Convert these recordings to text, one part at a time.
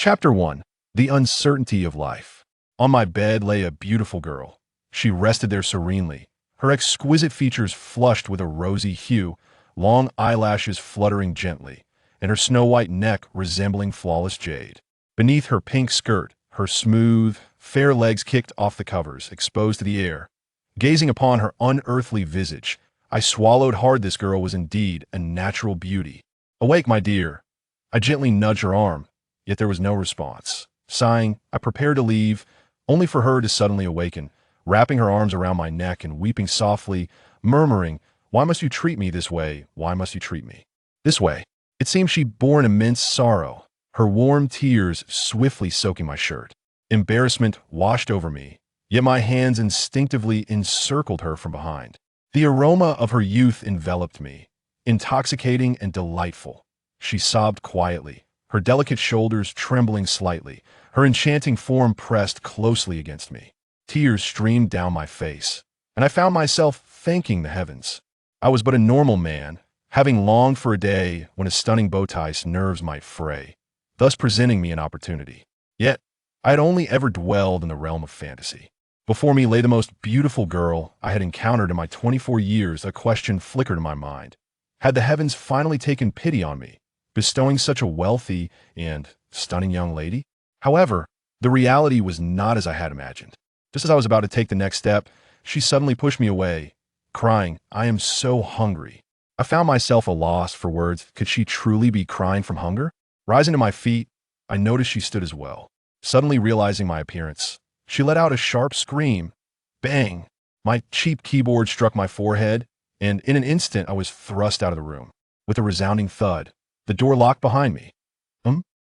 Chapter 1. The Uncertainty of Life. On my bed lay a beautiful girl. She rested there serenely, her exquisite features flushed with a rosy hue, long eyelashes fluttering gently, and her snow-white neck resembling flawless jade. Beneath her pink skirt, her smooth, fair legs kicked off the covers, exposed to the air. Gazing upon her unearthly visage, I swallowed hard. This girl was indeed a natural beauty. "Awake, my dear." I gently nudged her arm, yet there was no response. Sighing, I prepared to leave, only for her to suddenly awaken, wrapping her arms around my neck and weeping softly, murmuring, "Why must you treat me this way? Why must you treat me this way?" It seemed she bore an immense sorrow, her warm tears swiftly soaking my shirt. Embarrassment washed over me, yet my hands instinctively encircled her from behind. The aroma of her youth enveloped me, intoxicating and delightful. She sobbed quietly, her delicate shoulders trembling slightly, her enchanting form pressed closely against me. Tears streamed down my face, and I found myself thanking the heavens. I was but a normal man, having longed for a day when a stunning bowtie's nerves might fray, thus presenting me an opportunity. Yet, I had only ever dwelled in the realm of fantasy. Before me lay the most beautiful girl I had encountered in my 24 years. A question flickered in my mind. Had the heavens finally taken pity on me, bestowing such a wealthy and stunning young lady? However, the reality was not as I had imagined. Just as I was about to take the next step, she suddenly pushed me away, crying, "I am so hungry." I found myself a loss for words. Could she truly be crying from hunger? Rising to my feet, I noticed she stood as well. Suddenly realizing my appearance, she let out a sharp scream. Bang! My cheap keyboard struck my forehead, and in an instant I was thrust out of the room. With a resounding thud, the door locked behind me.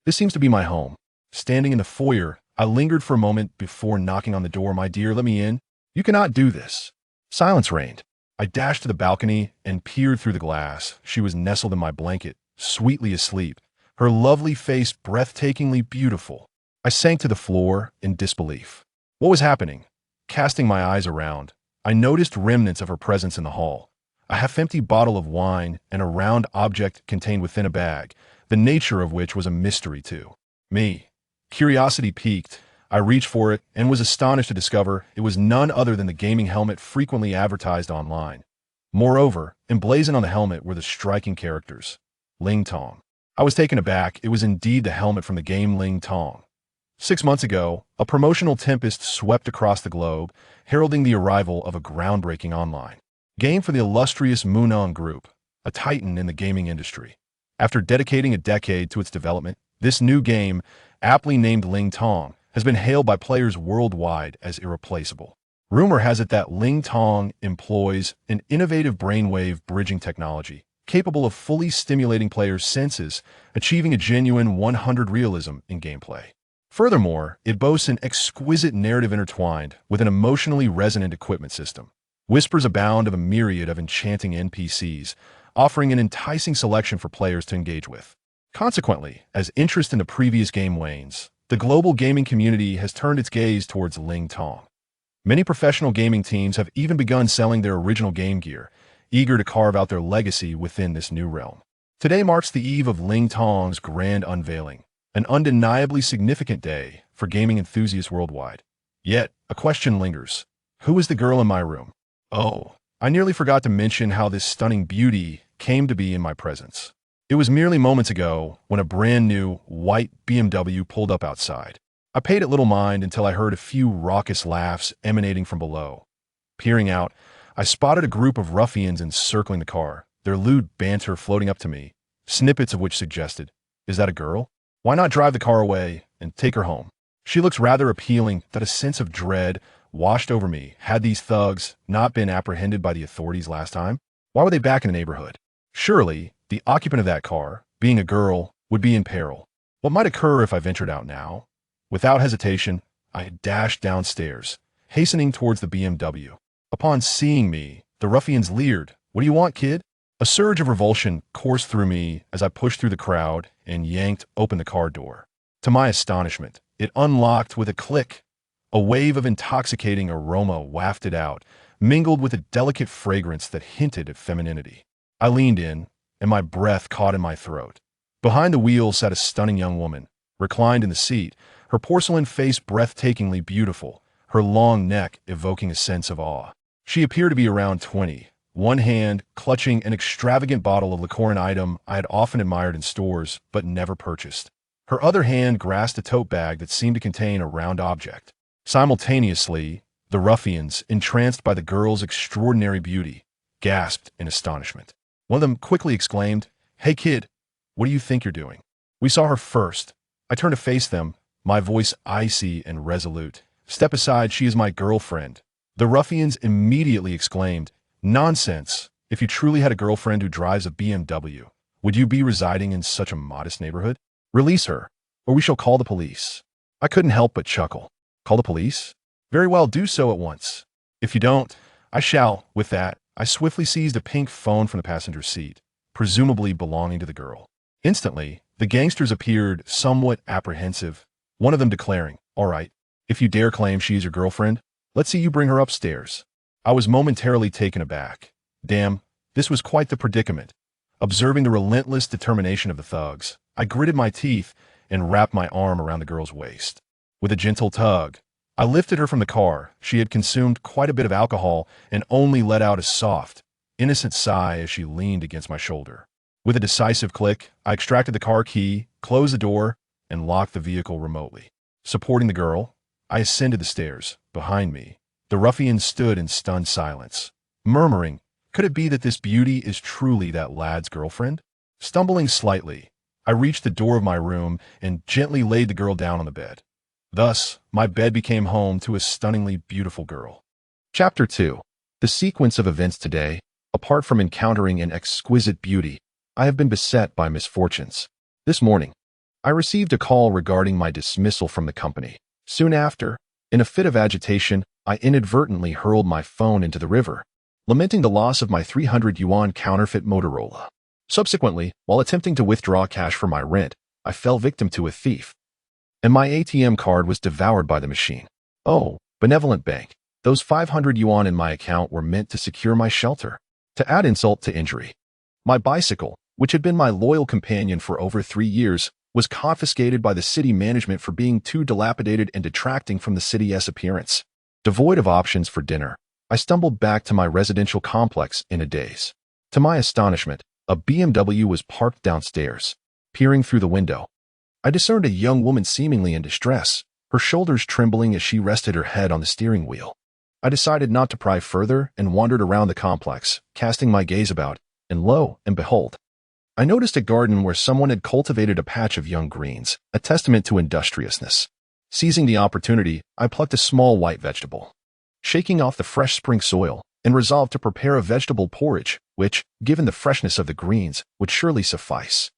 This seems to be my home. Standing in the foyer, I lingered for a moment before knocking on the door. "My dear, let me in." "You cannot do this." Silence reigned. I dashed to the balcony and peered through the glass. She was nestled in my blanket, sweetly asleep, her lovely face breathtakingly beautiful. I sank to the floor in disbelief. What was happening? Casting my eyes around, I noticed remnants of her presence in the hall. A half-empty bottle of wine and a round object contained within a bag, the nature of which was a mystery to me. Curiosity piqued. I reached for it and was astonished to discover it was none other than the gaming helmet frequently advertised online. Moreover, emblazoned on the helmet were the striking characters, Ling Tong. I was taken aback. It was indeed the helmet from the game Ling Tong. 6 months ago, a promotional tempest swept across the globe, heralding the arrival of a groundbreaking online game for the illustrious Munon Group, a titan in the gaming industry. After dedicating a decade to its development, this new game, aptly named Ling Tong, has been hailed by players worldwide as irreplaceable. Rumor has it that Ling Tong employs an innovative brainwave bridging technology capable of fully stimulating players' senses, achieving a genuine 100 realism in gameplay. Furthermore, it boasts an exquisite narrative intertwined with an emotionally resonant equipment system. Whispers abound of a myriad of enchanting NPCs, offering an enticing selection for players to engage with. Consequently, as interest in the previous game wanes, the global gaming community has turned its gaze towards Ling Tong. Many professional gaming teams have even begun selling their original game gear, eager to carve out their legacy within this new realm. Today marks the eve of Ling Tong's grand unveiling, an undeniably significant day for gaming enthusiasts worldwide. Yet, a question lingers. Who is the girl in my room? Oh, I nearly forgot to mention how this stunning beauty came to be in my presence. It was merely moments ago when a brand new white BMW pulled up outside. I paid it little mind until I heard a few raucous laughs emanating from below. Peering out, I spotted a group of ruffians encircling the car, their lewd banter floating up to me, snippets of which suggested, "Is that a girl? Why not drive the car away and take her home? She looks rather appealing." That a sense of dread washed over me. Had these thugs not been apprehended by the authorities last time? Why were they back in the neighborhood? Surely, the occupant of that car, being a girl, would be in peril. What might occur if I ventured out now? Without hesitation, I dashed downstairs, hastening towards the BMW. Upon seeing me, the ruffians leered. "What do you want, kid?" A surge of revulsion coursed through me as I pushed through the crowd and yanked open the car door. To my astonishment, it unlocked with a click. A wave of intoxicating aroma wafted out, mingled with a delicate fragrance that hinted at femininity. I leaned in, and my breath caught in my throat. Behind the wheel sat a stunning young woman, reclined in the seat, her porcelain face breathtakingly beautiful, her long neck evoking a sense of awe. She appeared to be around 20, one hand clutching an extravagant bottle of liqueur, an item I had often admired in stores but never purchased. Her other hand grasped a tote bag that seemed to contain a round object. Simultaneously, the ruffians, entranced by the girl's extraordinary beauty, gasped in astonishment. One of them quickly exclaimed, "Hey kid, what do you think you're doing?" We saw her first. I turned to face them, my voice icy and resolute. "Step aside, she is my girlfriend." The ruffians immediately exclaimed, "Nonsense! If you truly had a girlfriend who drives a BMW, would you be residing in such a modest neighborhood? Release her, or we shall call the police." I couldn't help but chuckle. Call the police? Very well, do so at once. If you don't, I shall. With that, I swiftly seized a pink phone from the passenger seat, presumably belonging to the girl. Instantly, the gangsters appeared somewhat apprehensive, one of them declaring, "All right, if you dare claim she is your girlfriend, let's see you bring her upstairs." I was momentarily taken aback. Damn, this was quite the predicament. Observing the relentless determination of the thugs, I gritted my teeth and wrapped my arm around the girl's waist. With a gentle tug, I lifted her from the car. She had consumed quite a bit of alcohol and only let out a soft, innocent sigh as she leaned against my shoulder. With a decisive click, I extracted the car key, closed the door, and locked the vehicle remotely. Supporting the girl, I ascended the stairs. Behind me, the ruffian stood in stunned silence, murmuring, "Could it be that this beauty is truly that lad's girlfriend?" Stumbling slightly, I reached the door of my room and gently laid the girl down on the bed. Thus, my bed became home to a stunningly beautiful girl. Chapter 2. The sequence of events today. Apart from encountering an exquisite beauty, I have been beset by misfortunes. This morning, I received a call regarding my dismissal from the company. Soon after, in a fit of agitation, I inadvertently hurled my phone into the river, lamenting the loss of my 300 yuan counterfeit Motorola. Subsequently, while attempting to withdraw cash for my rent, I fell victim to a thief, and my ATM card was devoured by the machine. Oh, benevolent bank, those 500 yuan in my account were meant to secure my shelter. To add insult to injury, my bicycle, which had been my loyal companion for over 3 years, was confiscated by the city management for being too dilapidated and detracting from the city's appearance. Devoid of options for dinner, I stumbled back to my residential complex in a daze. To my astonishment, a BMW was parked downstairs. Peering through the window, I discerned a young woman seemingly in distress, her shoulders trembling as she rested her head on the steering wheel. I decided not to pry further and wandered around the complex, casting my gaze about, and lo and behold, I noticed a garden where someone had cultivated a patch of young greens, a testament to industriousness. Seizing the opportunity, I plucked a small white vegetable, shaking off the fresh spring soil, and resolved to prepare a vegetable porridge, which, given the freshness of the greens, would surely suffice.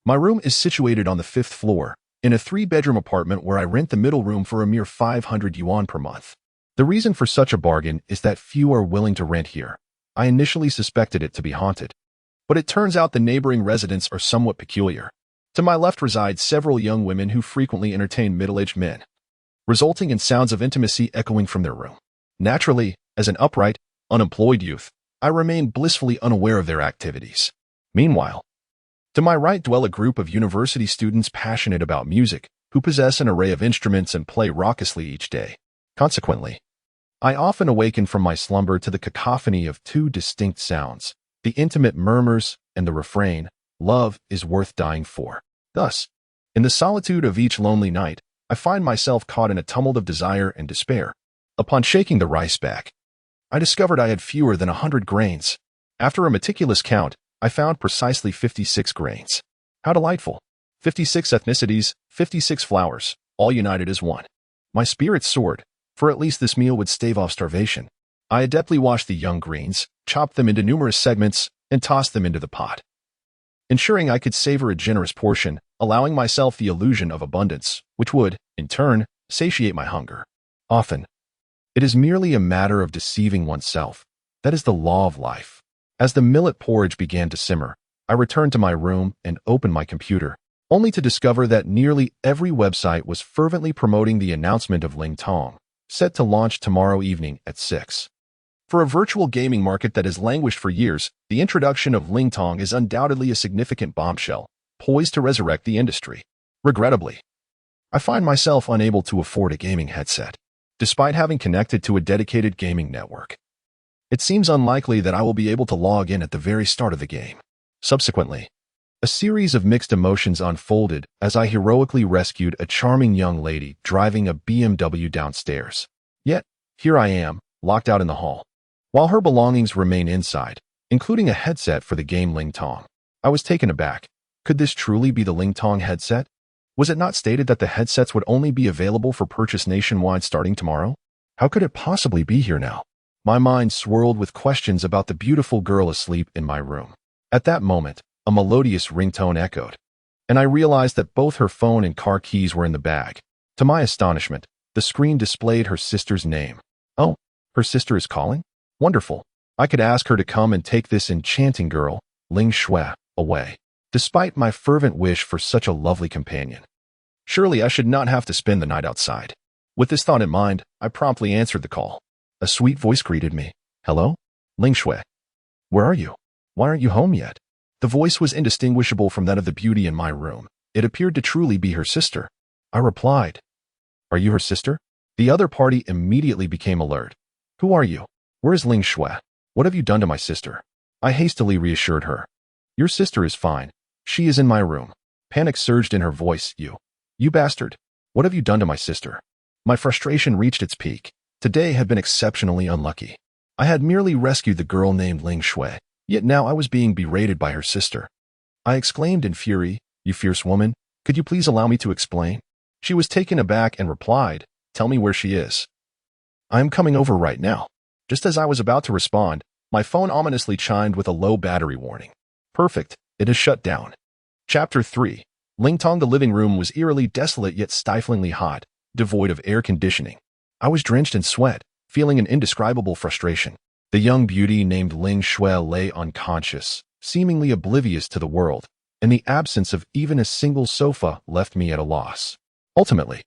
My room is situated on the 5th floor, in a 3-bedroom apartment where I rent the middle room for a mere 500 yuan per month. The reason for such a bargain is that few are willing to rent here. I initially suspected it to be haunted, but it turns out the neighboring residents are somewhat peculiar. To my left reside several young women who frequently entertain middle-aged men, resulting in sounds of intimacy echoing from their room. Naturally, as an upright, unemployed youth, I remain blissfully unaware of their activities. Meanwhile, to my right dwell a group of university students passionate about music, who possess an array of instruments and play raucously each day. Consequently, I often awaken from my slumber to the cacophony of 2 distinct sounds, the intimate murmurs and the refrain, "Love is worth dying for." Thus, in the solitude of each lonely night, I find myself caught in a tumult of desire and despair. Upon shaking the rice bag, I discovered I had fewer than 100 grains. After a meticulous count, I found precisely 56 grains. How delightful! 56 ethnicities, 56 flowers, all united as one. My spirits soared, for at least this meal would stave off starvation. I adeptly washed the young greens, chopped them into numerous segments, and tossed them into the pot, ensuring I could savor a generous portion, allowing myself the illusion of abundance, which would, in turn, satiate my hunger. Often, it is merely a matter of deceiving oneself. That is the law of life. As the millet porridge began to simmer, I returned to my room and opened my computer, only to discover that nearly every website was fervently promoting the announcement of Ling Tong, set to launch tomorrow evening at 6. For a virtual gaming market that has languished for years, the introduction of Ling Tong is undoubtedly a significant bombshell, poised to resurrect the industry. Regrettably, I find myself unable to afford a gaming headset, despite having connected to a dedicated gaming network. It seems unlikely that I will be able to log in at the very start of the game. Subsequently, a series of mixed emotions unfolded as I heroically rescued a charming young lady driving a BMW downstairs. Yet, here I am, locked out in the hall, while her belongings remain inside, including a headset for the game Ling Tong. I was taken aback. Could this truly be the Ling Tong headset? Was it not stated that the headsets would only be available for purchase nationwide starting tomorrow? How could it possibly be here now? My mind swirled with questions about the beautiful girl asleep in my room. At that moment, a melodious ringtone echoed, and I realized that both her phone and car keys were in the bag. To my astonishment, the screen displayed her sister's name. Oh, her sister is calling? Wonderful. I could ask her to come and take this enchanting girl, Ling Shui, away. Despite my fervent wish for such a lovely companion. Surely I should not have to spend the night outside. With this thought in mind, I promptly answered the call. A sweet voice greeted me. Hello? Ling Shui. Where are you? Why aren't you home yet? The voice was indistinguishable from that of the beauty in my room. It appeared to truly be her sister. I replied. Are you her sister? The other party immediately became alert. Who are you? Where is Ling Shui? What have you done to my sister? I hastily reassured her. Your sister is fine. She is in my room. Panic surged in her voice. You bastard. What have you done to my sister? My frustration reached its peak. Today had been exceptionally unlucky. I had merely rescued the girl named Ling Shui, yet now I was being berated by her sister. I exclaimed in fury, You fierce woman, could you please allow me to explain? She was taken aback and replied, Tell me where she is. I am coming over right now. Just as I was about to respond, my phone ominously chimed with a low battery warning. Perfect. It is shut down. Chapter 3. Ling Tong. The living room was eerily desolate yet stiflingly hot, devoid of air conditioning. I was drenched in sweat, feeling an indescribable frustration. The young beauty named Ling Shui lay unconscious, seemingly oblivious to the world, and the absence of even a single sofa left me at a loss. Ultimately,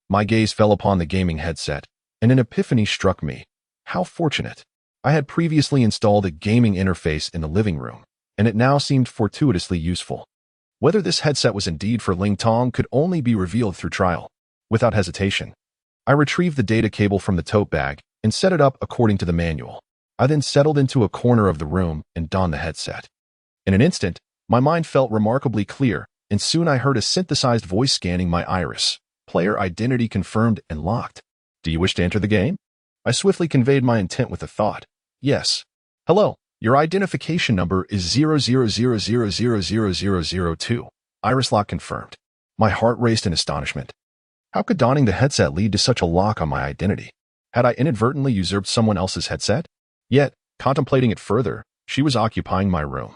my gaze fell upon the gaming headset, and an epiphany struck me. How fortunate. I had previously installed a gaming interface in the living room, and it now seemed fortuitously useful. Whether this headset was indeed for Ling Tong could only be revealed through trial. Without hesitation, I retrieved the data cable from the tote bag and set it up according to the manual. I then settled into a corner of the room and donned the headset. In an instant, my mind felt remarkably clear, and soon I heard a synthesized voice scanning my iris. Player identity confirmed and locked. Do you wish to enter the game? I swiftly conveyed my intent with a thought. Yes. Hello. Your identification number is 0000000002. Iris lock confirmed. My heart raced in astonishment. How could donning the headset lead to such a lock on my identity? Had I inadvertently usurped someone else's headset? Yet, contemplating it further, she was occupying my room.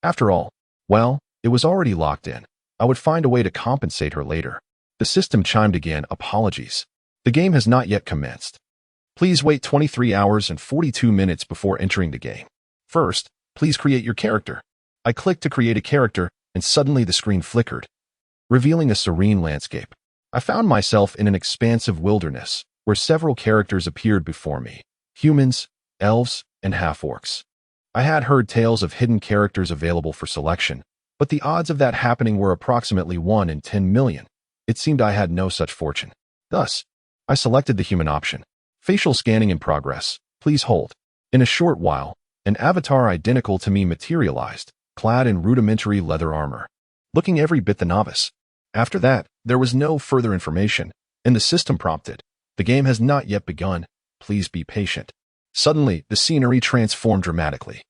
After all, well, it was already locked in. I would find a way to compensate her later. The system chimed again. Apologies. The game has not yet commenced. Please wait 23 hours and 42 minutes before entering the game. First, please create your character. I clicked to create a character, and suddenly the screen flickered, revealing a serene landscape. I found myself in an expansive wilderness, where several characters appeared before me. Humans, elves, and half-orcs. I had heard tales of hidden characters available for selection, but the odds of that happening were approximately 1 in 10 million. It seemed I had no such fortune. Thus, I selected the human option. Facial scanning in progress. Please hold. In a short while, an avatar identical to me materialized, clad in rudimentary leather armor, looking every bit the novice. After that, there was no further information, and the system prompted, The game has not yet begun. Please be patient. Suddenly, the scenery transformed dramatically,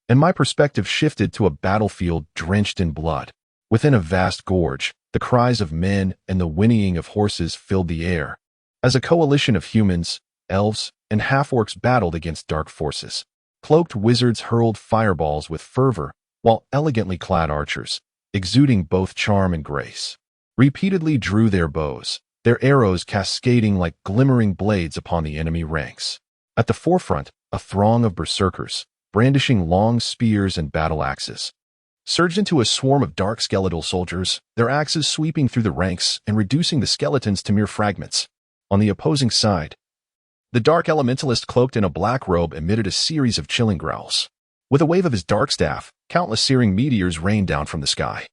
and my perspective shifted to a battlefield drenched in blood. Within a vast gorge, the cries of men and the whinnying of horses filled the air, as a coalition of humans, elves, and half-orcs battled against dark forces. Cloaked wizards hurled fireballs with fervor, while elegantly clad archers, exuding both charm and grace, repeatedly drew their bows, their arrows cascading like glimmering blades upon the enemy ranks. At the forefront, a throng of berserkers, brandishing long spears and battle axes, surged into a swarm of dark skeletal soldiers, their axes sweeping through the ranks and reducing the skeletons to mere fragments. On the opposing side, the dark elementalist cloaked in a black robe emitted a series of chilling growls. With a wave of his dark staff, countless searing meteors rained down from the sky.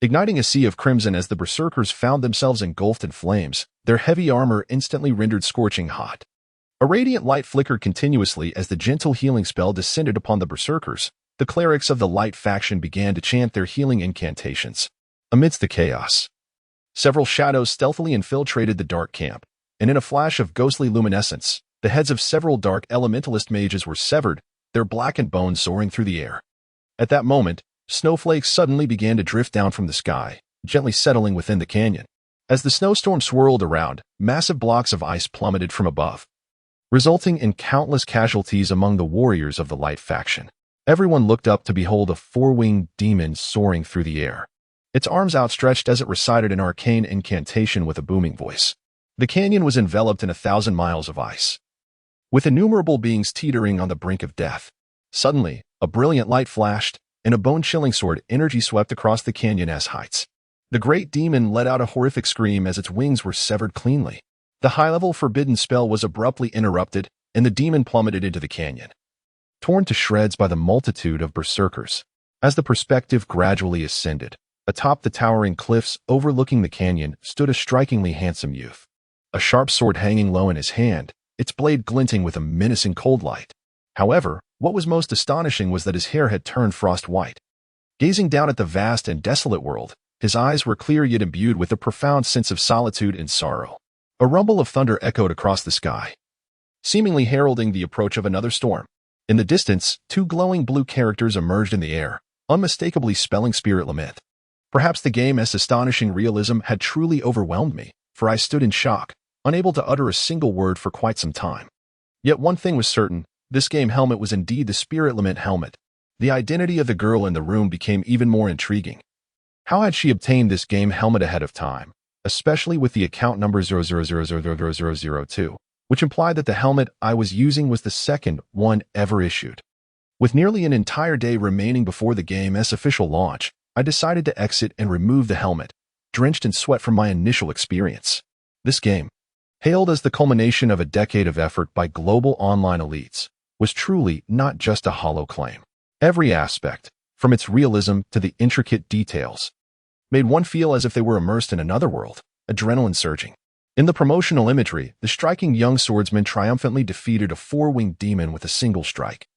igniting a sea of crimson as the berserkers found themselves engulfed in flames, their heavy armor instantly rendered scorching hot. A radiant light flickered continuously as the gentle healing spell descended upon the berserkers. The clerics of the light faction began to chant their healing incantations. Amidst the chaos, several shadows stealthily infiltrated the dark camp, and in a flash of ghostly luminescence, the heads of several dark elementalist mages were severed, their blackened bones soaring through the air. At that moment, snowflakes suddenly began to drift down from the sky, gently settling within the canyon. As the snowstorm swirled around, massive blocks of ice plummeted from above, resulting in countless casualties among the warriors of the light faction. Everyone looked up to behold a four-winged demon soaring through the air, its arms outstretched as it recited an arcane incantation with a booming voice. The canyon was enveloped in 1,000 miles of ice, with innumerable beings teetering on the brink of death. Suddenly, a brilliant light flashed, and a bone-chilling sword energy swept across the canyon's heights. The great demon let out a horrific scream as its wings were severed cleanly. The high-level forbidden spell was abruptly interrupted, and the demon plummeted into the canyon, torn to shreds by the multitude of berserkers. As the perspective gradually ascended, atop the towering cliffs overlooking the canyon stood a strikingly handsome youth, a sharp sword hanging low in his hand, its blade glinting with a menacing cold light. However, what was most astonishing was that his hair had turned frost white. Gazing down at the vast and desolate world, his eyes were clear yet imbued with a profound sense of solitude and sorrow. A rumble of thunder echoed across the sky, seemingly heralding the approach of another storm. In the distance, two glowing blue characters emerged in the air, unmistakably spelling Spirit Lament. Perhaps the game's astonishing realism had truly overwhelmed me, for I stood in shock, unable to utter a single word for quite some time. Yet one thing was certain, this game helmet was indeed the Spirit Lament helmet. The identity of the girl in the room became even more intriguing. How had she obtained this game helmet ahead of time, especially with the account number 00000002, which implied that the helmet I was using was the second one ever issued? With nearly an entire day remaining before the game's official launch, I decided to exit and remove the helmet, drenched in sweat from my initial experience. This game, hailed as the culmination of a decade of effort by global online elites, was truly not just a hollow claim. Every aspect, from its realism to the intricate details, made one feel as if they were immersed in another world, adrenaline surging. In the promotional imagery, the striking young swordsman triumphantly defeated a four-winged demon with a single strike.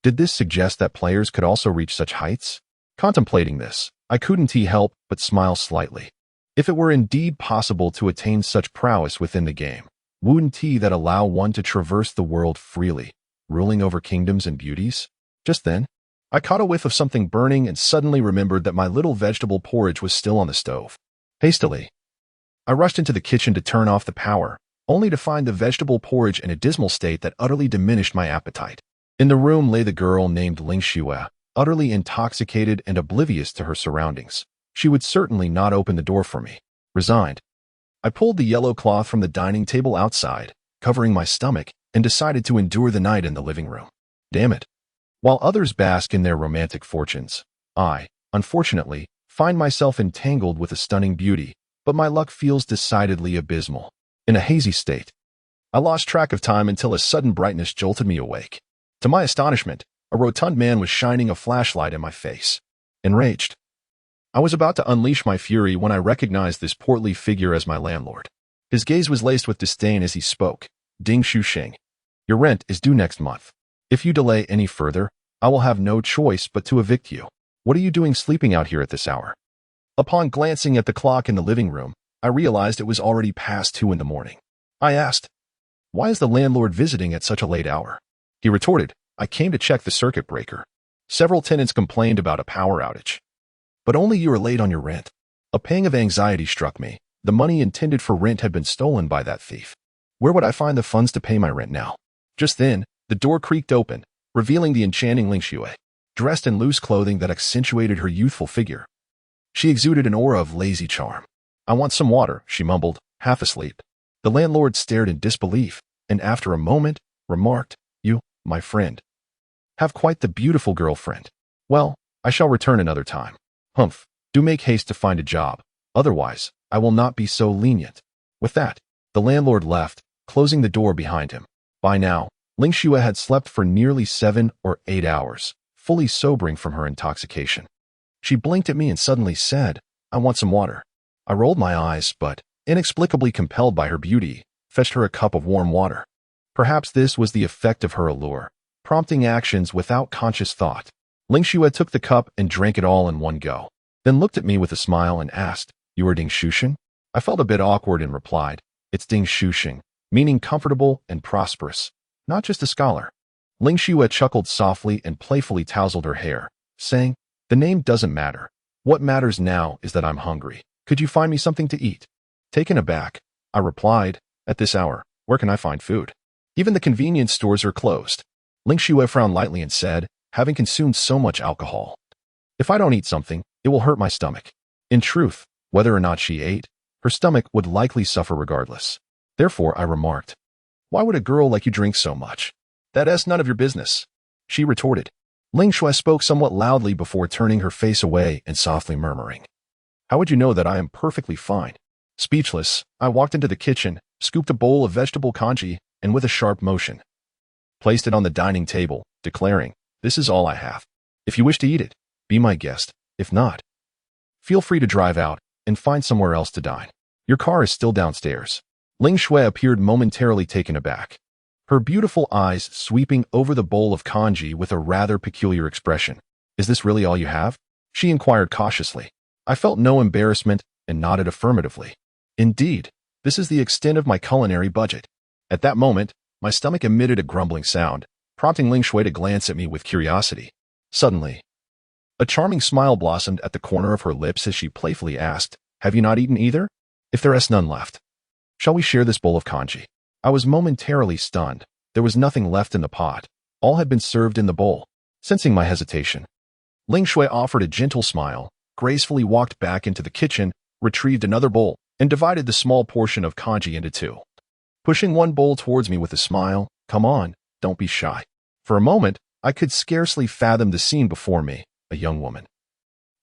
Did this suggest that players could also reach such heights? Contemplating this, I couldn't help but smile slightly. If it were indeed possible to attain such prowess within the game, wouldn't that allow one to traverse the world freely, ruling over kingdoms and beauties? Just then, I caught a whiff of something burning and suddenly remembered that my little vegetable porridge was still on the stove. Hastily, I rushed into the kitchen to turn off the power, only to find the vegetable porridge in a dismal state that utterly diminished my appetite. In the room lay the girl named Ling Xue, utterly intoxicated and oblivious to her surroundings. She would certainly not open the door for me. Resigned, I pulled the yellow cloth from the dining table outside, covering my stomach, and decided to endure the night in the living room. Damn it. While others bask in their romantic fortunes, I, unfortunately, find myself entangled with a stunning beauty, but my luck feels decidedly abysmal. In a hazy state, I lost track of time until a sudden brightness jolted me awake. To my astonishment, a rotund man was shining a flashlight in my face. Enraged, I was about to unleash my fury when I recognized this portly figure as my landlord. His gaze was laced with disdain as he spoke. Ding Shuxing, your rent is due next month. If you delay any further, I will have no choice but to evict you. What are you doing sleeping out here at this hour? Upon glancing at the clock in the living room, I realized it was already past 2 in the morning. I asked, why is the landlord visiting at such a late hour? He retorted, I came to check the circuit breaker. Several tenants complained about a power outage. But only you are late on your rent. A pang of anxiety struck me. The money intended for rent had been stolen by that thief. Where would I find the funds to pay my rent now? Just then, the door creaked open, revealing the enchanting Ling Xue, dressed in loose clothing that accentuated her youthful figure. She exuded an aura of lazy charm. I want some water, she mumbled, half asleep. The landlord stared in disbelief, and after a moment, remarked, you, my friend, have quite the beautiful girlfriend. Well, I shall return another time. Humph, do make haste to find a job. Otherwise, I will not be so lenient. With that, the landlord left, closing the door behind him. By now, Ling Xue had slept for nearly 7 or 8 hours, fully sobering from her intoxication. She blinked at me and suddenly said, I want some water. I rolled my eyes, but, inexplicably compelled by her beauty, fetched her a cup of warm water. Perhaps this was the effect of her allure, prompting actions without conscious thought. Ling Xue took the cup and drank it all in one go, then looked at me with a smile and asked, "You are Ding Shuxing?" I felt a bit awkward and replied, "It's Ding Shuxing, meaning comfortable and prosperous, not just a scholar." Ling Xue chuckled softly and playfully tousled her hair, saying, "The name doesn't matter. What matters now is that I'm hungry. Could you find me something to eat?" Taken aback, I replied, "At this hour, where can I find food? Even the convenience stores are closed." Ling Xue frowned lightly and said, having consumed so much alcohol, "If I don't eat something, it will hurt my stomach." In truth, whether or not she ate, her stomach would likely suffer regardless. Therefore, I remarked, "Why would a girl like you drink so much?" "That's none of your business," she retorted. Ling Xue spoke somewhat loudly before turning her face away and softly murmuring, "How would you know that I am perfectly fine?" Speechless, I walked into the kitchen, scooped a bowl of vegetable congee, and with a sharp motion, placed it on the dining table, declaring, "This is all I have. If you wish to eat it, be my guest. If not, feel free to drive out and find somewhere else to dine. Your car is still downstairs." Ling Xue appeared momentarily taken aback, her beautiful eyes sweeping over the bowl of congee with a rather peculiar expression. "Is this really all you have?" she inquired cautiously. I felt no embarrassment and nodded affirmatively. "Indeed, this is the extent of my culinary budget." At that moment, my stomach emitted a grumbling sound, prompting Ling Xue to glance at me with curiosity. Suddenly, a charming smile blossomed at the corner of her lips as she playfully asked, "Have you not eaten either? If there is none left, shall we share this bowl of congee?" I was momentarily stunned. There was nothing left in the pot. All had been served in the bowl. Sensing my hesitation, Ling Xue offered a gentle smile, gracefully walked back into the kitchen, retrieved another bowl, and divided the small portion of congee into two. Pushing one bowl towards me with a smile, "Come on, don't be shy." For a moment, I could scarcely fathom the scene before me. A young woman,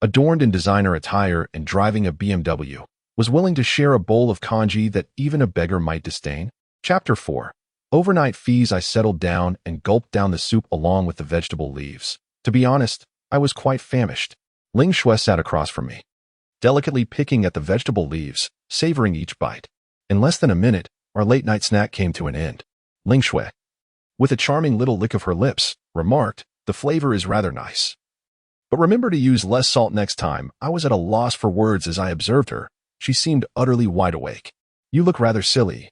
adorned in designer attire and driving a BMW, was willing to share a bowl of congee that even a beggar might disdain. Chapter 4. Overnight fees. I settled down and gulped down the soup along with the vegetable leaves. To be honest, I was quite famished. Ling Xue sat across from me, delicately picking at the vegetable leaves, savoring each bite. In less than a minute, our late-night snack came to an end. Ling Xue, with a charming little lick of her lips, remarked, "The flavor is rather nice. But remember to use less salt next time." I was at a loss for words as I observed her. She seemed utterly wide awake. "You look rather silly.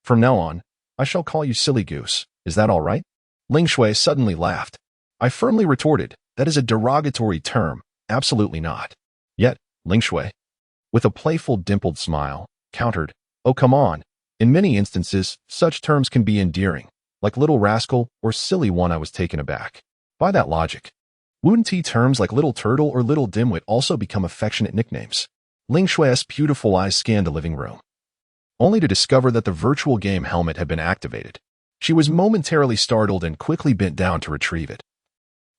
From now on, I shall call you Silly Goose. Is that all right?" Ling Xue suddenly laughed. I firmly retorted, "That is a derogatory term. Absolutely not." Yet, Ling Xue, with a playful dimpled smile, countered, "Oh, come on. In many instances, such terms can be endearing, like little rascal or silly one." I was taken aback. By that logic, wouldn't terms like little turtle or little dimwit also become affectionate nicknames? Ling Xue's beautiful eyes scanned the living room, only to discover that the virtual game helmet had been activated. She was momentarily startled and quickly bent down to retrieve it,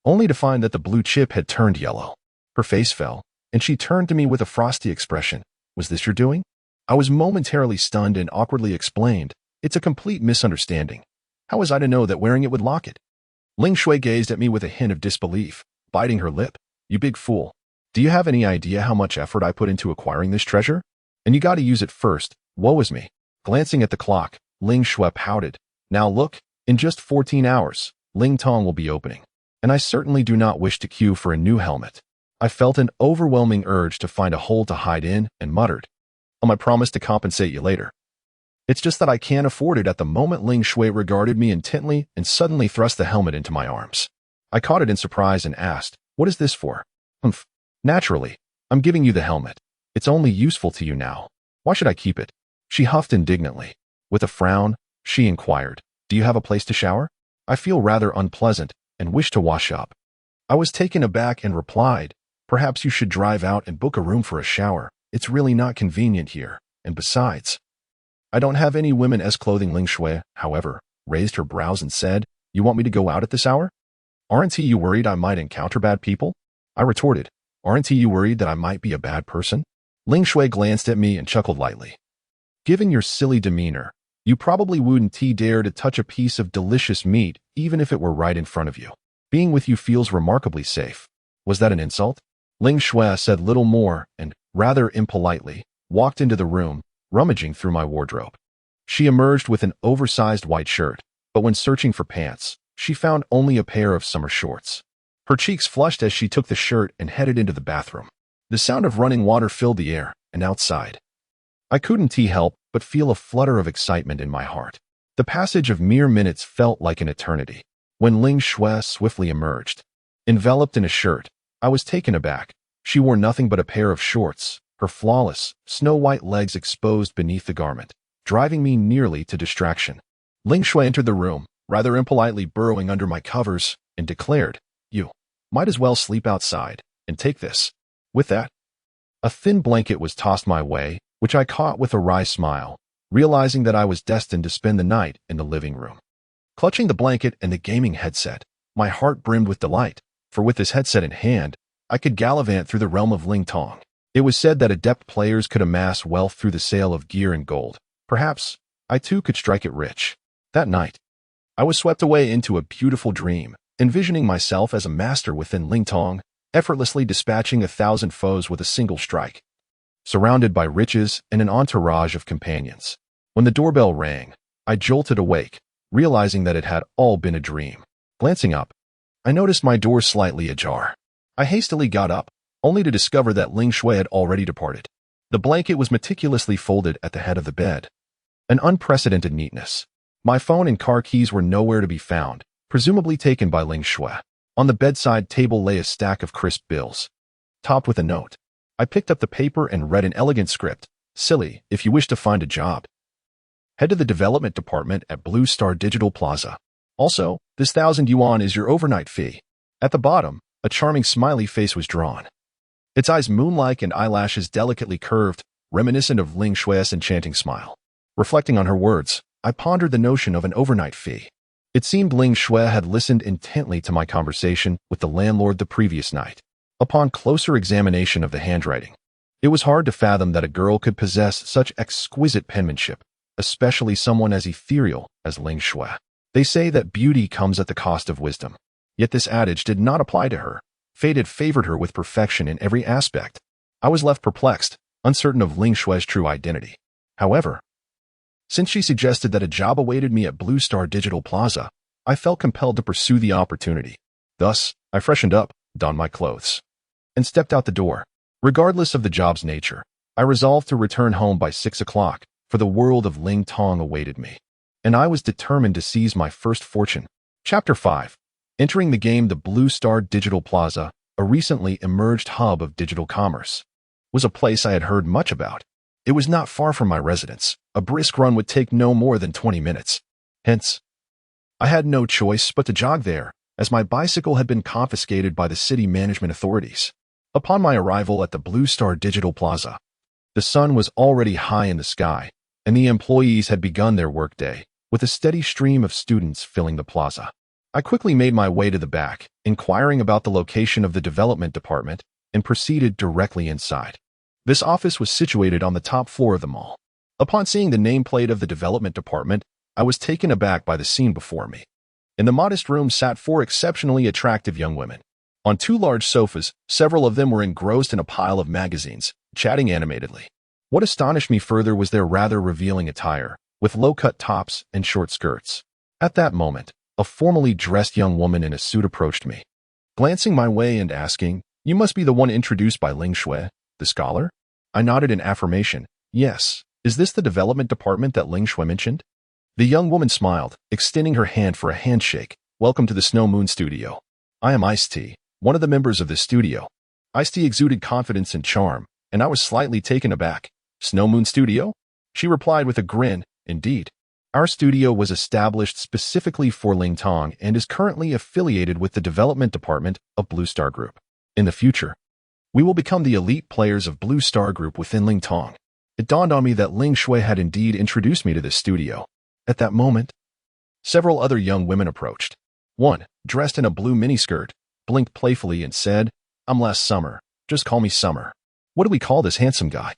only to find that the blue chip had turned yellow. Her face fell, and she turned to me with a frosty expression. "Was this your doing?" I was momentarily stunned and awkwardly explained, "It's a complete misunderstanding. How was I to know that wearing it would lock it?" Ling Xue gazed at me with a hint of disbelief, biting her lip. "You big fool. Do you have any idea how much effort I put into acquiring this treasure? And you gotta use it first. Woe is me." Glancing at the clock, Ling Xue pouted. "Now look, in just 14 hours, Ling Tong will be opening, and I certainly do not wish to queue for a new helmet." I felt an overwhelming urge to find a hole to hide in and muttered, "I promise to compensate you later. It's just that I can't afford it." At the moment, Ling Xue regarded me intently and suddenly thrust the helmet into my arms. I caught it in surprise and asked, "What is this for?" "Humph. Naturally, I'm giving you the helmet. It's only useful to you now. Why should I keep it?" She huffed indignantly. With a frown, she inquired, "Do you have a place to shower? I feel rather unpleasant and wish to wash up." I was taken aback and replied, "Perhaps you should drive out and book a room for a shower. It's really not convenient here, and besides, I don't have any women's clothing." Ling Xue, however, raised her brows and said, "You want me to go out at this hour? Aren't you worried I might encounter bad people?" I retorted, "Aren't you worried that I might be a bad person?" Ling Xue glanced at me and chuckled lightly. "Given your silly demeanor, you probably wouldn't dare to touch a piece of delicious meat even if it were right in front of you. Being with you feels remarkably safe." Was that an insult? Ling Xue said little more and, rather impolitely, walked into the room, rummaging through my wardrobe. She emerged with an oversized white shirt, but when searching for pants, she found only a pair of summer shorts. Her cheeks flushed as she took the shirt and headed into the bathroom. The sound of running water filled the air, and outside, I couldn't help but feel a flutter of excitement in my heart. The passage of mere minutes felt like an eternity. When Ling Shui swiftly emerged, enveloped in a shirt, I was taken aback. She wore nothing but a pair of shorts, her flawless, snow-white legs exposed beneath the garment, driving me nearly to distraction. Ling Shui entered the room, rather impolitely burrowing under my covers, and declared, "You might as well sleep outside, and take this." With that, a thin blanket was tossed my way, which I caught with a wry smile, realizing that I was destined to spend the night in the living room. Clutching the blanket and the gaming headset, my heart brimmed with delight, for with this headset in hand, I could gallivant through the realm of Ling Tong. It was said that adept players could amass wealth through the sale of gear and gold. Perhaps, I too could strike it rich. That night, I was swept away into a beautiful dream, envisioning myself as a master within Ling Tong, effortlessly dispatching 1,000 foes with a single strike, surrounded by riches and an entourage of companions. When the doorbell rang, I jolted awake, realizing that it had all been a dream. Glancing up, I noticed my door slightly ajar. I hastily got up, only to discover that Ling Shui had already departed. The blanket was meticulously folded at the head of the bed. An unprecedented neatness. My phone and car keys were nowhere to be found, presumably taken by Ling Shui. On the bedside table lay a stack of crisp bills, topped with a note. I picked up the paper and read an elegant script. "Silly, if you wish to find a job, head to the development department at Blue Star Digital Plaza. Also, this 1,000 yuan is your overnight fee." At the bottom, a charming smiley face was drawn. Its eyes moon-like and eyelashes delicately curved, reminiscent of Ling Shui's enchanting smile. Reflecting on her words, I pondered the notion of an overnight fee. It seemed Ling Shui had listened intently to my conversation with the landlord the previous night. Upon closer examination of the handwriting, it was hard to fathom that a girl could possess such exquisite penmanship, especially someone as ethereal as Ling Shui. They say that beauty comes at the cost of wisdom. Yet this adage did not apply to her. Fate had favored her with perfection in every aspect. I was left perplexed, uncertain of Ling Shui's true identity. However, since she suggested that a job awaited me at Blue Star Digital Plaza, I felt compelled to pursue the opportunity. Thus, I freshened up, donned my clothes, and stepped out the door. Regardless of the job's nature, I resolved to return home by 6 o'clock, for the world of Ling Tong awaited me, and I was determined to seize my first fortune. Chapter 5. Entering the game. The Blue Star Digital Plaza, a recently emerged hub of digital commerce, was a place I had heard much about. It was not far from my residence. A brisk run would take no more than 20 minutes. Hence, I had no choice but to jog there, as my bicycle had been confiscated by the city management authorities. Upon my arrival at the Blue Star Digital Plaza, the sun was already high in the sky, and the employees had begun their workday, with a steady stream of students filling the plaza. I quickly made my way to the back, inquiring about the location of the development department, and proceeded directly inside. This office was situated on the top floor of the mall. Upon seeing the nameplate of the development department, I was taken aback by the scene before me. In the modest room sat 4 exceptionally attractive young women. On 2 large sofas, several of them were engrossed in a pile of magazines, chatting animatedly. What astonished me further was their rather revealing attire, with low-cut tops and short skirts. At that moment, a formally dressed young woman in a suit approached me. Glancing my way and asking, "You must be the one introduced by Ling Shui, the scholar?" I nodded in affirmation. "Yes. Is this the development department that Ling Shui mentioned?" The young woman smiled, extending her hand for a handshake. "Welcome to the Snow Moon Studio. I am Ice-T, one of the members of this studio." Ice-T exuded confidence and charm, and I was slightly taken aback. "Snow Moon Studio?" She replied with a grin. "Indeed. Our studio was established specifically for Ling Tong and is currently affiliated with the development department of Blue Star Group. In the future, we will become the elite players of Blue Star Group within Ling Tong." It dawned on me that Ling Shui had indeed introduced me to this studio. At that moment, several other young women approached. One, dressed in a blue miniskirt, blinked playfully and said, "I'm last Summer. Just call me Summer. What do we call this handsome guy?"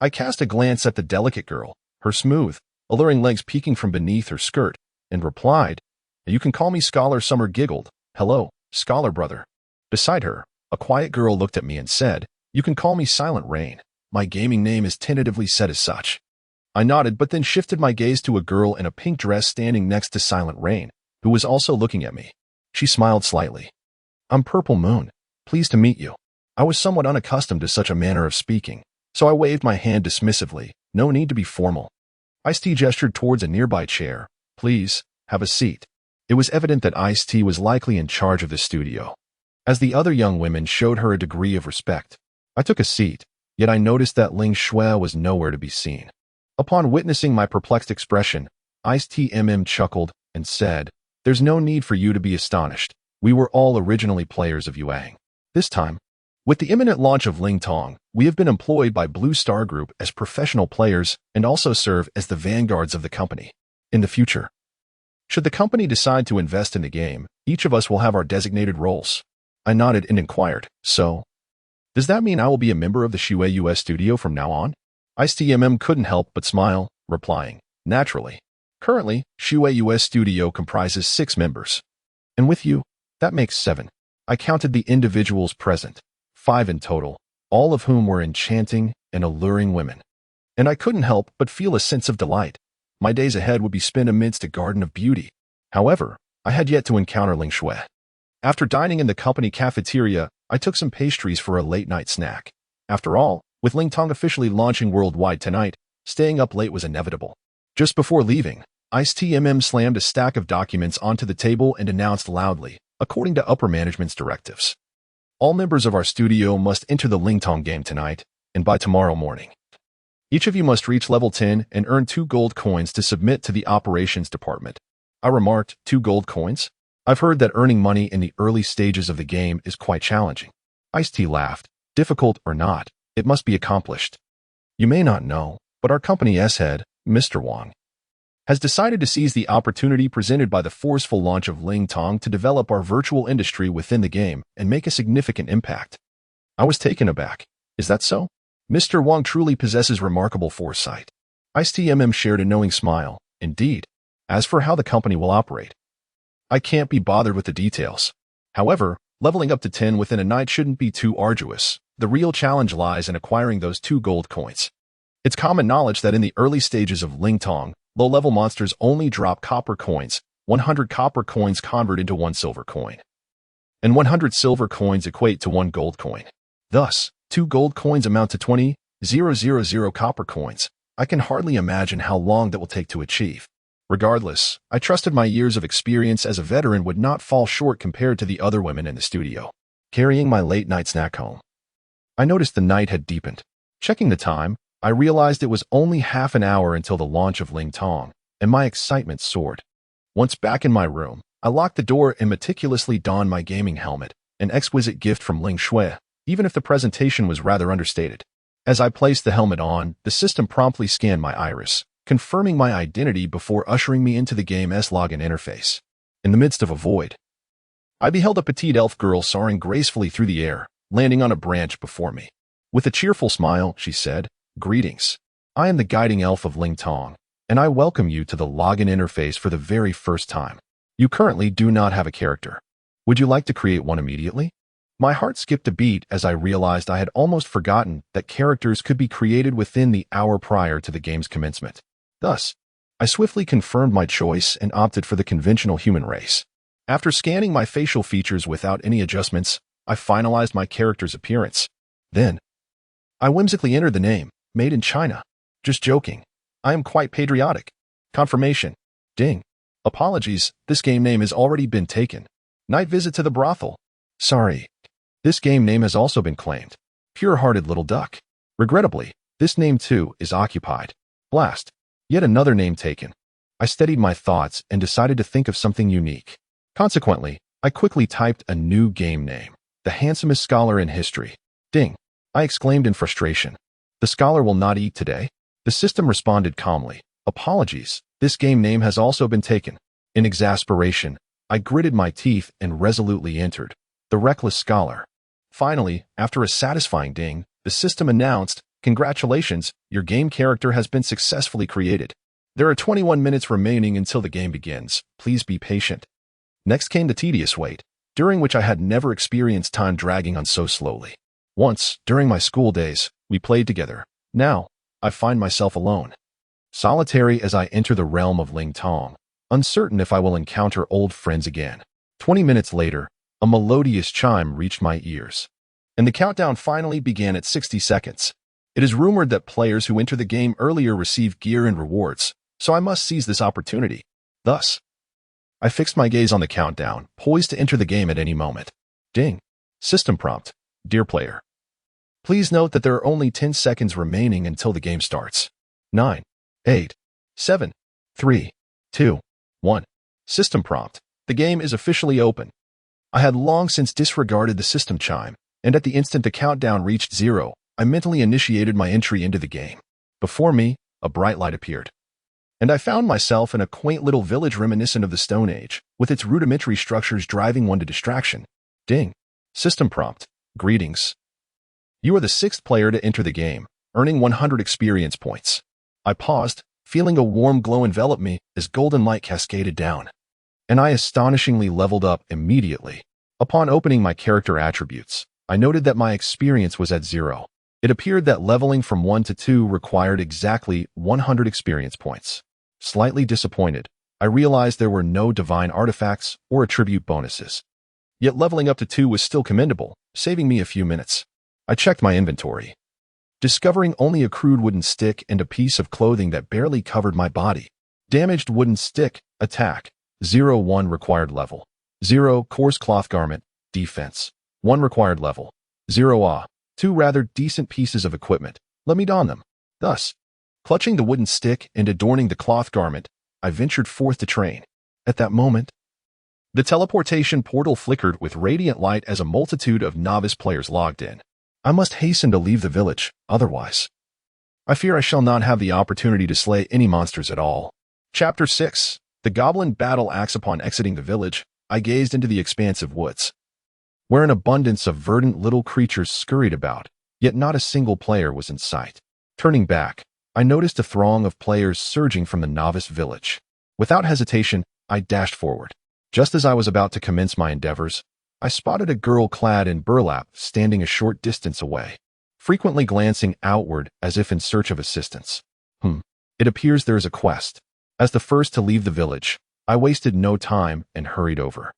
I cast a glance at the delicate girl, her smooth, alluring legs peeking from beneath her skirt, and replied, "You can call me Scholar." Summer giggled. "Hello, Scholar brother." Beside her, a quiet girl looked at me and said, "You can call me Silent Rain." My gaming name is tentatively set as such. I nodded but then shifted my gaze to a girl in a pink dress standing next to Silent Rain, who was also looking at me. She smiled slightly. I'm Purple Moon. Pleased to meet you. I was somewhat unaccustomed to such a manner of speaking, so I waved my hand dismissively. No need to be formal. Ice-T gestured towards a nearby chair. Please, have a seat. It was evident that Ice-T was likely in charge of the studio. As the other young women showed her a degree of respect, I took a seat, yet I noticed that Ling Shui was nowhere to be seen. Upon witnessing my perplexed expression, Ice-T chuckled and said, There's no need for you to be astonished. We were all originally players of Yuang. This time, with the imminent launch of Ling Tong, we have been employed by Blue Star Group as professional players and also serve as the vanguards of the company. In the future, should the company decide to invest in the game, each of us will have our designated roles. I nodded and inquired, so, does that mean I will be a member of the Shui US studio from now on? Ice-T couldn't help but smile, replying, Naturally. Currently, Shui US studio comprises 6 members. And with you, that makes 7. I counted the individuals present, 5 in total, all of whom were enchanting and alluring women. And I couldn't help but feel a sense of delight. My days ahead would be spent amidst a garden of beauty. However, I had yet to encounter Ling Shui. After dining in the company cafeteria, I took some pastries for a late-night snack. After all, with Ling Tong officially launching worldwide tonight, staying up late was inevitable. Just before leaving, Ice-T slammed a stack of documents onto the table and announced loudly, according to upper management's directives. All members of our studio must enter the Ling Tong game tonight, and by tomorrow morning. Each of you must reach level 10 and earn 2 gold coins to submit to the operations department. I remarked, 2 gold coins? I've heard that earning money in the early stages of the game is quite challenging. Ice-T laughed. Difficult or not, it must be accomplished. You may not know, but our company's head, Mr. Wang, has decided to seize the opportunity presented by the forceful launch of Ling Tong to develop our virtual industry within the game and make a significant impact. I was taken aback. Is that so? Mr. Wang truly possesses remarkable foresight. Ice-T shared a knowing smile. Indeed. As for how the company will operate, I can't be bothered with the details. However, leveling up to 10 within a night shouldn't be too arduous. The real challenge lies in acquiring those 2 gold coins. It's common knowledge that in the early stages of Ling Tong, low-level monsters only drop copper coins. 100 copper coins convert into 1 silver coin. And 100 silver coins equate to 1 gold coin. Thus, 2 gold coins amount to 20,000 copper coins. I can hardly imagine how long that will take to achieve. Regardless, I trusted my years of experience as a veteran would not fall short compared to the other women in the studio. Carrying my late-night snack home, I noticed the night had deepened. Checking the time, I realized it was only half an hour until the launch of Ling Tong, and my excitement soared. Once back in my room, I locked the door and meticulously donned my gaming helmet, an exquisite gift from Ling Shui, even if the presentation was rather understated. As I placed the helmet on, the system promptly scanned my iris, confirming my identity before ushering me into the game's login interface. In the midst of a void, I beheld a petite elf girl soaring gracefully through the air, landing on a branch before me. With a cheerful smile, she said, Greetings. I am the guiding elf of Ling Tong, and I welcome you to the login interface for the very first time. You currently do not have a character. Would you like to create one immediately? My heart skipped a beat as I realized I had almost forgotten that characters could be created within the hour prior to the game's commencement. Thus, I swiftly confirmed my choice and opted for the conventional human race. After scanning my facial features without any adjustments, I finalized my character's appearance. Then, I whimsically entered the name, Made in China. Just joking. I am quite patriotic. Confirmation. Ding. Apologies, this game name has already been taken. Night visit to the brothel. Sorry. This game name has also been claimed. Pure-hearted little duck. Regrettably, this name too is occupied. Blast. Yet another name taken. I steadied my thoughts and decided to think of something unique. Consequently, I quickly typed a new game name. The handsomest scholar in history. Ding. I exclaimed in frustration. The scholar will not eat today? The system responded calmly. Apologies, this game name has also been taken. In exasperation, I gritted my teeth and resolutely entered. The reckless scholar. Finally, after a satisfying ding, the system announced, Congratulations, your game character has been successfully created. There are 21 minutes remaining until the game begins. Please be patient. Next came the tedious wait, during which I had never experienced time dragging on so slowly. Once, during my school days, We played together. Now, I find myself alone. Solitary as I enter the realm of Ling Tong, uncertain if I will encounter old friends again. 20 minutes later, a melodious chime reached my ears, and the countdown finally began at 60 seconds. It is rumored that players who enter the game earlier receive gear and rewards, so I must seize this opportunity. Thus, I fixed my gaze on the countdown, poised to enter the game at any moment. Ding. System prompt. Dear player, please note that there are only 10 seconds remaining until the game starts. 9, 8, 7, 3, 2, 1. System prompt. The game is officially open. I had long since disregarded the system chime, and at the instant the countdown reached 0, I mentally initiated my entry into the game. Before me, a bright light appeared, and I found myself in a quaint little village reminiscent of the Stone Age, with its rudimentary structures driving one to distraction. Ding. System prompt. Greetings. You are the 6th player to enter the game, earning 100 experience points. I paused, feeling a warm glow envelop me as golden light cascaded down, and I astonishingly leveled up immediately. Upon opening my character attributes, I noted that my experience was at 0. It appeared that leveling from 1 to 2 required exactly 100 experience points. Slightly disappointed, I realized there were no divine artifacts or attribute bonuses. Yet leveling up to 2 was still commendable, saving me a few minutes. I checked my inventory, discovering only a crude wooden stick and a piece of clothing that barely covered my body. Damaged wooden stick, attack, 0-1 required level. 0 coarse cloth garment, defense, 1 required level. 0 2 rather decent pieces of equipment. Let me don them. Thus, clutching the wooden stick and adorning the cloth garment, I ventured forth to train. At that moment, the teleportation portal flickered with radiant light as a multitude of novice players logged in. I must hasten to leave the village, otherwise I fear I shall not have the opportunity to slay any monsters at all. Chapter 6. The Goblin Battle Axe. Upon exiting the village, I gazed into the expansive woods, where an abundance of verdant little creatures scurried about, yet not a single player was in sight. Turning back, I noticed a throng of players surging from the novice village. Without hesitation, I dashed forward. Just as I was about to commence my endeavors, I spotted a girl clad in burlap standing a short distance away, frequently glancing outward as if in search of assistance. It appears there is a quest. As the first to leave the village, I wasted no time and hurried over.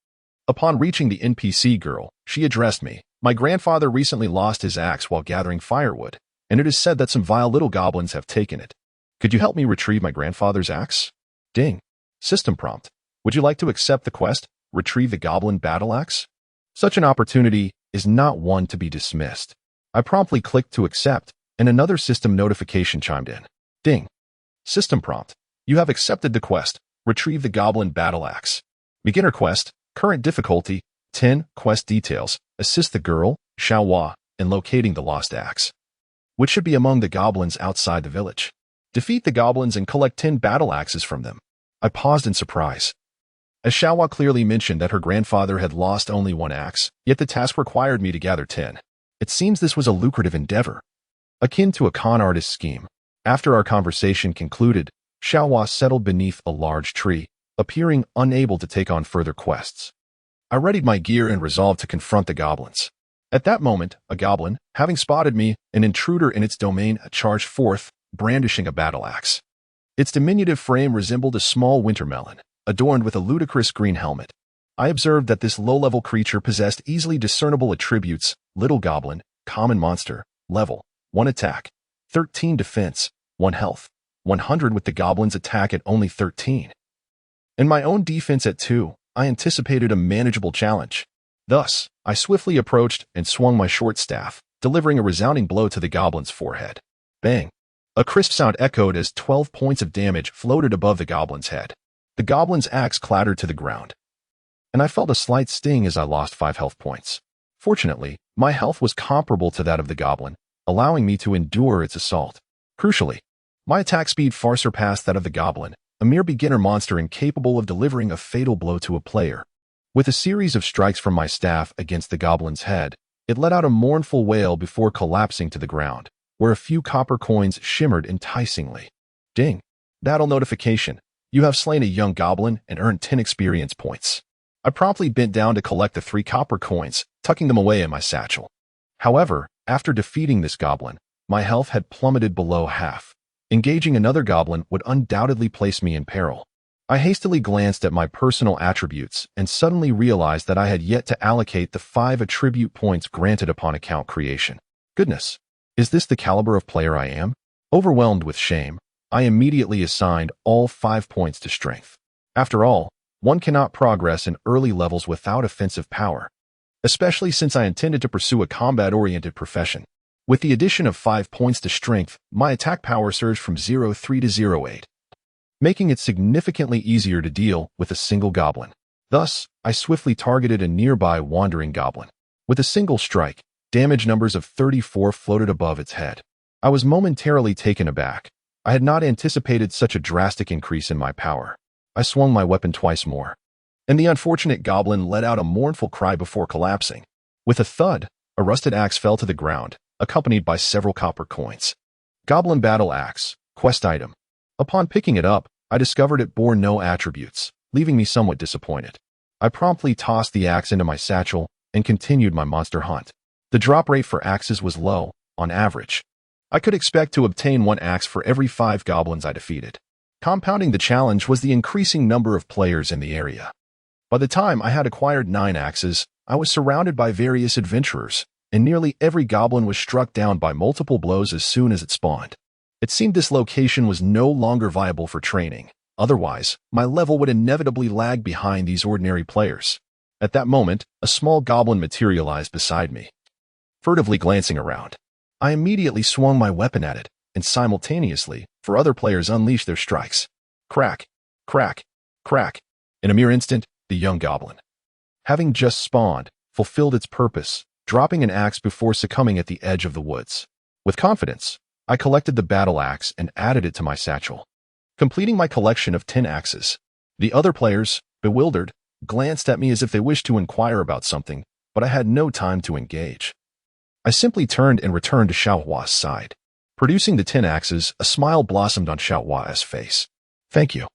Upon reaching the NPC girl, she addressed me. My grandfather recently lost his axe while gathering firewood, and it is said that some vile little goblins have taken it. Could you help me retrieve my grandfather's axe? Ding. System prompt. Would you like to accept the quest, retrieve the goblin battle axe? Such an opportunity is not one to be dismissed. I promptly clicked to accept, and another system notification chimed in. Ding. System prompt. You have accepted the quest, retrieve the goblin battle axe. Beginner quest, current difficulty, 10, quest details, assist the girl, Xiaohua, in locating the lost axe, which should be among the goblins outside the village. Defeat the goblins and collect 10 battle axes from them. I paused in surprise, as Xiaohua clearly mentioned that her grandfather had lost only 1 axe, yet the task required me to gather 10. It seems this was a lucrative endeavor, akin to a con artist's scheme. After our conversation concluded, Xiaohua settled beneath a large tree, appearing unable to take on further quests. I readied my gear and resolved to confront the goblins. At that moment, a goblin, having spotted me, an intruder in its domain, charged forth, brandishing a battle axe. Its diminutive frame resembled a small winter melon, adorned with a ludicrous green helmet. I observed that this low-level creature possessed easily discernible attributes: little goblin, common monster, level, 1 attack, 13 defense, 1 health, 100 with the goblin's attack at only 13. And my own defense at 2, I anticipated a manageable challenge. Thus, I swiftly approached and swung my short staff, delivering a resounding blow to the goblin's forehead. Bang! A crisp sound echoed as 12 points of damage floated above the goblin's head. The goblin's axe clattered to the ground, and I felt a slight sting as I lost 5 health points. Fortunately, my health was comparable to that of the goblin, allowing me to endure its assault. Crucially, my attack speed far surpassed that of the goblin, a mere beginner monster incapable of delivering a fatal blow to a player. With a series of strikes from my staff against the goblin's head, it let out a mournful wail before collapsing to the ground, where a few copper coins shimmered enticingly. Ding! Battle notification. You have slain a young goblin and earned 10 experience points. I promptly bent down to collect the 3 copper coins, tucking them away in my satchel. However, after defeating this goblin, My health had plummeted below half. Engaging another goblin would undoubtedly place me in peril. I hastily glanced at my personal attributes and suddenly realized that I had yet to allocate the 5 attribute points granted upon account creation. Goodness, is this the caliber of player I am? Overwhelmed with shame, I immediately assigned all 5 points to strength. After all, one cannot progress in early levels without offensive power, especially since I intended to pursue a combat-oriented profession. With the addition of 5 points to strength, my attack power surged from 0.3 to 0.8, making it significantly easier to deal with a single goblin. Thus, I swiftly targeted a nearby wandering goblin. With a single strike, damage numbers of 34 floated above its head. I was momentarily taken aback. I had not anticipated such a drastic increase in my power. I swung my weapon twice more, and the unfortunate goblin let out a mournful cry before collapsing. With a thud, a rusted axe fell to the ground, accompanied by several copper coins. Goblin Battle Axe, quest item. Upon picking it up, I discovered it bore no attributes, leaving me somewhat disappointed. I promptly tossed the axe into my satchel and continued my monster hunt. The drop rate for axes was low, on average. I could expect to obtain 1 axe for every 5 goblins I defeated. Compounding the challenge was the increasing number of players in the area. By the time I had acquired 9 axes, I was surrounded by various adventurers, and nearly every goblin was struck down by multiple blows as soon as it spawned. It seemed this location was no longer viable for training. Otherwise, my level would inevitably lag behind these ordinary players. At that moment, a small goblin materialized beside me. Furtively glancing around, I immediately swung my weapon at it, and simultaneously, 4 other players unleashed their strikes. Crack, crack, crack. In a mere instant, the young goblin, having just spawned, fulfilled its purpose, dropping an axe before succumbing at the edge of the woods. With confidence, I collected the battle axe and added it to my satchel, completing my collection of 10 axes. The other players, bewildered, glanced at me as if they wished to inquire about something, but I had no time to engage. I simply turned and returned to Xiaohua's side. Producing the 10 axes, a smile blossomed on Xiaohua's face. Thank you.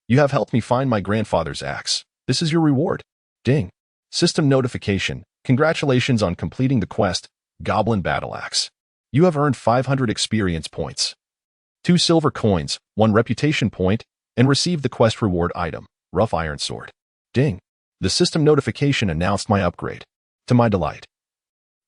You have helped me find my grandfather's axe. This is your reward. Ding. System notification. Congratulations on completing the quest, Goblin Battle Axe. You have earned 500 experience points, 2 silver coins, 1 reputation point, and received the quest reward item, Rough Iron Sword. Ding. The system notification announced my upgrade. To my delight,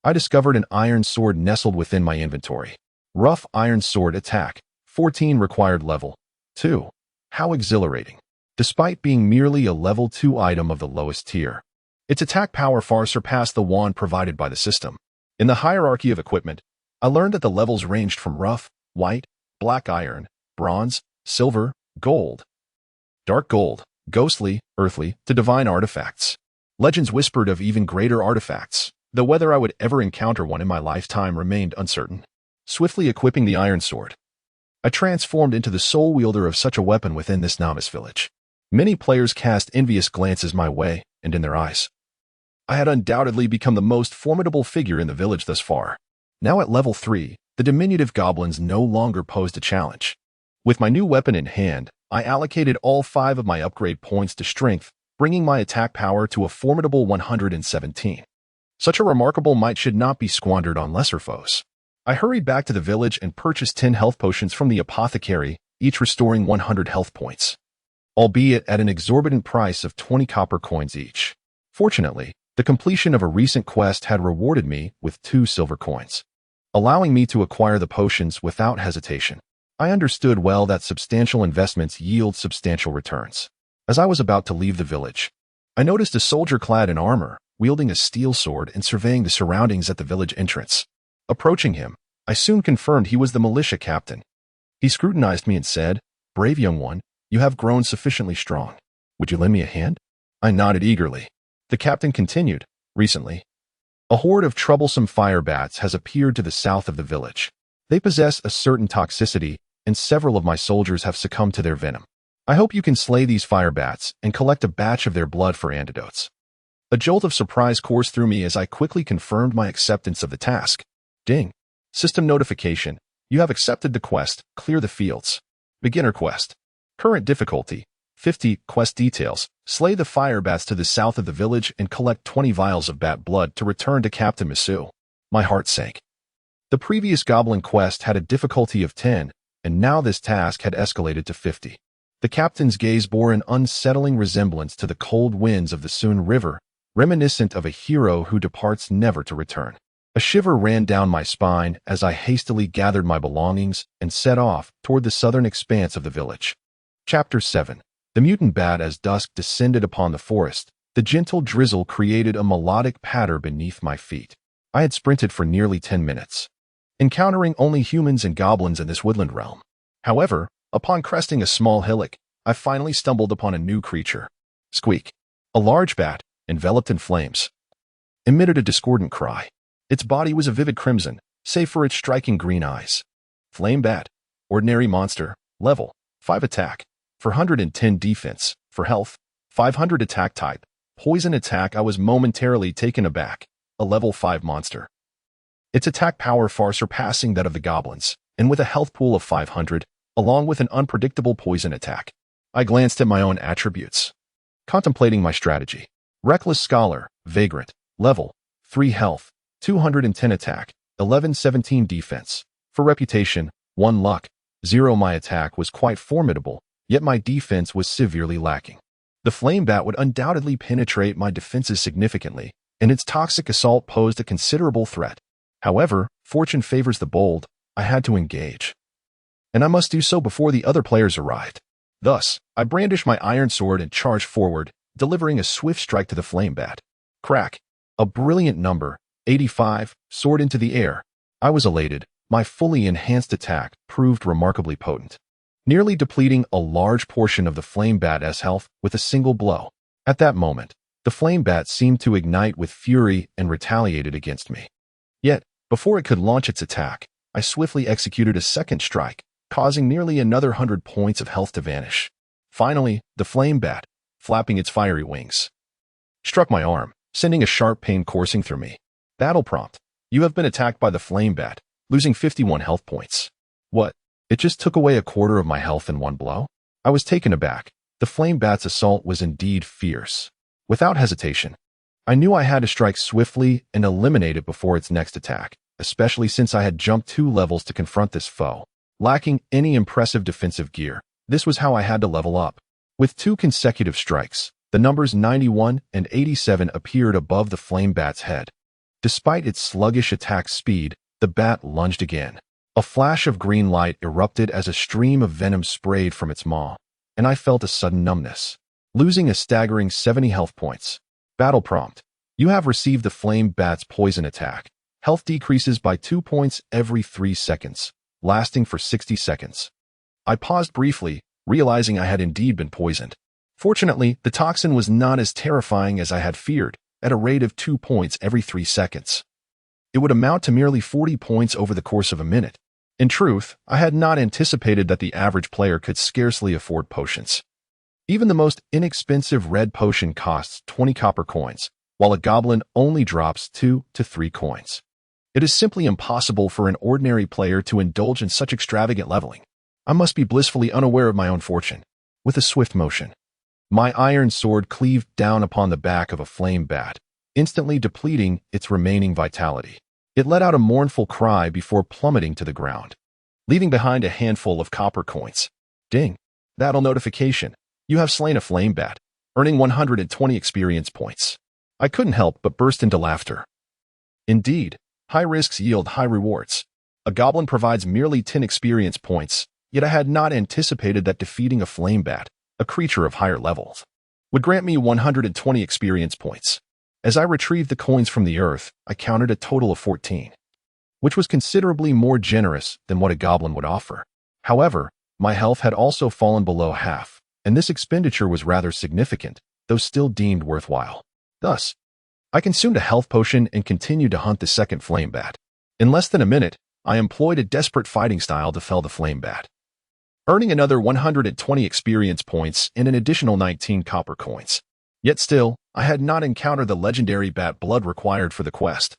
I discovered an iron sword nestled within my inventory. Rough Iron Sword attack, 14 required level, 2. How exhilarating. Despite being merely a level 2 item of the lowest tier, its attack power far surpassed the wand provided by the system. In the hierarchy of equipment, I learned that the levels ranged from rough, white, black iron, bronze, silver, gold, dark gold, ghostly, earthly, to divine artifacts. Legends whispered of even greater artifacts, though whether I would ever encounter one in my lifetime remained uncertain. Swiftly equipping the iron sword, I transformed into the sole wielder of such a weapon within this novice village. Many players cast envious glances my way, and in their eyes, I had undoubtedly become the most formidable figure in the village thus far. Now at level 3, the diminutive goblins no longer posed a challenge. With my new weapon in hand, I allocated all 5 of my upgrade points to strength, bringing my attack power to a formidable 117. Such a remarkable might should not be squandered on lesser foes. I hurried back to the village and purchased 10 health potions from the apothecary, each restoring 100 health points, albeit at an exorbitant price of 20 copper coins each. Fortunately, the completion of a recent quest had rewarded me with 2 silver coins, allowing me to acquire the potions without hesitation. I understood well that substantial investments yield substantial returns. As I was about to leave the village, I noticed a soldier clad in armor, wielding a steel sword and surveying the surroundings at the village entrance. Approaching him, I soon confirmed he was the militia captain. He scrutinized me and said, "Brave young one, you have grown sufficiently strong. Would you lend me a hand?" I nodded eagerly. The captain continued, "Recently, a horde of troublesome fire bats has appeared to the south of the village. They possess a certain toxicity, and several of my soldiers have succumbed to their venom. I hope you can slay these fire bats and collect a batch of their blood for antidotes." A jolt of surprise coursed through me as I quickly confirmed my acceptance of the task. Ding. System notification. You have accepted the quest, Clear the Fields. Beginner quest. Current difficulty, 50. Quest details. Slay the fire bats to the south of the village and collect 20 vials of bat blood to return to Captain Misu. My heart sank. The previous goblin quest had a difficulty of 10, and now this task had escalated to 50. The captain's gaze bore an unsettling resemblance to the cold winds of the Soon River, reminiscent of a hero who departs never to return. A shiver ran down my spine as I hastily gathered my belongings and set off toward the southern expanse of the village. Chapter 7. The mutant bat. As dusk descended upon the forest, the gentle drizzle created a melodic patter beneath my feet. I had sprinted for nearly 10 minutes, encountering only humans and goblins in this woodland realm. However, upon cresting a small hillock, I finally stumbled upon a new creature. Squeak. A large bat, enveloped in flames, emitted a discordant cry. Its body was a vivid crimson, save for its striking green eyes. Flame bat. Ordinary monster. Level 5 attack. 410 defense. For health, 500 attack type. Poison attack. I was momentarily taken aback. A level 5 monster. Its attack power far surpassing that of the goblins, and with a health pool of 500, along with an unpredictable poison attack. I glanced at my own attributes, contemplating my strategy. Reckless Scholar. Vagrant. Level 3 health. 210 attack. 1117 defense. For reputation, 1 luck. 0. My attack was quite formidable, yet my defense was severely lacking. The flame bat would undoubtedly penetrate my defenses significantly, and its toxic assault posed a considerable threat. However, fortune favors the bold. I had to engage, and I must do so before the other players arrived. Thus, I brandished my iron sword and charged forward, delivering a swift strike to the flame bat. Crack. A brilliant number, 85, soared into the air. I was elated. My fully enhanced attack proved remarkably potent, nearly depleting a large portion of the flame bat's health with a single blow. At that moment, the flame bat seemed to ignite with fury and retaliated against me. Yet, before it could launch its attack, I swiftly executed a second strike, causing nearly another 100 points of health to vanish. Finally, the flame bat, flapping its fiery wings, struck my arm, sending a sharp pain coursing through me. Battle prompt. You have been attacked by the flame bat, losing 51 health points. What? It just took away a quarter of my health in one blow? I was taken aback. The flame bat's assault was indeed fierce. Without hesitation, I knew I had to strike swiftly and eliminate it before its next attack, especially since I had jumped 2 levels to confront this foe. Lacking any impressive defensive gear, this was how I had to level up. With 2 consecutive strikes, the numbers 91 and 87 appeared above the flame bat's head. Despite its sluggish attack speed, the bat lunged again. A flash of green light erupted as a stream of venom sprayed from its maw, and I felt a sudden numbness, losing a staggering 70 health points. Battle prompt. You have received the flame bat's poison attack. Health decreases by 2 points every 3 seconds, lasting for 60 seconds. I paused briefly, realizing I had indeed been poisoned. Fortunately, the toxin was not as terrifying as I had feared, at a rate of 2 points every 3 seconds. It would amount to merely 40 points over the course of a minute. In truth, I had not anticipated that the average player could scarcely afford potions. Even the most inexpensive red potion costs 20 copper coins, while a goblin only drops 2 to 3 coins. It is simply impossible for an ordinary player to indulge in such extravagant leveling. I must be blissfully unaware of my own fortune. With a swift motion, my iron sword cleaved down upon the back of a flame bat, instantly depleting its remaining vitality. It let out a mournful cry before plummeting to the ground, leaving behind a handful of copper coins. Ding! Battle notification. You have slain a flame bat, earning 120 experience points. I couldn't help but burst into laughter. Indeed, high risks yield high rewards. A goblin provides merely 10 experience points, yet I had not anticipated that defeating a flame bat, a creature of higher levels, would grant me 120 experience points. As I retrieved the coins from the earth, I counted a total of 14, which was considerably more generous than what a goblin would offer. However, my health had also fallen below half, and this expenditure was rather significant, though still deemed worthwhile. Thus, I consumed a health potion and continued to hunt the second flame bat. In less than a minute, I employed a desperate fighting style to fell the flame bat, earning another 120 experience points and an additional 19 copper coins. Yet still, I had not encountered the legendary bat blood required for the quest.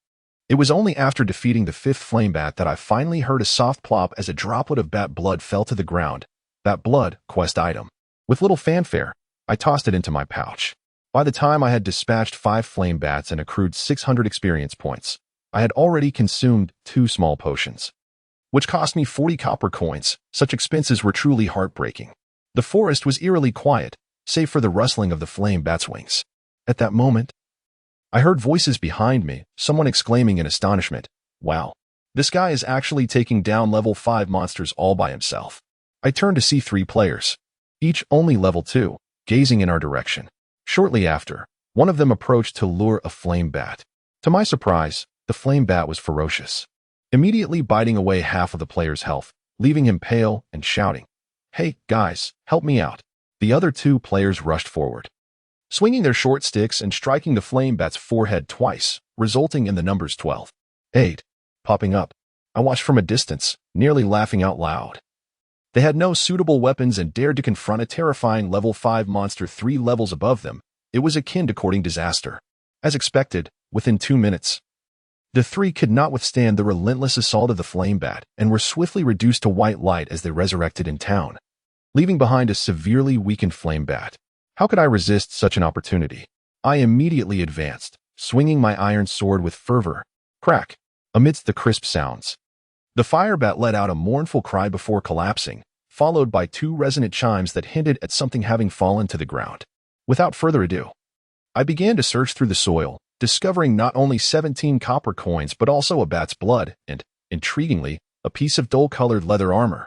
It was only after defeating the 5th flame bat that I finally heard a soft plop as a droplet of bat blood fell to the ground. Bat blood, quest item. With little fanfare, I tossed it into my pouch. By the time I had dispatched 5 flame bats and accrued 600 experience points, I had already consumed 2 small potions, which cost me 40 copper coins. Such expenses were truly heartbreaking. The forest was eerily quiet, save for the rustling of the flame bat's wings. At that moment, I heard voices behind me, someone exclaiming in astonishment, "Wow, this guy is actually taking down level 5 monsters all by himself." I turned to see 3 players, each only level 2, gazing in our direction. Shortly after, one of them approached to lure a flame bat. To my surprise, the flame bat was ferocious, immediately biting away half of the player's health, leaving him pale and shouting, "Hey, guys, help me out." The other 2 players rushed forward, swinging their short sticks and striking the flame bat's forehead twice, resulting in the numbers 12, 8, popping up. I watched from a distance, nearly laughing out loud. They had no suitable weapons and dared to confront a terrifying level 5 monster 3 levels above them. It was akin to courting disaster. As expected, within 2 minutes, the 3 could not withstand the relentless assault of the flame bat and were swiftly reduced to white light as they resurrected in town, leaving behind a severely weakened flame bat. How could I resist such an opportunity? I immediately advanced, swinging my iron sword with fervor. Crack! Amidst the crisp sounds, the fire bat let out a mournful cry before collapsing, followed by 2 resonant chimes that hinted at something having fallen to the ground. Without further ado, I began to search through the soil, discovering not only 17 copper coins but also a bat's blood and, intriguingly, a piece of dull-colored leather armor.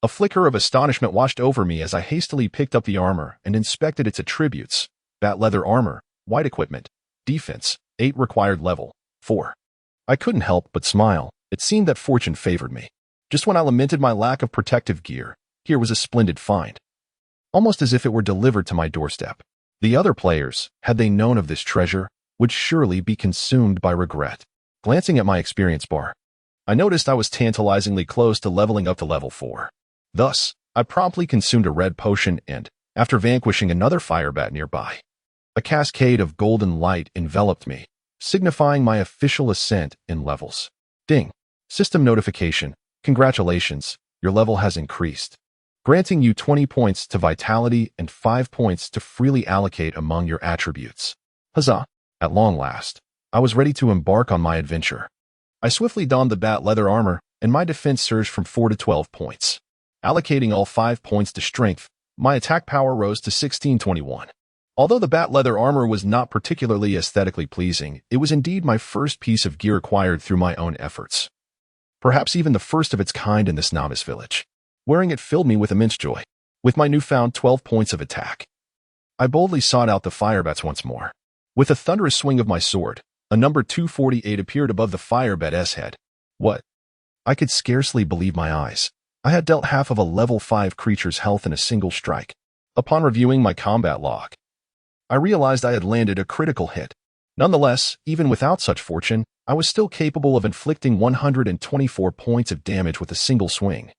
A flicker of astonishment washed over me as I hastily picked up the armor and inspected its attributes. Bat leather armor, white equipment, defense, 8 required level, 4. I couldn't help but smile. It seemed that fortune favored me. Just when I lamented my lack of protective gear, here was a splendid find, almost as if it were delivered to my doorstep. The other players, had they known of this treasure, would surely be consumed by regret. Glancing at my experience bar, I noticed I was tantalizingly close to leveling up to level 4. Thus, I promptly consumed a red potion and, after vanquishing another fire bat nearby, a cascade of golden light enveloped me, signifying my official ascent in levels. Ding! System notification. Congratulations, your level has increased, granting you 20 points to vitality and 5 points to freely allocate among your attributes. Huzzah! At long last, I was ready to embark on my adventure. I swiftly donned the bat leather armor, and my defense surged from 4 to 12 points. Allocating all 5 points to strength, my attack power rose to 1621. Although the bat leather armor was not particularly aesthetically pleasing, it was indeed my first piece of gear acquired through my own efforts. Perhaps even the first of its kind in this novice village. Wearing it filled me with immense joy. With my newfound 12 points of attack, I boldly sought out the fire bats once more. With a thunderous swing of my sword, a number 248 appeared above the fire bat's head. What? I could scarcely believe my eyes. I had dealt half of a level 5 creature's health in a single strike. Upon reviewing my combat log, I realized I had landed a critical hit. Nonetheless, even without such fortune, I was still capable of inflicting 124 points of damage with a single swing,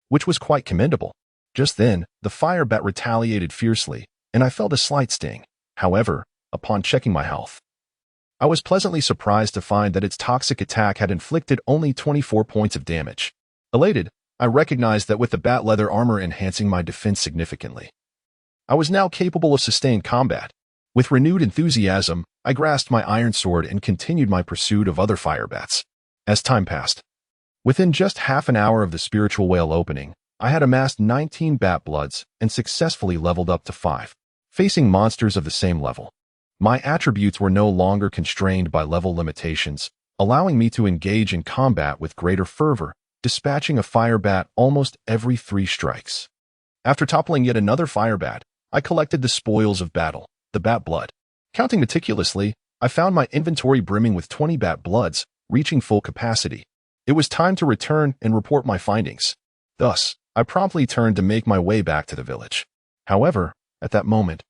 which was quite commendable. Just then, the fire bat retaliated fiercely, and I felt a slight sting. However, upon checking my health, I was pleasantly surprised to find that its toxic attack had inflicted only 24 points of damage. Elated, I recognized that with the bat leather armor enhancing my defense significantly, I was now capable of sustained combat. With renewed enthusiasm, I grasped my iron sword and continued my pursuit of other fire bats. As time passed, within just half an hour of the spiritual whale opening, I had amassed 19 bat bloods and successfully leveled up to 5, facing monsters of the same level. My attributes were no longer constrained by level limitations, allowing me to engage in combat with greater fervor, dispatching a fire bat almost every 3 strikes. After toppling yet another fire bat, I collected the spoils of battle, the bat blood. Counting meticulously, I found my inventory brimming with 20 bat bloods, reaching full capacity. It was time to return and report my findings. Thus, I promptly turned to make my way back to the village. However, at that moment,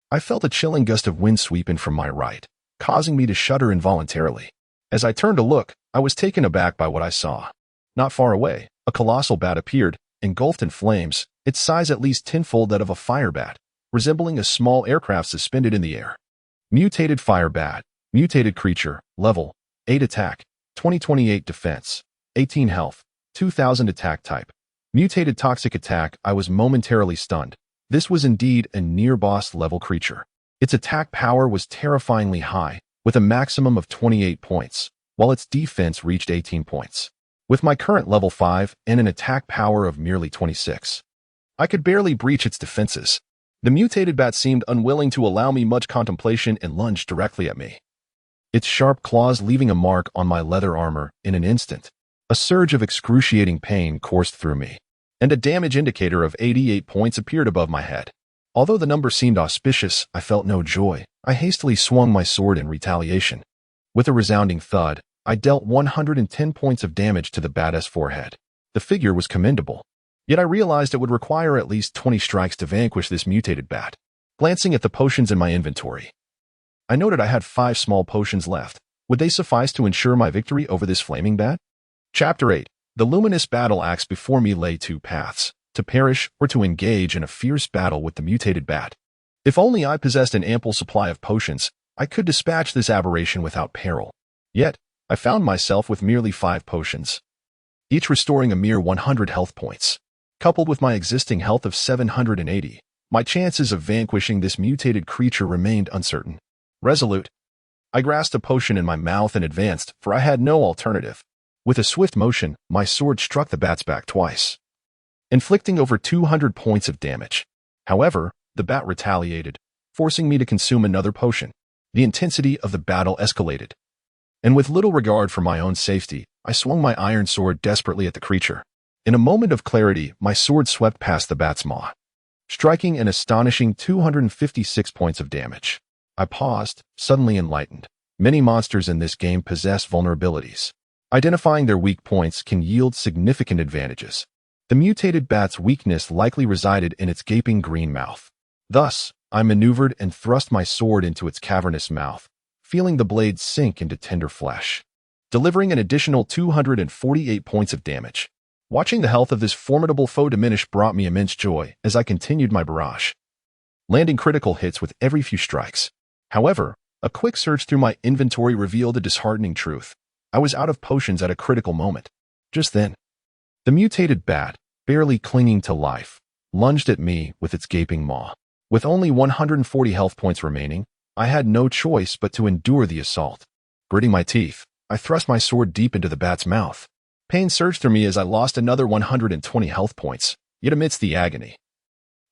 I felt a chilling gust of wind sweep in from my right, causing me to shudder involuntarily. As I turned to look, I was taken aback by what I saw. Not far away, a colossal bat appeared, engulfed in flames, its size at least tenfold that of a fire bat, resembling a small aircraft suspended in the air. Mutated fire bat, mutated creature, level, 8 attack, 2028 defense, 18 health, 2000 attack type. Mutated toxic attack. I was momentarily stunned. This was indeed a near-boss level creature. Its attack power was terrifyingly high, with a maximum of 28 points, while its defense reached 18 points. With my current level 5 and an attack power of merely 26, I could barely breach its defenses. The mutated bat seemed unwilling to allow me much contemplation and lunged directly at me, its sharp claws leaving a mark on my leather armor in an instant. A surge of excruciating pain coursed through me, and a damage indicator of 88 points appeared above my head. Although the number seemed auspicious, I felt no joy. I hastily swung my sword in retaliation. With a resounding thud, I dealt 110 points of damage to the bat's forehead. The figure was commendable, yet I realized it would require at least 20 strikes to vanquish this mutated bat. Glancing at the potions in my inventory, I noted I had 5 small potions left. Would they suffice to ensure my victory over this flaming bat? Chapter 8. The luminous battle axe. Before me lay 2 paths: to perish or to engage in a fierce battle with the mutated bat. If only I possessed an ample supply of potions, I could dispatch this aberration without peril. Yet, I found myself with merely 5 potions, each restoring a mere 100 health points. Coupled with my existing health of 780, my chances of vanquishing this mutated creature remained uncertain. Resolute, I grasped a potion in my mouth and advanced, for I had no alternative. With a swift motion, my sword struck the bat's back twice, inflicting over 200 points of damage. However, the bat retaliated, forcing me to consume another potion. The intensity of the battle escalated, and with little regard for my own safety, I swung my iron sword desperately at the creature. In a moment of clarity, my sword swept past the bat's maw, striking an astonishing 256 points of damage. I paused, suddenly enlightened. Many monsters in this game possess vulnerabilities. Identifying their weak points can yield significant advantages. The mutated bat's weakness likely resided in its gaping green mouth. Thus, I maneuvered and thrust my sword into its cavernous mouth, feeling the blade sink into tender flesh, delivering an additional 248 points of damage. Watching the health of this formidable foe diminish brought me immense joy as I continued my barrage, landing critical hits with every few strikes. However, a quick search through my inventory revealed a disheartening truth. I was out of potions at a critical moment. Just then, the mutated bat, barely clinging to life, lunged at me with its gaping maw. With only 140 health points remaining, I had no choice but to endure the assault. Gritting my teeth, I thrust my sword deep into the bat's mouth. Pain surged through me as I lost another 120 health points, yet amidst the agony,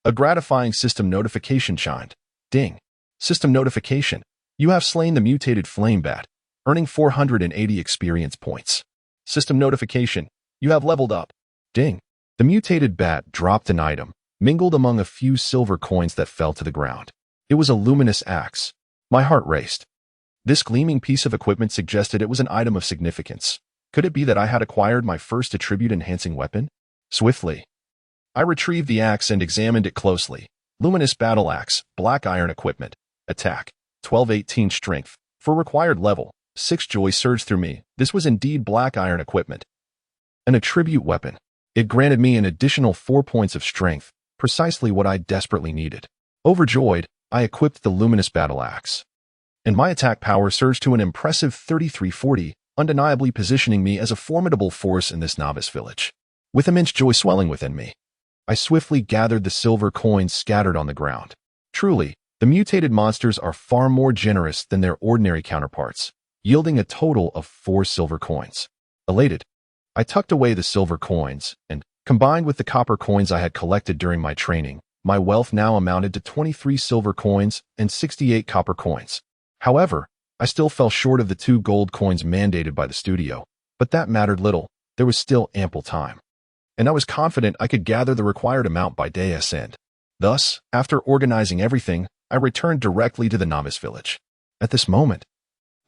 a gratifying system notification chimed. Ding. System notification. You have slain the mutated flame bat, earning 480 experience points. System notification. You have leveled up. Ding. The mutated bat dropped an item, mingled among a few silver coins that fell to the ground. It was a luminous axe. My heart raced. This gleaming piece of equipment suggested it was an item of significance. Could it be that I had acquired my first attribute-enhancing weapon? Swiftly, I retrieved the axe and examined it closely. Luminous battle axe, black iron equipment. Attack, 1218 strength. For required level, 6 joy surged through me. This was indeed black iron equipment. An attribute weapon. It granted me an additional 4 points of strength, precisely what I desperately needed. Overjoyed, I equipped the luminous battle axe, and my attack power surged to an impressive 3340, undeniably positioning me as a formidable force in this novice village. With immense joy swelling within me, I swiftly gathered the silver coins scattered on the ground. Truly, the mutated monsters are far more generous than their ordinary counterparts, yielding a total of 4 silver coins. Elated, I tucked away the silver coins, and, combined with the copper coins I had collected during my training, my wealth now amounted to 23 silver coins and 68 copper coins. However, I still fell short of the 2 gold coins mandated by the studio, but that mattered little. There was still ample time, and I was confident I could gather the required amount by day's end. Thus, after organizing everything, I returned directly to the novice village. At this moment,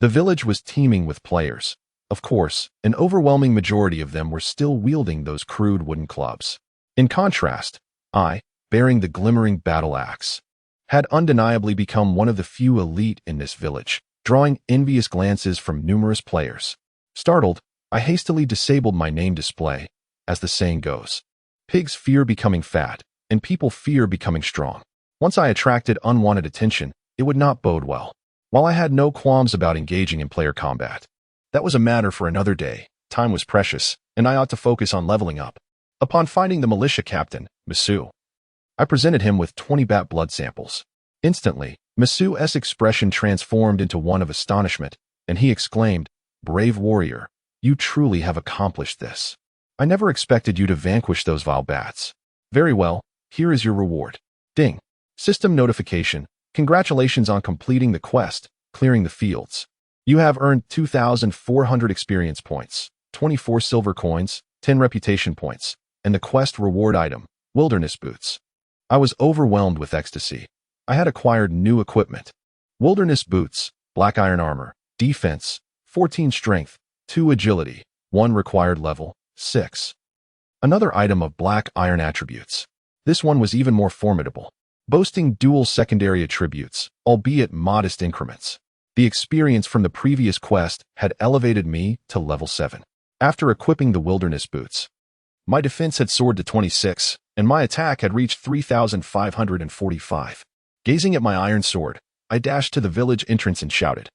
the village was teeming with players. Of course, an overwhelming majority of them were still wielding those crude wooden clubs. In contrast, I, bearing the glimmering battle axe, had undeniably become one of the few elite in this village, drawing envious glances from numerous players. Startled, I hastily disabled my name display. As the saying goes, pigs fear becoming fat, and people fear becoming strong. Once I attracted unwanted attention, it would not bode well. While I had no qualms about engaging in player combat, that was a matter for another day. Time was precious, and I ought to focus on leveling up. Upon finding the militia captain, Masu, I presented him with 20 bat blood samples. Instantly, Masu's expression transformed into one of astonishment, and he exclaimed, Brave warrior, you truly have accomplished this. I never expected you to vanquish those vile bats. Very well, here is your reward. Ding. System notification. Congratulations on completing the quest, clearing the fields. You have earned 2,400 experience points, 24 silver coins, 10 reputation points, and the quest reward item, wilderness boots. I was overwhelmed with ecstasy. I had acquired new equipment. Wilderness boots, black iron armor, defense, 14 strength, 2 agility, 1 required level, 6. Another item of black iron attributes. This one was even more formidable, boasting dual secondary attributes, albeit modest increments. The experience from the previous quest had elevated me to level 7. After equipping the wilderness boots, my defense had soared to 26, and my attack had reached 3,545. Gazing at my iron sword, I dashed to the village entrance and shouted,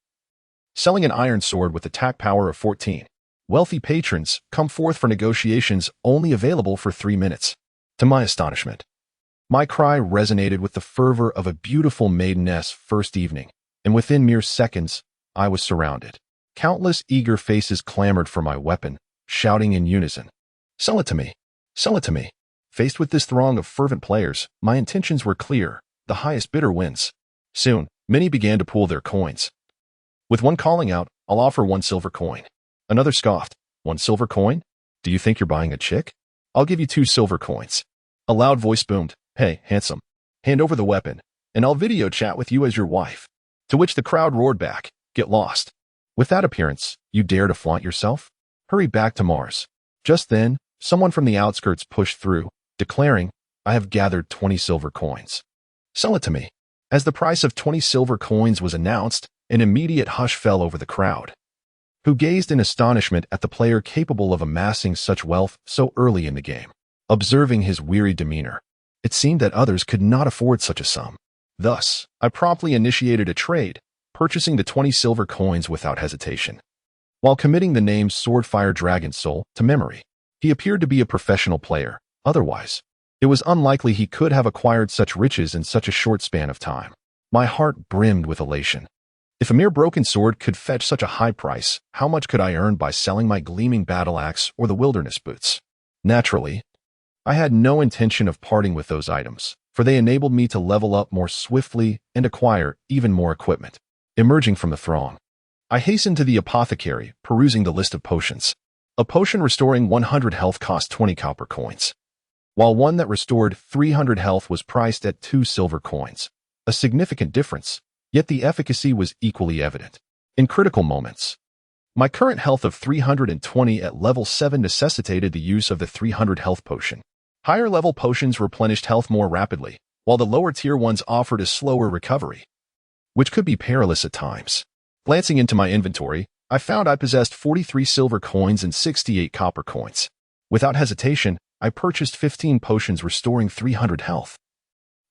selling an iron sword with attack power of 14. Wealthy patrons, come forth for negotiations only available for 3 minutes. To my astonishment, my cry resonated with the fervor of a beautiful maideness first evening, and within mere seconds, I was surrounded. Countless eager faces clamored for my weapon, shouting in unison, sell it to me! Sell it to me! Faced with this throng of fervent players, my intentions were clear. The highest bidder wins. Soon, many began to pool their coins. With one calling out, I'll offer 1 silver coin. Another scoffed, 1 silver coin? Do you think you're buying a chick? I'll give you 2 silver coins. A loud voice boomed, hey, handsome, hand over the weapon, and I'll video chat with you as your wife. To which the crowd roared back, get lost. With that appearance, you dare to flaunt yourself? Hurry back to Mars. Just then, someone from the outskirts pushed through, declaring, I have gathered 20 silver coins. Sell it to me. As the price of 20 silver coins was announced, an immediate hush fell over the crowd, who gazed in astonishment at the player capable of amassing such wealth so early in the game. Observing his weary demeanor, it seemed that others could not afford such a sum. Thus, I promptly initiated a trade, purchasing the 20 silver coins without hesitation. While committing the name Swordfire Dragon Soul to memory, he appeared to be a professional player. Otherwise, it was unlikely he could have acquired such riches in such a short span of time. My heart brimmed with elation. If a mere broken sword could fetch such a high price, how much could I earn by selling my gleaming battle axe or the wilderness boots? Naturally, I had no intention of parting with those items, for they enabled me to level up more swiftly and acquire even more equipment. Emerging from the throng, I hastened to the apothecary, perusing the list of potions. A potion restoring 100 health cost 20 copper coins, while one that restored 300 health was priced at 2 silver coins. A significant difference, yet the efficacy was equally evident. In critical moments, my current health of 320 at level 7 necessitated the use of the 300 health potion. Higher level potions replenished health more rapidly, while the lower tier ones offered a slower recovery, which could be perilous at times. Glancing into my inventory, I found I possessed 43 silver coins and 68 copper coins. Without hesitation, I purchased 15 potions restoring 300 health.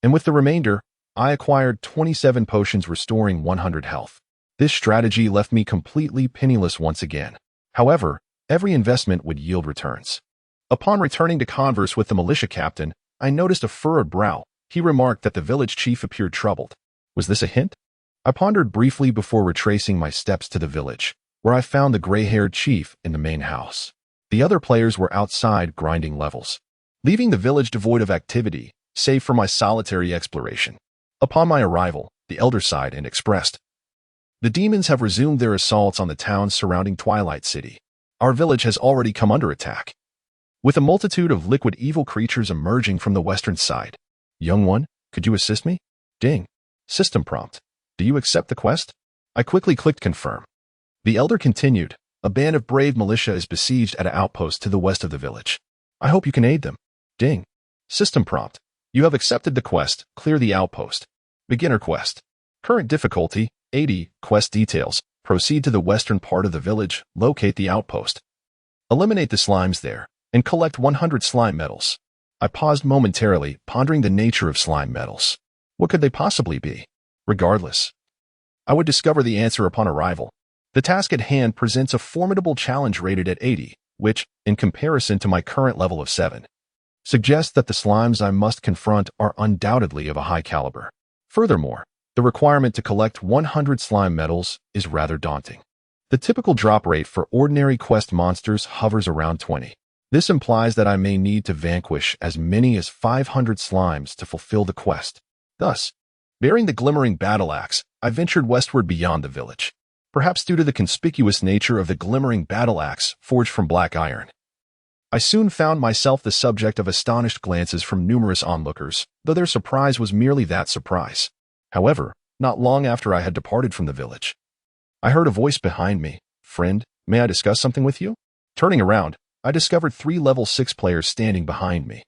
And with the remainder, I acquired 27 potions restoring 100 health. This strategy left me completely penniless once again. However, every investment would yield returns. Upon returning to converse with the militia captain, I noticed a furrowed brow. He remarked that the village chief appeared troubled. Was this a hint? I pondered briefly before retracing my steps to the village, where I found the gray-haired chief in the main house. The other players were outside grinding levels, leaving the village devoid of activity, save for my solitary exploration. Upon my arrival, the elder sighed and expressed, the demons have resumed their assaults on the towns surrounding Twilight City. Our village has already come under attack, with a multitude of liquid evil creatures emerging from the western side. Young one, could you assist me? Ding. System prompt. Do you accept the quest? I quickly clicked confirm. The elder continued, a band of brave militia is besieged at an outpost to the west of the village. I hope you can aid them. Ding. System prompt. You have accepted the quest, clear the outpost. Beginner quest. Current difficulty, 80, quest details. Proceed to the western part of the village, locate the outpost. Eliminate the slimes there, and collect 100 slime medals. I paused momentarily, pondering the nature of slime medals. What could they possibly be? Regardless, I would discover the answer upon arrival. The task at hand presents a formidable challenge rated at 80, which, in comparison to my current level of 7, suggests that the slimes I must confront are undoubtedly of a high caliber. Furthermore, the requirement to collect 100 slime medals is rather daunting. The typical drop rate for ordinary quest monsters hovers around 20. This implies that I may need to vanquish as many as 500 slimes to fulfill the quest. Thus, bearing the glimmering battle axe, I ventured westward beyond the village. Perhaps due to the conspicuous nature of the glimmering battle axe forged from black iron. I soon found myself the subject of astonished glances from numerous onlookers, though their surprise was merely that surprise. However, not long after I had departed from the village, I heard a voice behind me. "Friend, may I discuss something with you?" Turning around, I discovered 3 level 6 players standing behind me,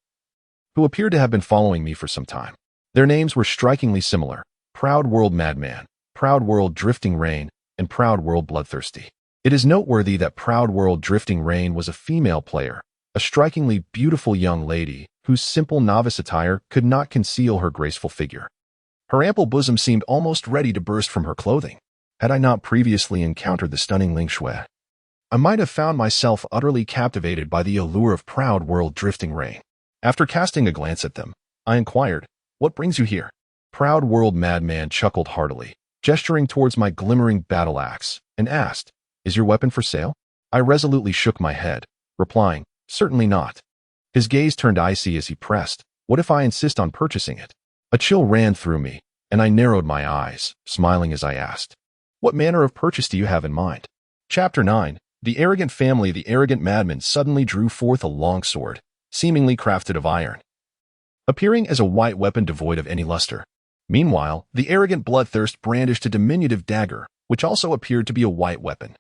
who appeared to have been following me for some time. Their names were strikingly similar: Proud World Madman, Proud World Drifting Rain, and Proud World Bloodthirsty. It is noteworthy that Proud World Drifting Rain was a female player, a strikingly beautiful young lady whose simple novice attire could not conceal her graceful figure. Her ample bosom seemed almost ready to burst from her clothing. Had I not previously encountered the stunning Ling Shui, I might have found myself utterly captivated by the allure of Proud World Drifting Rain. After casting a glance at them, I inquired, "What brings you here?" Proud World Madman chuckled heartily, gesturing towards my glimmering battle axe, and asked, "Is your weapon for sale?" I resolutely shook my head, replying, "Certainly not." His gaze turned icy as he pressed, "What if I insist on purchasing it?" A chill ran through me, and I narrowed my eyes, smiling as I asked, "What manner of purchase do you have in mind?" Chapter 9. The arrogant family. The arrogant madman suddenly drew forth a long sword, seemingly crafted of iron, appearing as a white weapon devoid of any luster. Meanwhile, the arrogant bloodthirst brandished a diminutive dagger, which also appeared to be a white weapon.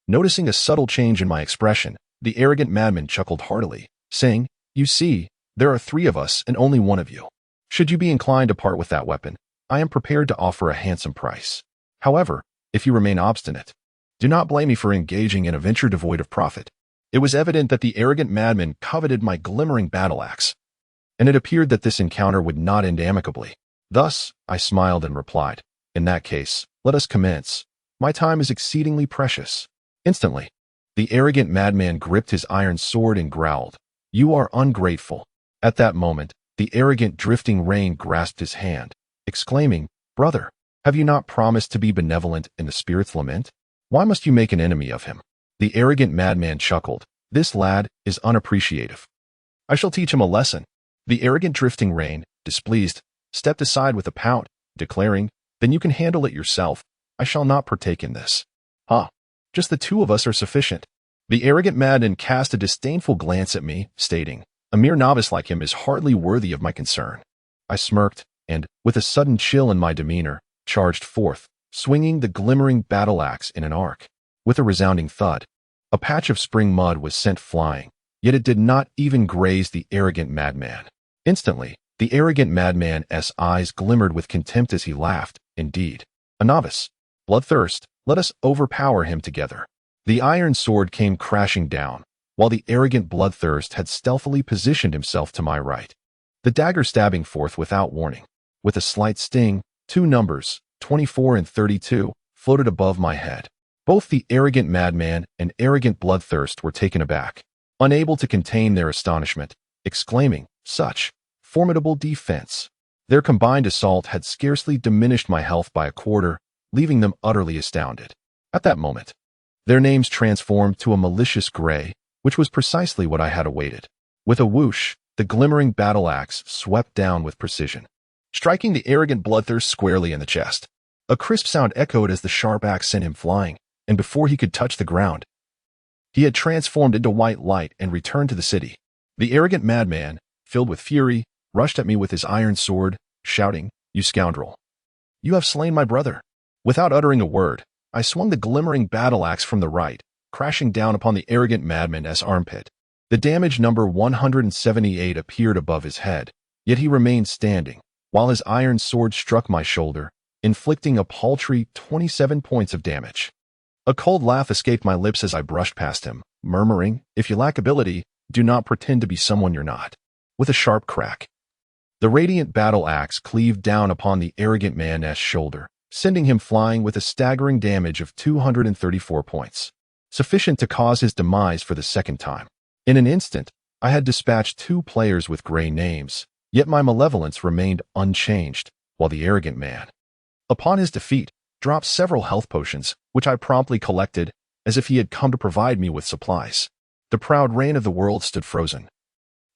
Noticing a subtle change in my expression, the arrogant madman chuckled heartily, saying, "You see, there are 3 of us and only one of you. Should you be inclined to part with that weapon, I am prepared to offer a handsome price. However, if you remain obstinate, do not blame me for engaging in a venture devoid of profit." It was evident that the arrogant madman coveted my glimmering battle axe, and it appeared that this encounter would not end amicably. Thus, I smiled and replied, "In that case, let us commence. My time is exceedingly precious." Instantly, the arrogant madman gripped his iron sword and growled, "You are ungrateful." At that moment, the arrogant drifting rain grasped his hand, exclaiming, "Brother, have you not promised to be benevolent in the spirit's lament? Why must you make an enemy of him?" The arrogant madman chuckled, "This lad is unappreciative. I shall teach him a lesson." The arrogant drifting rain, displeased, stepped aside with a pout, declaring, "Then you can handle it yourself. I shall not partake in this." Just the 2 of us are sufficient." The arrogant madman cast a disdainful glance at me, stating, "A mere novice like him is hardly worthy of my concern." I smirked, and, with a sudden chill in my demeanor, charged forth, swinging the glimmering battle axe in an arc. With a resounding thud, a patch of spring mud was sent flying, yet it did not even graze the arrogant madman. Instantly, the arrogant madman's eyes glimmered with contempt as he laughed, "Indeed, a novice. Bloodthirst, let us overpower him together." The iron sword came crashing down, while the arrogant bloodthirst had stealthily positioned himself to my right, the dagger stabbing forth without warning. With a slight sting, 2 numbers, 24 and 32, floated above my head. Both the arrogant madman and arrogant bloodthirst were taken aback, unable to contain their astonishment, exclaiming, "Such formidable defense." Their combined assault had scarcely diminished my health by a quarter, leaving them utterly astounded. At that moment, their names transformed to a malicious gray, which was precisely what I had awaited. With a whoosh, the glimmering battle axe swept down with precision, striking the arrogant bloodthirst squarely in the chest. A crisp sound echoed as the sharp axe sent him flying, and before he could touch the ground, he had transformed into white light and returned to the city. The arrogant madman, filled with fury, rushed at me with his iron sword, shouting, "You scoundrel! You have slain my brother." Without uttering a word, I swung the glimmering battle axe from the right, crashing down upon the arrogant madman's armpit. The damage number 178 appeared above his head, yet he remained standing, while his iron sword struck my shoulder, inflicting a paltry 27 points of damage. A cold laugh escaped my lips as I brushed past him, murmuring, "If you lack ability, do not pretend to be someone you're not." With a sharp crack, the radiant battle axe cleaved down upon the arrogant man's shoulder, sending him flying with a staggering damage of 234 points, sufficient to cause his demise for the second time. In an instant, I had dispatched 2 players with gray names, yet my malevolence remained unchanged, while the arrogant man, upon his defeat, dropped several health potions, which I promptly collected as if he had come to provide me with supplies. The proud reign of the world stood frozen.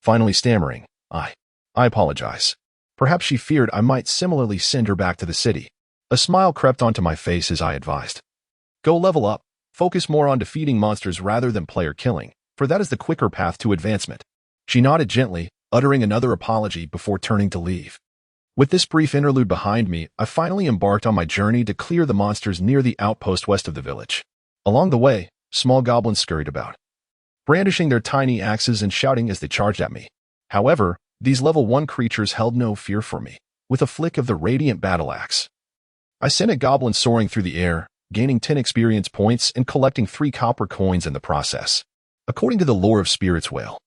Finally stammering, I apologize. Perhaps she feared I might similarly send her back to the city. A smile crept onto my face as I advised. Go level up. Focus more on defeating monsters rather than player killing, for that is the quicker path to advancement. She nodded gently, uttering another apology before turning to leave. With this brief interlude behind me, I finally embarked on my journey to clear the monsters near the outpost west of the village. Along the way, small goblins scurried about, brandishing their tiny axes and shouting as they charged at me. However, these level 1 creatures held no fear for me. With a flick of the radiant battle axe, I sent a goblin soaring through the air, gaining 10 experience points and collecting 3 copper coins in the process. According to the lore of Spirit's Whale,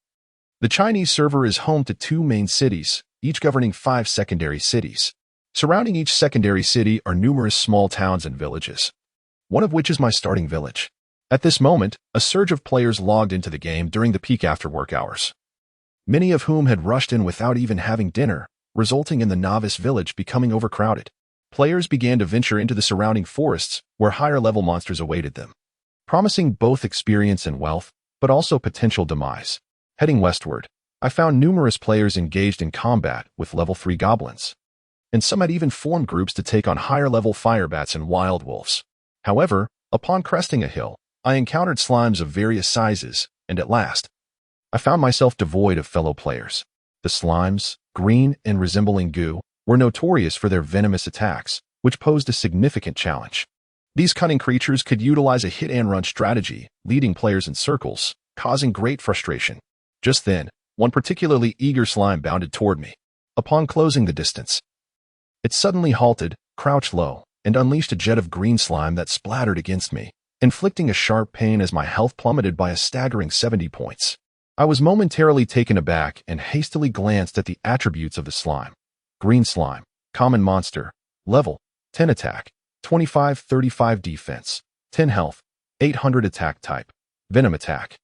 the Chinese server is home to 2 main cities, each governing 5 secondary cities. Surrounding each secondary city are numerous small towns and villages, one of which is my starting village. At this moment, a surge of players logged into the game during the peak after-work hours, many of whom had rushed in without even having dinner, resulting in the novice village becoming overcrowded. Players began to venture into the surrounding forests, where higher-level monsters awaited them, promising both experience and wealth, but also potential demise. Heading westward, I found numerous players engaged in combat with level 3 goblins, and some had even formed groups to take on higher-level firebats and wild wolves. However, upon cresting a hill, I encountered slimes of various sizes, and at last, I found myself devoid of fellow players. The slimes, green and resembling goo, were notorious for their venomous attacks, which posed a significant challenge. These cunning creatures could utilize a hit-and-run strategy, leading players in circles, causing great frustration. Just then, one particularly eager slime bounded toward me. Upon closing the distance, it suddenly halted, crouched low, and unleashed a jet of green slime that splattered against me, inflicting a sharp pain as my health plummeted by a staggering 70 points. I was momentarily taken aback and hastily glanced at the attributes of the slime. Green slime, common monster, level 10 attack, 25-35 defense, 10 health, 800 attack type, venom attack.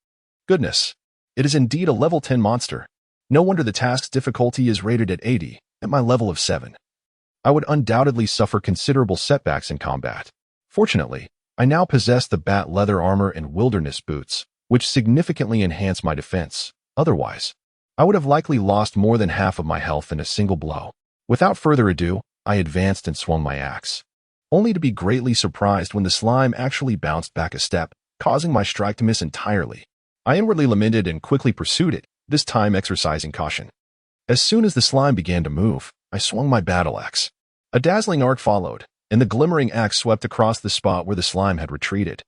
Goodness, it is indeed a level 10 monster. No wonder the task's difficulty is rated at 80, at my level of 7. I would undoubtedly suffer considerable setbacks in combat. Fortunately, I now possess the bat leather armor and wilderness boots, which significantly enhance my defense. Otherwise, I would have likely lost more than half of my health in a single blow. Without further ado, I advanced and swung my axe, only to be greatly surprised when the slime actually bounced back a step, causing my strike to miss entirely. I inwardly lamented and quickly pursued it, this time exercising caution. As soon as the slime began to move, I swung my battle axe. A dazzling arc followed, and the glimmering axe swept across the spot where the slime had retreated,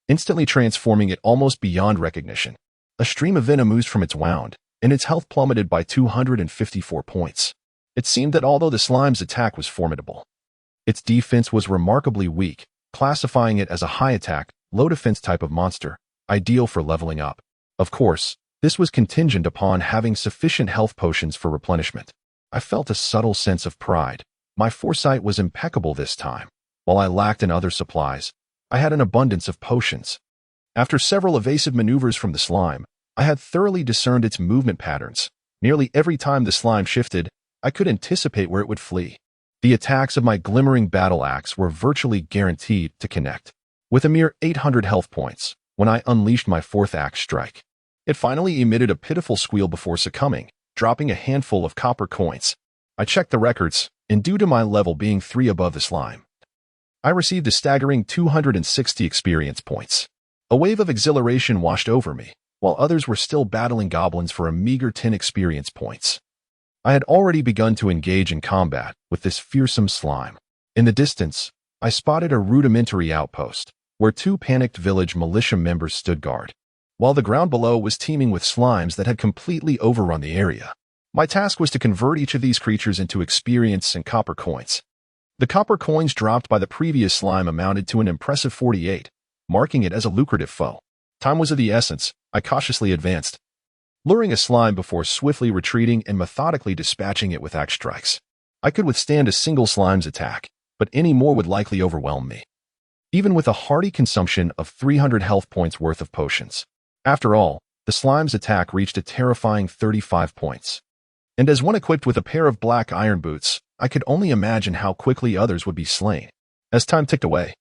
instantly transforming it almost beyond recognition. A stream of venom oozed from its wound, and its health plummeted by 254 points. It seemed that although the slime's attack was formidable, its defense was remarkably weak, classifying it as a high attack, low defense type of monster, ideal for leveling up. Of course, this was contingent upon having sufficient health potions for replenishment. I felt a subtle sense of pride. My foresight was impeccable this time. While I lacked in other supplies, I had an abundance of potions. After several evasive maneuvers from the slime, I had thoroughly discerned its movement patterns. Nearly every time the slime shifted, I could anticipate where it would flee. The attacks of my glimmering battle axe were virtually guaranteed to connect. With a mere 800 health points, when I unleashed my 4th axe strike, it finally emitted a pitiful squeal before succumbing, dropping a handful of copper coins. I checked the records, and due to my level being 3 above the slime, I received a staggering 260 experience points. A wave of exhilaration washed over me, while others were still battling goblins for a meager 10 experience points. I had already begun to engage in combat with this fearsome slime. In the distance, I spotted a rudimentary outpost, where 2 panicked village militia members stood guard, while the ground below was teeming with slimes that had completely overrun the area. My task was to convert each of these creatures into experience and copper coins. The copper coins dropped by the previous slime amounted to an impressive 48, marking it as a lucrative foe. Time was of the essence. I cautiously advanced, luring a slime before swiftly retreating and methodically dispatching it with axe strikes. I could withstand a single slime's attack, but any more would likely overwhelm me, even with a hearty consumption of 300 health points worth of potions. After all, the slime's attack reached a terrifying 35 points. And as one equipped with a pair of black iron boots, I could only imagine how quickly others would be slain. As time ticked away,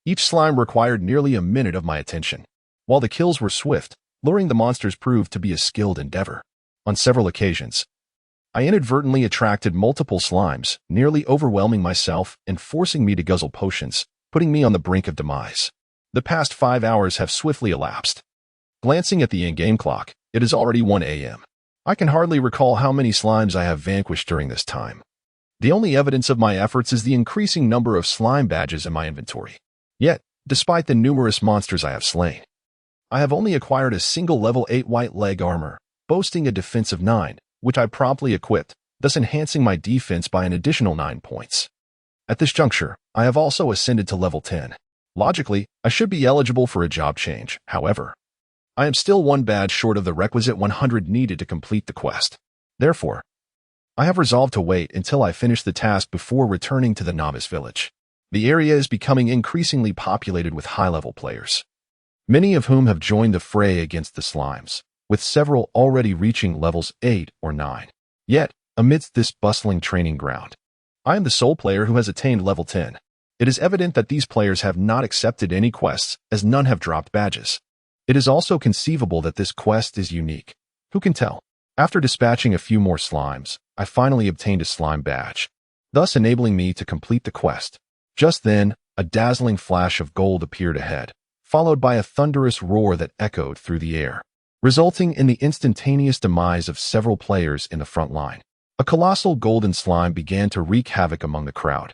Each slime required nearly a minute of my attention. While the kills were swift, luring the monsters proved to be a skilled endeavor. On several occasions, I inadvertently attracted multiple slimes, nearly overwhelming myself and forcing me to guzzle potions, putting me on the brink of demise. The past 5 hours have swiftly elapsed. Glancing at the in-game clock, it is already 1 a.m. I can hardly recall how many slimes I have vanquished during this time. The only evidence of my efforts is the increasing number of slime badges in my inventory. Yet, despite the numerous monsters I have slain, I have only acquired a single level 8 white leg armor, boasting a defense of 9, which I promptly equipped, thus enhancing my defense by an additional 9 points. At this juncture, I have also ascended to level 10. Logically, I should be eligible for a job change. However, I am still 1 badge short of the requisite 100 needed to complete the quest. Therefore, I have resolved to wait until I finish the task before returning to the novice village. The area is becoming increasingly populated with high-level players, many of whom have joined the fray against the slimes, with several already reaching levels 8 or 9. Yet, amidst this bustling training ground, I am the sole player who has attained level 10. It is evident that these players have not accepted any quests, as none have dropped badges. It is also conceivable that this quest is unique. Who can tell? After dispatching a few more slimes, I finally obtained a slime badge, thus enabling me to complete the quest. Just then, a dazzling flash of gold appeared ahead, followed by a thunderous roar that echoed through the air, resulting in the instantaneous demise of several players in the front line. A colossal golden slime began to wreak havoc among the crowd,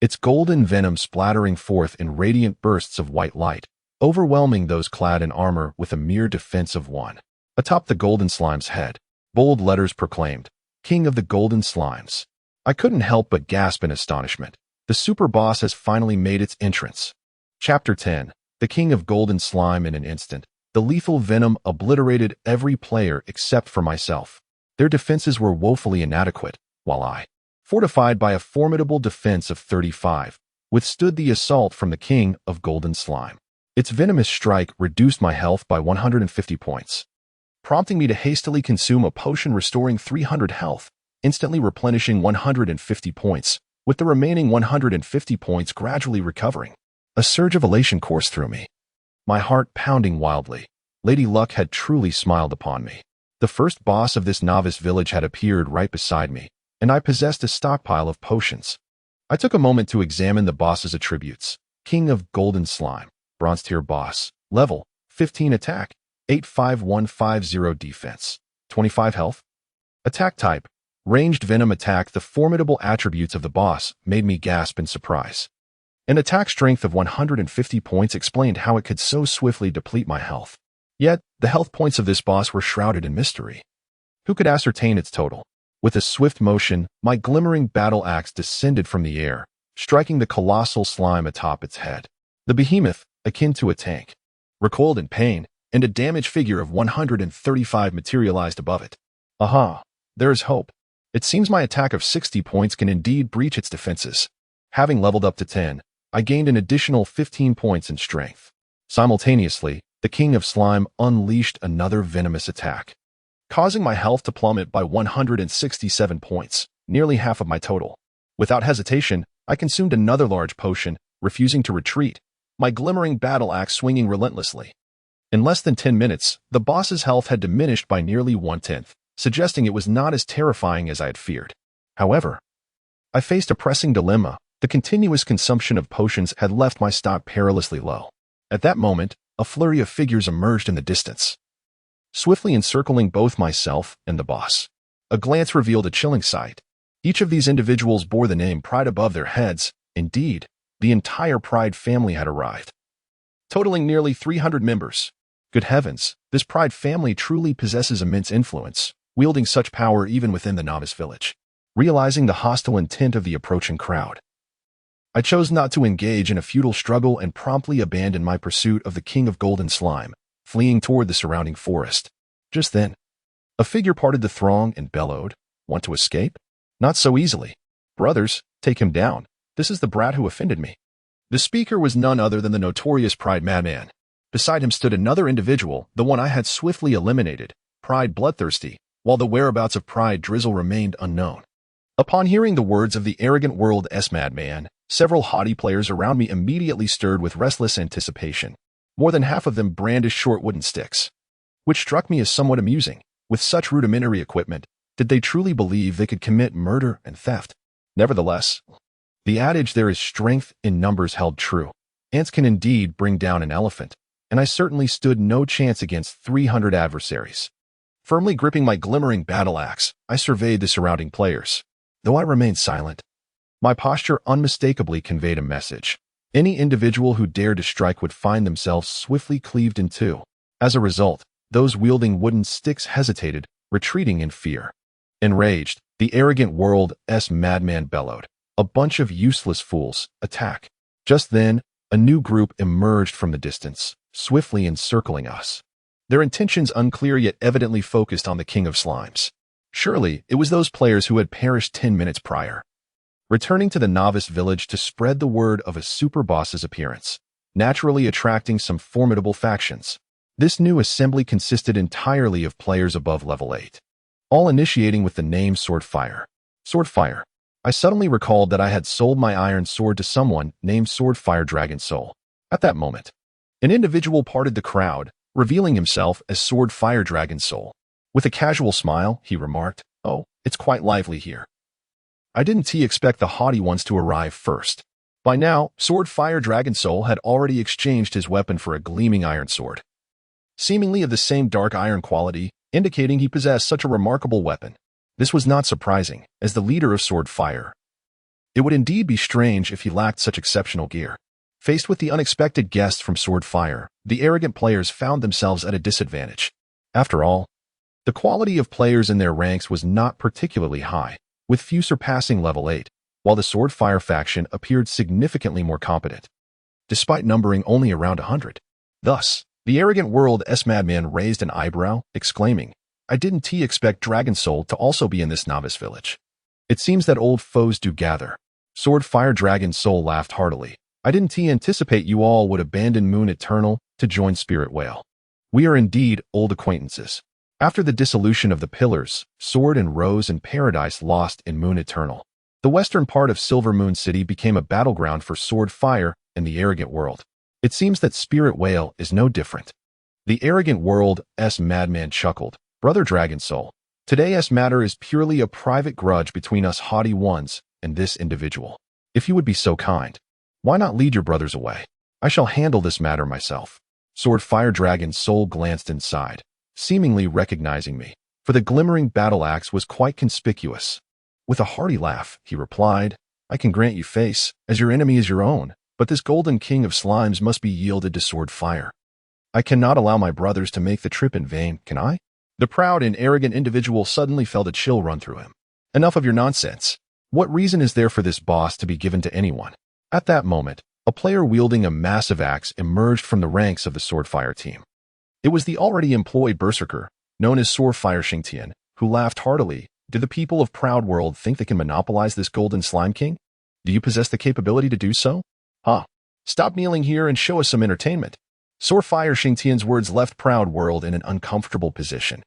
its golden venom splattering forth in radiant bursts of white light, overwhelming those clad in armor with a mere defense of 1. Atop the golden slime's head, bold letters proclaimed, "King of the Golden Slimes." I couldn't help but gasp in astonishment. The super boss has finally made its entrance. Chapter 10. The King of Golden Slime. In an instant, the lethal venom obliterated every player except for myself. Their defenses were woefully inadequate, while I, fortified by a formidable defense of 35, withstood the assault from the King of Golden Slime. Its venomous strike reduced my health by 150 points, prompting me to hastily consume a potion restoring 300 health, instantly replenishing 150 points, with the remaining 150 points gradually recovering. A surge of elation coursed through me, my heart pounding wildly. Lady Luck had truly smiled upon me. The first boss of this novice village had appeared right beside me, and I possessed a stockpile of potions. I took a moment to examine the boss's attributes. King of Golden Slime, Bronze Tier Boss, Level 15 Attack, 85150 Defense, 25 Health. Attack Type, Ranged Venom Attack. The formidable attributes of the boss made me gasp in surprise. An attack strength of 150 points explained how it could so swiftly deplete my health. Yet, the health points of this boss were shrouded in mystery. Who could ascertain its total? With a swift motion, my glimmering battle axe descended from the air, striking the colossal slime atop its head. The behemoth, akin to a tank, recoiled in pain, and a damaged figure of 135 materialized above it. Aha! There is hope. It seems my attack of 60 points can indeed breach its defenses. Having leveled up to 10, I gained an additional 15 points in strength. Simultaneously, the King of Slime unleashed another venomous attack, causing my health to plummet by 167 points, nearly half of my total. Without hesitation, I consumed another large potion, refusing to retreat, my glimmering battle axe swinging relentlessly. In less than 10 minutes, the boss's health had diminished by nearly 1/10, suggesting it was not as terrifying as I had feared. However, I faced a pressing dilemma. The continuous consumption of potions had left my stock perilously low. At that moment, a flurry of figures emerged in the distance, swiftly encircling both myself and the boss. A glance revealed a chilling sight. Each of these individuals bore the name Pride above their heads. Indeed, the entire Pride family had arrived, totaling nearly 300 members. Good heavens, this Pride family truly possesses immense influence, wielding such power even within the novice village. Realizing the hostile intent of the approaching crowd, I chose not to engage in a futile struggle and promptly abandoned my pursuit of the King of Golden Slime, fleeing toward the surrounding forest. Just then, a figure parted the throng and bellowed, "Want to escape? Not so easily. Brothers, take him down. This is the brat who offended me." The speaker was none other than the notorious Pride madman. Beside him stood another individual, the one I had swiftly eliminated, Pride Bloodthirsty, while the whereabouts of Pride Drizzle remained unknown. Upon hearing the words of the arrogant world's madman, Several haughty players around me immediately stirred with restless anticipation. More than half of them brandished short wooden sticks, which struck me as somewhat amusing. With such rudimentary equipment, did they truly believe they could commit murder and theft? Nevertheless, the adage "there is strength in numbers" held true. Ants can indeed bring down an elephant, and I certainly stood no chance against 300 adversaries. Firmly gripping my glimmering battle axe, I surveyed the surrounding players. Though I remained silent, my posture unmistakably conveyed a message. Any individual who dared to strike would find themselves swiftly cleaved in two. As a result, those wielding wooden sticks hesitated, retreating in fear. Enraged, the arrogant world's madman bellowed, "A bunch of useless fools, attack!" Just then, a new group emerged from the distance, swiftly encircling us. Their intentions unclear yet evidently focused on the King of Slimes. Surely, it was those players who had perished 10 minutes prior, returning to the novice village to spread the word of a super boss's appearance, naturally attracting some formidable factions. This new assembly consisted entirely of players above level 8, all initiating with the name Swordfire. Swordfire. I suddenly recalled that I had sold my iron sword to someone named Swordfire Dragon Soul. At that moment, an individual parted the crowd, revealing himself as Swordfire Dragon Soul. With a casual smile, he remarked, "Oh, it's quite lively here." I didn't expect the haughty ones to arrive first. By now, Swordfire Dragon Soul had already exchanged his weapon for a gleaming iron sword, seemingly of the same dark iron quality, indicating he possessed such a remarkable weapon. This was not surprising, as the leader of Swordfire. It would indeed be strange if he lacked such exceptional gear. Faced with the unexpected guest from Swordfire, the arrogant players found themselves at a disadvantage. After all, the quality of players in their ranks was not particularly high, with few surpassing level 8, while the Swordfire faction appeared significantly more competent, despite numbering only around 100. Thus, the arrogant world's madman raised an eyebrow, exclaiming, "I didn't expect Dragon Soul to also be in this novice village. It seems that old foes do gather." Swordfire Dragon Soul laughed heartily. "I didn't anticipate you all would abandon Moon Eternal to join Spirit Whale. We are indeed old acquaintances." After the dissolution of the Pillars, Sword and Rose and Paradise lost in Moon Eternal, the western part of Silver Moon City became a battleground for Swordfire and the arrogant world. It seems that Spirit Whale is no different. The arrogant world's madman chuckled. "Brother Dragon Soul, today's matter is purely a private grudge between us haughty ones and this individual. If you would be so kind, why not lead your brothers away? I shall handle this matter myself." Swordfire Dragon Soul glanced inside, seemingly recognizing me, for the glimmering battle axe was quite conspicuous. With a hearty laugh, he replied, "I can grant you face, as your enemy is your own, but this golden king of slimes must be yielded to Swordfire. I cannot allow my brothers to make the trip in vain, can I?" The proud and arrogant individual suddenly felt a chill run through him. "Enough of your nonsense. What reason is there for this boss to be given to anyone?" At that moment, a player wielding a massive axe emerged from the ranks of the Swordfire team. It was the already employed berserker, known as Swordfire Xingtian, who laughed heartily. "Do the people of Proud World think they can monopolize this golden slime king? Do you possess the capability to do so? Stop kneeling here and show us some entertainment." Swordfire Xingtian's words left Proud World in an uncomfortable position,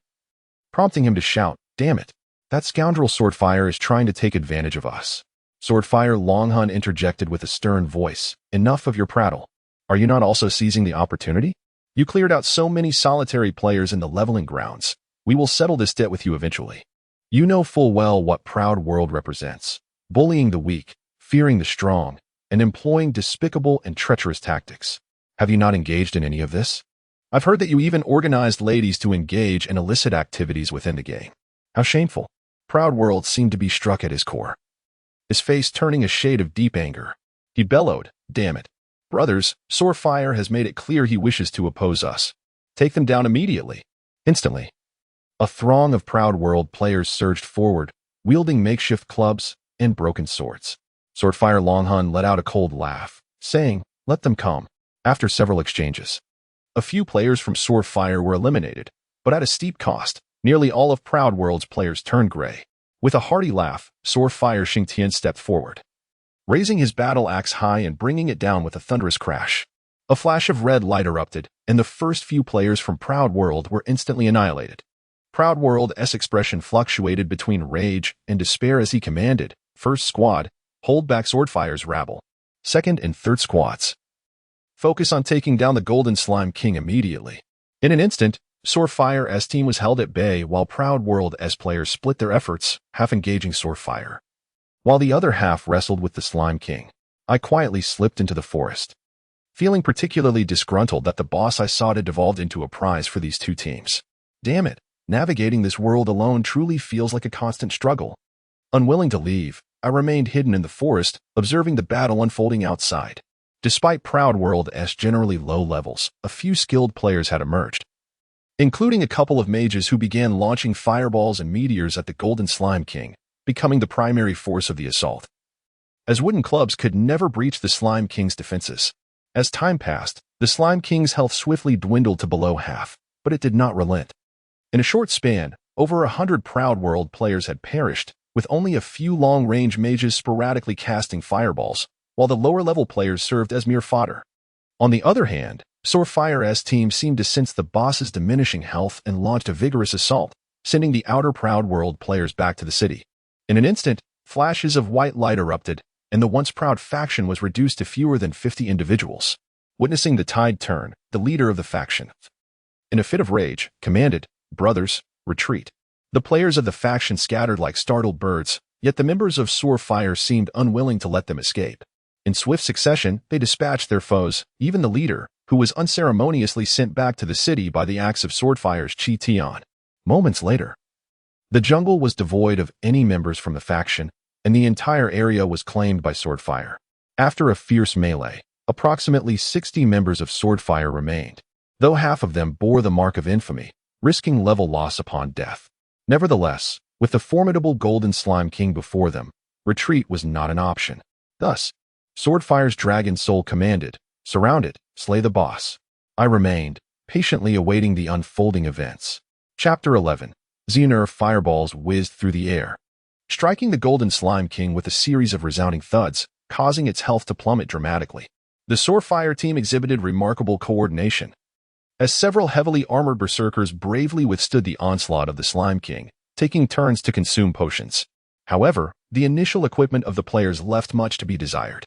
prompting him to shout, "Damn it! That scoundrel Swordfire is trying to take advantage of us." Swordfire Longhun interjected with a stern voice, "Enough of your prattle. Are you not also seizing the opportunity? You cleared out so many solitary players in the leveling grounds. We will settle this debt with you eventually. You know full well what Proud World represents: bullying the weak, fearing the strong, and employing despicable and treacherous tactics. Have you not engaged in any of this? I've heard that you even organized ladies to engage in illicit activities within the game. How shameful." Proud World seemed to be struck at his core, his face turning a shade of deep anger. He bellowed, "Damn it. Brothers, Swordfire has made it clear he wishes to oppose us. Take them down immediately." Instantly, a throng of Proud World players surged forward, wielding makeshift clubs and broken swords. Swordfire Longhun let out a cold laugh, saying, "Let them come." After several exchanges, a few players from Swordfire were eliminated, but at a steep cost. Nearly all of Proud World's players turned gray. With a hearty laugh, Swordfire Xingtian stepped forward, raising his battle axe high and bringing it down with a thunderous crash. A flash of red light erupted, and the first few players from Proud World were instantly annihilated. Proud World's expression fluctuated between rage and despair as he commanded, "First squad, hold back Swordfire's rabble." second and third squads. Focus on taking down the Golden Slime King immediately. In an instant, Swordfire's team was held at bay while Proud World's players split their efforts, half engaging Swordfire, while the other half wrestled with the Slime King. I quietly slipped into the forest, feeling particularly disgruntled that the boss I sought had devolved into a prize for these two teams. Damn it, navigating this world alone truly feels like a constant struggle. Unwilling to leave, I remained hidden in the forest, observing the battle unfolding outside. Despite Proud World's generally low levels, a few skilled players had emerged, including a couple of mages who began launching fireballs and meteors at the Golden Slime King, becoming the primary force of the assault. As wooden clubs could never breach the Slime King's defenses. As time passed, the Slime King's health swiftly dwindled to below half, but it did not relent. In a short span, over 100 Proud World players had perished, with only a few long-range mages sporadically casting fireballs, while the lower-level players served as mere fodder. On the other hand, Swordfire's team seemed to sense the boss's diminishing health and launched a vigorous assault, sending the outer Proud World players back to the city. In an instant, flashes of white light erupted, and the once proud faction was reduced to fewer than 50 individuals. Witnessing the tide turn, the leader of the faction, in a fit of rage, commanded, "Brothers, retreat." The players of the faction scattered like startled birds, yet the members of Swordfire seemed unwilling to let them escape. In swift succession, they dispatched their foes, even the leader, who was unceremoniously sent back to the city by the axe of Swordfire's Chi Tian. Moments later, the jungle was devoid of any members from the faction, and the entire area was claimed by Swordfire. After a fierce melee, approximately 60 members of Swordfire remained, though half of them bore the mark of infamy, risking level loss upon death. Nevertheless, with the formidable Golden Slime King before them, retreat was not an option. Thus, Swordfire's Dragon Soul commanded, "Surround it, slay the boss." I remained, patiently awaiting the unfolding events. Chapter 11. Xehanort fireballs whizzed through the air, striking the Golden Slime King with a series of resounding thuds, causing its health to plummet dramatically. The Swordfire team exhibited remarkable coordination, as several heavily armored berserkers bravely withstood the onslaught of the Slime King, taking turns to consume potions. However, the initial equipment of the players left much to be desired.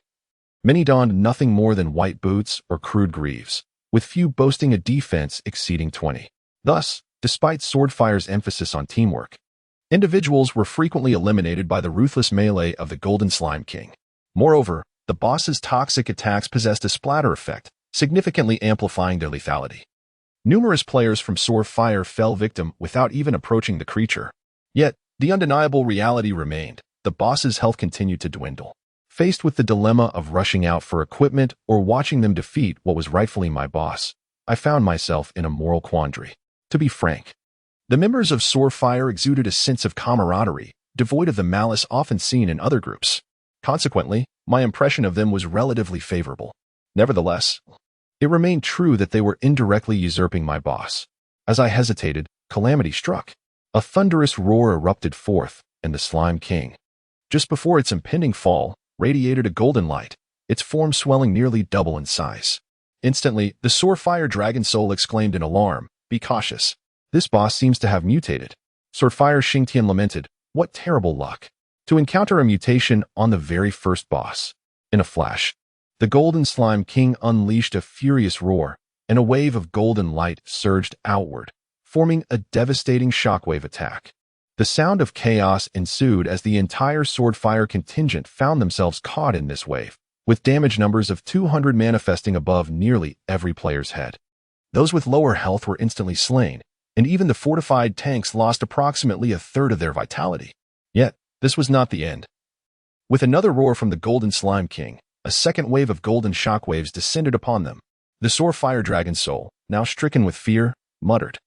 Many donned nothing more than white boots or crude greaves, with few boasting a defense exceeding 20. Thus, despite Swordfire's emphasis on teamwork, individuals were frequently eliminated by the ruthless melee of the Golden Slime King. Moreover, the boss's toxic attacks possessed a splatter effect, significantly amplifying their lethality. Numerous players from Swordfire fell victim without even approaching the creature. Yet, the undeniable reality remained: the boss's health continued to dwindle. Faced with the dilemma of rushing out for equipment or watching them defeat what was rightfully my boss, I found myself in a moral quandary. To be frank, the members of Swordfire exuded a sense of camaraderie, devoid of the malice often seen in other groups. Consequently, my impression of them was relatively favorable. Nevertheless, it remained true that they were indirectly usurping my boss. As I hesitated, calamity struck. A thunderous roar erupted forth, and the Slime King, just before its impending fall, radiated a golden light, its form swelling nearly double in size. Instantly, the Swordfire Dragon Soul exclaimed in alarm, "Be cautious. This boss seems to have mutated." Swordfire Xingtian lamented, "What terrible luck to encounter a mutation on the very first boss." In a flash, the Golden Slime King unleashed a furious roar, and a wave of golden light surged outward, forming a devastating shockwave attack. The sound of chaos ensued as the entire Swordfire contingent found themselves caught in this wave, with damage numbers of 200 manifesting above nearly every player's head. Those with lower health were instantly slain, and even the fortified tanks lost approximately a third of their vitality. Yet, this was not the end. With another roar from the Golden Slime King, a second wave of golden shockwaves descended upon them. The Swordfire Dragon Soul, now stricken with fear, muttered,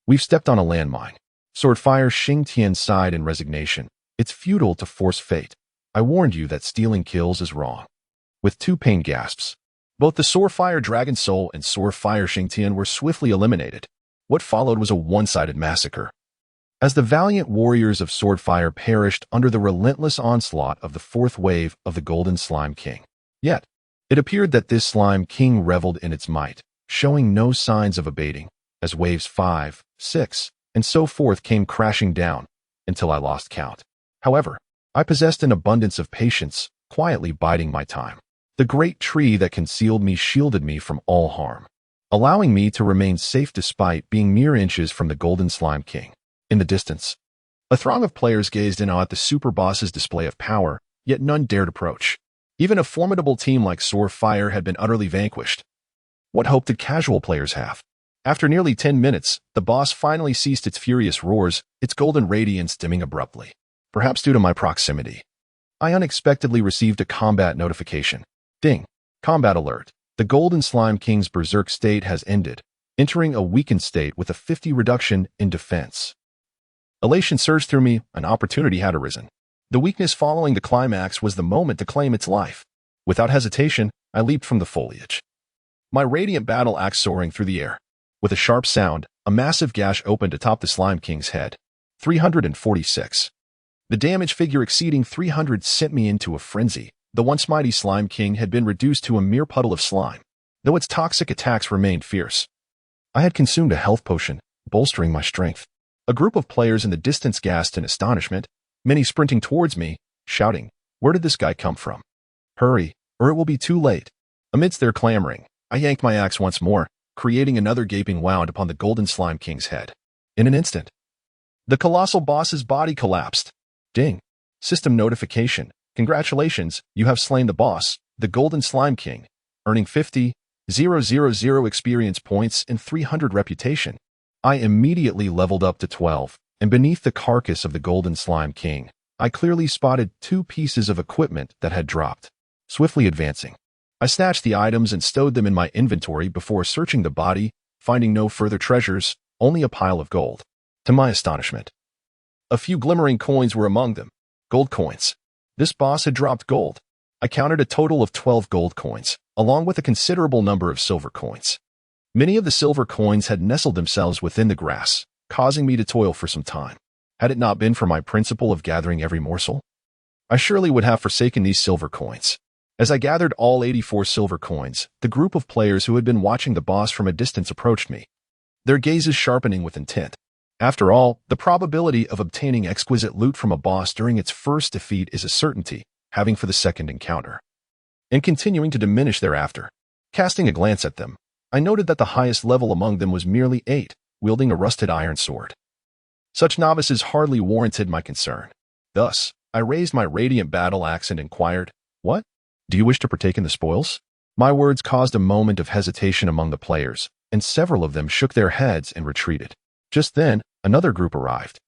"We've stepped on a landmine." Swordfire Xingtian sighed in resignation. "It's futile to force fate. I warned you that stealing kills is wrong." With two pained gasps, both the Swordfire Dragon Soul and Swordfire Xingtian were swiftly eliminated. What followed was a one-sided massacre, as the valiant warriors of Swordfire perished under the relentless onslaught of the fourth wave of the Golden Slime King. Yet, it appeared that this Slime King reveled in its might, showing no signs of abating, as waves 5, 6, and so forth came crashing down, until I lost count. However, I possessed an abundance of patience, quietly biding my time. The great tree that concealed me shielded me from all harm, allowing me to remain safe despite being mere inches from the Golden Slime King. In the distance, a throng of players gazed in awe at the super boss's display of power, yet none dared approach. Even a formidable team like Fire had been utterly vanquished. What hope did casual players have? After nearly 10 minutes, the boss finally ceased its furious roars, its golden radiance dimming abruptly. Perhaps due to my proximity, I unexpectedly received a combat notification. Ding. Combat alert. The Golden Slime King's berserk state has ended, entering a weakened state with a 50 reduction in defense. Elation surged through me, an opportunity had arisen. The weakness following the climax was the moment to claim its life. Without hesitation, I leaped from the foliage, my radiant battle axe soaring through the air. With a sharp sound, a massive gash opened atop the Slime King's head. 346. The damage figure exceeding 300 sent me into a frenzy. The once mighty Slime King had been reduced to a mere puddle of slime, though its toxic attacks remained fierce. I had consumed a health potion, bolstering my strength. A group of players in the distance gasped in astonishment, many sprinting towards me, shouting, "Where did this guy come from? Hurry, or it will be too late." Amidst their clamoring, I yanked my axe once more, creating another gaping wound upon the Golden Slime King's head. In an instant, the colossal boss's body collapsed. Ding. System notification. Congratulations, you have slain the boss, the Golden Slime King, earning 50,000 experience points and 300 reputation. I immediately leveled up to 12, and beneath the carcass of the Golden Slime King, I clearly spotted 2 pieces of equipment that had dropped. Swiftly advancing, I snatched the items and stowed them in my inventory before searching the body, finding no further treasures, only a pile of gold. To my astonishment, a few glimmering coins were among them. Gold coins. This boss had dropped gold. I counted a total of 12 gold coins, along with a considerable number of silver coins. Many of the silver coins had nestled themselves within the grass, causing me to toil for some time. Had it not been for my principle of gathering every morsel, I surely would have forsaken these silver coins. As I gathered all 84 silver coins, the group of players who had been watching the boss from a distance approached me, their gazes sharpening with intent. After all, the probability of obtaining exquisite loot from a boss during its first defeat is a certainty, having for the second encounter, and continuing to diminish thereafter. Casting a glance at them, I noted that the highest level among them was merely 8, wielding a rusted iron sword. Such novices hardly warranted my concern. Thus, I raised my radiant battle axe and inquired, "What? Do you wish to partake in the spoils?" My words caused a moment of hesitation among the players, and several of them shook their heads and retreated. Just then, another group arrived,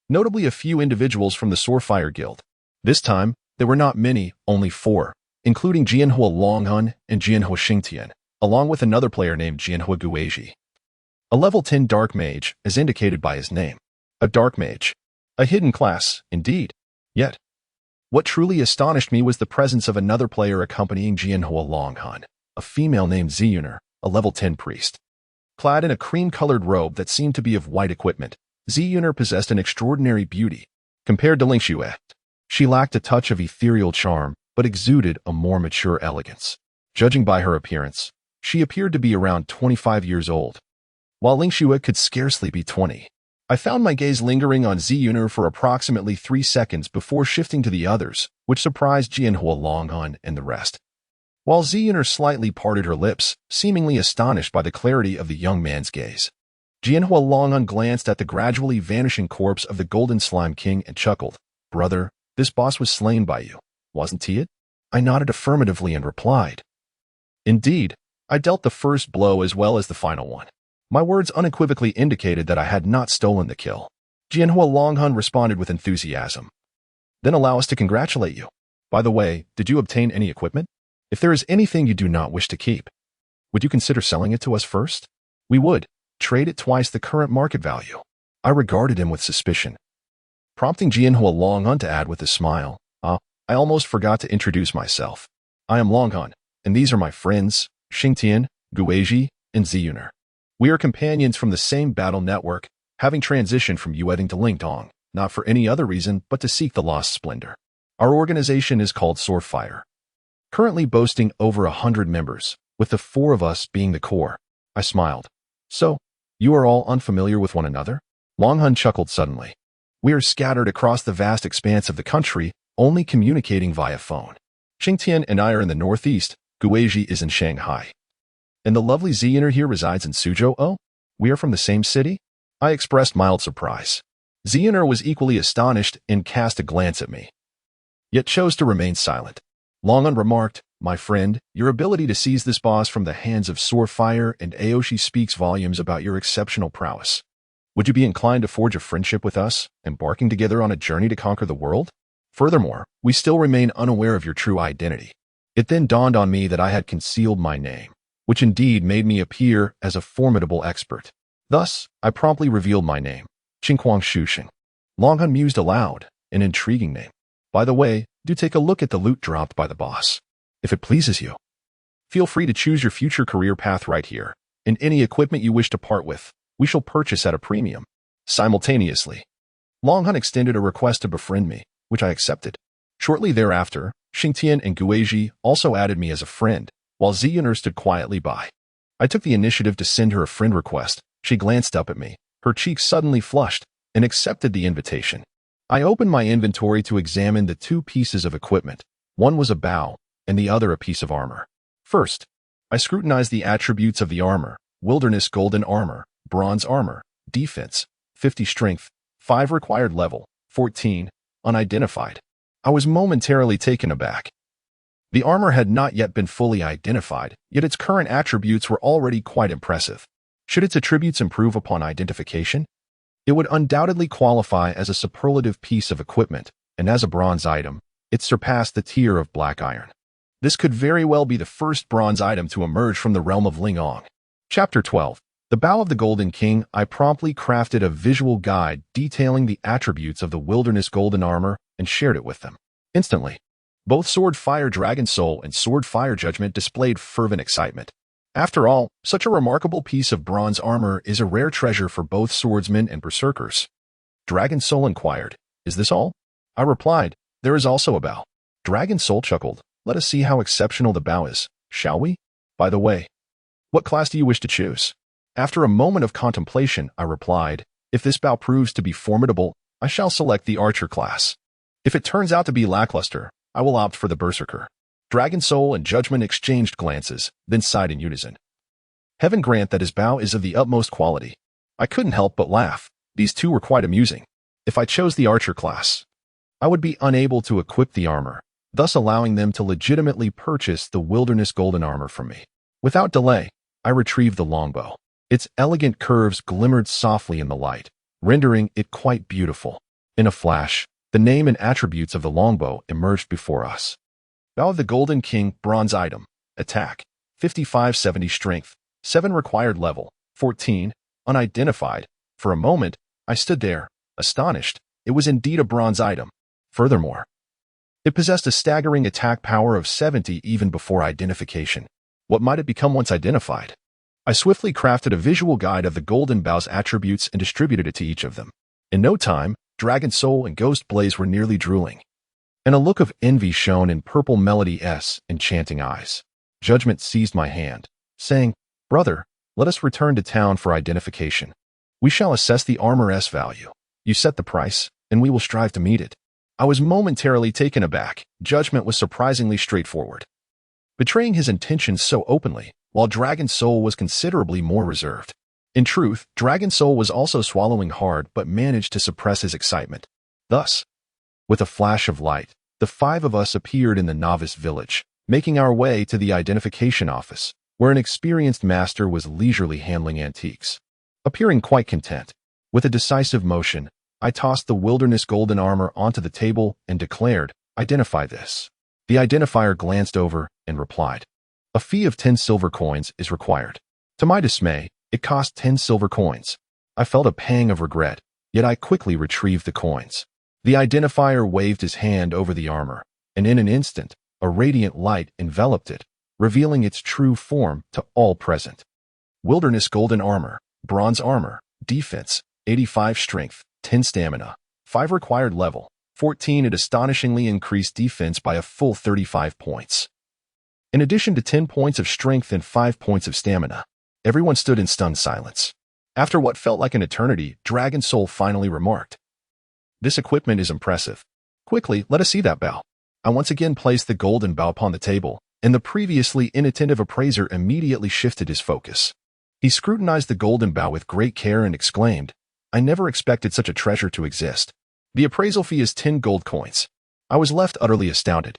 notably a few individuals from the Swordfire Guild. This time, there were not many, only 4, including Jianhua Longhun and Jianhua Xingtian, along with another player named Jianhua Guizhi, a level 10 dark mage, as indicated by his name. A dark mage. A hidden class, indeed. Yet, what truly astonished me was the presence of another player accompanying Jianhua Longhun, a female named Ziyuner, a level 10 priest. Clad in a cream-colored robe that seemed to be of white equipment, Ziyuner possessed an extraordinary beauty. Compared to Lingxue, she lacked a touch of ethereal charm, but exuded a more mature elegance. Judging by her appearance, she appeared to be around 25 years old, while Lingxue could scarcely be 20. I found my gaze lingering on Ziyuner for approximately 3 seconds before shifting to the others, which surprised Jianhua Longhun and the rest. While Ziyuner slightly parted her lips, seemingly astonished by the clarity of the young man's gaze, Jianhua Longhun glanced at the gradually vanishing corpse of the Golden Slime King and chuckled. "Brother, this boss was slain by you, wasn't he it?" I nodded affirmatively and replied, "Indeed, I dealt the first blow as well as the final one." My words unequivocally indicated that I had not stolen the kill. Jianhua Longhun responded with enthusiasm. "Then allow us to congratulate you. By the way, did you obtain any equipment? If there is anything you do not wish to keep, would you consider selling it to us first? We would trade it twice the current market value." I regarded him with suspicion, prompting Jianhua Longhun to add with a smile, I almost forgot to introduce myself. I am Longhun, and these are my friends, Xingtian, Guizhi, and Ziyuner. We are companions from the same battle network, having transitioned from Yueding to Lingdong, not for any other reason but to seek the lost splendor. Our organization is called Swordfire, currently boasting over 100 members, with the 4 of us being the core. I smiled. "So, you are all unfamiliar with one another?" Longhun chuckled suddenly. "We are scattered across the vast expanse of the country, only communicating via phone." Xingtian and I are in the northeast, Guizhi is in Shanghai. And the lovely Ziyuner here resides in Suzhou? Oh, we are from the same city? I expressed mild surprise. Ziyuner was equally astonished and cast a glance at me, yet chose to remain silent. Longhun remarked, "My friend, your ability to seize this boss from the hands of Swordfire and Aoshi speaks volumes about your exceptional prowess. Would you be inclined to forge a friendship with us, embarking together on a journey to conquer the world? Furthermore, we still remain unaware of your true identity." It then dawned on me that I had concealed my name, which indeed made me appear as a formidable expert. Thus, I promptly revealed my name, Qingquang Shuxing. Longhun mused aloud, an intriguing name. By the way, do take a look at the loot dropped by the boss. If it pleases you, feel free to choose your future career path right here, and any equipment you wish to part with, we shall purchase at a premium. Simultaneously, Longhun extended a request to befriend me, which I accepted. Shortly thereafter, Xingtian and Guizhi also added me as a friend, while Ziyuner stood quietly by. I took the initiative to send her a friend request. She glanced up at me, her cheeks suddenly flushed, and accepted the invitation. I opened my inventory to examine the two pieces of equipment. One was a bow, and the other a piece of armor. First, I scrutinized the attributes of the armor: Wilderness Golden Armor, Bronze Armor, Defense, 50 Strength, 5 required level, 14, unidentified. I was momentarily taken aback. The armor had not yet been fully identified, yet its current attributes were already quite impressive. Should its attributes improve upon identification, it would undoubtedly qualify as a superlative piece of equipment, and as a bronze item, it surpassed the tier of black iron. This could very well be the first bronze item to emerge from the realm of Lingong. Chapter 12. The Bow of the Golden King. I promptly crafted a visual guide detailing the attributes of the Wilderness Golden Armor and shared it with them. Instantly, both Sword Fire Dragon Soul and Sword Fire Judgment displayed fervent excitement. After all, such a remarkable piece of bronze armor is a rare treasure for both swordsmen and berserkers. Dragon Soul inquired, "Is this all?" I replied, "There is also a bow." Dragon Soul chuckled, "Let us see how exceptional the bow is, shall we? By the way, what class do you wish to choose?" After a moment of contemplation, I replied, "If this bow proves to be formidable, I shall select the archer class. If it turns out to be lackluster, I will opt for the berserker." Dragon Soul and Judgment exchanged glances, then sighed in unison. Heaven grant that his bow is of the utmost quality. I couldn't help but laugh. These two were quite amusing. If I chose the archer class, I would be unable to equip the armor, thus allowing them to legitimately purchase the Wilderness Golden Armor from me. Without delay, I retrieved the longbow. Its elegant curves glimmered softly in the light, rendering it quite beautiful. In a flash, the name and attributes of the longbow emerged before us. Bow of the Golden King, bronze item, attack, 55-70 strength, 7 required level, 14, unidentified. For a moment, I stood there, astonished. It was indeed a bronze item. Furthermore, it possessed a staggering attack power of 70 even before identification. What might it become once identified? I swiftly crafted a visual guide of the Golden Bow's attributes and distributed it to each of them. In no time, Dragon Soul and Ghost Blaze were nearly drooling, and a look of envy shone in Purple Melody's enchanting eyes. Judgment seized my hand, saying, "Brother, let us return to town for identification. We shall assess the armor's value. You set the price, and we will strive to meet it." I was momentarily taken aback. Judgment was surprisingly straightforward, betraying his intentions so openly, while Dragon Soul was considerably more reserved. In truth, Dragon Soul was also swallowing hard but managed to suppress his excitement. Thus, with a flash of light, the 5 of us appeared in the novice village, making our way to the identification office, where an experienced master was leisurely handling antiques. Appearing quite content, with a decisive motion, I tossed the Wilderness Golden Armor onto the table and declared, "Identify this." The identifier glanced over and replied, "A fee of 10 silver coins is required." To my dismay, it cost 10 silver coins. I felt a pang of regret, yet I quickly retrieved the coins. The identifier waved his hand over the armor, and in an instant, a radiant light enveloped it, revealing its true form to all present. Wilderness Golden Armor, Bronze Armor, Defense, 85 Strength, 10 Stamina, 5 required level, 14. It astonishingly increased defense by a full 35 points. In addition to 10 points of strength and 5 points of stamina, everyone stood in stunned silence. After what felt like an eternity, Dragon Soul finally remarked, "This equipment is impressive. Quickly, let us see that bow." I once again placed the golden bow upon the table, and the previously inattentive appraiser immediately shifted his focus. He scrutinized the golden bow with great care and exclaimed, "I never expected such a treasure to exist. The appraisal fee is 10 gold coins." I was left utterly astounded.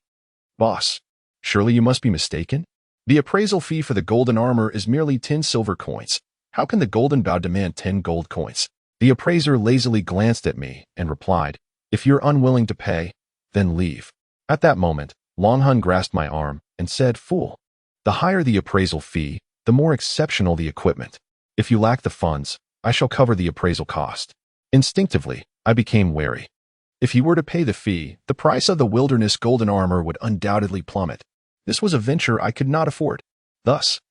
"Boss, surely you must be mistaken? The appraisal fee for the golden armor is merely 10 silver coins. How can the golden bow demand 10 gold coins?" The appraiser lazily glanced at me and replied, "If you're unwilling to pay, then leave." At that moment, Longhun grasped my arm and said, "Fool, the higher the appraisal fee, the more exceptional the equipment. If you lack the funds, I shall cover the appraisal cost." Instinctively, I became wary. If he were to pay the fee, the price of the wilderness golden armor would undoubtedly plummet. This was a venture I could not afford. Thus,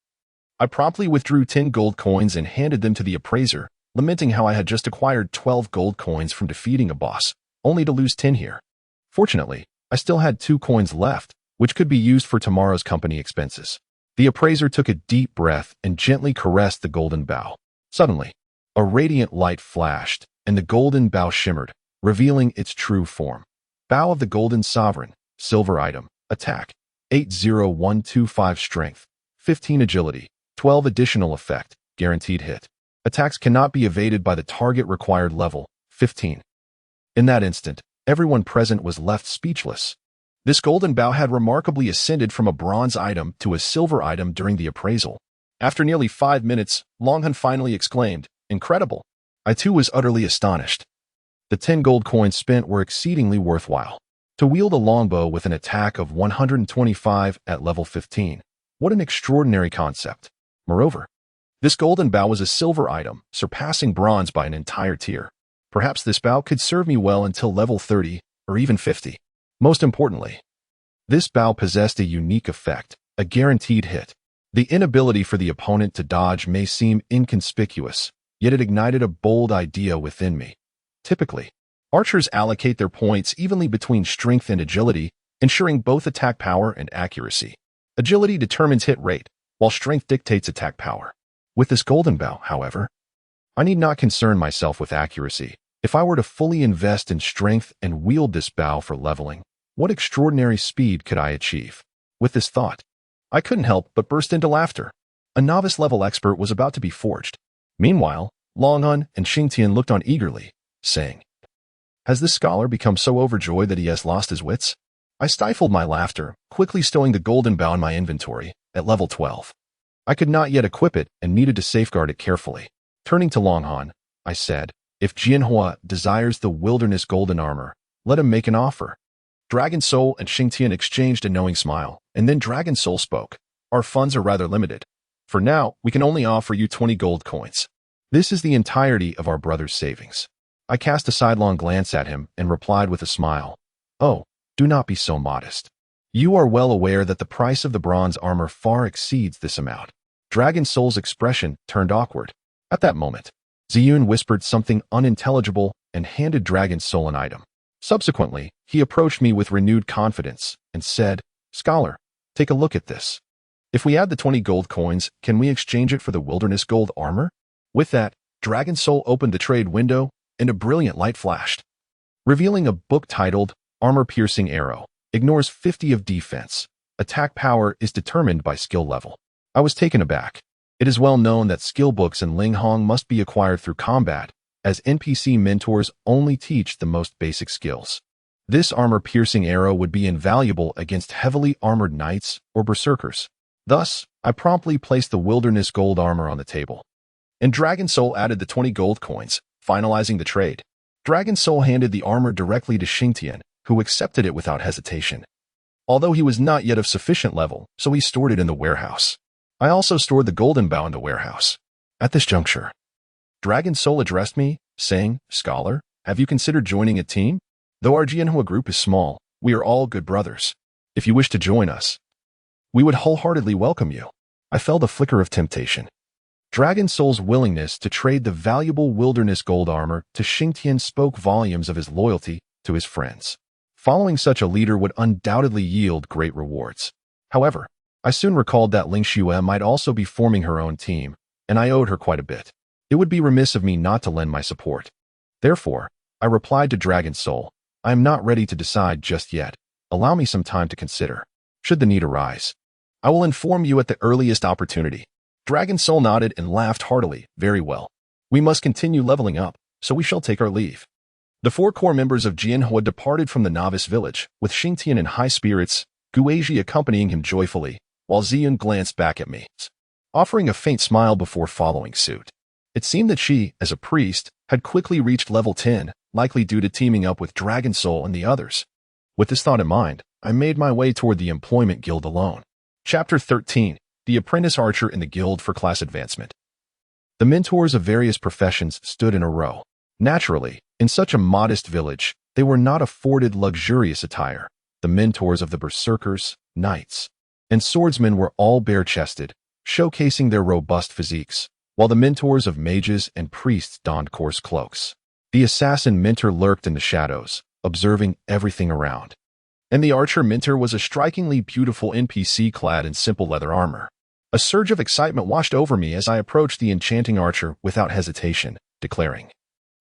I promptly withdrew 10 gold coins and handed them to the appraiser, lamenting how I had just acquired 12 gold coins from defeating a boss, only to lose 10 here. Fortunately, I still had 2 coins left, which could be used for tomorrow's company expenses. The appraiser took a deep breath and gently caressed the golden bow. Suddenly, a radiant light flashed, and the golden bow shimmered, revealing its true form. Bow of the Golden Sovereign, silver item, attack, 80125 strength, 15 agility, 12 additional effect, guaranteed hit. Attacks cannot be evaded by the target required level, 15. In that instant, everyone present was left speechless. This golden bow had remarkably ascended from a bronze item to a silver item during the appraisal. After nearly 5 minutes, Longhun finally exclaimed, "Incredible!" I too was utterly astonished. The 10 gold coins spent were exceedingly worthwhile. To wield a longbow with an attack of 125 at level 15. What an extraordinary concept. Moreover, this golden bow was a silver item, surpassing bronze by an entire tier. Perhaps this bow could serve me well until level 30 or even 50. Most importantly, this bow possessed a unique effect, a guaranteed hit. The inability for the opponent to dodge may seem inconspicuous, yet it ignited a bold idea within me. Typically, archers allocate their points evenly between strength and agility, ensuring both attack power and accuracy. Agility determines hit rate, while strength dictates attack power. With this golden bow, however, I need not concern myself with accuracy. If I were to fully invest in strength and wield this bow for leveling, what extraordinary speed could I achieve? With this thought, I couldn't help but burst into laughter. A novice-level expert was about to be forged. Meanwhile, Longhun and Xingtian looked on eagerly, saying, "Has this scholar become so overjoyed that he has lost his wits?" I stifled my laughter, quickly stowing the golden bow in my inventory, at level 12. I could not yet equip it and needed to safeguard it carefully. Turning to Longhun, I said, "If Jianhua desires the wilderness golden armor, let him make an offer." Dragon Soul and Xingtian exchanged a knowing smile, and then Dragon Soul spoke. "Our funds are rather limited. For now, we can only offer you 20 gold coins. This is the entirety of our brother's savings." I cast a sidelong glance at him and replied with a smile, "Oh, do not be so modest. You are well aware that the price of the bronze armor far exceeds this amount." Dragon Soul's expression turned awkward. At that moment, Ziyun whispered something unintelligible and handed Dragon Soul an item. Subsequently, he approached me with renewed confidence and said, "Scholar, take a look at this. If we add the 20 gold coins, can we exchange it for the wilderness gold armor?" With that, Dragon Soul opened the trade window and a brilliant light flashed, revealing a book titled Armor-Piercing Arrow. Ignores 50 of defense. Attack power is determined by skill level. I was taken aback. It is well known that skill books in Linghong must be acquired through combat, as NPC mentors only teach the most basic skills. This armor-piercing arrow would be invaluable against heavily armored knights or berserkers. Thus, I promptly placed the wilderness gold armor on the table. And Dragon Soul added the 20 gold coins, finalizing the trade. Dragon Soul handed the armor directly to Xingtian, who accepted it without hesitation. Although he was not yet of sufficient level, so he stored it in the warehouse. I also stored the golden bow in the warehouse. At this juncture, Dragon Soul addressed me, saying, "Scholar, have you considered joining a team? Though our Jianhua group is small, we are all good brothers. If you wish to join us, we would wholeheartedly welcome you." I felt a flicker of temptation. Dragon Soul's willingness to trade the valuable wilderness gold armor to Xingtian spoke volumes of his loyalty to his friends. Following such a leader would undoubtedly yield great rewards. However, I soon recalled that Ling Xue might also be forming her own team, and I owed her quite a bit. It would be remiss of me not to lend my support. Therefore, I replied to Dragon Soul, "I am not ready to decide just yet. Allow me some time to consider. Should the need arise, I will inform you at the earliest opportunity. Dragon Soul nodded and laughed heartily. Very well. We must continue leveling up, so we shall take our leave. The 4 core members of Jianhua departed from the novice village, with Xingtian in high spirits, Guizhi accompanying him joyfully, while Ziyun glanced back at me, offering a faint smile before following suit. It seemed that she, as a priest, had quickly reached level 10, likely due to teaming up with Dragon Soul and the others. With this thought in mind, I made my way toward the Employment Guild alone. Chapter 13. The Apprentice Archer in the Guild for Class Advancement. The mentors of various professions stood in a row. Naturally, in such a modest village, they were not afforded luxurious attire. The mentors of the berserkers, knights, and swordsmen were all bare-chested, showcasing their robust physiques, while the mentors of mages and priests donned coarse cloaks. The assassin mentor lurked in the shadows, observing everything around. And the archer mentor was a strikingly beautiful NPC clad in simple leather armor. A surge of excitement washed over me as I approached the enchanting archer without hesitation, declaring,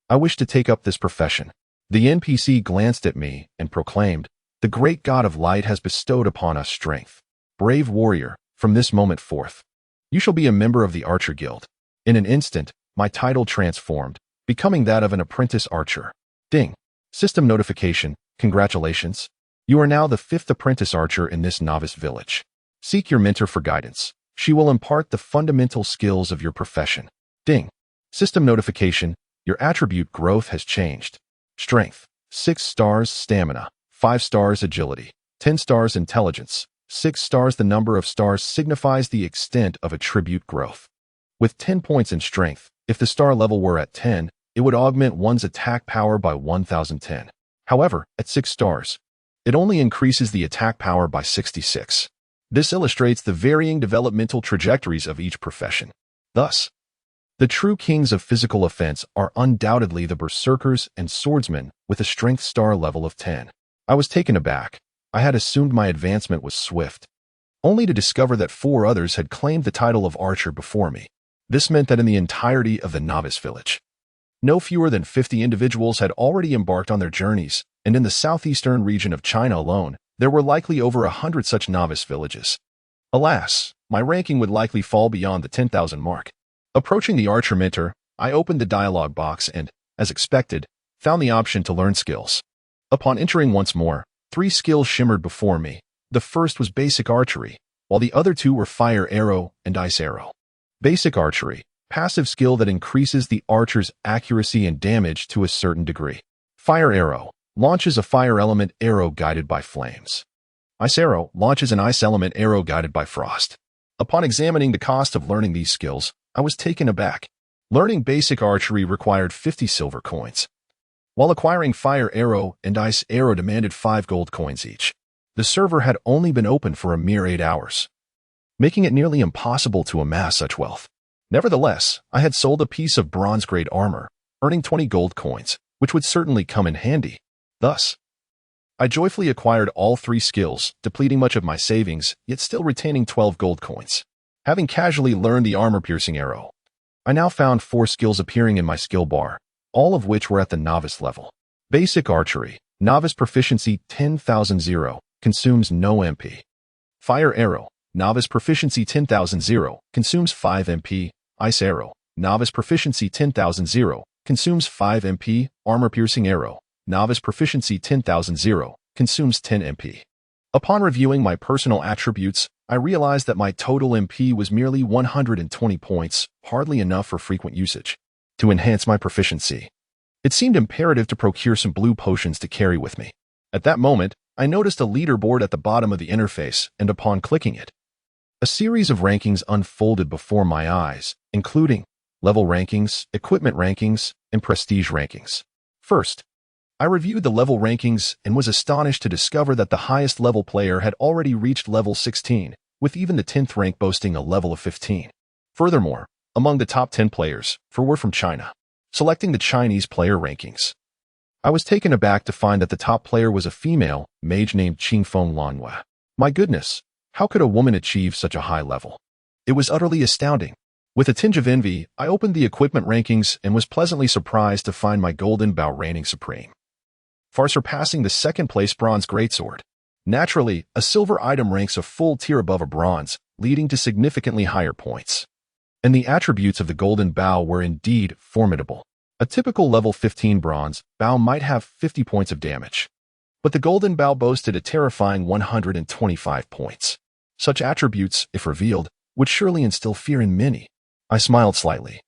"I wish to take up this profession." The NPC glanced at me and proclaimed, "The great god of light has bestowed upon us strength. Brave warrior, from this moment forth, you shall be a member of the Archer Guild." In an instant, my title transformed, becoming that of an apprentice archer. Ding. System notification. Congratulations. You are now the 5th apprentice archer in this novice village. Seek your mentor for guidance. She will impart the fundamental skills of your profession. Ding. System notification. Your attribute growth has changed. Strength, 6 stars. Stamina, 5 stars. Agility, 10 stars. Intelligence, 6 stars. The number of stars signifies the extent of attribute growth. With 10 points in strength, if the star level were at 10, it would augment one's attack power by 1010. However, at 6 stars, it only increases the attack power by 66. This illustrates the varying developmental trajectories of each profession. Thus, the true kings of physical offense are undoubtedly the berserkers and swordsmen with a strength star level of 10. I was taken aback. I had assumed my advancement was swift, only to discover that 4 others had claimed the title of archer before me. This meant that in the entirety of the novice village, no fewer than 50 individuals had already embarked on their journeys, and in the southeastern region of China alone, there were likely over 100 such novice villages. Alas, my ranking would likely fall beyond the 10,000 mark. Approaching the archer mentor, I opened the dialog box and, as expected, found the option to learn skills. Upon entering once more, 3 skills shimmered before me. The first was basic archery, while the other 2 were fire arrow and ice arrow. Basic archery, passive skill that increases the archer's accuracy and damage to a certain degree. Fire arrow, launches a fire element arrow guided by flames. Ice arrow, launches an ice element arrow guided by frost. Upon examining the cost of learning these skills, I was taken aback. Learning basic archery required 50 silver coins, while acquiring fire arrow and ice arrow demanded 5 gold coins each. The server had only been open for a mere 8 hours, making it nearly impossible to amass such wealth. Nevertheless, I had sold a piece of bronze-grade armor, earning 20 gold coins, which would certainly come in handy. Thus, I joyfully acquired all 3 skills, depleting much of my savings, yet still retaining 12 gold coins. Having casually learned the armor-piercing arrow, I now found 4 skills appearing in my skill bar, all of which were at the novice level. Basic archery, novice proficiency 10,000 consumes no MP. Fire arrow, novice proficiency 10,000 consumes 5 MP. Ice arrow, novice proficiency 10,000 consumes 5 MP. Armor-piercing arrow, novice proficiency 10,000 consumes 10 MP. Upon reviewing my personal attributes, I realized that my total MP was merely 120 points, hardly enough for frequent usage. To enhance my proficiency, it seemed imperative to procure some blue potions to carry with me. At that moment, I noticed a leaderboard at the bottom of the interface, and upon clicking it, a series of rankings unfolded before my eyes, including level rankings, equipment rankings, and prestige rankings. First, I reviewed the level rankings and was astonished to discover that the highest level player had already reached level 16, with even the 10th rank boasting a level of 15. Furthermore, among the top 10 players, 4 were from China. Selecting the Chinese player rankings, I was taken aback to find that the top player was a female mage named Qingfeng Lanhua. My goodness, how could a woman achieve such a high level? It was utterly astounding. With a tinge of envy, I opened the equipment rankings and was pleasantly surprised to find my golden bow reigning supreme, far surpassing the second-place bronze greatsword. Naturally, a silver item ranks a full tier above a bronze, leading to significantly higher points. And the attributes of the golden bow were indeed formidable. A typical level 15 bronze bow might have 50 points of damage, but the golden bow boasted a terrifying 125 points. Such attributes, if revealed, would surely instill fear in many. I smiled slightly,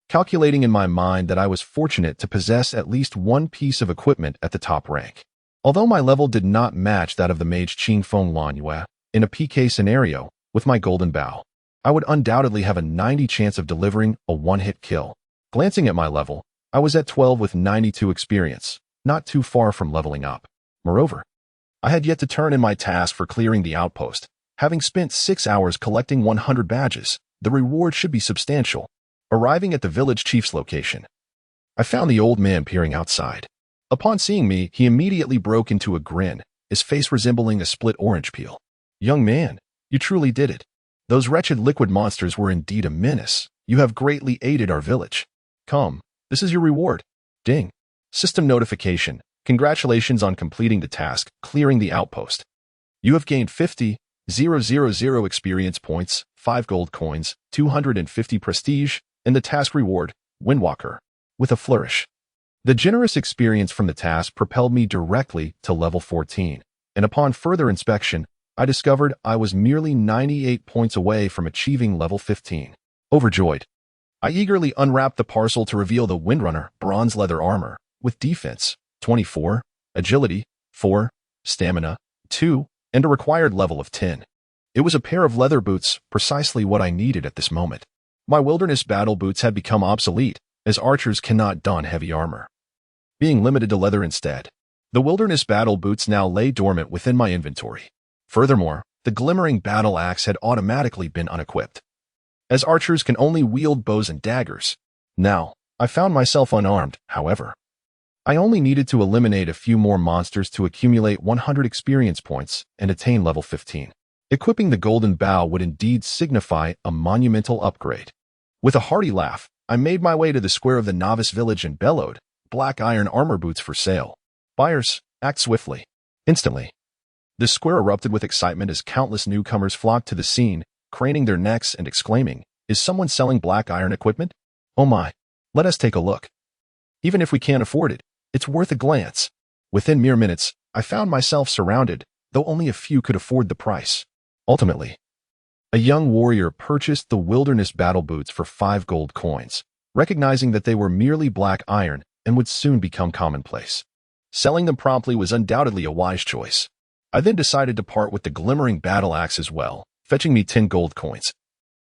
calculating in my mind that I was fortunate to possess at least one piece of equipment at the top rank. Although my level did not match that of the mage Qing Feng Lan Yue, in a PK scenario, with my golden bow, I would undoubtedly have a 90 chance of delivering a one-hit kill. Glancing at my level, I was at 12 with 92 experience, not too far from leveling up. Moreover, I had yet to turn in my task for clearing the outpost. Having spent 6 hours collecting 100 badges, the reward should be substantial. Arriving at the village chief's location, I found the old man peering outside. Upon seeing me, he immediately broke into a grin, his face resembling a split orange peel. "Young man, you truly did it. Those wretched liquid monsters were indeed a menace. You have greatly aided our village. Come, this is your reward." Ding. System notification. Congratulations on completing the task, clearing the outpost. You have gained 50,000 experience points, 5 gold coins, 250 prestige, and the task reward, Windwalker. With a flourish, the generous experience from the task propelled me directly to level 14, and upon further inspection, I discovered I was merely 98 points away from achieving level 15. Overjoyed, I eagerly unwrapped the parcel to reveal the Windrunner bronze leather armor, with defense 24, agility 4, stamina 2, and a required level of 10. It was a pair of leather boots, precisely what I needed at this moment. My wilderness battle boots had become obsolete, as archers cannot don heavy armor, being limited to leather instead. The wilderness battle boots now lay dormant within my inventory. Furthermore, the glimmering battle axe had automatically been unequipped, as archers can only wield bows and daggers. Now, I found myself unarmed, however. I only needed to eliminate a few more monsters to accumulate 100 experience points and attain level 15. Equipping the golden bow would indeed signify a monumental upgrade. With a hearty laugh, I made my way to the square of the novice village and bellowed, "Black iron armor boots for sale. Buyers, act swiftly." Instantly, the square erupted with excitement as countless newcomers flocked to the scene, craning their necks and exclaiming, "Is someone selling black iron equipment? Oh my, let us take a look. Even if we can't afford it, it's worth a glance." Within mere minutes, I found myself surrounded, though only a few could afford the price. Ultimately, a young warrior purchased the wilderness battle boots for 5 gold coins, recognizing that they were merely black iron and would soon become commonplace. Selling them promptly was undoubtedly a wise choice. I then decided to part with the glimmering battle axe as well, fetching me 10 gold coins,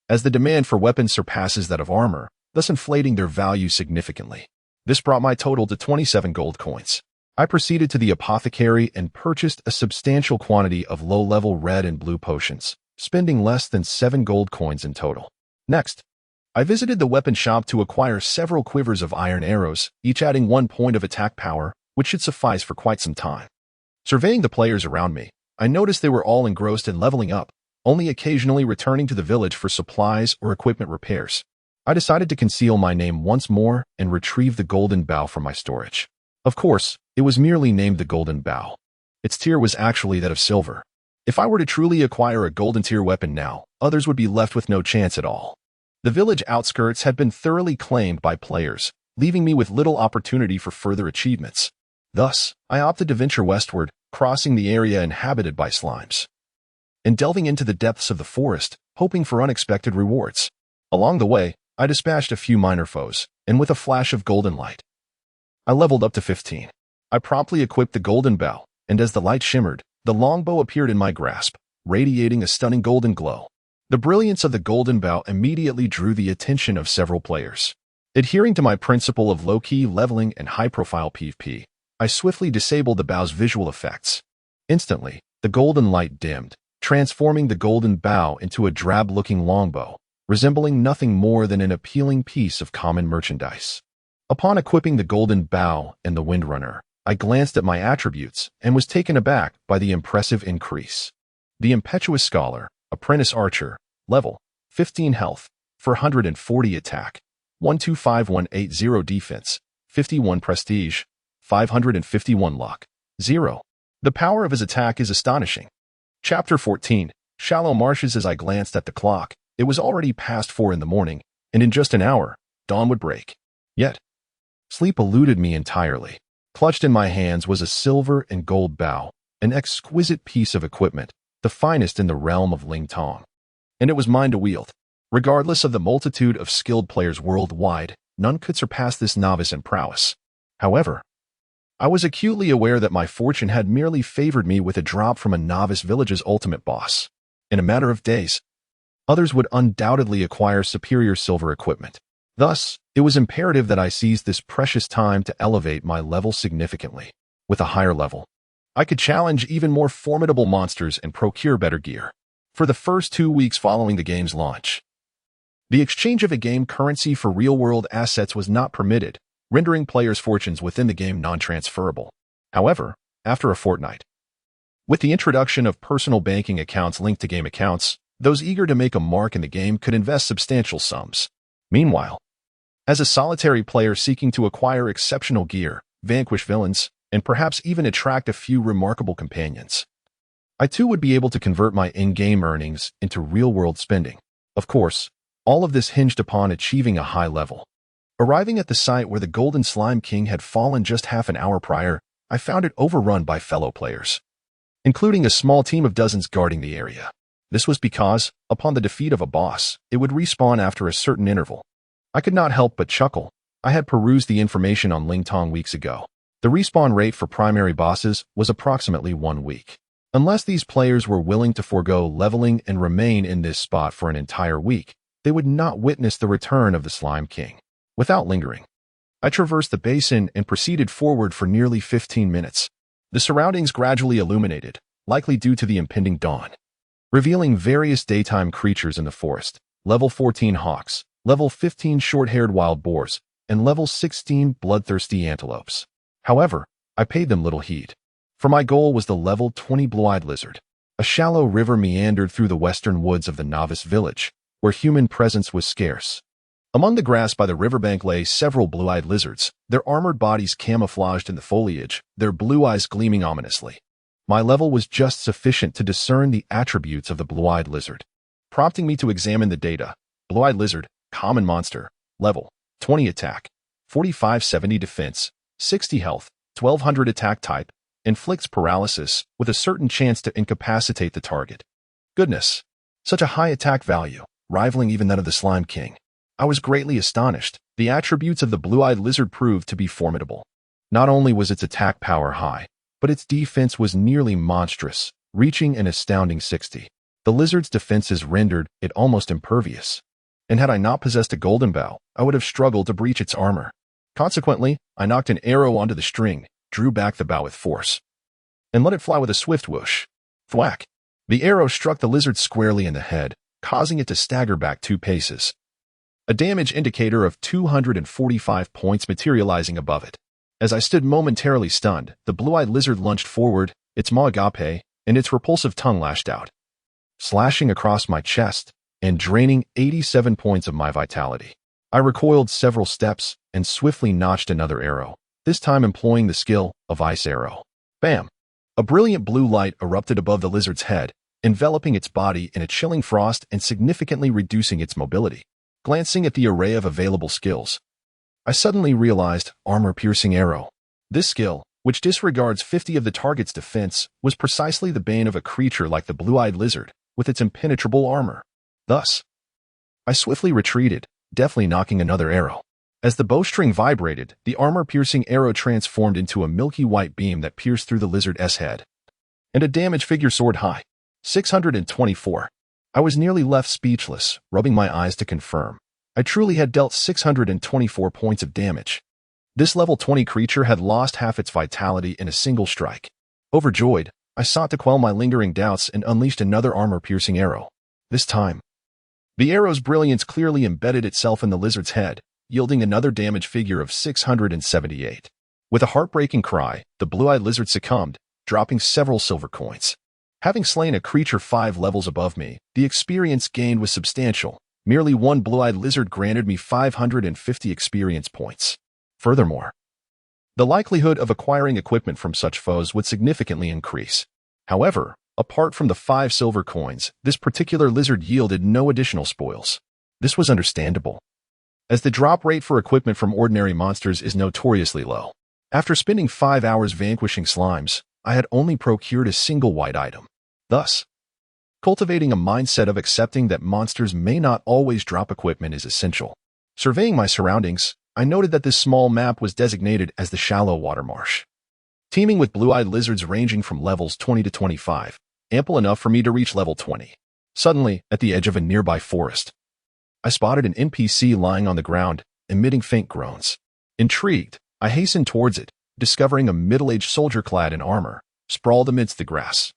as the demand for weapons surpasses that of armor, thus inflating their value significantly. This brought my total to 27 gold coins. I proceeded to the apothecary and purchased a substantial quantity of low-level red and blue potions, spending less than 7 gold coins in total. Next, I visited the weapon shop to acquire several quivers of iron arrows, each adding 1 point of attack power, which should suffice for quite some time. Surveying the players around me, I noticed they were all engrossed in leveling up, only occasionally returning to the village for supplies or equipment repairs. I decided to conceal my name once more and retrieve the golden bow from my storage. Of course, it was merely named the golden bow. Its tier was actually that of silver. If I were to truly acquire a golden tier weapon now, others would be left with no chance at all. The village outskirts had been thoroughly claimed by players, leaving me with little opportunity for further achievements. Thus, I opted to venture westward, crossing the area inhabited by slimes, and delving into the depths of the forest, hoping for unexpected rewards. Along the way, I dispatched a few minor foes, and with a flash of golden light, I leveled up to 15. I promptly equipped the golden bow, and as the light shimmered, the longbow appeared in my grasp, radiating a stunning golden glow. The brilliance of the golden bow immediately drew the attention of several players. Adhering to my principle of low-key leveling and high-profile PvP, I swiftly disabled the bow's visual effects. Instantly, the golden light dimmed, transforming the golden bow into a drab-looking longbow, resembling nothing more than an appealing piece of common merchandise. Upon equipping the golden bow and the Windrunner, I glanced at my attributes and was taken aback by the impressive increase. The impetuous scholar, apprentice archer, level 15 health, 440 attack, 125180 defense, 51 prestige, 551 luck, 0. The power of his attack is astonishing. Chapter 14. Shallow Marshes. As I glanced at the clock, it was already past 4 in the morning, and in just an hour, dawn would break. Yet, sleep eluded me entirely. Clutched in my hands was a silver and gold bow, an exquisite piece of equipment, the finest in the realm of Ling Tong. And it was mine to wield. Regardless of the multitude of skilled players worldwide, none could surpass this novice in prowess. However, I was acutely aware that my fortune had merely favored me with a drop from a novice village's ultimate boss. In a matter of days, others would undoubtedly acquire superior silver equipment. Thus, it was imperative that I seize this precious time to elevate my level significantly. With a higher level, I could challenge even more formidable monsters and procure better gear. For the first 2 weeks following the game's launch, the exchange of a-game currency for real-world assets was not permitted, rendering players' fortunes within the game non-transferable. However, after a fortnight, with the introduction of personal banking accounts linked to game accounts, those eager to make a mark in the game could invest substantial sums. Meanwhile, as a solitary player seeking to acquire exceptional gear, vanquish villains, and perhaps even attract a few remarkable companions, I too would be able to convert my in-game earnings into real-world spending. Of course, all of this hinged upon achieving a high level. Arriving at the site where the Golden Slime King had fallen just half an hour prior, I found it overrun by fellow players, including a small team of dozens guarding the area. This was because, upon the defeat of a boss, it would respawn after a certain interval. I could not help but chuckle. I had perused the information on Ling Tong weeks ago. The respawn rate for primary bosses was approximately 1 week. Unless these players were willing to forego leveling and remain in this spot for an entire week, they would not witness the return of the Slime King. Without lingering, I traversed the basin and proceeded forward for nearly 15 minutes. The surroundings gradually illuminated, likely due to the impending dawn, revealing various daytime creatures in the forest. Level 14 hawks, level 15 short-haired wild boars, and level 16 bloodthirsty antelopes. However, I paid them little heed, for my goal was the level 20 blue-eyed lizard. A shallow river meandered through the western woods of the novice village, where human presence was scarce. Among the grass by the riverbank lay several blue-eyed lizards, their armored bodies camouflaged in the foliage, their blue eyes gleaming ominously. My level was just sufficient to discern the attributes of the blue-eyed lizard, prompting me to examine the data. Blue-eyed lizard, common monster, level 20 attack, 4570 defense, 60 health, 1200 attack type, inflicts paralysis with a certain chance to incapacitate the target. Goodness, such a high attack value, rivaling even that of the Slime King. I was greatly astonished. The attributes of the blue-eyed lizard proved to be formidable. Not only was its attack power high, but its defense was nearly monstrous, reaching an astounding 60. The lizard's defenses rendered it almost impervious, and had I not possessed a golden bow, I would have struggled to breach its armor. Consequently, I knocked an arrow onto the string, drew back the bow with force, and let it fly with a swift whoosh. Thwack! The arrow struck the lizard squarely in the head, causing it to stagger back 2 paces. A damage indicator of 245 points materializing above it. As I stood momentarily stunned, the blue-eyed lizard lunged forward, its maw agape, and its repulsive tongue lashed out, slashing across my chest and draining 87 points of my vitality. I recoiled several steps and swiftly notched another arrow, this time employing the skill of Ice Arrow. Bam! A brilliant blue light erupted above the lizard's head, enveloping its body in a chilling frost and significantly reducing its mobility. Glancing at the array of available skills, I suddenly realized Armor-Piercing Arrow. This skill, which disregards 50 of the target's defense, was precisely the bane of a creature like the blue-eyed lizard, with its impenetrable armor. Thus, I swiftly retreated, deftly knocking another arrow. As the bowstring vibrated, the armor-piercing arrow transformed into a milky white beam that pierced through the lizard's head, and a damage figure soared high. 624. I was nearly left speechless, rubbing my eyes to confirm. I truly had dealt 624 points of damage. This level 20 creature had lost half its vitality in a single strike. Overjoyed, I sought to quell my lingering doubts and unleashed another armor-piercing arrow. This time, the arrow's brilliance clearly embedded itself in the lizard's head, yielding another damage figure of 678. With a heartbreaking cry, the blue-eyed lizard succumbed, dropping several silver coins. Having slain a creature 5 levels above me, the experience gained was substantial. Merely one blue-eyed lizard granted me 550 experience points. Furthermore, The likelihood of acquiring equipment from such foes would significantly increase. However, apart from the 5 silver coins, this particular lizard yielded no additional spoils. This was understandable, as the drop rate for equipment from ordinary monsters is notoriously low. After spending 5 hours vanquishing slimes, I had only procured a single white item. Thus, cultivating a mindset of accepting that monsters may not always drop equipment is essential. Surveying my surroundings, I noted that this small map was designated as the Shallow Water Marsh, teeming with blue-eyed lizards ranging from levels 20 to 25, ample enough for me to reach level 20. Suddenly, at the edge of a nearby forest, I spotted an NPC lying on the ground, emitting faint groans. Intrigued, I hastened towards it, discovering a middle-aged soldier clad in armor, sprawled amidst the grass,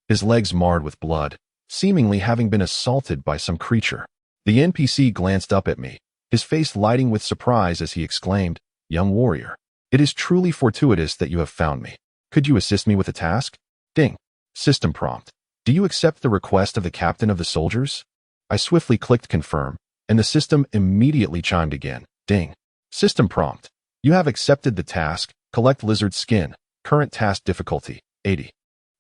his legs marred with blood, seemingly having been assaulted by some creature. The NPC glanced up at me, his face lighting with surprise as he exclaimed, "Young warrior, it is truly fortuitous that you have found me. Could you assist me with a task?" Ding. System prompt. Do you accept the request of the captain of the soldiers? I swiftly clicked confirm, and the system immediately chimed again. Ding. System prompt. You have accepted the task. Collect lizard skin. Current task difficulty, 80.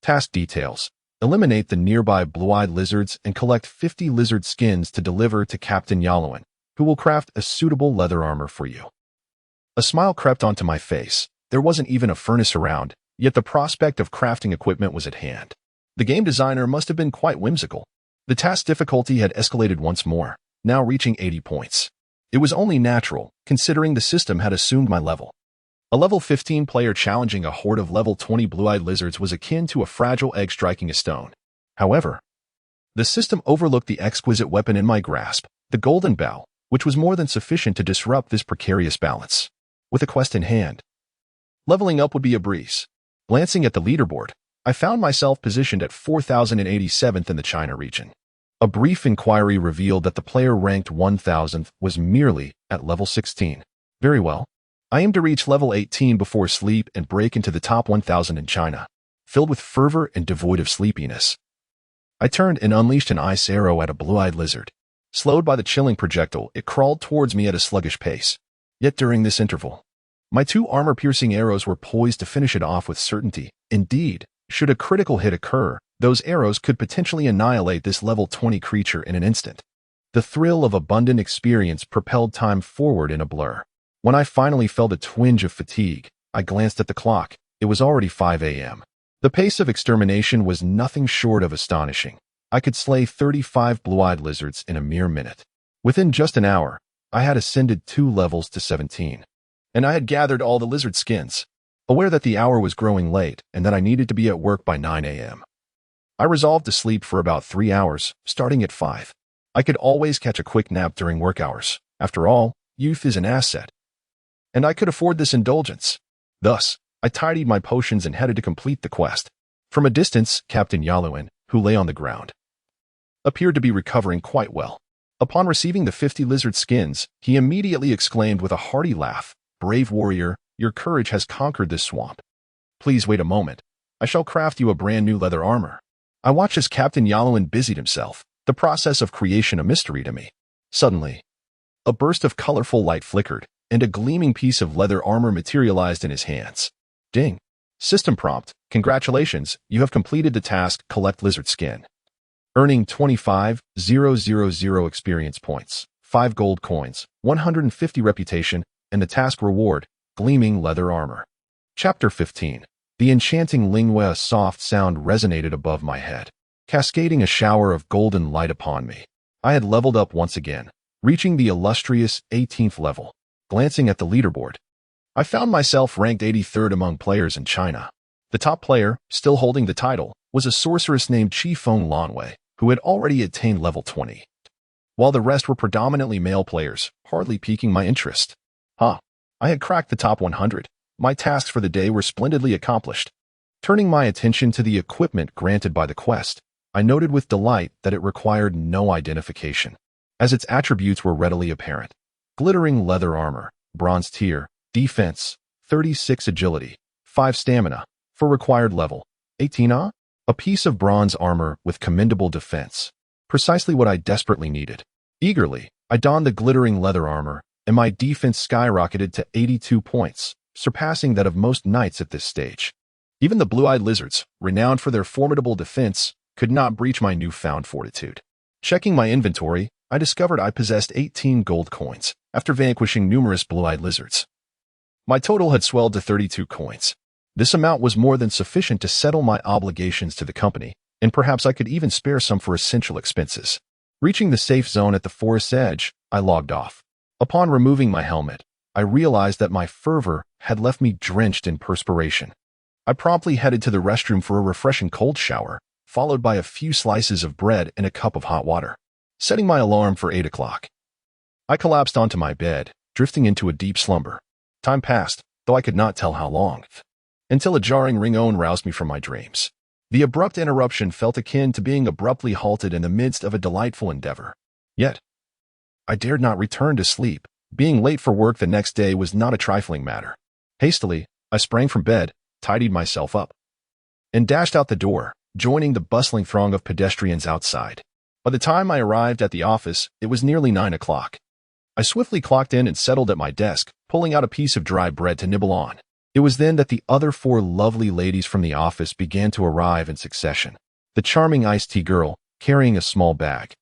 Task details. Eliminate the nearby blue-eyed lizards and collect 50 lizard skins to deliver to Captain Yalowin, who will craft a suitable leather armor for you. A smile crept onto my face. There wasn't even a furnace around, yet the prospect of crafting equipment was at hand. The game designer must have been quite whimsical. The task difficulty had escalated once more, now reaching 80 points. It was only natural, considering the system had assumed my level. A level 15 player challenging a horde of level 20 blue-eyed lizards was akin to a fragile egg striking a stone. However, the system overlooked the exquisite weapon in my grasp, the golden bow, which was more than sufficient to disrupt this precarious balance. With a quest in hand, leveling up would be a breeze. Glancing at the leaderboard, I found myself positioned at 4087th in the China region. A brief inquiry revealed that the player ranked 1000th was merely at level 16. Very well. I aim to reach level 18 before sleep and break into the top 1000 in China. Filled with fervor and devoid of sleepiness, I turned and unleashed an ice arrow at a blue-eyed lizard. Slowed by the chilling projectile, it crawled towards me at a sluggish pace. Yet during this interval, my 2 armor-piercing arrows were poised to finish it off with certainty. Indeed, should a critical hit occur, those arrows could potentially annihilate this level 20 creature in an instant. The thrill of abundant experience propelled time forward in a blur. When I finally felt a twinge of fatigue, I glanced at the clock. It was already 5 a.m. The pace of extermination was nothing short of astonishing. I could slay 35 blue-eyed lizards in a mere minute. Within just an hour, I had ascended 2 levels to 17. And I had gathered all the lizard skins. Aware that the hour was growing late and that I needed to be at work by 9 a.m., I resolved to sleep for about 3 hours, starting at 5. I could always catch a quick nap during work hours. After all, youth is an asset, and I could afford this indulgence. Thus, I tidied my potions and headed to complete the quest. From a distance, Captain Yalowin, who lay on the ground, appeared to be recovering quite well. Upon receiving the 50 lizard skins, he immediately exclaimed with a hearty laugh, "Brave warrior, your courage has conquered this swamp. Please wait a moment. I shall craft you a brand new leather armor." I watched as Captain Yalowin busied himself, the process of creation a mystery to me. Suddenly, a burst of colorful light flickered, and a gleaming piece of leather armor materialized in his hands. Ding. System prompt. Congratulations, you have completed the task, collect lizard skin. Earning 25,000 experience points, 5 gold coins, 150 reputation, and the task reward, gleaming leather armor. Chapter 15. The enchanting lingua. A soft sound resonated above my head, cascading a shower of golden light upon me. I had leveled up once again, reaching the illustrious 18th level. Glancing at the leaderboard, I found myself ranked 83rd among players in China. The top player, still holding the title, was a sorceress named Qifeng Lanwei, who had already attained level 20, while the rest were predominantly male players, hardly piquing my interest. I had cracked the top 100. My tasks for the day were splendidly accomplished. Turning my attention to the equipment granted by the quest, I noted with delight that it required no identification, as its attributes were readily apparent. Glittering leather armor, bronze tier, defense, 36 agility, 5 stamina, for required level, 18 A piece of bronze armor with commendable defense. Precisely what I desperately needed. Eagerly, I donned the glittering leather armor, and my defense skyrocketed to 82 points, surpassing that of most knights at this stage. Even the blue-eyed lizards, renowned for their formidable defense, could not breach my newfound fortitude. Checking my inventory, I discovered I possessed 18 gold coins, after vanquishing numerous blue-eyed lizards. My total had swelled to 32 coins. This amount was more than sufficient to settle my obligations to the company, and perhaps I could even spare some for essential expenses. Reaching the safe zone at the forest's edge, I logged off. Upon removing my helmet, I realized that my fervor had left me drenched in perspiration. I promptly headed to the restroom for a refreshing cold shower, followed by a few slices of bread and a cup of hot water. Setting my alarm for 8 o'clock. I collapsed onto my bed, drifting into a deep slumber. Time passed, though I could not tell how long, until a jarring ringtone roused me from my dreams. The abrupt interruption felt akin to being abruptly halted in the midst of a delightful endeavor. Yet, I dared not return to sleep. Being late for work the next day was not a trifling matter. Hastily, I sprang from bed, tidied myself up, and dashed out the door, joining the bustling throng of pedestrians outside. By the time I arrived at the office, it was nearly 9 o'clock. I swiftly clocked in and settled at my desk, pulling out a piece of dry bread to nibble on. It was then that the other 4 lovely ladies from the office began to arrive in succession. The charming iced tea girl, carrying a small bag,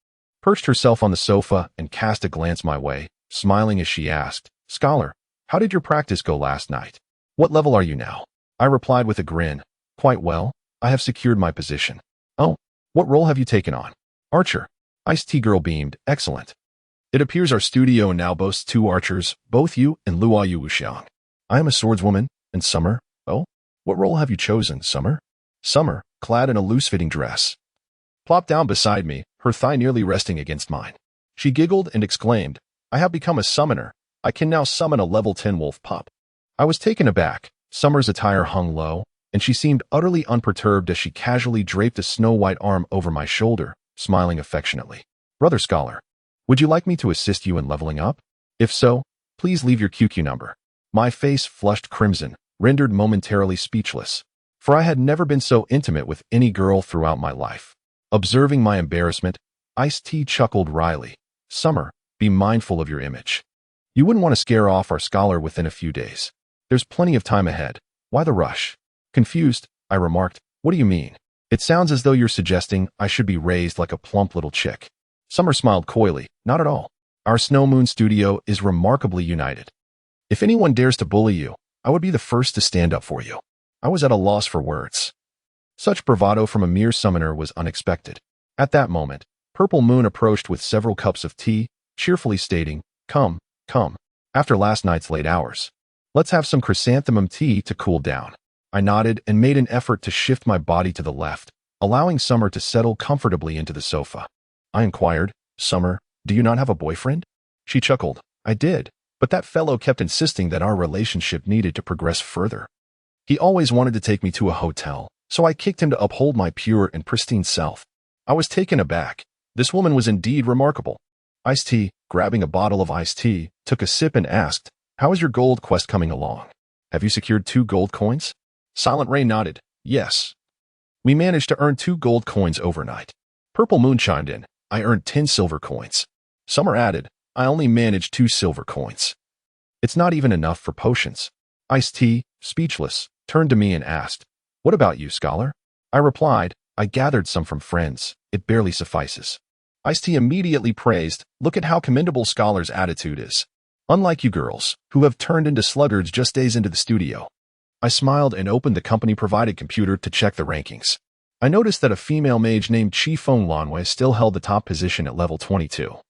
perched herself on the sofa and cast a glance my way, smiling as she asked, "Scholar, how did your practice go last night? What level are you now?" I replied with a grin, "Quite well. I have secured my position." "Oh, what role have you taken on?" "Archer." Iced tea girl beamed, "Excellent. It appears our studio now boasts 2 archers, both you and Luo Yuxiang. I am a swordswoman, and Summer, oh, what role have you chosen, Summer?" Summer, clad in a loose-fitting dress, plopped down beside me, her thigh nearly resting against mine. She giggled and exclaimed, "I have become a summoner. I can now summon a level 10 wolf pup." I was taken aback. Summer's attire hung low, and she seemed utterly unperturbed as she casually draped a snow-white arm over my shoulder, smiling affectionately. "Brother Scholar, would you like me to assist you in leveling up? If so, please leave your QQ number." My face flushed crimson, rendered momentarily speechless, for I had never been so intimate with any girl throughout my life. Observing my embarrassment, Iced Tea chuckled wryly. "Summer, be mindful of your image. You wouldn't want to scare off our scholar within a few days. There's plenty of time ahead. Why the rush?" Confused, I remarked, "What do you mean? It sounds as though you're suggesting I should be raised like a plump little chick." Summer smiled coyly. "Not at all. Our Snow Moon studio is remarkably united. If anyone dares to bully you, I would be the first to stand up for you." I was at a loss for words. Such bravado from a mere summoner was unexpected. At that moment, Purple Moon approached with several cups of tea, cheerfully stating, Come, after last night's late hours. Let's have some chrysanthemum tea to cool down." I nodded and made an effort to shift my body to the left, allowing Summer to settle comfortably into the sofa. I inquired, "Summer, do you not have a boyfriend?" She chuckled. "I did, but that fellow kept insisting that our relationship needed to progress further. He always wanted to take me to a hotel, so I kicked him to uphold my pure and pristine self." I was taken aback. This woman was indeed remarkable. Iced Tea, grabbing a bottle of iced tea, took a sip and asked, "How is your gold quest coming along? Have you secured 2 gold coins?" Silent Ray nodded. "Yes. We managed to earn 2 gold coins overnight." Purple Moon chimed in. "I earned 10 silver coins." Summer added, "I only managed 2 silver coins. It's not even enough for potions." Iced Tea, speechless, turned to me and asked, "What about you, Scholar?" I replied, "I gathered some from friends. It barely suffices." Iced Tea immediately praised, "Look at how commendable Scholar's attitude is. Unlike you girls, who have turned into sluggards just days into the studio." I smiled and opened the company-provided computer to check the rankings. I noticed that a female mage named Chi Feng Lanwei still held the top position at level 22,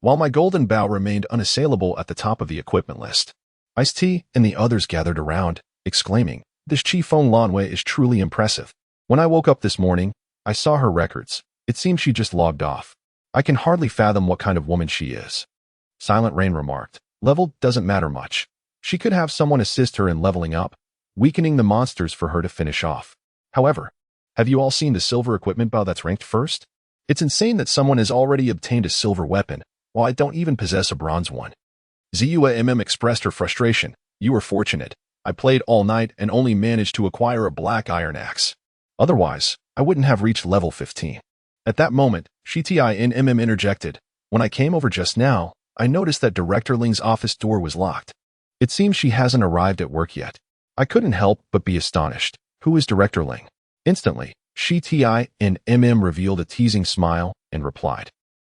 while my golden bow remained unassailable at the top of the equipment list. Iced Tea and the others gathered around, exclaiming, "This Chi Feng Lanwei is truly impressive." When I woke up this morning, I saw her records. It seems she just logged off. I can hardly fathom what kind of woman she is. Silent Rain remarked, "Level doesn't matter much. She could have someone assist her in leveling up, weakening the monsters for her to finish off. However, have you all seen the silver equipment bow that's ranked first? It's insane that someone has already obtained a silver weapon, while I don't even possess a bronze one." Ziyua expressed her frustration. "You were fortunate. I played all night and only managed to acquire a black iron axe. Otherwise, I wouldn't have reached level 15. At that moment, Shiti interjected. "When I came over just now, I noticed that Director Ling's office door was locked. It seems she hasn't arrived at work yet. I couldn't help but be astonished. Who is Director Ling? Instantly, Shi Ti and revealed a teasing smile and replied.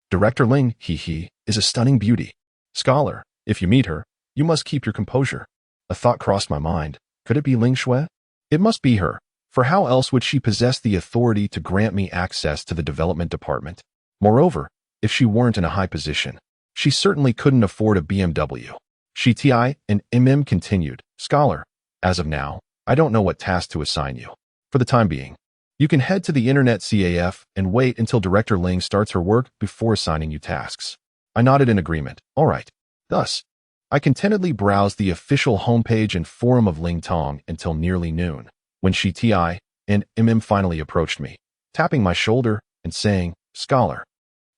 Director Ling, he, is a stunning beauty. Scholar, if you meet her, you must keep your composure. A thought crossed my mind. Could it be Ling Shui? It must be her, for how else would she possess the authority to grant me access to the development department? Moreover, if she weren't in a high position, she certainly couldn't afford a BMW. Shi Ti and continued. Scholar, as of now, I don't know what task to assign you. For the time being, you can head to the Internet CAF and wait until Director Ling starts her work before assigning you tasks. I nodded in agreement. All right. Thus, I contentedly browsed the official homepage and forum of Ling Tong until nearly noon, when Shi Ti and finally approached me, tapping my shoulder and saying, Scholar,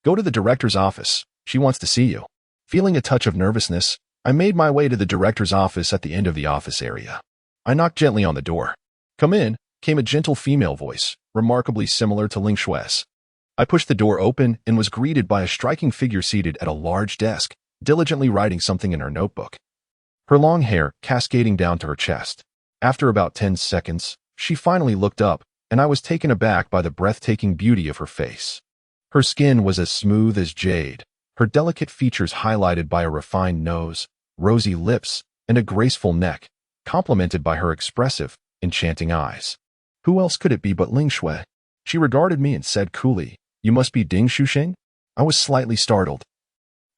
go to the director's office. She wants to see you. Feeling a touch of nervousness, I made my way to the director's office at the end of the office area. I knocked gently on the door. Come in, came a gentle female voice, remarkably similar to Ling Shui's. I pushed the door open and was greeted by a striking figure seated at a large desk, diligently writing something in her notebook. Her long hair cascading down to her chest. After about 10 seconds, she finally looked up, and I was taken aback by the breathtaking beauty of her face. Her skin was as smooth as jade, her delicate features highlighted by a refined nose, rosy lips, and a graceful neck, complemented by her expressive, enchanting eyes. Who else could it be but Ling Shui? She regarded me and said coolly, You must be Ding Shuxing? I was slightly startled.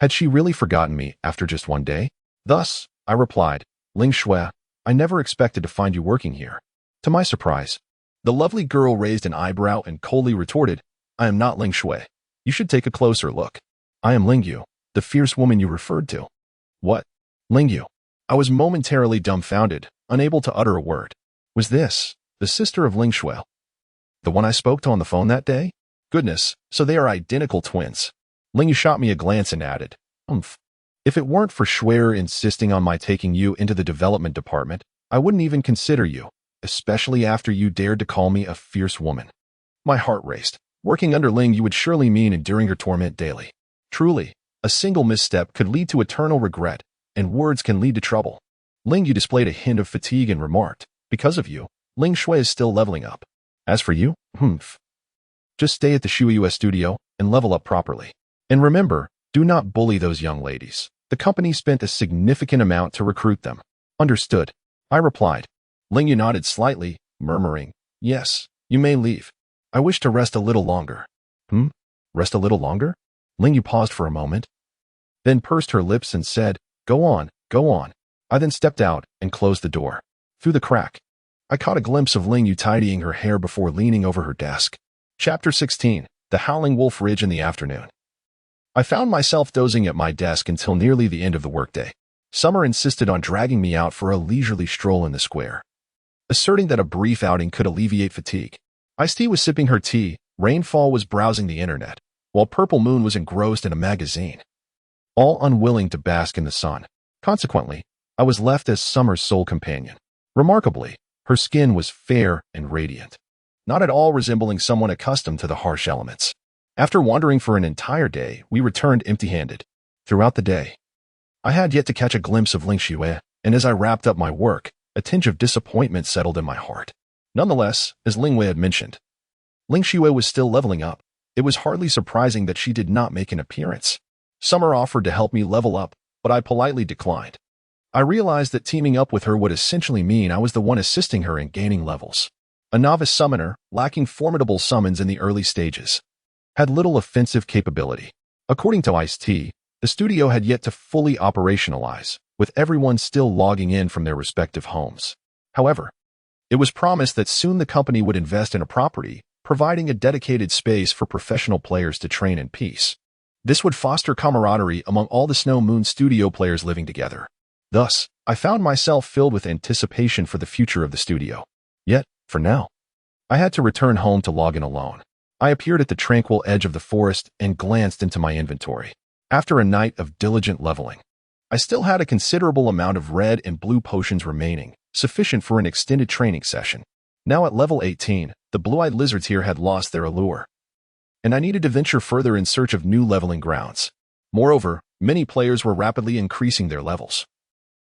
Had she really forgotten me after just one day? Thus, I replied, Ling Shui, I never expected to find you working here. To my surprise, the lovely girl raised an eyebrow and coldly retorted, I am not Ling Shui. You should take a closer look. I am Ling Yu, the fierce woman you referred to. What? Ling Yu? I was momentarily dumbfounded, unable to utter a word. Was this the sister of Ling Shui? The one I spoke to on the phone that day? Goodness, so they are identical twins. Ling Yu shot me a glance and added, If it weren't for Shuier insisting on my taking you into the development department, I wouldn't even consider you, especially after you dared to call me a fierce woman. My heart raced. Working under Ling Yu would surely mean enduring her torment daily. Truly, a single misstep could lead to eternal regret, and words can lead to trouble. Ling Yu displayed a hint of fatigue and remarked, Because of you, Ling Shui is still leveling up. As for you, just stay at the Shuiyu studio and level up properly. And remember, do not bully those young ladies. The company spent a significant amount to recruit them. Understood, I replied. Ling Yu nodded slightly, murmuring, Yes, you may leave. I wish to rest a little longer. Rest a little longer? Ling Yu paused for a moment, then pursed her lips and said, Go on, go on. I then stepped out and closed the door. Through the crack, I caught a glimpse of Ling Yu tidying her hair before leaning over her desk. Chapter 16, The Howling Wolf Ridge in the Afternoon. I found myself dozing at my desk until nearly the end of the workday. Summer insisted on dragging me out for a leisurely stroll in the square, asserting that a brief outing could alleviate fatigue. Ice-T was sipping her tea, Rainfall was browsing the internet, while Purple Moon was engrossed in a magazine, all unwilling to bask in the sun. Consequently, I was left as Summer's sole companion. Remarkably, her skin was fair and radiant, not at all resembling someone accustomed to the harsh elements. After wandering for an entire day, we returned empty-handed. Throughout the day, I had yet to catch a glimpse of Ling Shui, and as I wrapped up my work, a tinge of disappointment settled in my heart. Nonetheless, as Ling Wei had mentioned, Ling Shui was still leveling up. It was hardly surprising that she did not make an appearance. Summer offered to help me level up, but I politely declined. I realized that teaming up with her would essentially mean I was the one assisting her in gaining levels. A novice summoner, lacking formidable summons in the early stages, had little offensive capability. According to Ice-T, the studio had yet to fully operationalize, with everyone still logging in from their respective homes. However, it was promised that soon the company would invest in a property, providing a dedicated space for professional players to train in peace. This would foster camaraderie among all the Snow Moon studio players living together. Thus, I found myself filled with anticipation for the future of the studio. Yet, for now, I had to return home to log in alone. I appeared at the tranquil edge of the forest and glanced into my inventory. After a night of diligent leveling, I still had a considerable amount of red and blue potions remaining, sufficient for an extended training session. Now at level 18, the blue-eyed lizards here had lost their allure, and I needed to venture further in search of new leveling grounds. Moreover, many players were rapidly increasing their levels.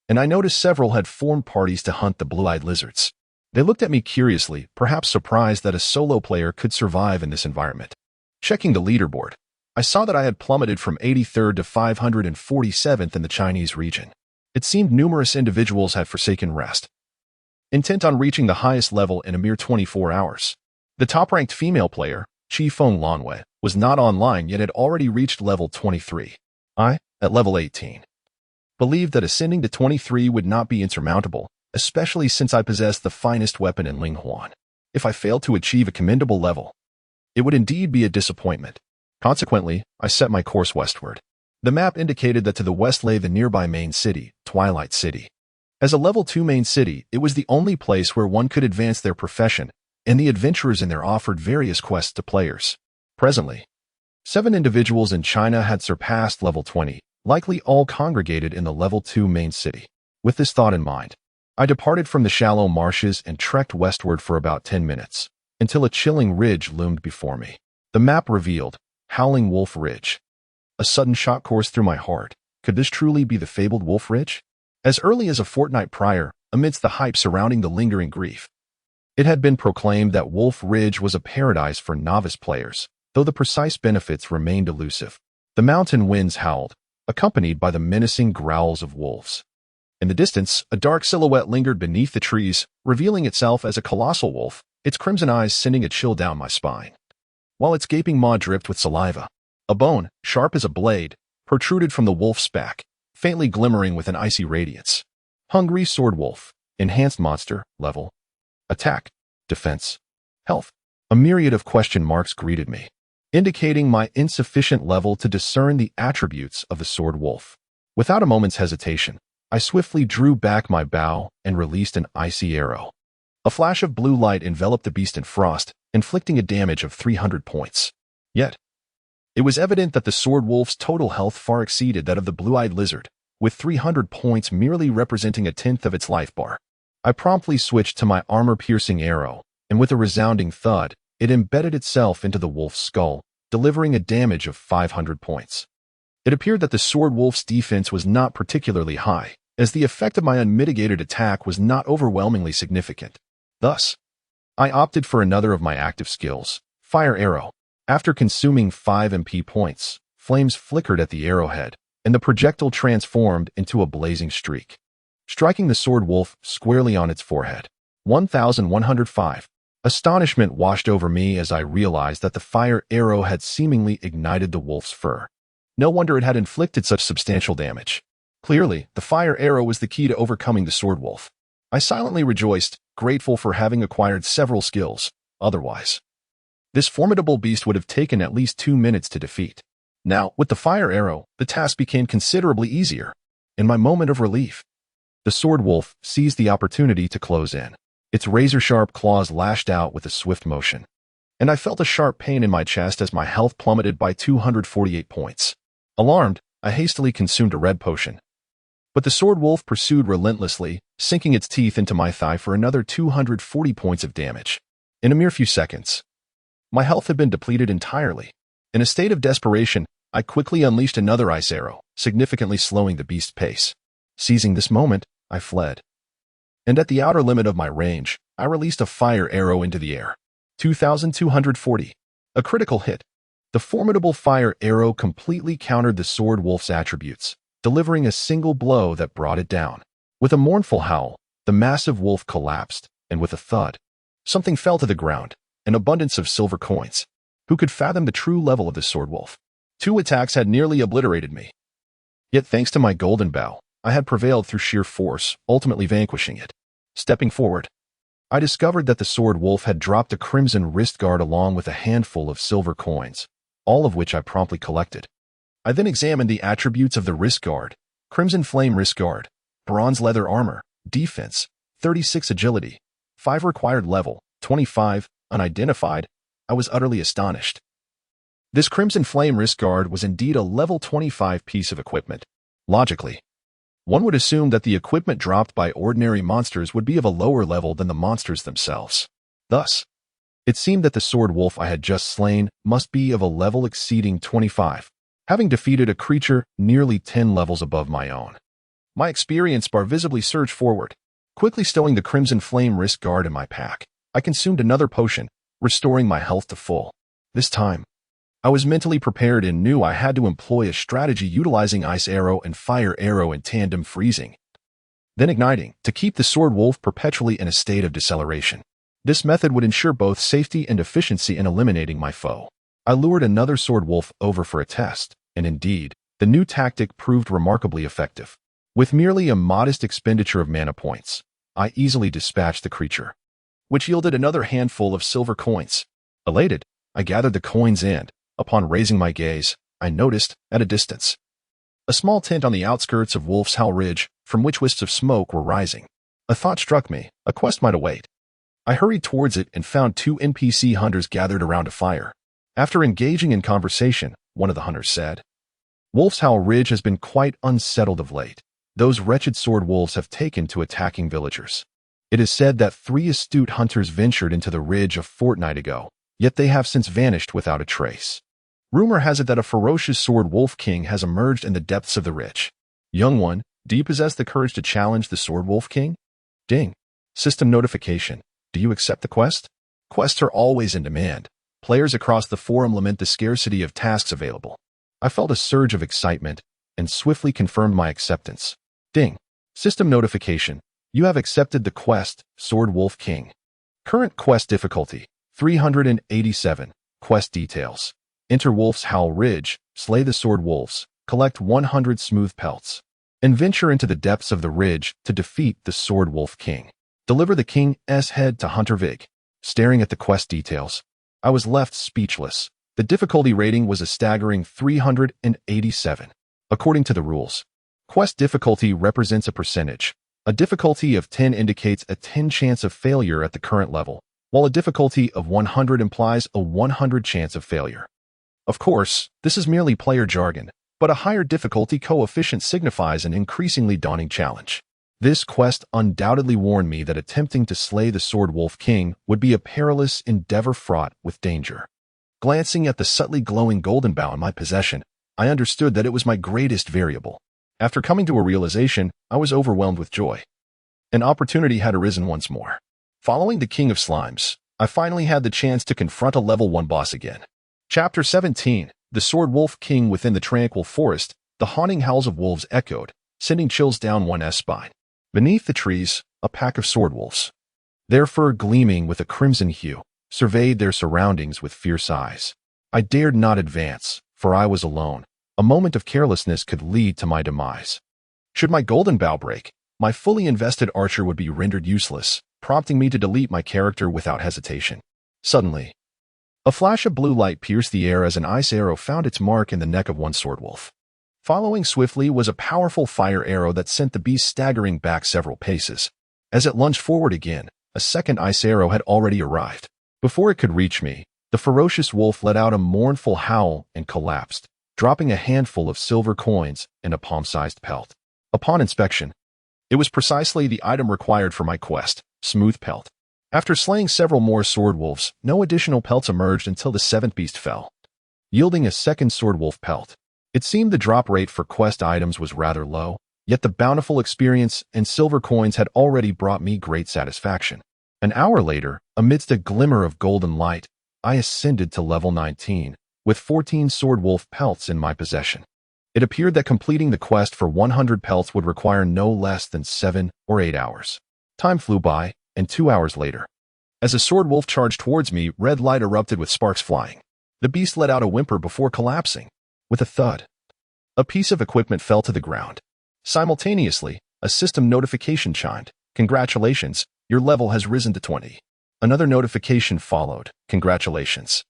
and I noticed several had formed parties to hunt the blue-eyed lizards. They looked at me curiously, perhaps surprised that a solo player could survive in this environment. Checking the leaderboard, I saw that I had plummeted from 83rd to 547th in the Chinese region. It seemed numerous individuals had forsaken rest, intent on reaching the highest level in a mere 24 hours. The top-ranked female player, Chi Feng Lanwei, was not online yet had already reached level 23. I, at level 18, believed that ascending to 23 would not be insurmountable, especially since I possessed the finest weapon in Linghuan. If I failed to achieve a commendable level, it would indeed be a disappointment. Consequently, I set my course westward. The map indicated that to the west lay the nearby main city, Twilight City. As a level 2 main city, it was the only place where one could advance their profession, and the adventurers in there offered various quests to players. Presently, 7 individuals in China had surpassed level 20, likely all congregated in the level 2 main city. With this thought in mind, I departed from the shallow marshes and trekked westward for about 10 minutes, until a chilling ridge loomed before me. The map revealed Howling Wolf Ridge. A sudden shock coursed through my heart. Could this truly be the fabled Wolf Ridge? As early as a fortnight prior, amidst the hype surrounding the lingering grief, it had been proclaimed that Wolf Ridge was a paradise for novice players, though the precise benefits remained elusive. The mountain winds howled, accompanied by the menacing growls of wolves. In the distance, a dark silhouette lingered beneath the trees, revealing itself as a colossal wolf, its crimson eyes sending a chill down my spine. While its gaping maw dripped with saliva, a bone, sharp as a blade, protruded from the wolf's back, faintly glimmering with an icy radiance. Hungry Sword Wolf, Enhanced Monster, Level, Attack, Defense, Health. A myriad of question marks greeted me, indicating my insufficient level to discern the attributes of the Sword Wolf. Without a moment's hesitation, I swiftly drew back my bow and released an icy arrow. A flash of blue light enveloped the beast in frost, inflicting a damage of 300 points. Yet, it was evident that the Sword Wolf's total health far exceeded that of the blue-eyed lizard, with 300 points merely representing a tenth of its life bar. I promptly switched to my armor-piercing arrow, and with a resounding thud, it embedded itself into the wolf's skull, delivering a damage of 500 points. It appeared that the Sword Wolf's defense was not particularly high, as the effect of my unmitigated attack was not overwhelmingly significant. Thus, I opted for another of my active skills, Fire Arrow. After consuming 5 MP points, flames flickered at the arrowhead, and the projectile transformed into a blazing streak, striking the Sword Wolf squarely on its forehead. 1105. Astonishment washed over me as I realized that the fire arrow had seemingly ignited the wolf's fur. No wonder it had inflicted such substantial damage. Clearly, the fire arrow was the key to overcoming the Sword Wolf. I silently rejoiced, grateful for having acquired several skills. Otherwise, this formidable beast would have taken at least 2 minutes to defeat. Now, with the fire arrow, the task became considerably easier. In my moment of relief, the Sword Wolf seized the opportunity to close in. Its razor-sharp claws lashed out with a swift motion, and I felt a sharp pain in my chest as my health plummeted by 248 points. Alarmed, I hastily consumed a red potion. But the Sword Wolf pursued relentlessly, sinking its teeth into my thigh for another 240 points of damage. In a mere few seconds, my health had been depleted entirely. In a state of desperation, I quickly unleashed another ice arrow, significantly slowing the beast's pace. Seizing this moment, I fled. And at the outer limit of my range, I released a fire arrow into the air. 2,240. A critical hit. The formidable fire arrow completely countered the Sword Wolf's attributes, delivering a single blow that brought it down. With a mournful howl, the massive wolf collapsed, and with a thud, something fell to the ground, an abundance of silver coins. Who could fathom the true level of this Sword Wolf? 2 attacks had nearly obliterated me. Yet thanks to my golden bow, I had prevailed through sheer force, ultimately vanquishing it. Stepping forward, I discovered that the Sword Wolf had dropped a crimson wrist guard along with a handful of silver coins, all of which I promptly collected. I then examined the attributes of the wrist guard: Crimson Flame wrist guard, bronze leather armor, defense, 36 agility, 5 required level, 25, unidentified. I was utterly astonished. This Crimson Flame wrist guard was indeed a level 25 piece of equipment. Logically, one would assume that the equipment dropped by ordinary monsters would be of a lower level than the monsters themselves. Thus, it seemed that the Sword Wolf I had just slain must be of a level exceeding 25, having defeated a creature nearly 10 levels above my own. My experience bar visibly surged forward. Quickly stowing the Crimson Flame wrist guard in my pack, I consumed another potion, restoring my health to full. This time, I was mentally prepared and knew I had to employ a strategy utilizing Ice Arrow and Fire Arrow in tandem, freezing, then igniting, to keep the Sword Wolf perpetually in a state of deceleration. This method would ensure both safety and efficiency in eliminating my foe. I lured another Sword Wolf over for a test, and indeed, the new tactic proved remarkably effective. With merely a modest expenditure of mana points, I easily dispatched the creature, which yielded another handful of silver coins. Elated, I gathered the coins and, upon raising my gaze, I noticed, at a distance, a small tent on the outskirts of Wolf's Howl Ridge, from which wisps of smoke were rising. A thought struck me: a quest might await. I hurried towards it and found two NPC hunters gathered around a fire. After engaging in conversation, one of the hunters said, "Wolf's Howl Ridge has been quite unsettled of late. Those wretched sword wolves have taken to attacking villagers. It is said that 3 astute hunters ventured into the ridge a fortnight ago, yet they have since vanished without a trace. Rumor has it that a ferocious sword wolf king has emerged in the depths of the ridge. Young one, do you possess the courage to challenge the sword wolf king? Ding. System notification. Do you accept the quest? Quests are always in demand. Players across the forum lament the scarcity of tasks available." I felt a surge of excitement and swiftly confirmed my acceptance. Ding. System notification. You have accepted the quest, Sword Wolf King. Current quest difficulty, 387. Quest details. Enter Wolf's Howl Ridge, slay the sword wolves, collect 100 smooth pelts, and venture into the depths of the ridge to defeat the Sword Wolf King. Deliver the king's head to Hunter Vig. Staring at the quest details, I was left speechless. The difficulty rating was a staggering 387. According to the rules, quest difficulty represents a percentage. A difficulty of 10 indicates a 10 chance of failure at the current level, while a difficulty of 100 implies a 100 chance of failure. Of course, this is merely player jargon, but a higher difficulty coefficient signifies an increasingly daunting challenge. This quest undoubtedly warned me that attempting to slay the Sword Wolf King would be a perilous endeavor fraught with danger. Glancing at the subtly glowing golden bow in my possession, I understood that it was my greatest variable. After coming to a realization, I was overwhelmed with joy. An opportunity had arisen once more. Following the King of Slimes, I finally had the chance to confront a level 1 boss again. Chapter 17. The Sword Wolf King. Within the tranquil forest, the haunting howls of wolves echoed, sending chills down one's spine. Beneath the trees, a pack of sword wolves, their fur gleaming with a crimson hue, surveyed their surroundings with fierce eyes. I dared not advance, for I was alone. A moment of carelessness could lead to my demise. Should my golden bow break, my fully invested archer would be rendered useless, prompting me to delete my character without hesitation. Suddenly, a flash of blue light pierced the air as an ice arrow found its mark in the neck of one sword wolf. Following swiftly was a powerful fire arrow that sent the beast staggering back several paces. As it lunged forward again, a second ice arrow had already arrived. Before it could reach me, the ferocious wolf let out a mournful howl and collapsed, dropping a handful of silver coins and a palm-sized pelt. Upon inspection, it was precisely the item required for my quest, smooth pelt. After slaying several more sword wolves, no additional pelts emerged until the 7th beast fell, yielding a second sword wolf pelt. It seemed the drop rate for quest items was rather low, yet the bountiful experience and silver coins had already brought me great satisfaction. An hour later, amidst a glimmer of golden light, I ascended to level 19, with 14 sword wolf pelts in my possession. It appeared that completing the quest for 100 pelts would require no less than 7 or 8 hours. Time flew by, and 2 hours later, as a sword wolf charged towards me, red light erupted with sparks flying. The beast let out a whimper before collapsing. With a thud, a piece of equipment fell to the ground. Simultaneously, a system notification chimed. "Congratulations, your level has risen to 20. Another notification followed. "Congratulations.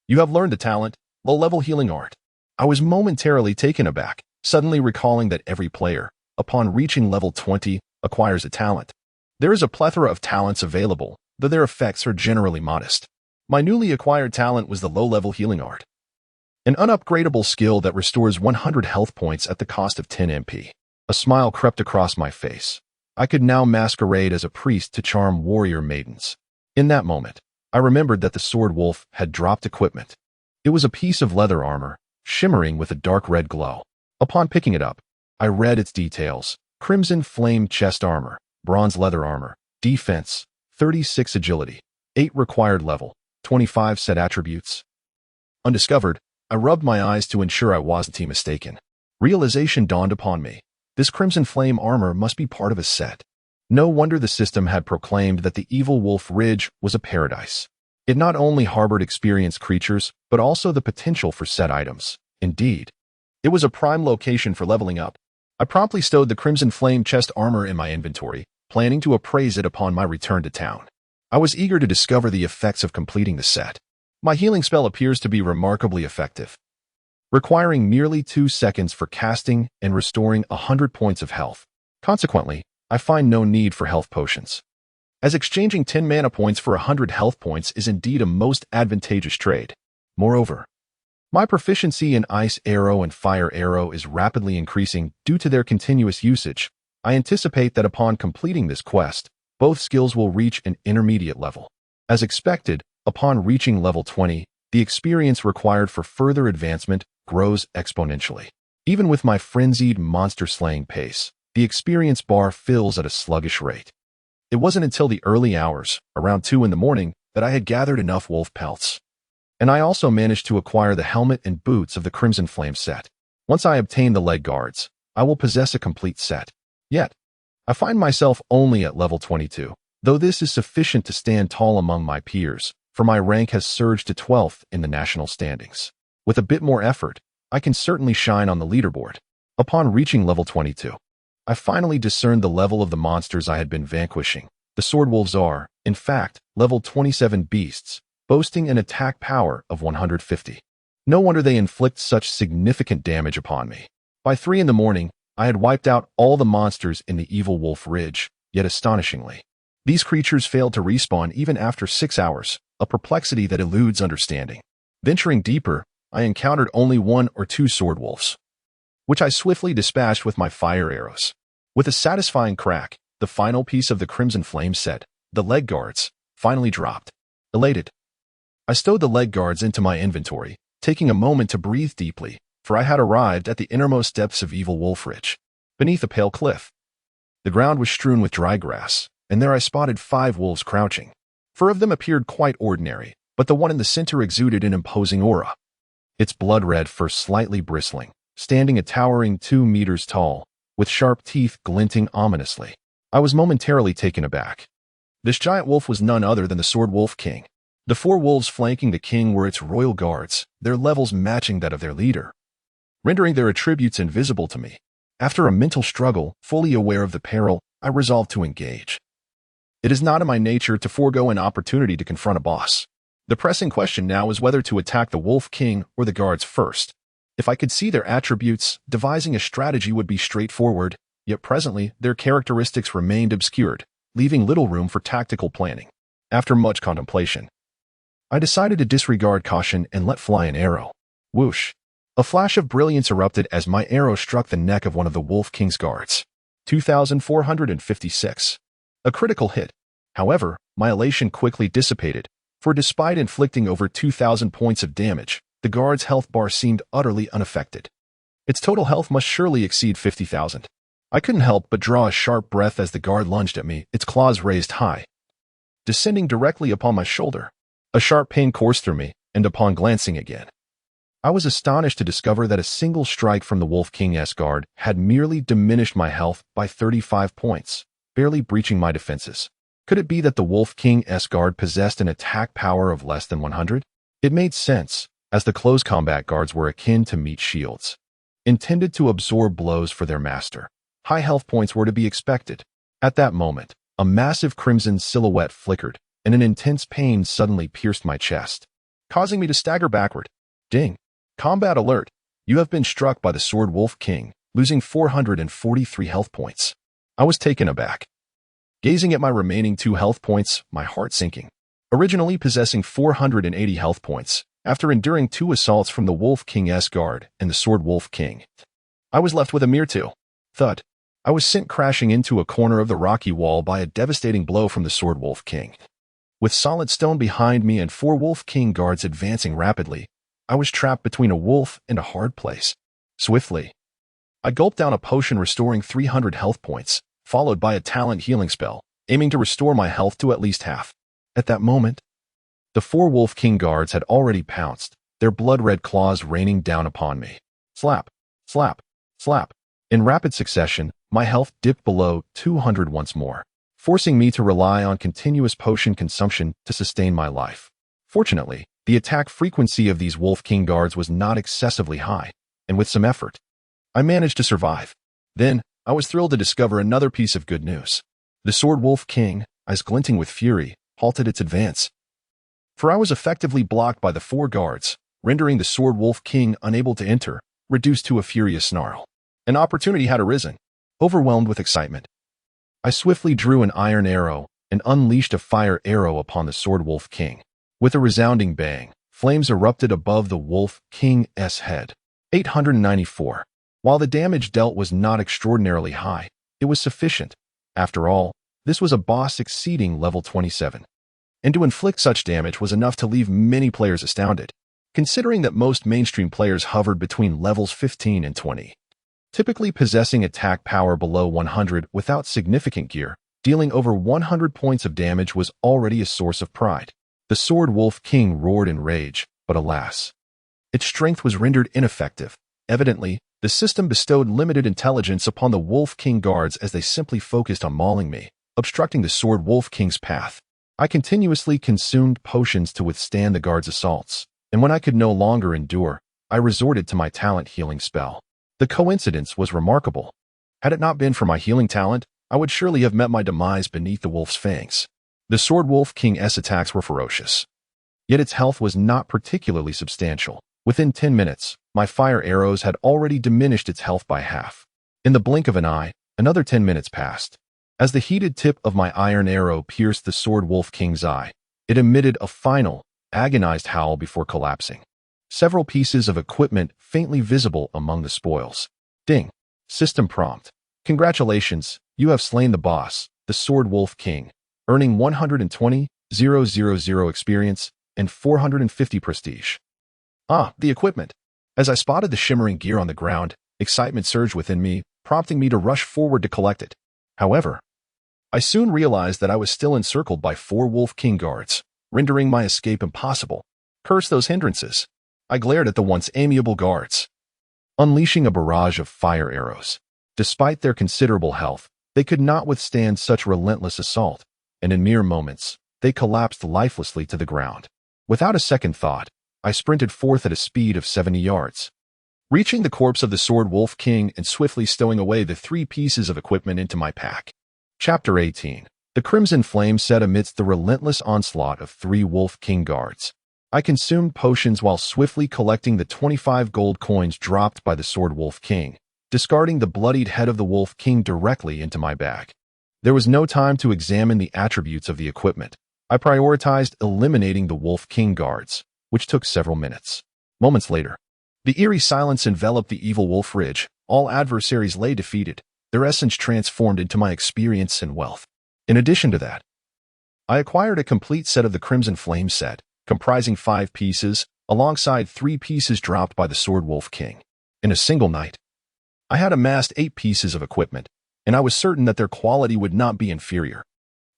You have learned a talent, low-level healing art." I was momentarily taken aback, suddenly recalling that every player, upon reaching level 20, acquires a talent. There is a plethora of talents available, though their effects are generally modest. My newly acquired talent was the low-level healing art, an unupgradable skill that restores 100 health points at the cost of 10 MP. A smile crept across my face. I could now masquerade as a priest to charm warrior maidens. In that moment, I remembered that the sword wolf had dropped equipment. It was a piece of leather armor, shimmering with a dark red glow. Upon picking it up, I read its details. Crimson Flame Chest Armor, Bronze Leather Armor, Defense, 36 Agility, 8 Required Level, 25 Set Attributes. Undiscovered, I rubbed my eyes to ensure I wasn't mistaken. Realization dawned upon me. This Crimson Flame armor must be part of a set. No wonder the system had proclaimed that the Evil Wolf Ridge was a paradise. It not only harbored experienced creatures, but also the potential for set items. Indeed, it was a prime location for leveling up. I promptly stowed the Crimson Flame chest armor in my inventory, planning to appraise it upon my return to town. I was eager to discover the effects of completing the set. My healing spell appears to be remarkably effective, requiring merely 2 seconds for casting and restoring 100 points of health. Consequently, I find no need for health potions, as exchanging 10 mana points for 100 health points is indeed a most advantageous trade. Moreover, my proficiency in Ice Arrow and Fire Arrow is rapidly increasing due to their continuous usage. I anticipate that upon completing this quest, both skills will reach an intermediate level. As expected, upon reaching level 20, the experience required for further advancement grows exponentially. Even with my frenzied monster-slaying pace, the experience bar fills at a sluggish rate. It wasn't until the early hours, around 2 in the morning, that I had gathered enough wolf pelts. And I also managed to acquire the helmet and boots of the Crimson Flame set. Once I obtain the leg guards, I will possess a complete set. Yet, I find myself only at level 22, though this is sufficient to stand tall among my peers, for my rank has surged to 12th in the national standings. With a bit more effort, I can certainly shine on the leaderboard. Upon reaching level 22, I finally discerned the level of the monsters I had been vanquishing. The sword wolves are, in fact, level 27 beasts, boasting an attack power of 150. No wonder they inflict such significant damage upon me. By 3 in the morning, I had wiped out all the monsters in the Evil Wolf Ridge, yet astonishingly, these creatures failed to respawn even after 6 hours, a perplexity that eludes understanding. Venturing deeper, I encountered only 1 or 2 sword wolves, which I swiftly dispatched with my fire arrows. With a satisfying crack, the final piece of the Crimson Flame set, the leg guards, finally dropped. Elated, I stowed the leg guards into my inventory, taking a moment to breathe deeply, for I had arrived at the innermost depths of Evil Wolf Ridge, beneath a pale cliff. The ground was strewn with dry grass, and there I spotted 5 wolves crouching. 4 of them appeared quite ordinary, but the one in the center exuded an imposing aura. Its blood-red fur slightly bristling, standing a towering 2 meters tall, with sharp teeth glinting ominously. I was momentarily taken aback. This giant wolf was none other than the Sword Wolf King. The 4 wolves flanking the king were its royal guards, their levels matching that of their leader, rendering their attributes invisible to me. After a mental struggle, fully aware of the peril, I resolved to engage. It is not in my nature to forego an opportunity to confront a boss. The pressing question now is whether to attack the Wolf King or the guards first. If I could see their attributes, devising a strategy would be straightforward, yet presently their characteristics remained obscured, leaving little room for tactical planning. After much contemplation, I decided to disregard caution and let fly an arrow. Whoosh! A flash of brilliance erupted as my arrow struck the neck of one of the Wolf King's guards. 2,456. A critical hit. However, my elation quickly dissipated, for despite inflicting over 2,000 points of damage, the guard's health bar seemed utterly unaffected. Its total health must surely exceed 50,000. I couldn't help but draw a sharp breath as the guard lunged at me, its claws raised high, descending directly upon my shoulder. A sharp pain coursed through me, and upon glancing again, I was astonished to discover that a single strike from the Wolf King's guard had merely diminished my health by 35 points, barely breaching my defenses. Could it be that the Wolf King's guard possessed an attack power of less than 100? It made sense, as the close combat guards were akin to meat shields, intended to absorb blows for their master. High health points were to be expected. At that moment, a massive crimson silhouette flickered, and an intense pain suddenly pierced my chest, causing me to stagger backward. Ding! Combat alert! You have been struck by the Sword Wolf King, losing 443 health points. I was taken aback, gazing at my remaining 2 health points, my heart sinking. Originally possessing 480 health points, after enduring 2 assaults from the Wolf King's guard and the Sword Wolf King, I was left with a mere 2. Thud! I was sent crashing into a corner of the rocky wall by a devastating blow from the Sword Wolf King. With solid stone behind me and 4 Wolf King guards advancing rapidly, I was trapped between a wolf and a hard place. Swiftly, I gulped down a potion restoring 300 health points, followed by a talent healing spell, aiming to restore my health to at least half. At that moment, the 4 Wolf King guards had already pounced, their blood-red claws raining down upon me. Slap, slap, slap. In rapid succession, my health dipped below 200 once more, forcing me to rely on continuous potion consumption to sustain my life. Fortunately, the attack frequency of these Wolf King guards was not excessively high, and with some effort, I managed to survive. Then, I was thrilled to discover another piece of good news. The Sword Wolf King, eyes glinting with fury, halted its advance. For I was effectively blocked by the 4 guards, rendering the Sword Wolf King unable to enter, reduced to a furious snarl. An opportunity had arisen. Overwhelmed with excitement, I swiftly drew an iron arrow and unleashed a fire arrow upon the Sword Wolf King. With a resounding bang, flames erupted above the Wolf King's head. 894. While the damage dealt was not extraordinarily high, it was sufficient. After all, this was a boss exceeding level 27. And to inflict such damage was enough to leave many players astounded, considering that most mainstream players hovered between levels 15 and 20. Typically possessing attack power below 100 without significant gear, dealing over 100 points of damage was already a source of pride. The Sword Wolf King roared in rage, but alas, its strength was rendered ineffective. Evidently, the system bestowed limited intelligence upon the Wolf King guards as they simply focused on mauling me, obstructing the Sword Wolf King's path. I continuously consumed potions to withstand the guards' assaults, and when I could no longer endure, I resorted to my talent healing spell. The coincidence was remarkable. Had it not been for my healing talent, I would surely have met my demise beneath the wolf's fangs. The Sword Wolf King's attacks were ferocious, yet its health was not particularly substantial. Within 10 minutes, my fire arrows had already diminished its health by half. In the blink of an eye, another 10 minutes passed. As the heated tip of my iron arrow pierced the Sword Wolf King's eye, it emitted a final, agonized howl before collapsing. Several pieces of equipment faintly visible among the spoils. Ding. System prompt. Congratulations, you have slain the boss, the Sword Wolf King, earning 120,000 experience and 450 prestige. Ah, the equipment. As I spotted the shimmering gear on the ground, excitement surged within me, prompting me to rush forward to collect it. However, I soon realized that I was still encircled by 4 Wolf King guards, rendering my escape impossible. Curse those hindrances. I glared at the once amiable guards, unleashing a barrage of fire arrows. Despite their considerable health, they could not withstand such relentless assault, and in mere moments, they collapsed lifelessly to the ground. Without a second thought, I sprinted forth at a speed of 70 yards, reaching the corpse of the Sword Wolf King and swiftly stowing away the 3 pieces of equipment into my pack. Chapter 18. The crimson flame set amidst the relentless onslaught of 3 Wolf King guards. I consumed potions while swiftly collecting the 25 gold coins dropped by the Sword Wolf King, discarding the bloodied head of the Wolf King directly into my bag. There was no time to examine the attributes of the equipment. I prioritized eliminating the Wolf King guards, which took several minutes. Moments later, the eerie silence enveloped the evil Wolf Ridge. All adversaries lay defeated, their essence transformed into my experience and wealth. In addition to that, I acquired a complete set of the Crimson Flame set, comprising 5 pieces, alongside 3 pieces dropped by the Sword Wolf King. In a single night, I had amassed 8 pieces of equipment, and I was certain that their quality would not be inferior.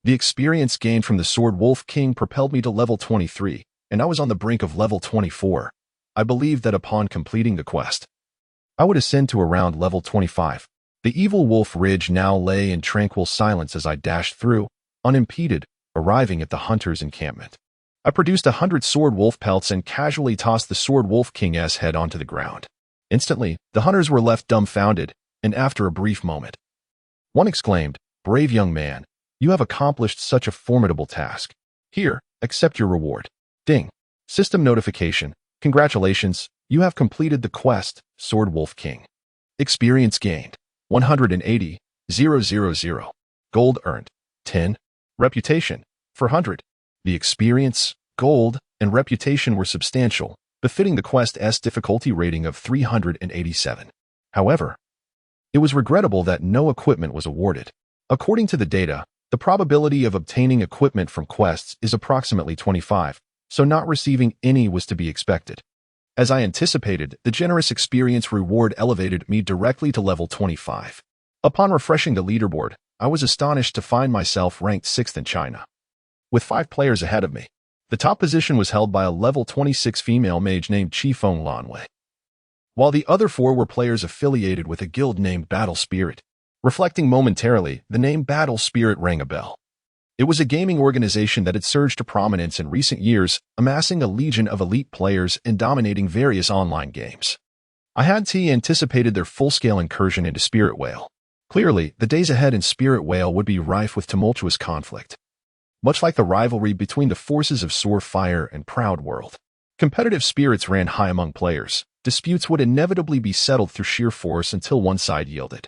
The experience gained from the Sword Wolf King propelled me to level 23, and I was on the brink of level 24. I believed that upon completing the quest, I would ascend to around level 25. The evil Wolf Ridge now lay in tranquil silence as I dashed through, unimpeded, arriving at the hunter's encampment. I produced 100 Sword Wolf pelts and casually tossed the Sword Wolf King's head onto the ground. Instantly, the hunters were left dumbfounded, and after a brief moment, one exclaimed, "Brave young man, you have accomplished such a formidable task. Here, accept your reward." Ding. System notification. Congratulations, you have completed the quest, Sword Wolf King. Experience gained, 180,000. Gold earned, 10. Reputation, 400. The experience, gold, and reputation were substantial, befitting the quest's difficulty rating of 387. However, it was regrettable that no equipment was awarded. According to the data, the probability of obtaining equipment from quests is approximately 25, so not receiving any was to be expected. As I anticipated, the generous experience reward elevated me directly to level 25. Upon refreshing the leaderboard, I was astonished to find myself ranked 6th in China, with 5 players ahead of me. The top position was held by a level 26 female mage named Qifeng Lanwei, while the other 4 were players affiliated with a guild named Battle Spirit. Reflecting momentarily, the name Battle Spirit rang a bell. It was a gaming organization that had surged to prominence in recent years, amassing a legion of elite players and dominating various online games. I had anticipated their full-scale incursion into Spirit Whale. Clearly, the days ahead in Spirit Whale would be rife with tumultuous conflict. Much like the rivalry between the forces of Sword Fire and Proud World, competitive spirits ran high among players. Disputes would inevitably be settled through sheer force until one side yielded.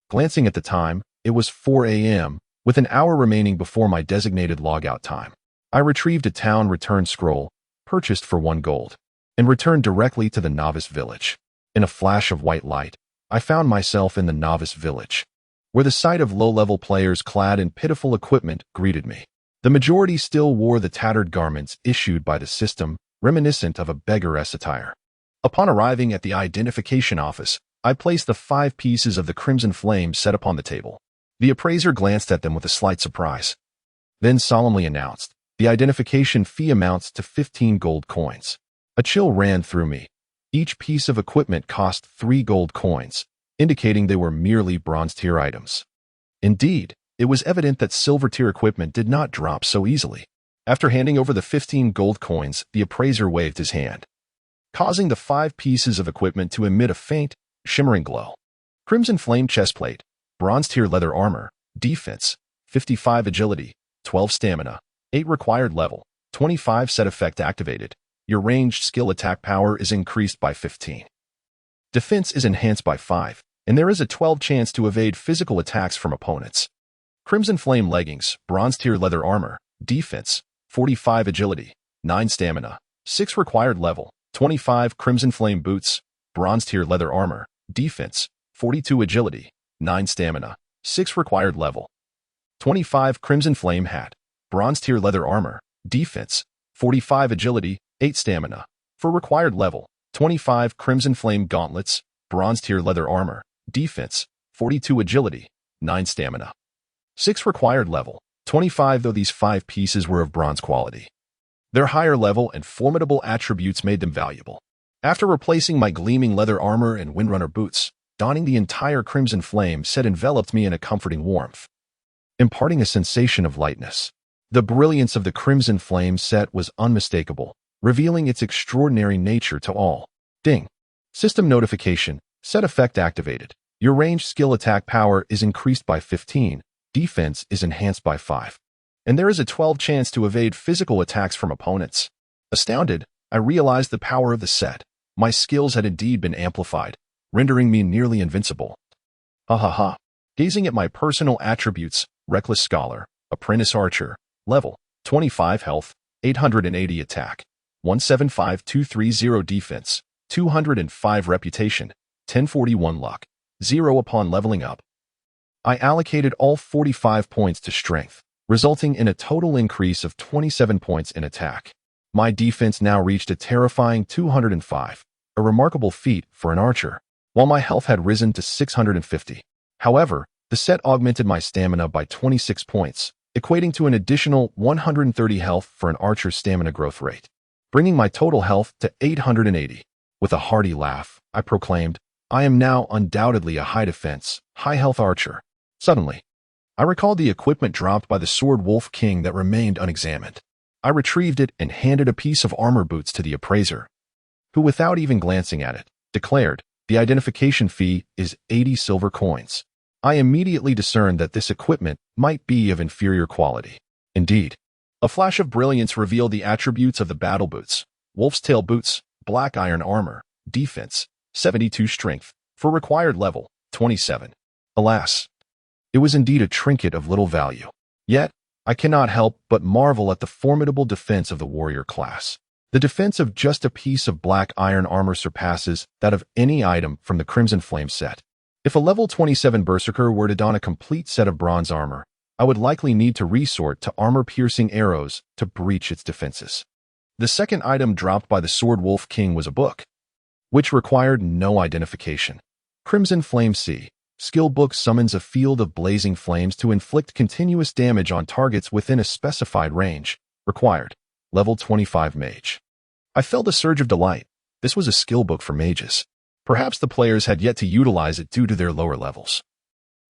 Glancing at the time, it was 4 a.m., with an hour remaining before my designated logout time. I retrieved a town return scroll, purchased for 1 gold, and returned directly to the novice village. In a flash of white light, I found myself in the novice village, where the sight of low-level players clad in pitiful equipment greeted me. The majority still wore the tattered garments issued by the system, reminiscent of a beggaress attire. Upon arriving at the identification office, I placed the 5 pieces of the crimson flame set upon the table. The appraiser glanced at them with a slight surprise, then solemnly announced, "The identification fee amounts to 15 gold coins." A chill ran through me. Each piece of equipment cost 3 gold coins, indicating they were merely bronze-tier items. Indeed, it was evident that silver-tier equipment did not drop so easily. After handing over the 15 gold coins, the appraiser waved his hand, causing the 5 pieces of equipment to emit a faint, shimmering glow. Crimson Flame Chestplate, Bronze-tier Leather Armor, Defense, 55 Agility, 12 Stamina, 8 Required Level, 25 Set Effect Activated. Your ranged skill attack power is increased by 15. Defense is enhanced by 5, and there is a 12 chance to evade physical attacks from opponents. Crimson Flame Leggings, Bronze-tier Leather Armor, Defense, 45 Agility, 9 Stamina, 6 Required Level, 25 Crimson Flame Boots, Bronze-tier Leather Armor, Defense, 42 Agility, 9 Stamina, 6 Required Level, 25 Crimson Flame Hat, Bronze-tier Leather Armor, Defense, 45 Agility, 8 Stamina. For Required Level, 25 Crimson Flame Gauntlets, Bronze-tier Leather Armor, Defense, 42 Agility, 9 Stamina. 6 Required Level, 25. Though these 5 pieces were of bronze quality, their higher level and formidable attributes made them valuable. After replacing my gleaming leather armor and Windrunner boots, donning the entire Crimson Flame set enveloped me in a comforting warmth, imparting a sensation of lightness. The brilliance of the Crimson Flame set was unmistakable, revealing its extraordinary nature to all. Ding. System notification. Set effect activated. Your ranged skill attack power is increased by 15, defense is enhanced by 5, and there is a 12 chance to evade physical attacks from opponents. Astounded, I realized the power of the set. My skills had indeed been amplified, rendering me nearly invincible. Ha ha ha. Gazing at my personal attributes, Reckless Scholar, Apprentice Archer, level, 25 health, 880 attack, 175230 defense, 205 reputation, 1041 luck, 0 upon leveling up. I allocated all 45 points to strength, resulting in a total increase of 27 points in attack. My defense now reached a terrifying 205, a remarkable feat for an archer, while my health had risen to 650. However, the set augmented my stamina by 26 points, equating to an additional 130 health for an archer's stamina growth rate, bringing my total health to 880. With a hearty laugh, I proclaimed, I am now undoubtedly a high defense, high health archer. Suddenly, I recalled the equipment dropped by the Sword Wolf King that remained unexamined. I retrieved it and handed a piece of armor boots to the appraiser, who, without even glancing at it, declared, the identification fee is 80 silver coins. I immediately discerned that this equipment might be of inferior quality. Indeed, a flash of brilliance revealed the attributes of the battle boots: wolf's tail boots, black iron armor, defense, 72 strength, for required level, 27. Alas, it was indeed a trinket of little value. Yet, I cannot help but marvel at the formidable defense of the warrior class. The defense of just a piece of black iron armor surpasses that of any item from the Crimson Flame set. If a level 27 berserker were to don a complete set of bronze armor, I would likely need to resort to armor-piercing arrows to breach its defenses. The second item dropped by the Sword Wolf King was a book, which required no identification. Crimson Flame C. Skill book summons a field of blazing flames to inflict continuous damage on targets within a specified range. Required. Level 25 Mage. I felt a surge of delight. This was a skill book for mages. Perhaps the players had yet to utilize it due to their lower levels.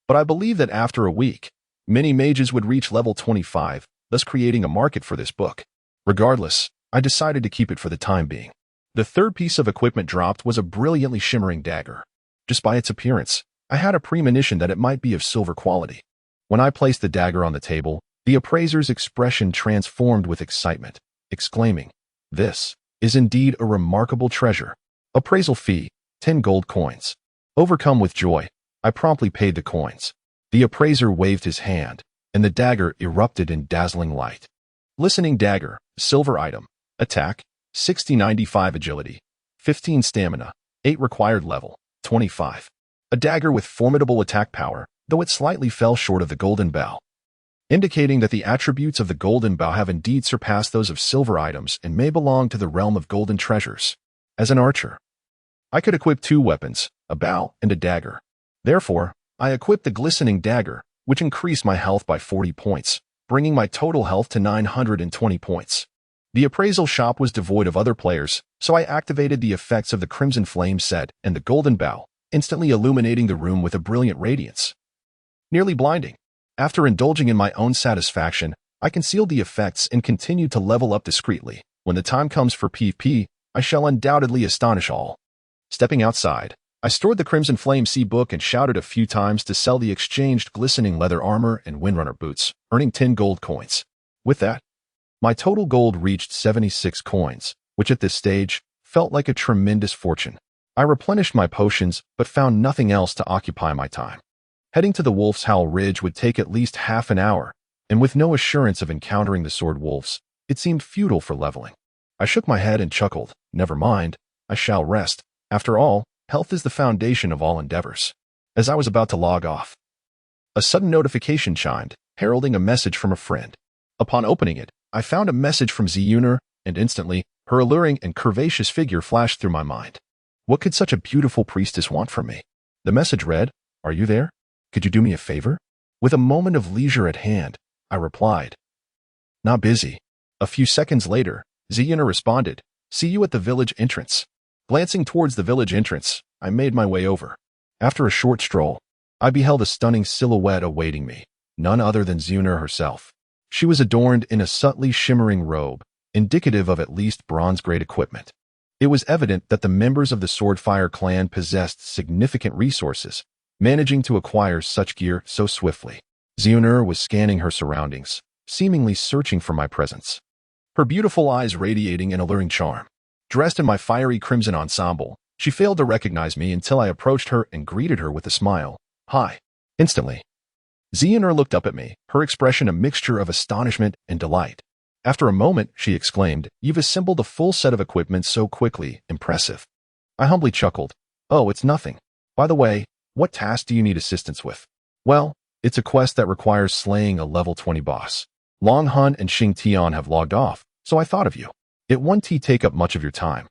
But I believe that after a week, many mages would reach level 25, thus creating a market for this book. Regardless, I decided to keep it for the time being. The third piece of equipment dropped was a brilliantly shimmering dagger. Just by its appearance, I had a premonition that it might be of silver quality. When I placed the dagger on the table, the appraiser's expression transformed with excitement, exclaiming, "This is indeed a remarkable treasure." Appraisal fee, 10 gold coins. Overcome with joy, I promptly paid the coins. The appraiser waved his hand, and the dagger erupted in dazzling light. Listening dagger, silver item, attack, 60-95 agility, 15 stamina, 8 required level, 25. A dagger with formidable attack power, though it slightly fell short of the golden bow, indicating that the attributes of the golden bow have indeed surpassed those of silver items and may belong to the realm of golden treasures. As an archer, I could equip 2 weapons, a bow and a dagger. Therefore, I equipped the glistening dagger, which increased my health by 40 points, bringing my total health to 920 points. The appraisal shop was devoid of other players, so I activated the effects of the Crimson Flame set and the golden bow, instantly illuminating the room with a brilliant radiance. Nearly blinding. After indulging in my own satisfaction, I concealed the effects and continued to level up discreetly. When the time comes for PvP, I shall undoubtedly astonish all. Stepping outside, I stored the Crimson Flame C book and shouted a few times to sell the exchanged glistening leather armor and windrunner boots, earning 10 gold coins. With that, my total gold reached 76 coins, which at this stage felt like a tremendous fortune. I replenished my potions, but found nothing else to occupy my time. Heading to the Wolf's Howl Ridge would take at least half an hour, and with no assurance of encountering the sword wolves, it seemed futile for leveling. I shook my head and chuckled. Never mind, I shall rest. After all, health is the foundation of all endeavors. As I was about to log off, a sudden notification chimed, heralding a message from a friend. Upon opening it, I found a message from Zeuner, and instantly, her alluring and curvaceous figure flashed through my mind. What could such a beautiful priestess want from me? The message read, "Are you there? Could you do me a favor?" With a moment of leisure at hand, I replied, "Not busy." A few seconds later, Zeuner responded, "See you at the village entrance." Glancing towards the village entrance, I made my way over. After a short stroll, I beheld a stunning silhouette awaiting me, none other than Zeuner herself. She was adorned in a subtly shimmering robe, indicative of at least bronze-grade equipment. It was evident that the members of the Swordfire clan possessed significant resources, managing to acquire such gear so swiftly. Zeuner was scanning her surroundings, seemingly searching for my presence. Her beautiful eyes radiating an alluring charm. Dressed in my fiery crimson ensemble, she failed to recognize me until I approached her and greeted her with a smile. "Hi." Instantly, Zeuner looked up at me, her expression a mixture of astonishment and delight. After a moment, she exclaimed, "You've assembled a full set of equipment so quickly. Impressive." I humbly chuckled. "Oh, it's nothing. By the way, what task do you need assistance with?" "Well, it's a quest that requires slaying a level 20 boss. Long Hun and Xing Tian have logged off, so I thought of you. It won't take up much of your time,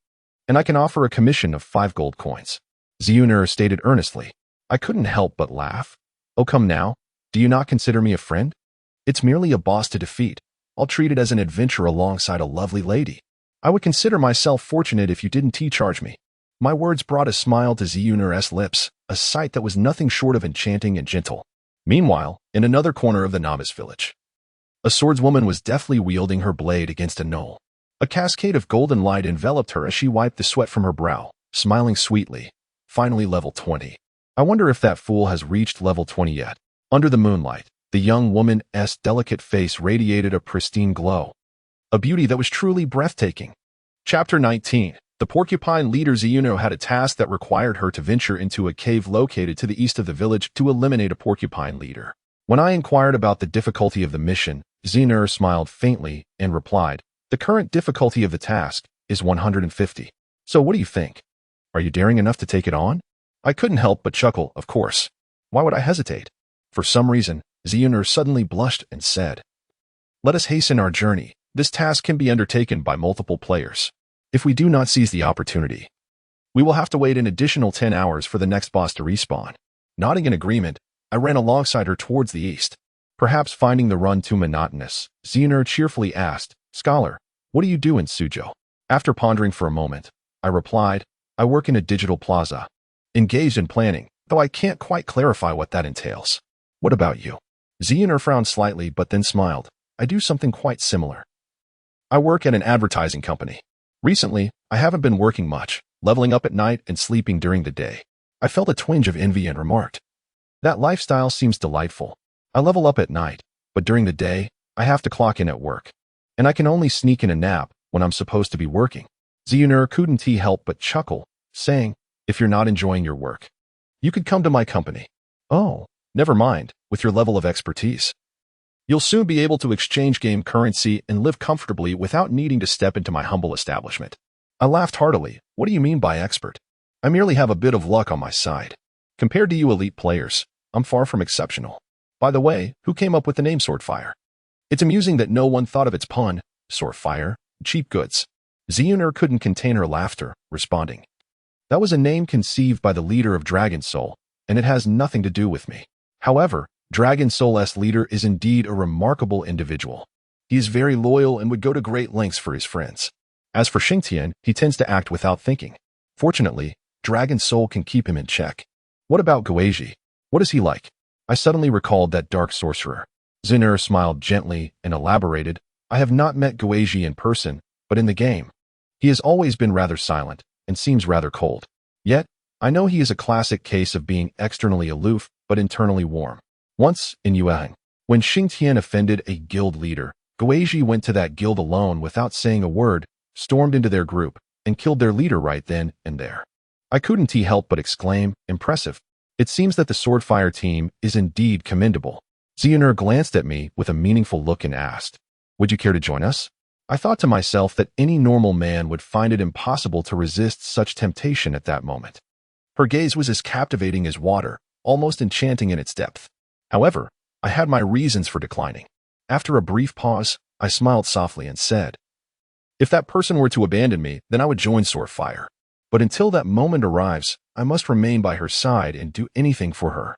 and I can offer a commission of 5 gold coins." Zeuner stated earnestly. I couldn't help but laugh. "Oh, come now. Do you not consider me a friend? It's merely a boss to defeat. I'll treat it as an adventure alongside a lovely lady. I would consider myself fortunate if you didn't charge me." My words brought a smile to Zeuner's lips, a sight that was nothing short of enchanting and gentle. Meanwhile, in another corner of the novice village, a swordswoman was deftly wielding her blade against a knoll. A cascade of golden light enveloped her as she wiped the sweat from her brow, smiling sweetly. Finally level 20. I wonder if that fool has reached level 20 yet. Under the moonlight, the young woman's delicate face radiated a pristine glow, a beauty that was truly breathtaking. Chapter 19. The porcupine leader Zeuner had a task that required her to venture into a cave located to the east of the village to eliminate a porcupine leader. When I inquired about the difficulty of the mission, Zeuner smiled faintly and replied, "The current difficulty of the task is 150. So what do you think? Are you daring enough to take it on?" I couldn't help but chuckle, of course. Why would I hesitate? For some reason, Zeuner suddenly blushed and said, "Let us hasten our journey. This task can be undertaken by multiple players. If we do not seize the opportunity, We will have to wait an additional 10 hours for the next boss to respawn. Nodding in agreement, I ran alongside her towards the east. Perhaps finding the run too monotonous, Xehanort cheerfully asked, "Scholar, what do you do in Suzhou?" After pondering for a moment, I replied, "I work in a digital plaza. Engaged in planning, though I can't quite clarify what that entails. What about you?" Xehanort frowned slightly but then smiled. "I do something quite similar. I work at an advertising company. Recently, I haven't been working much, leveling up at night and sleeping during the day." I felt a twinge of envy and remarked, "That lifestyle seems delightful. I level up at night, but during the day, I have to clock in at work. And I can only sneak in a nap when I'm supposed to be working." Xehanort couldn't help but chuckle, saying, "If you're not enjoying your work, you could come to my company." "Oh, never mind, with your level of expertise. You'll soon be able to exchange game currency and live comfortably without needing to step into my humble establishment." I laughed heartily. "What do you mean by expert? I merely have a bit of luck on my side. Compared to you elite players, I'm far from exceptional. By the way, who came up with the name Swordfire? It's amusing that no one thought of its pun, Swordfire, cheap goods." Xehanort couldn't contain her laughter, responding, "That was a name conceived by the leader of Dragon Soul, and it has nothing to do with me. However, Dragon Soul's leader is indeed a remarkable individual. He is very loyal and would go to great lengths for his friends. As for Xingtian, he tends to act without thinking. Fortunately, Dragon Soul can keep him in check." "What about Guizhi? What is he like?" I suddenly recalled that dark sorcerer. Xehanort smiled gently and elaborated, "I have not met Guizhi in person, but in the game. He has always been rather silent and seems rather cold. Yet, I know he is a classic case of being externally aloof but internally warm. Once, in Yuan, when Xingtian offended a guild leader, Guizhi went to that guild alone without saying a word, stormed into their group, and killed their leader right then and there." I couldn't help but exclaim, "Impressive. It seems that the Swordfire team is indeed commendable." Xehanort glanced at me with a meaningful look and asked, "Would you care to join us?" I thought to myself that any normal man would find it impossible to resist such temptation at that moment. Her gaze was as captivating as water, almost enchanting in its depth. However, I had my reasons for declining. After a brief pause, I smiled softly and said, "If that person were to abandon me, then I would join Swordfire. But until that moment arrives, I must remain by her side and do anything for her."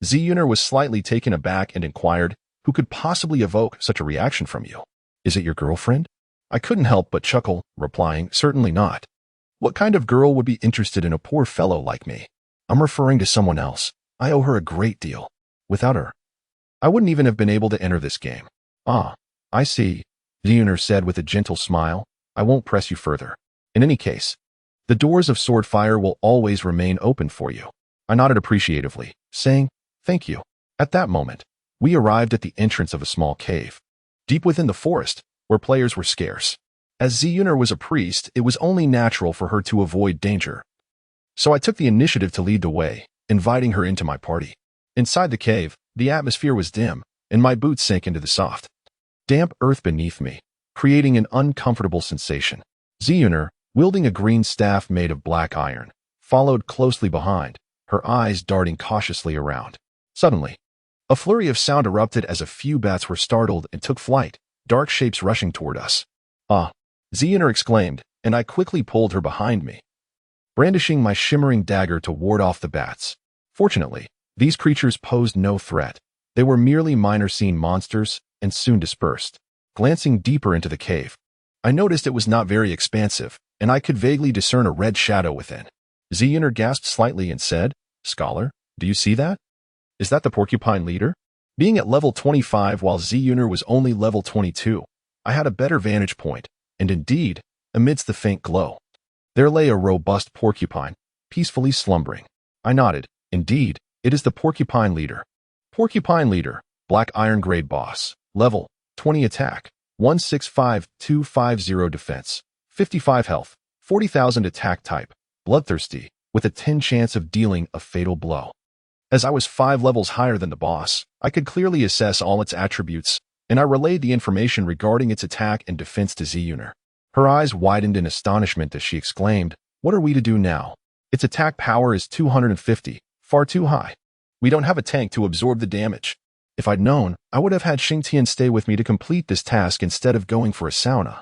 Xehanort was slightly taken aback and inquired, "Who could possibly evoke such a reaction from you? Is it your girlfriend?" I couldn't help but chuckle, replying, "Certainly not. What kind of girl would be interested in a poor fellow like me? I'm referring to someone else. I owe her a great deal. Without her, I wouldn't even have been able to enter this game." "Ah, I see," Xehanort said with a gentle smile. "I won't press you further. In any case, the doors of Swordfire will always remain open for you." I nodded appreciatively, saying, "Thank you." At that moment, we arrived at the entrance of a small cave, deep within the forest, where players were scarce. As Xehanort was a priest, it was only natural for her to avoid danger. So I took the initiative to lead the way, inviting her into my party. Inside the cave, the atmosphere was dim, and my boots sank into the soft, damp earth beneath me, creating an uncomfortable sensation. Xehanort, wielding a green staff made of black iron, followed closely behind, her eyes darting cautiously around. Suddenly, a flurry of sound erupted as a few bats were startled and took flight, dark shapes rushing toward us. "Ah!" Xehanort exclaimed, and I quickly pulled her behind me, brandishing my shimmering dagger to ward off the bats. Fortunately, these creatures posed no threat. They were merely minor scene monsters and soon dispersed. Glancing deeper into the cave, I noticed it was not very expansive, and I could vaguely discern a red shadow within. Xehanort gasped slightly and said, "Scholar, do you see that? Is that the porcupine leader?" Being at level 25 while Xehanort was only level 22, I had a better vantage point, and indeed, amidst the faint glow, there lay a robust porcupine, peacefully slumbering. I nodded. Indeed, it is the porcupine leader. Porcupine leader, black iron grade boss, level 20 attack, 165250 defense, 55 health, 40,000 attack type, bloodthirsty, with a 10 chance of dealing a fatal blow. As I was 5 levels higher than the boss, I could clearly assess all its attributes, and I relayed the information regarding its attack and defense to Xehanort. Her eyes widened in astonishment as she exclaimed, "What are we to do now? Its attack power is 250, far too high. We don't have a tank to absorb the damage. If I'd known, I would have had Xingtian stay with me to complete this task instead of going for a sauna."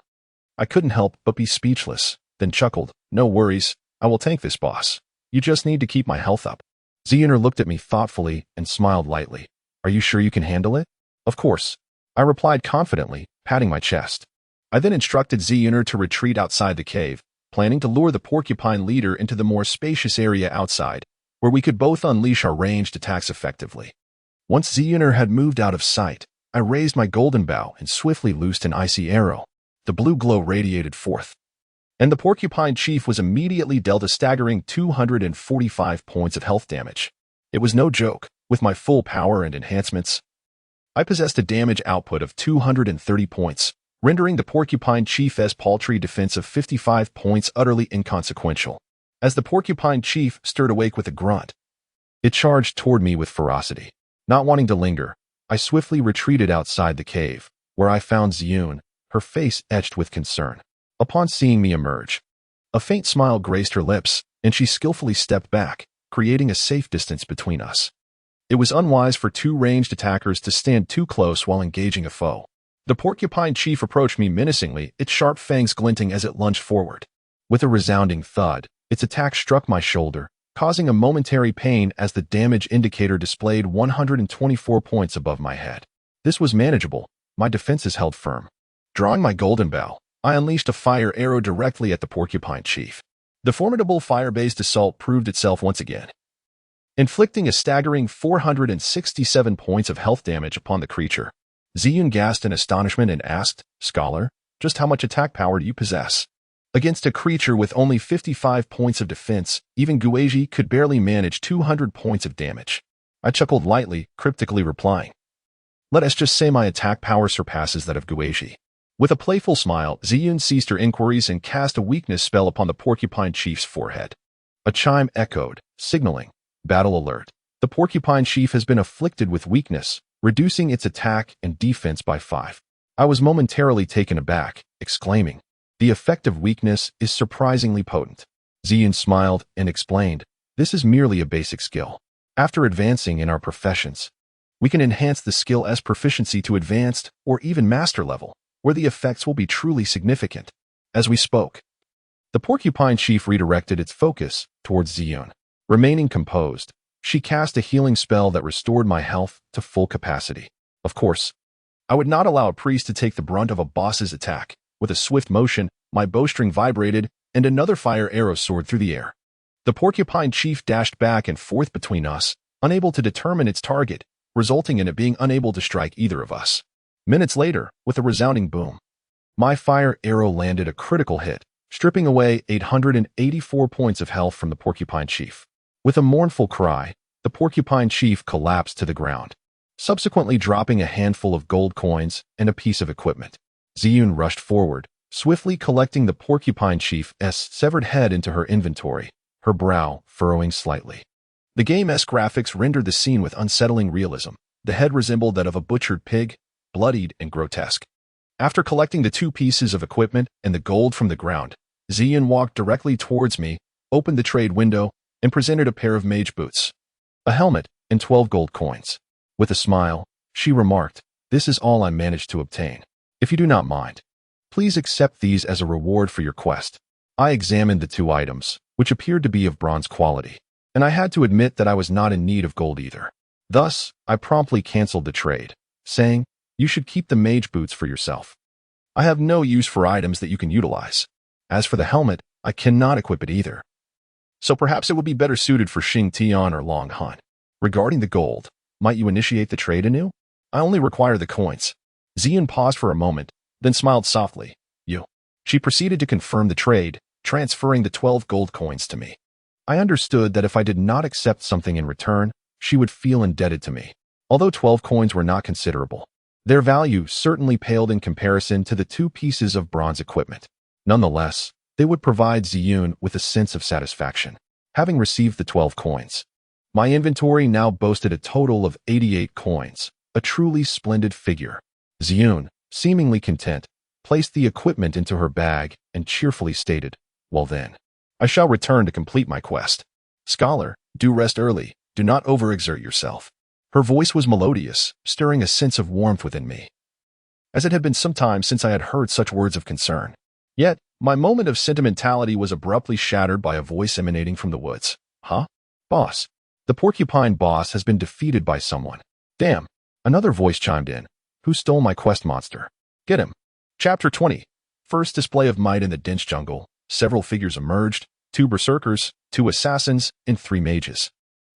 I couldn't help but be speechless, then chuckled, "No worries. I will tank this, boss. You just need to keep my health up. Ziyuner looked at me thoughtfully and smiled lightly. Are you sure you can handle it? Of course. I replied confidently, patting my chest. I then instructed Ziyuner to retreat outside the cave, planning to lure the porcupine leader into the more spacious area outside, where we could both unleash our ranged attacks effectively. Once Ziyuner had moved out of sight, I raised my golden bow and swiftly loosed an icy arrow. The blue glow radiated forth, and the porcupine chief was immediately dealt a staggering 245 points of health damage. It was no joke. With my full power and enhancements, I possessed a damage output of 230 points, rendering the porcupine chief's paltry defense of 55 points utterly inconsequential. As the porcupine chief stirred awake with a grunt, it charged toward me with ferocity. Not wanting to linger, I swiftly retreated outside the cave, where I found Ziyun, her face etched with concern. Upon seeing me emerge, a faint smile graced her lips, and she skillfully stepped back, creating a safe distance between us. It was unwise for two ranged attackers to stand too close while engaging a foe. The porcupine chief approached me menacingly, its sharp fangs glinting as it lunged forward. With a resounding thud, its attack struck my shoulder, causing a momentary pain as the damage indicator displayed 124 points above my head. This was manageable. My defenses held firm. Drawing my golden bow, I unleashed a fire arrow directly at the porcupine chief. The formidable fire-based assault proved itself once again, inflicting a staggering 467 points of health damage upon the creature. Ziyun gasped in astonishment and asked, "Scholar, just how much attack power do you possess?" Against a creature with only 55 points of defense, even Gueji could barely manage 200 points of damage. I chuckled lightly, cryptically replying, "Let us just say my attack power surpasses that of Gueji." With a playful smile, Ziyun ceased her inquiries and cast a weakness spell upon the porcupine chief's forehead. A chime echoed, signaling, "Battle alert. The porcupine chief has been afflicted with weakness, reducing its attack and defense by 5. I was momentarily taken aback, exclaiming, "The effect of weakness is surprisingly potent." Ziyun smiled and explained, "This is merely a basic skill. After advancing in our professions, we can enhance the skill's proficiency to advanced or even master level, where the effects will be truly significant." As we spoke, the porcupine chief redirected its focus towards Ziyun. Remaining composed, she cast a healing spell that restored my health to full capacity. Of course, I would not allow a priest to take the brunt of a boss's attack. With a swift motion, my bowstring vibrated, and another fire arrow soared through the air. The porcupine chief dashed back and forth between us, unable to determine its target, resulting in it being unable to strike either of us. Minutes later, with a resounding boom, my fire arrow landed a critical hit, stripping away 884 points of health from the porcupine chief. With a mournful cry, the porcupine chief collapsed to the ground, subsequently dropping a handful of gold coins and a piece of equipment. Ziyun rushed forward, swiftly collecting the porcupine chief's severed head into her inventory, her brow furrowing slightly. The game's graphics rendered the scene with unsettling realism. The head resembled that of a butchered pig, bloodied and grotesque. After collecting the 2 pieces of equipment and the gold from the ground, Ziyun walked directly towards me, opened the trade window, and presented a pair of mage boots, a helmet, and 12 gold coins. With a smile, she remarked, "This is all I managed to obtain. If you do not mind, please accept these as a reward for your quest." I examined the 2 items, which appeared to be of bronze quality, and I had to admit that I was not in need of gold either. Thus, I promptly canceled the trade, saying, "You should keep the mage boots for yourself. I have no use for items that you can utilize. As for the helmet, I cannot equip it either. So perhaps it would be better suited for Xing Tian or Long Han. Regarding the gold, might you initiate the trade anew? I only require the coins." Ziyun paused for a moment, then smiled softly. "You." She proceeded to confirm the trade, transferring the 12 gold coins to me. I understood that if I did not accept something in return, she would feel indebted to me. Although 12 coins were not considerable, their value certainly paled in comparison to the 2 pieces of bronze equipment. Nonetheless, they would provide Ziyun with a sense of satisfaction. Having received the 12 coins, my inventory now boasted a total of 88 coins, a truly splendid figure. Ziyun, seemingly content, placed the equipment into her bag and cheerfully stated, "Well then, I shall return to complete my quest. Scholar, do rest early, do not overexert yourself." Her voice was melodious, stirring a sense of warmth within me, as it had been some time since I had heard such words of concern. Yet, My moment of sentimentality was abruptly shattered by a voice emanating from the woods. Huh? Boss. The porcupine boss has been defeated by someone. Damn. Another voice chimed in. Who stole my quest monster? Get him. Chapter 20. First display of might in the dense jungle. Several figures emerged, 2 berserkers, 2 assassins, and 3 mages.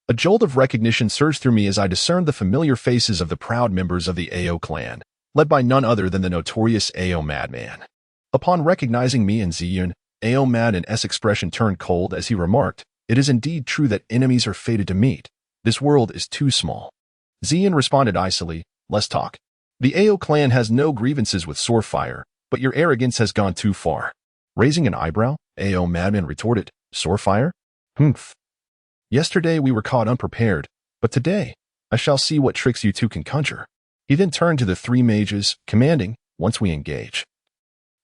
A jolt of recognition surged through me as I discerned the familiar faces of the proud members of the AO clan, led by none other than the notorious AO Madman. Upon recognizing me and Ziyun, AO Madman's expression turned cold as he remarked, "It is indeed true that enemies are fated to meet. This world is too small." Ziyun responded icily, "Less talk. The AO clan has no grievances with Swordfire, but your arrogance has gone too far." Raising an eyebrow, AO Madman retorted, "Swordfire? Humph. Yesterday we were caught unprepared, but today I shall see what tricks you two can conjure." He then turned to the 3 mages, commanding, "Once we engage,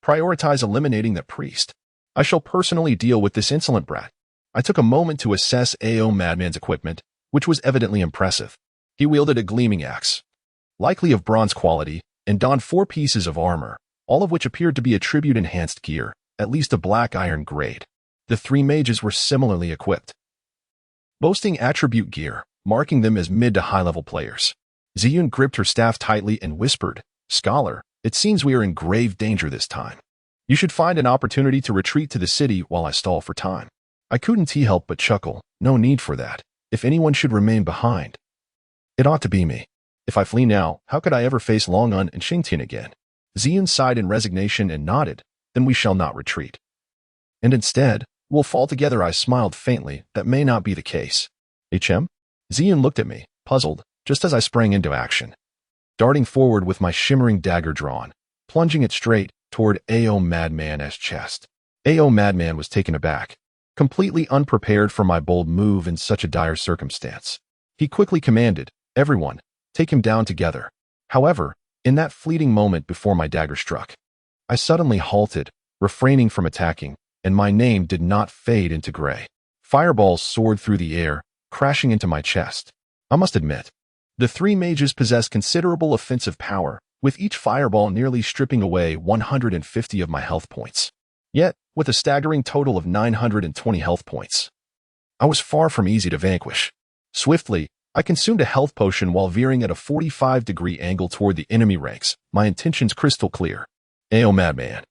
prioritize eliminating that priest. I shall personally deal with this insolent brat." I took a moment to assess AO Madman's equipment, which was evidently impressive. He wielded a gleaming axe, likely of bronze quality, and donned 4 pieces of armor, all of which appeared to be attribute-enhanced gear, at least a black iron grade. The 3 mages were similarly equipped, boasting attribute gear, marking them as mid to high-level players. Ziyun gripped her staff tightly and whispered, "Scholar, it seems we are in grave danger this time. You should find an opportunity to retreat to the city while I stall for time." I couldn't help but chuckle. No need for that. If anyone should remain behind, it ought to be me. If I flee now, how could I ever face Longun and Xingtian again? Ziyun sighed in resignation and nodded, "Then we shall not retreat. And instead, we'll fall together." I smiled faintly. That may not be the case. HM? Ziyun looked at me, puzzled, just as I sprang into action, darting forward with my shimmering dagger drawn, plunging it straight toward AO Madman's chest. AO Madman was taken aback, completely unprepared for my bold move in such a dire circumstance. He quickly commanded, "Everyone, take him down together." However, in that fleeting moment before my dagger struck, I suddenly halted, refraining from attacking, and my name did not fade into gray. Fireballs soared through the air, crashing into my chest. I must admit, the 3 mages possessed considerable offensive power, with each fireball nearly stripping away 150 of my health points. Yet, with a staggering total of 920 health points, I was far from easy to vanquish. Swiftly, I consumed a health potion while veering at a 45-degree angle toward the enemy ranks, my intentions crystal clear. AO Madman,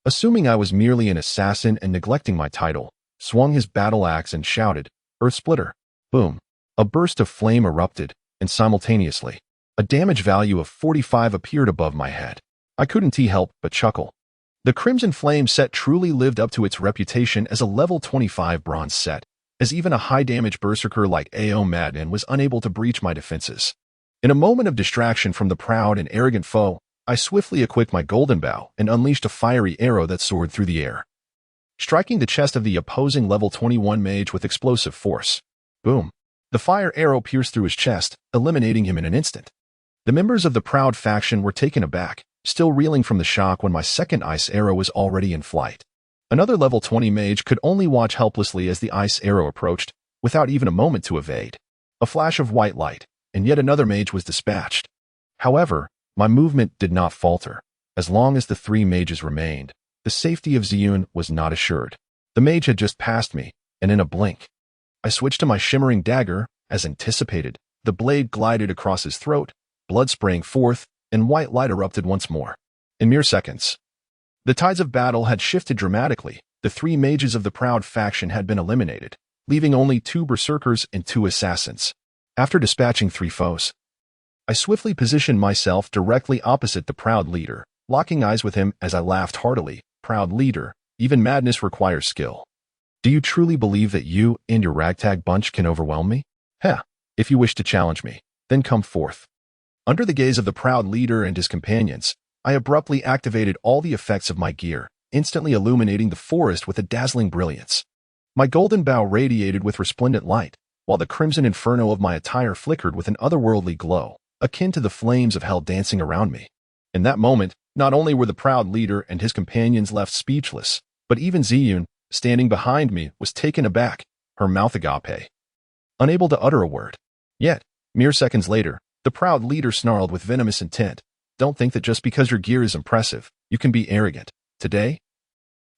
assuming I was merely an assassin and neglecting my title, swung his battle axe and shouted, "Earth Splitter!" Boom. A burst of flame erupted, and simultaneously, a damage value of 45 appeared above my head. I couldn't help but chuckle. The Crimson Flame set truly lived up to its reputation as a level 25 bronze set, as even a high-damage berserker like AO Madman was unable to breach my defenses. In a moment of distraction from the proud and arrogant foe, I swiftly equipped my golden bow and unleashed a fiery arrow that soared through the air, striking the chest of the opposing level 21 mage with explosive force. Boom. The fire arrow pierced through his chest, eliminating him in an instant. The members of the proud faction were taken aback, still reeling from the shock when my second ice arrow was already in flight. Another level 20 mage could only watch helplessly as the ice arrow approached, without even a moment to evade. A flash of white light, and yet another mage was dispatched. However, my movement did not falter. As long as the 3 mages remained, the safety of Ziyun was not assured. The mage had just passed me, and in a blink, I switched to my shimmering dagger. As anticipated, the blade glided across his throat, blood sprang forth, and white light erupted once more. In mere seconds, the tides of battle had shifted dramatically. The 3 mages of the proud faction had been eliminated, leaving only 2 berserkers and 2 assassins. After dispatching 3 foes, I swiftly positioned myself directly opposite the proud leader, locking eyes with him as I laughed heartily. "Proud leader, even madness requires skill. Do you truly believe that you and your ragtag bunch can overwhelm me? Heh, if you wish to challenge me, then come forth." Under the gaze of the proud leader and his companions, I abruptly activated all the effects of my gear, instantly illuminating the forest with a dazzling brilliance. My golden bow radiated with resplendent light, while the crimson inferno of my attire flickered with an otherworldly glow, akin to the flames of hell dancing around me. In that moment, not only were the proud leader and his companions left speechless, but even Ziyun, standing behind me, was taken aback, her mouth agape, unable to utter a word. Yet, mere seconds later, the proud leader snarled with venomous intent, "Don't think that just because your gear is impressive, you can be arrogant. Today,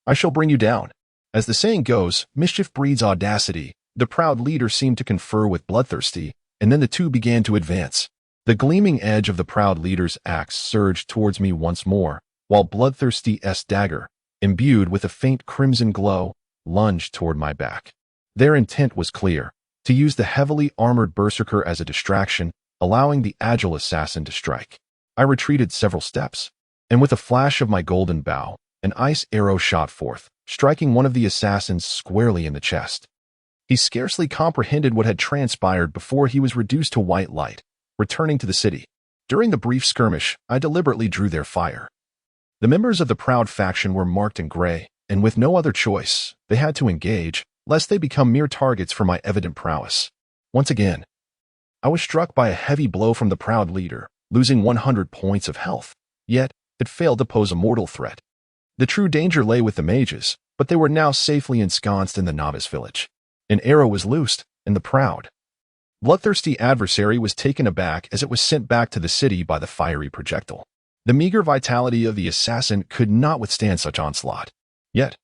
I shall bring you down. As the saying goes, mischief breeds audacity. The proud leader seemed to confer with Bloodthirsty, and then the two began to advance. The gleaming edge of the proud leader's axe surged towards me once more, while Bloodthirsty's dagger, imbued with a faint crimson glow, lunged toward my back. Their intent was clear, to use the heavily armored berserker as a distraction, allowing the agile assassin to strike. I retreated several steps, and with a flash of my golden bow, an ice arrow shot forth, striking one of the assassins squarely in the chest. He scarcely comprehended what had transpired before he was reduced to white light, returning to the city. During the brief skirmish, I deliberately drew their fire. The members of the proud faction were marked in gray, and with no other choice, they had to engage, lest they become mere targets for my evident prowess. Once again, I was struck by a heavy blow from the proud leader, losing 100 points of health, yet it failed to pose a mortal threat. The true danger lay with the mages, but they were now safely ensconced in the novice village. An arrow was loosed, and the proud, bloodthirsty adversary was taken aback as it was sent back to the city by the fiery projectile. The meager vitality of the assassin could not withstand such onslaught. Yet,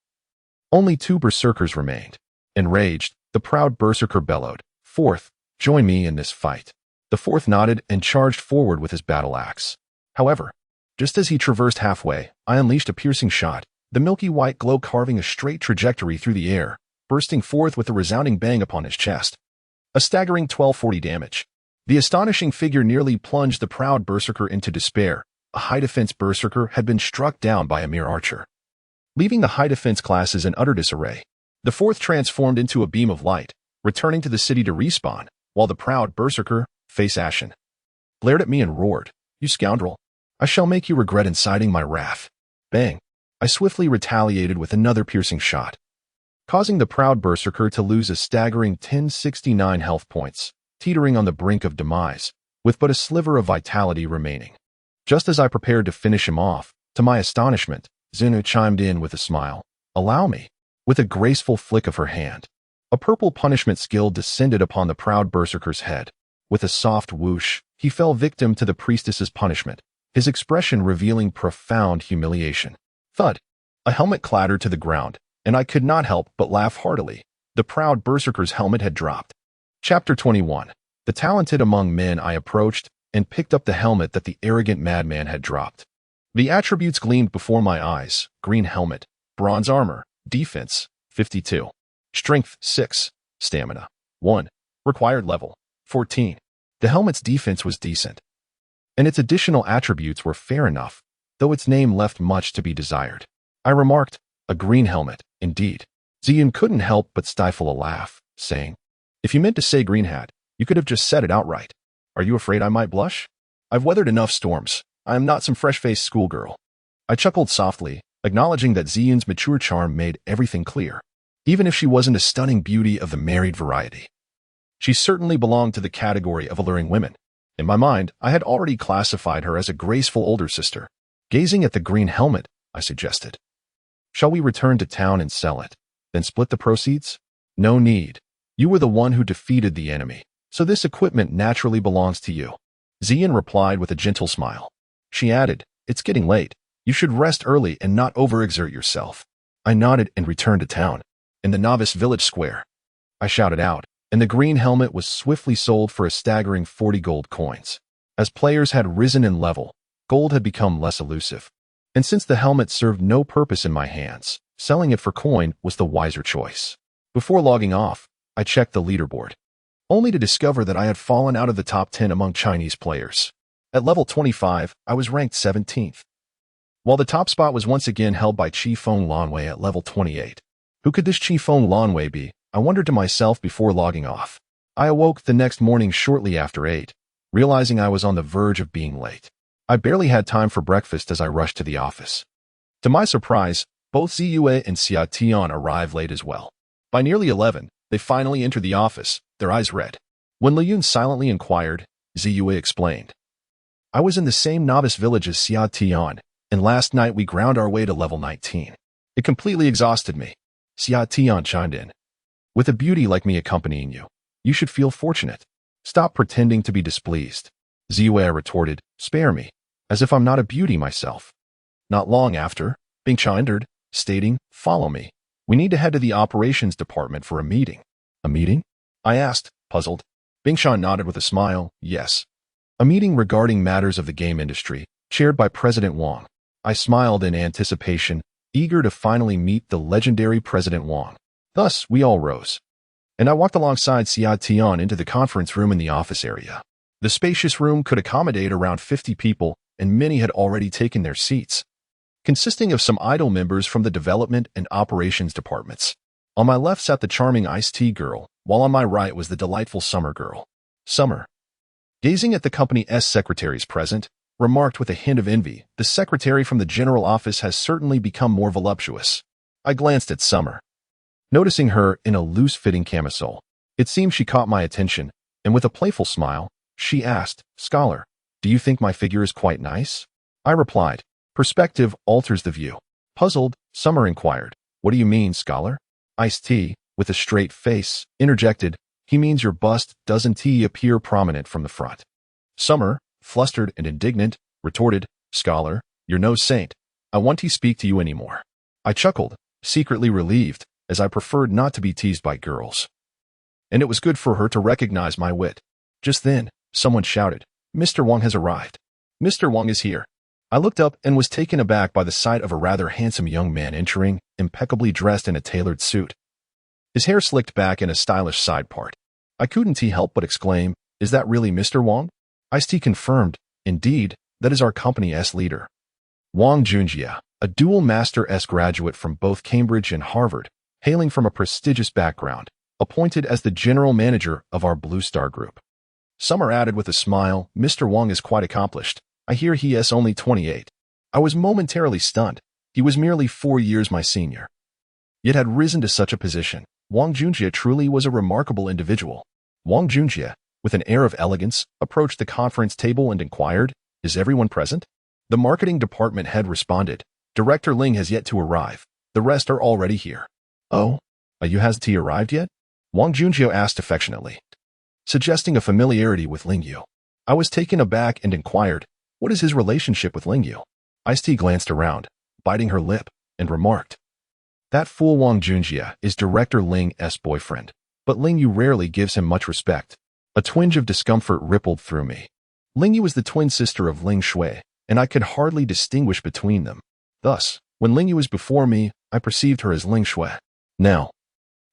only 2 berserkers remained. Enraged, the proud berserker bellowed, "Fourth, join me in this fight." The fourth nodded and charged forward with his battle axe. However, just as he traversed halfway, I unleashed a piercing shot, the milky white glow carving a straight trajectory through the air, bursting forth with a resounding bang upon his chest. A staggering 1240 damage. The astonishing figure nearly plunged the proud berserker into despair. A high-defense berserker had been struck down by a mere archer. Leaving the high-defense classes in utter disarray, the fourth transformed into a beam of light, returning to the city to respawn, while the proud berserker, face ashen, glared at me and roared, "You scoundrel! I shall make you regret inciting my wrath." Bang! I swiftly retaliated with another piercing shot, causing the proud berserker to lose a staggering 1069 health points, teetering on the brink of demise, with but a sliver of vitality remaining. Just as I prepared to finish him off, to my astonishment, Zenu chimed in with a smile. "Allow me." With a graceful flick of her hand, a purple punishment skill descended upon the proud berserker's head. With a soft whoosh, he fell victim to the priestess's punishment, his expression revealing profound humiliation. Thud! A helmet clattered to the ground, and I could not help but laugh heartily. The proud berserker's helmet had dropped. Chapter 21. The talented among men I approached and picked up the helmet that the arrogant madman had dropped. The attributes gleamed before my eyes: green helmet, bronze armor, defense, 52. Strength, 6. Stamina, 1. Required level, 14. The helmet's defense was decent, and its additional attributes were fair enough, though its name left much to be desired. I remarked, "A green helmet, indeed." Zion couldn't help but stifle a laugh, saying, "If you meant to say green hat, you could have just said it outright. Are you afraid I might blush? I've weathered enough storms. I am not some fresh-faced schoolgirl." I chuckled softly, acknowledging that Zion's mature charm made everything clear. Even if she wasn't a stunning beauty of the married variety, she certainly belonged to the category of alluring women. In my mind, I had already classified her as a graceful older sister. Gazing at the green helmet, I suggested, "Shall we return to town and sell it, then split the proceeds?" "No need. You were the one who defeated the enemy, so this equipment naturally belongs to you." Zion replied with a gentle smile. She added, "It's getting late. You should rest early and not overexert yourself." I nodded and returned to town. In the novice village square, I shouted out, and the green helmet was swiftly sold for a staggering 40 gold coins. As players had risen in level, gold had become less elusive. And since the helmet served no purpose in my hands, selling it for coin was the wiser choice. Before logging off, I checked the leaderboard, only to discover that I had fallen out of the top 10 among Chinese players. At level 25, I was ranked 17th, while the top spot was once again held by Qifeng Lanwei at level 28. Who could this Qifeng Lanwei be? I wondered to myself before logging off. I awoke the next morning shortly after 8, realizing I was on the verge of being late. I barely had time for breakfast as I rushed to the office. To my surprise, both Ziyue and Xia Tian arrived late as well. By nearly 11, they finally entered the office, their eyes red. When Li Yun silently inquired, Ziyue explained, "I was in the same novice village as Xia Tian, and last night we ground our way to level 19. It completely exhausted me." Xia Tian chimed in, "With a beauty like me accompanying you, you should feel fortunate. Stop pretending to be displeased." Ziyue retorted, "Spare me, as if I'm not a beauty myself." Not long after, Bing chimed in, stating, "Follow me. We need to head to the operations department for a meeting." "A meeting?" I asked, puzzled. Bingsha nodded with a smile, "Yes. A meeting regarding matters of the game industry, chaired by President Wong." I smiled in anticipation, eager to finally meet the legendary President Wong. Thus, we all rose, and I walked alongside Xia Tian into the conference room in the office area. The spacious room could accommodate around 50 people, and many had already taken their seats, consisting of some idle members from the development and operations departments. On my left sat the charming iced tea girl, while on my right was the delightful Summer girl. Summer, gazing at the company's secretaries present, remarked with a hint of envy, "The secretary from the general office has certainly become more voluptuous." I glanced at Summer, noticing her in a loose-fitting camisole. It seemed she caught my attention, and with a playful smile, she asked, "Scholar, do you think my figure is quite nice?" I replied, "Perspective alters the view." Puzzled, Summer inquired, "What do you mean, scholar?" Iced tea, with a straight face, interjected, "He means your bust doesn't appear prominent from the front." Summer, flustered and indignant, retorted, "Scholar, you're no saint. I won't speak to you anymore." I chuckled, secretly relieved, as I preferred not to be teased by girls. And it was good for her to recognize my wit. Just then, someone shouted, "Mr. Wong has arrived." "Mr. Wong is here." I looked up and was taken aback by the sight of a rather handsome young man entering, impeccably dressed in a tailored suit, his hair slicked back in a stylish side part. I couldn't help but exclaim, "Is that really Mr. Wong?" Ice-T confirmed, "Indeed, that is our company's leader. Wang Junjie, a dual Master graduate from both Cambridge and Harvard, hailing from a prestigious background, appointed as the general manager of our Blue Star Group." Summer added with a smile, "Mr. Wong is quite accomplished. I hear he is only 28. I was momentarily stunned. He was merely 4 years my senior, yet had risen to such a position. Wang Junjie truly was a remarkable individual. Wang Junjie, with an air of elegance, approached the conference table and inquired, "Is everyone present?" The marketing department head responded, "Director Ling has yet to arrive. The rest are already here." "Oh, has he arrived yet?" Wang Junjie asked affectionately, suggesting a familiarity with Ling Yu. I was taken aback and inquired, "What is his relationship with Ling Yu?" Ice-T glanced around, biting her lip, and remarked, "That fool Wang Junjie is Director Ling's boyfriend, but Ling Yu rarely gives him much respect." A twinge of discomfort rippled through me. Ling Yu was the twin sister of Ling Shui, and I could hardly distinguish between them. Thus, when Ling Yu was before me, I perceived her as Ling Shui. Now,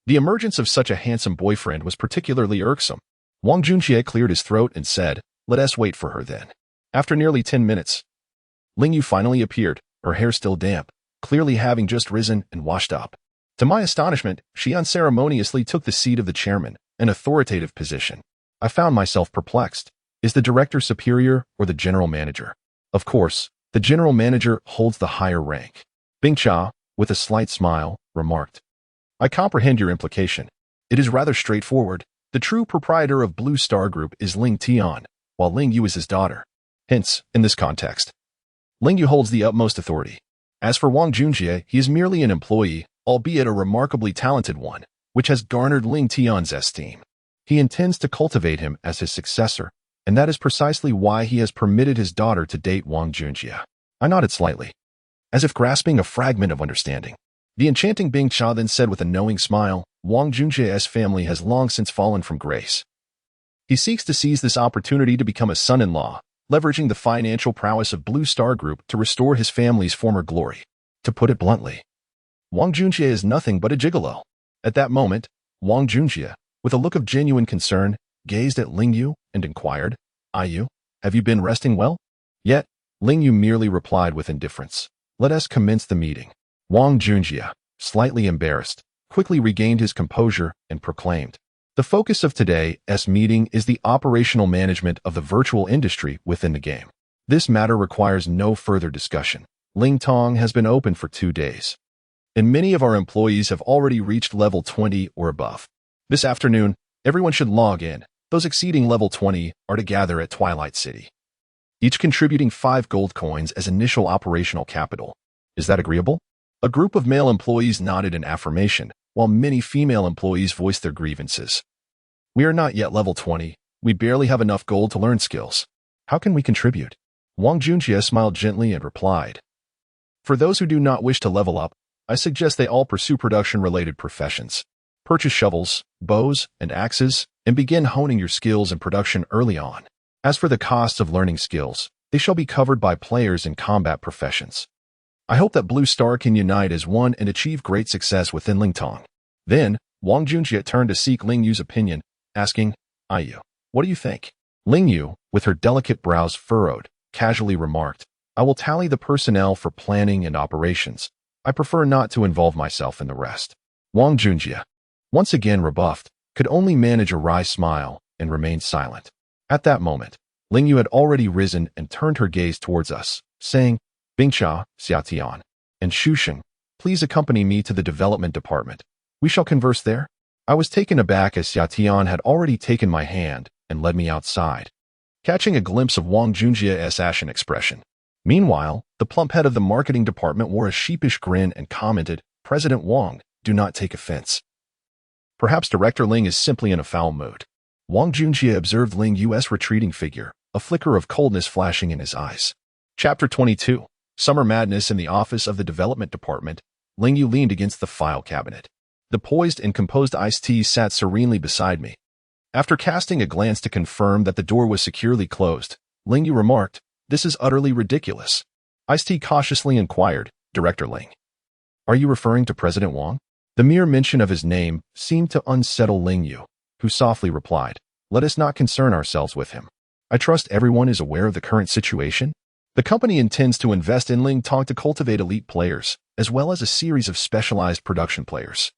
the emergence of such a handsome boyfriend was particularly irksome. Wang Junjie cleared his throat and said, "Let us wait for her then." After nearly 10 minutes, Ling Yu finally appeared, her hair still damp, clearly having just risen and washed up. To my astonishment, she unceremoniously took the seat of the chairman, an authoritative position. I found myself perplexed. Is the director superior or the general manager? Of course, the general manager holds the higher rank. Bingsha, with a slight smile, remarked, "I comprehend your implication. It is rather straightforward. The true proprietor of Blue Star Group is Ling Tian, while Ling Yu is his daughter. Hence, in this context, Ling Yu holds the utmost authority. As for Wang Junjie, he is merely an employee, albeit a remarkably talented one, which has garnered Ling Tian's esteem. He intends to cultivate him as his successor, and that is precisely why he has permitted his daughter to date Wang Junjie." I nodded slightly, as if grasping a fragment of understanding. The enchanting Bingsha then said with a knowing smile, "Wang Junjie's family has long since fallen from grace. He seeks to seize this opportunity to become a son-in-law, leveraging the financial prowess of Blue Star Group to restore his family's former glory. To put it bluntly, Wang Junjie is nothing but a gigolo." At that moment, Wang Junjie, with a look of genuine concern, gazed at Ling Yu and inquired, "Yu, have you been resting well?" Yet, Ling Yu merely replied with indifference, "Let us commence the meeting." Wang Junjie, slightly embarrassed, quickly regained his composure and proclaimed, "The focus of today's meeting is the operational management of the virtual industry within the game. This matter requires no further discussion. Ling Tong has been open for 2 days, and many of our employees have already reached level 20 or above. This afternoon, everyone should log in. Those exceeding level 20 are to gather at Twilight City, each contributing 5 gold coins as initial operational capital. Is that agreeable?" A group of male employees nodded in affirmation, while many female employees voiced their grievances. "We are not yet level 20. We barely have enough gold to learn skills. How can we contribute?" Wang Junjie smiled gently and replied, "For those who do not wish to level up, I suggest they all pursue production-related professions. Purchase shovels, bows, and axes, and begin honing your skills in production early on. As for the costs of learning skills, they shall be covered by players in combat professions. I hope that Blue Star can unite as one and achieve great success within Lingtong. Then, Wang Junjie turned to seek Ling Yu's opinion, asking, "Yu, what do you think?" Ling Yu, with her delicate brows furrowed, casually remarked, "I will tally the personnel for planning and operations. I prefer not to involve myself in the rest." Wang Junjie, once again rebuffed, could only manage a wry smile and remain silent. At that moment, Ling Yu had already risen and turned her gaze towards us, saying, "Bingxia, Xiaotian, and Shusheng, please accompany me to the development department. We shall converse there." I was taken aback as Xiaotian had already taken my hand and led me outside, catching a glimpse of Wang Junjie's ashen expression. Meanwhile, the plump head of the marketing department wore a sheepish grin and commented, "President Wang, do not take offense. Perhaps Director Ling is simply in a foul mood." Wang Junjie observed Ling Yu's retreating figure, a flicker of coldness flashing in his eyes. Chapter 22. Summer Madness. In the office of the development department, Ling Yu leaned against the file cabinet. The poised and composed Ice-T sat serenely beside me. After casting a glance to confirm that the door was securely closed, Ling Yu remarked, "This is utterly ridiculous." Ice-T cautiously inquired, "Director Ling, are you referring to President Wang?" The mere mention of his name seemed to unsettle Ling Yu, who softly replied, "Let us not concern ourselves with him. I trust everyone is aware of the current situation. The company intends to invest in Lingtong to cultivate elite players, as well as a series of specialized production players.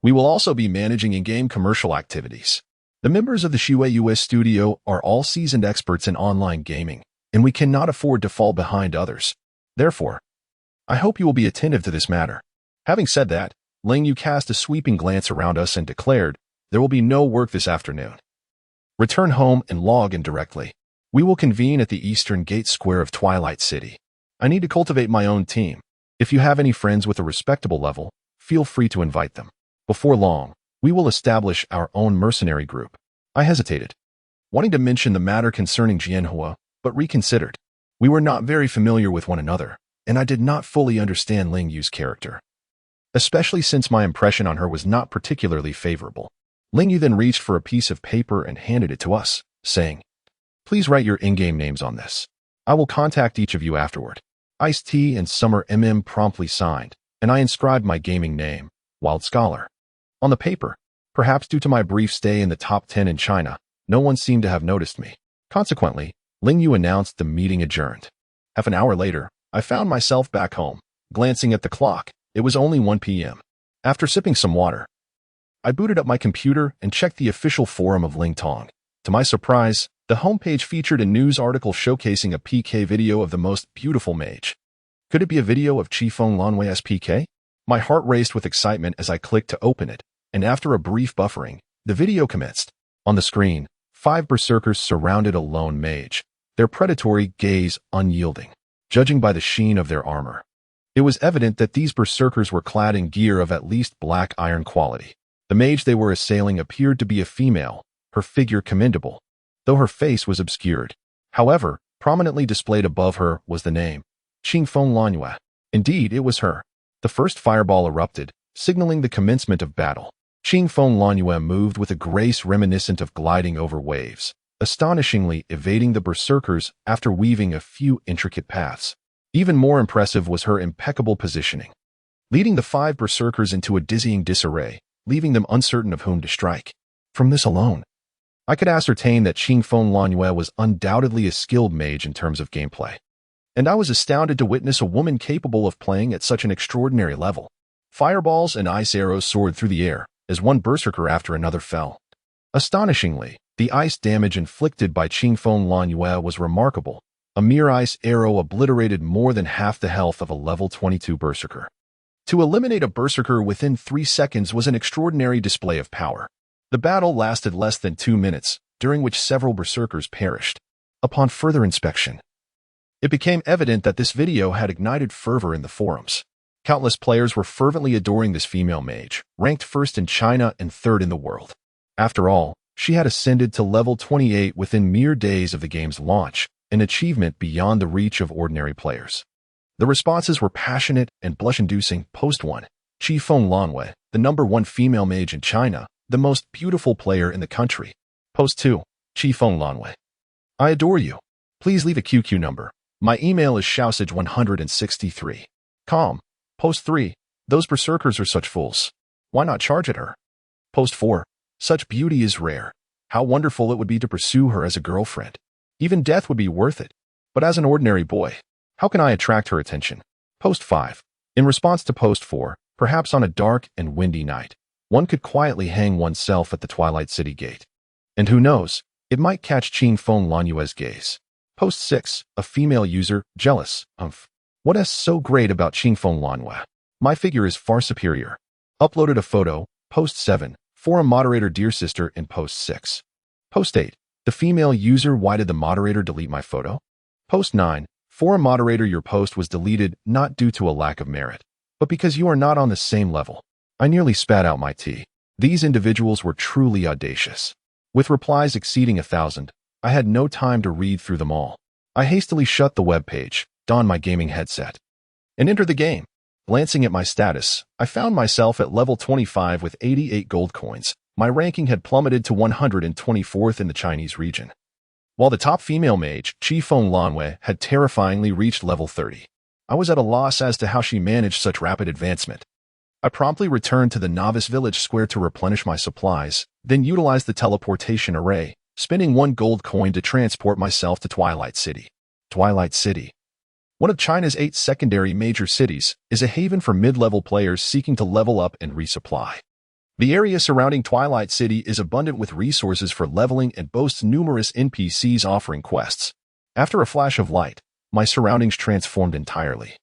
We will also be managing in-game commercial activities. The members of the Shui US studio are all seasoned experts in online gaming, and we cannot afford to fall behind others. Therefore, I hope you will be attentive to this matter." Having said that, Ling Yu cast a sweeping glance around us and declared, "There will be no work this afternoon. Return home and log in directly. We will convene at the Eastern Gate Square of Twilight City. I need to cultivate my own team. If you have any friends with a respectable level, feel free to invite them. Before long, we will establish our own mercenary group." I hesitated, wanting to mention the matter concerning Jianhua, but reconsidered. We were not very familiar with one another, and I did not fully understand Ling Yu's character, especially since my impression on her was not particularly favorable. Ling Yu then reached for a piece of paper and handed it to us, saying, "Please write your in-game names on this. I will contact each of you afterward." Ice-T and Summer promptly signed, and I inscribed my gaming name, Wild Scholar, on the paper. Perhaps due to my brief stay in the top 10 in China, no one seemed to have noticed me. Consequently, Ling Yu announced the meeting adjourned. Half an hour later, I found myself back home. Glancing at the clock, it was only 1 p.m. After sipping some water, I booted up my computer and checked the official forum of Lingtong. To my surprise, the homepage featured a news article showcasing a PK video of the most beautiful mage. Could it be a video of Qifeng Lanwei's PK? My heart raced with excitement as I clicked to open it, and after a brief buffering, the video commenced. On the screen, 5 berserkers surrounded a lone mage, their predatory gaze unyielding, judging by the sheen of their armor. It was evident that these berserkers were clad in gear of at least black iron quality. The mage they were assailing appeared to be a female, her figure commendable, though her face was obscured. However, prominently displayed above her was the name, Qingfeng Lanwei. Indeed, it was her. The first fireball erupted, signaling the commencement of battle. Qingfeng Lanwei moved with a grace reminiscent of gliding over waves, astonishingly evading the berserkers after weaving a few intricate paths. Even more impressive was her impeccable positioning, leading the 5 berserkers into a dizzying disarray, leaving them uncertain of whom to strike. From this alone, I could ascertain that Qingfeng Lanwei was undoubtedly a skilled mage in terms of gameplay, and I was astounded to witness a woman capable of playing at such an extraordinary level. Fireballs and ice arrows soared through the air as one berserker after another fell. Astonishingly, the ice damage inflicted by Qingfeng Lanwei was remarkable. A mere ice arrow obliterated more than half the health of a level 22 berserker. To eliminate a berserker within 3 seconds was an extraordinary display of power. The battle lasted less than 2 minutes, during which several berserkers perished. Upon further inspection, it became evident that this video had ignited fervor in the forums. Countless players were fervently adoring this female mage, ranked 1st in China and 3rd in the world. After all, she had ascended to level 28 within mere days of the game's launch, an achievement beyond the reach of ordinary players. The responses were passionate and blush-inducing. Post 1. Qifeng Lanwei, the #1 female mage in China, the most beautiful player in the country. Post 2. Qifeng Lanwei. I adore you. Please leave a QQ number. My email is shousage163. Calm. Post 3. Those berserkers are such fools. Why not charge at her? Post 4. Such beauty is rare. How wonderful it would be to pursue her as a girlfriend. Even death would be worth it. But as an ordinary boy, how can I attract her attention? Post 5. In response to Post 4, perhaps on a dark and windy night, one could quietly hang oneself at the Twilight City gate. And who knows, it might catch Qifeng Lanwei's gaze. Post 6. A female user, jealous. What is so great about Qifeng Lanwei? My figure is far superior. Uploaded a photo. Post 7. Forum moderator dear sister in Post 6. Post 8. The female user, why did the moderator delete my photo? Post 9. Forum moderator, your post was deleted not due to a lack of merit, but because you are not on the same level. I nearly spat out my tea. These individuals were truly audacious. With replies exceeding 1,000, I had no time to read through them all. I hastily shut the web page, donned my gaming headset, and entered the game. Glancing at my status, I found myself at level 25 with 88 gold coins. My ranking had plummeted to 124th in the Chinese region, while the top female mage, Qifeng Lanwei, had terrifyingly reached level 30. I was at a loss as to how she managed such rapid advancement. I promptly returned to the novice village square to replenish my supplies, then utilized the teleportation array, spending 1 gold coin to transport myself to Twilight City. Twilight City, one of China's 8 secondary major cities, is a haven for mid-level players seeking to level up and resupply. The area surrounding Twilight City is abundant with resources for leveling and boasts numerous NPCs offering quests. After a flash of light, my surroundings transformed entirely.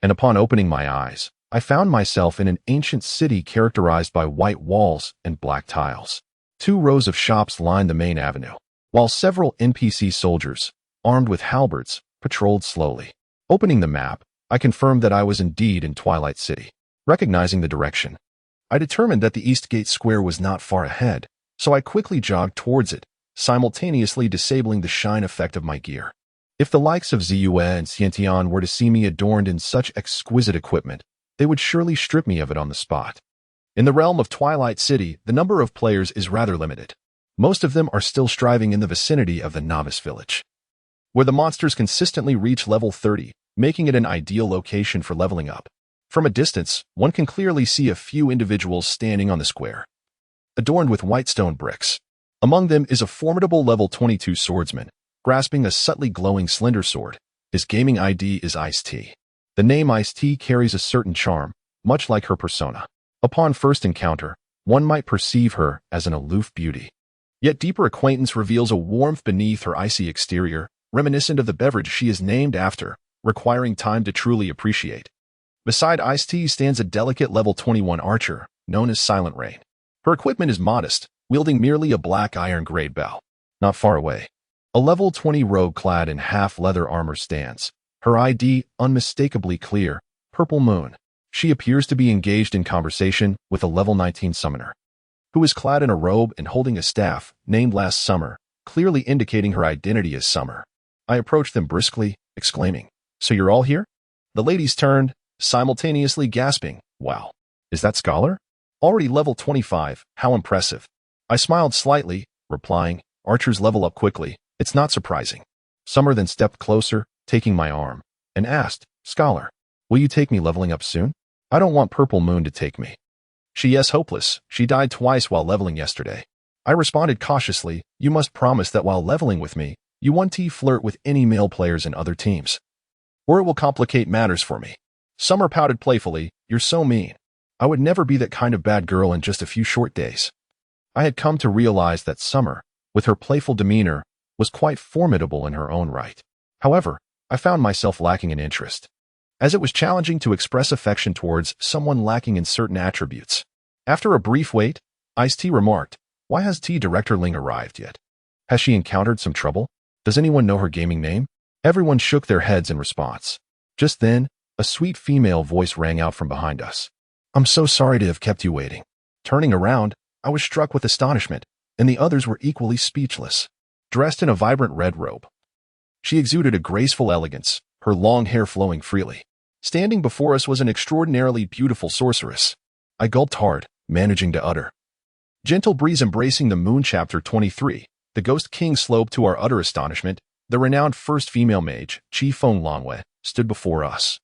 And upon opening my eyes, I found myself in an ancient city characterized by white walls and black tiles. 2 rows of shops lined the main avenue, while several NPC soldiers, armed with halberds, patrolled slowly. Opening the map, I confirmed that I was indeed in Twilight City. Recognizing the direction, I determined that the East Gate Square was not far ahead, so I quickly jogged towards it, simultaneously disabling the shine effect of my gear. If the likes of Ziyue and Xiantian were to see me adorned in such exquisite equipment, they would surely strip me of it on the spot. In the realm of Twilight City, the number of players is rather limited. Most of them are still striving in the vicinity of the novice village, where the monsters consistently reach level 30, making it an ideal location for leveling up. From a distance, one can clearly see a few individuals standing on the square, adorned with white stone bricks. Among them is a formidable level 22 swordsman, grasping a subtly glowing slender sword. His gaming ID is Ice-T. The name Ice-T carries a certain charm, much like her persona. Upon first encounter, one might perceive her as an aloof beauty. Yet deeper acquaintance reveals a warmth beneath her icy exterior, reminiscent of the beverage she is named after, requiring time to truly appreciate. Beside Ice-T stands a delicate level 21 archer, known as Silent Rain. Her equipment is modest, wielding merely a black iron-grade bow. Not far away, a level 20 rogue clad in half-leather armor stands, her ID unmistakably clear, Purple Moon. She appears to be engaged in conversation with a level 19 summoner, who is clad in a robe and holding a staff, named Last Summer, clearly indicating her identity as Summer. I approached them briskly, exclaiming, "So you're all here?" The ladies turned, simultaneously gasping, "Wow, is that Scholar? Already level 25, how impressive." I smiled slightly, replying, "Archers level up quickly, it's not surprising." Summer then stepped closer, taking my arm, and asked, "Scholar, will you take me leveling up soon? I don't want Purple Moon to take me. She is hopeless, she died twice while leveling yesterday." I responded cautiously, "You must promise that while leveling with me, you won't flirt with any male players in other teams, or it will complicate matters for me." Summer pouted playfully, "You're so mean. I would never be that kind of bad girl in just a few short days." I had come to realize that Summer, with her playful demeanor, was quite formidable in her own right. However, I found myself lacking in interest, as it was challenging to express affection towards someone lacking in certain attributes. After a brief wait, Ice-T remarked, "Why has Director Ling arrived yet? Has she encountered some trouble? Does anyone know her gaming name?" Everyone shook their heads in response. Just then, a sweet female voice rang out from behind us. "I'm so sorry to have kept you waiting." Turning around, I was struck with astonishment, and the others were equally speechless. Dressed in a vibrant red robe, she exuded a graceful elegance, her long hair flowing freely. Standing before us was an extraordinarily beautiful sorceress. I gulped hard, managing to utter. Gentle breeze embracing the moon. Chapter 23. The Ghost King sloped. To our utter astonishment, the renowned first female mage, Chi Feng Langwei, stood before us.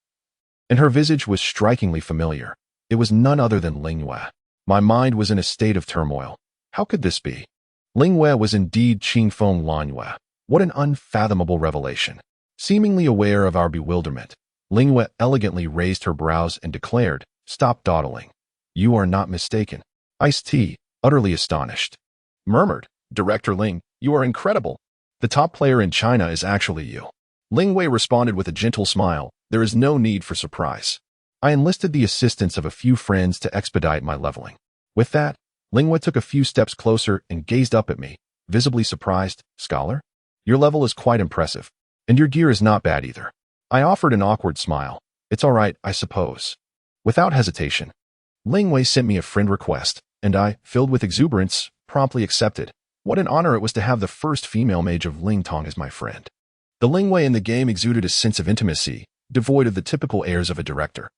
And her visage was strikingly familiar. It was none other than Lingwei. My mind was in a state of turmoil. How could this be? Lingwei was indeed Chi Feng Langwei. What an unfathomable revelation. Seemingly aware of our bewilderment, Lingwei elegantly raised her brows and declared, "Stop dawdling. You are not mistaken." Ice-T, utterly astonished, murmured, "Director Ling, you are incredible. The top player in China is actually you." Lingwei responded with a gentle smile, "There is no need for surprise. I enlisted the assistance of a few friends to expedite my leveling." With that, Lingwei took a few steps closer and gazed up at me, visibly surprised. "Scholar? Your level is quite impressive. And your gear is not bad either." I offered an awkward smile. "It's all right, I suppose." Without hesitation, Lingwei sent me a friend request, and I, filled with exuberance, promptly accepted. What an honor it was to have the first female mage of Lingtong as my friend. The Lingwei in the game exuded a sense of intimacy, devoid of the typical airs of a director.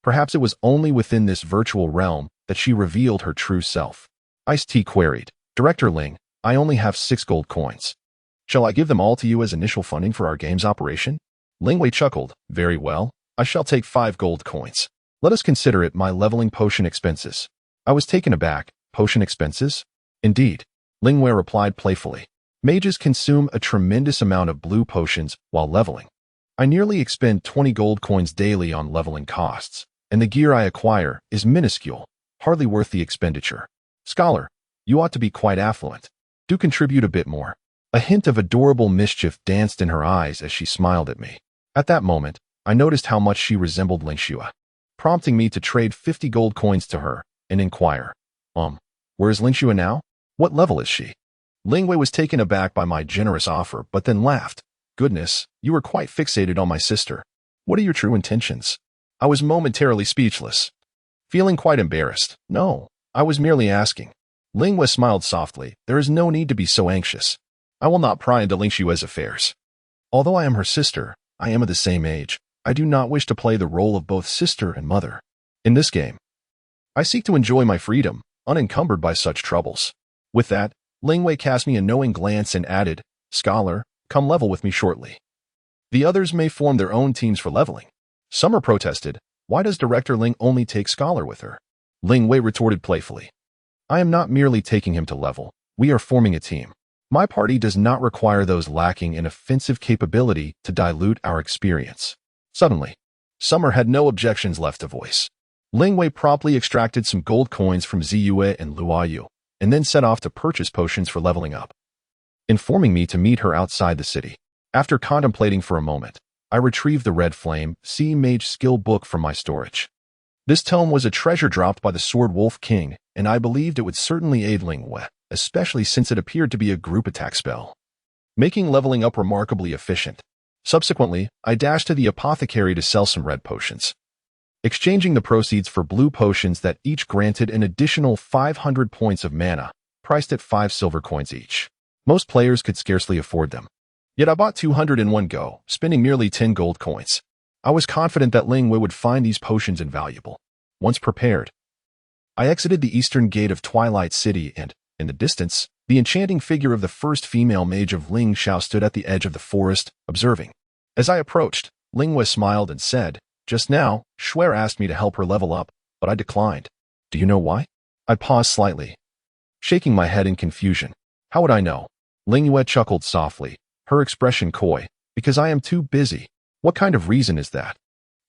Perhaps it was only within this virtual realm that she revealed her true self. Ice-T queried, "Director Ling, I only have 6 gold coins. Shall I give them all to you as initial funding for our game's operation?" Lingwei chuckled, "Very well, I shall take 5 gold coins. Let us consider it my leveling potion expenses." I was taken aback. "Potion expenses?" "Indeed," Lingwei replied playfully. "Mages consume a tremendous amount of blue potions while leveling. I nearly expend 20 gold coins daily on leveling costs, and the gear I acquire is minuscule, hardly worth the expenditure. Scholar, you ought to be quite affluent. Do contribute a bit more." A hint of adorable mischief danced in her eyes as she smiled at me. At that moment, I noticed how much she resembled Lingxua, prompting me to trade 50 gold coins to her and inquire, where is Lingxua now? What level is she?" Lingwei was taken aback by my generous offer, but then laughed. "Goodness, you are quite fixated on my sister. What are your true intentions?" I was momentarily speechless, feeling quite embarrassed. "No, I was merely asking." Lingwei smiled softly. "There is no need to be so anxious. I will not pry into Lingxua's affairs. Although I am her sister, I am of the same age. I do not wish to play the role of both sister and mother. In this game, I seek to enjoy my freedom, unencumbered by such troubles." With that, Lingwei cast me a knowing glance and added, "Scholar, come level with me shortly. The others may form their own teams for leveling." Summer protested, "Why does Director Ling only take Scholar with her?" Lingwei retorted playfully, "I am not merely taking him to level. We are forming a team. My party does not require those lacking in offensive capability to dilute our experience." Suddenly, Summer had no objections left to voice. Lingwei promptly extracted some gold coins from Ziyue and Luoyu, and then set off to purchase potions for leveling up, informing me to meet her outside the city. After contemplating for a moment, I retrieved the Red Flame Sea Mage skill book from my storage. This tome was a treasure dropped by the Sword Wolf King, and I believed it would certainly aid Lingwei, especially since it appeared to be a group attack spell, making leveling up remarkably efficient. Subsequently, I dashed to the apothecary to sell some red potions, exchanging the proceeds for blue potions that each granted an additional 500 points of mana, priced at 5 silver coins each. Most players could scarcely afford them. Yet I bought 200 in one go, spending nearly 10 gold coins. I was confident that Lingwei would find these potions invaluable. Once prepared, I exited the eastern gate of Twilight City and, in the distance, the enchanting figure of the first female mage of Ling Xiao stood at the edge of the forest, observing. As I approached, Lingwei smiled and said, "Just now, Shuer asked me to help her level up, but I declined. Do you know why?" I paused slightly, shaking my head in confusion. "How would I know?" Lingwei chuckled softly, her expression coy. "Because I am too busy." "What kind of reason is that?"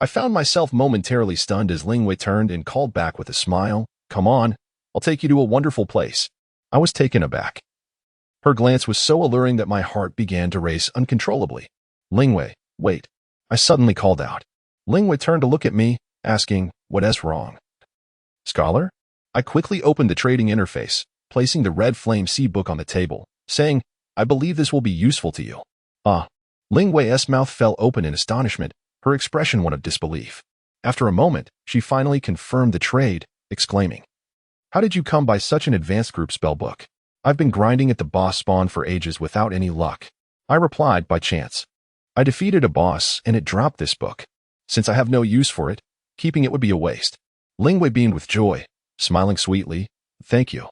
I found myself momentarily stunned as Lingwei turned and called back with a smile, "Come on, I'll take you to a wonderful place." I was taken aback. Her glance was so alluring that my heart began to race uncontrollably. "Lingwei, wait," I suddenly called out. Lingwei turned to look at me, asking, "What's wrong?" "Scholar?" I quickly opened the trading interface, placing the Red Flame Sea book on the table, saying, "I believe this will be useful to you." "Ah." Lingwei's mouth fell open in astonishment, her expression one of disbelief. After a moment, she finally confirmed the trade, exclaiming, "How did you come by such an advanced group spell book? I've been grinding at the boss spawn for ages without any luck." I replied, "By chance. I defeated a boss and it dropped this book." Since I have no use for it, keeping it would be a waste. Lingwei beamed with joy, smiling sweetly. Thank you.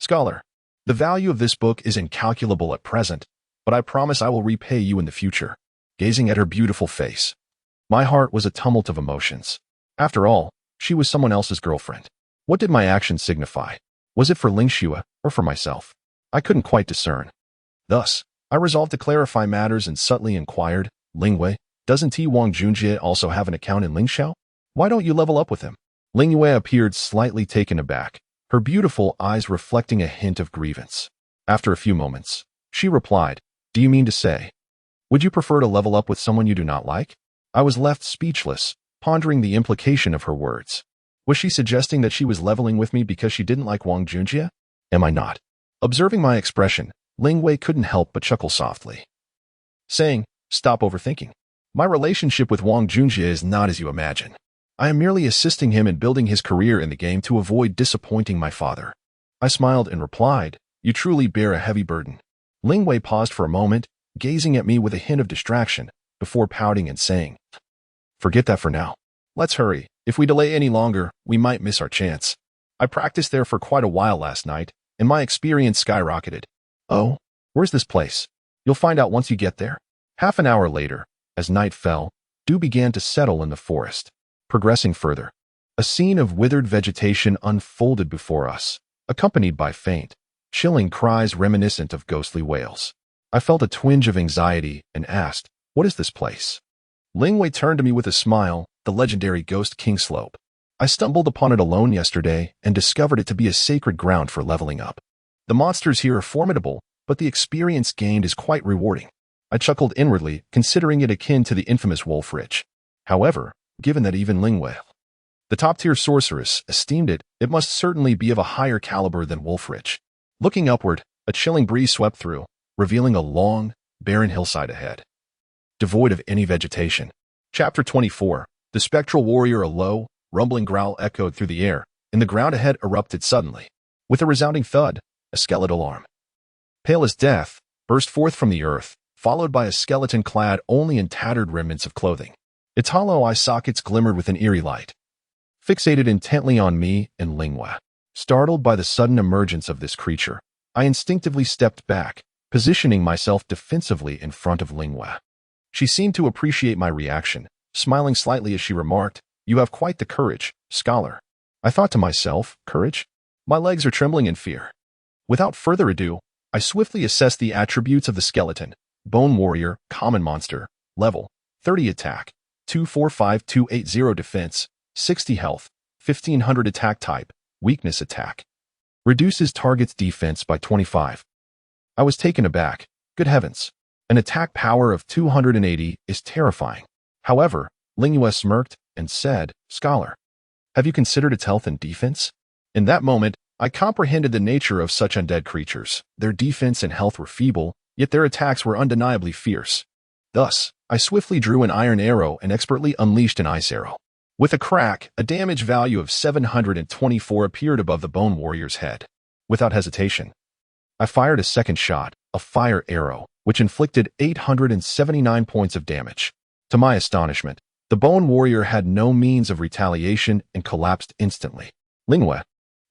Scholar, the value of this book is incalculable at present, but I promise I will repay you in the future. Gazing at her beautiful face, my heart was a tumult of emotions. After all, she was someone else's girlfriend. What did my action signify? Was it for Lingxue or for myself? I couldn't quite discern. Thus, I resolved to clarify matters and subtly inquired, Lingwei, doesn't T. Wang Junjie also have an account in Lingxiao? Why don't you level up with him? Lingwei appeared slightly taken aback, her beautiful eyes reflecting a hint of grievance. After a few moments, she replied, do you mean to say, would you prefer to level up with someone you do not like? I was left speechless, pondering the implication of her words. Was she suggesting that she was leveling with me because she didn't like Wang Junjie? Am I not? Observing my expression, Lingwei couldn't help but chuckle softly, saying, stop overthinking. My relationship with Wang Junjie is not as you imagine. I am merely assisting him in building his career in the game to avoid disappointing my father. I smiled and replied, you truly bear a heavy burden. Lingwei paused for a moment, gazing at me with a hint of distraction, before pouting and saying, forget that for now. Let's hurry. If we delay any longer, we might miss our chance. I practiced there for quite a while last night, and my experience skyrocketed. Oh, where's this place? You'll find out once you get there. Half an hour later, as night fell, dew began to settle in the forest. Progressing further, a scene of withered vegetation unfolded before us, accompanied by faint, chilling cries reminiscent of ghostly wails. I felt a twinge of anxiety and asked, what is this place? Lingwei turned to me with a smile, the legendary Ghost King Slope. I stumbled upon it alone yesterday and discovered it to be a sacred ground for leveling up. The monsters here are formidable, but the experience gained is quite rewarding. I chuckled inwardly, considering it akin to the infamous Wolf Ridge. However, given that even Lingwei, the top-tier sorceress, esteemed it, it must certainly be of a higher caliber than Wolf Ridge. Looking upward, a chilling breeze swept through, revealing a long, barren hillside ahead, devoid of any vegetation. Chapter 24. The spectral warrior. A low, rumbling growl echoed through the air, and the ground ahead erupted suddenly. With a resounding thud, a skeletal arm, pale as death, burst forth from the earth, followed by a skeleton clad only in tattered remnants of clothing. Its hollow eye sockets glimmered with an eerie light, fixated intently on me and Lingwei. Startled by the sudden emergence of this creature, I instinctively stepped back, positioning myself defensively in front of Lingwei. She seemed to appreciate my reaction, smiling slightly as she remarked, you have quite the courage, scholar. I thought to myself, courage? My legs are trembling in fear. Without further ado, I swiftly assessed the attributes of the skeleton. Bone warrior, common monster, level 30 attack, 245280 defense, 60 health, 1500 attack type, weakness attack. Reduces target's defense by 25. I was taken aback. Good heavens. An attack power of 280 is terrifying. However, Lingwei smirked and said, scholar, have you considered its health and defense? In that moment, I comprehended the nature of such undead creatures. Their defense and health were feeble, yet their attacks were undeniably fierce. Thus, I swiftly drew an iron arrow and expertly unleashed an ice arrow. With a crack, a damage value of 724 appeared above the bone warrior's head. Without hesitation, I fired a second shot, a fire arrow, which inflicted 879 points of damage. To my astonishment, the bone warrior had no means of retaliation and collapsed instantly. Lingwei,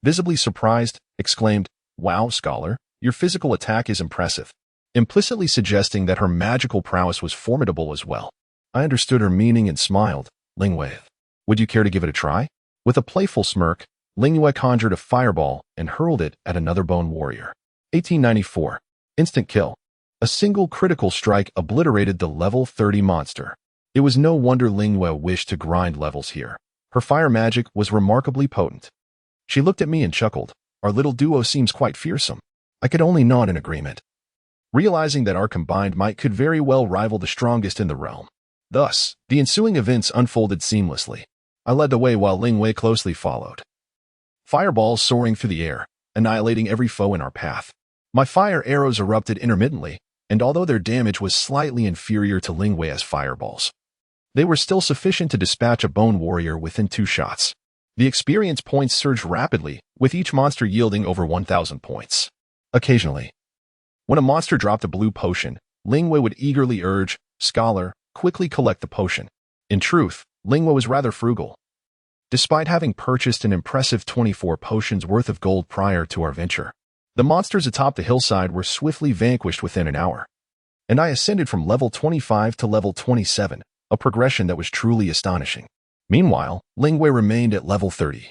visibly surprised, exclaimed, wow, scholar, your physical attack is impressive, implicitly suggesting that her magical prowess was formidable as well. I understood her meaning and smiled. Lingwei, would you care to give it a try? With a playful smirk, Lingwei conjured a fireball and hurled it at another bone warrior. 1894. Instant kill. A single critical strike obliterated the level 30 monster. It was no wonder Lingwei wished to grind levels here. Her fire magic was remarkably potent. She looked at me and chuckled. Our little duo seems quite fearsome. I could only nod in agreement, realizing that our combined might could very well rival the strongest in the realm. Thus, the ensuing events unfolded seamlessly. I led the way while Lingwei closely followed. Fireballs soaring through the air, annihilating every foe in our path. My fire arrows erupted intermittently, and although their damage was slightly inferior to Lingwei's fireballs, they were still sufficient to dispatch a bone warrior within 2 shots. The experience points surged rapidly, with each monster yielding over 1,000 points. Occasionally, when a monster dropped a blue potion, Lingwei would eagerly urge, scholar, quickly collect the potion. In truth, Lingwa was rather frugal. Despite having purchased an impressive 24 potions worth of gold prior to our venture, the monsters atop the hillside were swiftly vanquished within an hour, and I ascended from level 25 to level 27, a progression that was truly astonishing. Meanwhile, Lingwei remained at level 30,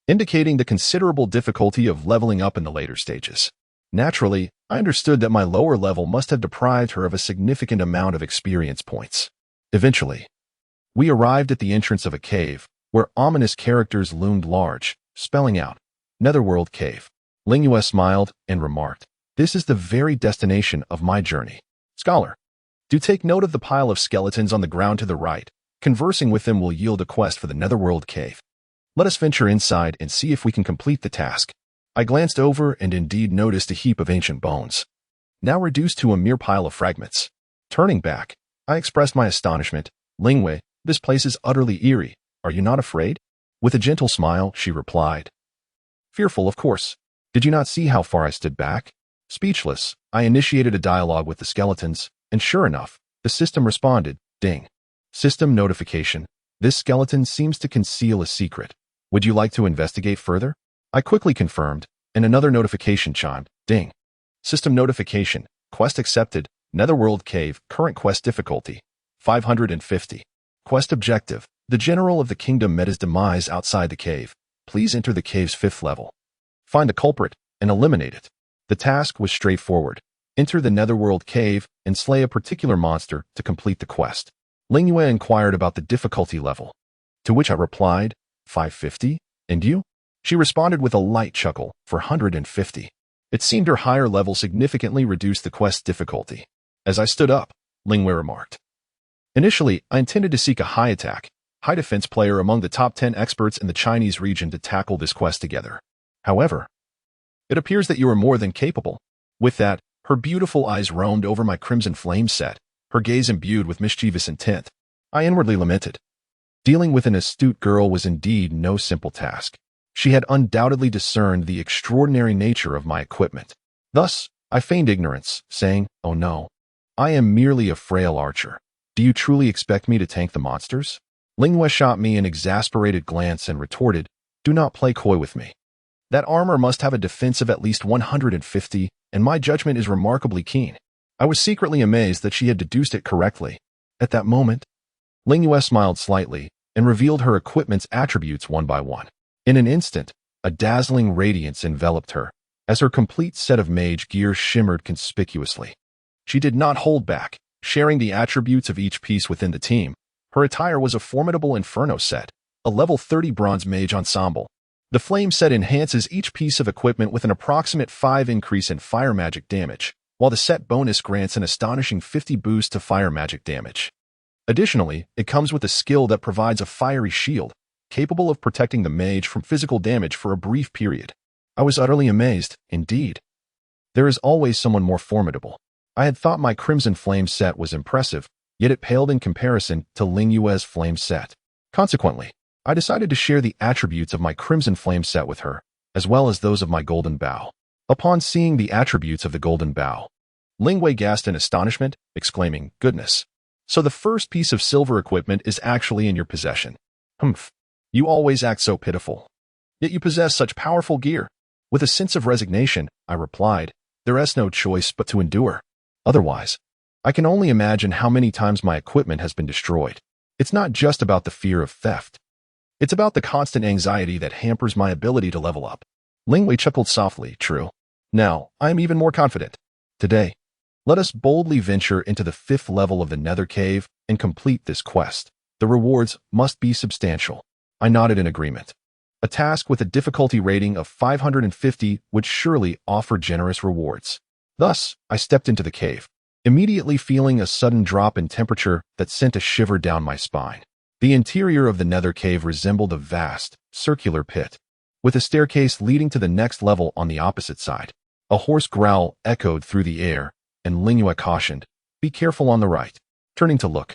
indicating the considerable difficulty of leveling up in the later stages. Naturally, I understood that my lower level must have deprived her of a significant amount of experience points. Eventually, we arrived at the entrance of a cave, where ominous characters loomed large, spelling out, Netherworld Cave. Lingyue smiled and remarked, "This is the very destination of my journey. Scholar, do take note of the pile of skeletons on the ground to the right. Conversing with them will yield a quest for the Netherworld Cave. Let us venture inside and see if we can complete the task." I glanced over and indeed noticed a heap of ancient bones, now reduced to a mere pile of fragments. Turning back, I expressed my astonishment. "Lingwei, this place is utterly eerie. Are you not afraid?" With a gentle smile, she replied, "Fearful, of course. Did you not see how far I stood back?" Speechless, I initiated a dialogue with the skeletons, and sure enough, the system responded, "Ding. System notification. This skeleton seems to conceal a secret. Would you like to investigate further?" I quickly confirmed, and another notification chimed, "Ding. System notification. Quest accepted. Netherworld Cave. Current quest difficulty. 550. Quest objective. The general of the kingdom met his demise outside the cave. Please enter the cave's 5th level. Find the culprit and eliminate it." The task was straightforward. Enter the Netherworld Cave and slay a particular monster to complete the quest. Lingyue inquired about the difficulty level, to which I replied, 550, and you? She responded with a light chuckle, 450. It seemed her higher level significantly reduced the quest's difficulty. As I stood up, Lingyue remarked, "Initially, I intended to seek a high attack, high defense player among the top 10 experts in the Chinese region to tackle this quest together. However, it appears that you are more than capable." With that, her beautiful eyes roamed over my crimson flame set, her gaze imbued with mischievous intent. I inwardly lamented. Dealing with an astute girl was indeed no simple task. She had undoubtedly discerned the extraordinary nature of my equipment. Thus, I feigned ignorance, saying, "Oh no, I am merely a frail archer. Do you truly expect me to tank the monsters?" Lingyue shot me an exasperated glance and retorted, "Do not play coy with me. That armor must have a defense of at least 150, and my judgment is remarkably keen." I was secretly amazed that she had deduced it correctly. At that moment, Lingyue smiled slightly and revealed her equipment's attributes one by one. In an instant, a dazzling radiance enveloped her, as her complete set of mage gear shimmered conspicuously. She did not hold back, sharing the attributes of each piece within the team. Her attire was a formidable Inferno set, a level 30 bronze mage ensemble. The flame set enhances each piece of equipment with an approximate 5 increase in fire magic damage, while the set bonus grants an astonishing 50 boost to fire magic damage. Additionally, it comes with a skill that provides a fiery shield, capable of protecting the mage from physical damage for a brief period. I was utterly amazed, indeed. There is always someone more formidable. I had thought my Crimson Flame set was impressive, yet it paled in comparison to Lingyue's Flame set. Consequently, I decided to share the attributes of my Crimson Flame set with her, as well as those of my Golden Bow. Upon seeing the attributes of the Golden Bow, Lingyue gasped in astonishment, exclaiming, "Goodness! So the first piece of silver equipment is actually in your possession. Humph. You always act so pitiful. Yet you possess such powerful gear." With a sense of resignation, I replied, "There is no choice but to endure. Otherwise, I can only imagine how many times my equipment has been destroyed. It's not just about the fear of theft. It's about the constant anxiety that hampers my ability to level up." Lingyue chuckled softly, "True. Now, I am even more confident. Today, let us boldly venture into the 5th level of the Nether Cave and complete this quest. The rewards must be substantial." I nodded in agreement. A task with a difficulty rating of 550 would surely offer generous rewards. Thus, I stepped into the cave, immediately feeling a sudden drop in temperature that sent a shiver down my spine. The interior of the Nether Cave resembled a vast, circular pit, with a staircase leading to the next level on the opposite side. A hoarse growl echoed through the air, and Lingyue cautioned, "Be careful on the right." Turning to look,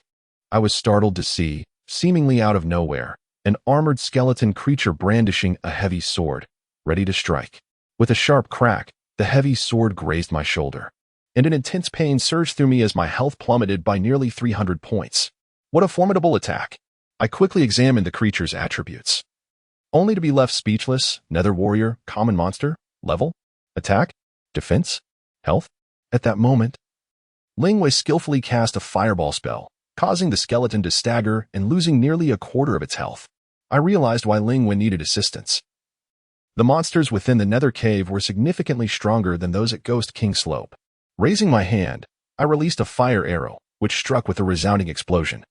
I was startled to see, seemingly out of nowhere, an armored skeleton creature brandishing a heavy sword, ready to strike. With a sharp crack, the heavy sword grazed my shoulder, and an intense pain surged through me as my health plummeted by nearly 300 points. What a formidable attack! I quickly examined the creature's attributes, only to be left speechless. Nether warrior, common monster, level, attack, defense, health. At that moment, Lingwei skillfully cast a fireball spell, causing the skeleton to stagger and losing nearly a quarter of its health. I realized why Lingwei needed assistance. The monsters within the Nether cave were significantly stronger than those at Ghost King Slope. Raising my hand, I released a fire arrow, which struck with a resounding explosion,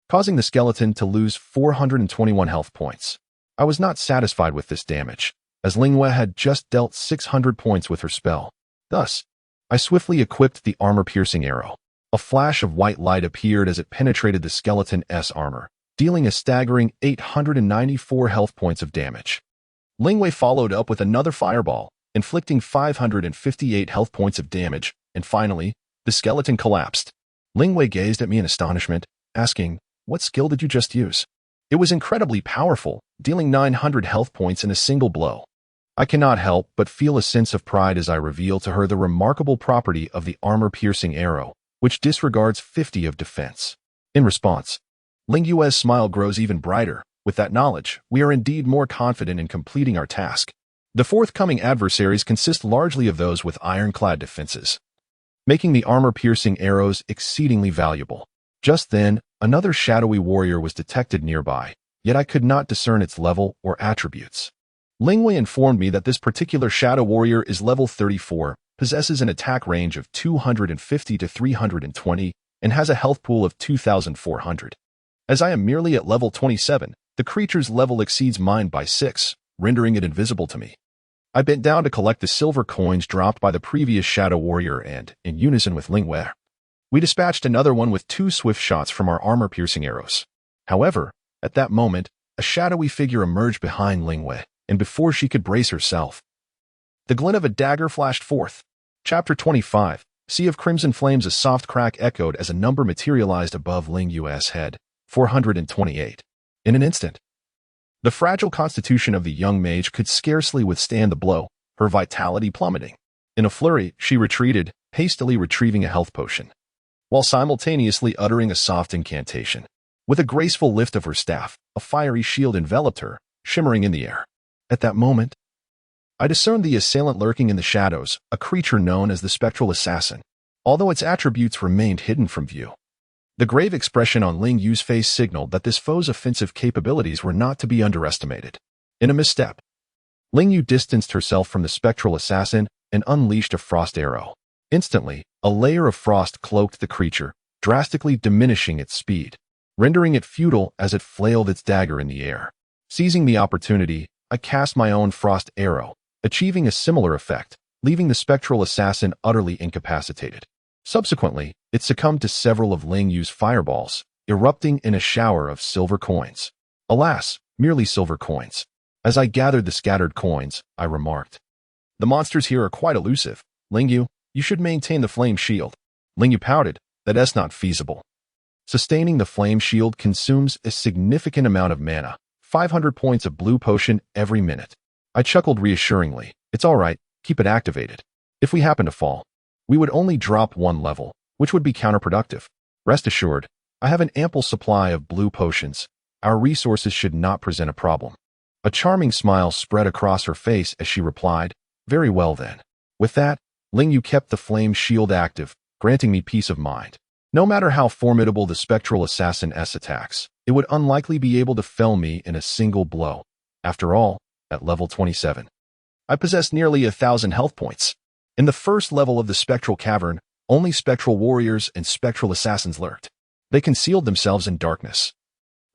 causing the skeleton to lose 421 health points. I was not satisfied with this damage, as Lingwei had just dealt 600 points with her spell. Thus, I swiftly equipped the armor-piercing arrow. A flash of white light appeared as it penetrated the skeleton's armor, dealing a staggering 894 health points of damage. Lingwei followed up with another fireball, inflicting 558 health points of damage, and finally, the skeleton collapsed. Lingwei gazed at me in astonishment, asking, "What skill did you just use?" It was incredibly powerful, dealing 900 health points in a single blow. I cannot help but feel a sense of pride as I reveal to her the remarkable property of the armor-piercing arrow, which disregards 50 of defense. In response, Lingue's smile grows even brighter. With that knowledge, we are indeed more confident in completing our task. The forthcoming adversaries consist largely of those with ironclad defenses, making the armor-piercing arrows exceedingly valuable. Just then, another shadowy warrior was detected nearby, yet I could not discern its level or attributes. Lingwei informed me that this particular shadow warrior is level 34, possesses an attack range of 250 to 320, and has a health pool of 2,400. As I am merely at level 27, the creature's level exceeds mine by 6, rendering it invisible to me. I bent down to collect the silver coins dropped by the previous shadow warrior and, in unison with Lingwei, we dispatched another one with 2 swift shots from our armor-piercing arrows. However, at that moment, a shadowy figure emerged behind Lingwei, and before she could brace herself, the glint of a dagger flashed forth. Chapter 25, Sea of Crimson Flames. A soft crack echoed as a number materialized above Lingwei's head, 428. In an instant, the fragile constitution of the young mage could scarcely withstand the blow, her vitality plummeting. In a flurry, she retreated, hastily retrieving a health potion, while simultaneously uttering a soft incantation. With a graceful lift of her staff, a fiery shield enveloped her, shimmering in the air. At that moment, I discerned the assailant lurking in the shadows, a creature known as the Spectral Assassin, although its attributes remained hidden from view. The grave expression on Lingwei's face signaled that this foe's offensive capabilities were not to be underestimated. In a misstep, Lingwei distanced herself from the Spectral Assassin and unleashed a frost arrow. Instantly, a layer of frost cloaked the creature, drastically diminishing its speed, rendering it futile as it flailed its dagger in the air. Seizing the opportunity, I cast my own frost arrow, achieving a similar effect, leaving the Spectral Assassin utterly incapacitated. Subsequently, it succumbed to several of Lingwei's fireballs, erupting in a shower of silver coins. Alas, merely silver coins. As I gathered the scattered coins, I remarked, "The monsters here are quite elusive. Lingwei, you should maintain the flame shield." Lingwei pouted, "That's not feasible. Sustaining the flame shield consumes a significant amount of mana, 500 points of blue potion every minute." I chuckled reassuringly. "It's all right, keep it activated. If we happen to fall, we would only drop 1 level, which would be counterproductive. Rest assured, I have an ample supply of blue potions. Our resources should not present a problem." A charming smile spread across her face as she replied, "Very well then." With that, Lingwei kept the flame shield active, granting me peace of mind. No matter how formidable the Spectral Assassin's attacks, it would unlikely be able to fell me in a single blow. After all, at level 27, I possessed nearly 1,000 health points. In the first level of the Spectral Cavern, only Spectral Warriors and Spectral Assassins lurked. They concealed themselves in darkness,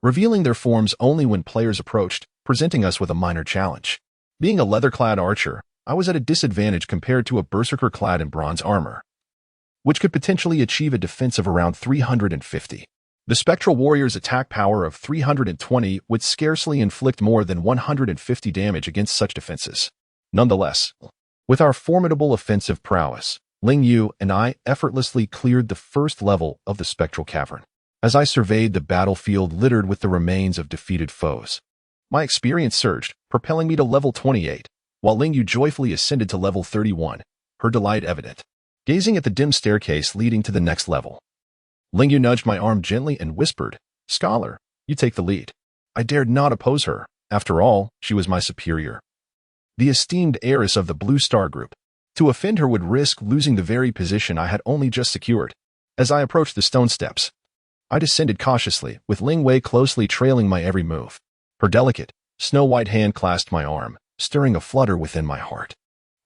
revealing their forms only when players approached, presenting us with a minor challenge. Being a leather-clad archer, I was at a disadvantage compared to a berserker clad in bronze armor, which could potentially achieve a defense of around 350. The Spectral Warrior's attack power of 320 would scarcely inflict more than 150 damage against such defenses. Nonetheless, with our formidable offensive prowess, Lingwei and I effortlessly cleared the first level of the Spectral Cavern. As I surveyed the battlefield littered with the remains of defeated foes, my experience surged, propelling me to level 28, while Lingwei joyfully ascended to level 31, her delight evident. Gazing at the dim staircase leading to the next level, Lingwei nudged my arm gently and whispered, Scholar, you take the lead. I dared not oppose her. After all, she was my superior. The esteemed heiress of the Blue Star Group. To offend her would risk losing the very position I had only just secured. As I approached the stone steps, I descended cautiously, with Ling Wei closely trailing my every move. Her delicate, snow-white hand clasped my arm, stirring a flutter within my heart.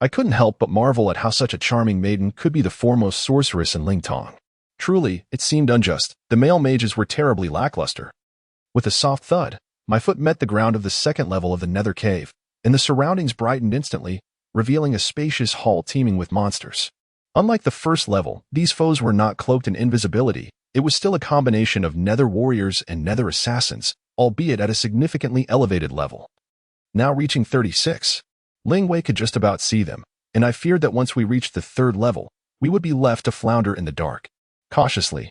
I couldn't help but marvel at how such a charming maiden could be the foremost sorceress in Lingtong. Truly, it seemed unjust. The male mages were terribly lackluster. With a soft thud, my foot met the ground of the second level of the nether cave, and the surroundings brightened instantly, revealing a spacious hall teeming with monsters. Unlike the first level, these foes were not cloaked in invisibility. It was still a combination of nether warriors and nether assassins, albeit at a significantly elevated level. Now reaching 36, Ling Wei could just about see them, and I feared that once we reached the third level, we would be left to flounder in the dark. Cautiously,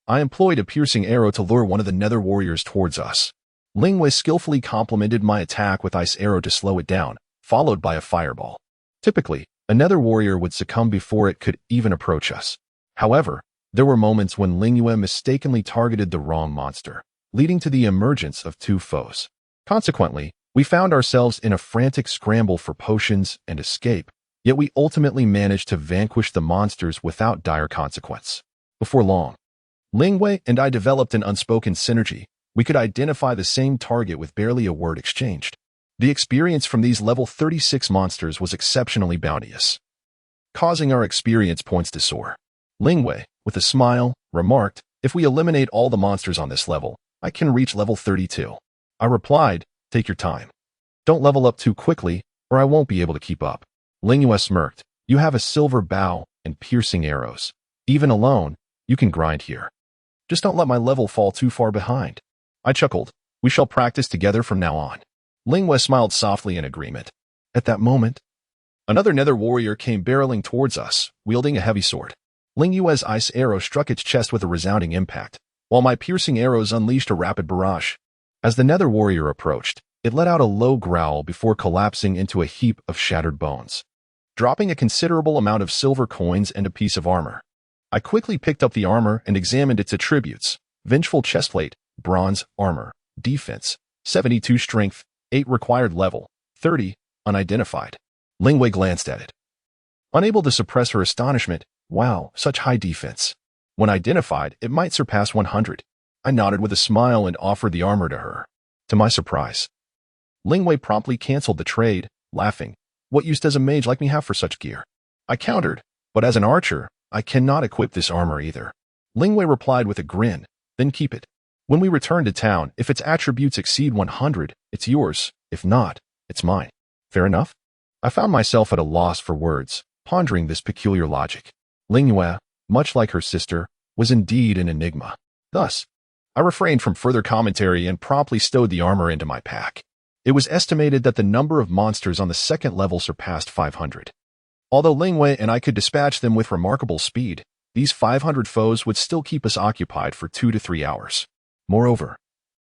I employed a piercing arrow to lure one of the nether warriors towards us. Ling Wei skillfully complemented my attack with ice arrow to slow it down, followed by a fireball. Typically, a nether warrior would succumb before it could even approach us. However, there were moments when Ling Wei mistakenly targeted the wrong monster, leading to the emergence of two foes. Consequently, we found ourselves in a frantic scramble for potions and escape, yet we ultimately managed to vanquish the monsters without dire consequence. Before long, Ling Wei and I developed an unspoken synergy. We could identify the same target with barely a word exchanged. The experience from these level 36 monsters was exceptionally bounteous, causing our experience points to soar. Ling Wei, with a smile, remarked, "If we eliminate all the monsters on this level, I can reach level 32. I replied, "Take your time. Don't level up too quickly, or I won't be able to keep up." Ling Wei smirked, "You have a silver bow and piercing arrows. Even alone, you can grind here. Just don't let my level fall too far behind." I chuckled, "We shall practice together from now on." Ling Wei smiled softly in agreement. At that moment, another nether warrior came barreling towards us, wielding a heavy sword. Ling Yue's ice arrow struck its chest with a resounding impact, while my piercing arrows unleashed a rapid barrage. As the nether warrior approached, it let out a low growl before collapsing into a heap of shattered bones, dropping a considerable amount of silver coins and a piece of armor. I quickly picked up the armor and examined its attributes: vengeful chestplate, bronze armor, defense, 72 strength, 8 required level, 30, unidentified. Ling Wei glanced at it, unable to suppress her astonishment. Wow, such high defense. When identified, it might surpass 100. I nodded with a smile and offered the armor to her. To my surprise, Ling Wei promptly canceled the trade, laughing, "What use does a mage like me have for such gear?" I countered, "But as an archer, I cannot equip this armor either." Ling Wei replied with a grin, "Then keep it. When we return to town, if its attributes exceed 100, it's yours. If not, it's mine." Fair enough? I found myself at a loss for words, pondering this peculiar logic. Ling Yue, much like her sister, was indeed an enigma. Thus, I refrained from further commentary and promptly stowed the armor into my pack. It was estimated that the number of monsters on the second level surpassed 500. Although Ling Wei and I could dispatch them with remarkable speed, these 500 foes would still keep us occupied for 2 to 3 hours. Moreover,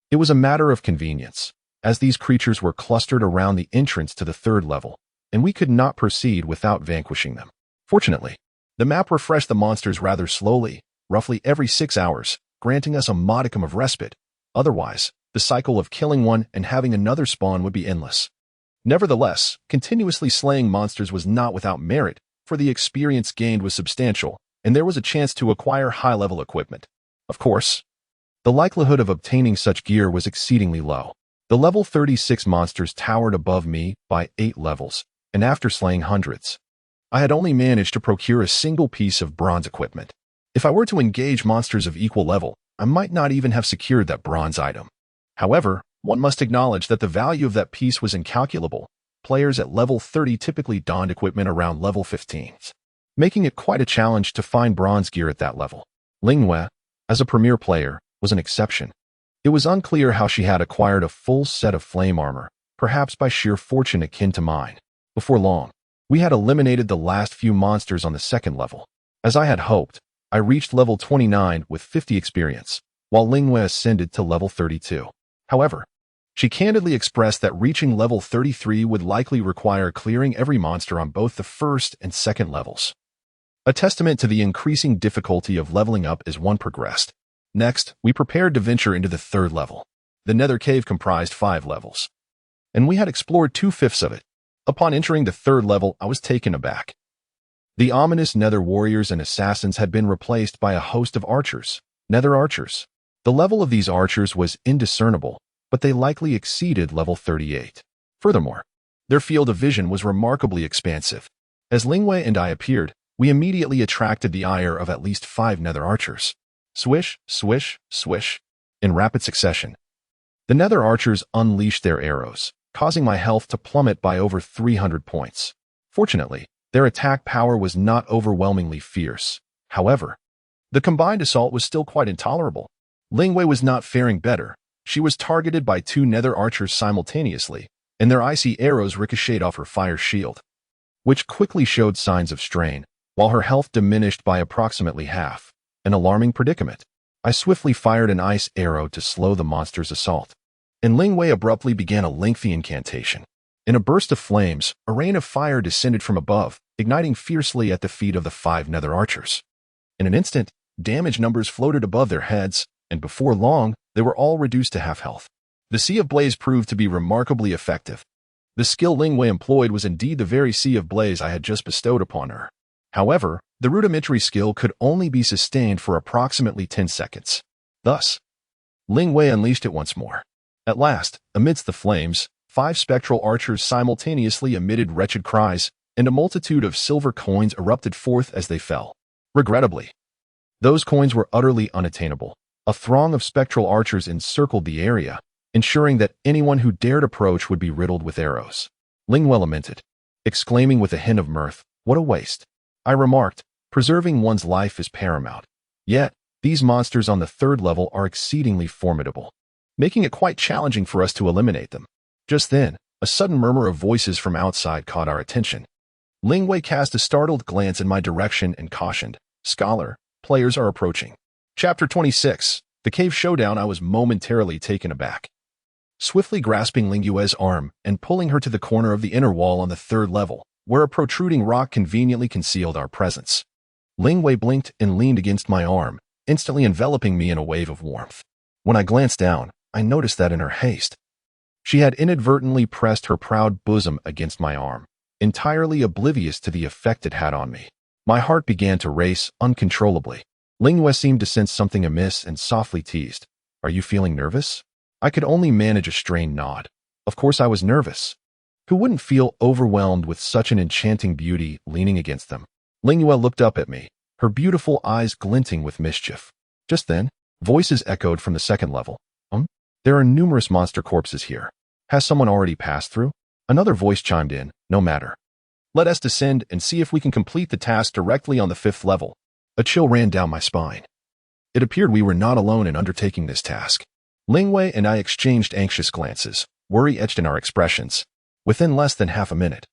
it was a matter of convenience, as these creatures were clustered around the entrance to the third level, and we could not proceed without vanquishing them. Fortunately, the map refreshed the monsters rather slowly, roughly every 6 hours, granting us a modicum of respite. Otherwise, the cycle of killing one and having another spawn would be endless. Nevertheless, continuously slaying monsters was not without merit, for the experience gained was substantial, and there was a chance to acquire high-level equipment. Of course, the likelihood of obtaining such gear was exceedingly low. The level 36 monsters towered above me by 8 levels, and after slaying hundreds, I had only managed to procure a single piece of bronze equipment. If I were to engage monsters of equal level, I might not even have secured that bronze item. However, one must acknowledge that the value of that piece was incalculable. Players at level 30 typically donned equipment around level 15, making it quite a challenge to find bronze gear at that level. Ling Wei, as a premier player, was an exception. It was unclear how she had acquired a full set of flame armor, perhaps by sheer fortune akin to mine. Before long, we had eliminated the last few monsters on the second level. As I had hoped, I reached level 29 with 50 experience, while Ling Wei ascended to level 32. However, she candidly expressed that reaching level 33 would likely require clearing every monster on both the first and second levels, a testament to the increasing difficulty of leveling up as one progressed. Next, we prepared to venture into the third level. The nether cave comprised 5 levels, and we had explored 2/5 of it. Upon entering the third level, I was taken aback. The ominous nether warriors and assassins had been replaced by a host of archers, nether archers. The level of these archers was indiscernible, but they likely exceeded level 38. Furthermore, their field of vision was remarkably expansive. As Lingwei and I appeared, we immediately attracted the ire of at least 5 nether archers. Swish, swish, swish, in rapid succession. The nether archers unleashed their arrows, causing my health to plummet by over 300 points. Fortunately, their attack power was not overwhelmingly fierce. However, the combined assault was still quite intolerable. Lingwei was not faring better. She was targeted by 2 nether archers simultaneously, and their icy arrows ricocheted off her fire shield, which quickly showed signs of strain, while her health diminished by approximately half. An alarming predicament. I swiftly fired an ice arrow to slow the monster's assault, and Lingwei abruptly began a lengthy incantation. In a burst of flames, a rain of fire descended from above, igniting fiercely at the feet of the 5 nether archers. In an instant, damage numbers floated above their heads, and before long, they were all reduced to half health. The Sea of Blaze proved to be remarkably effective. The skill Lingwei employed was indeed the very Sea of Blaze I had just bestowed upon her. However, the rudimentary skill could only be sustained for approximately 10 seconds. Thus, Lingwei unleashed it once more. At last, amidst the flames, 5 spectral archers simultaneously emitted wretched cries, and a multitude of silver coins erupted forth as they fell. Regrettably, those coins were utterly unattainable. A throng of spectral archers encircled the area, ensuring that anyone who dared approach would be riddled with arrows. Lingwei lamented, exclaiming with a hint of mirth, "What a waste." I remarked, "Preserving one's life is paramount. Yet, these monsters on the third level are exceedingly formidable, making it quite challenging for us to eliminate them." Just then, a sudden murmur of voices from outside caught our attention. Lingwei cast a startled glance in my direction and cautioned, "Scholar, players are approaching." Chapter 26. The Cave Showdown. I was momentarily taken aback. Swiftly grasping Lingwei's arm and pulling her to the corner of the inner wall on the third level, where a protruding rock conveniently concealed our presence, Lingwei blinked and leaned against my arm, instantly enveloping me in a wave of warmth. When I glanced down, I noticed that in her haste, she had inadvertently pressed her proud bosom against my arm, entirely oblivious to the effect it had on me. My heart began to race uncontrollably. Lingwei seemed to sense something amiss and softly teased, "Are you feeling nervous?" I could only manage a strained nod. Of course I was nervous. Who wouldn't feel overwhelmed with such an enchanting beauty leaning against them? Lingwei looked up at me, her beautiful eyes glinting with mischief. Just then, voices echoed from the second level. There are numerous monster corpses here. Has someone already passed through?" Another voice chimed in, "No matter. Let us descend and see if we can complete the task directly on the 5th level." A chill ran down my spine. It appeared we were not alone in undertaking this task. Lingwei and I exchanged anxious glances, worry etched in our expressions. Within less than half a minute,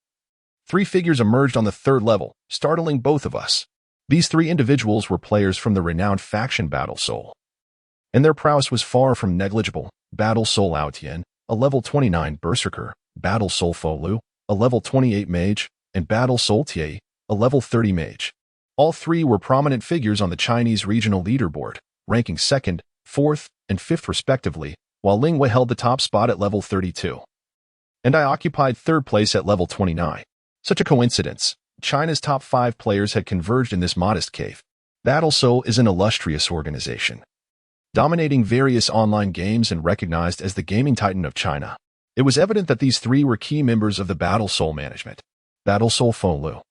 3 figures emerged on the third level, startling both of us. These 3 individuals were players from the renowned faction Battle Soul, and their prowess was far from negligible. Battle Soul Aotian, a level 29 Berserker, Battle Soul Folu, a level 28 Mage, and Battle Soul Tie, a level 30 Mage. All 3 were prominent figures on the Chinese regional leaderboard, ranking 2nd, 4th, and 5th respectively, while Lingwei held the top spot at level 32. And I occupied 3rd place at level 29. Such a coincidence. China's top 5 players had converged in this modest cave. Battle Soul is an illustrious organization, dominating various online games and recognized as the gaming titan of China. It was evident that these 3 were key members of the Battle Soul management. Battle Soul Folu,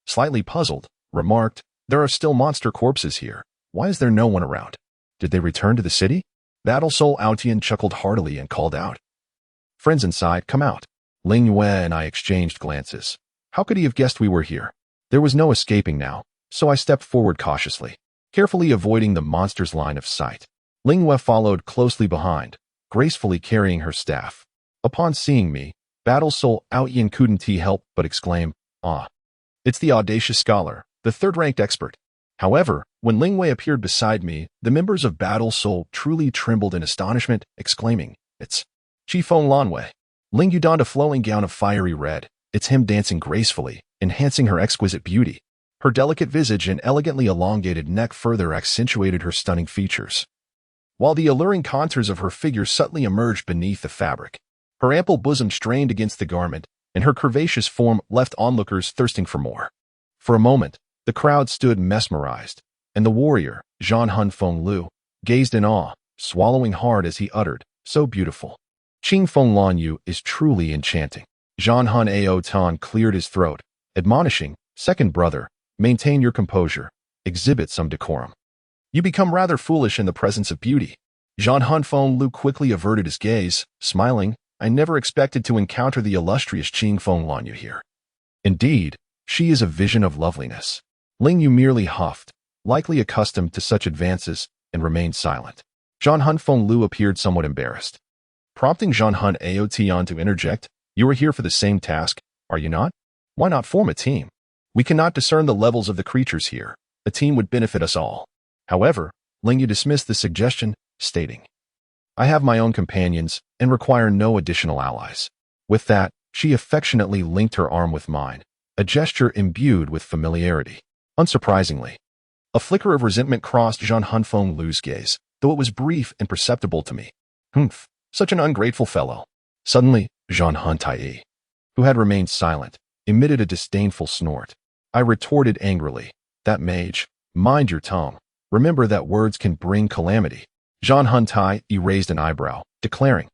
slightly puzzled, remarked, "There are still monster corpses here. Why is there no one around? Did they return to the city?" Battle Soul Aotian chuckled heartily and called out, "Friends inside, come out." Lingwei and I exchanged glances. How could he have guessed we were here? There was no escaping now, so I stepped forward cautiously, carefully avoiding the monster's line of sight. Lingwei followed closely behind, gracefully carrying her staff. Upon seeing me, Battle Soul Aotian couldn't help but exclaim, "Ah, it's the audacious scholar, the 3rd-ranked expert." However, when Lingwei appeared beside me, the members of Battle Soul truly trembled in astonishment, exclaiming, "It's Qifeng Lanwei." Lingyu donned a flowing gown of fiery red, its hem dancing gracefully, enhancing her exquisite beauty. Her delicate visage and elegantly elongated neck further accentuated her stunning features. while the alluring contours of her figure subtly emerged beneath the fabric. Her ample bosom strained against the garment, and her curvaceous form left onlookers thirsting for more. For a moment, the crowd stood mesmerized, and the warrior, Zhan Hun Feng Lu, gazed in awe, swallowing hard as he uttered, "So beautiful. Qing Feng Lan Yu is truly enchanting." Zhan Hun Ao Tan cleared his throat, admonishing, "Second brother, maintain your composure. Exhibit some decorum. You become rather foolish in the presence of beauty." Zhan Hun Feng Lu quickly averted his gaze, smiling, "I never expected to encounter the illustrious Qing Feng Lan Yu here. Indeed, she is a vision of loveliness." Ling Yu merely huffed, likely accustomed to such advances, and remained silent. Zhan Hun Feng Lu appeared somewhat embarrassed, prompting Zhan Hun Ao Tian to interject, "You are here for the same task, are you not? Why not form a team? We cannot discern the levels of the creatures here. A team would benefit us all." However, Ling Yu dismissed the suggestion, stating, "I have my own companions and require no additional allies." With that, she affectionately linked her arm with mine, a gesture imbued with familiarity. Unsurprisingly, a flicker of resentment crossed Zhan Hun Feng Lu's gaze, though it was brief and perceptible to me. "Humph, such an ungrateful fellow." Suddenly, Zhan Hun Tai, who had remained silent, emitted a disdainful snort. I retorted angrily, "That mage, mind your tongue. Remember that words can bring calamity." Zhan Hun Tai raised an eyebrow, declaring,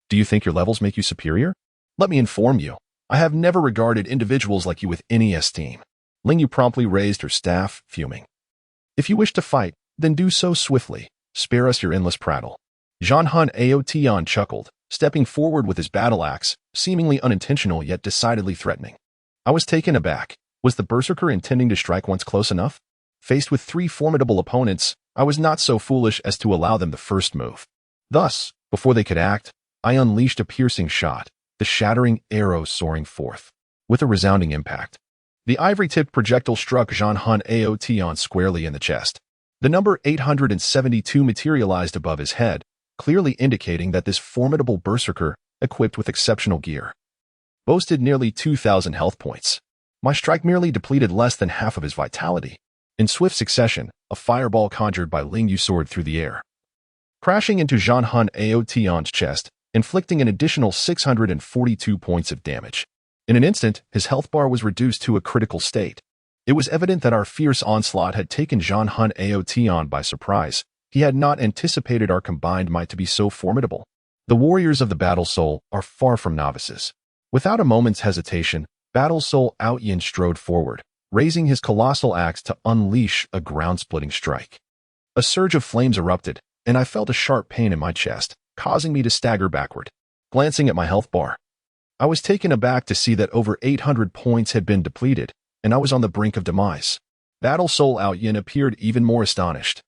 "Do you think your levels make you superior? Let me inform you, I have never regarded individuals like you with any esteem." Ling Yu promptly raised her staff, fuming. "If you wish to fight, then do so swiftly. Spare us your endless prattle." Zhan Hun Ao Tian chuckled, stepping forward with his battle axe, seemingly unintentional yet decidedly threatening. I was taken aback. Was the berserker intending to strike once close enough? Faced with 3 formidable opponents, I was not so foolish as to allow them the first move. Thus, before they could act, I unleashed a piercing shot, the shattering arrow soaring forth. With a resounding impact, the ivory-tipped projectile struck Zhan Hun Ao Tian squarely in the chest. The number 872 materialized above his head, clearly indicating that this formidable berserker, equipped with exceptional gear, boasted nearly 2,000 health points. My strike merely depleted less than half of his vitality. In swift succession, a fireball conjured by Ling Yu soared through the air, crashing into Zhan Hun Ao Tian's chest, inflicting an additional 642 points of damage. In an instant, his health bar was reduced to a critical state. It was evident that our fierce onslaught had taken Zhan Hun Ao Tian by surprise. He had not anticipated our combined might to be so formidable. The warriors of the Battle Soul are far from novices. Without a moment's hesitation, Battle Soul Ao Yin strode forward, raising his colossal axe to unleash a ground-splitting strike. A surge of flames erupted, and I felt a sharp pain in my chest, causing me to stagger backward. Glancing at my health bar, I was taken aback to see that over 800 points had been depleted, and I was on the brink of demise. Battle Soul Ao Yin appeared even more astonished,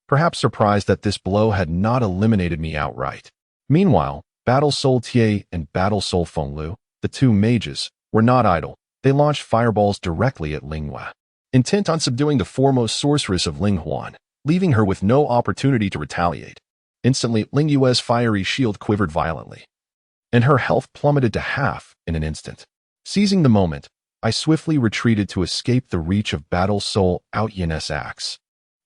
perhaps surprised that this blow had not eliminated me outright. Meanwhile, Battle Soul Tie and Battle Soul Feng Lu, the 2 mages, were not idle. They launched fireballs directly at Ling Hua, intent on subduing the foremost sorceress of Ling Huan, leaving her with no opportunity to retaliate. Instantly, Ling Yue's fiery shield quivered violently, and her health plummeted to half in an instant. Seizing the moment, I swiftly retreated to escape the reach of Battle Soul Ao Yin's axe,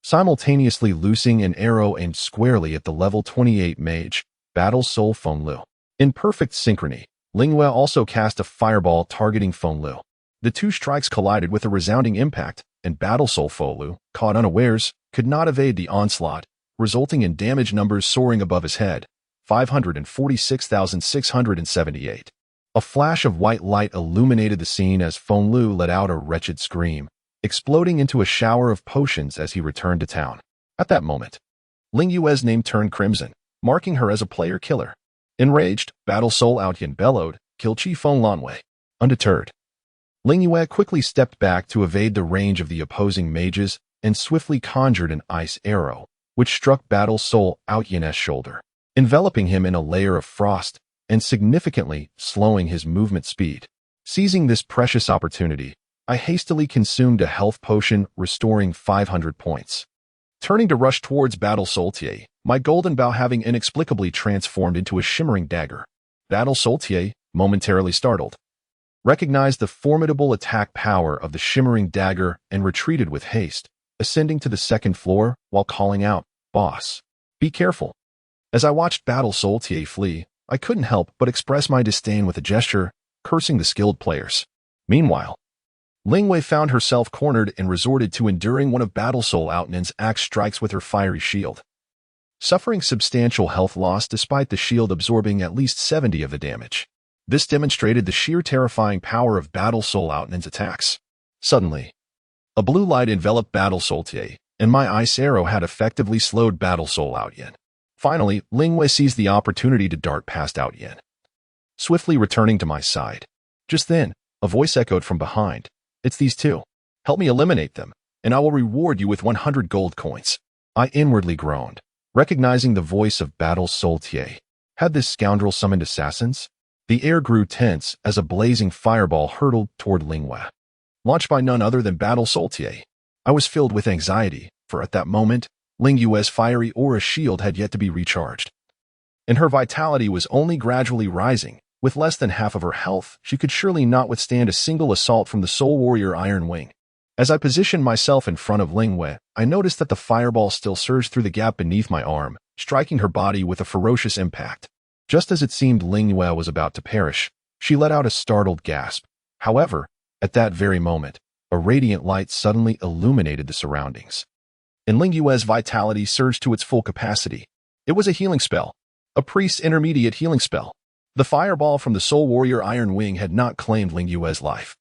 simultaneously loosing an arrow aimed squarely at the level 28 mage, Battle Soul Feng Lu. In perfect synchrony, Ling Hua also cast a fireball targeting Feng Lu. The 2 strikes collided with a resounding impact, and Battle Soul Feng Lu, caught unawares, could not evade the onslaught, resulting in damage numbers soaring above his head, 546,678. A flash of white light illuminated the scene as Feng Lu let out a wretched scream, exploding into a shower of potions as he returned to town. At that moment, Ling Yue's name turned crimson, marking her as a player killer. Enraged, Battle Soul Ao Yin bellowed, "Kill Qi Feng Lanwei." Undeterred, Ling Yue quickly stepped back to evade the range of the opposing mages and swiftly conjured an ice arrow, which struck Battle Soul Ao Yin's shoulder, enveloping him in a layer of frost and significantly slowing his movement speed. Seizing this precious opportunity, I hastily consumed a health potion, restoring 500 points. Turning to rush towards Battle Soul Tie, my golden bow having inexplicably transformed into a shimmering dagger. Battle Soul Tie, momentarily startled, recognized the formidable attack power of the shimmering dagger and retreated with haste, ascending to the 2nd floor while calling out, "Boss." Be careful. As I watched Battle Soul TA flee, I couldn't help but express my disdain with a gesture, cursing the skilled players. Meanwhile, Lingwei found herself cornered and resorted to enduring one of Battle Soul Outnin's axe strikes with her fiery shield, suffering substantial health loss despite the shield absorbing at least 70 of the damage. This demonstrated the sheer terrifying power of Battle Soul Outnin's attacks. Suddenly, a blue light enveloped Battle Soul TA, and my ice arrow had effectively slowed Battle Soul Outyin. Finally, Lingwei seized the opportunity to dart past Outyin, swiftly returning to my side. Just then, a voice echoed from behind. It's these two. Help me eliminate them, and I will reward you with 100 gold coins. I inwardly groaned, recognizing the voice of Battle Soul TA. Had this scoundrel summoned assassins? The air grew tense as a blazing fireball hurtled toward Lingwei, launched by none other than Battle Soul TA. I was filled with anxiety, for at that moment, Lingue's fiery aura shield had yet to be recharged, and her vitality was only gradually rising. With less than half of her health, she could surely not withstand a single assault from the Soul Warrior Iron Wing. As I positioned myself in front of Lingwei, I noticed that the fireball still surged through the gap beneath my arm, striking her body with a ferocious impact. Just as it seemed Lingwei was about to perish, she let out a startled gasp. However, at that very moment, a radiant light suddenly illuminated the surroundings, and Lingwei's vitality surged to its full capacity. It was a healing spell, a priest's intermediate healing spell. The fireball from the Soul Warrior Iron Wing had not claimed Lingwei's life,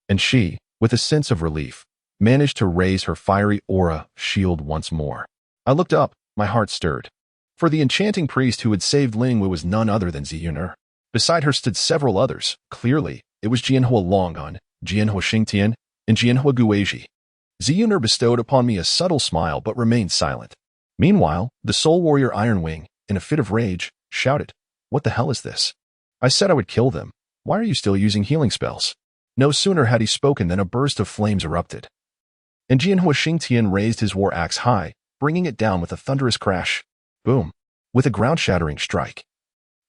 and she, with a sense of relief, managed to raise her fiery aura shield once more. I looked up, my heart stirred, for the enchanting priest who had saved Lingwei was none other than Ziyuner. Beside her stood several others. Clearly, it was Jianhua Longan, Jianhua Xingtian, and Jianhua Guizhi. Ziyuner bestowed upon me a subtle smile but remained silent. Meanwhile, the Soul Warrior Iron Wing, in a fit of rage, shouted, "What the hell is this? I said I would kill them. Why are you still using healing spells?" No sooner had he spoken than a burst of flames erupted, and Jianhua Xingtian raised his war axe high, bringing it down with a thunderous crash. Boom! With a ground-shattering strike.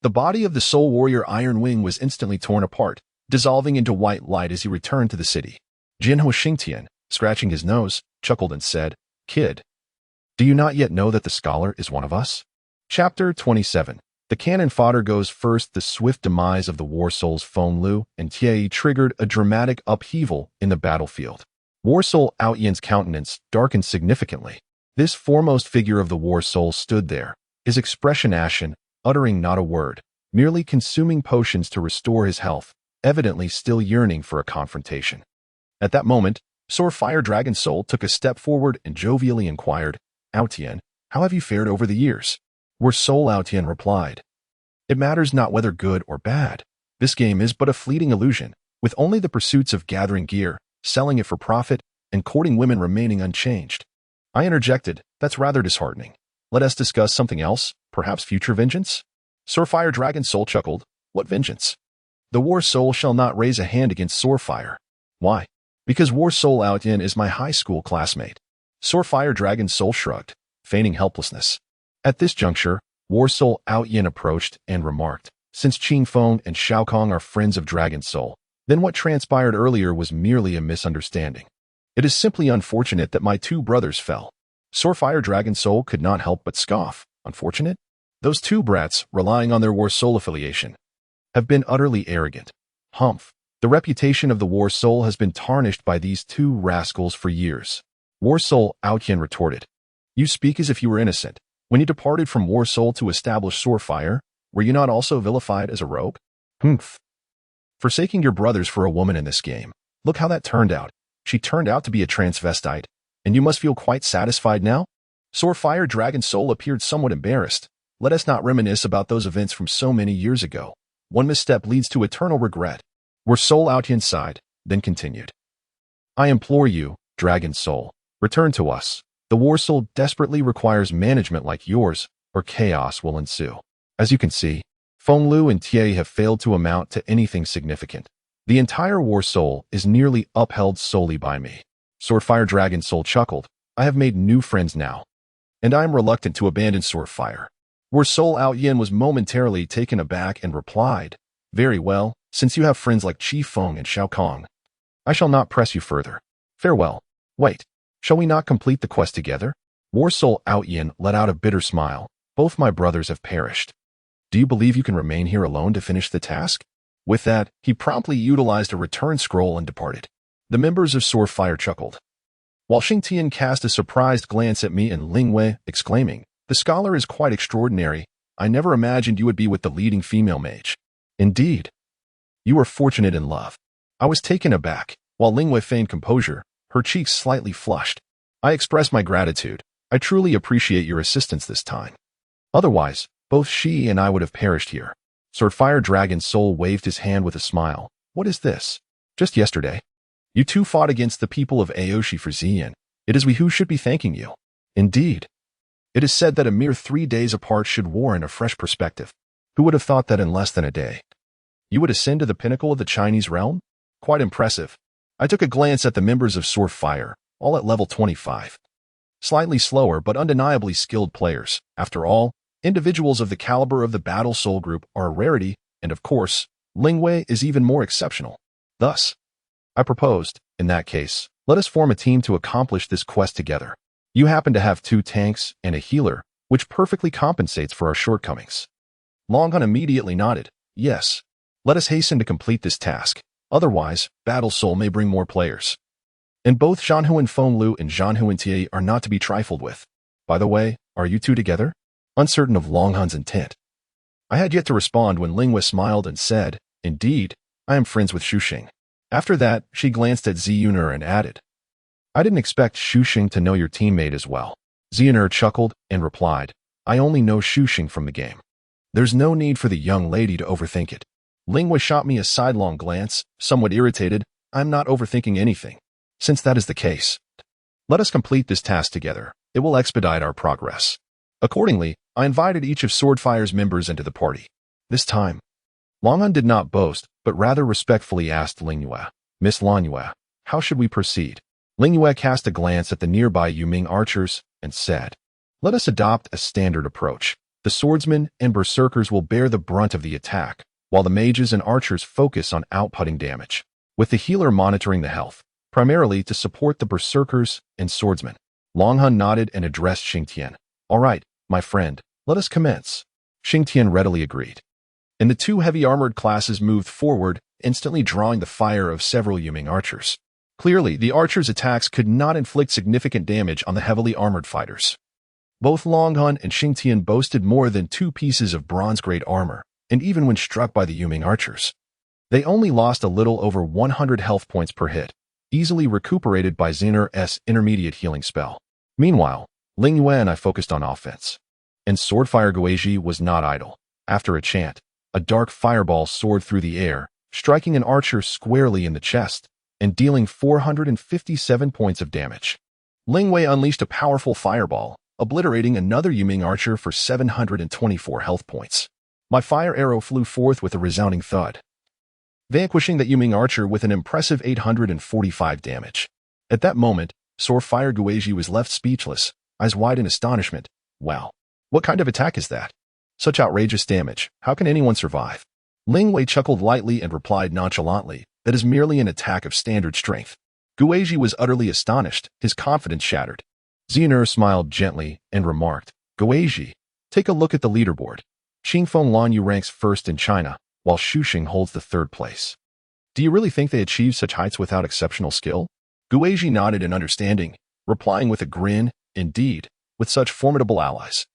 The body of the Soul Warrior Iron Wing was instantly torn apart, dissolving into white light as he returned to the city. Jianhua Xingtian, scratching his nose, chuckled and said, "Kid, do you not yet know that the scholar is one of us?" Chapter 27. The cannon fodder goes first. The swift demise of the War Souls Feng Lu and Tie triggered a dramatic upheaval in the battlefield. War Soul Outyin's countenance darkened significantly. This foremost figure of the War Soul stood there, his expression ashen, uttering not a word, merely consuming potions to restore his health, evidently still yearning for a confrontation. At that moment, Soar Fire Dragon Soul took a step forward and jovially inquired, "Outyin, how have you fared over the years?" War Soul Outyin replied, "It matters not whether good or bad. This game is but a fleeting illusion, with only the pursuits of gathering gear, selling it for profit, and courting women remaining unchanged." I interjected, "That's rather disheartening. Let us discuss something else, perhaps future vengeance?" Soarfire Dragon Soul chuckled, "What vengeance? The War Soul shall not raise a hand against Soarfire." "Why?" "Because War Soul Outyin is my high school classmate." Soarfire Dragon Soul shrugged, feigning helplessness. At this juncture, War Soul Outyin approached and remarked, "Since Qing Feng and Shao Kong are friends of Dragon Soul, then what transpired earlier was merely a misunderstanding. It is simply unfortunate that my two brothers fell." Soarfire Dragon Soul could not help but scoff. "Unfortunate? Those two brats, relying on their War Soul affiliation, have been utterly arrogant. Humph. The reputation of the War Soul has been tarnished by these two rascals for years." War Soul Outyin retorted, "You speak as if you were innocent. When you departed from War Soul to establish Soarfire, were you not also vilified as a rogue? Humph. Forsaking your brothers for a woman in this game. Look how that turned out. She turned out to be a transvestite, and you must feel quite satisfied now?" Soarfire Dragon Soul appeared somewhat embarrassed. "Let us not reminisce about those events from so many years ago. One misstep leads to eternal regret." War Soul Outyin sighed, then continued, "I implore you, Dragon Soul, return to us. The War Soul desperately requires management like yours, or chaos will ensue. As you can see, Feng Lu and Tie have failed to amount to anything significant. The entire War Soul is nearly upheld solely by me." Soarfire Dragon Soul chuckled, "I have made new friends now, and I am reluctant to abandon Soarfire." War Soul Outyin was momentarily taken aback and replied, "Very well, since you have friends like Qi Feng and Shao Kong, I shall not press you further. Farewell. Wait. Shall we not complete the quest together?" War Soul Outyin let out a bitter smile, Both my brothers have perished. Do you believe you can remain here alone to finish the task? With that, he promptly utilized a return scroll and departed. The members of Swordfire chuckled, while Xingtian cast a surprised glance at me and Lingwei, exclaiming, "The scholar is quite extraordinary. I never imagined you would be with the leading female mage." Indeed. You are fortunate in love. I was taken aback, while Lingwei feigned composure, her cheeks slightly flushed. I expressed my gratitude. I truly appreciate your assistance this time. Otherwise, both she and I would have perished here. Swordfire Dragon's soul waved his hand with a smile. What is this? Just yesterday, you two fought against the people of Aoshi for Xian. It is we who should be thanking you. Indeed. It is said that a mere 3 days apart should warrant a fresh perspective. Who would have thought that in less than a day you would ascend to the pinnacle of the Chinese realm? Quite impressive. I took a glance at the members of Swordfire, all at level 25. Slightly slower but undeniably skilled players. After all, individuals of the caliber of the Battle Soul group are a rarity, and of course, Lingwei is even more exceptional. Thus, I proposed, in that case, let us form a team to accomplish this quest together. You happen to have 2 tanks and a healer, which perfectly compensates for our shortcomings. Longhun immediately nodded. Yes. Let us hasten to complete this task. Otherwise, Battle Soul may bring more players. And both Zhanhuan Fenglu and Zhanhuan Tie are not to be trifled with. By the way, are you two together? Uncertain of Longhun's intent, I had yet to respond when Lingwei smiled and said, Indeed, I am friends with Shuxing. After that, she glanced at Ziyuner and added, I didn't expect Shuxing to know your teammate as well. Ziyuner chuckled and replied, I only know Shuxing from the game. There's no need for the young lady to overthink it. Lingwei shot me a sidelong glance, somewhat irritated. I'm not overthinking anything. Since that is the case, let us complete this task together. It will expedite our progress. Accordingly, I invited each of Swordfire's members into the party. This time, Longhun did not boast, but rather respectfully asked Lingyue, Miss Langyue, how should we proceed? Lingyue cast a glance at the nearby Yuming archers and said, Let us adopt a standard approach. The swordsmen and berserkers will bear the brunt of the attack, while the mages and archers focus on outputting damage, with the healer monitoring the health, primarily to support the berserkers and swordsmen. Longhun nodded and addressed Xingtian. All right, my friend, let us commence. Xingtian readily agreed. And the 2 heavy armored classes moved forward, instantly drawing the fire of several Yuming archers. Clearly, the archers' attacks could not inflict significant damage on the heavily armored fighters. Both Longhun and Xingtian boasted more than 2 pieces of bronze-grade armor, and even when struck by the Yuming archers, they only lost a little over 100 health points per hit, easily recuperated by Ziyuner's intermediate healing spell. Meanwhile, Lingyue and I focused on offense. And Swordfire Guizhi was not idle. After a chant, a dark fireball soared through the air, striking an archer squarely in the chest and dealing 457 points of damage. Lingwei unleashed a powerful fireball, obliterating another Yuming archer for 724 health points. My fire arrow flew forth with a resounding thud, vanquishing that Yuming archer with an impressive 845 damage. At that moment, Swordfire Guizhi was left speechless, eyes wide in astonishment. Wow, what kind of attack is that? Such outrageous damage, how can anyone survive? Lingwei chuckled lightly and replied nonchalantly, that is merely an attack of standard strength. Guizhi was utterly astonished, his confidence shattered. Ziyuner smiled gently and remarked, Guizhi, take a look at the leaderboard. Qingfeng Lanyu ranks first in China, while Shuxing holds the 3rd place. Do you really think they achieved such heights without exceptional skill? Guizhi nodded in understanding, replying with a grin, Indeed, with such formidable allies,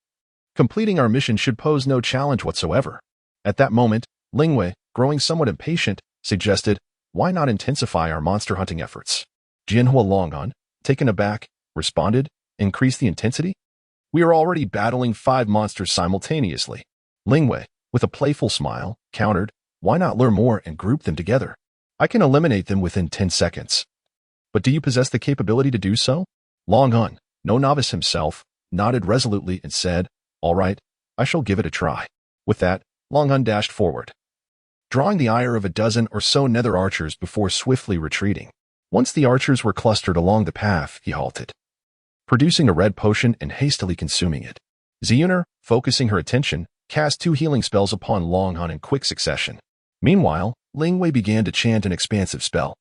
completing our mission should pose no challenge whatsoever. At that moment, Lingwei, growing somewhat impatient, suggested, Why not intensify our monster hunting efforts? Jinhua Longhun, taken aback, responded, Increase the intensity? We are already battling 5 monsters simultaneously. Lingwei, with a playful smile, countered, Why not lure more and group them together? I can eliminate them within 10 seconds. But do you possess the capability to do so? Longhun, no novice himself, nodded resolutely and said, All right, I shall give it a try. With that, Longhun dashed forward, drawing the ire of a dozen or so nether archers before swiftly retreating. Once the archers were clustered along the path, he halted, producing a red potion and hastily consuming it. Ziyuner, focusing her attention, cast 2 healing spells upon Longhun in quick succession. Meanwhile, Lingwei began to chant an expansive spell.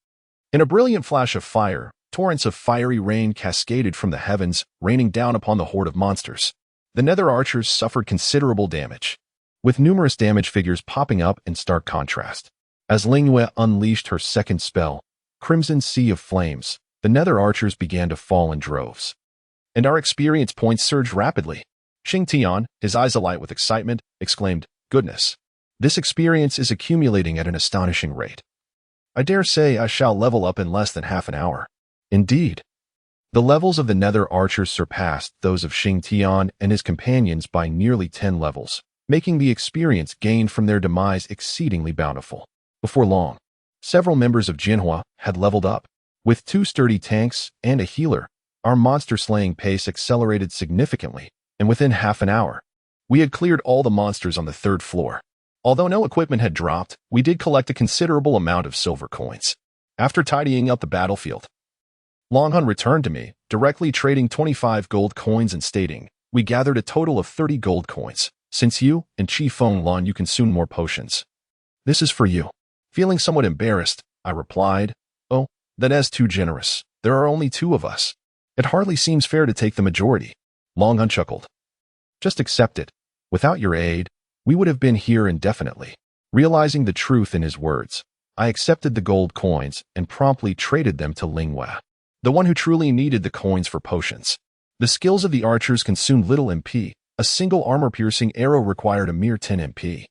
In a brilliant flash of fire, torrents of fiery rain cascaded from the heavens, raining down upon the horde of monsters. The nether archers suffered considerable damage, with numerous damage figures popping up in stark contrast. As Lingyue unleashed her second spell, Crimson Sea of Flames, the nether archers began to fall in droves. And our experience points surged rapidly. Xing Tian, his eyes alight with excitement, exclaimed, "Goodness! This experience is accumulating at an astonishing rate. I dare say I shall level up in less than half an hour." Indeed, the levels of the nether archers surpassed those of Xing Tian and his companions by nearly 10 levels, making the experience gained from their demise exceedingly bountiful. Before long, several members of Jinhua had leveled up. With 2 sturdy tanks and a healer, our monster-slaying pace accelerated significantly, and within half an hour, we had cleared all the monsters on the 3rd floor. Although no equipment had dropped, we did collect a considerable amount of silver coins. After tidying up the battlefield, Longhun returned to me, directly trading 25 gold coins and stating, "We gathered a total of 30 gold coins. Since you and Qi Feng Lan you consumed more potions, this is for you." Feeling somewhat embarrassed, I replied, "Oh, that is too generous. There are only 2 of us. It hardly seems fair to take the majority." Longhun chuckled. "Just accept it. Without your aid, we would have been here indefinitely." Realizing the truth in his words, I accepted the gold coins and promptly traded them to Lingyue, the one who truly needed the coins for potions. The skills of the archers consumed little MP. A single armor-piercing arrow required a mere 10 MP.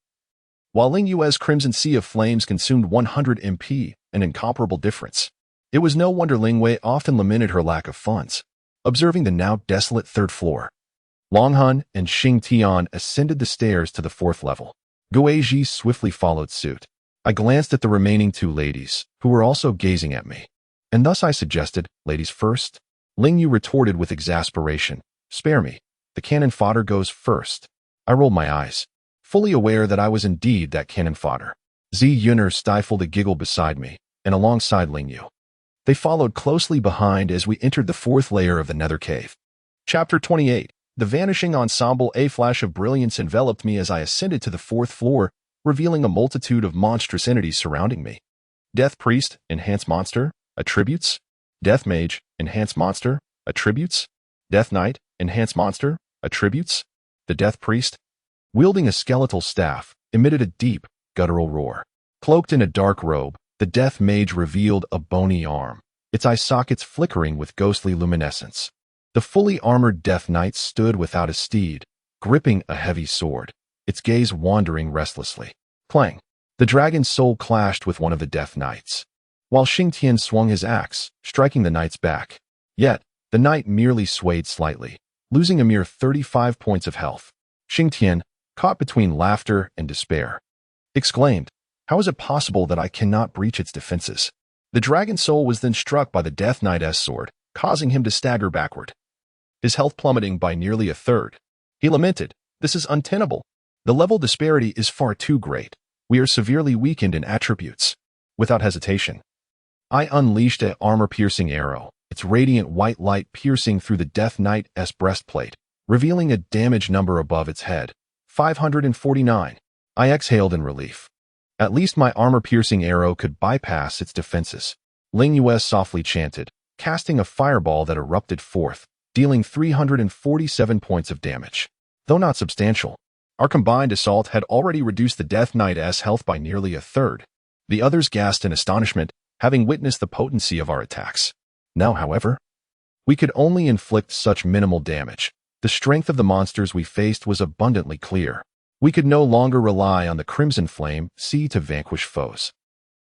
While Lingyue's Crimson Sea of Flames consumed 100 MP, an incomparable difference. It was no wonder Lingyue often lamented her lack of funds. Observing the now desolate 3rd floor, Longhun and Xing Tian ascended the stairs to the 4th level. Guizhi swiftly followed suit. I glanced at the remaining 2 ladies, who were also gazing at me. And thus I suggested, "Ladies first." Lingyue retorted with exasperation, "Spare me. The cannon fodder goes first." I rolled my eyes, fully aware that I was indeed that cannon fodder. Zi Yuner stifled a giggle beside me, and alongside Lingyue. They followed closely behind as we entered the 4th layer of the nether cave. Chapter 28. The Vanishing Ensemble. A flash of brilliance enveloped me as I ascended to the 4th floor, revealing a multitude of monstrous entities surrounding me. Death Priest, Enhanced Monster, Attributes. Death Mage, Enhanced Monster, Attributes. Death Knight, Enhanced Monster, Attributes. The Death Priest, wielding a skeletal staff, emitted a deep, guttural roar. Cloaked in a dark robe, the Death Mage revealed a bony arm, its eye sockets flickering with ghostly luminescence. The fully armored Death Knight stood without a steed, gripping a heavy sword, its gaze wandering restlessly. Clang! The dragon's soul clashed with one of the Death Knights, while Xing Tian swung his axe, striking the knight's back. Yet, the knight merely swayed slightly, losing a mere 35 points of health. Xing Tian, caught between laughter and despair, exclaimed, "How is it possible that I cannot breach its defenses?" The dragon's soul was then struck by the Death Knight's sword, causing him to stagger backward, his health plummeting by nearly a third. He lamented, "This is untenable. The level disparity is far too great. We are severely weakened in attributes." Without hesitation, I unleashed an armor-piercing arrow, its radiant white light piercing through the Death Knight's breastplate, revealing a damage number above its head, 549. I exhaled in relief. At least my armor-piercing arrow could bypass its defenses. Lingyue softly chanted, casting a fireball that erupted forth, dealing 347 points of damage. Though not substantial, our combined assault had already reduced the Death Knight's health by nearly a third. The others gasped in astonishment, having witnessed the potency of our attacks. Now, however, we could only inflict such minimal damage. The strength of the monsters we faced was abundantly clear. We could no longer rely on the Crimson Flame Sea to vanquish foes.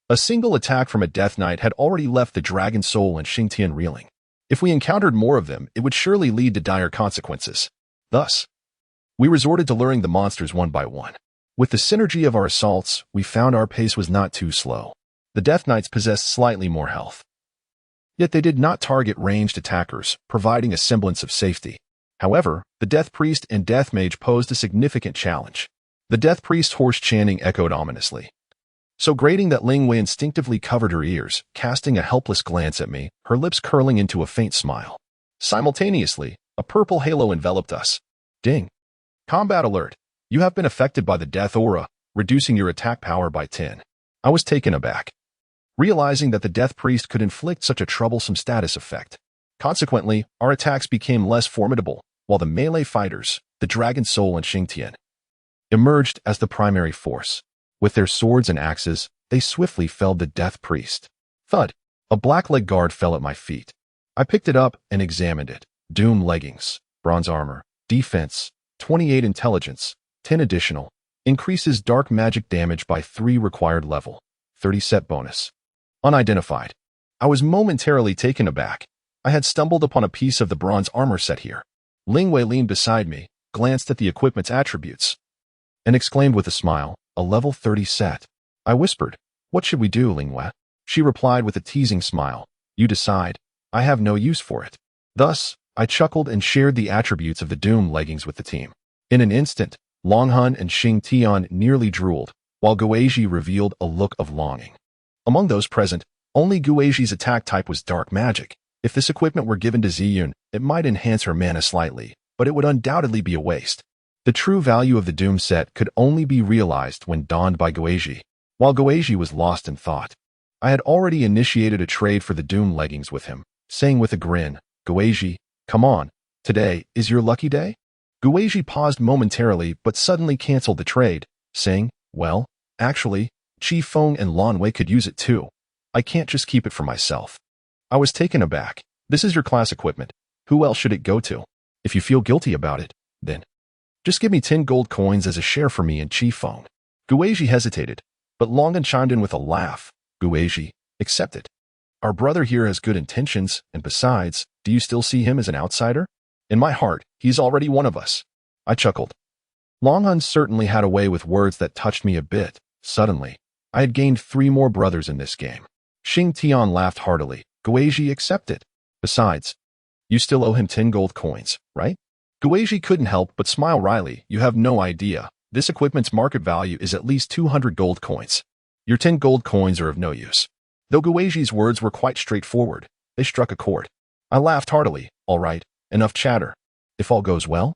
A single attack from a Death Knight had already left the Dragon Soul and Xing Tian reeling. If we encountered more of them, it would surely lead to dire consequences. Thus, we resorted to luring the monsters one by one. With the synergy of our assaults, we found our pace was not too slow. The Death Knights possessed slightly more health. Yet they did not target ranged attackers, providing a semblance of safety. However, the Death Priest and Death Mage posed a significant challenge. The Death Priest's hoarse chanting echoed ominously, so grating that Lingyue instinctively covered her ears, casting a helpless glance at me, her lips curling into a faint smile. Simultaneously, a purple halo enveloped us. Ding! Combat alert! You have been affected by the Death Aura, reducing your attack power by 10. I was taken aback, realizing that the Death Priest could inflict such a troublesome status effect. Consequently, our attacks became less formidable, while the melee fighters, the Dragon Soul and Xingtian emerged as the primary force. With their swords and axes, they swiftly felled the Death Priest. Thud! A black-leg guard fell at my feet. I picked it up and examined it. Doom leggings, bronze armor, defense, 28 intelligence, 10 additional, increases dark magic damage by 3 required level, 30 set bonus. Unidentified. I was momentarily taken aback. I had stumbled upon a piece of the bronze armor set here. Lingwei leaned beside me, glanced at the equipment's attributes, and exclaimed with a smile, a level 30 set. I whispered, "What should we do, Lingwei?" She replied with a teasing smile, "You decide. I have no use for it." Thus, I chuckled and shared the attributes of the Doom leggings with the team. In an instant, Longhun and Xingtian nearly drooled, while Guizhi revealed a look of longing. Among those present, only Guizhi's attack type was dark magic. If this equipment were given to Ziyun, it might enhance her mana slightly, but it would undoubtedly be a waste. The true value of the Doom set could only be realized when donned by Guizhi. While Guizhi was lost in thought, I had already initiated a trade for the Doom leggings with him, saying with a grin, "Guizhi, come on, today is your lucky day?" Guizhi paused momentarily but suddenly canceled the trade, saying, "Well, actually, Qi Feng and Lan Wei could use it too. I can't just keep it for myself." I was taken aback. "This is your class equipment. Who else should it go to? If you feel guilty about it, then just give me 10 gold coins as a share for me and Qi Feng." Guizhi hesitated, but Longhun chimed in with a laugh. "Guizhi, accept it. Our brother here has good intentions, and besides, do you still see him as an outsider? In my heart, he's already one of us." I chuckled. Longhun certainly had a way with words that touched me a bit. Suddenly, I had gained 3 more brothers in this game. Xingtian laughed heartily. "Guizhi, accept it. Besides, you still owe him 10 gold coins, right?" Guizhi couldn't help but smile wryly. "You have no idea. This equipment's market value is at least 200 gold coins. Your 10 gold coins are of no use." Though Guizhi's words were quite straightforward, they struck a chord. I laughed heartily. "All right, enough chatter. If all goes well,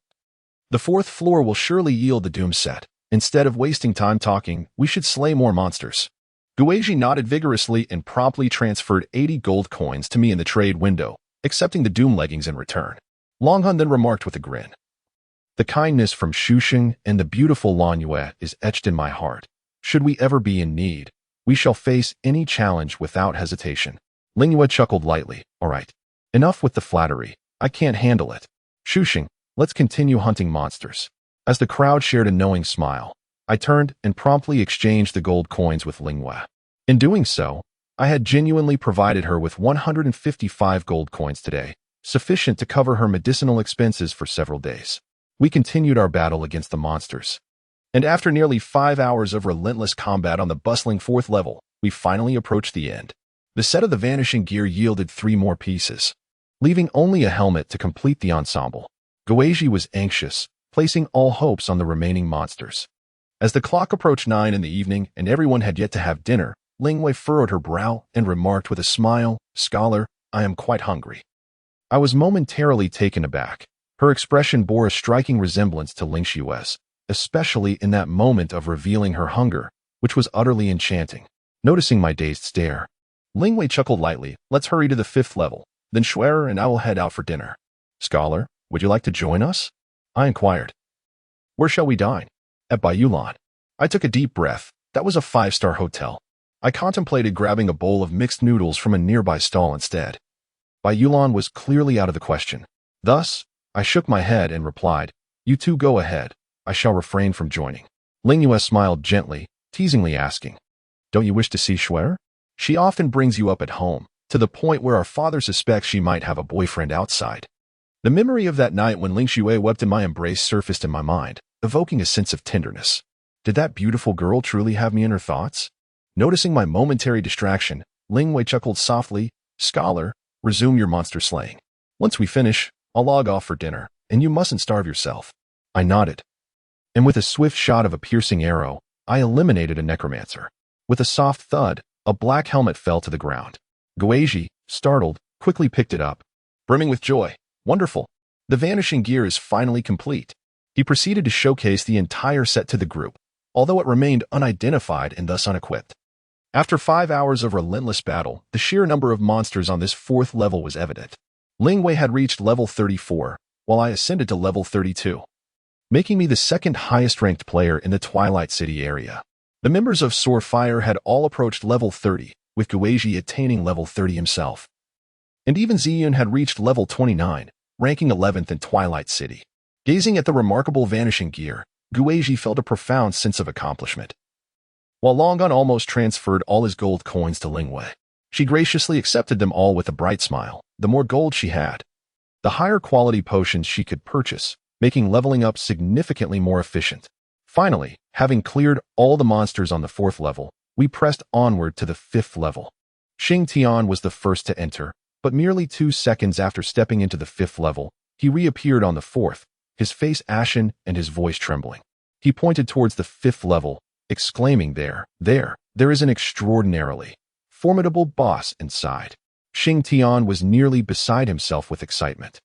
the 4th floor will surely yield the Doom set. Instead of wasting time talking, we should slay more monsters." Guizhi nodded vigorously and promptly transferred 80 gold coins to me in the trade window, accepting the Doom leggings in return. Longhun then remarked with a grin, "The kindness from Shusheng and the beautiful Lan Yue is etched in my heart. Should we ever be in need, we shall face any challenge without hesitation." Ling Yue chuckled lightly. "All right, enough with the flattery. I can't handle it. Shusheng, let's continue hunting monsters." As the crowd shared a knowing smile, I turned and promptly exchanged the gold coins with Ling Yue. In doing so, I had genuinely provided her with 155 gold coins today, sufficient to cover her medicinal expenses for several days. We continued our battle against the monsters, and after nearly 5 hours of relentless combat on the bustling 4th level, we finally approached the end. The set of the vanishing gear yielded 3 more pieces, leaving only a helmet to complete the ensemble. Guizhi was anxious, placing all hopes on the remaining monsters. As the clock approached 9 in the evening and everyone had yet to have dinner, Lingwei furrowed her brow and remarked with a smile, "Scholar, I am quite hungry." I was momentarily taken aback. Her expression bore a striking resemblance to Ling Xue's, especially in that moment of revealing her hunger, which was utterly enchanting. Noticing my dazed stare, Lingwei chuckled lightly. "Let's hurry to the 5th level. Then Schwerer and I will head out for dinner." "Scholar, would you like to join us?" I inquired. "Where shall we dine?" "At Bayulan." I took a deep breath. That was a 5-star hotel. I contemplated grabbing a bowl of mixed noodles from a nearby stall instead. Bayulan was clearly out of the question. Thus, I shook my head and replied, "You two go ahead. I shall refrain from joining." Ling Yue smiled gently, teasingly asking, "Don't you wish to see Schwerer? She often brings you up at home, to the point where our father suspects she might have a boyfriend outside." The memory of that night when Ling Xue wept in my embrace surfaced in my mind, evoking a sense of tenderness. Did that beautiful girl truly have me in her thoughts? Noticing my momentary distraction, Ling Wei chuckled softly. "Scholar, resume your monster slaying. Once we finish, I'll log off for dinner, and you mustn't starve yourself." I nodded, and with a swift shot of a piercing arrow, I eliminated a necromancer. With a soft thud, a black helmet fell to the ground. Guizhi, startled, quickly picked it up, brimming with joy. "Wonderful! The vanishing gear is finally complete." He proceeded to showcase the entire set to the group, although it remained unidentified and thus unequipped. After 5 hours of relentless battle, the sheer number of monsters on this 4th level was evident. Ling Wei had reached level 34, while I ascended to level 32. making me the second highest ranked player in the Twilight City area. The members of Soar Fire had all approached level 30, with Guizhi attaining level 30 himself. And even Ziyun had reached level 29, ranking 11th in Twilight City. Gazing at the remarkable vanishing gear, Guizhi felt a profound sense of accomplishment. While Longhun almost transferred all his gold coins to Lingwei, she graciously accepted them all with a bright smile. The more gold she had, the higher quality potions she could purchase, making leveling up significantly more efficient. Finally, having cleared all the monsters on the 4th level, we pressed onward to the 5th level. Xing Tian was the first to enter, but merely 2 seconds after stepping into the 5th level, he reappeared on the 4th, his face ashen and his voice trembling. He pointed towards the 5th level, exclaiming, there is an extraordinarily formidable boss inside. Xing Tian was nearly beside himself with excitement.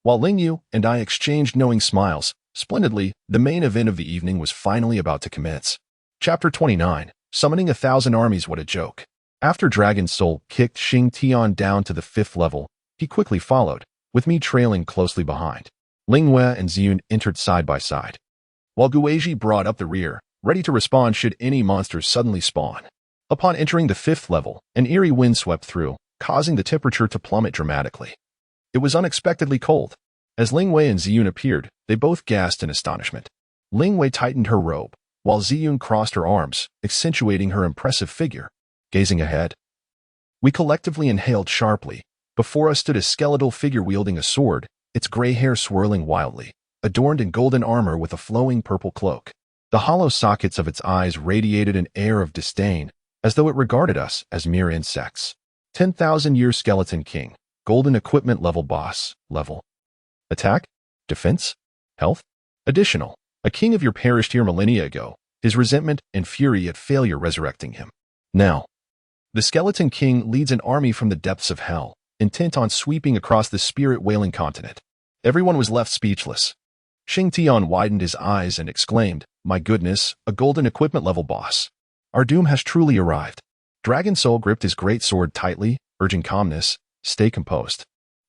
While Ling Yu and I exchanged knowing smiles, splendidly, the main event of the evening was finally about to commence. Chapter 29, Summoning 1,000 Armies. What a joke. After Dragon Soul kicked Xing Tian down to the 5th level, he quickly followed, with me trailing closely behind. Lingwei and Ziyun entered side by side, while Guizhi brought up the rear, ready to respond should any monsters suddenly spawn. Upon entering the 5th level, an eerie wind swept through, causing the temperature to plummet dramatically. It was unexpectedly cold. As Lingwei and Ziyun appeared, they both gasped in astonishment. Lingwei tightened her robe, while Ziyun crossed her arms, accentuating her impressive figure. Gazing ahead, we collectively inhaled sharply. Before us stood a skeletal figure wielding a sword, its gray hair swirling wildly, adorned in golden armor with a flowing purple cloak. The hollow sockets of its eyes radiated an air of disdain, as though it regarded us as mere insects. 10,000-year Skeleton King, golden equipment level boss, level. Attack? Defense? Health? Additional. A king of your perished here millennia ago, his resentment and fury at failure resurrecting him. Now, the Skeleton King leads an army from the depths of hell, intent on sweeping across the spirit-wailing continent. Everyone was left speechless. Xing Tian widened his eyes and exclaimed, my goodness, a golden equipment level boss. Our doom has truly arrived. Dragon Soul gripped his great sword tightly, urging calmness. Stay composed.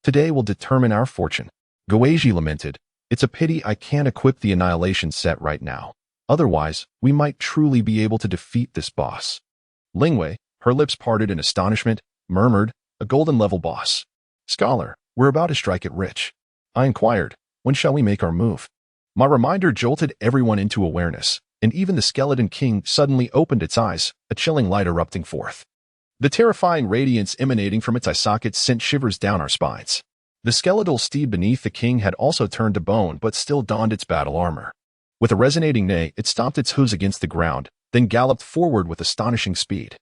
Today will determine our fortune. Guizhi lamented, it's a pity I can't equip the Annihilation set right now. Otherwise, we might truly be able to defeat this boss. Lingwei, her lips parted in astonishment, murmured, a golden level boss. Scholar, we're about to strike it rich. I inquired, when shall we make our move? My reminder jolted everyone into awareness, and even the Skeleton King suddenly opened its eyes, a chilling light erupting forth. The terrifying radiance emanating from its eye sockets sent shivers down our spines. The skeletal steed beneath the king had also turned to bone but still donned its battle armor. With a resonating neigh, it stomped its hooves against the ground, then galloped forward with astonishing speed.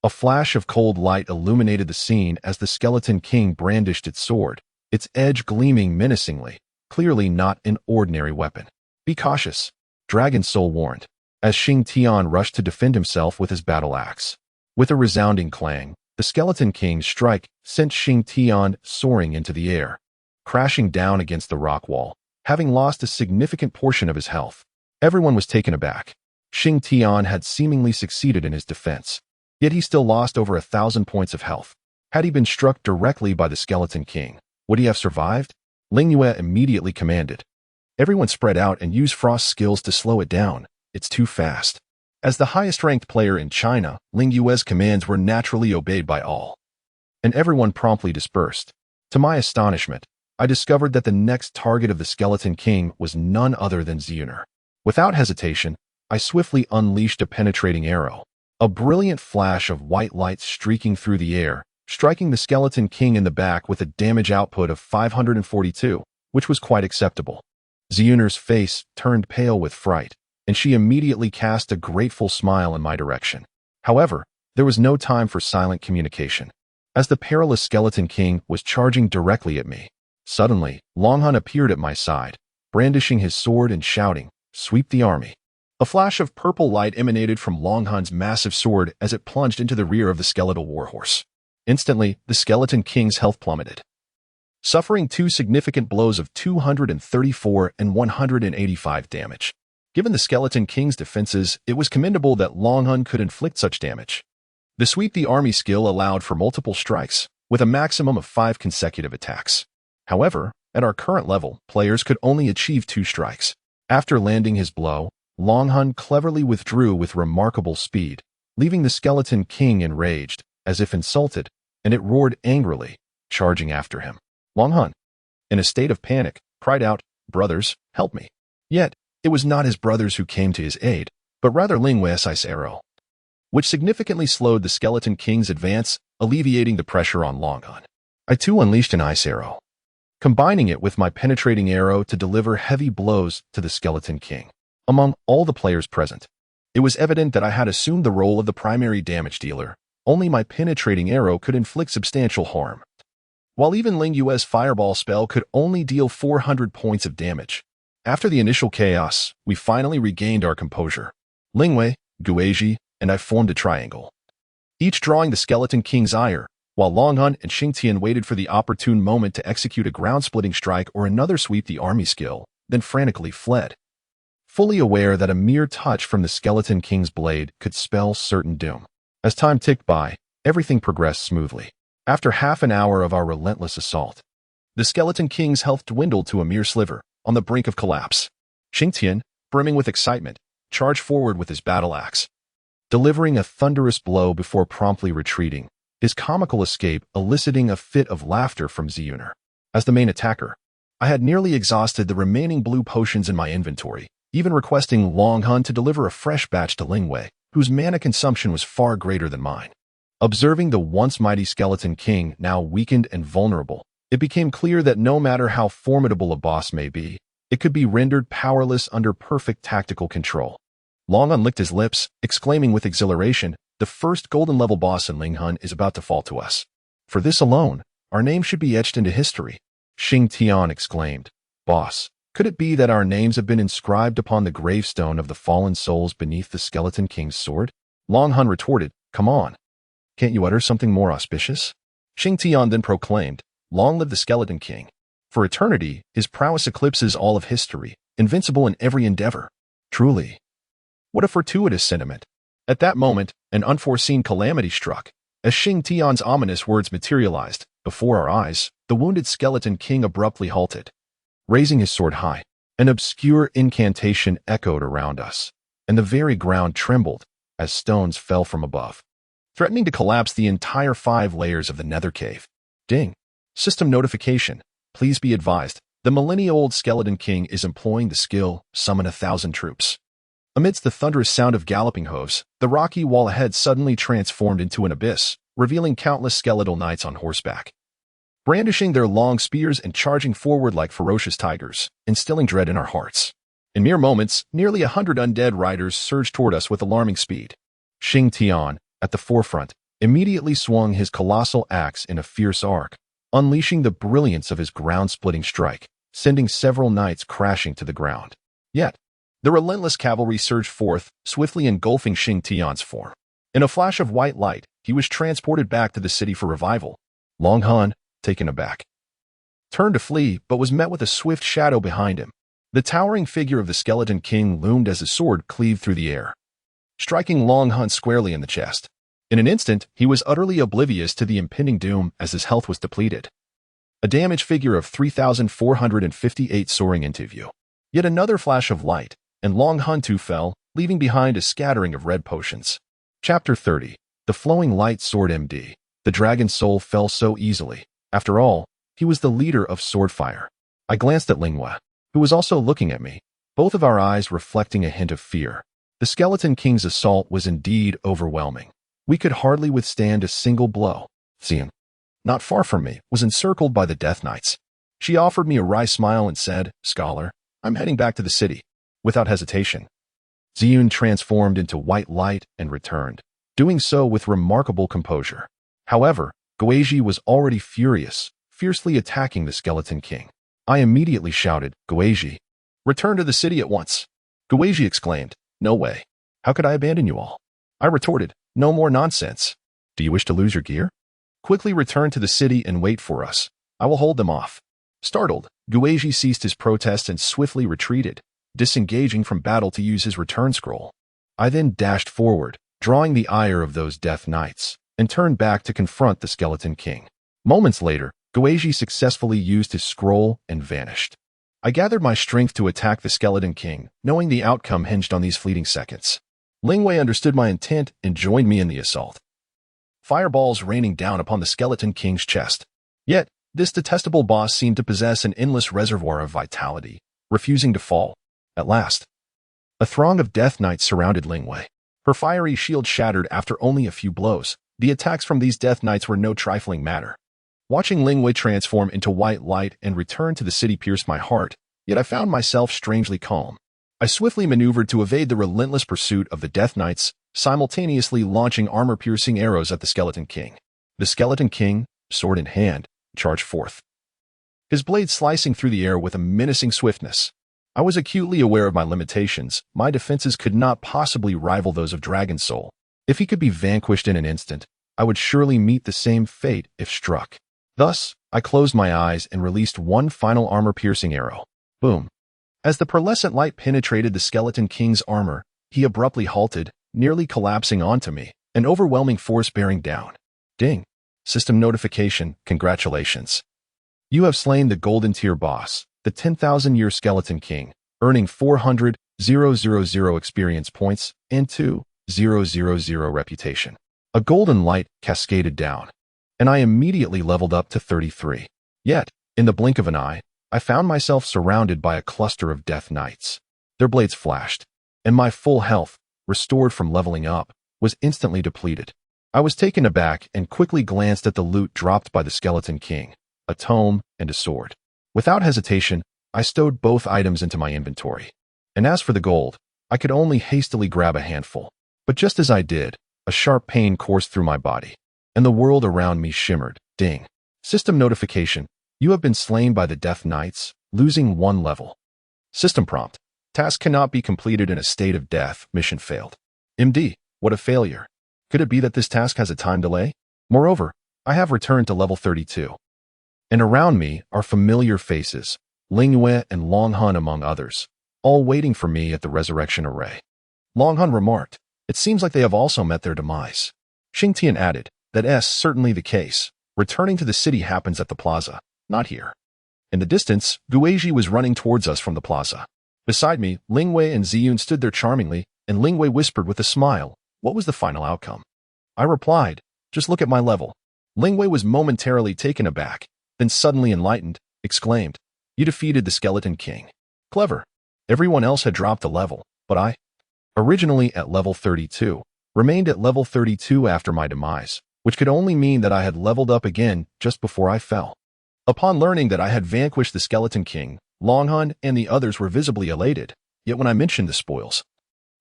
A flash of cold light illuminated the scene as the Skeleton King brandished its sword, its edge gleaming menacingly, clearly not an ordinary weapon. Be cautious, Dragon Soul warned, as Xing Tian rushed to defend himself with his battle axe. With a resounding clang, the Skeleton King's strike sent Xing Tian soaring into the air, crashing down against the rock wall, having lost a significant portion of his health. Everyone was taken aback. Xing Tian had seemingly succeeded in his defense, yet he still lost over 1,000 points of health. Had he been struck directly by the Skeleton King, would he have survived? Lingyue immediately commanded. Everyone spread out and use Frost's skills to slow it down. It's too fast. As the highest-ranked player in China, Lingyue's commands were naturally obeyed by all, and everyone promptly dispersed. To my astonishment, I discovered that the next target of the Skeleton King was none other than Ziyun. Without hesitation, I swiftly unleashed a penetrating arrow, a brilliant flash of white light streaking through the air, striking the Skeleton King in the back with a damage output of 542, which was quite acceptable. Ziyun's face turned pale with fright, and she immediately cast a grateful smile in my direction. However, there was no time for silent communication, as the perilous Skeleton King was charging directly at me. Suddenly, Longhun appeared at my side, brandishing his sword and shouting, "Sweep the army." A flash of purple light emanated from Longhun's massive sword as it plunged into the rear of the skeletal warhorse. Instantly, the Skeleton King's health plummeted, suffering two significant blows of 234 and 185 damage. Given the Skeleton King's defenses, it was commendable that Longhun could inflict such damage. The Sweep the Army skill allowed for multiple strikes, with a maximum of 5 consecutive attacks. However, at our current level, players could only achieve 2 strikes. After landing his blow, Longhun cleverly withdrew with remarkable speed, leaving the Skeleton King enraged, as if insulted, and it roared angrily, charging after him. Longhun, in a state of panic, cried out, "Brothers, help me." Yet, it was not his brothers who came to his aid, but rather Lingwe's ice arrow, which significantly slowed the Skeleton King's advance, alleviating the pressure on Longhun. I too unleashed an ice arrow, combining it with my penetrating arrow to deliver heavy blows to the Skeleton King. Among all the players present, it was evident that I had assumed the role of the primary damage dealer. Only my penetrating arrow could inflict substantial harm, while even Lingwe's fireball spell could only deal 400 points of damage. After the initial chaos, we finally regained our composure. Lingwe, Guizhi, and I formed a triangle, each drawing the Skeleton King's ire, while Longhun and Xingtian waited for the opportune moment to execute a ground-splitting strike or another sweep the army skill, then frantically fled, fully aware that a mere touch from the Skeleton King's blade could spell certain doom. As time ticked by, everything progressed smoothly. After half an hour of our relentless assault, the Skeleton King's health dwindled to a mere sliver, on the brink of collapse. Xingtian, brimming with excitement, charged forward with his battle axe, delivering a thunderous blow before promptly retreating, his comical escape eliciting a fit of laughter from Ziyuner. As the main attacker, I had nearly exhausted the remaining blue potions in my inventory, even requesting Longhun to deliver a fresh batch to Lingwe, whose mana consumption was far greater than mine. Observing the once mighty Skeleton King now weakened and vulnerable, it became clear that no matter how formidable a boss may be, it could be rendered powerless under perfect tactical control. Longhun licked his lips, exclaiming with exhilaration, "The first golden-level boss in Linghun is about to fall to us. For this alone, our name should be etched into history." Xingtian exclaimed, "Boss, could it be that our names have been inscribed upon the gravestone of the fallen souls beneath the Skeleton King's sword?" Longhun retorted, "Come on. Can't you utter something more auspicious?" Xingtian then proclaimed, "Long live the Skeleton King. For eternity, his prowess eclipses all of history, invincible in every endeavor." Truly, what a fortuitous sentiment. At that moment, an unforeseen calamity struck. As Xingtian's ominous words materialized, before our eyes, the wounded Skeleton King abruptly halted. Raising his sword high, an obscure incantation echoed around us, and the very ground trembled as stones fell from above, threatening to collapse the entire 5 layers of the nether cave. Ding. System notification. Please be advised, the millennia-old Skeleton King is employing the skill, Summon 1,000 troops. Amidst the thunderous sound of galloping hooves, the rocky wall ahead suddenly transformed into an abyss, revealing countless skeletal knights on horseback, brandishing their long spears and charging forward like ferocious tigers, instilling dread in our hearts. In mere moments, nearly 100 undead riders surged toward us with alarming speed. Xingtian, at the forefront, immediately swung his colossal axe in a fierce arc, unleashing the brilliance of his ground-splitting strike, sending several knights crashing to the ground. Yet, the relentless cavalry surged forth, swiftly engulfing Xingtian's form. In a flash of white light, he was transported back to the city for revival. Longhun, taken aback, turned to flee, but was met with a swift shadow behind him. The towering figure of the Skeleton King loomed as his sword cleaved through the air, striking Longhun squarely in the chest. In an instant, he was utterly oblivious to the impending doom as his health was depleted. A damaged figure of 3,458 soaring into view. Yet another flash of light, and Longhun too fell, leaving behind a scattering of red potions. Chapter 30. The Flowing Light Sword MD. The dragon's soul fell so easily. After all, he was the leader of Swordfire. I glanced at Lingwe, who was also looking at me, both of our eyes reflecting a hint of fear. The Skeleton King's assault was indeed overwhelming. We could hardly withstand a single blow. Xian, not far from me, was encircled by the Death Knights. She offered me a wry smile and said, "Scholar, I'm heading back to the city." Without hesitation, Ziyun transformed into white light and returned, doing so with remarkable composure. However, Guizhi was already furious, fiercely attacking the Skeleton King. I immediately shouted, "Guizhi, return to the city at once." Guizhi exclaimed, "No way. How could I abandon you all?" I retorted, "No more nonsense. Do you wish to lose your gear? Quickly return to the city and wait for us. I will hold them off." Startled, Guizhi ceased his protest and swiftly retreated, disengaging from battle to use his return scroll. I then dashed forward, drawing the ire of those Death Knights, and turned back to confront the Skeleton King. Moments later, Guizhi successfully used his scroll and vanished. I gathered my strength to attack the Skeleton King, knowing the outcome hinged on these fleeting seconds. Lingwei understood my intent and joined me in the assault. Fireballs raining down upon the Skeleton King's chest. Yet, this detestable boss seemed to possess an endless reservoir of vitality, refusing to fall. At last, a throng of Death Knights surrounded Lingwei. Her fiery shield shattered after only a few blows. The attacks from these Death Knights were no trifling matter. Watching Lingwei transform into white light and return to the city pierced my heart, yet I found myself strangely calm. I swiftly maneuvered to evade the relentless pursuit of the Death Knights, simultaneously launching armor-piercing arrows at the Skeleton King. The Skeleton King, sword in hand, charged forth, his blade slicing through the air with a menacing swiftness. I was acutely aware of my limitations. My defenses could not possibly rival those of Dragon Soul. If he could be vanquished in an instant, I would surely meet the same fate if struck. Thus, I closed my eyes and released one final armor-piercing arrow. Boom. As the pearlescent light penetrated the Skeleton King's armor, he abruptly halted, nearly collapsing onto me, an overwhelming force bearing down. Ding. System notification, congratulations. You have slain the Golden Tier boss, the 10,000-year Skeleton King, earning 400,000 experience points and 2,000 reputation. A golden light cascaded down, and I immediately leveled up to 33. Yet, in the blink of an eye, I found myself surrounded by a cluster of Death Knights. Their blades flashed, and my full health, restored from leveling up, was instantly depleted. I was taken aback and quickly glanced at the loot dropped by the Skeleton King, a tome and a sword. Without hesitation, I stowed both items into my inventory. And as for the gold, I could only hastily grab a handful. But just as I did, a sharp pain coursed through my body, and the world around me shimmered. Ding. System notification. You have been slain by the Death Knights, losing 1 level. System prompt. Task cannot be completed in a state of death. Mission failed. MD, what a failure. Could it be that this task has a time delay? Moreover, I have returned to level 32. And around me are familiar faces, Lingwei and Longhun among others, all waiting for me at the resurrection array. Longhun remarked, it seems like they have also met their demise. Xingtian added, that's certainly the case. Returning to the city happens at the plaza, not here. In the distance, Guizhi was running towards us from the plaza. Beside me, Lingwei and Ziyun stood there charmingly, and Lingwei whispered with a smile, what was the final outcome? I replied, just look at my level. Lingwei was momentarily taken aback, then suddenly enlightened, exclaimed, you defeated the Skeleton King. Clever. Everyone else had dropped a level, but I, originally at level 32, remained at level 32 after my demise, which could only mean that I had leveled up again just before I fell. Upon learning that I had vanquished the Skeleton King, Longhun and the others were visibly elated, yet when I mentioned the spoils,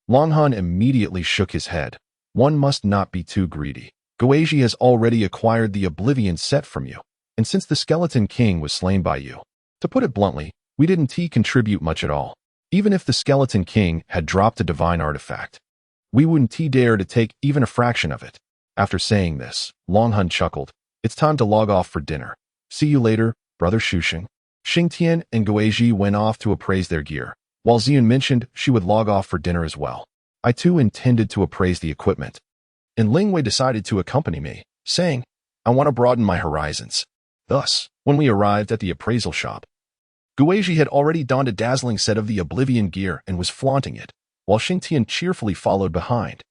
Longhun immediately shook his head. One must not be too greedy. Guizhi has already acquired the Oblivion set from you, and since the Skeleton King was slain by you, to put it bluntly, we didn't contribute much at all. Even if the Skeleton King had dropped a divine artifact, we wouldn't dare to take even a fraction of it. After saying this, Longhun chuckled. It's time to log off for dinner. See you later, brother Shusheng. Xingtian and Guizhi went off to appraise their gear, while Ziyun mentioned she would log off for dinner as well. I too intended to appraise the equipment, and Lingwei decided to accompany me, saying, I want to broaden my horizons. Thus, when we arrived at the appraisal shop, Guizhi had already donned a dazzling set of the Oblivion gear and was flaunting it, while Xingtian cheerfully followed behind,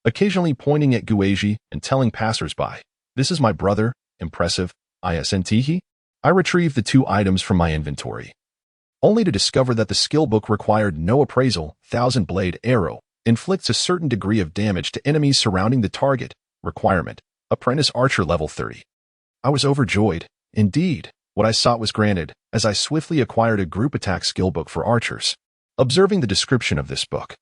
occasionally pointing at Guizhi and telling passers-by, this is my brother, impressive, isn't. I retrieved the 2 items from my inventory, only to discover that the skill book required no appraisal. Thousand Blade Arrow inflicts a certain degree of damage to enemies surrounding the target. Requirement, Apprentice Archer level 30. I was overjoyed. Indeed, what I sought was granted, as I swiftly acquired a group attack skill book for archers. Observing the description of this book,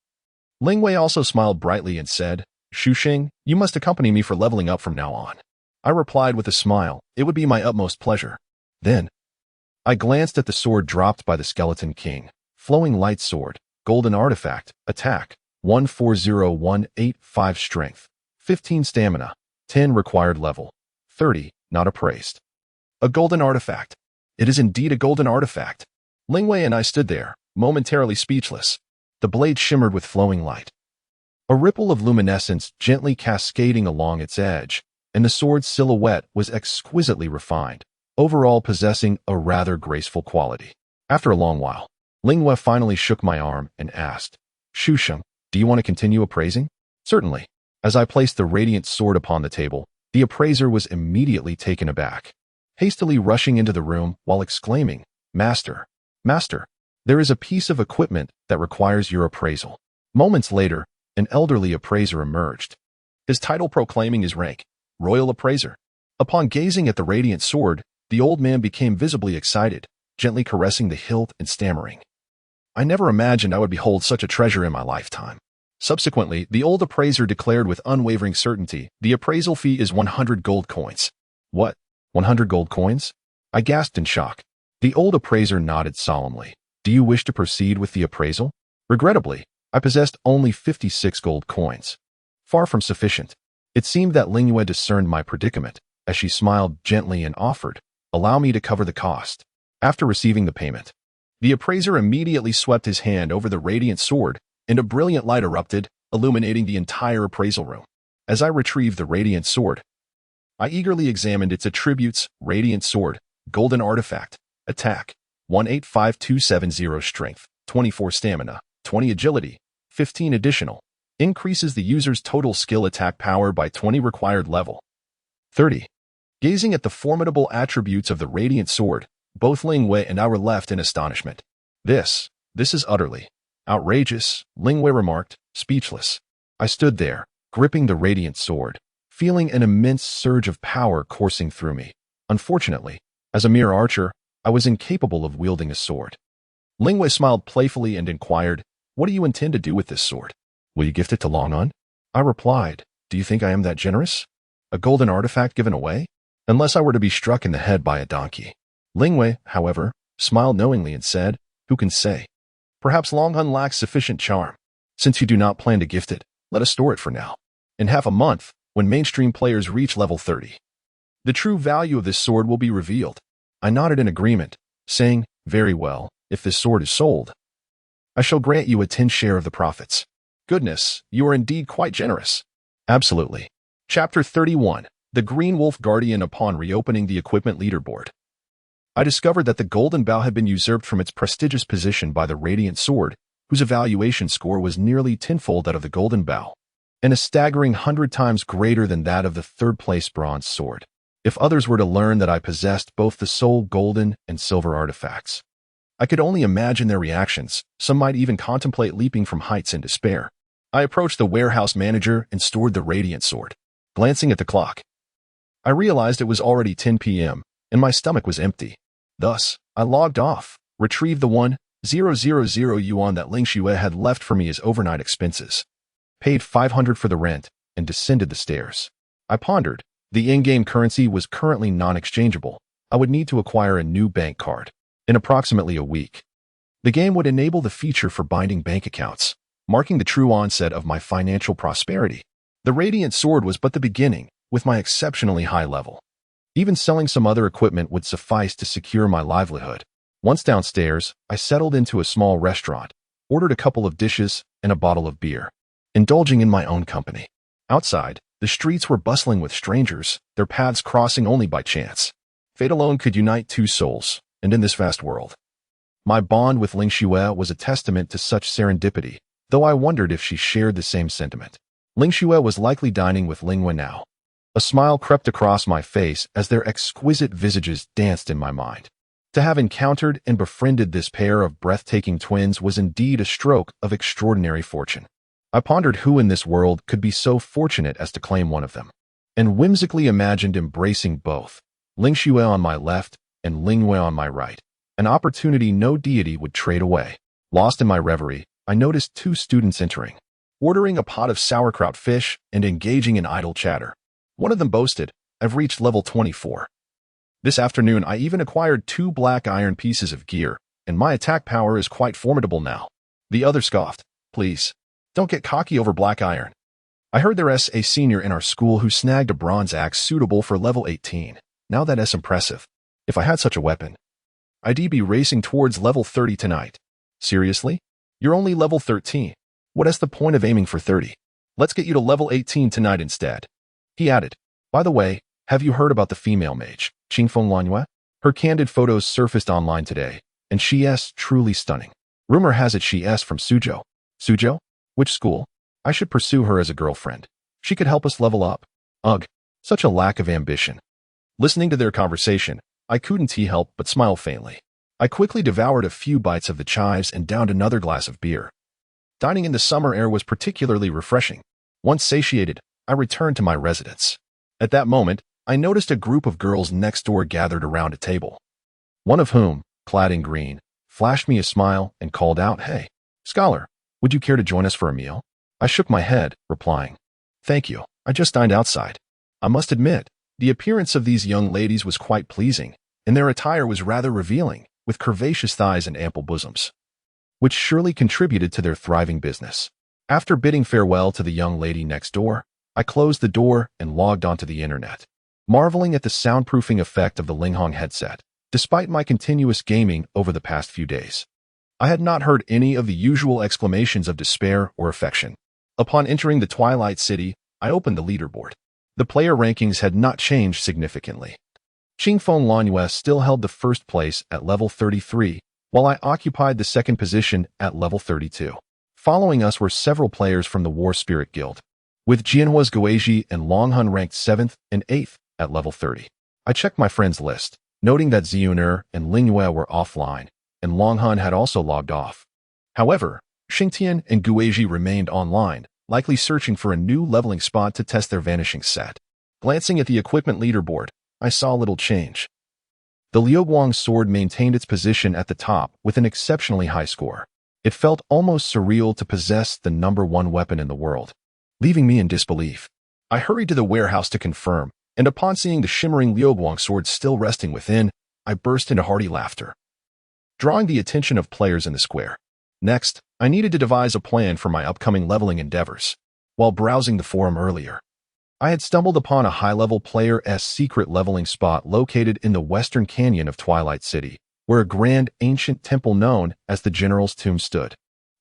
Lingwei also smiled brightly and said, Shusheng, you must accompany me for leveling up from now on. I replied with a smile, it would be my utmost pleasure. Then, I glanced at the sword dropped by the Skeleton King. Flowing Light Sword, Golden Artifact, Attack, 140185 Strength, 15 Stamina, 10 Required Level, 30, Not Appraised. A golden artifact. It is indeed a golden artifact. Lingwei and I stood there, momentarily speechless. The blade shimmered with flowing light, a ripple of luminescence gently cascading along its edge, and the sword's silhouette was exquisitely refined, overall possessing a rather graceful quality. After a long while, Lingwei finally shook my arm and asked, Shusheng, do you want to continue appraising? Certainly. As I placed the radiant sword upon the table, the appraiser was immediately taken aback, hastily rushing into the room while exclaiming, Master, Master, there is a piece of equipment that requires your appraisal. Moments later, an elderly appraiser emerged, his title proclaiming his rank, Royal Appraiser. Upon gazing at the radiant sword, the old man became visibly excited, gently caressing the hilt and stammering, I never imagined I would behold such a treasure in my lifetime. Subsequently, the old appraiser declared with unwavering certainty, the appraisal fee is 100 gold coins. What? 100 gold coins? I gasped in shock. The old appraiser nodded solemnly. Do you wish to proceed with the appraisal? Regrettably, I possessed only 56 gold coins. Far from sufficient. It seemed that Lingyue discerned my predicament, as she smiled gently and offered, allow me to cover the cost. After receiving the payment, the appraiser immediately swept his hand over the radiant sword, and a brilliant light erupted, illuminating the entire appraisal room. As I retrieved the radiant sword, I eagerly examined its attributes: radiant sword, golden artifact, attack, 185270 strength, 24 stamina, 20 agility, 15 additional, increases the user's total skill attack power by 20 required level. 30. Gazing at the formidable attributes of the radiant sword, both Lingwei and I were left in astonishment. This is utterly outrageous, Lingwei remarked, speechless. I stood there, gripping the radiant sword, feeling an immense surge of power coursing through me. Unfortunately, as a mere archer, I was incapable of wielding a sword. Lingwei smiled playfully and inquired, what do you intend to do with this sword? Will you gift it to Longan? I replied, do you think I am that generous? A golden artifact given away? Unless I were to be struck in the head by a donkey. Lingwei, however, smiled knowingly and said, who can say? Perhaps Longhun lacks sufficient charm. Since you do not plan to gift it, let us store it for now. In half a month, when mainstream players reach level 30, the true value of this sword will be revealed. I nodded in agreement, saying, very well, if this sword is sold, I shall grant you a 10 share of the profits. Goodness, you are indeed quite generous. Absolutely. Chapter 31. The Green Wolf Guardian. Upon reopening the equipment leaderboard, I discovered that the Golden Bow had been usurped from its prestigious position by the Radiant Sword, whose evaluation score was nearly tenfold that of the Golden Bow, and a staggering 100 times greater than that of the third-place Bronze Sword. If others were to learn that I possessed both the sole golden and silver artifacts, I could only imagine their reactions. Some might even contemplate leaping from heights in despair. I approached the warehouse manager and stored the Radiant Sword. Glancing at the clock, I realized it was already 10 p.m., and my stomach was empty. Thus, I logged off, retrieved the 1,000 yuan that Ling Xue had left for me as overnight expenses, paid 500 for the rent, and descended the stairs. I pondered. The in-game currency was currently non-exchangeable. I would need to acquire a new bank card. In approximately a week, the game would enable the feature for binding bank accounts, marking the true onset of my financial prosperity. The Radiant Sword was but the beginning, with my exceptionally high level. Even selling some other equipment would suffice to secure my livelihood. Once downstairs, I settled into a small restaurant, ordered a couple of dishes and a bottle of beer, indulging in my own company. Outside, the streets were bustling with strangers, their paths crossing only by chance. Fate alone could unite two souls, and in this vast world, my bond with Ling Xue was a testament to such serendipity, though I wondered if she shared the same sentiment. Ling Xue was likely dining with Lingwei now. A smile crept across my face as their exquisite visages danced in my mind. To have encountered and befriended this pair of breathtaking twins was indeed a stroke of extraordinary fortune. I pondered who in this world could be so fortunate as to claim one of them, and whimsically imagined embracing both, Ling Xue on my left and Lingwei on my right, an opportunity no deity would trade away. Lost in my reverie, I noticed two students entering, ordering a pot of sauerkraut fish and engaging in idle chatter. One of them boasted, I've reached level 24. This afternoon I even acquired 2 black iron pieces of gear, and my attack power is quite formidable now. The other scoffed, please, don't get cocky over black iron. I heard there's a senior in our school who snagged a bronze axe suitable for level 18. Now that's impressive. If I had such a weapon, I'd be racing towards level 30 tonight. Seriously? You're only level 13. What's the point of aiming for 30? Let's get you to level 18 tonight instead. He added, by the way, have you heard about the female mage, Qingfeng Lanyue? Her candid photos surfaced online today, and she's truly stunning. Rumor has it she's from Suzhou. Suzhou? Which school? I should pursue her as a girlfriend. She could help us level up. Ugh, such a lack of ambition. Listening to their conversation, I couldn't help but smile faintly. I quickly devoured a few bites of the chives and downed another glass of beer. Dining in the summer air was particularly refreshing. Once satiated, I returned to my residence. At that moment, I noticed a group of girls next door gathered around a table. One of whom, clad in green, flashed me a smile and called out, "Hey, scholar, would you care to join us for a meal?" I shook my head, replying, "Thank you, I just dined outside." I must admit, the appearance of these young ladies was quite pleasing, and their attire was rather revealing, with curvaceous thighs and ample bosoms, which surely contributed to their thriving business. After bidding farewell to the young lady next door, I closed the door and logged onto the internet, marveling at the soundproofing effect of the Linghong headset. Despite my continuous gaming over the past few days, I had not heard any of the usual exclamations of despair or affection. Upon entering the Twilight City, I opened the leaderboard. The player rankings had not changed significantly. Qingfeng Lanyue still held the first place at level 33, while I occupied the second position at level 32. Following us were several players from the War Spirit Guild, with Jianhua's Guizhi and Longhun ranked 7th and 8th at level 30. I checked my friends list, noting that Ziyuner and Lingyue were offline, and Longhun had also logged off. However, Xingtian and Guizhi remained online, likely searching for a new leveling spot to test their vanishing set. Glancing at the equipment leaderboard, I saw little change. The Liuguang sword maintained its position at the top with an exceptionally high score. It felt almost surreal to possess the #1 weapon in the world, leaving me in disbelief. I hurried to the warehouse to confirm, and upon seeing the shimmering Liuguang sword still resting within, I burst into hearty laughter, drawing the attention of players in the square. Next, I needed to devise a plan for my upcoming leveling endeavors. While browsing the forum earlier, I had stumbled upon a high-level player's secret leveling spot located in the western canyon of Twilight City, where a grand ancient temple known as the General's Tomb stood.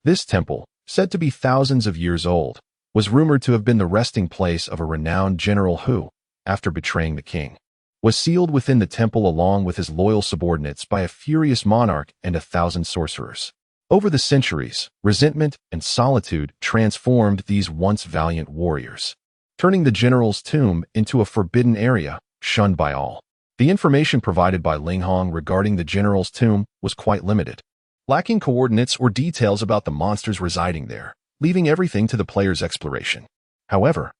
This temple, said to be thousands of years old, was rumored to have been the resting place of a renowned general who, after betraying the king, was sealed within the temple along with his loyal subordinates by a furious monarch and 1,000 sorcerers. Over the centuries, resentment and solitude transformed these once valiant warriors, turning the general's tomb into a forbidden area, shunned by all. The information provided by Linghong regarding the general's tomb was quite limited, lacking coordinates or details about the monsters residing there, leaving everything to the player's exploration. However,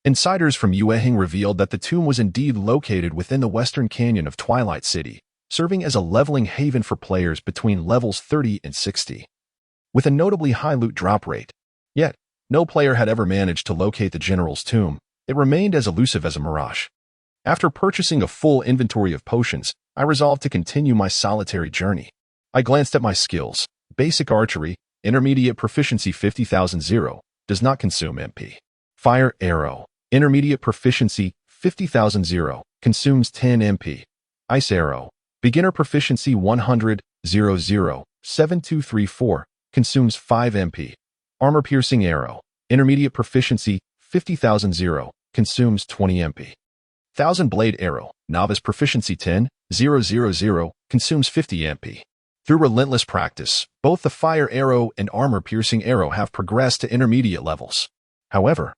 insiders from Yuehing revealed that the tomb was indeed located within the western canyon of Twilight City, serving as a leveling haven for players between levels 30 and 60, with a notably high loot drop rate. Yet, no player had ever managed to locate the general's tomb. It remained as elusive as a mirage. After purchasing a full inventory of potions, I resolved to continue my solitary journey. I glanced at my skills. Basic archery, intermediate proficiency 50,000 does not consume MP. Fire arrow, intermediate proficiency 50,000 consumes 10 MP. Ice arrow, beginner proficiency 100 7234 consumes 5 MP. Armor piercing arrow, intermediate proficiency 50,000 consumes 20 MP. Thousand blade arrow, novice proficiency 10 consumes 50 MP. Through relentless practice, both the fire arrow and armor piercing arrow have progressed to intermediate levels. However,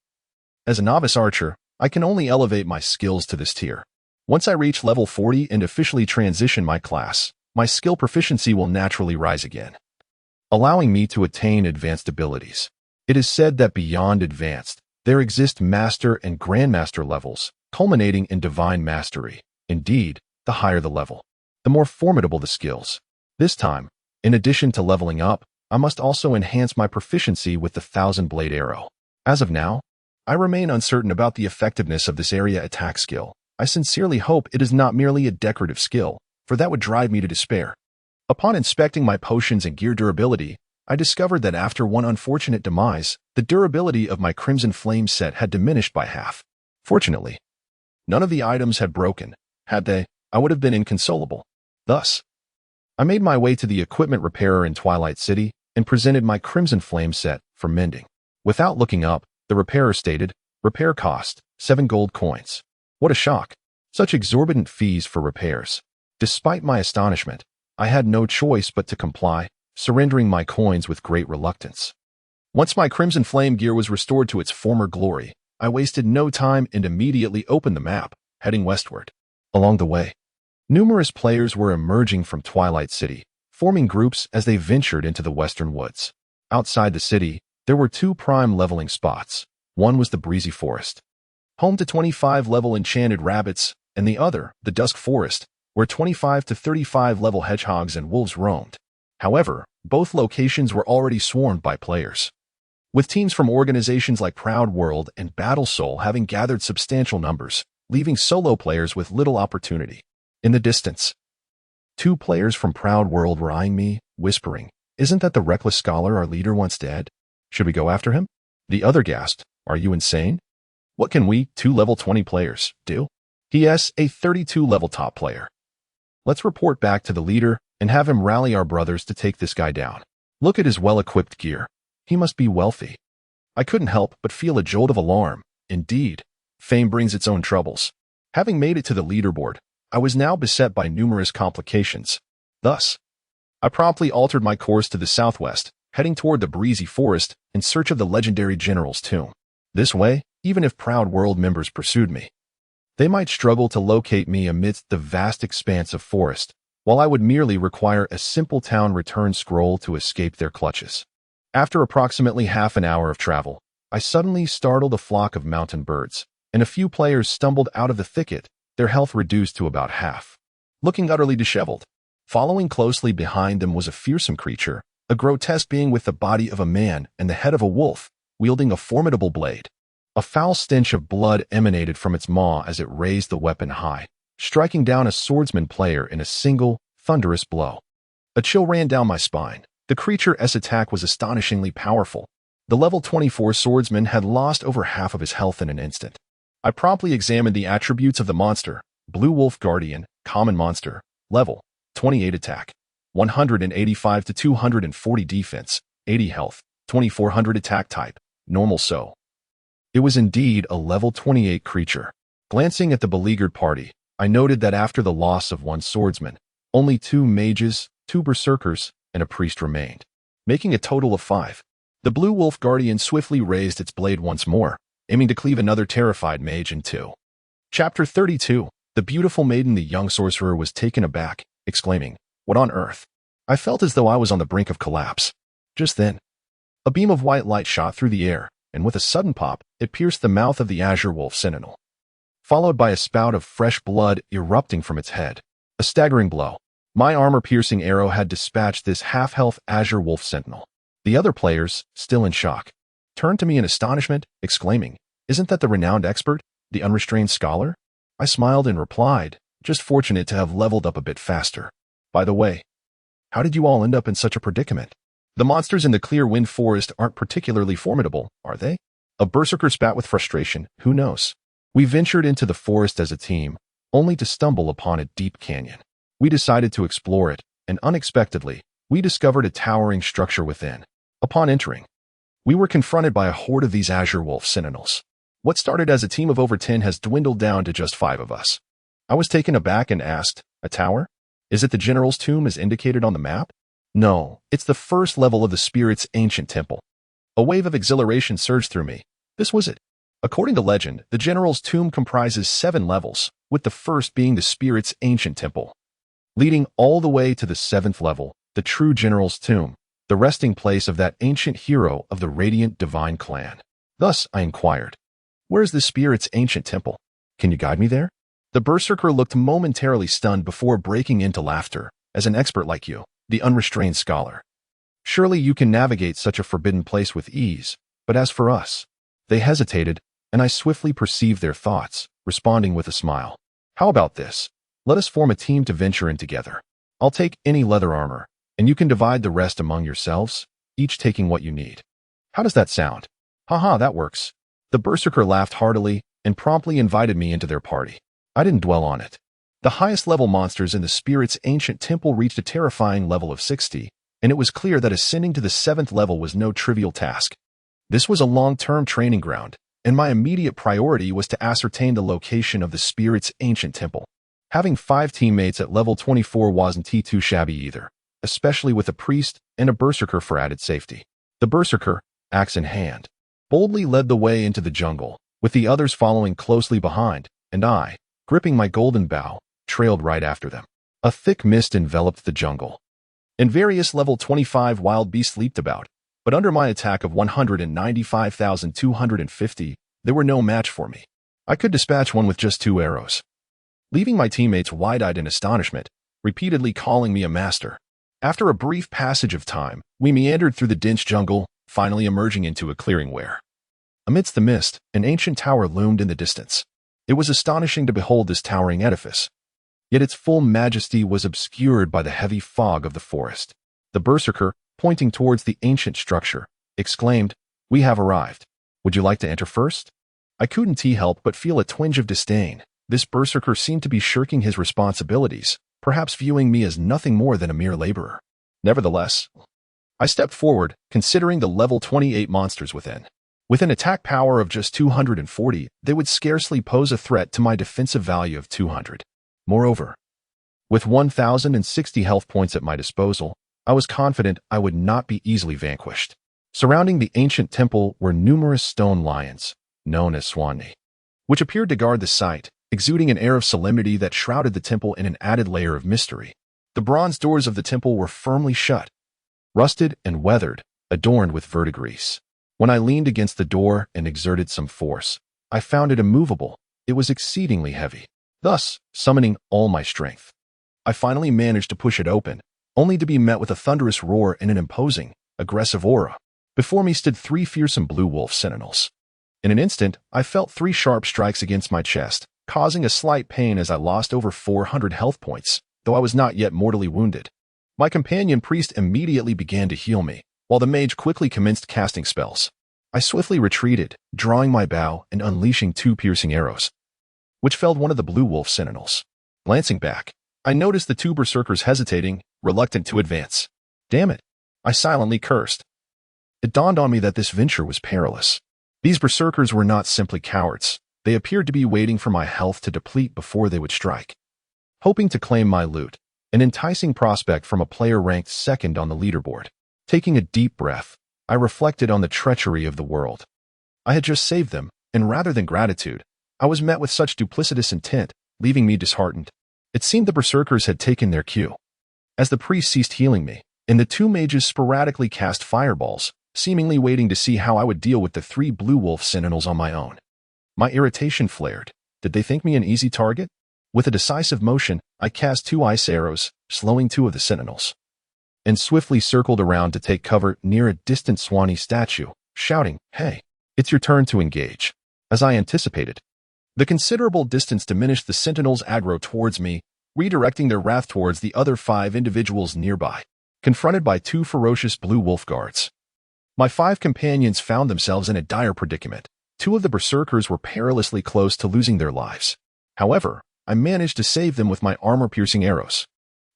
as a novice archer, I can only elevate my skills to this tier. Once I reach level 40 and officially transition my class, my skill proficiency will naturally rise again, allowing me to attain advanced abilities. It is said that beyond advanced, there exist master and grandmaster levels, culminating in divine mastery. Indeed, the higher the level, the more formidable the skills. This time, in addition to leveling up, I must also enhance my proficiency with the Thousand Blade Arrow. As of now, I remain uncertain about the effectiveness of this area attack skill. I sincerely hope it is not merely a decorative skill, for that would drive me to despair. Upon inspecting my potions and gear durability, I discovered that after one unfortunate demise, the durability of my Crimson Flame set had diminished by half. Fortunately, none of the items had broken. Had they, I would have been inconsolable. Thus, I made my way to the equipment repairer in Twilight City and presented my Crimson Flame set for mending. Without looking up, the repairer stated, repair cost, 7 gold coins. What a shock. Such exorbitant fees for repairs. Despite my astonishment, I had no choice but to comply, surrendering my coins with great reluctance. Once my Crimson Flame gear was restored to its former glory, I wasted no time and immediately opened the map, heading westward. Along the way, numerous players were emerging from Twilight City, forming groups as they ventured into the western woods. Outside the city, there were two prime leveling spots. One was the Breezy Forest, home to 25-level enchanted rabbits, and the other, the Dusk Forest, where 25 to 35-level hedgehogs and wolves roamed. However, both locations were already swarmed by players, with teams from organizations like Proud World and Battle Soul having gathered substantial numbers, leaving solo players with little opportunity. In the distance, two players from Proud World were eyeing me, whispering, "Isn't that the reckless scholar our leader once dead? Should we go after him?" The other gasped, "Are you insane? What can we, two level 20 players, do?" He.S. a 32-level top player. "Let's report back to the leader and have him rally our brothers to take this guy down. Look at his well-equipped gear. He must be wealthy." I couldn't help but feel a jolt of alarm. Indeed, fame brings its own troubles. Having made it to the leaderboard, I was now beset by numerous complications. Thus, I promptly altered my course to the southwest, heading toward the Breezy Forest in search of the legendary general's tomb. This way, even if Proud World members pursued me, they might struggle to locate me amidst the vast expanse of forest, while I would merely require a simple town return scroll to escape their clutches. After approximately half an hour of travel, I suddenly startled a flock of mountain birds, and a few players stumbled out of the thicket, their health reduced to about half, looking utterly disheveled. Following closely behind them was a fearsome creature, a grotesque being with the body of a man and the head of a wolf, wielding a formidable blade. A foul stench of blood emanated from its maw as it raised the weapon high, striking down a swordsman player in a single, thunderous blow. A chill ran down my spine. The creature's attack was astonishingly powerful. The level 24 swordsman had lost over half of his health in an instant. I promptly examined the attributes of the monster. Blue Wolf Guardian, common monster, level 28 attack, 185 to 240 defense, 80 health, 2400 attack type, normal. So it was indeed a level 28 creature. Glancing at the beleaguered party, I noted that after the loss of one swordsman, only 2 mages, 2 berserkers, and a priest remained, making a total of 5. The Blue Wolf Guardian swiftly raised its blade once more, aiming to cleave another terrified mage in two. Chapter 32. The beautiful maiden. The young sorcerer was taken aback, exclaiming, "What on earth?" I felt as though I was on the brink of collapse. Just then, a beam of white light shot through the air, and with a sudden pop, it pierced the mouth of the Azure Wolf Sentinel, followed by a spout of fresh blood erupting from its head. A staggering blow. My armor-piercing arrow had dispatched this half-health Azure Wolf Sentinel. The other players, still in shock, turned to me in astonishment, exclaiming, "Isn't that the renowned expert, the unrestrained scholar?" I smiled and replied, "Just fortunate to have leveled up a bit faster. By the way, how did you all end up in such a predicament? The monsters in the Clear Wind Forest aren't particularly formidable, are they?" A berserker spat with frustration. "Who knows? We ventured into the forest as a team, only to stumble upon a deep canyon. We decided to explore it, and unexpectedly, we discovered a towering structure within. Upon entering, we were confronted by a horde of these Azure Wolf Sentinels. What started as a team of over 10 has dwindled down to just 5 of us." I was taken aback and asked, "A tower? Is it the general's tomb as indicated on the map?" "No, it's the first level of the spirit's ancient temple." A wave of exhilaration surged through me. This was it. According to legend, the general's tomb comprises 7 levels, with the first being the spirit's ancient temple, leading all the way to the 7th level, the true general's tomb, the resting place of that ancient hero of the Radiant Divine Clan. Thus, I inquired, "Where is the spirit's ancient temple? Can you guide me there?" The berserker looked momentarily stunned before breaking into laughter. "As an expert like you, the unrestrained scholar, surely you can navigate such a forbidden place with ease, but as for us..." They hesitated, and I swiftly perceived their thoughts, responding with a smile. "How about this? Let us form a team to venture in together. I'll take any leather armor, and you can divide the rest among yourselves, each taking what you need. How does that sound?" "Haha, that works." The berserker laughed heartily and promptly invited me into their party. I didn't dwell on it. The highest level monsters in the spirit's ancient temple reached a terrifying level of 60, and it was clear that ascending to the 7th level was no trivial task. This was a long-term training ground, and my immediate priority was to ascertain the location of the spirit's ancient temple. Having 5 teammates at level 24 wasn't too shabby either, especially with a priest and a berserker for added safety. The berserker, axe in hand, boldly led the way into the jungle, with the others following closely behind, and I, gripping my golden bow, trailed right after them. A thick mist enveloped the jungle, and various level 25 wild beasts leaped about, but under my attack of 195,250, they were no match for me. I could dispatch one with just 2 arrows, leaving my teammates wide-eyed in astonishment, repeatedly calling me a master. After a brief passage of time, we meandered through the dense jungle, finally emerging into a clearing where, amidst the mist, an ancient tower loomed in the distance. It was astonishing to behold this towering edifice, yet its full majesty was obscured by the heavy fog of the forest. The berserker, pointing towards the ancient structure, exclaimed, "We have arrived. Would you like to enter first?" I couldn't help but feel a twinge of disdain. This berserker seemed to be shirking his responsibilities, perhaps viewing me as nothing more than a mere laborer. Nevertheless, I stepped forward, considering the level 28 monsters within. With an attack power of just 240, they would scarcely pose a threat to my defensive value of 200. Moreover, with 1,060 health points at my disposal, I was confident I would not be easily vanquished. Surrounding the ancient temple were numerous stone lions, known as swani, which appeared to guard the site, exuding an air of solemnity that shrouded the temple in an added layer of mystery. The bronze doors of the temple were firmly shut, rusted and weathered, adorned with verdigris. When I leaned against the door and exerted some force, I found it immovable. It was exceedingly heavy. Thus, summoning all my strength, I finally managed to push it open, only to be met with a thunderous roar and an imposing, aggressive aura. Before me stood 3 fearsome blue wolf sentinels. In an instant, I felt 3 sharp strikes against my chest, causing a slight pain as I lost over 400 health points, though I was not yet mortally wounded. My companion priest immediately began to heal me, while the mage quickly commenced casting spells. I swiftly retreated, drawing my bow and unleashing 2 piercing arrows, which felled one of the blue wolf sentinels. Glancing back, I noticed the 2 berserkers hesitating, reluctant to advance. Damn it, I silently cursed. It dawned on me that this venture was perilous. These berserkers were not simply cowards. They appeared to be waiting for my health to deplete before they would strike, hoping to claim my loot, an enticing prospect from a player ranked second on the leaderboard. Taking a deep breath, I reflected on the treachery of the world. I had just saved them, and rather than gratitude, I was met with such duplicitous intent, leaving me disheartened. It seemed the berserkers had taken their cue. As the priest ceased healing me, and the 2 mages sporadically cast fireballs, seemingly waiting to see how I would deal with the 3 blue wolf sentinels on my own. My irritation flared. Did they think me an easy target? With a decisive motion, I cast 2 ice arrows, slowing 2 of the sentinels, and swiftly circled around to take cover near a distant swani statue, shouting, "Hey, it's your turn to engage." As I anticipated, the considerable distance diminished the sentinels' aggro towards me, redirecting their wrath towards the other 5 individuals nearby. Confronted by 2 ferocious blue wolf guards, my 5 companions found themselves in a dire predicament. 2 of the berserkers were perilously close to losing their lives. However, I managed to save them with my armor-piercing arrows.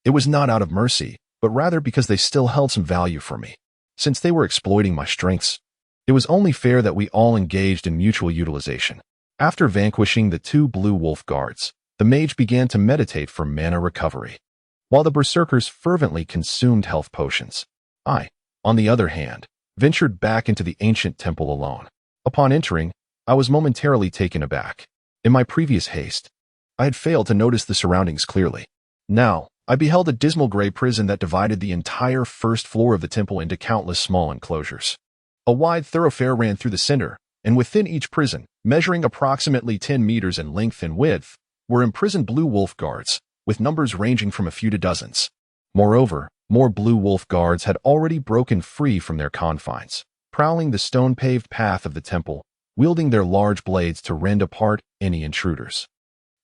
It was not out of mercy, but rather because they still held some value for me. Since they were exploiting my strengths, it was only fair that we all engaged in mutual utilization. After vanquishing the 2 blue wolf guards, the mage began to meditate for mana recovery, while the berserkers fervently consumed health potions. I, on the other hand, ventured back into the ancient temple alone. Upon entering, I was momentarily taken aback. In my previous haste, I had failed to notice the surroundings clearly. Now, I beheld a dismal gray prison that divided the entire first floor of the temple into countless small enclosures. A wide thoroughfare ran through the center, and within each prison, measuring approximately 10 meters in length and width, were imprisoned blue wolf guards, with numbers ranging from a few to dozens. Moreover, more blue wolf guards had already broken free from their confines, prowling the stone-paved path of the temple, wielding their large blades to rend apart any intruders.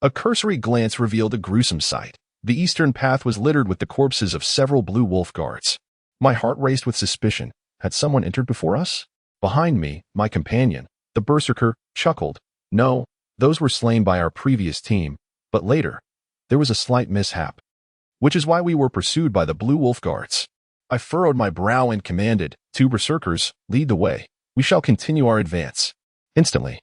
A cursory glance revealed a gruesome sight. The eastern path was littered with the corpses of several blue wolf guards. My heart raced with suspicion. Had someone entered before us? Behind me, my companion, the berserker, chuckled. No, those were slain by our previous team, but later, there was a slight mishap, which is why we were pursued by the blue wolf guards. I furrowed my brow and commanded, 2 berserkers, lead the way. We shall continue our advance. Instantly,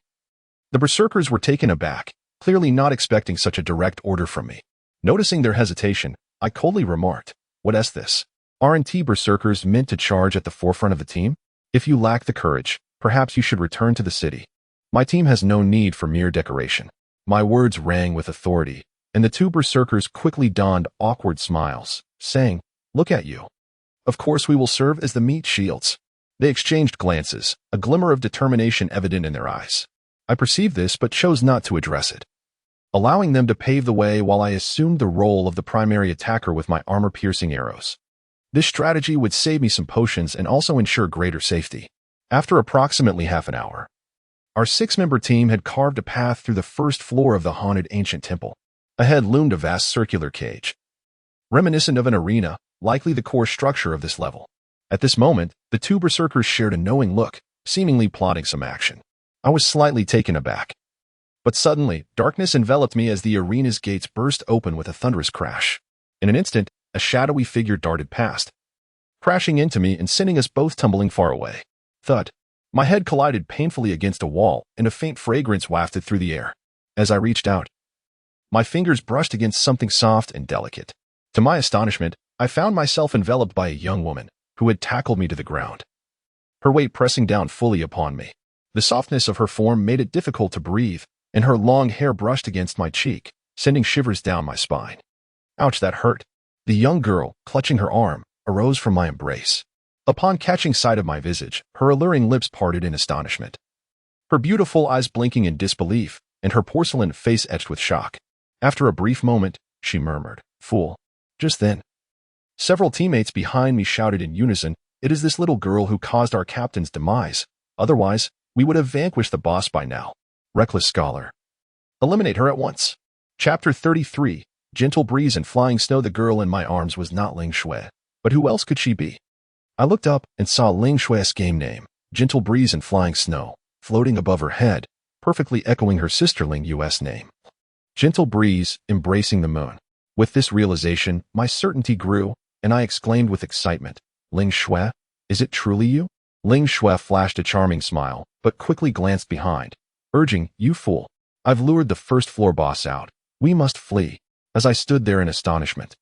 the berserkers were taken aback, clearly not expecting such a direct order from me. Noticing their hesitation, I coldly remarked, "What's this? Aren't berserkers meant to charge at the forefront of the team? If you lack the courage, perhaps you should return to the city. My team has no need for mere decoration." My words rang with authority, and the two berserkers quickly donned awkward smiles, saying, "Look at you. Of course we will serve as the meat shields." They exchanged glances, a glimmer of determination evident in their eyes. I perceived this but chose not to address it, allowing them to pave the way while I assumed the role of the primary attacker with my armor-piercing arrows. This strategy would save me some potions and also ensure greater safety. After approximately half an hour, our 6-member team had carved a path through the first floor of the haunted ancient temple. Ahead loomed a vast circular cage, reminiscent of an arena, likely the core structure of this level. At this moment, the two berserkers shared a knowing look, seemingly plotting some action. I was slightly taken aback. But suddenly, darkness enveloped me as the arena's gates burst open with a thunderous crash. In an instant, a shadowy figure darted past, crashing into me and sending us both tumbling far away. Thud. My head collided painfully against a wall, and a faint fragrance wafted through the air. As I reached out, my fingers brushed against something soft and delicate. To my astonishment, I found myself enveloped by a young woman who had tackled me to the ground, her weight pressing down fully upon me. The softness of her form made it difficult to breathe, and her long hair brushed against my cheek, sending shivers down my spine. Ouch, that hurt. The young girl, clutching her arm, arose from my embrace. Upon catching sight of my visage, her alluring lips parted in astonishment, her beautiful eyes blinking in disbelief, and her porcelain face etched with shock. After a brief moment, she murmured, "Fool." Just then, several teammates behind me shouted in unison, "It is this little girl who caused our captain's demise. Otherwise, we would have vanquished the boss by now. Reckless scholar. Eliminate her at once." Chapter 33, Gentle Breeze and Flying Snow. The girl in my arms was not Ling Shui, but who else could she be? I looked up and saw Ling Shui's game name, Gentle Breeze and Flying Snow, floating above her head, perfectly echoing her sister Ling Yu's name. Gentle Breeze, embracing the moon. With this realization, my certainty grew, and I exclaimed with excitement, "Ling Shui, is it truly you?" Ling Shui flashed a charming smile, but quickly glanced behind, urging, "You fool. I've lured the first-floor boss out. We must flee." As I stood there in astonishment,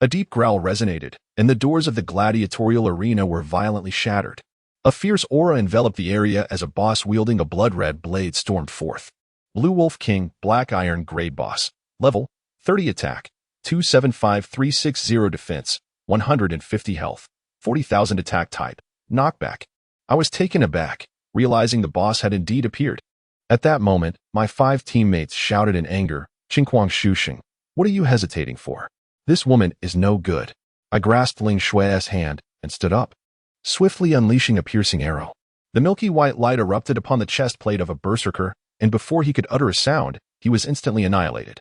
a deep growl resonated, and the doors of the gladiatorial arena were violently shattered. A fierce aura enveloped the area as a boss wielding a blood-red blade stormed forth. Blue Wolf King, Black Iron Grade Boss. Level, 30 Attack, 275-360 Defense, 150 Health, 40,000 Attack Type, Knockback. I was taken aback, realizing the boss had indeed appeared. At that moment, my 5 teammates shouted in anger, "Qingquang Shuxing, what are you hesitating for? This woman is no good." I grasped Ling Shui's hand and stood up, swiftly unleashing a piercing arrow. The milky white light erupted upon the chest plate of a berserker, and before he could utter a sound, he was instantly annihilated.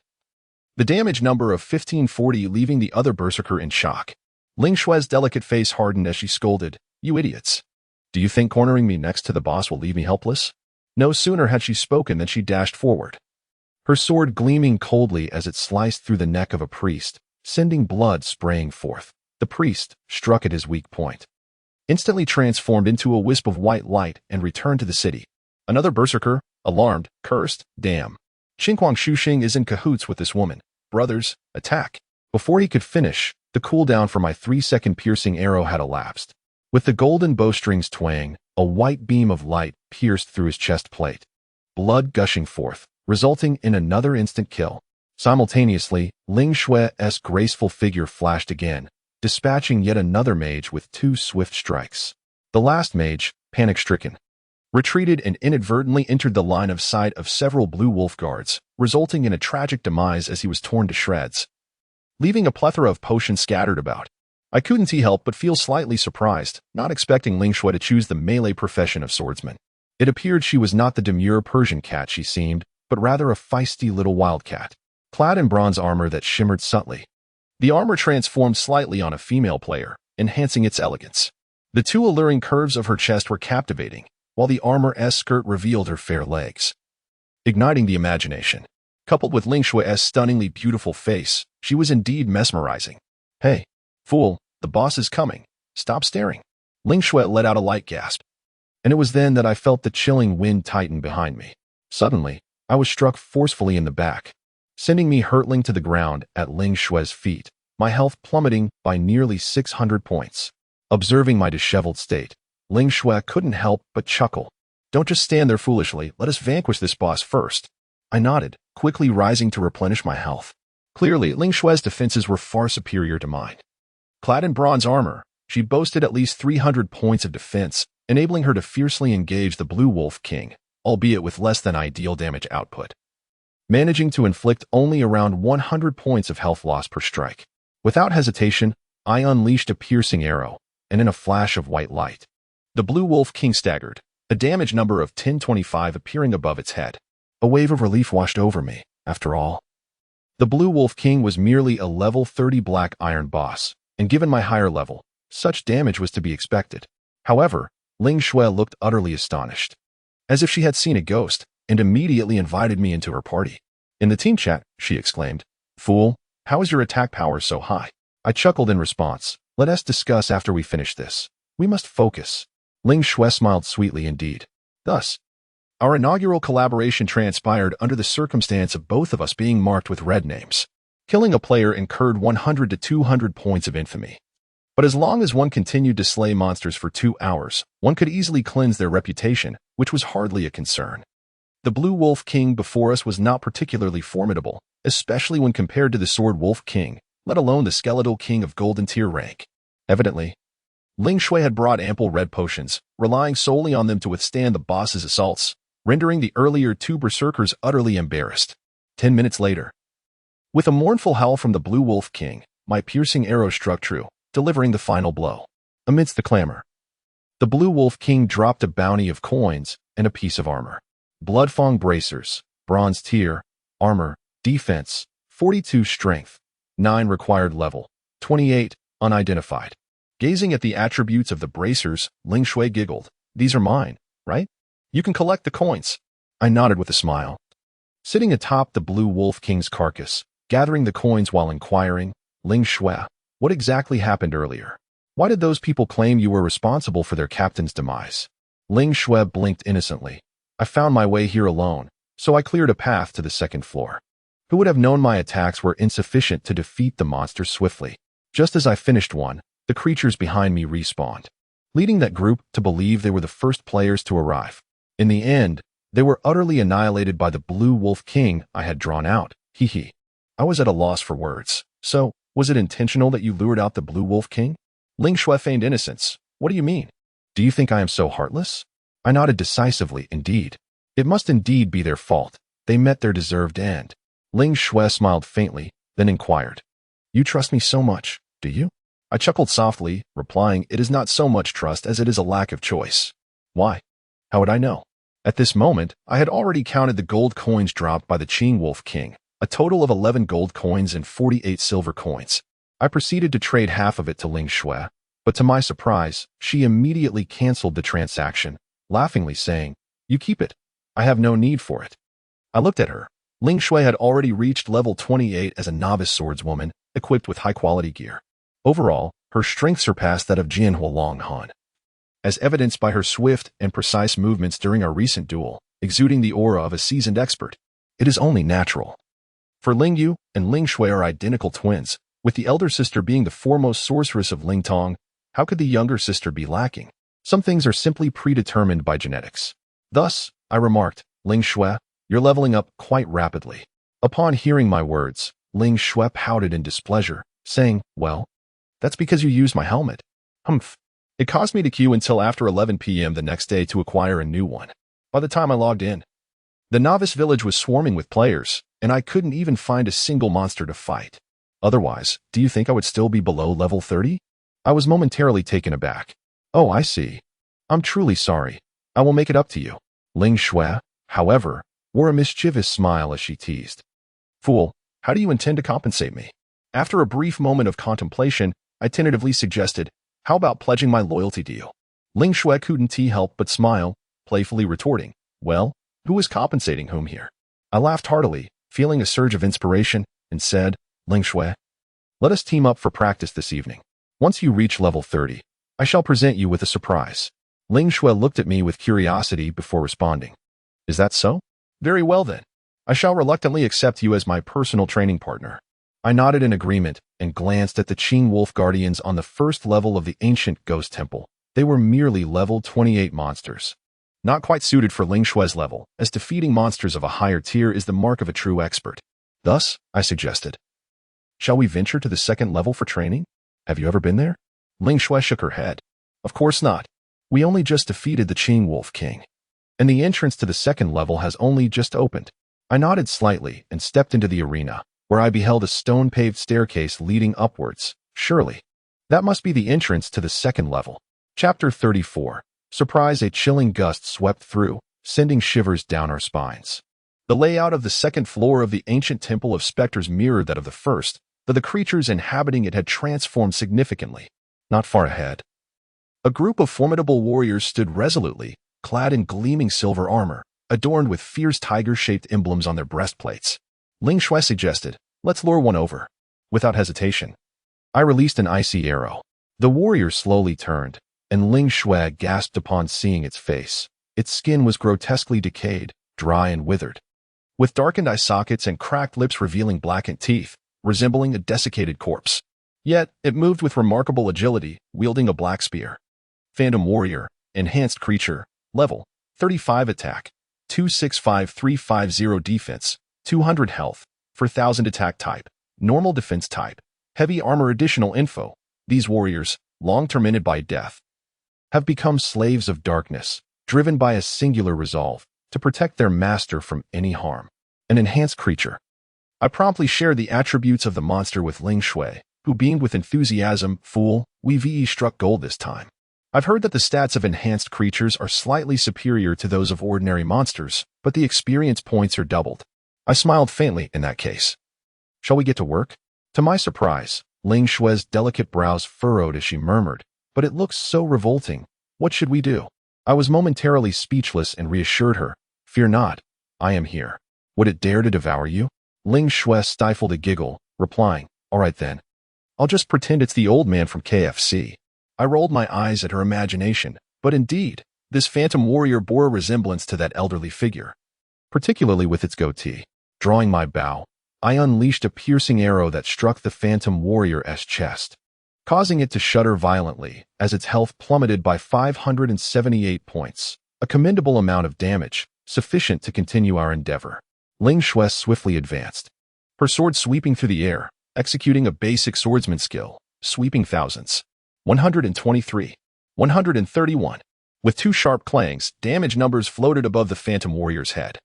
The damage number of 1540 leaving the other berserker in shock. Ling Shui's delicate face hardened as she scolded, "You idiots. Do you think cornering me next to the boss will leave me helpless?" No sooner had she spoken than she dashed forward, her sword gleaming coldly as it sliced through the neck of a priest, sending blood spraying forth. The priest, struck at his weak point, instantly transformed into a wisp of white light and returned to the city. Another berserker, alarmed, cursed, "Damn. Qingquang Shuxing is in cahoots with this woman. Brothers, attack." Before he could finish, the cooldown for my 3-second piercing arrow had elapsed. With the golden bowstrings twang, a white beam of light pierced through his chest plate, blood gushing forth, resulting in another instant kill. Simultaneously, Ling Shui's graceful figure flashed again, dispatching yet another mage with 2 swift strikes. The last mage, panic-stricken, retreated and inadvertently entered the line of sight of several Blue Wolf guards, resulting in a tragic demise as he was torn to shreds, leaving a plethora of potions scattered about. I couldn't help but feel slightly surprised, not expecting Ling Shui to choose the melee profession of swordsman. It appeared she was not the demure Persian cat she seemed, but rather a feisty little wildcat, clad in bronze armor that shimmered subtly. The armor transformed slightly on a female player, enhancing its elegance. The 2 alluring curves of her chest were captivating, while the armor's skirt revealed her fair legs, igniting the imagination. Coupled with Ling Shui's stunningly beautiful face, she was indeed mesmerizing. "Hey, fool, the boss is coming. Stop staring." Ling Shui let out a light gasp, and it was then that I felt the chilling wind tighten behind me. Suddenly, I was struck forcefully in the back. sending me hurtling to the ground at Ling Xue's feet, my health plummeting by nearly 600 points. Observing my disheveled state, Ling Xue couldn't help but chuckle. Don't just stand there foolishly, let us vanquish this boss first. I nodded, quickly rising to replenish my health. Clearly, Ling Xue's defenses were far superior to mine. Clad in bronze armor, she boasted at least 300 points of defense, enabling her to fiercely engage the Blue Wolf King, albeit with less than ideal damage output. Managing to inflict only around 100 points of health loss per strike. Without hesitation, I unleashed a piercing arrow, and in a flash of white light, the Blue Wolf King staggered, a damage number of 1025 appearing above its head. A wave of relief washed over me, after all. The Blue Wolf King was merely a level 30 black iron boss, and given my higher level, such damage was to be expected. However, Ling Xue looked utterly astonished, as if she had seen a ghost, and immediately invited me into her party. In the team chat, she exclaimed, "Fool, how is your attack power so high?" I chuckled in response. "Let us discuss after we finish this. We must focus." Ling Xue smiled sweetly indeed. Thus, our inaugural collaboration transpired under the circumstance of both of us being marked with red names. Killing a player incurred 100 to 200 points of infamy. But as long as one continued to slay monsters for 2 hours, one could easily cleanse their reputation, which was hardly a concern. The Blue Wolf King before us was not particularly formidable, especially when compared to the Sword Wolf King, let alone the Skeletal King of Golden Tier rank. Evidently, Ling Xue had brought ample red potions, relying solely on them to withstand the boss's assaults, rendering the earlier 2 berserkers utterly embarrassed. 10 minutes later, with a mournful howl from the Blue Wolf King, my piercing arrow struck true, delivering the final blow. Amidst the clamor, the Blue Wolf King dropped a bounty of coins and a piece of armor. Bloodfang bracers, bronze tier, armor, defense, 42 strength, 9 required level, 28 unidentified. Gazing at the attributes of the bracers, Ling Xue giggled. "These are mine, right? You can collect the coins." I nodded with a smile. Sitting atop the Blue Wolf King's carcass, gathering the coins while inquiring, "Ling Xue, what exactly happened earlier? Why did those people claim you were responsible for their captain's demise?" Ling Xue blinked innocently. "I found my way here alone, so I cleared a path to the second floor. Who would have known my attacks were insufficient to defeat the monsters swiftly? Just as I finished one, the creatures behind me respawned, leading that group to believe they were the first players to arrive. In the end, they were utterly annihilated by the Blue Wolf King I had drawn out. Hee. I was at a loss for words. "So, was it intentional that you lured out the Blue Wolf King?" Ling Xue feigned innocence. "What do you mean? Do you think I am so heartless?" I nodded decisively. "Indeed. It must indeed be their fault. They met their deserved end." Ling Xue smiled faintly, then inquired, "You trust me so much, do you?" I chuckled softly, replying, "It is not so much trust as it is a lack of choice." "Why? How would I know?" At this moment, I had already counted the gold coins dropped by the Qing Wolf King, a total of 11 gold coins and 48 silver coins. I proceeded to trade half of it to Ling Xue, but to my surprise, she immediately canceled the transaction, laughingly saying, "You keep it. I have no need for it." I looked at her. Ling Xue had already reached level 28 as a novice swordswoman, equipped with high-quality gear. Overall, her strength surpassed that of Jian Huolonghan, as evidenced by her swift and precise movements during our recent duel, exuding the aura of a seasoned expert. It is only natural. For Ling Yu and Ling Xue are identical twins, with the elder sister being the foremost sorceress of Ling Tong. How could the younger sister be lacking? Some things are simply predetermined by genetics. Thus, I remarked, "Ling Xue, you're leveling up quite rapidly." Upon hearing my words, Ling Xue pouted in displeasure, saying, "Well, that's because you used my helmet." Humph. It caused me to queue until after 11 p.m. the next day to acquire a new one. By the time I logged in, the novice village was swarming with players, and I couldn't even find a single monster to fight. Otherwise, do you think I would still be below level 30? I was momentarily taken aback. "Oh, I see. I'm truly sorry. I will make it up to you." Ling Xue, however, wore a mischievous smile as she teased, "Fool, how do you intend to compensate me?" After a brief moment of contemplation, I tentatively suggested, "How about pledging my loyalty to you?" Ling Xue couldn't help but smile, playfully retorting, "Well, who is compensating whom here?" I laughed heartily, feeling a surge of inspiration, and said, "Ling Xue, let us team up for practice this evening. Once you reach level 30, I shall present you with a surprise." Ling Xue looked at me with curiosity before responding, "Is that so? Very well then. I shall reluctantly accept you as my personal training partner. I nodded in agreement and glanced at the Qing Wolf Guardians on the first level of the ancient ghost temple. They were merely level 28 monsters. Not quite suited for Ling Shue's level, as defeating monsters of a higher tier is the mark of a true expert. Thus, I suggested, shall we venture to the second level for training? Have you ever been there? Ling Shue shook her head. Of course not. We only just defeated the Qing Wolf King. And the entrance to the second level has only just opened. I nodded slightly and stepped into the arena, where I beheld a stone-paved staircase leading upwards. Surely, that must be the entrance to the second level. Chapter 34. Surprise. A chilling gust swept through, sending shivers down our spines. The layout of the second floor of the ancient Temple of Spectres mirrored that of the first, though the creatures inhabiting it had transformed significantly. Not far ahead, a group of formidable warriors stood resolutely, clad in gleaming silver armor, adorned with fierce tiger-shaped emblems on their breastplates. Ling Shui suggested, let's lure one over. Without hesitation, I released an icy arrow. The warrior slowly turned, and Ling Shui gasped upon seeing its face. Its skin was grotesquely decayed, dry and withered, with darkened eye sockets and cracked lips revealing blackened teeth, resembling a desiccated corpse. Yet, it moved with remarkable agility, wielding a black spear. Phantom Warrior, Enhanced Creature, Level 35 Attack, 265350 Defense, 200 Health, 4000 Attack Type, Normal Defense Type, Heavy Armor. Additional info. These warriors, long tormented by death, have become slaves of darkness, driven by a singular resolve to protect their master from any harm. An enhanced creature. I promptly shared the attributes of the monster with Ling Shui, who beamed with enthusiasm. Fool, we VE struck gold this time. I've heard that the stats of enhanced creatures are slightly superior to those of ordinary monsters, but the experience points are doubled. I smiled faintly in that case. Shall we get to work? To my surprise, Ling Shue's delicate brows furrowed as she murmured, but it looks so revolting. What should we do? I was momentarily speechless and reassured her. Fear not, I am here. Would it dare to devour you? Ling Shui stifled a giggle, replying, all right then. I'll just pretend it's the old man from KFC. I rolled my eyes at her imagination, but indeed, this phantom warrior bore a resemblance to that elderly figure, particularly with its goatee. Drawing my bow, I unleashed a piercing arrow that struck the phantom warrior's chest, causing it to shudder violently as its health plummeted by 578 points, a commendable amount of damage, sufficient to continue our endeavor. Ling Shui swiftly advanced, her sword sweeping through the air, executing a basic swordsman skill, sweeping thousands. 123, 131. With two sharp clangs, damage numbers floated above the phantom warrior's head.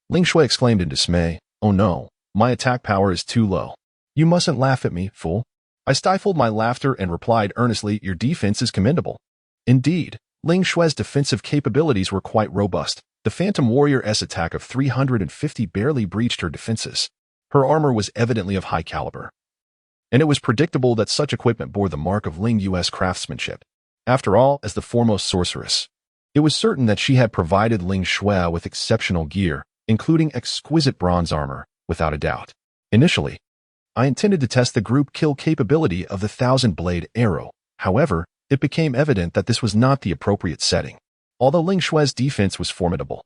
Ling Shui exclaimed in dismay, oh no, my attack power is too low. You mustn't laugh at me, fool. I stifled my laughter and replied earnestly, your defense is commendable. Indeed, Ling Shui's defensive capabilities were quite robust. The phantom warrior's attack of 350 barely breached her defenses. Her armor was evidently of high caliber, and it was predictable that such equipment bore the mark of Ling Yue's craftsmanship. After all, as the foremost sorceress, it was certain that she had provided Ling Shui with exceptional gear, including exquisite bronze armor, without a doubt. Initially, I intended to test the group kill capability of the 1000-blade arrow. However, it became evident that this was not the appropriate setting. Although Ling Shui's defense was formidable,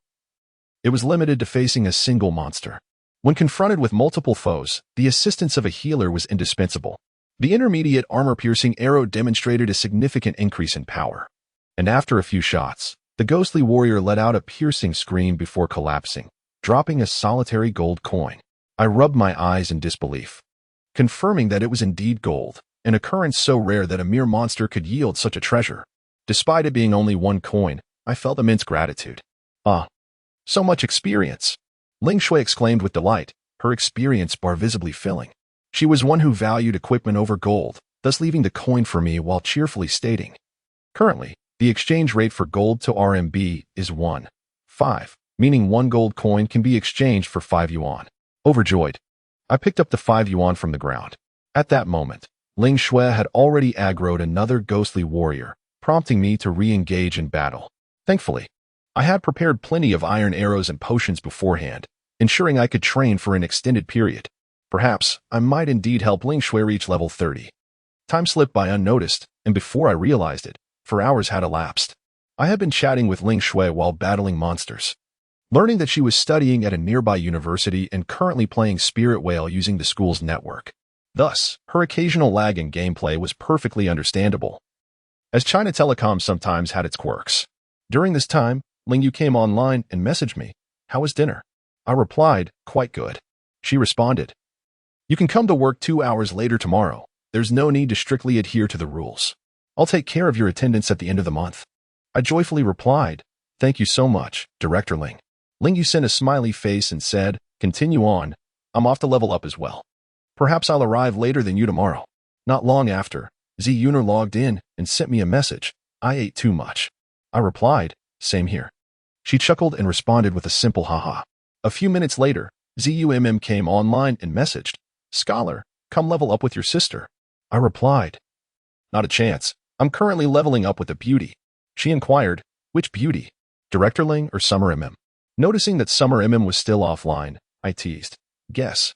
it was limited to facing a single monster. When confronted with multiple foes, the assistance of a healer was indispensable. The intermediate armor-piercing arrow demonstrated a significant increase in power, and after a few shots, the ghostly warrior let out a piercing scream before collapsing, dropping a solitary gold coin. I rubbed my eyes in disbelief, confirming that it was indeed gold, an occurrence so rare that a mere monster could yield such a treasure. Despite it being only one coin, I felt immense gratitude. Ah, so much experience! Ling Shui exclaimed with delight, her experience bar visibly filling. She was one who valued equipment over gold, thus leaving the coin for me while cheerfully stating, currently, the exchange rate for gold to RMB is 1.5, meaning one gold coin can be exchanged for 5 yuan. Overjoyed, I picked up the 5 yuan from the ground. At that moment, Ling Shui had already aggroed another ghostly warrior, prompting me to re-engage in battle. Thankfully, I had prepared plenty of iron arrows and potions beforehand, ensuring I could train for an extended period. Perhaps I might indeed help Ling Shui reach level 30. Time slipped by unnoticed, and before I realized it, 4 hours had elapsed. I had been chatting with Ling Shui while battling monsters. learning that she was studying at a nearby university and currently playing Spirit Whale using the school's network. Thus, her occasional lag in gameplay was perfectly understandable, as China Telecom sometimes had its quirks. During this time, Ling Yu came online and messaged me, "How was dinner?" I replied, "Quite good." She responded, "You can come to work 2 hours later tomorrow. There's no need to strictly adhere to the rules. I'll take care of your attendance at the end of the month." I joyfully replied, "Thank you so much, Director Ling." Ling Yu sent a smiley face and said, "Continue on. I'm off to level up as well. Perhaps I'll arrive later than you tomorrow." Not long after, Z Yuner logged in and sent me a message, "I ate too much." I replied, "Same here." She chuckled and responded with a simple haha. A few minutes later, ZUMM came online and messaged, "Scholar, come level up with your sister." I replied, "Not a chance. I'm currently leveling up with a beauty." She inquired, "Which beauty? Director Ling or Summer MM?" Noticing that Summer MM was still offline, I teased, "Guess."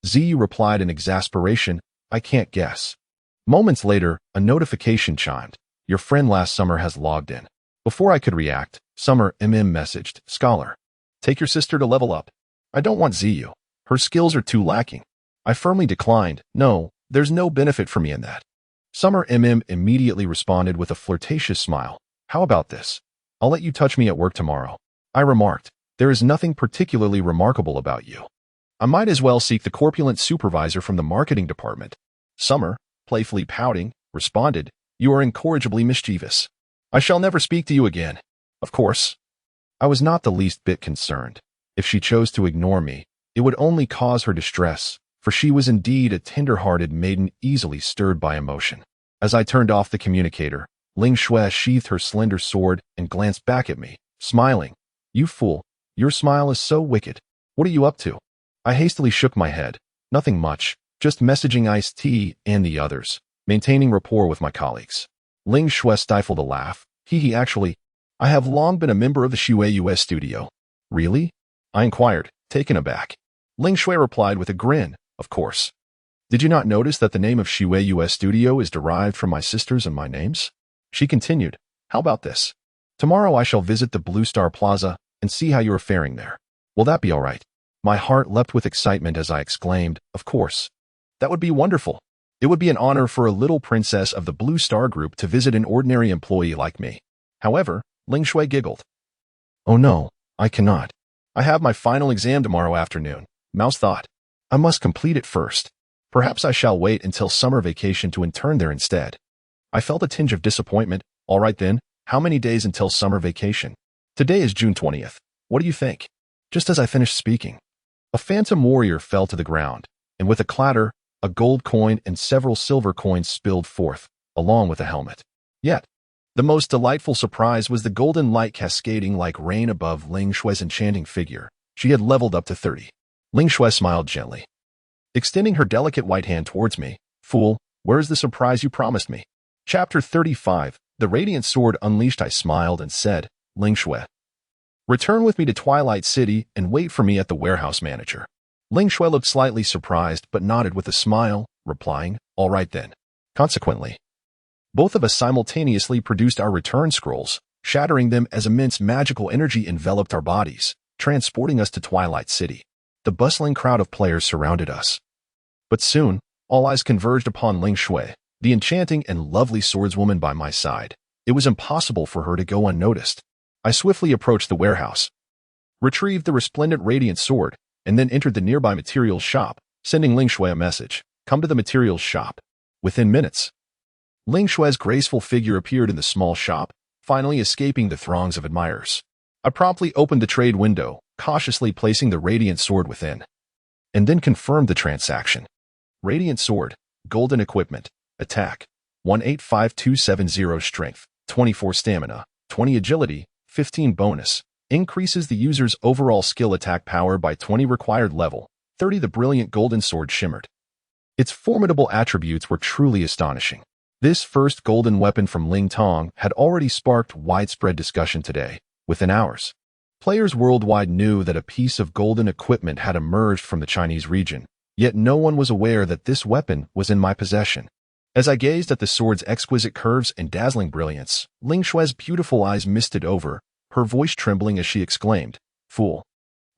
ZU replied in exasperation, "I can't guess." Moments later, a notification chimed, "Your friend last summer has logged in." Before I could react, Summer MM messaged, "Scholar, take your sister to level up." "I don't want ZU. Her skills are too lacking." I firmly declined, "No, there's no benefit for me in that." Summer MM immediately responded with a flirtatious smile, "How about this? I'll let you touch me at work tomorrow." I remarked, "There is nothing particularly remarkable about you. I might as well seek the corpulent supervisor from the marketing department." Summer, playfully pouting, responded, "You are incorrigibly mischievous. I shall never speak to you again." Of course, I was not the least bit concerned. If she chose to ignore me, it would only cause her distress, for she was indeed a tender-hearted maiden easily stirred by emotion. As I turned off the communicator, Ling Shui sheathed her slender sword and glanced back at me, smiling. "You fool, your smile is so wicked. What are you up to?" I hastily shook my head. "Nothing much, just messaging Ice-T and the others, maintaining rapport with my colleagues." Ling Shui stifled a laugh. Actually, I have long been a member of the Shui US studio." "Really?" I inquired, taken aback. Ling Shui replied with a grin, "Of course. Did you not notice that the name of Shui US studio is derived from my sister's and my names?" She continued, "How about this? Tomorrow I shall visit the Blue Star Plaza and see how you are faring there. Will that be all right?" My heart leapt with excitement as I exclaimed, "Of course. That would be wonderful. It would be an honor for a little princess of the Blue Star Group to visit an ordinary employee like me." However, Ling Shui giggled. "Oh no, I cannot. I have my final exam tomorrow afternoon." Mouse thought, "I must complete it first. Perhaps I shall wait until summer vacation to intern there instead." I felt a tinge of disappointment. "All right then, how many days until summer vacation?" "Today is June 20th. What do you think?" Just as I finished speaking, a phantom warrior fell to the ground, and with a clatter, a gold coin and several silver coins spilled forth, along with a helmet. Yet, the most delightful surprise was the golden light cascading like rain above Ling Shui's enchanting figure. She had leveled up to 30. Ling Shui smiled gently, extending her delicate white hand towards me. "Fool, where is the surprise you promised me?" Chapter 35, The Radiant Sword Unleashed. I smiled and said, "Ling Shui, return with me to Twilight City and wait for me at the warehouse manager." Ling Shui looked slightly surprised but nodded with a smile, replying, "All right then." Consequently, both of us simultaneously produced our return scrolls, shattering them as immense magical energy enveloped our bodies, transporting us to Twilight City. The bustling crowd of players surrounded us. But soon, all eyes converged upon Ling Shui, the enchanting and lovely swordswoman by my side. It was impossible for her to go unnoticed. I swiftly approached the warehouse, retrieved the resplendent radiant sword, and then entered the nearby materials shop, sending Ling Shui a message, "Come to the materials shop." Within minutes, Ling Shui's graceful figure appeared in the small shop, finally escaping the throngs of admirers. I promptly opened the trade window, cautiously placing the radiant sword within, and then confirmed the transaction. Radiant sword, golden equipment, attack, 185270 strength, 24 stamina, 20 agility, 15 bonus, increases the user's overall skill attack power by 20 required level, 30. The brilliant golden sword shimmered. Its formidable attributes were truly astonishing. This first golden weapon from Ling Tong had already sparked widespread discussion today. Within hours, players worldwide knew that a piece of golden equipment had emerged from the Chinese region, yet no one was aware that this weapon was in my possession. As I gazed at the sword's exquisite curves and dazzling brilliance, Ling Shui's beautiful eyes misted over, her voice trembling as she exclaimed, Fool.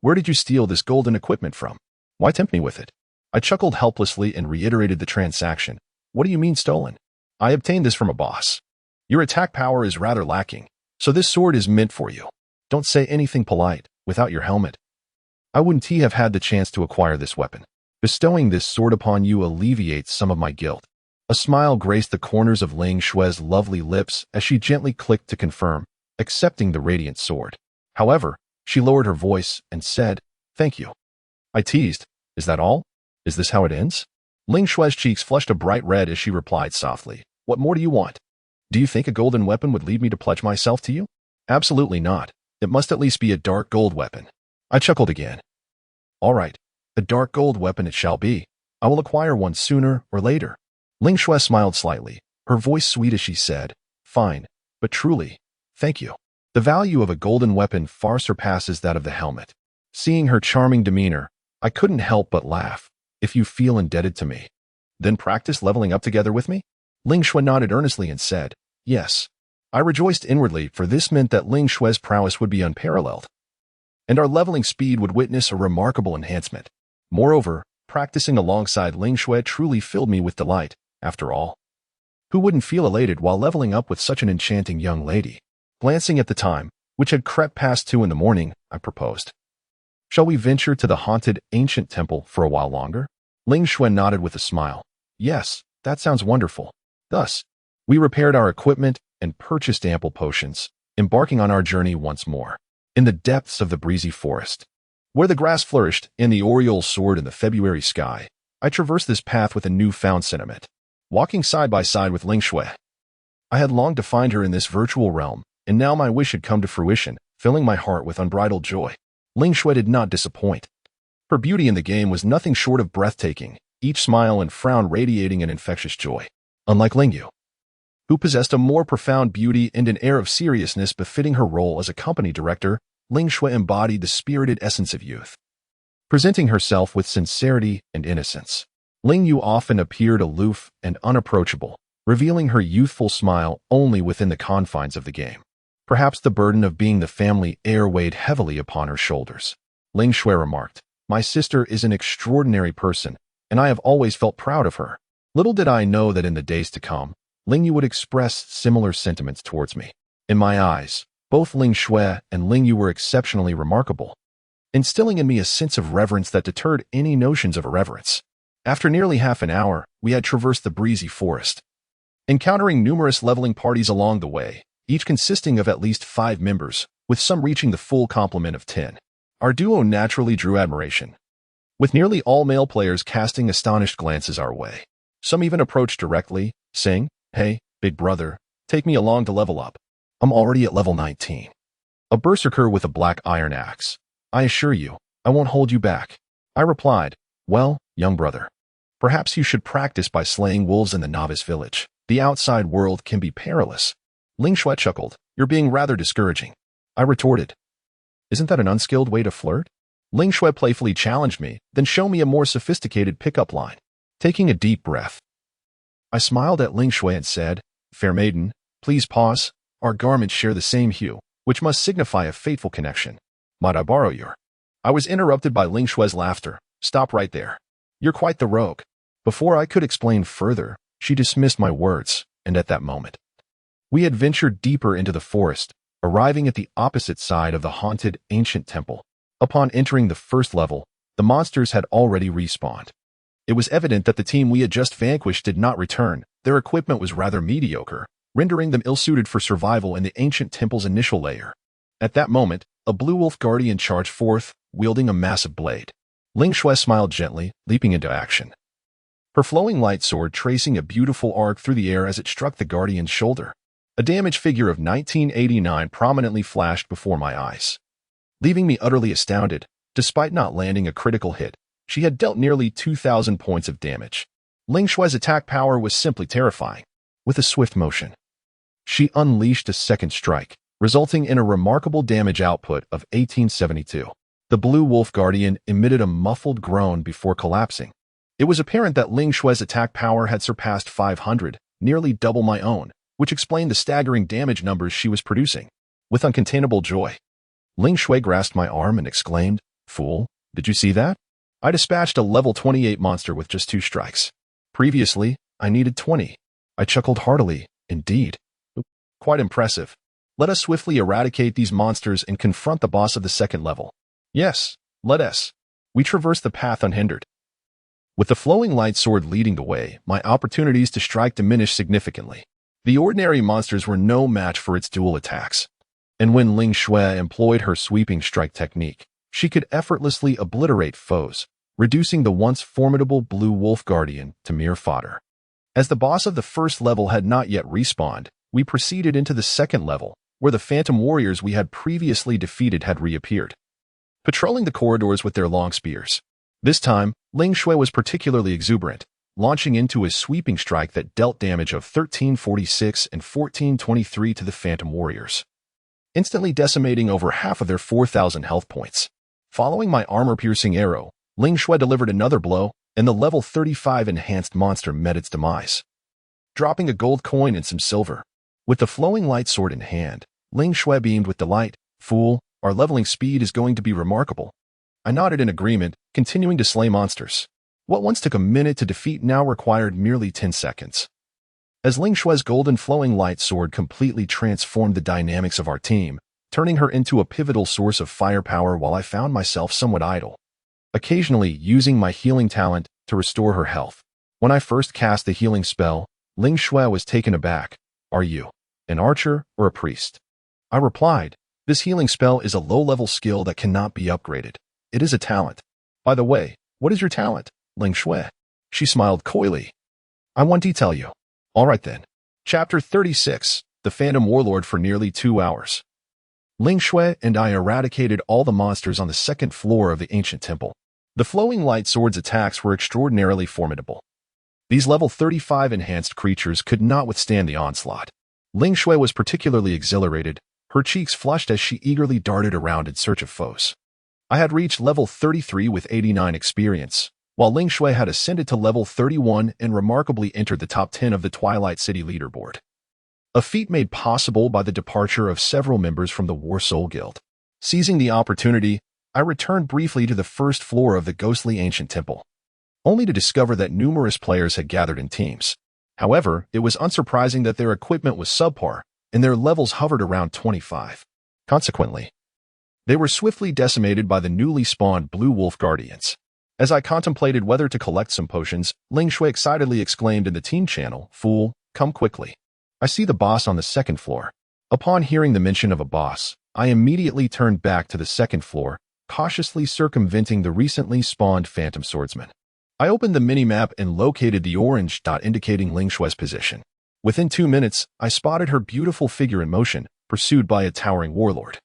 Where did you steal this golden equipment from? Why tempt me with it? I chuckled helplessly and reiterated the transaction. What do you mean stolen? I obtained this from a boss. Your attack power is rather lacking, so this sword is meant for you. Don't say anything polite without your helmet. I wouldn't have had the chance to acquire this weapon. Bestowing this sword upon you alleviates some of my guilt. A smile graced the corners of Ling Xue's lovely lips as she gently clicked to confirm, accepting the radiant sword. However, she lowered her voice and said, "Thank you." I teased, "Is that all? Is this how it ends?" Ling Xue's cheeks flushed a bright red as she replied softly, "What more do you want? Do you think a golden weapon would lead me to pledge myself to you? Absolutely not. It must at least be a dark gold weapon." I chuckled again. "All right, a dark gold weapon it shall be. I will acquire one sooner or later." Ling Xue smiled slightly, her voice sweet as she said, "Fine, but truly, thank you. The value of a golden weapon far surpasses that of the helmet." Seeing her charming demeanor, I couldn't help but laugh. "If you feel indebted to me, then practice leveling up together with me?" Ling Xue nodded earnestly and said, "Yes." I rejoiced inwardly, for this meant that Ling Xue's prowess would be unparalleled, and our leveling speed would witness a remarkable enhancement. Moreover, practicing alongside Ling Xue truly filled me with delight. After all, who wouldn't feel elated while leveling up with such an enchanting young lady? Glancing at the time, which had crept past 2 in the morning, I proposed, "Shall we venture to the haunted ancient temple for a while longer?" Ling Xue nodded with a smile. "Yes, that sounds wonderful." Thus, we repaired our equipment and purchased ample potions, embarking on our journey once more. In the depths of the breezy forest, where the grass flourished and the oriole soared in the February sky, I traversed this path with a newfound sentiment. Walking side by side with Ling Xue, I had longed to find her in this virtual realm, and now my wish had come to fruition, filling my heart with unbridled joy. Ling Xue did not disappoint. Her beauty in the game was nothing short of breathtaking, each smile and frown radiating an infectious joy. Unlike Ling Yu, who possessed a more profound beauty and an air of seriousness befitting her role as a company director, Ling Xue embodied the spirited essence of youth, presenting herself with sincerity and innocence. Ling Yu often appeared aloof and unapproachable, revealing her youthful smile only within the confines of the game. Perhaps the burden of being the family heir weighed heavily upon her shoulders. Ling Xue remarked, "My sister is an extraordinary person, and I have always felt proud of her." Little did I know that in the days to come, Ling Yu would express similar sentiments towards me. In my eyes, both Ling Xue and Ling Yu were exceptionally remarkable, instilling in me a sense of reverence that deterred any notions of irreverence. After nearly half an hour, we had traversed the breezy forest, encountering numerous leveling parties along the way, each consisting of at least 5 members, with some reaching the full complement of 10. Our duo naturally drew admiration, with nearly all male players casting astonished glances our way. Some even approached directly, saying, "Hey, big brother, take me along to level up. I'm already at level 19. A berserker with a black iron axe. I assure you, I won't hold you back." I replied, "Well, young brother, perhaps you should practice by slaying wolves in the novice village. The outside world can be perilous." Ling Xue chuckled, "You're being rather discouraging." I retorted, "Isn't that an unskilled way to flirt?" Ling Xue playfully challenged me, then showed me a more sophisticated pickup line. Taking a deep breath, I smiled at Ling Xue and said, "Fair maiden, please pause. Our garments share the same hue, which must signify a fateful connection. Might I borrow your—" I was interrupted by Ling Xue's laughter. "Stop right there. You're quite the rogue." Before I could explain further, she dismissed my words, and at that moment, we had ventured deeper into the forest, arriving at the opposite side of the haunted ancient temple. Upon entering the first level, the monsters had already respawned. It was evident that the team we had just vanquished did not return. Their equipment was rather mediocre, rendering them ill-suited for survival in the ancient temple's initial layer. At that moment, a blue wolf guardian charged forth, wielding a massive blade. Ling Xue smiled gently, leaping into action, her flowing light sword tracing a beautiful arc through the air as it struck the guardian's shoulder. A damaged figure of 1989 prominently flashed before my eyes, leaving me utterly astounded. Despite not landing a critical hit, she had dealt nearly 2,000 points of damage. Ling Xue's attack power was simply terrifying. With a swift motion, she unleashed a second strike, resulting in a remarkable damage output of 1872. The Blue Wolf Guardian emitted a muffled groan before collapsing. It was apparent that Ling Xue's attack power had surpassed 500, nearly double my own, which explained the staggering damage numbers she was producing. With uncontainable joy, Ling Shui grasped my arm and exclaimed, "Fool, did you see that? I dispatched a level 28 monster with just 2 strikes. Previously, I needed 20. I chuckled heartily. Indeed. Quite impressive. Let us swiftly eradicate these monsters and confront the boss of the second level. Yes, let us. We traversed the path unhindered. With the flowing light sword leading the way, my opportunities to strike diminished significantly. The ordinary monsters were no match for its dual attacks. And when Ling Shui employed her sweeping strike technique, she could effortlessly obliterate foes, reducing the once formidable Blue Wolf Guardian to mere fodder. As the boss of the first level had not yet respawned, we proceeded into the second level, where the phantom warriors we had previously defeated had reappeared, patrolling the corridors with their long spears. This time, Ling Shui was particularly exuberant, launching into a sweeping strike that dealt damage of 1346 and 1423 to the phantom warriors, instantly decimating over half of their 4,000 health points. Following my armor-piercing arrow, Ling Shui delivered another blow, and the level 35 enhanced monster met its demise, dropping a gold coin and some silver. With the flowing light sword in hand, Ling Shui beamed with delight. "Fool, our leveling speed is going to be remarkable." I nodded in agreement, continuing to slay monsters. What once took a minute to defeat now required merely 10 seconds. As Ling Shui's golden flowing light sword completely transformed the dynamics of our team, turning her into a pivotal source of firepower while I found myself somewhat idle, occasionally using my healing talent to restore her health. When I first cast the healing spell, Ling Shui was taken aback. "Are you an archer or a priest?" I replied, "This healing spell is a low-level skill that cannot be upgraded. It is a talent. By the way, what is your talent, Ling Shui?" She smiled coyly. "I want to tell you." All right then. Chapter 36, The Phantom Warlord. For nearly 2 hours, Ling Shui and I eradicated all the monsters on the second floor of the ancient temple. The flowing light sword's attacks were extraordinarily formidable. These level 35 enhanced creatures could not withstand the onslaught. Ling Shui was particularly exhilarated, her cheeks flushed as she eagerly darted around in search of foes. I had reached level 33 with 89 experience, while Ling Shui had ascended to level 31 and remarkably entered the top 10 of the Twilight City leaderboard, a feat made possible by the departure of several members from the War Soul Guild. Seizing the opportunity, I returned briefly to the first floor of the ghostly ancient temple, only to discover that numerous players had gathered in teams. However, it was unsurprising that their equipment was subpar, and their levels hovered around 25. Consequently, they were swiftly decimated by the newly spawned Blue Wolf Guardians. As I contemplated whether to collect some potions, Ling Shui excitedly exclaimed in the team channel, "Fool, come quickly. I see the boss on the second floor." Upon hearing the mention of a boss, I immediately turned back to the second floor, cautiously circumventing the recently spawned phantom swordsman. I opened the minimap and located the orange dot indicating Ling Shui's position. Within 2 minutes, I spotted her beautiful figure in motion, pursued by a towering warlord,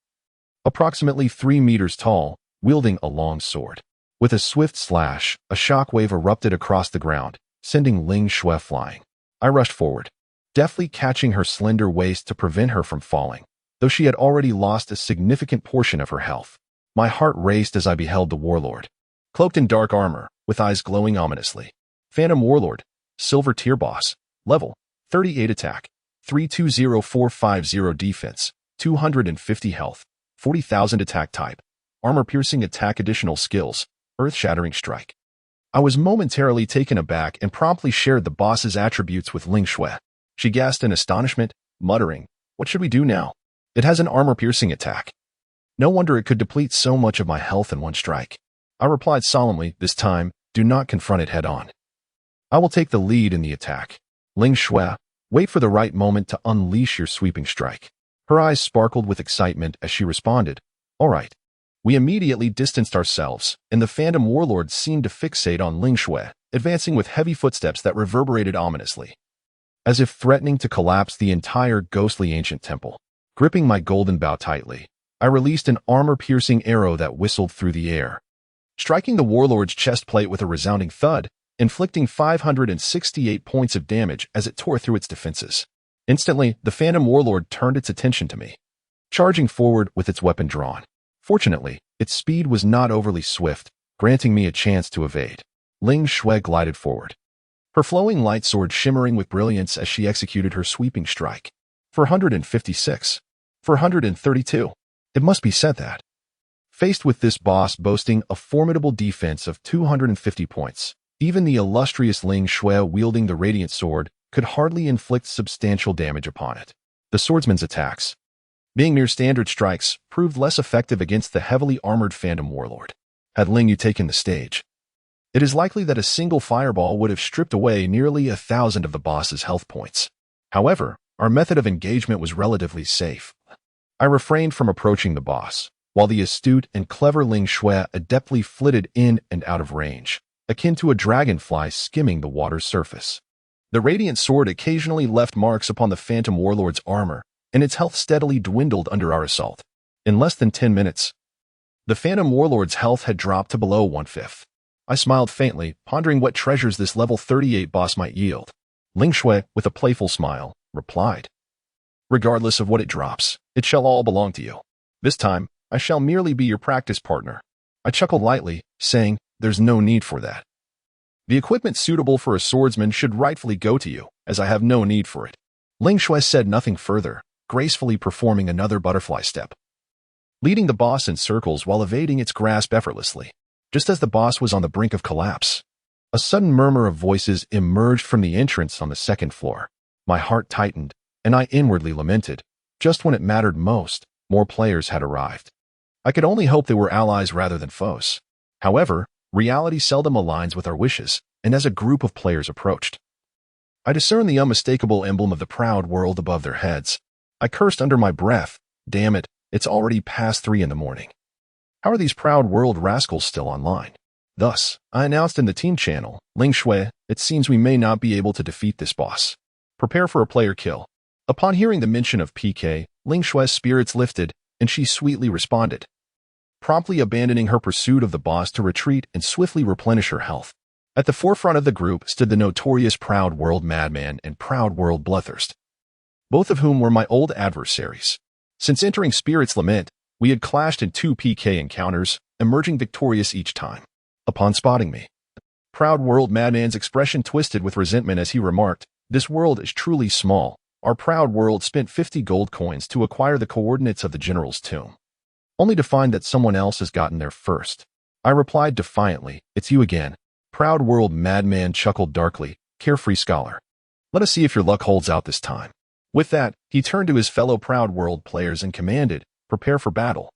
approximately 3 meters tall, wielding a long sword. With a swift slash, a shockwave erupted across the ground, sending Ling Shui flying. I rushed forward, deftly catching her slender waist to prevent her from falling, though she had already lost a significant portion of her health. My heart raced as I beheld the warlord, cloaked in dark armor, with eyes glowing ominously. Phantom Warlord, Silver Tier Boss, Level 38 Attack, 320450 Defense, 250 Health, 40,000 Attack Type, Armor-Piercing Attack. Additional Skills, Earth-Shattering Strike. I was momentarily taken aback and promptly shared the boss's attributes with Ling Shui. She gasped in astonishment, muttering, "What should we do now? It has an armor-piercing attack. No wonder it could deplete so much of my health in one strike." I replied solemnly, "This time, do not confront it head-on. I will take the lead in the attack. Ling Shui, wait for the right moment to unleash your sweeping strike." Her eyes sparkled with excitement as she responded, "All right." We immediately distanced ourselves, and the Phantom Warlord seemed to fixate on Ling Shui, advancing with heavy footsteps that reverberated ominously, as if threatening to collapse the entire ghostly ancient temple. Gripping my golden bow tightly, I released an armor-piercing arrow that whistled through the air, striking the warlord's chest plate with a resounding thud, inflicting 568 points of damage as it tore through its defenses. Instantly, the Phantom Warlord turned its attention to me, charging forward with its weapon drawn. Fortunately, its speed was not overly swift, granting me a chance to evade. Ling Shui glided forward, her flowing light sword shimmering with brilliance as she executed her sweeping strike. 456. 432. It must be said that, faced with this boss boasting a formidable defense of 250 points, even the illustrious Ling Shui wielding the Radiant Sword could hardly inflict substantial damage upon it. The swordsman's attacks, being mere standard strikes, proved less effective against the heavily armored Phantom Warlord. Had Ling Yu taken the stage, it is likely that a single fireball would have stripped away nearly 1,000 of the boss's health points. However, our method of engagement was relatively safe. I refrained from approaching the boss, while the astute and clever Ling Shui adeptly flitted in and out of range, akin to a dragonfly skimming the water's surface. The Radiant Sword occasionally left marks upon the Phantom Warlord's armor, and its health steadily dwindled under our assault. In less than 10 minutes, the Phantom Warlord's health had dropped to below 1/5. I smiled faintly, pondering what treasures this level 38 boss might yield. Ling Shui, with a playful smile, replied, "Regardless of what it drops, it shall all belong to you. This time, I shall merely be your practice partner." I chuckled lightly, saying, "There's no need for that. The equipment suitable for a swordsman should rightfully go to you, as I have no need for it." Ling Shui said nothing further, gracefully performing another butterfly step, leading the boss in circles while evading its grasp effortlessly. Just as the boss was on the brink of collapse, a sudden murmur of voices emerged from the entrance on the second floor. My heart tightened, and I inwardly lamented. Just when it mattered most, more players had arrived. I could only hope they were allies rather than foes. However, reality seldom aligns with our wishes, and as a group of players approached, I discerned the unmistakable emblem of the Proud World above their heads. I cursed under my breath. Damn it, it's already past 3 in the morning. How are these Proud World rascals still online? Thus, I announced in the team channel, "Ling Shui, it seems we may not be able to defeat this boss. Prepare for a player kill." Upon hearing the mention of PK, Ling Shui's spirits lifted, and she sweetly responded, promptly abandoning her pursuit of the boss to retreat and swiftly replenish her health. At the forefront of the group stood the notorious Proud World Madman and Proud World Bloodthirst, both of whom were my old adversaries. Since entering Spirit's Lament, we had clashed in 2 PK encounters, emerging victorious each time. Upon spotting me, Proud World Madman's expression twisted with resentment as he remarked, "This world is truly small. Our Proud World spent 50 gold coins to acquire the coordinates of the General's tomb, only to find that someone else has gotten there first." I replied defiantly, "It's you again." Proud World Madman chuckled darkly, "Carefree scholar. Let us see if your luck holds out this time." With that, he turned to his fellow Proud World players and commanded, "Prepare for battle.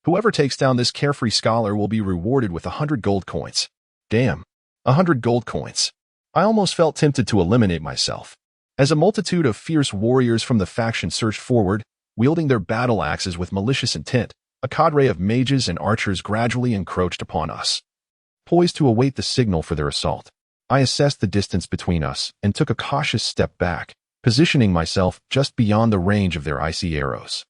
Whoever takes down this carefree scholar will be rewarded with 100 gold coins." Damn, 100 gold coins. I almost felt tempted to eliminate myself. As a multitude of fierce warriors from the faction surged forward, wielding their battle axes with malicious intent, a cadre of mages and archers gradually encroached upon us, poised to await the signal for their assault. I assessed the distance between us and took a cautious step back, positioning myself just beyond the range of their icy arrows.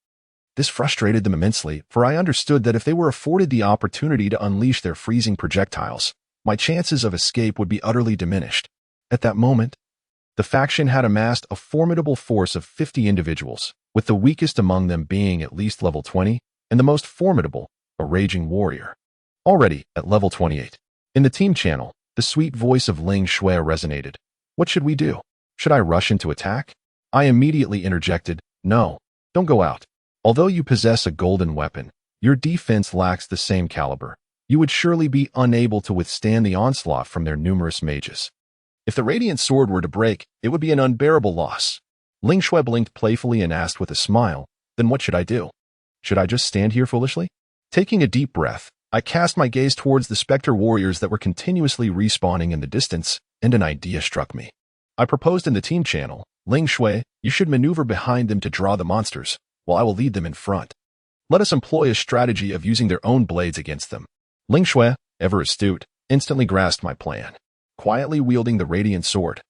This frustrated them immensely, for I understood that if they were afforded the opportunity to unleash their freezing projectiles, my chances of escape would be utterly diminished. At that moment, the faction had amassed a formidable force of 50 individuals, with the weakest among them being at least level 20, and the most formidable, a raging warrior, already at level 28. In the team channel, the sweet voice of Ling Shui resonated. What should we do? Should I rush into attack? I immediately interjected, "No, don't go out. Although you possess a golden weapon, your defense lacks the same caliber. You would surely be unable to withstand the onslaught from their numerous mages. If the Radiant Sword were to break, it would be an unbearable loss." Ling Shui blinked playfully and asked with a smile, "Then what should I do? Should I just stand here foolishly?" Taking a deep breath, I cast my gaze towards the Spectre warriors that were continuously respawning in the distance, and an idea struck me. I proposed in the team channel, "Ling Shui, you should maneuver behind them to draw the monsters, while I will lead them in front. Let us employ a strategy of using their own blades against them." Ling Shui, ever astute, instantly grasped my plan. Quietly wielding the Radiant Sword,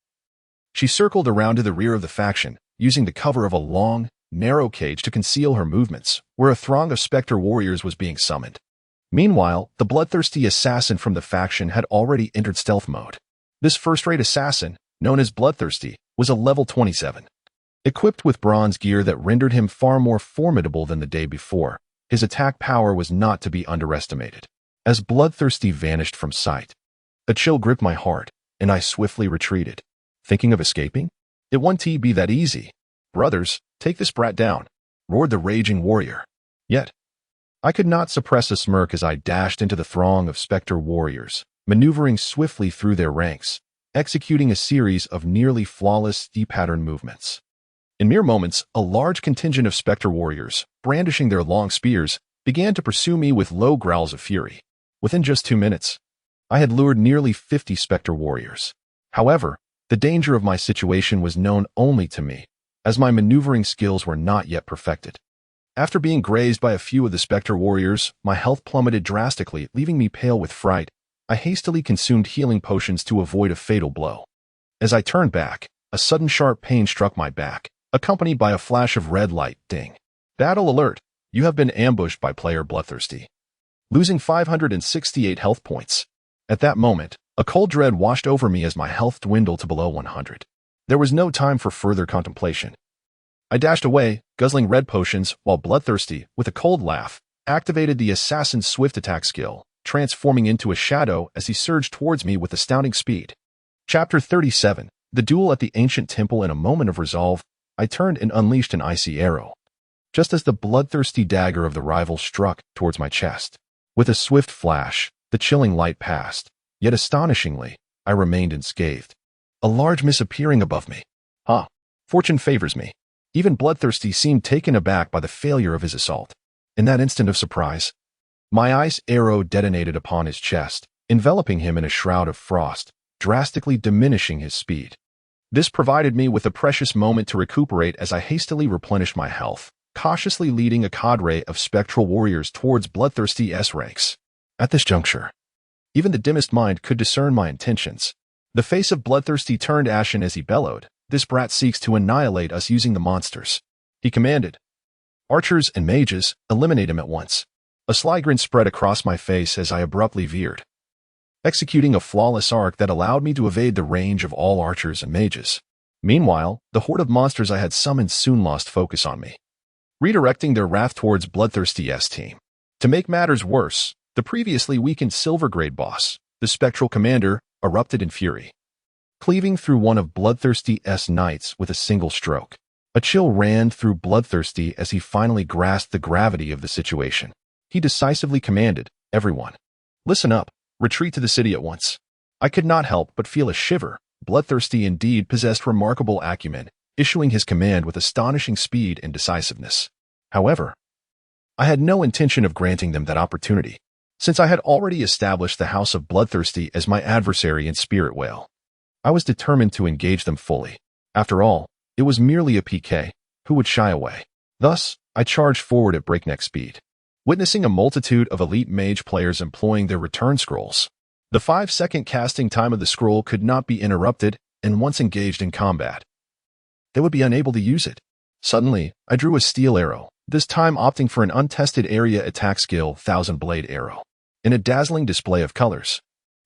she circled around to the rear of the faction, using the cover of a long, narrow cage to conceal her movements, where a throng of Spectre warriors was being summoned. Meanwhile, the bloodthirsty assassin from the faction had already entered stealth mode. This first-rate assassin, known as Bloodthirsty, was a level 27. Equipped with bronze gear that rendered him far more formidable than the day before, his attack power was not to be underestimated. As Bloodthirsty vanished from sight, a chill gripped my heart, and I swiftly retreated. Thinking of escaping? It won't be that easy. "Brothers, take this brat down," roared the raging warrior. Yet, I could not suppress a smirk as I dashed into the throng of Spectre warriors, maneuvering swiftly through their ranks, executing a series of nearly flawless D-pattern movements. In mere moments, a large contingent of Spectre warriors, brandishing their long spears, began to pursue me with low growls of fury. Within just 2 minutes, I had lured nearly 50 Spectre warriors. However, the danger of my situation was known only to me, as my maneuvering skills were not yet perfected. After being grazed by a few of the Spectre warriors, my health plummeted drastically, leaving me pale with fright. I hastily consumed healing potions to avoid a fatal blow. As I turned back, a sudden sharp pain struck my back, accompanied by a flash of red light. Ding. Battle alert! You have been ambushed by player Bloodthirsty. Losing 568 health points. At that moment, a cold dread washed over me as my health dwindled to below 100. There was no time for further contemplation. I dashed away, guzzling red potions, while Bloodthirsty, with a cold laugh, activated the Assassin's Swift Attack skill, transforming into a shadow as he surged towards me with astounding speed. Chapter 37. The Duel at the Ancient Temple. In a moment of resolve, I turned and unleashed an icy arrow. Just as the bloodthirsty dagger of the rival struck towards my chest. With a swift flash, the chilling light passed, yet astonishingly, I remained unscathed. A large miss appearing above me. Fortune favors me. Even Bloodthirsty seemed taken aback by the failure of his assault. In that instant of surprise, my ice arrow detonated upon his chest, enveloping him in a shroud of frost, drastically diminishing his speed. This provided me with a precious moment to recuperate as I hastily replenished my health, cautiously leading a cadre of spectral warriors towards Bloodthirsty's ranks. At this juncture, even the dimmest mind could discern my intentions. The face of Bloodthirsty turned ashen as he bellowed, "This brat seeks to annihilate us using the monsters," he commanded. "Archers and mages, eliminate him at once." A sly grin spread across my face as I abruptly veered, executing a flawless arc that allowed me to evade the range of all archers and mages. Meanwhile, the horde of monsters I had summoned soon lost focus on me, redirecting their wrath towards Bloodthirsty's team. To make matters worse, the previously weakened Silvergrade boss, the Spectral Commander, erupted in fury, cleaving through one of Bloodthirsty's knights with a single stroke. A chill ran through Bloodthirsty as he finally grasped the gravity of the situation. He decisively commanded, "Everyone, listen up, retreat to the city at once." I could not help but feel a shiver. Bloodthirsty indeed possessed remarkable acumen, issuing his command with astonishing speed and decisiveness. However, I had no intention of granting them that opportunity, since I had already established the House of Bloodthirsty as my adversary in Spirit Whale. I was determined to engage them fully. After all, it was merely a PK. Who would shy away? Thus, I charged forward at breakneck speed, witnessing a multitude of elite mage players employing their return scrolls. The 5-second casting time of the scroll could not be interrupted, and once engaged in combat, they would be unable to use it. Suddenly, I drew a steel arrow, this time opting for an untested area attack skill, Thousand Blade Arrow. In a dazzling display of colors,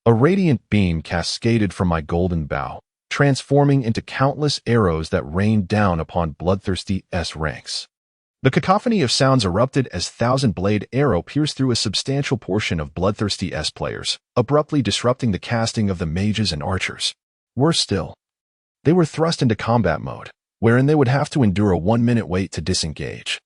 a radiant beam cascaded from my golden bow, transforming into countless arrows that rained down upon Bloodthirsty's ranks. The cacophony of sounds erupted as Thousand Blade Arrow pierced through a substantial portion of Bloodthirsty's players, abruptly disrupting the casting of the mages and archers. Worse still, they were thrust into combat mode, wherein they would have to endure a 1-minute wait to disengage,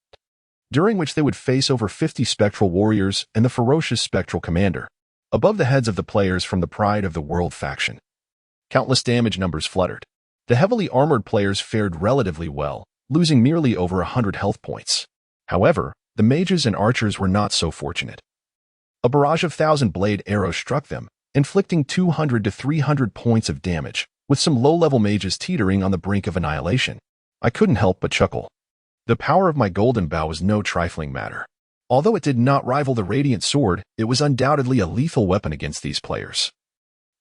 during which they would face over 50 spectral warriors and the ferocious Spectral Commander, above the heads of the players from the Pride of the World faction. Countless damage numbers fluttered. The heavily armored players fared relatively well, losing merely over 100 health points. However, the mages and archers were not so fortunate. A barrage of Thousand Blade Arrows struck them, inflicting 200 to 300 points of damage, with some low-level mages teetering on the brink of annihilation. I couldn't help but chuckle. The power of my golden bow was no trifling matter. Although it did not rival the Radiant Sword, it was undoubtedly a lethal weapon against these players,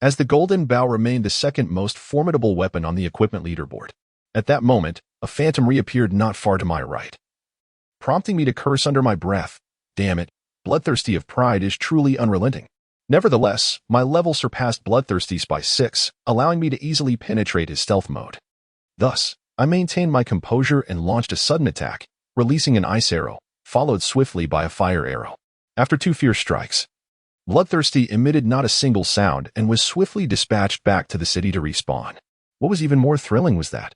as the golden bow remained the second most formidable weapon on the equipment leaderboard. At that moment, a phantom reappeared not far to my right, prompting me to curse under my breath. Damn it, Bloodthirsty of Pride is truly unrelenting. Nevertheless, my level surpassed Bloodthirsty's by 6, allowing me to easily penetrate his stealth mode. Thus, I maintained my composure and launched a sudden attack, releasing an ice arrow, followed swiftly by a fire arrow. After 2 fierce strikes, Bloodthirsty emitted not a single sound and was swiftly dispatched back to the city to respawn. What was even more thrilling was that,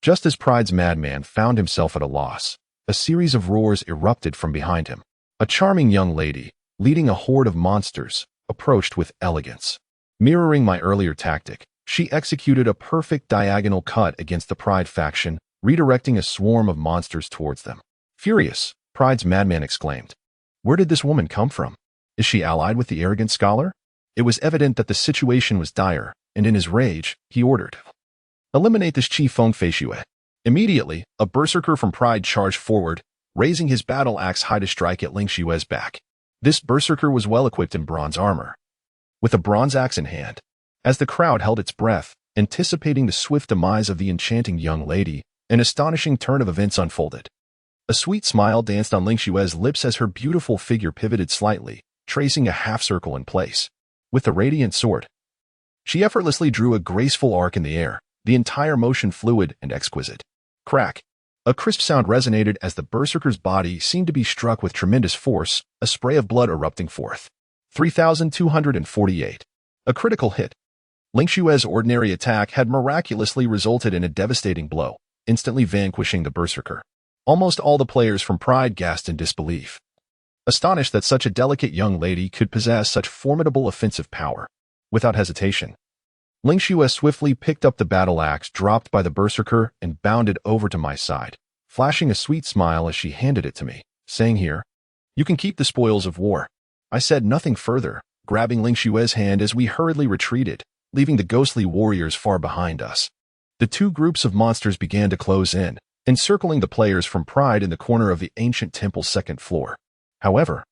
just as Pride's madman found himself at a loss, a series of roars erupted from behind him. A charming young lady, leading a horde of monsters, approached with elegance. Mirroring my earlier tactic, she executed a perfect diagonal cut against the Pride faction, redirecting a swarm of monsters towards them. Furious, Pride's madman exclaimed, "Where did this woman come from? Is she allied with the arrogant scholar?" It was evident that the situation was dire, and in his rage, he ordered, "Eliminate this Chi Feng Fei Xue." Immediately, a berserker from Pride charged forward, raising his battle axe high to strike at Ling Xue's back. This berserker was well equipped in bronze armor, with a bronze axe in hand. As the crowd held its breath, anticipating the swift demise of the enchanting young lady, an astonishing turn of events unfolded. A sweet smile danced on Ling Xue's lips as her beautiful figure pivoted slightly, tracing a half-circle in place. With the radiant sword, she effortlessly drew a graceful arc in the air, the entire motion fluid and exquisite. Crack! A crisp sound resonated as the berserker's body seemed to be struck with tremendous force, a spray of blood erupting forth. 3,248. A critical hit. Ling Xue's ordinary attack had miraculously resulted in a devastating blow, instantly vanquishing the berserker. Almost all the players from Pride gasped in disbelief, astonished that such a delicate young lady could possess such formidable offensive power. Without hesitation, Ling Xue swiftly picked up the battle axe dropped by the berserker and bounded over to my side, flashing a sweet smile as she handed it to me, saying, "Here, you can keep the spoils of war." I said nothing further, grabbing Ling Xue's hand as we hurriedly retreated, leaving the ghostly warriors far behind us. The two groups of monsters began to close in, encircling the players from Pride in the corner of the ancient temple's second floor. However,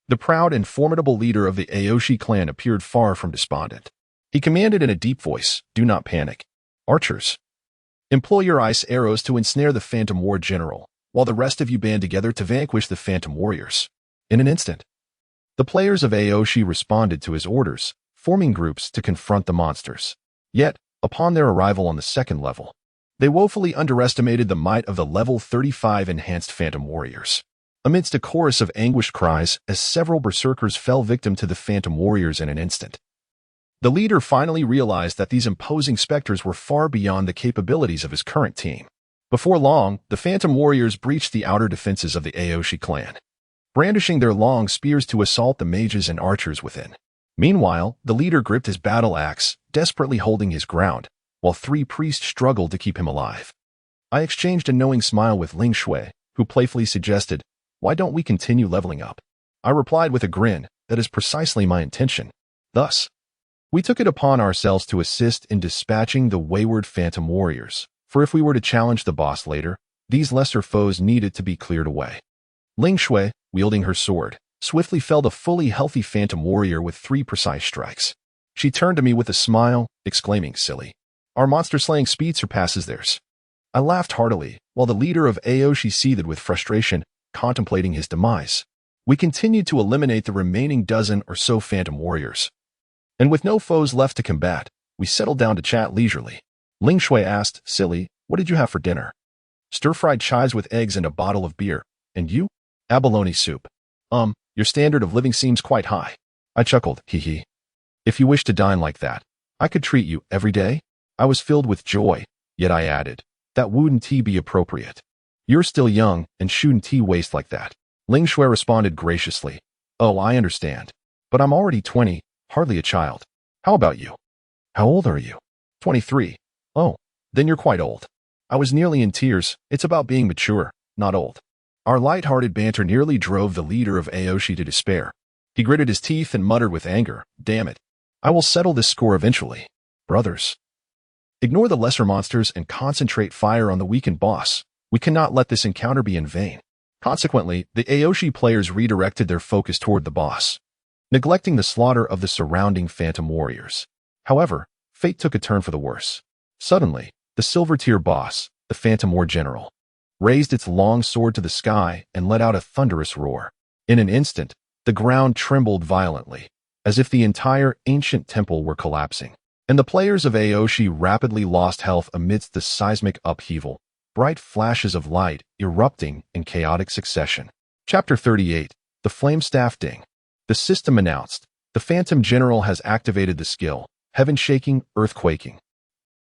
the proud and formidable leader of the Aoshi clan appeared far from despondent. He commanded in a deep voice, "Do not panic. Archers, employ your ice arrows to ensnare the Phantom War General, while the rest of you band together to vanquish the Phantom Warriors." In an instant, the players of Aoshi responded to his orders, forming groups to confront the monsters. Yet, upon their arrival on the second level, they woefully underestimated the might of the level 35 enhanced Phantom Warriors. Amidst a chorus of anguished cries as several berserkers fell victim to the Phantom Warriors in an instant, the leader finally realized that these imposing specters were far beyond the capabilities of his current team. Before long, the Phantom Warriors breached the outer defenses of the Aoshi clan, brandishing their long spears to assault the mages and archers within. Meanwhile, the leader gripped his battle axe, desperately holding his ground, while three priests struggled to keep him alive. I exchanged a knowing smile with Ling Xue, who playfully suggested, "Why don't we continue leveling up?" I replied with a grin, "That is precisely my intention." Thus, we took it upon ourselves to assist in dispatching the wayward Phantom Warriors, for if we were to challenge the boss later, these lesser foes needed to be cleared away. Ling Xue, wielding her sword, swiftly felled a fully healthy Phantom Warrior with 3 precise strikes. She turned to me with a smile, exclaiming, "Silly. Our monster-slaying speed surpasses theirs." I laughed heartily, while the leader of Aoshi seethed with frustration, contemplating his demise. We continued to eliminate the remaining dozen or so Phantom Warriors, and with no foes left to combat, we settled down to chat leisurely. Ling Xue asked, "Silly, what did you have for dinner?" "Stir-fried chives with eggs and a bottle of beer. And you?" "Abalone soup." Your standard of living seems quite high." I chuckled, hee. "If you wish to dine like that, I could treat you every day." I was filled with joy, yet I added, "That wouldn't be appropriate. You're still young and shouldn't waste like that." Ling Xue responded graciously, "Oh, I understand. But I'm already 20, hardly a child. How about you?" "How old are you?" 23. "Oh, then you're quite old." I was nearly in tears. It's about being mature, not old. Our light-hearted banter nearly drove the leader of Aoshi to despair. He gritted his teeth and muttered with anger, "Damn it. I will settle this score eventually. Brothers, ignore the lesser monsters and concentrate fire on the weakened boss. We cannot let this encounter be in vain." Consequently, the Aoshi players redirected their focus toward the boss, neglecting the slaughter of the surrounding Phantom Warriors. However, fate took a turn for the worse. Suddenly, the silver-tier boss, the Phantom War General, raised its long sword to the sky and let out a thunderous roar. In an instant, the ground trembled violently, as if the entire ancient temple were collapsing, and the players of Aoshi rapidly lost health amidst the seismic upheaval, bright flashes of light erupting in chaotic succession. Chapter 38. The Flame Staff Ding. The system announced, "The Phantom General has activated the skill, heaven-shaking, earth-quaking."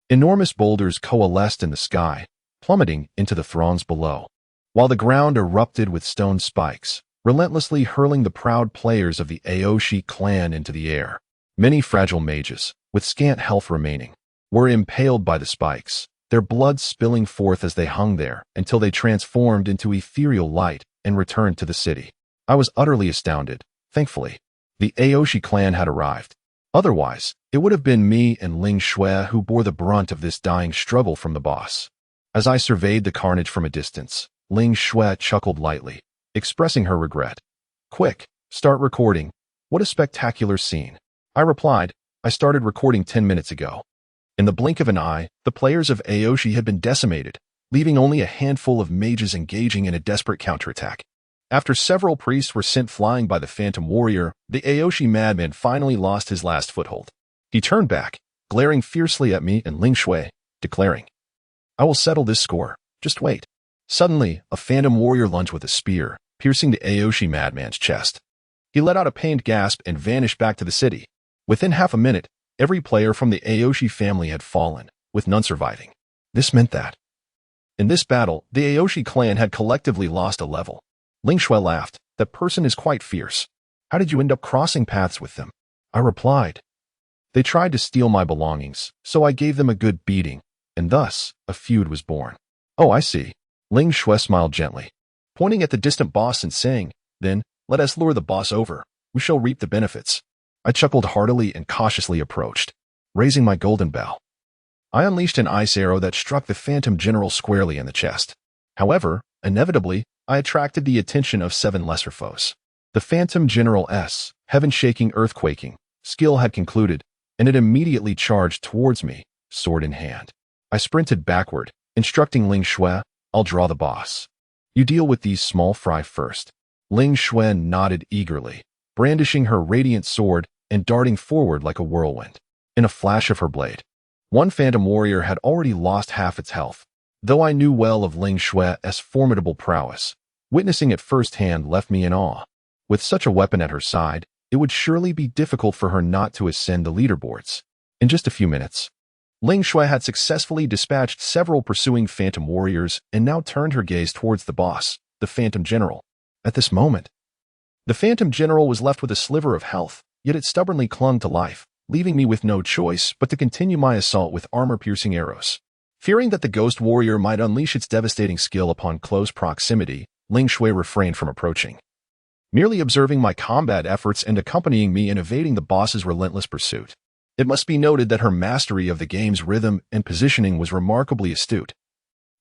Enormous boulders coalesced in the sky, plummeting into the throngs below, while the ground erupted with stone spikes, relentlessly hurling the proud players of the Aoshi clan into the air. Many fragile mages, with scant health remaining, were impaled by the spikes, their blood spilling forth as they hung there until they transformed into ethereal light and returned to the city. I was utterly astounded. Thankfully, the Aoshi clan had arrived. Otherwise, it would have been me and Ling Shui who bore the brunt of this dying struggle from the boss. As I surveyed the carnage from a distance, Ling Shui chuckled lightly, expressing her regret. "Quick, start recording. What a spectacular scene." I replied, "I started recording 10 minutes ago." In the blink of an eye, the players of Aoshi had been decimated, leaving only a handful of mages engaging in a desperate counterattack. After several priests were sent flying by the Phantom Warrior, the Aoshi madman finally lost his last foothold. He turned back, glaring fiercely at me and Ling Shui, declaring, "I will settle this score. Just wait." Suddenly, a Phantom Warrior lunged with a spear, piercing the Aoshi madman's chest. He let out a pained gasp and vanished back to the city. Within half a minute, every player from the Aoshi family had fallen, with none surviving. This meant that, in this battle, the Aoshi clan had collectively lost a level. Ling Shui laughed. "That person is quite fierce. How did you end up crossing paths with them?" I replied, "They tried to steal my belongings, so I gave them a good beating, and thus, a feud was born." "Oh, I see." Ling Shui smiled gently, pointing at the distant boss and saying, "Then, let us lure the boss over. We shall reap the benefits." I chuckled heartily and cautiously approached, raising my golden bell. I unleashed an ice arrow that struck the Phantom General squarely in the chest. However, inevitably, I attracted the attention of 7 lesser foes. The Phantom General's heaven-shaking earthquaking skill had concluded, and it immediately charged towards me, sword in hand. I sprinted backward, instructing Ling Shui, "I'll draw the boss. You deal with these small fry first." Ling Shui nodded eagerly, brandishing her radiant sword and darting forward like a whirlwind. In a flash of her blade, one Phantom Warrior had already lost half its health. Though I knew well of Ling Shui's formidable prowess, witnessing it firsthand left me in awe. With such a weapon at her side, it would surely be difficult for her not to ascend the leaderboards. In just a few minutes, Ling Shui had successfully dispatched several pursuing Phantom Warriors and now turned her gaze towards the boss, the Phantom General. At this moment, the Phantom General was left with a sliver of health, yet it stubbornly clung to life, leaving me with no choice but to continue my assault with armor-piercing arrows. Fearing that the Ghost Warrior might unleash its devastating skill upon close proximity, Ling Shui refrained from approaching, merely observing my combat efforts and accompanying me in evading the boss's relentless pursuit. It must be noted that her mastery of the game's rhythm and positioning was remarkably astute,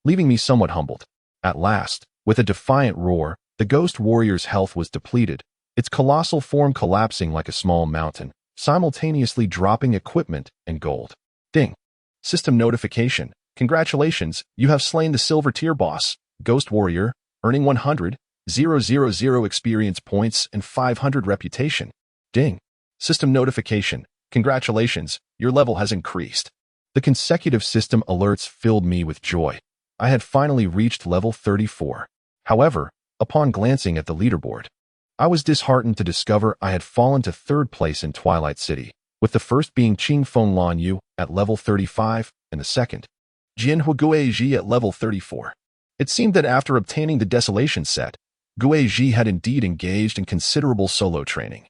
leaving me somewhat humbled. At last, with a defiant roar, the Ghost Warrior's health was depleted, its colossal form collapsing like a small mountain, simultaneously dropping equipment and gold. Ding. System notification. Congratulations, you have slain the Silver Tier boss, Ghost Warrior, earning 100,000 experience points and 500 reputation. Ding. System notification. Congratulations, your level has increased. The consecutive system alerts filled me with joy. I had finally reached level 34. However, upon glancing at the leaderboard, I was disheartened to discover I had fallen to 3rd place in Twilight City, with the first being Qingfeng Lan Yu at level 35 and the second, Jin Guizhi at level 34. It seemed that after obtaining the Desolation set, Guizhi had indeed engaged in considerable solo training,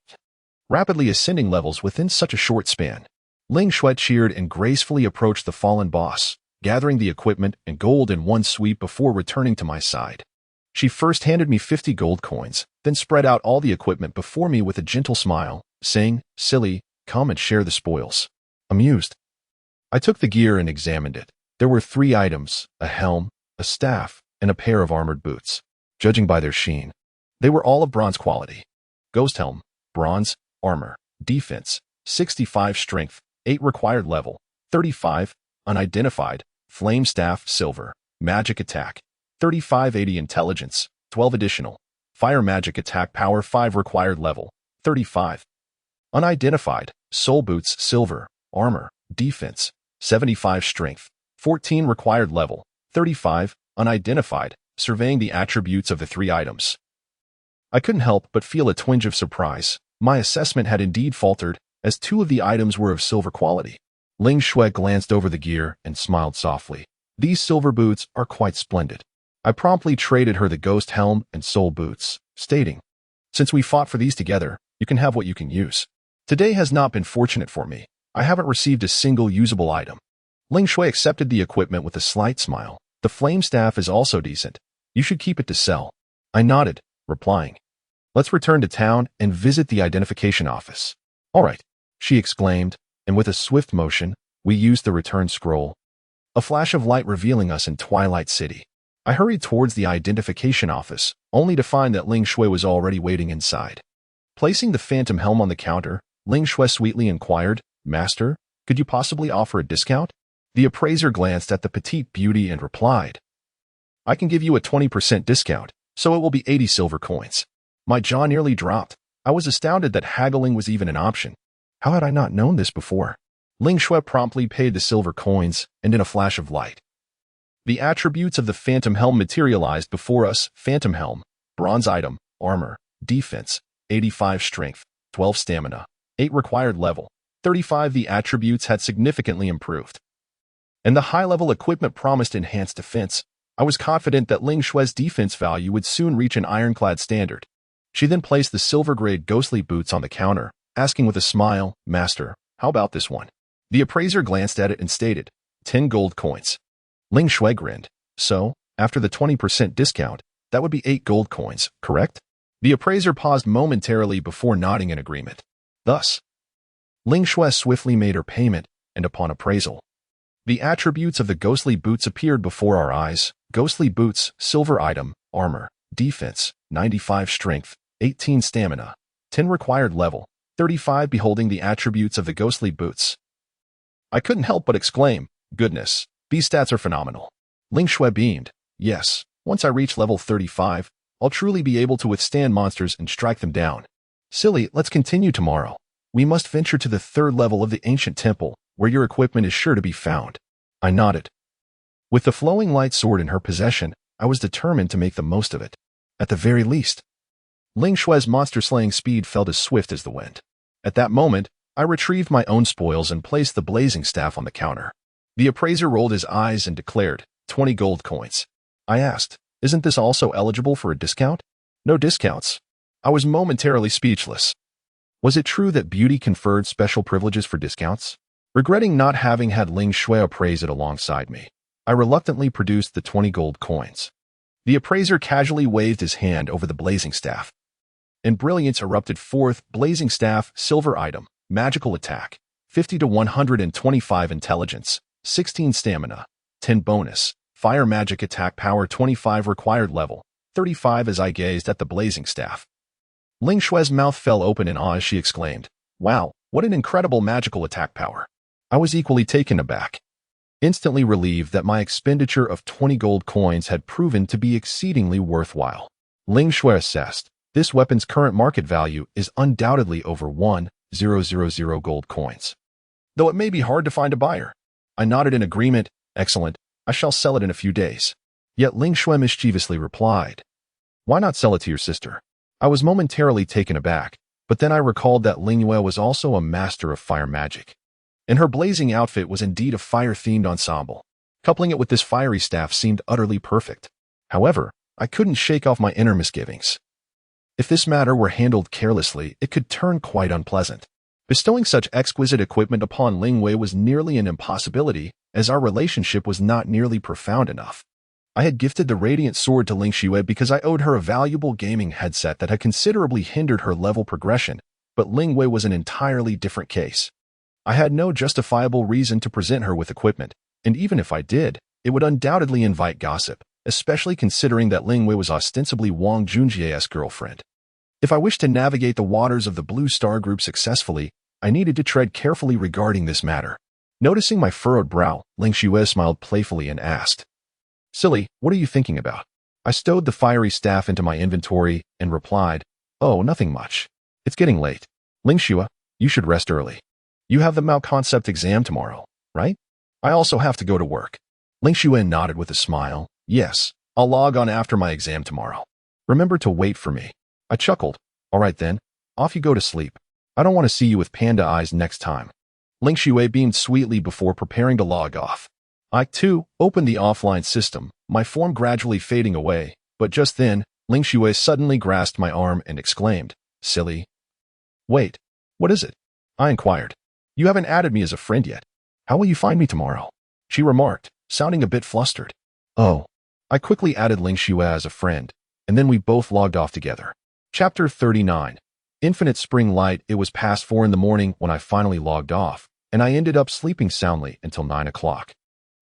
rapidly ascending levels within such a short span. Ling Shui cheered and gracefully approached the fallen boss, gathering the equipment and gold in one sweep before returning to my side. She first handed me 50 gold coins, then spread out all the equipment before me with a gentle smile, saying, "Silly, come and share the spoils." Amused, I took the gear and examined it. There were 3 items, a helm, a staff, and a pair of armored boots. Judging by their sheen, they were all of bronze quality. Ghost helm, bronze, armor, defense, 65 strength, 8 required level, 35, unidentified, flame staff, silver, magic attack, 3580 intelligence, 12 additional, fire magic attack power 5 required level, 35, unidentified, soul boots, silver, armor, defense, 75 strength, 14 required level, 35, unidentified. Surveying the attributes of the 3 items, I couldn't help but feel a twinge of surprise. My assessment had indeed faltered, as 2 of the items were of silver quality. Ling Shui glanced over the gear and smiled softly. "These silver boots are quite splendid." I promptly traded her the ghost helm and soul boots, stating, Since we fought for these together, you can have what you can use. Today has not been fortunate for me. I haven't received a single usable item. Ling Shui accepted the equipment with a slight smile. The flame staff is also decent. You should keep it to sell. I nodded, replying, let's return to town and visit the identification office. All right, she exclaimed, and with a swift motion, we used the return scroll. A flash of light revealing us in Twilight City. I hurried towards the identification office, only to find that Ling Shui was already waiting inside. Placing the phantom helm on the counter, Ling Shui sweetly inquired, Master, could you possibly offer a discount? The appraiser glanced at the petite beauty and replied, I can give you a 20% discount, so it will be 80 silver coins. My jaw nearly dropped. I was astounded that haggling was even an option. How had I not known this before? Ling Shui promptly paid the silver coins, and in a flash of light, the attributes of the Phantom Helm materialized before us. Phantom Helm, bronze item, armor, defense, 85 strength, 12 stamina, 8 required level, 35. The attributes had significantly improved, and the high-level equipment promised enhanced defense. I was confident that Ling Shui's defense value would soon reach an ironclad standard. She then placed the silver-grade ghostly boots on the counter, asking with a smile, Master, how about this one? The appraiser glanced at it and stated, 10 gold coins. Ling Shui grinned. So, after the 20% discount, that would be 8 gold coins, correct? The appraiser paused momentarily before nodding in agreement. Thus, Ling Shui swiftly made her payment, and upon appraisal, the attributes of the ghostly boots appeared before our eyes. Ghostly boots, silver item, armor, defense, 95 strength, 18 stamina, 10 required level, 35. Beholding the attributes of the ghostly boots, I couldn't help but exclaim, goodness, these stats are phenomenal. Ling Shui beamed. Yes, once I reach level 35, I'll truly be able to withstand monsters and strike them down. Silly, let's continue tomorrow. We must venture to the 3rd level of the ancient temple, where your equipment is sure to be found. I nodded. With the flowing light sword in her possession, I was determined to make the most of it. At the very least, Ling Shui's monster-slaying speed felt as swift as the wind. At that moment, I retrieved my own spoils and placed the blazing staff on the counter. The appraiser rolled his eyes and declared, 20 gold coins. I asked, isn't this also eligible for a discount? No discounts. I was momentarily speechless. Was it true that beauty conferred special privileges for discounts? Regretting not having had Ling Shui appraise it alongside me, I reluctantly produced the 20 gold coins. The appraiser casually waved his hand over the blazing staff, and brilliance erupted forth. Blazing staff, silver item, magical attack, 50 to 125 intelligence, 16 stamina, 10 bonus, fire magic attack power 25 required level, 35. As I gazed at the blazing staff, Ling Shui's mouth fell open in awe as she exclaimed, wow, what an incredible magical attack power. I was equally taken aback, instantly relieved that my expenditure of 20 gold coins had proven to be exceedingly worthwhile. Ling Shui assessed, this weapon's current market value is undoubtedly over 1,000 gold coins, though it may be hard to find a buyer. I nodded in agreement. Excellent, I shall sell it in a few days. Yet Ling Shui mischievously replied, why not sell it to your sister? I was momentarily taken aback, but then I recalled that Ling Yue was also a master of fire magic, and her blazing outfit was indeed a fire-themed ensemble. Coupling it with this fiery staff seemed utterly perfect. However, I couldn't shake off my inner misgivings. If this matter were handled carelessly, it could turn quite unpleasant. Bestowing such exquisite equipment upon Ling Wei was nearly an impossibility, as our relationship was not nearly profound enough. I had gifted the radiant sword to Ling Xue because I owed her a valuable gaming headset that had considerably hindered her level progression, but Ling Wei was an entirely different case. I had no justifiable reason to present her with equipment, and even if I did, it would undoubtedly invite gossip, especially considering that Ling Wei was ostensibly Wang Junjie's girlfriend. If I wished to navigate the waters of the Blue Star Group successfully, I needed to tread carefully regarding this matter. Noticing my furrowed brow, Ling Xue smiled playfully and asked, Silly, what are you thinking about? I stowed the fiery staff into my inventory and replied, oh, nothing much. It's getting late. Ling Xue, you should rest early. You have the Mao Concept exam tomorrow, right? I also have to go to work. Ling Xue nodded with a smile. Yes, I'll log on after my exam tomorrow. Remember to wait for me. I chuckled. All right then, off you go to sleep. I don't want to see you with panda eyes next time. Ling Xue beamed sweetly before preparing to log off. I, too, opened the offline system, my form gradually fading away, but just then, Ling Xue suddenly grasped my arm and exclaimed, "Silly." "Wait, what is it?" I inquired. "You haven't added me as a friend yet. How will you find me tomorrow?" she remarked, sounding a bit flustered. "Oh." I quickly added Ling Xue as a friend, and then we both logged off together. Chapter 39. Infinite Spring Light. It was past 4 in the morning when I finally logged off, and I ended up sleeping soundly until 9 o'clock.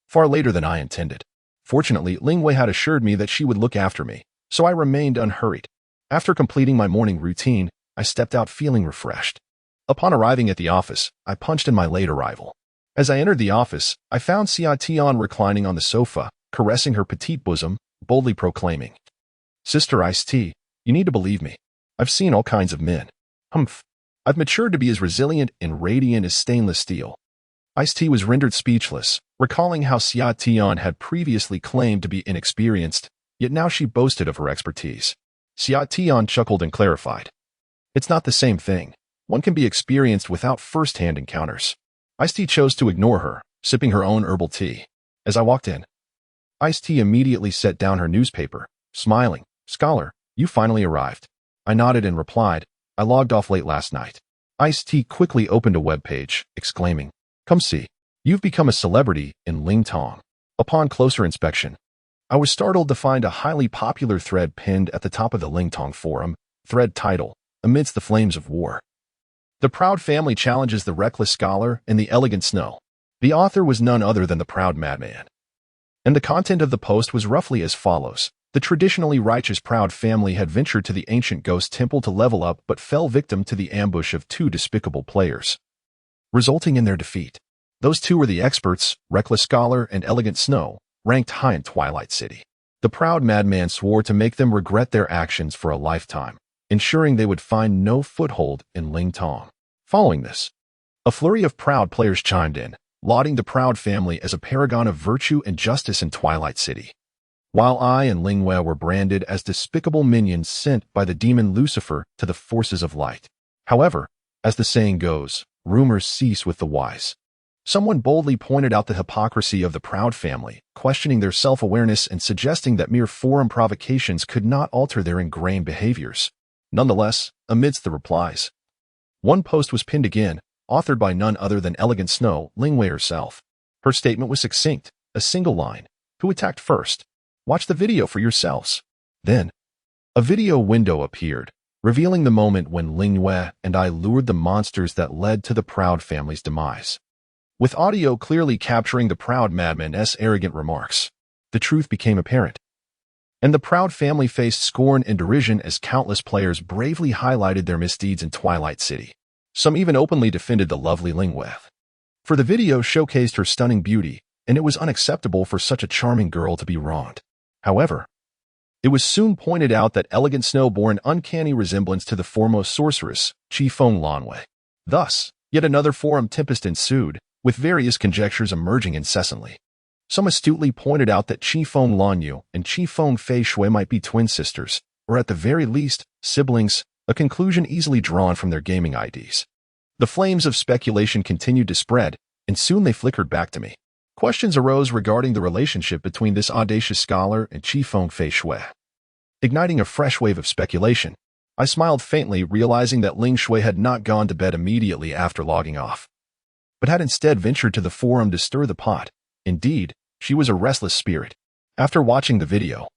Far later than I intended. Fortunately, Ling Wei had assured me that she would look after me, so I remained unhurried. After completing my morning routine, I stepped out feeling refreshed. Upon arriving at the office, I punched in my late arrival. As I entered the office, I found Xia Tian reclining on the sofa, caressing her petite bosom, boldly proclaiming, "Sister Ice-T, you need to believe me. I've seen all kinds of men. Humph. I've matured to be as resilient and radiant as stainless steel." Ice-T was rendered speechless, recalling how Xia Tian had previously claimed to be inexperienced, yet now she boasted of her expertise. Xia Tian chuckled and clarified, "It's not the same thing. One can be experienced without first-hand encounters." Ice-T chose to ignore her, sipping her own herbal tea. As I walked in, Ice-T immediately set down her newspaper, smiling. "Scholar, you finally arrived." I nodded and replied, "I logged off late last night." Ice-T quickly opened a web page, exclaiming, "Come see. You've become a celebrity in Lingtong." Upon closer inspection, I was startled to find a highly popular thread pinned at the top of the Lingtong forum, thread title, "Amidst the Flames of War. The Proud Family Challenges the Reckless Scholar and the Elegant Snow." The author was none other than the Proud Madman. And the content of the post was roughly as follows. The traditionally righteous Proud family had ventured to the ancient ghost temple to level up but fell victim to the ambush of 2 despicable players, resulting in their defeat. Those 2 were the experts, Reckless Scholar and Elegant Snow, ranked high in Twilight City. The Proud Madman swore to make them regret their actions for a lifetime, ensuring they would find no foothold in Lingtong. Following this, a flurry of Proud players chimed in, lauding the Proud family as a paragon of virtue and justice in Twilight City, while I and Ling Wei were branded as despicable minions sent by the demon Lucifer to the forces of light. However, as the saying goes, rumors cease with the wise. Someone boldly pointed out the hypocrisy of the Proud family, questioning their self-awareness and suggesting that mere forum provocations could not alter their ingrained behaviors. Nonetheless, amidst the replies, one post was pinned again, authored by none other than Elegant Snow, Ling Wei herself. Her statement was succinct, a single line. "Who attacked first? Watch the video for yourselves." Then, a video window appeared, revealing the moment when Ling Wei and I lured the monsters that led to the Proud family's demise. With audio clearly capturing the Proud Madman's arrogant remarks, the truth became apparent. And the Proud family faced scorn and derision as countless players bravely highlighted their misdeeds in Twilight City. Some even openly defended the lovely Ling Wei. For the video showcased her stunning beauty, and it was unacceptable for such a charming girl to be wronged. However, it was soon pointed out that Elegant Snow bore an uncanny resemblance to the foremost sorceress, Qifeng Lanwei. Thus, yet another forum tempest ensued, with various conjectures emerging incessantly. Some astutely pointed out that Qifeng Lanyu and Qifeng Fei Shui might be twin sisters, or at the very least, siblings, a conclusion easily drawn from their gaming IDs. The flames of speculation continued to spread, and soon they flickered back to me. Questions arose regarding the relationship between this audacious scholar and Qifeng Fei Shui. Igniting a fresh wave of speculation, I smiled faintly, realizing that Ling Shui had not gone to bed immediately after logging off, but had instead ventured to the forum to stir the pot. Indeed, she was a restless spirit. After watching the video,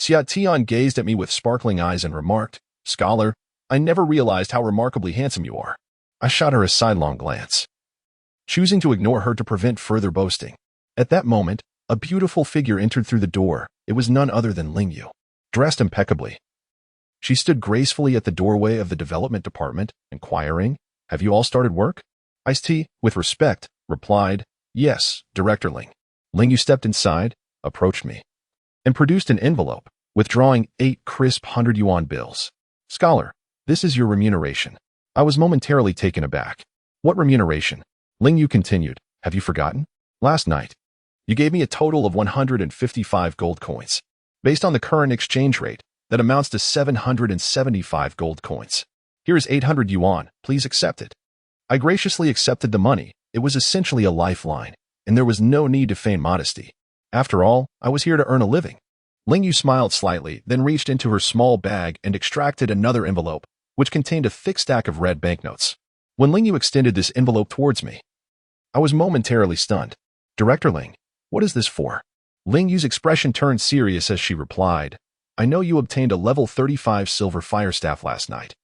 Xia Tian gazed at me with sparkling eyes and remarked, "Scholar, I never realized how remarkably handsome you are." I shot her a sidelong glance, choosing to ignore her to prevent further boasting. At that moment, a beautiful figure entered through the door. It was none other than Ling Yu, dressed impeccably. She stood gracefully at the doorway of the development department, inquiring, "Have you all started work?" Ice-T, with respect, replied, "Yes, Director Ling." Ling Yu stepped inside, approached me, and produced an envelope, withdrawing 8 crisp 100 yuan bills. "Scholar, this is your remuneration." I was momentarily taken aback. "What remuneration?" Ling Yu continued, "Have you forgotten? Last night, you gave me a total of 155 gold coins. Based on the current exchange rate, that amounts to 775 gold coins. Here is 800 yuan, please accept it." I graciously accepted the money. It was essentially a lifeline, and there was no need to feign modesty. After all, I was here to earn a living. Ling Yu smiled slightly, then reached into her small bag and extracted another envelope, which contained a thick stack of red banknotes. When Ling Yu extended this envelope towards me, I was momentarily stunned. "Director Ling, what is this for?" Ling Yu's expression turned serious as she replied, "I know you obtained a level 35 silver fire staff last night,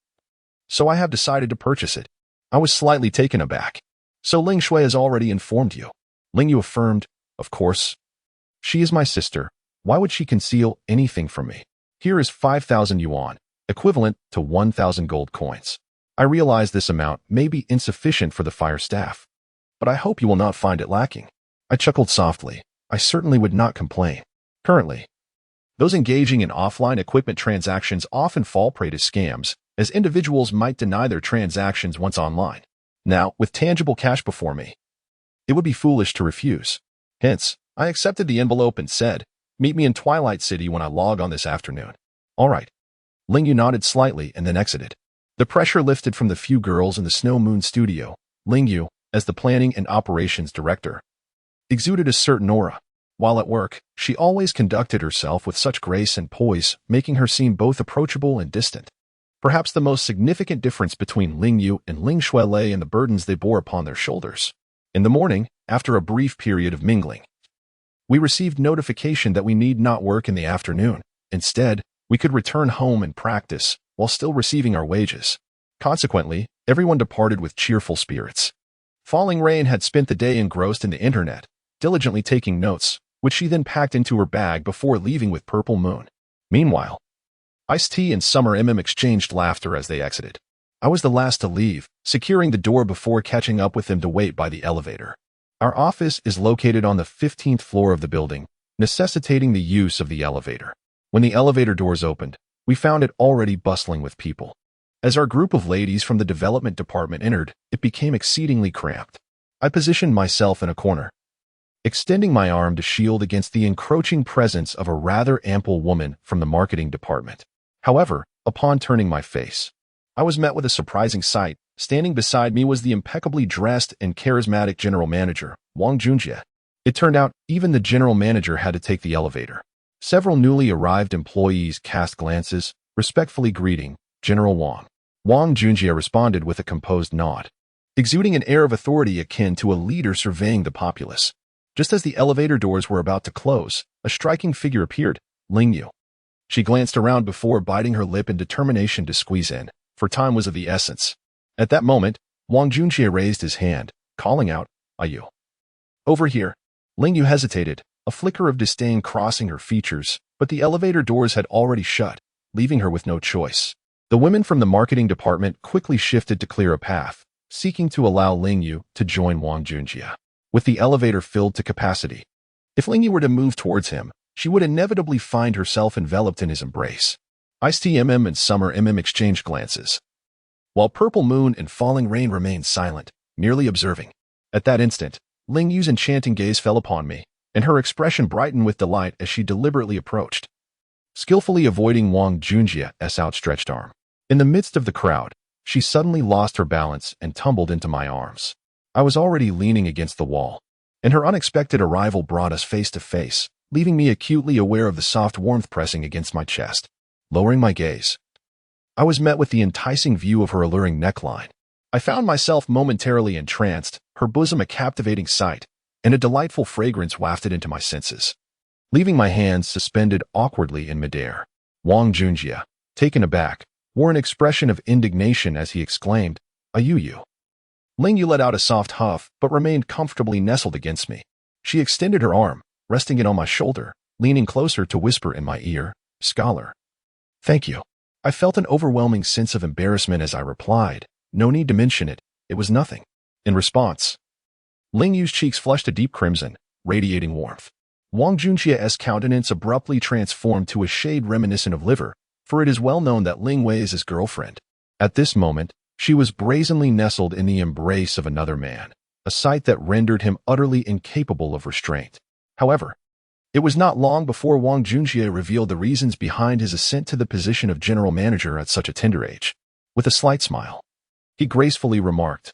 so I have decided to purchase it." I was slightly taken aback. "So Ling Shui has already informed you?" Ling Yu affirmed, "Of course. She is my sister. Why would she conceal anything from me? Here is 5,000 yuan, equivalent to 1,000 gold coins. I realize this amount may be insufficient for the fire staff, but I hope you will not find it lacking." I chuckled softly. I certainly would not complain. Currently, those engaging in offline equipment transactions often fall prey to scams, as individuals might deny their transactions once online. Now, with tangible cash before me, it would be foolish to refuse. Hence, I accepted the envelope and said, "Meet me in Twilight City when I log on this afternoon." "All right." Ling Yu nodded slightly and then exited. The pressure lifted from the few girls in the Snow Moon studio. Ling Yu, as the planning and operations director, exuded a certain aura. While at work, she always conducted herself with such grace and poise, making her seem both approachable and distant. Perhaps the most significant difference between Ling Yu and Ling Shui lay in the burdens they bore upon their shoulders. In the morning, after a brief period of mingling, we received notification that we need not work in the afternoon. Instead, we could return home and practice while still receiving our wages. Consequently, everyone departed with cheerful spirits. Falling Rain had spent the day engrossed in the internet, diligently taking notes, which she then packed into her bag before leaving with Purple Moon. Meanwhile, Ice-T and Summer exchanged laughter as they exited. I was the last to leave, securing the door before catching up with them to wait by the elevator. Our office is located on the 15th floor of the building, necessitating the use of the elevator. When the elevator doors opened, we found it already bustling with people. As our group of ladies from the development department entered, it became exceedingly cramped. I positioned myself in a corner, extending my arm to shield against the encroaching presence of a rather ample woman from the marketing department. However, upon turning my face, I was met with a surprising sight. Standing beside me was the impeccably dressed and charismatic general manager, Wang Junjie. It turned out even the general manager had to take the elevator. Several newly arrived employees cast glances, respectfully greeting General Wang. Wang Junjie responded with a composed nod, exuding an air of authority akin to a leader surveying the populace. Just as the elevator doors were about to close, a striking figure appeared, Ling Yu. She glanced around before biting her lip in determination to squeeze in, for time was of the essence. At that moment, Wang Junjie raised his hand, calling out, "Ayu." "Over here." Ling Yu hesitated, a flicker of disdain crossing her features, but the elevator doors had already shut, leaving her with no choice. The women from the marketing department quickly shifted to clear a path, seeking to allow Ling Yu to join Wang Junjie. With the elevator filled to capacity, if Ling Yu were to move towards him, she would inevitably find herself enveloped in his embrace. Ice-T and Summer exchanged glances, while Purple Moon and Falling Rain remained silent, merely observing. At that instant, Ling Yu's enchanting gaze fell upon me, and her expression brightened with delight as she deliberately approached, skillfully avoiding Wang Junjie's outstretched arm. In the midst of the crowd, she suddenly lost her balance and tumbled into my arms. I was already leaning against the wall, and her unexpected arrival brought us face to face, leaving me acutely aware of the soft warmth pressing against my chest. Lowering my gaze, I was met with the enticing view of her alluring neckline. I found myself momentarily entranced, her bosom a captivating sight, and a delightful fragrance wafted into my senses. Leaving my hands suspended awkwardly in midair, Wang Junjie, taken aback, wore an expression of indignation as he exclaimed, "Ayu." Ling Yu let out a soft huff, but remained comfortably nestled against me. She extended her arm, resting it on my shoulder, leaning closer to whisper in my ear, "Scholar." "Thank you." I felt an overwhelming sense of embarrassment as I replied, "No need to mention it, it was nothing." In response, Ling Yu's cheeks flushed a deep crimson, radiating warmth. Wang Junjie's countenance abruptly transformed to a shade reminiscent of liver, for it is well known that Ling Wei is his girlfriend. At this moment, she was brazenly nestled in the embrace of another man, a sight that rendered him utterly incapable of restraint. However, it was not long before Wang Junjie revealed the reasons behind his ascent to the position of general manager at such a tender age. With a slight smile, he gracefully remarked,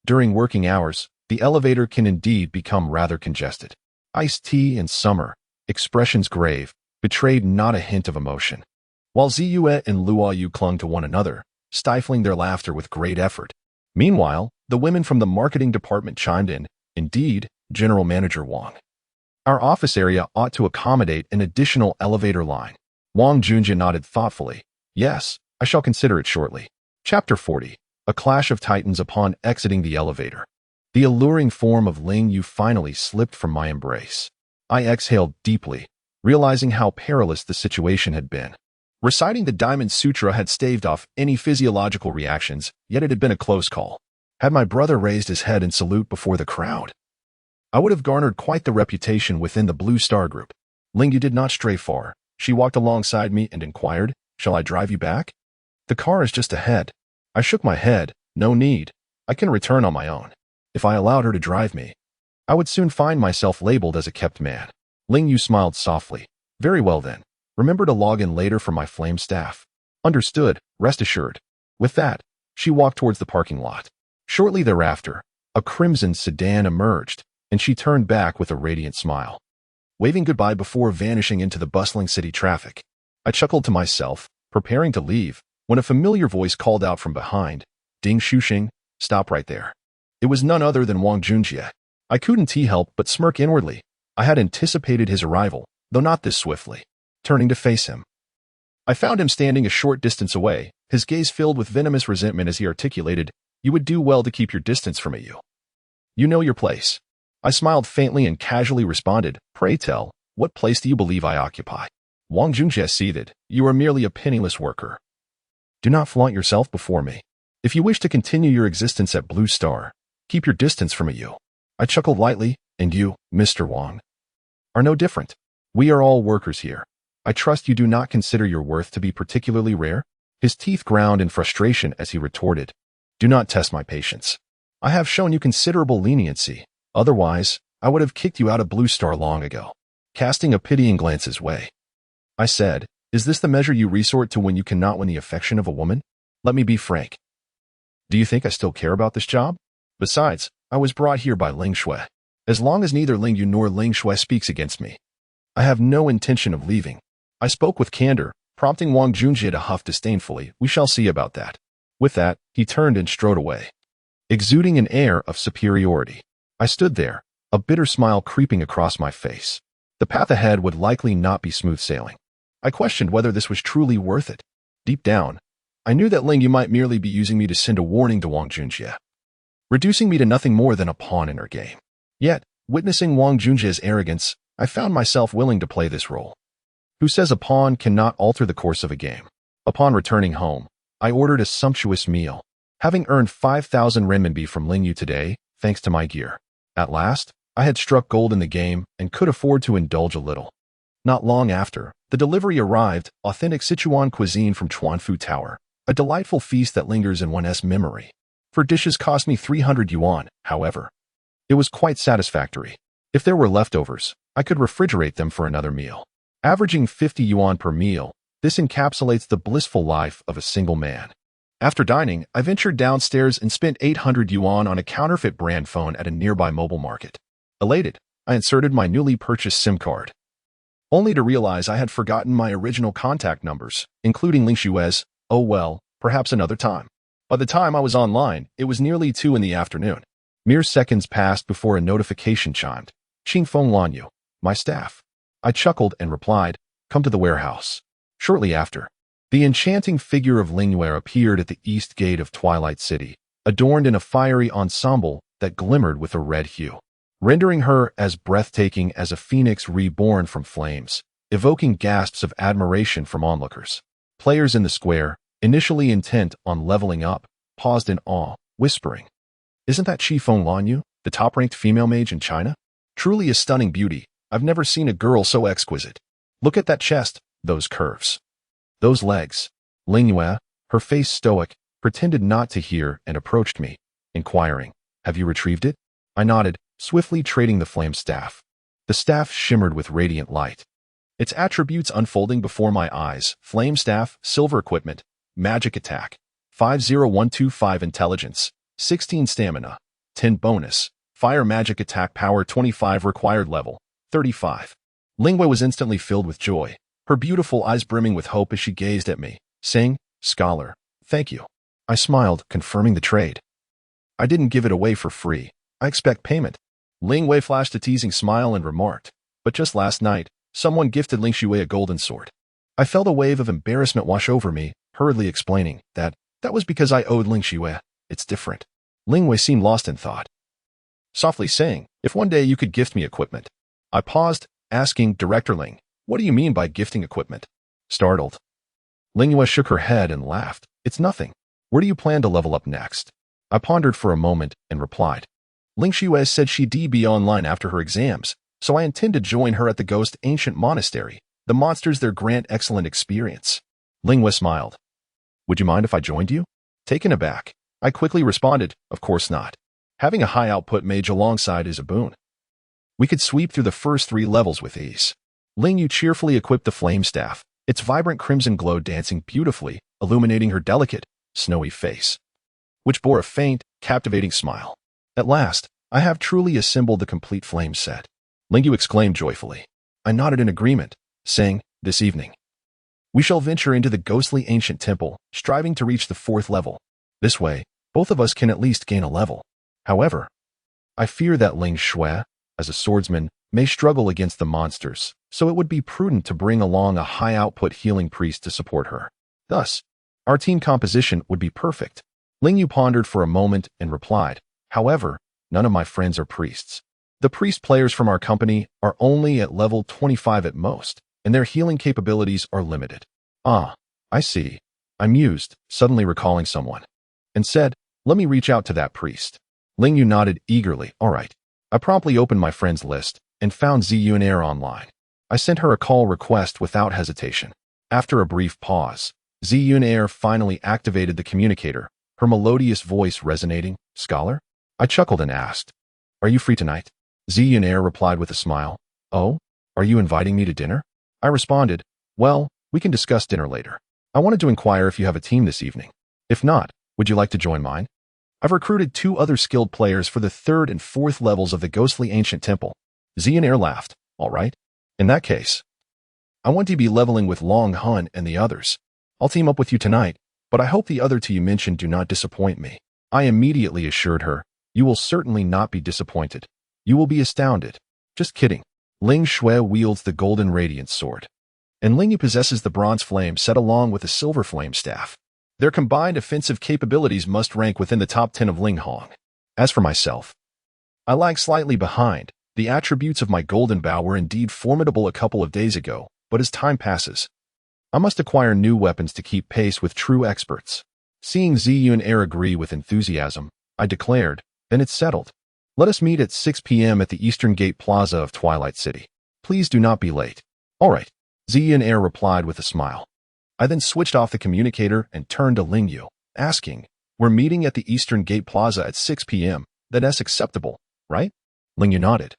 during working hours, the elevator can indeed become rather congested." Ice-T and Summer, expressions grave, betrayed not a hint of emotion. While Ziyue and Luoyu clung to one another, stifling their laughter with great effort. Meanwhile, the women from the marketing department chimed in. Indeed, General Manager Wang. Our office area ought to accommodate an additional elevator line. Wang Junjie nodded thoughtfully. Yes, I shall consider it shortly. Chapter 40. A Clash of Titans upon exiting the elevator. The alluring form of Ling Yu finally slipped from my embrace. I exhaled deeply, realizing how perilous the situation had been. Reciting the Diamond Sutra had staved off any physiological reactions, yet it had been a close call. Had my brother raised his head in salute before the crowd, I would have garnered quite the reputation within the Blue Star Group. Ling Yu did not stray far. She walked alongside me and inquired, "Shall I drive you back?" "The car is just ahead." I shook my head. "No need. I can return on my own." If I allowed her to drive me, I would soon find myself labeled as a kept man. Ling Yu smiled softly. "Very well then. Remember to log in later for my flame staff." "Understood, rest assured." With that, she walked towards the parking lot. Shortly thereafter, a crimson sedan emerged, and she turned back with a radiant smile, waving goodbye before vanishing into the bustling city traffic. I chuckled to myself, preparing to leave, when a familiar voice called out from behind, "Ding Shuxing, stop right there." It was none other than Wang Junjie. I couldn't help but smirk inwardly. I had anticipated his arrival, though not this swiftly. Turning to face him, I found him standing a short distance away, his gaze filled with venomous resentment as he articulated, "You would do well to keep your distance from me. You know your place." I smiled faintly and casually responded, "Pray tell, what place do you believe I occupy?" Wang Junjie seethed, "You are merely a penniless worker. Do not flaunt yourself before me. If you wish to continue your existence at Blue Star, keep your distance from me." I chuckled lightly, "And you, Mr. Wang, are no different. We are all workers here. I trust you do not consider your worth to be particularly rare?" His teeth ground in frustration as he retorted, "Do not test my patience. I have shown you considerable leniency. Otherwise, I would have kicked you out of Blue Star long ago." Casting a pitying glance his way, I said, "Is this the measure you resort to when you cannot win the affection of a woman? Let me be frank. Do you think I still care about this job? Besides, I was brought here by Ling Shui. As long as neither Ling Yu nor Ling Shui speaks against me, I have no intention of leaving." I spoke with candor, prompting Wang Junjie to huff disdainfully, "We shall see about that." With that, he turned and strode away, exuding an air of superiority. I stood there, a bitter smile creeping across my face. The path ahead would likely not be smooth sailing. I questioned whether this was truly worth it. Deep down, I knew that Ling Yu might merely be using me to send a warning to Wang Junjie, reducing me to nothing more than a pawn in her game. Yet, witnessing Wang Junjie's arrogance, I found myself willing to play this role. Who says a pawn cannot alter the course of a game? Upon returning home, I ordered a sumptuous meal, having earned 5,000 renminbi from Ling Yu today, thanks to my gear. At last, I had struck gold in the game and could afford to indulge a little. Not long after, the delivery arrived, authentic Sichuan cuisine from Chuanfu Tower, a delightful feast that lingers in one's memory. For dishes cost me 300 yuan, however. It was quite satisfactory. If there were leftovers, I could refrigerate them for another meal. Averaging 50 yuan per meal, this encapsulates the blissful life of a single man. After dining, I ventured downstairs and spent 800 yuan on a counterfeit brand phone at a nearby mobile market. Elated, I inserted my newly purchased SIM card, only to realize I had forgotten my original contact numbers, including Ling Shui's. Oh well, perhaps another time. By the time I was online, it was nearly 2 in the afternoon. Mere seconds passed before a notification chimed. "Qing Feng Lanyu, my staff." I chuckled and replied, "Come to the warehouse." Shortly after, the enchanting figure of Ling Yu appeared at the east gate of Twilight City, adorned in a fiery ensemble that glimmered with a red hue, rendering her as breathtaking as a phoenix reborn from flames, evoking gasps of admiration from onlookers. Players in the square, initially intent on leveling up, paused in awe, whispering, "Isn't that Qi Feng Lanyu, the top-ranked female mage in China? Truly a stunning beauty. I've never seen a girl so exquisite. Look at that chest, those curves, those legs." Ling Yu, her face stoic, pretended not to hear and approached me, inquiring, "Have you retrieved it?" I nodded, swiftly trading the flame staff. The staff shimmered with radiant light, its attributes unfolding before my eyes: flame staff, silver equipment, magic attack, 50125 intelligence, 16 stamina, 10 bonus, fire magic attack power 25 required level, 35. Ling Wei was instantly filled with joy. her beautiful eyes brimming with hope as she gazed at me, saying, "Scholar, thank you." I smiled, confirming the trade. "I didn't give it away for free. I expect payment." Ling Wei flashed a teasing smile and remarked, "But just last night, someone gifted Ling Shui a golden sword." I felt a wave of embarrassment wash over me, hurriedly explaining that was because I owed Ling Shui. It's different. Ling Wei seemed lost in thought, softly saying, "If one day you could gift me equipment." I paused, asking, "Director Ling, what do you mean by gifting equipment?" Startled, Ling Yue shook her head and laughed. "It's nothing. Where do you plan to level up next?" I pondered for a moment and replied, "Ling Yue said she'd be online after her exams, so I intend to join her at the Ghost Ancient Monastery. The monsters there grant excellent experience." Ling Yue smiled. "Would you mind if I joined you?" Taken aback, I quickly responded, "Of course not. Having a high output mage alongside is a boon. We could sweep through the first 3 levels with ease." Ling Yu cheerfully equipped the flame staff, its vibrant crimson glow dancing beautifully, illuminating her delicate, snowy face, which bore a faint, captivating smile. "At last, I have truly assembled the complete flame set," Ling Yu exclaimed joyfully. I nodded in agreement, saying, "This evening, we shall venture into the ghostly ancient temple, striving to reach the 4th level. This way, both of us can at least gain a level. However, I fear that Ling Shui, as a swordsman, may struggle against the monsters, so it would be prudent to bring along a high-output healing priest to support her. Thus, our team composition would be perfect." Ling Yu pondered for a moment and replied, "However, none of my friends are priests. The priest players from our company are only at level 25 at most, and their healing capabilities are limited." "Ah, I see." I mused, suddenly recalling someone, and said, "Let me reach out to that priest." Ling Yu nodded eagerly. "All right." I promptly opened my friends list and found Ziyun Air online. I sent her a call request without hesitation. After a brief pause, Ziyun Air finally activated the communicator, her melodious voice resonating. "Scholar?" I chuckled and asked, "Are you free tonight?" Ziyun Air replied with a smile, "Oh, are you inviting me to dinner?" I responded, "Well, we can discuss dinner later. I wanted to inquire if you have a team this evening. If not, would you like to join mine? I've recruited 2 other skilled players for the 3rd and 4th levels of the ghostly ancient temple." Ziyun Air laughed. "All right. In that case, I want to be leveling with Long Hun and the others. I'll team up with you tonight, but I hope the other 2 you mentioned do not disappoint me." I immediately assured her, "You will certainly not be disappointed. You will be astounded." "Just kidding." Ling Shui wields the golden radiance sword, and Ling Yu possesses the bronze flame set along with a silver flame staff. Their combined offensive capabilities must rank within the top 10 of Ling Hong. As for myself, I lag slightly behind. The attributes of my golden bow were indeed formidable a couple of days ago, but as time passes, I must acquire new weapons to keep pace with true experts. Seeing Ziyun Air agree with enthusiasm, I declared, "Then it's settled. Let us meet at 6 p.m. at the Eastern Gate Plaza of Twilight City. Please do not be late." "All right," Ziyun Air replied with a smile. I then switched off the communicator and turned to Ling Yu, asking, "We're meeting at the Eastern Gate Plaza at 6 p.m. That's acceptable, right?" Ling Yu nodded.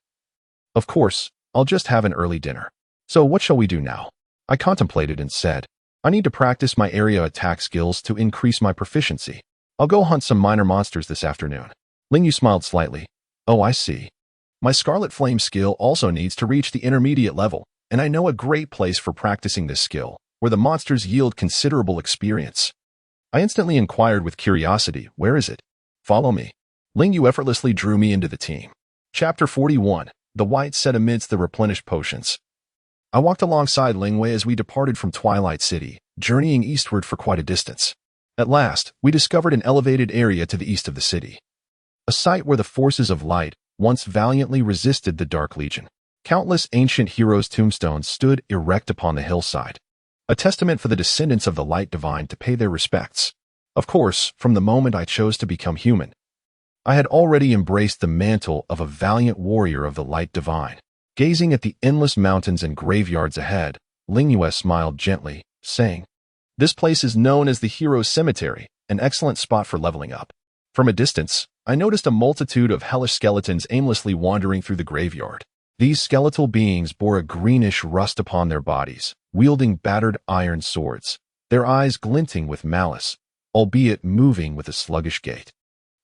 "Of course, I'll just have an early dinner. So what shall we do now?" I contemplated and said, "I need to practice my area attack skills to increase my proficiency. I'll go hunt some minor monsters this afternoon." Ling Yu smiled slightly. "Oh, I see. My Scarlet Flame skill also needs to reach the intermediate level, and I know a great place for practicing this skill, where the monsters yield considerable experience." I instantly inquired with curiosity, "Where is it?" "Follow me." Ling Yu effortlessly drew me into the team. Chapter 41. The White Set Amidst the Replenished Potions. I walked alongside Ling Wei as we departed from Twilight City, journeying eastward for quite a distance. At last, we discovered an elevated area to the east of the city, a site where the forces of light once valiantly resisted the Dark Legion. Countless ancient heroes' tombstones stood erect upon the hillside, a testament for the descendants of the Light Divine to pay their respects. Of course, from the moment I chose to become human, I had already embraced the mantle of a valiant warrior of the Light Divine. Gazing at the endless mountains and graveyards ahead, Ling Yue smiled gently, saying, "This place is known as the Hero's Cemetery, an excellent spot for leveling up." From a distance, I noticed a multitude of hellish skeletons aimlessly wandering through the graveyard. These skeletal beings bore a greenish rust upon their bodies, wielding battered iron swords, their eyes glinting with malice, albeit moving with a sluggish gait.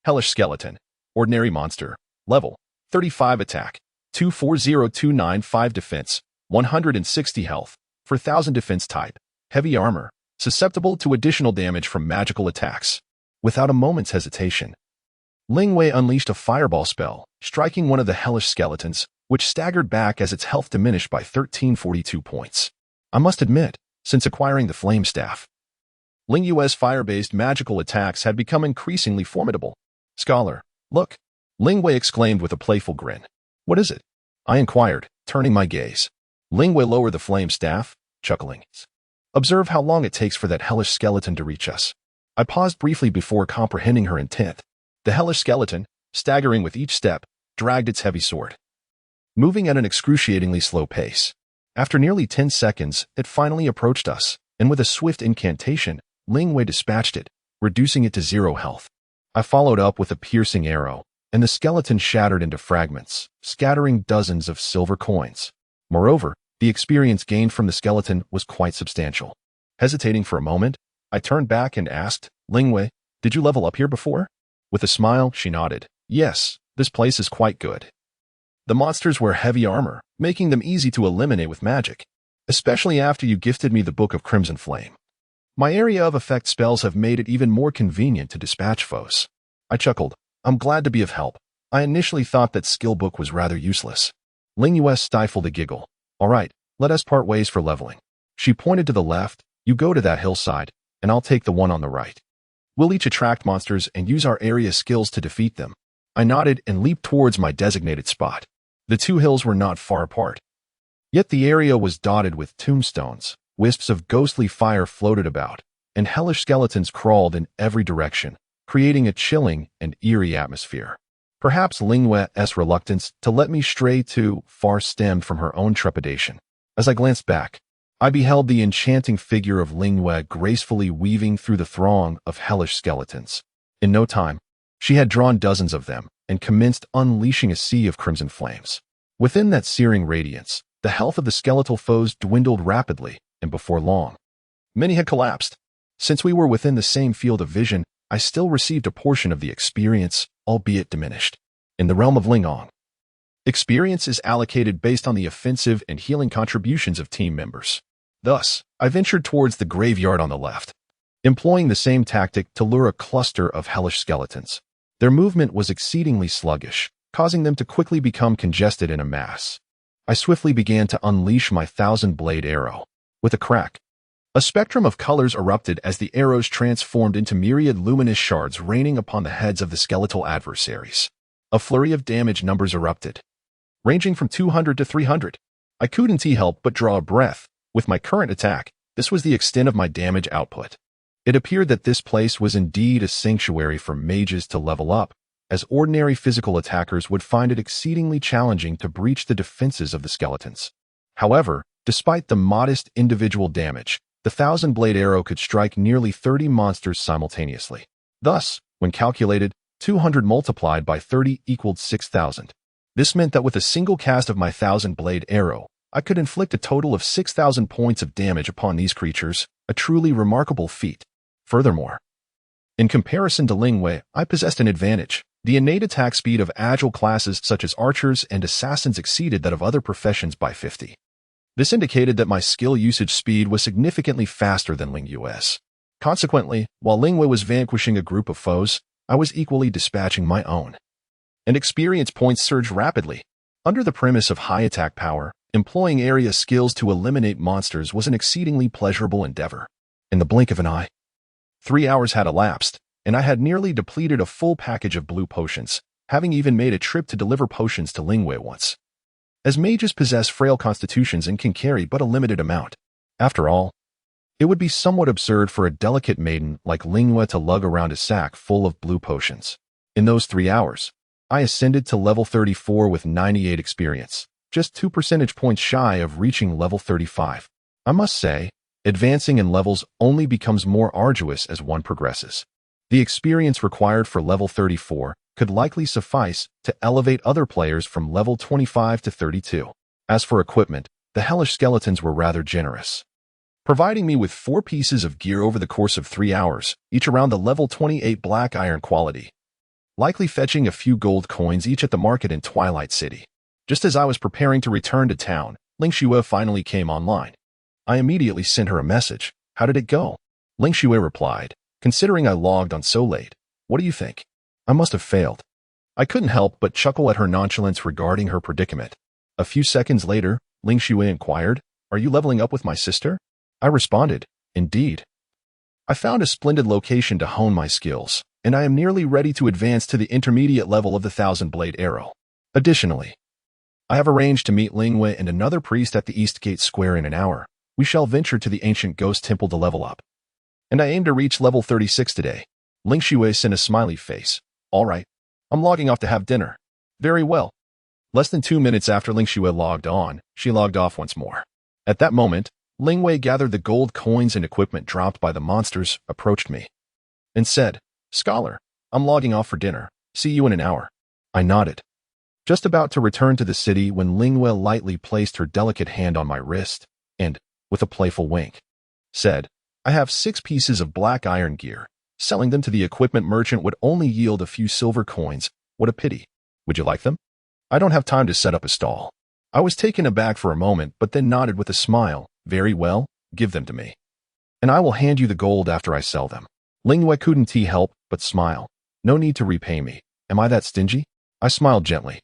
Hellish Skeleton. Ordinary monster. Level 34 attack. 240295 defense. 160 health. For 1000 defense type, heavy armor, susceptible to additional damage from magical attacks. Without a moment's hesitation, Ling Wei unleashed a fireball spell, striking one of the hellish skeletons, which staggered back as its health diminished by 1342 points. I must admit, since acquiring the flame staff, Ling Yue's fire-based magical attacks had become increasingly formidable. Scholar, look, Ling Wei exclaimed with a playful grin. What is it? I inquired, turning my gaze. Ling Wei lowered the flame staff, chuckling. Observe how long it takes for that hellish skeleton to reach us. I paused briefly before comprehending her intent. The hellish skeleton, staggering with each step, dragged its heavy sword, moving at an excruciatingly slow pace. After nearly 10 seconds, it finally approached us, and with a swift incantation, Ling Wei dispatched it, reducing it to 0 health. I followed up with a piercing arrow, and the skeleton shattered into fragments, scattering dozens of silver coins. Moreover, the experience gained from the skeleton was quite substantial. Hesitating for a moment, I turned back and asked, Ling Wei, did you level up here before? With a smile, she nodded. Yes, this place is quite good. The monsters wear heavy armor, making them easy to eliminate with magic, especially after you gifted me the Book of Crimson Flame. My area of effect spells have made it even more convenient to dispatch foes. I chuckled. I'm glad to be of help. I initially thought that skill book was rather useless. Ling Yue stifled a giggle. All right, let us part ways for leveling. She pointed to the left. You go to that hillside, and I'll take the one on the right. We'll each attract monsters and use our area skills to defeat them. I nodded and leaped towards my designated spot. The two hills were not far apart. Yet the area was dotted with tombstones, wisps of ghostly fire floated about, and hellish skeletons crawled in every direction, creating a chilling and eerie atmosphere. Perhaps Ling Yue's reluctance to let me stray too far stemmed from her own trepidation. As I glanced back, I beheld the enchanting figure of Ling Yue gracefully weaving through the throng of hellish skeletons. In no time, she had drawn dozens of them and commenced unleashing a sea of crimson flames. Within that searing radiance, the health of the skeletal foes dwindled rapidly, and before long, many had collapsed. Since we were within the same field of vision, I still received a portion of the experience, albeit diminished. In the realm of Lingong, experience is allocated based on the offensive and healing contributions of team members. Thus, I ventured towards the graveyard on the left, employing the same tactic to lure a cluster of hellish skeletons. Their movement was exceedingly sluggish, causing them to quickly become congested in a mass. I swiftly began to unleash my 1000-blade arrow. With a crack, a spectrum of colors erupted as the arrows transformed into myriad luminous shards raining upon the heads of the skeletal adversaries. A flurry of damage numbers erupted, ranging from 200 to 300. I couldn't help but draw a breath. With my current attack, this was the extent of my damage output. It appeared that this place was indeed a sanctuary for mages to level up, as ordinary physical attackers would find it exceedingly challenging to breach the defenses of the skeletons. However, despite the modest individual damage, the 1000-blade arrow could strike nearly 30 monsters simultaneously. Thus, when calculated, 200 multiplied by 30 equaled 6,000. This meant that with a single cast of my 1000-blade arrow, I could inflict a total of 6,000 points of damage upon these creatures, a truly remarkable feat. Furthermore, in comparison to Ling Wei, I possessed an advantage. The innate attack speed of agile classes such as archers and assassins exceeded that of other professions by 50. This indicated that my skill usage speed was significantly faster than Ling Yue's. Consequently, while Ling Wei was vanquishing a group of foes, I was equally dispatching my own. And experience points surged rapidly. Under the premise of high attack power, employing area skills to eliminate monsters was an exceedingly pleasurable endeavor. In the blink of an eye, 3 hours had elapsed, and I had nearly depleted a full package of blue potions, having even made a trip to deliver potions to Ling Wei once. As mages possess frail constitutions and can carry but a limited amount. After all, it would be somewhat absurd for a delicate maiden like Ling Wei to lug around a sack full of blue potions. In those 3 hours, I ascended to level 34 with 98 experience, just 2 percentage points shy of reaching level 35. I must say, advancing in levels only becomes more arduous as one progresses. The experience required for level 34 could likely suffice to elevate other players from level 25 to 32. As for equipment, the hellish skeletons were rather generous, providing me with 4 pieces of gear over the course of 3 hours, each around the level 28 black iron quality, likely fetching a few gold coins each at the market in Twilight City. Just as I was preparing to return to town, Ling Xue finally came online. I immediately sent her a message. How did it go? Ling Shui replied, considering I logged on so late. What do you think? I must have failed. I couldn't help but chuckle at her nonchalance regarding her predicament. A few seconds later, Ling Shui inquired, are you leveling up with my sister? I responded, indeed. I found a splendid location to hone my skills, and I am nearly ready to advance to the intermediate level of the Thousand-Blade Arrow. Additionally, I have arranged to meet Ling Wei and another priest at the East Gate Square in an hour. We shall venture to the ancient ghost temple to level up. And I aim to reach level 36 today. Ling Shui sent a smiley face. All right. I'm logging off to have dinner. Very well. Less than 2 minutes after Ling Shui logged on, she logged off once more. At that moment, Ling Wei gathered the gold coins and equipment dropped by the monsters, approached me, and said, Scholar, I'm logging off for dinner. See you in an hour. I nodded. Just about to return to the city when Ling Wei lightly placed her delicate hand on my wrist, and, with a playful wink, said, I have 6 pieces of black iron gear. Selling them to the equipment merchant would only yield a few silver coins. What a pity. Would you like them? I don't have time to set up a stall. I was taken aback for a moment, but then nodded with a smile. Very well, give them to me. And I will hand you the gold after I sell them. Ling Wei couldn't help but smile. No need to repay me. Am I that stingy? I smiled gently.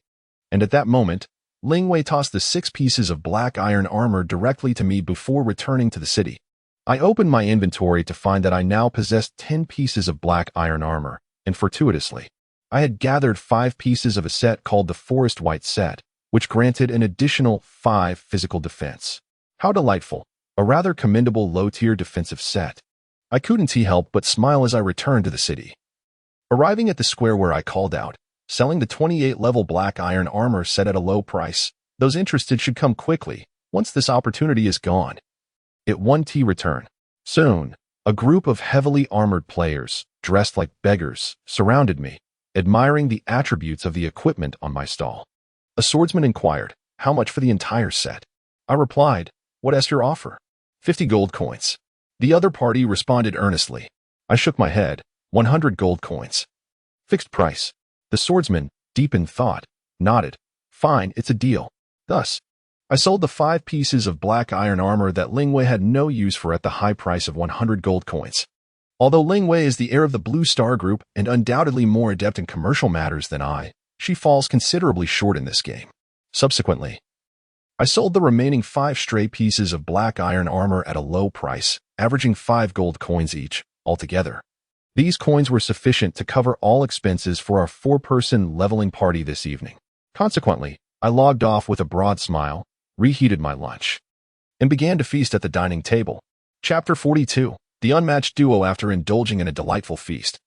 And at that moment, Ling Wei tossed the 6 pieces of black iron armor directly to me before returning to the city. I opened my inventory to find that I now possessed 10 pieces of black iron armor, and fortuitously, I had gathered 5 pieces of a set called the Forest White set, which granted an additional 5 physical defense. How delightful, a rather commendable low-tier defensive set. I couldn't help but smile as I returned to the city. Arriving at the square where I called out, selling the 28-level black iron armor set at a low price, those interested should come quickly, once this opportunity is gone. It 1T return. Soon, a group of heavily armored players, dressed like beggars, surrounded me, admiring the attributes of the equipment on my stall. A swordsman inquired, how much for the entire set? I replied, what is your offer? 50 gold coins. The other party responded earnestly. I shook my head, 100 gold coins. Fixed price. The swordsman, deep in thought, nodded. Fine, it's a deal. Thus, I sold the 5 pieces of black iron armor that Ling Wei had no use for at the high price of 100 gold coins. Although Ling Wei is the heir of the Blue Star Group and undoubtedly more adept in commercial matters than I, she falls considerably short in this game. Subsequently, I sold the remaining 5 stray pieces of black iron armor at a low price, averaging 5 gold coins each, altogether. These coins were sufficient to cover all expenses for our 4-person leveling party this evening. Consequently, I logged off with a broad smile, reheated my lunch, and began to feast at the dining table. Chapter 42. The Unmatched Duo. After indulging in a delightful feast,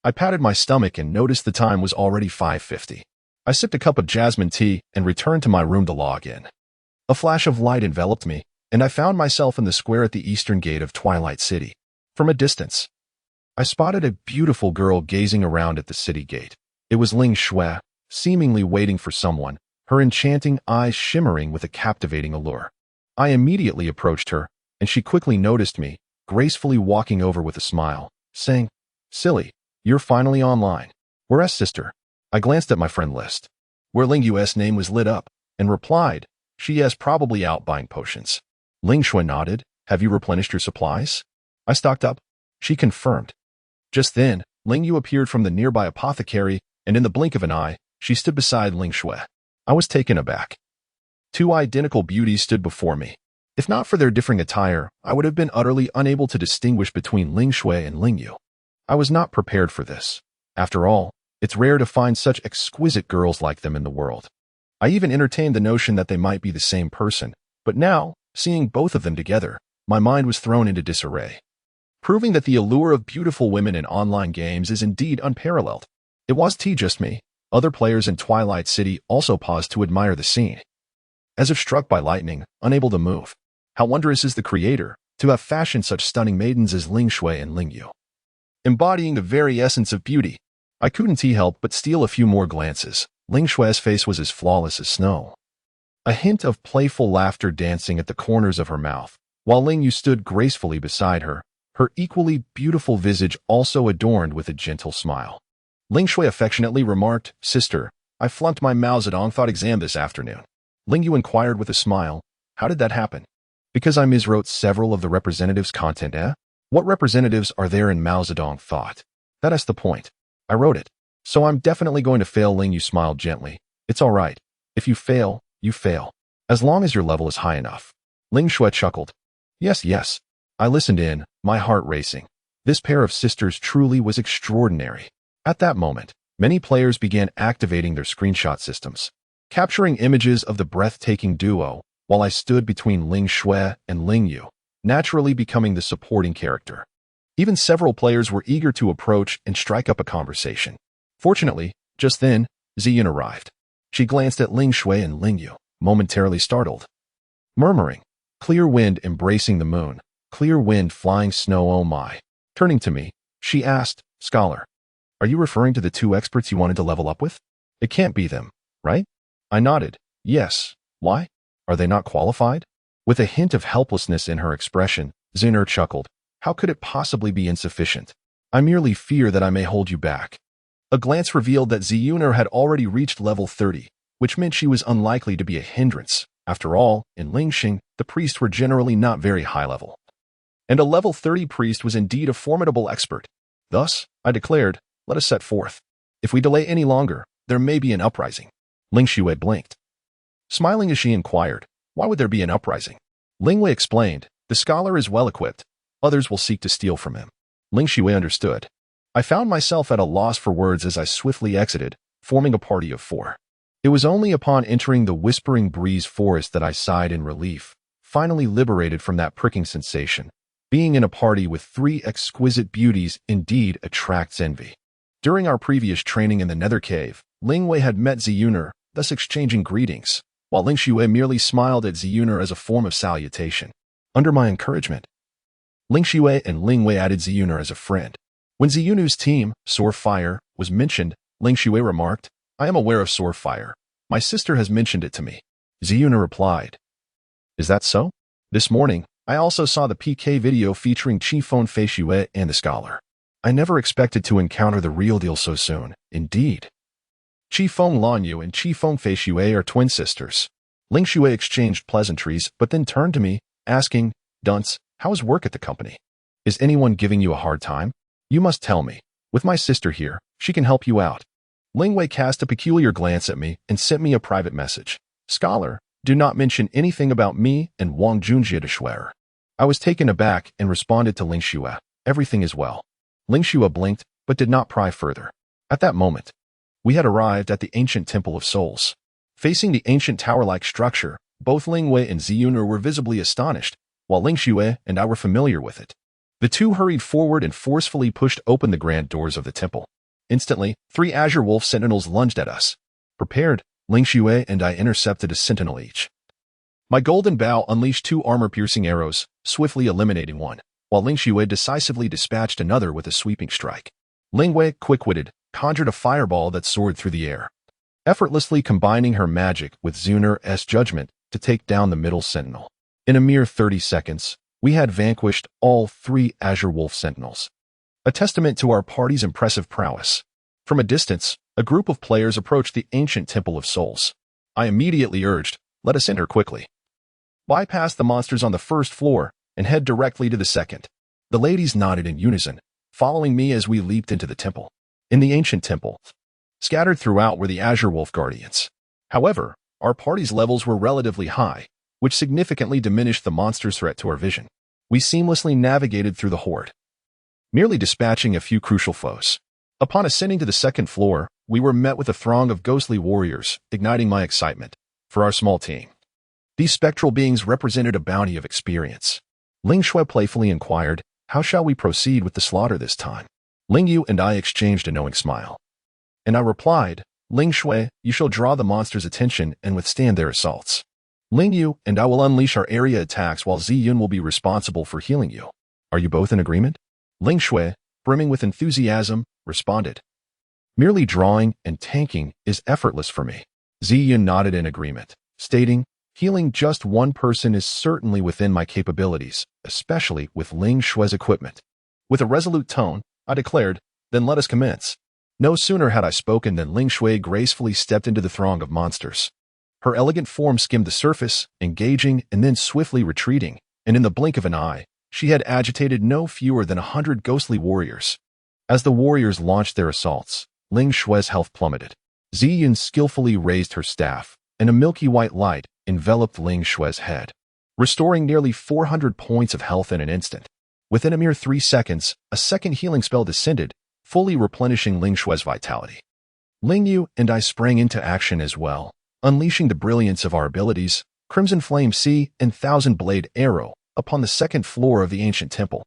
I patted my stomach and noticed the time was already 5:50. I sipped a cup of jasmine tea and returned to my room to log in. A flash of light enveloped me, and I found myself in the square at the eastern gate of Twilight City. From a distance, I spotted a beautiful girl gazing around at the city gate. It was Ling Shui, seemingly waiting for someone, her enchanting eyes shimmering with a captivating allure. I immediately approached her, and she quickly noticed me, gracefully walking over with a smile, saying, Silly, you're finally online. Whereas sister? I glanced at my friend list, where Ling Yu's name was lit up, and replied, she is probably out buying potions. Ling Shui nodded, have you replenished your supplies? I stocked up. She confirmed. Just then, Ling Yu appeared from the nearby apothecary, and in the blink of an eye, she stood beside Ling Shui. I was taken aback. 2 identical beauties stood before me. If not for their differing attire, I would have been utterly unable to distinguish between Ling Shui and Ling Yu. I was not prepared for this. After all, it's rare to find such exquisite girls like them in the world. I even entertained the notion that they might be the same person, but now, seeing both of them together, my mind was thrown into disarray, proving that the allure of beautiful women in online games is indeed unparalleled. It wasn't just me. Other players in Twilight City also paused to admire the scene, as if struck by lightning, unable to move. How wondrous is the Creator to have fashioned such stunning maidens as Ling Shui and Ling Yu, embodying the very essence of beauty. I couldn't help but steal a few more glances. Ling Shui's face was as flawless as snow, a hint of playful laughter dancing at the corners of her mouth, while Ling Yu stood gracefully beside her, her equally beautiful visage also adorned with a gentle smile. Ling Shui affectionately remarked, Sister, I flunked my Mao Zedong thought exam this afternoon. Ling Yu inquired with a smile, how did that happen? Because I miswrote several of the representatives' content, eh? What representatives are there in Mao Zedong thought? That's the point. I wrote it. So I'm definitely going to fail. Ling Yu smiled gently. It's all right. If you fail, you fail. As long as your level is high enough. Ling Shui chuckled. Yes, yes. I listened in, my heart racing. This pair of sisters truly was extraordinary. At that moment, many players began activating their screenshot systems, capturing images of the breathtaking duo, while I stood between Ling Shui and Ling Yu, naturally becoming the supporting character. Even several players were eager to approach and strike up a conversation. Fortunately, just then, Ziyun arrived. She glanced at Ling Shui and Ling Yu, momentarily startled. Murmuring, clear wind embracing the moon, clear wind flying snow, oh my. Turning to me, she asked, Scholar, are you referring to the two experts you wanted to level up with? It can't be them, right? I nodded. Yes. Why? Are they not qualified? With a hint of helplessness in her expression, Ziyun chuckled. How could it possibly be insufficient? I merely fear that I may hold you back. A glance revealed that Ziyun had already reached level 30, which meant she was unlikely to be a hindrance. After all, in Lingxing, the priests were generally not very high level. And a level 30 priest was indeed a formidable expert. Thus, I declared, let us set forth. If we delay any longer, there may be an uprising. Ling Shui blinked. Smiling as she inquired, why would there be an uprising? Ling Wei explained, the scholar is well equipped. Others will seek to steal from him. Ling Shui understood. I found myself at a loss for words as I swiftly exited, forming a party of 4. It was only upon entering the Whispering Breeze forest that I sighed in relief, finally liberated from that pricking sensation. Being in a party with 3 exquisite beauties indeed attracts envy. During our previous training in the Nether Cave, Ling Wei had met Ziyun, thus exchanging greetings, while Ling Shui merely smiled at Ziyun as a form of salutation. Under my encouragement, Ling Shui and Ling Wei added Ziyun as a friend. When Ziyun's team, Soar Fire, was mentioned, Ling Shui remarked, I am aware of Soar Fire. My sister has mentioned it to me. Ziyun replied, Is that so? This morning, I also saw the PK video featuring Qifeng Feishui and the scholar. I never expected to encounter the real deal so soon, indeed. Qifeng Lanyu and Qifeng Feishui are twin sisters. Ling Shui exchanged pleasantries but then turned to me, asking, Dunce, how is work at the company? Is anyone giving you a hard time? You must tell me. With my sister here, she can help you out. Ling Wei cast a peculiar glance at me and sent me a private message. Scholar, do not mention anything about me and Wang Junjie to Shuer. I was taken aback and responded to Ling Shui. Everything is well. Ling Shui blinked, but did not pry further. At that moment, we had arrived at the ancient Temple of Souls. Facing the ancient tower-like structure, both Ling Wei and Ziyun were visibly astonished, while Ling Shui and I were familiar with it. The two hurried forward and forcefully pushed open the grand doors of the temple. Instantly, 3 Azure Wolf Sentinels lunged at us. Prepared, Ling Shui and I intercepted a sentinel each. My golden bow unleashed 2 armor-piercing arrows, swiftly eliminating one, while Ling Shui decisively dispatched another with a sweeping strike. Ling Wei, quick-witted, conjured a fireball that soared through the air, effortlessly combining her magic with Ziyun's judgment to take down the middle sentinel. In a mere 30 seconds, we had vanquished all 3 Azure Wolf Sentinels. A testament to our party's impressive prowess. From a distance, a group of players approached the ancient Temple of Souls. I immediately urged, let us enter quickly. Bypass the monsters on the first floor and head directly to the second. The ladies nodded in unison, following me as we leaped into the temple. In the ancient temple, scattered throughout were the Azure Wolf Guardians. However, our party's levels were relatively high, which significantly diminished the monster's threat to our vision. We seamlessly navigated through the horde, merely dispatching a few crucial foes. Upon ascending to the second floor, we were met with a throng of ghostly warriors, igniting my excitement. For our small team, these spectral beings represented a bounty of experience. Ling Shui playfully inquired, how shall we proceed with the slaughter this time? Ling Yu and I exchanged a knowing smile. And I replied, Ling Shui, you shall draw the monster's attention and withstand their assaults. Ling Yu and I will unleash our area attacks while Ziyun will be responsible for healing you. Are you both in agreement? Ling Shui, brimming with enthusiasm, responded. Merely drawing and tanking is effortless for me. Ziyun nodded in agreement, stating, healing just one person is certainly within my capabilities, especially with Ling Shui's equipment. With a resolute tone, I declared, then let us commence. No sooner had I spoken than Ling Shui gracefully stepped into the throng of monsters. Her elegant form skimmed the surface, engaging and then swiftly retreating, and in the blink of an eye, she had agitated no fewer than 100 ghostly warriors. As the warriors launched their assaults, Ling Xue's health plummeted. Ziyun skillfully raised her staff, and a milky white light enveloped Ling Xue's head, restoring nearly 400 points of health in an instant. Within a mere 3 seconds, a second healing spell descended, fully replenishing Ling Xue's vitality. Ling Yu and I sprang into action as well, unleashing the brilliance of our abilities, Crimson Flame Sea and Thousand Blade Arrow, upon the second floor of the ancient temple.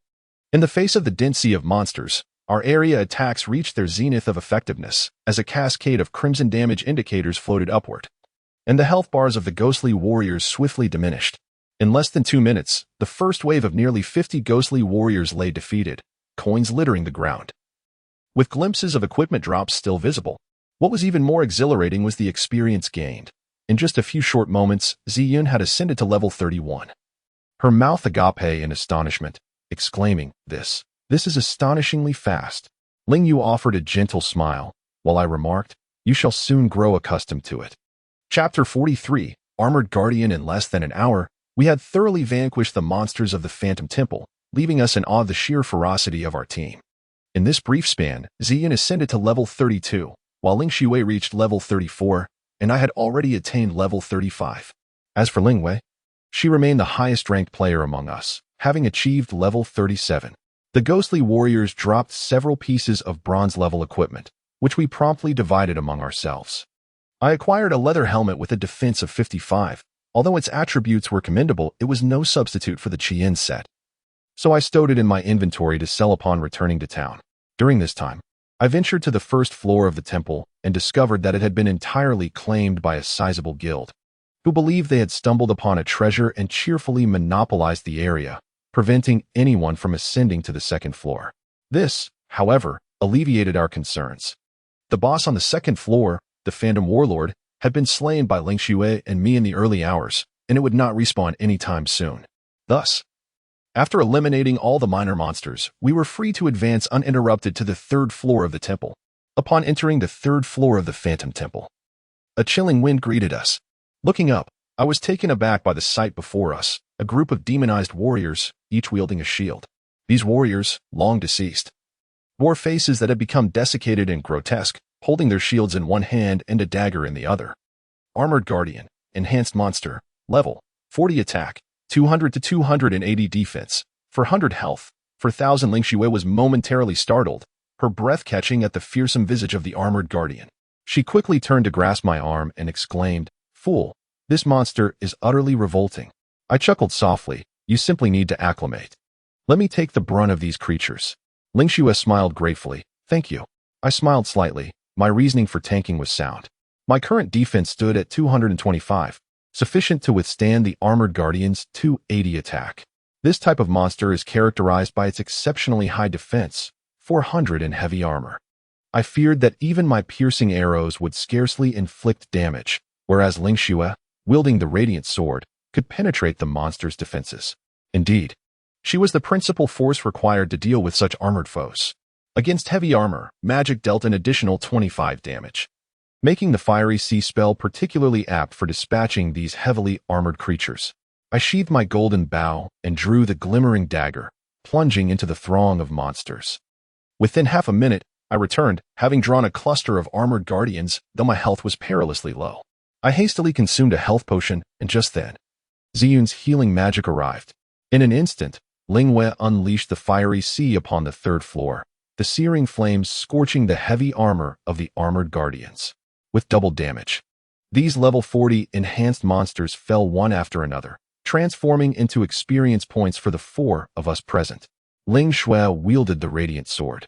In the face of the dense sea of monsters, our area attacks reached their zenith of effectiveness as a cascade of crimson damage indicators floated upward, and the health bars of the ghostly warriors swiftly diminished. In less than 2 minutes, the first wave of nearly 50 ghostly warriors lay defeated, coins littering the ground. With glimpses of equipment drops still visible, what was even more exhilarating was the experience gained. In just a few short moments, Ziyun had ascended to level 31. Her mouth agape in astonishment, exclaiming, This is astonishingly fast. Ling Yu offered a gentle smile, while I remarked, You shall soon grow accustomed to it. Chapter 43, Armored Guardian. In less than an hour, we had thoroughly vanquished the monsters of the Phantom Temple, leaving us in awe of the sheer ferocity of our team. In this brief span, Ziyun ascended to level 32, while Ling Xue reached level 34, and I had already attained level 35. As for Ling Wei, she remained the highest-ranked player among us, having achieved level 37. The ghostly warriors dropped several pieces of bronze-level equipment, which we promptly divided among ourselves. I acquired a leather helmet with a defense of 55. Although its attributes were commendable, it was no substitute for the Qian set. So I stowed it in my inventory to sell upon returning to town. During this time, I ventured to the first floor of the temple and discovered that it had been entirely claimed by a sizable guild, who believed they had stumbled upon a treasure and cheerfully monopolized the area, preventing anyone from ascending to the second floor. This, however, alleviated our concerns. The boss on the second floor, the Phantom Warlord, had been slain by Ling Xue and me in the early hours, and it would not respawn anytime soon. Thus, after eliminating all the minor monsters, we were free to advance uninterrupted to the third floor of the temple. Upon entering the third floor of the Phantom Temple, a chilling wind greeted us. Looking up, I was taken aback by the sight before us, a group of demonized warriors, each wielding a shield. These warriors, long deceased, wore faces that had become desiccated and grotesque, holding their shields in one hand and a dagger in the other. Armored Guardian, Enhanced Monster, Level 40 Attack, 200 to 280 Defense, for 100 Health, for 1000. Ling Xue was momentarily startled, her breath catching at the fearsome visage of the Armored Guardian. She quickly turned to grasp my arm and exclaimed, Fool, this monster is utterly revolting. I chuckled softly, You simply need to acclimate. Let me take the brunt of these creatures. Ling Xue smiled gratefully, Thank you. I smiled slightly. My reasoning for tanking was sound. My current defense stood at 225, sufficient to withstand the Armored Guardian's 280 attack. This type of monster is characterized by its exceptionally high defense, 400 in heavy armor. I feared that even my piercing arrows would scarcely inflict damage, whereas Ling Xue, wielding the Radiant Sword, could penetrate the monster's defenses. Indeed, she was the principal force required to deal with such armored foes. Against heavy armor, magic dealt an additional 25 damage, making the Fiery Sea spell particularly apt for dispatching these heavily armored creatures. I sheathed my golden bow and drew the glimmering dagger, plunging into the throng of monsters. Within half a minute, I returned, having drawn a cluster of armored guardians, though my health was perilously low. I hastily consumed a health potion, and just then, Ziyun's healing magic arrived. In an instant, Ling Wei unleashed the Fiery Sea upon the third floor, the searing flames scorching the heavy armor of the armored guardians. With double damage, these level 40 enhanced monsters fell one after another, transforming into experience points for the 4 of us present. Ling Xue wielded the Radiant Sword,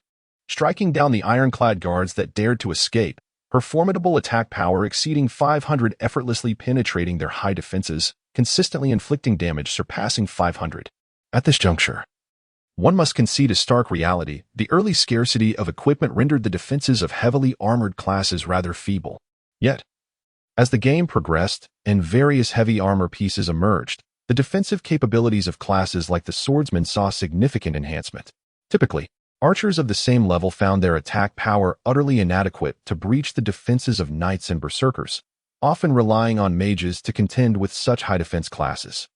striking down the ironclad guards that dared to escape, her formidable attack power exceeding 500, effortlessly penetrating their high defenses, consistently inflicting damage surpassing 500. At this juncture, one must concede a stark reality. The early scarcity of equipment rendered the defenses of heavily armored classes rather feeble. Yet, as the game progressed and various heavy armor pieces emerged, the defensive capabilities of classes like the swordsman saw significant enhancement. Typically, archers of the same level found their attack power utterly inadequate to breach the defenses of knights and berserkers, often relying on mages to contend with such high defense classes.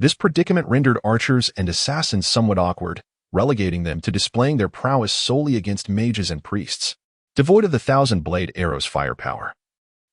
This predicament rendered archers and assassins somewhat awkward, relegating them to displaying their prowess solely against mages and priests, devoid of the thousand-blade arrow's firepower.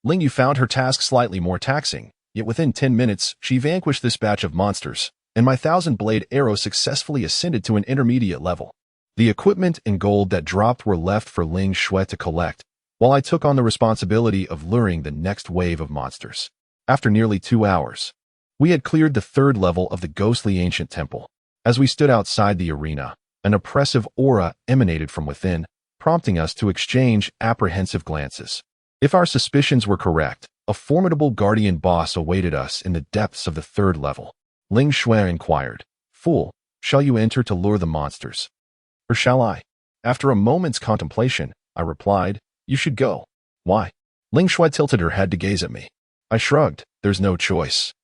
Ling Yu found her task slightly more taxing, yet within 10 minutes she vanquished this batch of monsters, and my thousand-blade arrow successfully ascended to an intermediate level. The equipment and gold that dropped were left for Ling Shui to collect, while I took on the responsibility of luring the next wave of monsters. After nearly 2 hours, we had cleared the 3rd level of the ghostly ancient temple. As we stood outside the arena, an oppressive aura emanated from within, prompting us to exchange apprehensive glances. If our suspicions were correct, a formidable guardian boss awaited us in the depths of the 3rd level. Ling Shui inquired, "Fool, shall you enter to lure the monsters? Or shall I?" After a moment's contemplation, I replied, "You should go." "Why?" Ling Shui tilted her head to gaze at me. I shrugged. "There's no choice.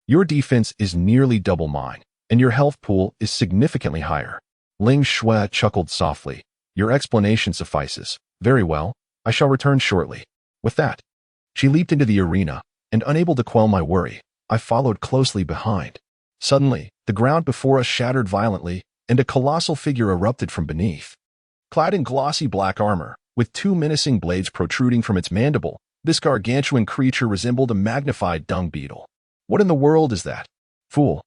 Your defense is nearly double mine, and your health pool is significantly higher." Ling Shui chuckled softly. "Your explanation suffices. Very well, I shall return shortly." With that, she leaped into the arena, and unable to quell my worry, I followed closely behind. Suddenly, the ground before us shattered violently, and a colossal figure erupted from beneath. Clad in glossy black armor, with 2 menacing blades protruding from its mandible, this gargantuan creature resembled a magnified dung beetle. "What in the world is that? Fool!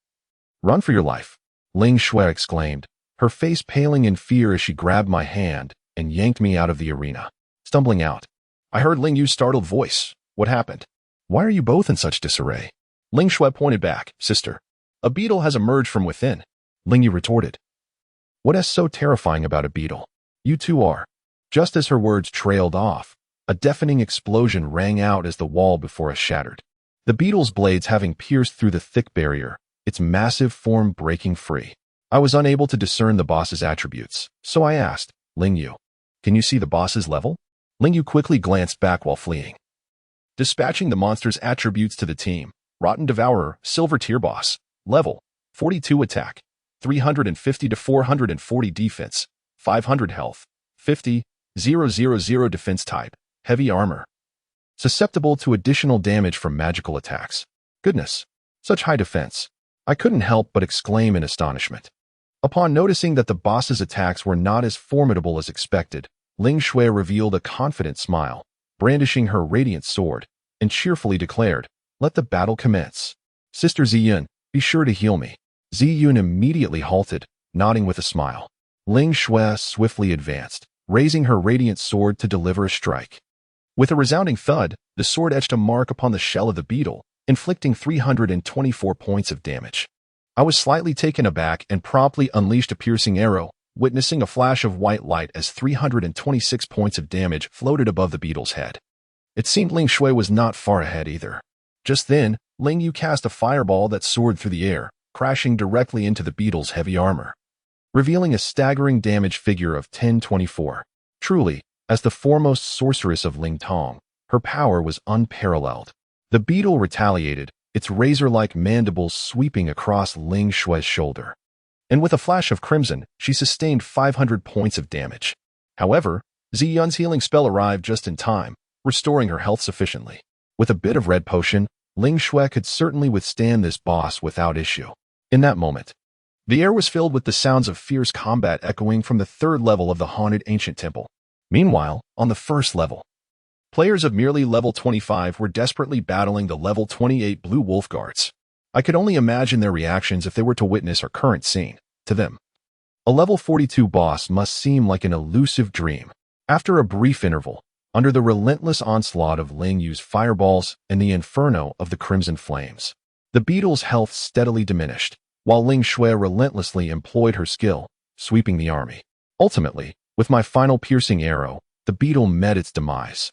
Run for your life!" Ling Shui exclaimed, her face paling in fear as she grabbed my hand and yanked me out of the arena. Stumbling out, I heard Ling Yu's startled voice. "What happened? Why are you both in such disarray?" Ling Shui pointed back. "Sister, a beetle has emerged from within." Ling Yu retorted, "What is so terrifying about a beetle? You two are." Just as her words trailed off, a deafening explosion rang out as the wall before us shattered. The beetle's blades having pierced through the thick barrier, its massive form breaking free. I was unable to discern the boss's attributes, so I asked, "Ling Yu, can you see the boss's level?" Ling Yu quickly glanced back while fleeing. Dispatching the monster's attributes to the team. Rotten Devourer, Silver Tier Boss. Level, 42 attack, 350 to 440 defense, 500 health, 50,000 defense type, heavy armor. Susceptible to additional damage from magical attacks. Goodness, such high defense. I couldn't help but exclaim in astonishment. Upon noticing that the boss's attacks were not as formidable as expected, Ling Shui revealed a confident smile, brandishing her radiant sword, and cheerfully declared, "Let the battle commence. Sister Ziyun, be sure to heal me." Ziyun immediately halted, nodding with a smile. Ling Shui swiftly advanced, raising her radiant sword to deliver a strike. With a resounding thud, the sword etched a mark upon the shell of the beetle, inflicting 324 points of damage. I was slightly taken aback and promptly unleashed a piercing arrow, witnessing a flash of white light as 326 points of damage floated above the beetle's head. It seemed Ling Shui was not far ahead either. Just then, Ling Yu cast a fireball that soared through the air, crashing directly into the beetle's heavy armor, revealing a staggering damage figure of 1024. Truly, as the foremost sorceress of Ling Tong, her power was unparalleled. The beetle retaliated, its razor-like mandibles sweeping across Ling Shui's shoulder. And with a flash of crimson, she sustained 500 points of damage. However, Ziyun's healing spell arrived just in time, restoring her health sufficiently. With a bit of red potion, Ling Shui could certainly withstand this boss without issue. In that moment, the air was filled with the sounds of fierce combat echoing from the 3rd level of the haunted ancient temple. Meanwhile, on the 1st level, players of merely level 25 were desperately battling the level 28 Blue Wolf Guards. I could only imagine their reactions if they were to witness our current scene. To them, a level 42 boss must seem like an elusive dream. After a brief interval, under the relentless onslaught of Ling Yu's fireballs and the inferno of the crimson flames, the beetle's health steadily diminished, while Ling Shui relentlessly employed her skill, sweeping the army. Ultimately, with my final piercing arrow, the beetle met its demise,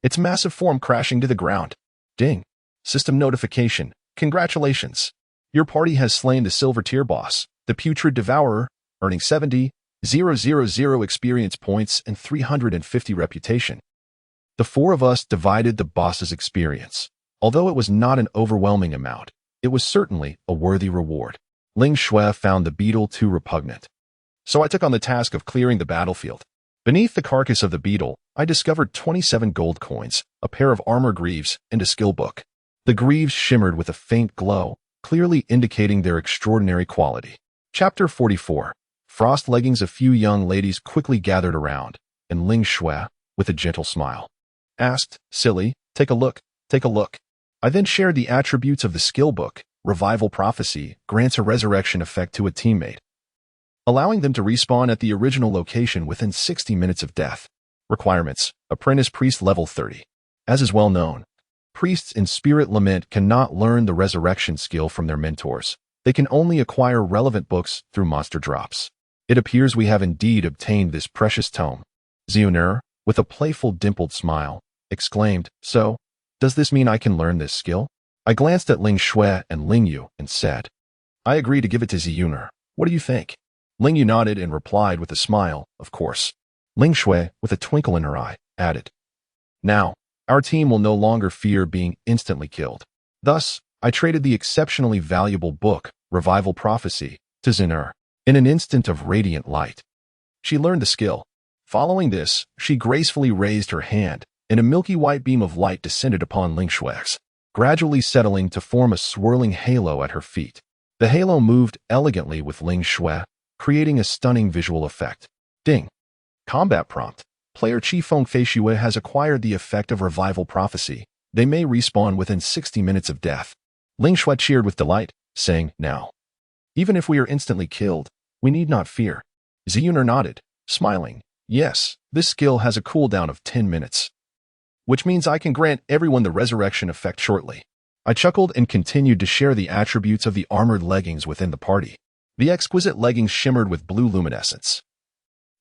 its massive form crashing to the ground. Ding! System notification. Congratulations! Your party has slain the Silver Tier Boss, the Putrid Devourer, earning 70,000 experience points and 350 reputation. The 4 of us divided the boss's experience. Although it was not an overwhelming amount, it was certainly a worthy reward. Ling Shui found the beetle too repugnant, so I took on the task of clearing the battlefield. Beneath the carcass of the beetle, I discovered 27 gold coins, a pair of armor greaves, and a skill book. The greaves shimmered with a faint glow, clearly indicating their extraordinary quality. Chapter 44. Frost Leggings. A few young ladies quickly gathered around, and Ling Shui, with a gentle smile, asked, "Silly, take a look, take a look." I then shared the attributes of the skill book. Revival Prophecy grants a resurrection effect to a teammate, allowing them to respawn at the original location within 60 minutes of death. Requirements: Apprentice Priest level 30. As is well known, priests in Spirit Lament cannot learn the resurrection skill from their mentors. They can only acquire relevant books through monster drops. It appears we have indeed obtained this precious tome. Zionur, with a playful dimpled smile, exclaimed, "So, does this mean I can learn this skill?" I glanced at Ling Shui and Ling Yu and said, "I agree to give it to Zionur. What do you think?" Ling Yu nodded and replied with a smile, "Of course." Ling Shui, with a twinkle in her eye, added, "Now, our team will no longer fear being instantly killed." Thus, I traded the exceptionally valuable book, Revival Prophecy, to Zionur. In an instant of radiant light, she learned the skill. Following this, she gracefully raised her hand, and a milky white beam of light descended upon Ling Shui's, gradually settling to form a swirling halo at her feet. The halo moved elegantly with Ling Shui, creating a stunning visual effect. Ding. Combat prompt. Player Qifeng Feishui has acquired the effect of Revival Prophecy. They may respawn within 60 minutes of death. Ling Shui cheered with delight, saying, "Now, even if we are instantly killed, we need not fear." Zionur nodded, smiling. "Yes, this skill has a cooldown of 10 minutes, which means I can grant everyone the resurrection effect shortly." I chuckled and continued to share the attributes of the armored leggings within the party. The exquisite leggings shimmered with blue luminescence,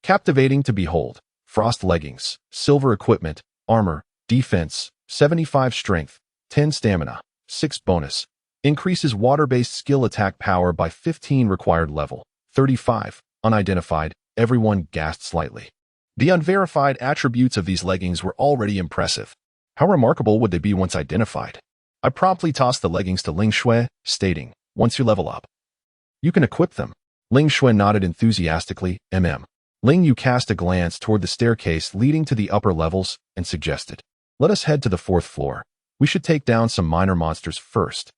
captivating to behold. Frost Leggings, silver equipment, armor, defense, 75 strength, 10 stamina, 6 bonus. Increases water-based skill attack power by 15 required level, 35, unidentified. Everyone gasped slightly. The unverified attributes of these leggings were already impressive. How remarkable would they be once identified? I promptly tossed the leggings to Ling Shui, stating, "Once you level up, you can equip them." Ling Shui nodded enthusiastically. Ling Yu cast a glance toward the staircase leading to the upper levels and suggested, "Let us head to the 4th floor. We should take down some minor monsters first."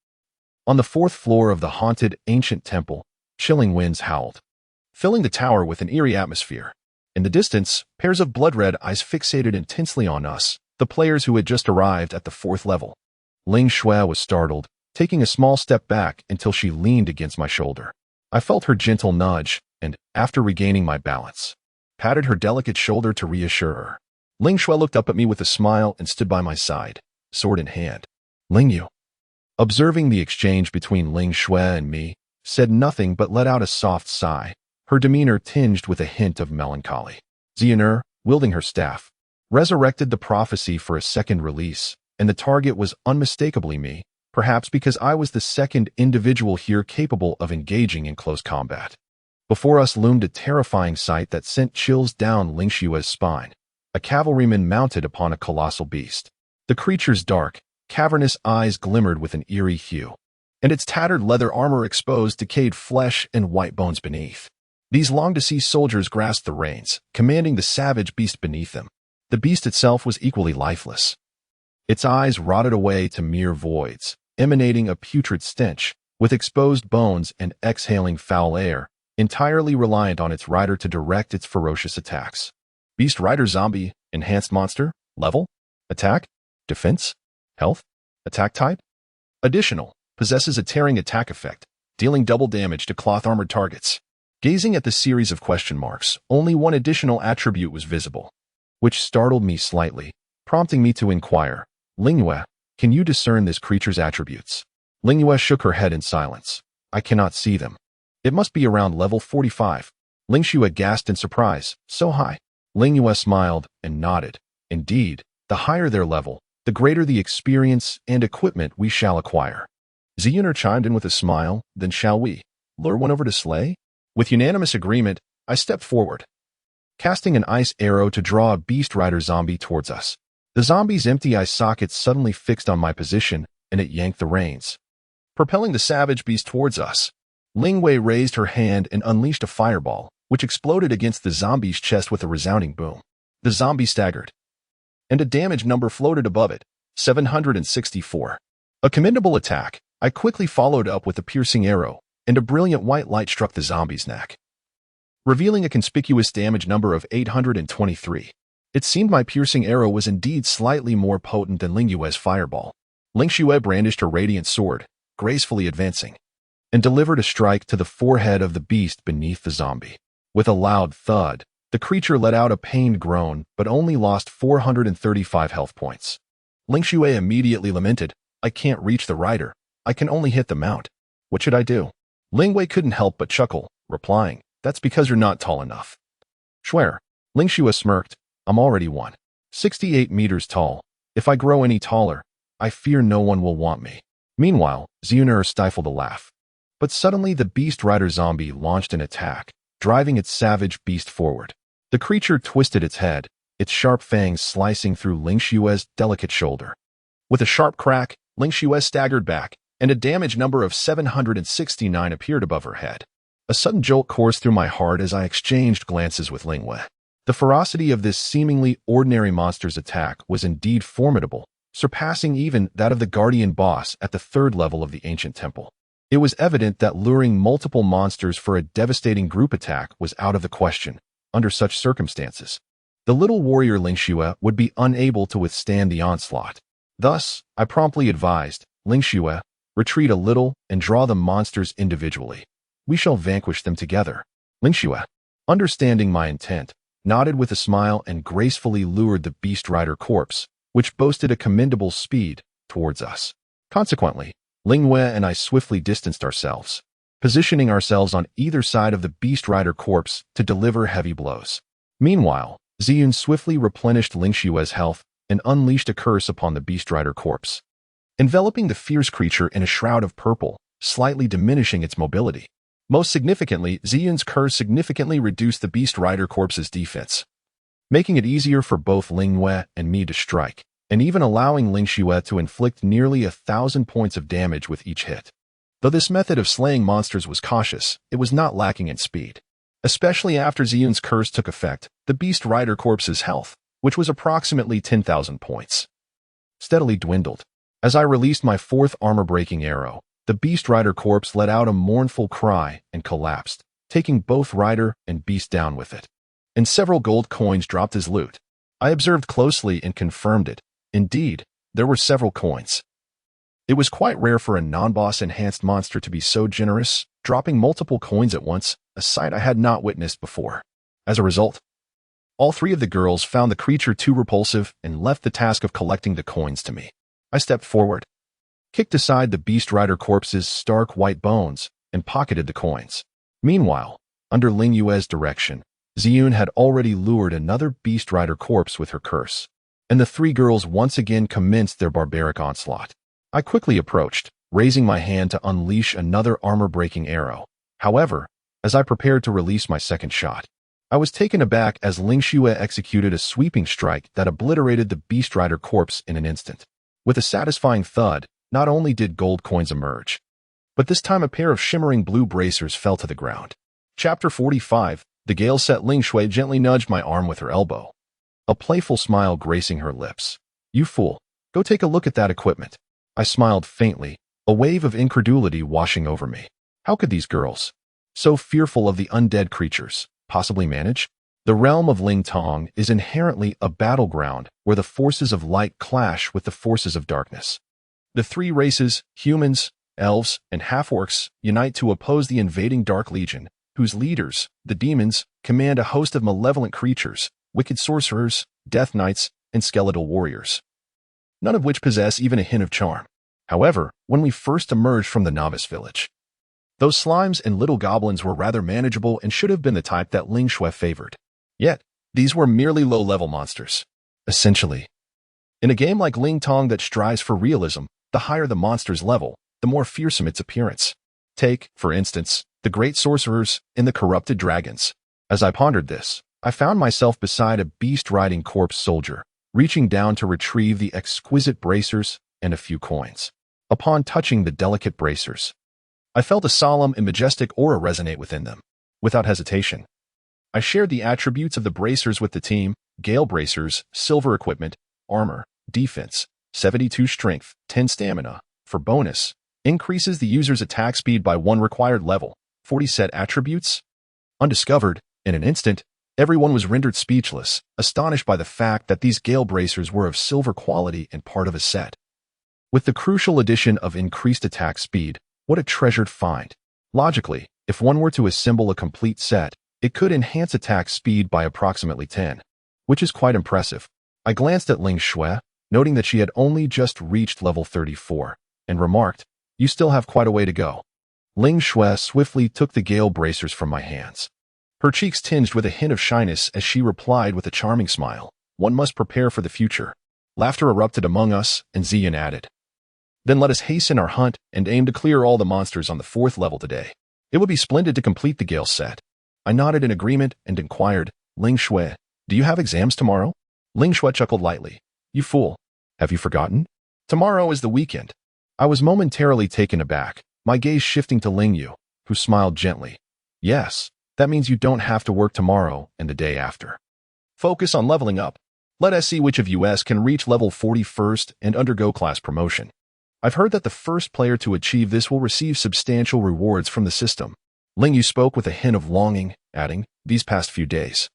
On the 4th floor of the haunted ancient temple, chilling winds howled, filling the tower with an eerie atmosphere. In the distance, pairs of blood-red eyes fixated intensely on us, the players who had just arrived at the 4th level. Ling Shui was startled, taking a small step back until she leaned against my shoulder. I felt her gentle nudge, and, after regaining my balance, patted her delicate shoulder to reassure her. Ling Shui looked up at me with a smile and stood by my side, sword in hand. Ling Yu, observing the exchange between Ling Shui and me, said nothing but let out a soft sigh, her demeanor tinged with a hint of melancholy. Zionur, wielding her staff, resurrected the prophecy for a second release, and the target was unmistakably me, perhaps because I was the second individual here capable of engaging in close combat. Before us loomed a terrifying sight that sent chills down Ling Shui's spine, a cavalryman mounted upon a colossal beast. The creature's dark, cavernous eyes glimmered with an eerie hue, and its tattered leather armor exposed decayed flesh and white bones beneath. These long-to-see soldiers grasped the reins, commanding the savage beast beneath them. The beast itself was equally lifeless. Its eyes rotted away to mere voids, emanating a putrid stench, with exposed bones and exhaling foul air, entirely reliant on its rider to direct its ferocious attacks. Beast Rider Zombie, Enhanced Monster, Level, Attack, Defense, Health, Attack Type. Additional, possesses a tearing attack effect, dealing double damage to cloth-armored targets. Gazing at the series of question marks, only one additional attribute was visible, which startled me slightly, prompting me to inquire, "Ling Yue, can you discern this creature's attributes?" Ling Yue shook her head in silence. "I cannot see them. It must be around level 45. Ling Shui gasped in surprise. "So high?" Ling Yue smiled and nodded. "Indeed, the higher their level, the greater the experience and equipment we shall acquire." Zionur chimed in with a smile. "Then shall we lure one over to slay?" With unanimous agreement, I stepped forward, casting an ice arrow to draw a beast rider zombie towards us. The zombie's empty eye sockets suddenly fixed on my position, and it yanked the reins, propelling the savage beast towards us. Ling Wei raised her hand and unleashed a fireball, which exploded against the zombie's chest with a resounding boom. The zombie staggered, and a damage number floated above it, 764. A commendable attack, I quickly followed up with a piercing arrow, and a brilliant white light struck the zombie's neck, revealing a conspicuous damage number of 823. It seemed my piercing arrow was indeed slightly more potent than Ling Yue's fireball. Ling Xue brandished her radiant sword, gracefully advancing, and delivered a strike to the forehead of the beast beneath the zombie. With a loud thud, the creature let out a pained groan, but only lost 435 health points. Ling Xue immediately lamented, "I can't reach the rider. I can only hit the mount. What should I do?" Ling Wei couldn't help but chuckle, replying, "That's because you're not tall enough." "Schwer." Ling Xue smirked, "I'm already 168 meters tall. If I grow any taller, I fear no one will want me." Meanwhile, Ziyuner stifled a laugh. But suddenly the beast rider zombie launched an attack, driving its savage beast forward. The creature twisted its head, its sharp fangs slicing through Ling Xue's delicate shoulder. With a sharp crack, Ling Xue staggered back, and a damage number of 769 appeared above her head. A sudden jolt coursed through my heart as I exchanged glances with Ling Wei. The ferocity of this seemingly ordinary monster's attack was indeed formidable, surpassing even that of the guardian boss at the 3rd level of the ancient temple. It was evident that luring multiple monsters for a devastating group attack was out of the question, under such circumstances. The little warrior Ling Xue would be unable to withstand the onslaught. Thus, I promptly advised, "Ling Xue, retreat a little and draw the monsters individually. We shall vanquish them together." Ling Xue, understanding my intent, nodded with a smile and gracefully lured the beast rider corpse, which boasted a commendable speed, towards us. Consequently, Ling Wei and I swiftly distanced ourselves, positioning ourselves on either side of the beast rider corpse to deliver heavy blows. Meanwhile, Ziyun swiftly replenished Ling Xue's health and unleashed a curse upon the beast rider corpse, enveloping the fierce creature in a shroud of purple, slightly diminishing its mobility. Most significantly, Ziyun's curse significantly reduced the beast rider corpse's defense, making it easier for both Ling Wei and me to strike, and even allowing Ling Xue to inflict nearly 1,000 points of damage with each hit. Though this method of slaying monsters was cautious, it was not lacking in speed. Especially after Ziyun's curse took effect, the beast rider corpse's health, which was approximately 10,000 points, steadily dwindled. As I released my 4th armor-breaking arrow, the beast rider corpse let out a mournful cry and collapsed, taking both rider and beast down with it. And several gold coins dropped as loot. I observed closely and confirmed it. Indeed, there were several coins. It was quite rare for a non-boss enhanced monster to be so generous, dropping multiple coins at once, a sight I had not witnessed before. As a result, all 3 of the girls found the creature too repulsive and left the task of collecting the coins to me. I stepped forward, kicked aside the beast rider corpse's stark white bones, and pocketed the coins. Meanwhile, under Ling Yue's direction, Ziyun had already lured another beast rider corpse with her curse, and the 3 girls once again commenced their barbaric onslaught. I quickly approached, raising my hand to unleash another armor-breaking arrow. However, as I prepared to release my second shot, I was taken aback as Ling Xue executed a sweeping strike that obliterated the beast rider corpse in an instant. With a satisfying thud, not only did gold coins emerge, but this time a pair of shimmering blue bracers fell to the ground. Chapter 45. The gale-set Ling Xue gently nudged my arm with her elbow, a playful smile gracing her lips. "You fool, go take a look at that equipment." I smiled faintly, a wave of incredulity washing over me. How could these girls, so fearful of the undead creatures, possibly manage? The realm of Ling Tong is inherently a battleground where the forces of light clash with the forces of darkness. The 3 races, humans, elves, and half-orcs, unite to oppose the invading Dark Legion, whose leaders, the demons, command a host of malevolent creatures, wicked sorcerers, death knights, and skeletal warriors, none of which possess even a hint of charm. However, when we first emerged from the novice village, those slimes and little goblins were rather manageable and should have been the type that Ling Xue favored. Yet, these were merely low-level monsters. Essentially, in a game like Ling Tong that strives for realism, the higher the monster's level, the more fearsome its appearance. Take, for instance, the great sorcerers and the corrupted dragons. As I pondered this, I found myself beside a beast-riding corpse soldier, reaching down to retrieve the exquisite bracers and a few coins. Upon touching the delicate bracers, I felt a solemn and majestic aura resonate within them. Without hesitation, I shared the attributes of the bracers with the team: Gale bracers, silver equipment, armor, defense, 72 strength, 10 stamina. For bonus, Increases the user's attack speed by 1 required level. 40 set attributes. Undiscovered. In an instant, everyone was rendered speechless, astonished by the fact that these gale bracers were of silver quality and part of a set. With the crucial addition of increased attack speed, what a treasured find. Logically, if one were to assemble a complete set, it could enhance attack speed by approximately 10, which is quite impressive. I glanced at Ling Shui, noting that she had only just reached level 34, and remarked, "You still have quite a way to go." Ling Shui swiftly took the gale bracers from my hands. Her cheeks tinged with a hint of shyness as she replied with a charming smile, "One must prepare for the future." Laughter erupted among us, and Ziyan added, "Then let us hasten our hunt and aim to clear all the monsters on the 4th level today. It would be splendid to complete the Gale set." I nodded in agreement and inquired, "Ling Shui, do you have exams tomorrow?" Ling Shui chuckled lightly. "You fool. Have you forgotten? Tomorrow is the weekend." I was momentarily taken aback, my gaze shifting to Ling Yu, who smiled gently. "Yes, that means you don't have to work tomorrow and the day after. Focus on leveling up. Let us see which of us can reach level 41st and undergo class promotion. I've heard that the first player to achieve this will receive substantial rewards from the system." Ling Yu spoke with a hint of longing, adding, "These past few days,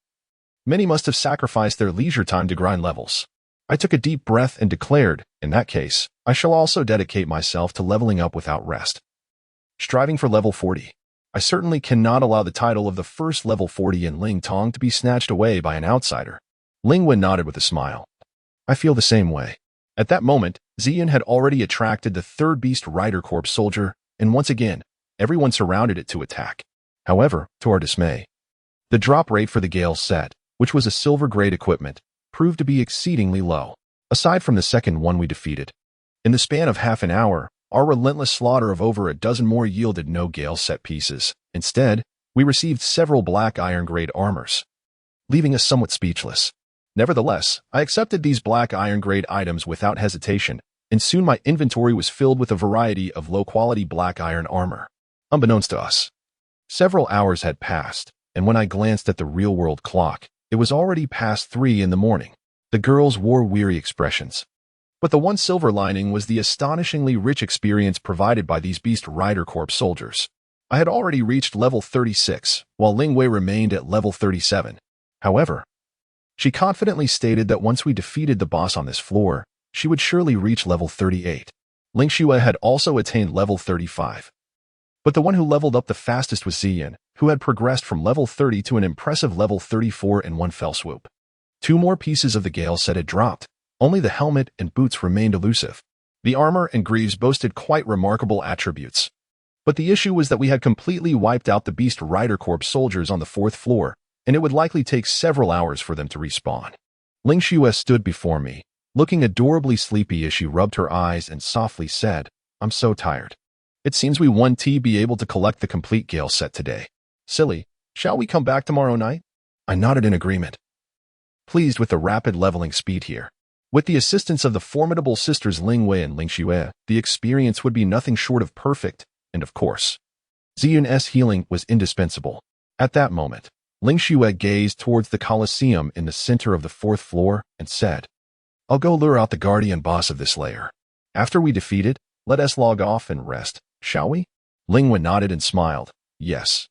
many must have sacrificed their leisure time to grind levels." I took a deep breath and declared, "In that case, I shall also dedicate myself to leveling up without rest. Striving for level 40. I certainly cannot allow the title of the first level 40 in Ling Tong to be snatched away by an outsider." Ling Wen nodded with a smile. "I feel the same way." At that moment, Ziyan had already attracted the 3rd Beast Rider Corps soldier, and once again, everyone surrounded it to attack. However, to our dismay, the drop rate for the Gale set, which was a silver-grade equipment, proved to be exceedingly low, aside from the second one we defeated. In the span of half an hour, our relentless slaughter of over a dozen more yielded no Gale set pieces. Instead, we received several black iron-grade armors, leaving us somewhat speechless. Nevertheless, I accepted these black iron-grade items without hesitation, and soon my inventory was filled with a variety of low-quality black iron armor. Unbeknownst to us, several hours had passed, and when I glanced at the real-world clock, it was already past 3 in the morning. The girls wore weary expressions. But the one silver lining was the astonishingly rich experience provided by these Beast Rider Corps soldiers. I had already reached level 36, while Ling Wei remained at level 37. However, she confidently stated that once we defeated the boss on this floor, she would surely reach level 38. Ling Xue had also attained level 35. But the one who leveled up the fastest was Ziyan, who had progressed from level 30 to an impressive level 34 in one fell swoop. 2 more pieces of the Gale set had dropped. Only the helmet and boots remained elusive. The armor and greaves boasted quite remarkable attributes. But the issue was that we had completely wiped out the Beast Rider Corps soldiers on the 4th floor, and it would likely take several hours for them to respawn. Ling Xue stood before me, looking adorably sleepy as she rubbed her eyes and softly said, "I'm so tired. It seems we won't be able to collect the complete Gale set today. Silly, shall we come back tomorrow night?" I nodded in agreement, pleased with the rapid leveling speed here. With the assistance of the formidable sisters Ling Wei and Ling Xue, the experience would be nothing short of perfect, and of course, Ziyun's healing was indispensable. At that moment, Ling Xue gazed towards the Colosseum in the center of the 4th floor and said, "I'll go lure out the guardian boss of this lair. After we defeat it, let us log off and rest, shall we?" Ling Wen nodded and smiled. "Yes.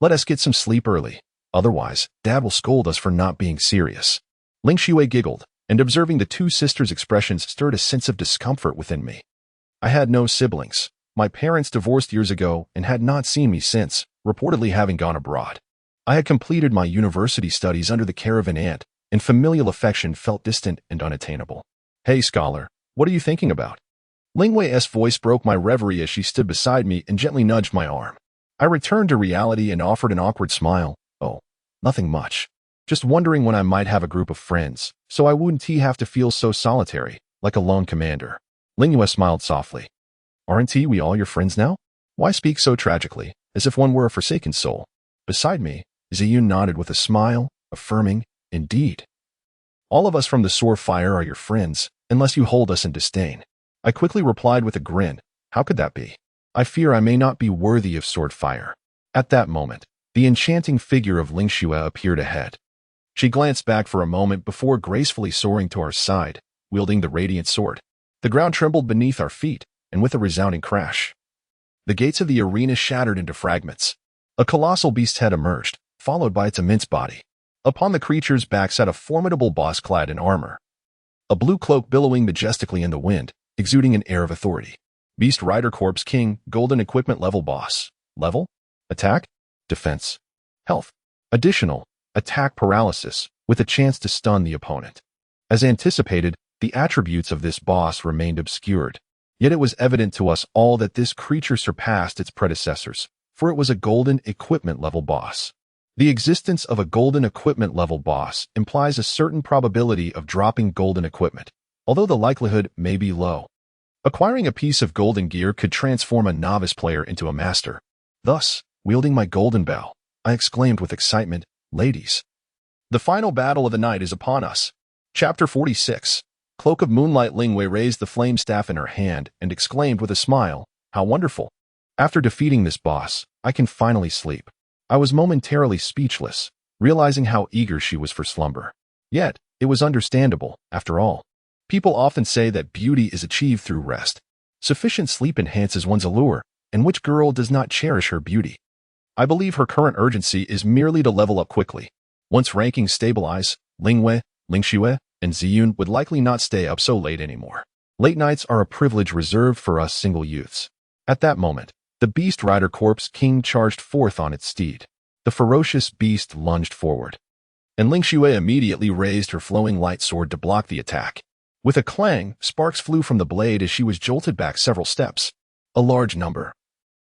Let us get some sleep early. Otherwise, Dad will scold us for not being serious." Ling Xue giggled, and observing the 2 sisters' expressions stirred a sense of discomfort within me. I had no siblings. My parents divorced years ago and had not seen me since, reportedly having gone abroad. I had completed my university studies under the care of an aunt, and familial affection felt distant and unattainable. "Hey, scholar, what are you thinking about?" Ling Wei's voice broke my reverie as she stood beside me and gently nudged my arm. I returned to reality and offered an awkward smile. "Oh, nothing much. Just wondering when I might have a group of friends, so I wouldn't have to feel so solitary, like a lone commander." Ling Yue smiled softly. "Aren't we all your friends now? Why speak so tragically, as if one were a forsaken soul?" Beside me, Ziyun nodded with a smile, affirming, "Indeed. All of us from the Sword Fire are your friends, unless you hold us in disdain." I quickly replied with a grin, "How could that be? I fear I may not be worthy of Sword Fire." At that moment, the enchanting figure of Ling Xue appeared ahead. She glanced back for a moment before gracefully soaring to our side, wielding the radiant sword. The ground trembled beneath our feet, and with a resounding crash, the gates of the arena shattered into fragments. A colossal beast's head emerged, followed by its immense body. Upon the creature's back sat a formidable boss clad in armor, a blue cloak billowing majestically in the wind, exuding an air of authority. Beast Rider Corpse King, Golden Equipment Level Boss. Level? Attack? Defense. Health. Additional. Attack paralysis, with a chance to stun the opponent. As anticipated, the attributes of this boss remained obscured. Yet it was evident to us all that this creature surpassed its predecessors, for it was a Golden Equipment Level boss. The existence of a Golden Equipment Level boss implies a certain probability of dropping golden equipment, although the likelihood may be low. Acquiring a piece of golden gear could transform a novice player into a master. Thus, wielding my golden bow, I exclaimed with excitement, "Ladies, the final battle of the night is upon us." Chapter 46. Cloak of Moonlight. Lingwei raised the flame staff in her hand and exclaimed with a smile, "How wonderful! After defeating this boss, I can finally sleep." I was momentarily speechless, realizing how eager she was for slumber. Yet, it was understandable, after all. People often say that beauty is achieved through rest. Sufficient sleep enhances one's allure, and which girl does not cherish her beauty? I believe her current urgency is merely to level up quickly. Once rankings stabilize, Lingwei, Lingxue, and Ziyun would likely not stay up so late anymore. Late nights are a privilege reserved for us single youths. At that moment, the Beast Rider Corpse King charged forth on its steed. The ferocious beast lunged forward, and Lingxue immediately raised her flowing light sword to block the attack. With a clang, sparks flew from the blade as she was jolted back several steps. A large number,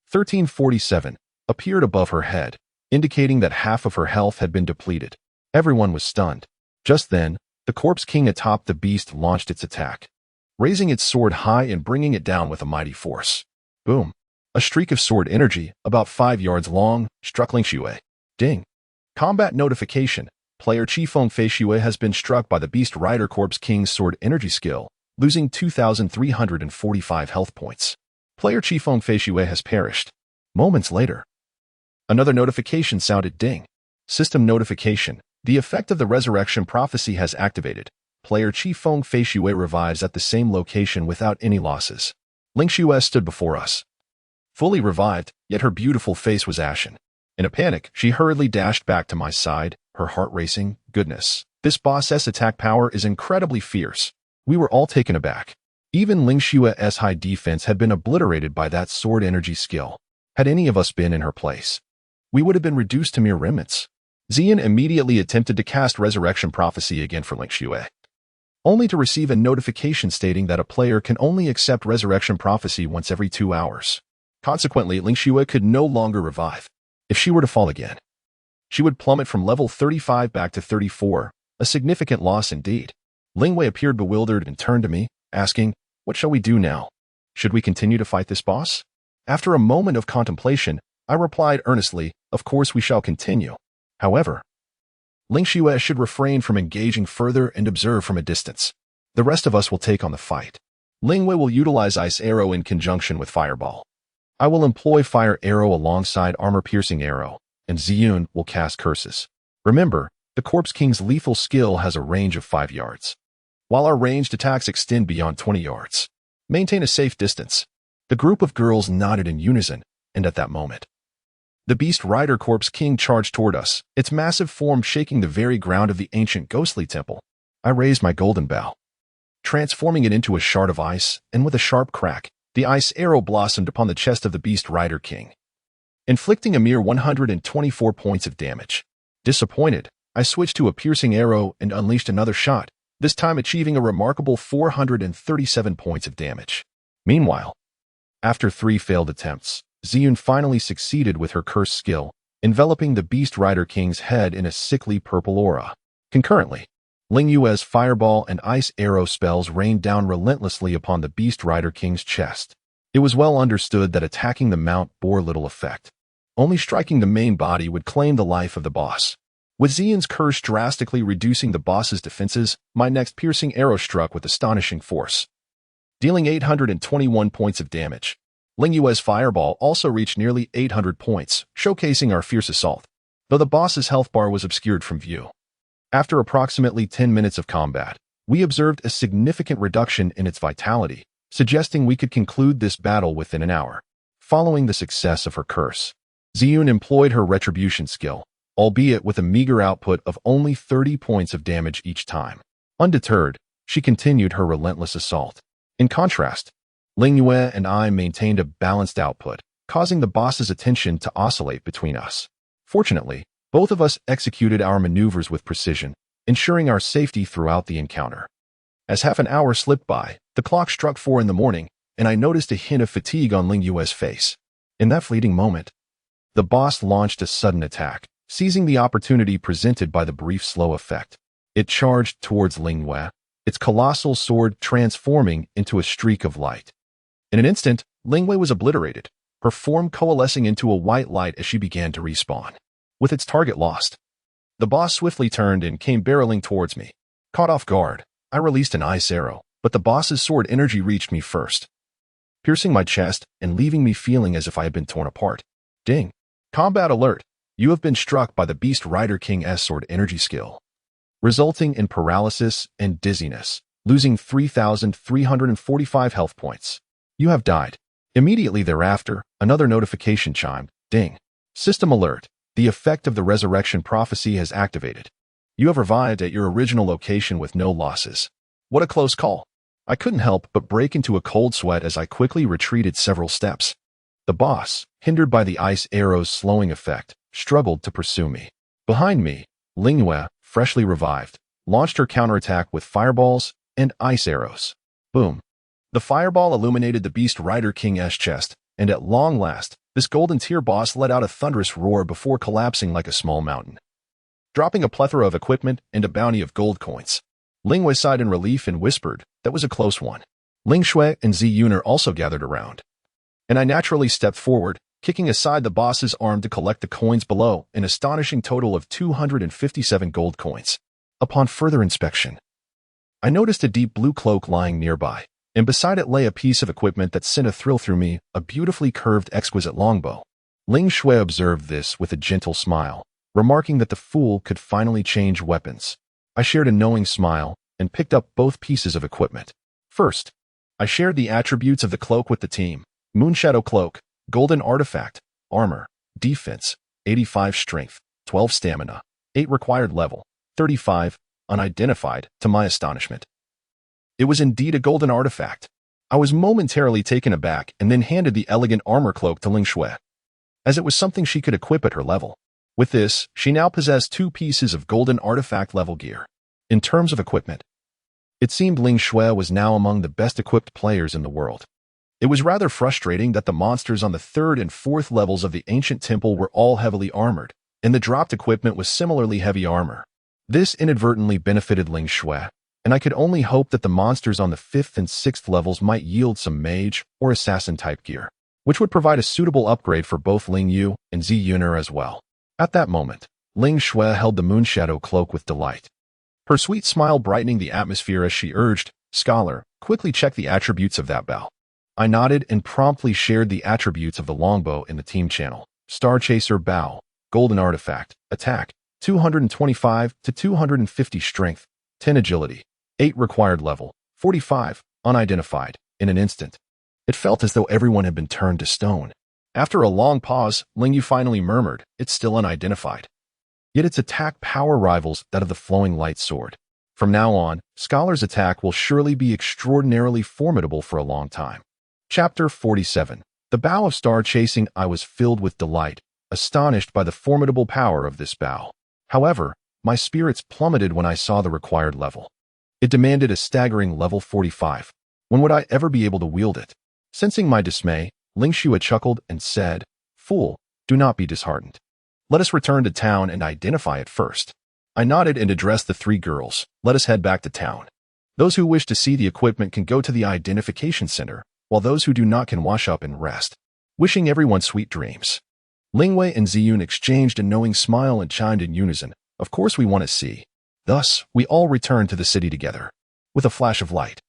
1347, appeared above her head, indicating that half of her health had been depleted. Everyone was stunned. Just then, the Corpse King atop the beast launched its attack, raising its sword high and bringing it down with a mighty force. Boom! A streak of sword energy, about 5 yards long, struck Lingxue. Ding! Combat notification. Player Qifeng Feixue has been struck by the Beast Rider Corpse King's sword energy skill, losing 2,345 health points. Player Qifeng Feixue has perished. Moments later, another notification sounded. Ding! System notification. The effect of the resurrection prophecy has activated. Player Qifeng Feixue revives at the same location without any losses. Lingxue stood before us, fully revived, yet her beautiful face was ashen. In a panic, she hurriedly dashed back to my side, her heart racing. Goodness, this boss's attack power is incredibly fierce. We were all taken aback. Even Lingxue's high defense had been obliterated by that sword energy skill. Had any of us been in her place, we would have been reduced to mere remnants. Ziyan immediately attempted to cast Resurrection Prophecy again for Lingxue, only to receive a notification stating that a player can only accept Resurrection Prophecy once every 2 hours. Consequently, Lingxue could no longer revive. If she were to fall again, she would plummet from level 35 back to 34, a significant loss indeed. Lingwei appeared bewildered and turned to me, asking, "What shall we do now? Should we continue to fight this boss?" After a moment of contemplation, I replied earnestly, "Of course we shall continue. However, Lingxue should refrain from engaging further and observe from a distance. The rest of us will take on the fight. Lingwei will utilize Ice Arrow in conjunction with Fireball. I will employ Fire Arrow alongside Armor-Piercing Arrow, and Ziyun will cast Curses. Remember, the Corpse King's lethal skill has a range of 5 yards, while our ranged attacks extend beyond 20 yards. Maintain a safe distance." The group of girls nodded in unison, and at that moment, the Beast Rider Corpse King charged toward us, its massive form shaking the very ground of the ancient ghostly temple. I raised my golden bow, transforming it into a shard of ice, and with a sharp crack, the ice arrow blossomed upon the chest of the Beast Rider King, inflicting a mere 124 points of damage. Disappointed, I switched to a piercing arrow and unleashed another shot, this time achieving a remarkable 437 points of damage. Meanwhile, after 3 failed attempts, Ziyun finally succeeded with her curse skill, enveloping the Beast Rider King's head in a sickly purple aura. Concurrently, Lingyue's fireball and ice arrow spells rained down relentlessly upon the Beast Rider King's chest. It was well understood that attacking the mount bore little effect. Only striking the main body would claim the life of the boss. With Ziyun's curse drastically reducing the boss's defenses, my next piercing arrow struck with astonishing force, dealing 821 points of damage. Lingyue's fireball also reached nearly 800 points, showcasing our fierce assault, though the boss's health bar was obscured from view. After approximately 10 minutes of combat, we observed a significant reduction in its vitality, suggesting we could conclude this battle within an hour. Following the success of her curse, Ziyun employed her retribution skill, albeit with a meager output of only 30 points of damage each time. Undeterred, she continued her relentless assault. In contrast, Ling Yue and I maintained a balanced output, causing the boss's attention to oscillate between us. Fortunately, both of us executed our maneuvers with precision, ensuring our safety throughout the encounter. As half an hour slipped by, the clock struck 4 in the morning, and I noticed a hint of fatigue on Ling Yue's face. In that fleeting moment, the boss launched a sudden attack, seizing the opportunity presented by the brief slow effect. It charged towards Ling Yue, its colossal sword transforming into a streak of light. In an instant, Ling Yue was obliterated, her form coalescing into a white light as she began to respawn. With its target lost, the boss swiftly turned and came barreling towards me. Caught off guard, I released an ice arrow, but the boss's sword energy reached me first, piercing my chest and leaving me feeling as if I had been torn apart. Ding! Combat alert! You have been struck by the Beast Rider King's sword energy skill, resulting in paralysis and dizziness, losing 3,345 health points. You have died. Immediately thereafter, another notification chimed. Ding! System alert! The effect of the resurrection prophecy has activated. You have revived at your original location with no losses. What a close call! I couldn't help but break into a cold sweat as I quickly retreated several steps. The boss, hindered by the ice arrow's slowing effect, struggled to pursue me. Behind me, Ling Yue, freshly revived, launched her counterattack with fireballs and ice arrows. Boom! The fireball illuminated the Beast Rider King's chest, and at long last, this golden tier boss let out a thunderous roar before collapsing like a small mountain, dropping a plethora of equipment and a bounty of gold coins. Ling Yue sighed in relief and whispered, "That was a close one." Ling Shui and Ziyun also gathered around, and I naturally stepped forward, kicking aside the boss's arm to collect the coins below, an astonishing total of 257 gold coins. Upon further inspection, I noticed a deep blue cloak lying nearby, and beside it lay a piece of equipment that sent a thrill through me, a beautifully curved exquisite longbow. Ling Shui observed this with a gentle smile, remarking that the fool could finally change weapons. I shared a knowing smile and picked up both pieces of equipment. First, I shared the attributes of the cloak with the team. Moonshadow Cloak, Golden Artifact, Armor, Defense, 85 Strength, 12 Stamina, 8 Required Level, 35, Unidentified, to my astonishment. It was indeed a golden artifact. I was momentarily taken aback and then handed the elegant armor cloak to Ling Shui, as it was something she could equip at her level. With this, she now possessed 2 pieces of golden artifact level gear. In terms of equipment, it seemed Ling Shui was now among the best equipped players in the world. It was rather frustrating that the monsters on the 3rd and 4th levels of the ancient temple were all heavily armored, and the dropped equipment was similarly heavy armor. This inadvertently benefited Ling Shui, and I could only hope that the monsters on the 5th and 6th levels might yield some mage or assassin type gear, which would provide a suitable upgrade for both Ling Yu and Ziyun as well. At that moment, Ling Shui held the Moonshadow Cloak with delight, her sweet smile brightening the atmosphere as she urged, "Scholar, quickly check the attributes of that bow." I nodded and promptly shared the attributes of the longbow in the team channel. Star Chaser Bow, Golden Artifact, Attack, 225 to 250 Strength, 10 Agility, 8 Required Level, 45, Unidentified. In an instant, it felt as though everyone had been turned to stone. After a long pause, Ling Yu finally murmured, "It's still unidentified. Yet its attack power rivals that of the flowing light sword. From now on, Scholar's attack will surely be extraordinarily formidable for a long time." Chapter 47. The Bow of Star Chasing. I was filled with delight, astonished by the formidable power of this bow. However, my spirits plummeted when I saw the required level. It demanded a staggering level 45. When would I ever be able to wield it? Sensing my dismay, Ling Shui chuckled and said, "Fool, do not be disheartened. Let us return to town and identify it first." I nodded and addressed the 3 girls. "Let us head back to town. Those who wish to see the equipment can go to the identification center, while those who do not can wash up and rest. Wishing everyone sweet dreams." Ling Wei and Ziyun exchanged a knowing smile and chimed in unison, "Of course we want to see." Thus, we all returned to the city together, with a flash of light.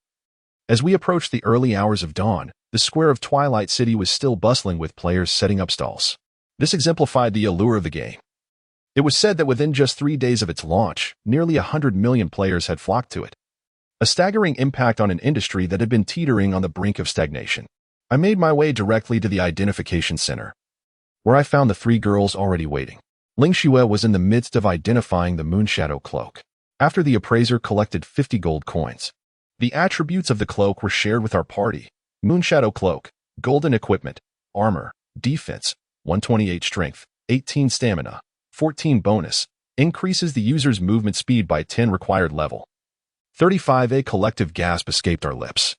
As we approached the early hours of dawn, the square of Twilight City was still bustling with players setting up stalls. This exemplified the allure of the game. It was said that within just 3 days of its launch, nearly 100 million players had flocked to it. A staggering impact on an industry that had been teetering on the brink of stagnation. I made my way directly to the identification center, where I found the three girls already waiting. Ling Xue was in the midst of identifying the Moonshadow cloak. After the appraiser collected 50 gold coins, the attributes of the cloak were shared with our party. Moonshadow cloak, golden equipment, armor, defense, 128 strength, 18 stamina, 14 bonus, increases the user's movement speed by 10 required level. 35. A collective gasp escaped our lips.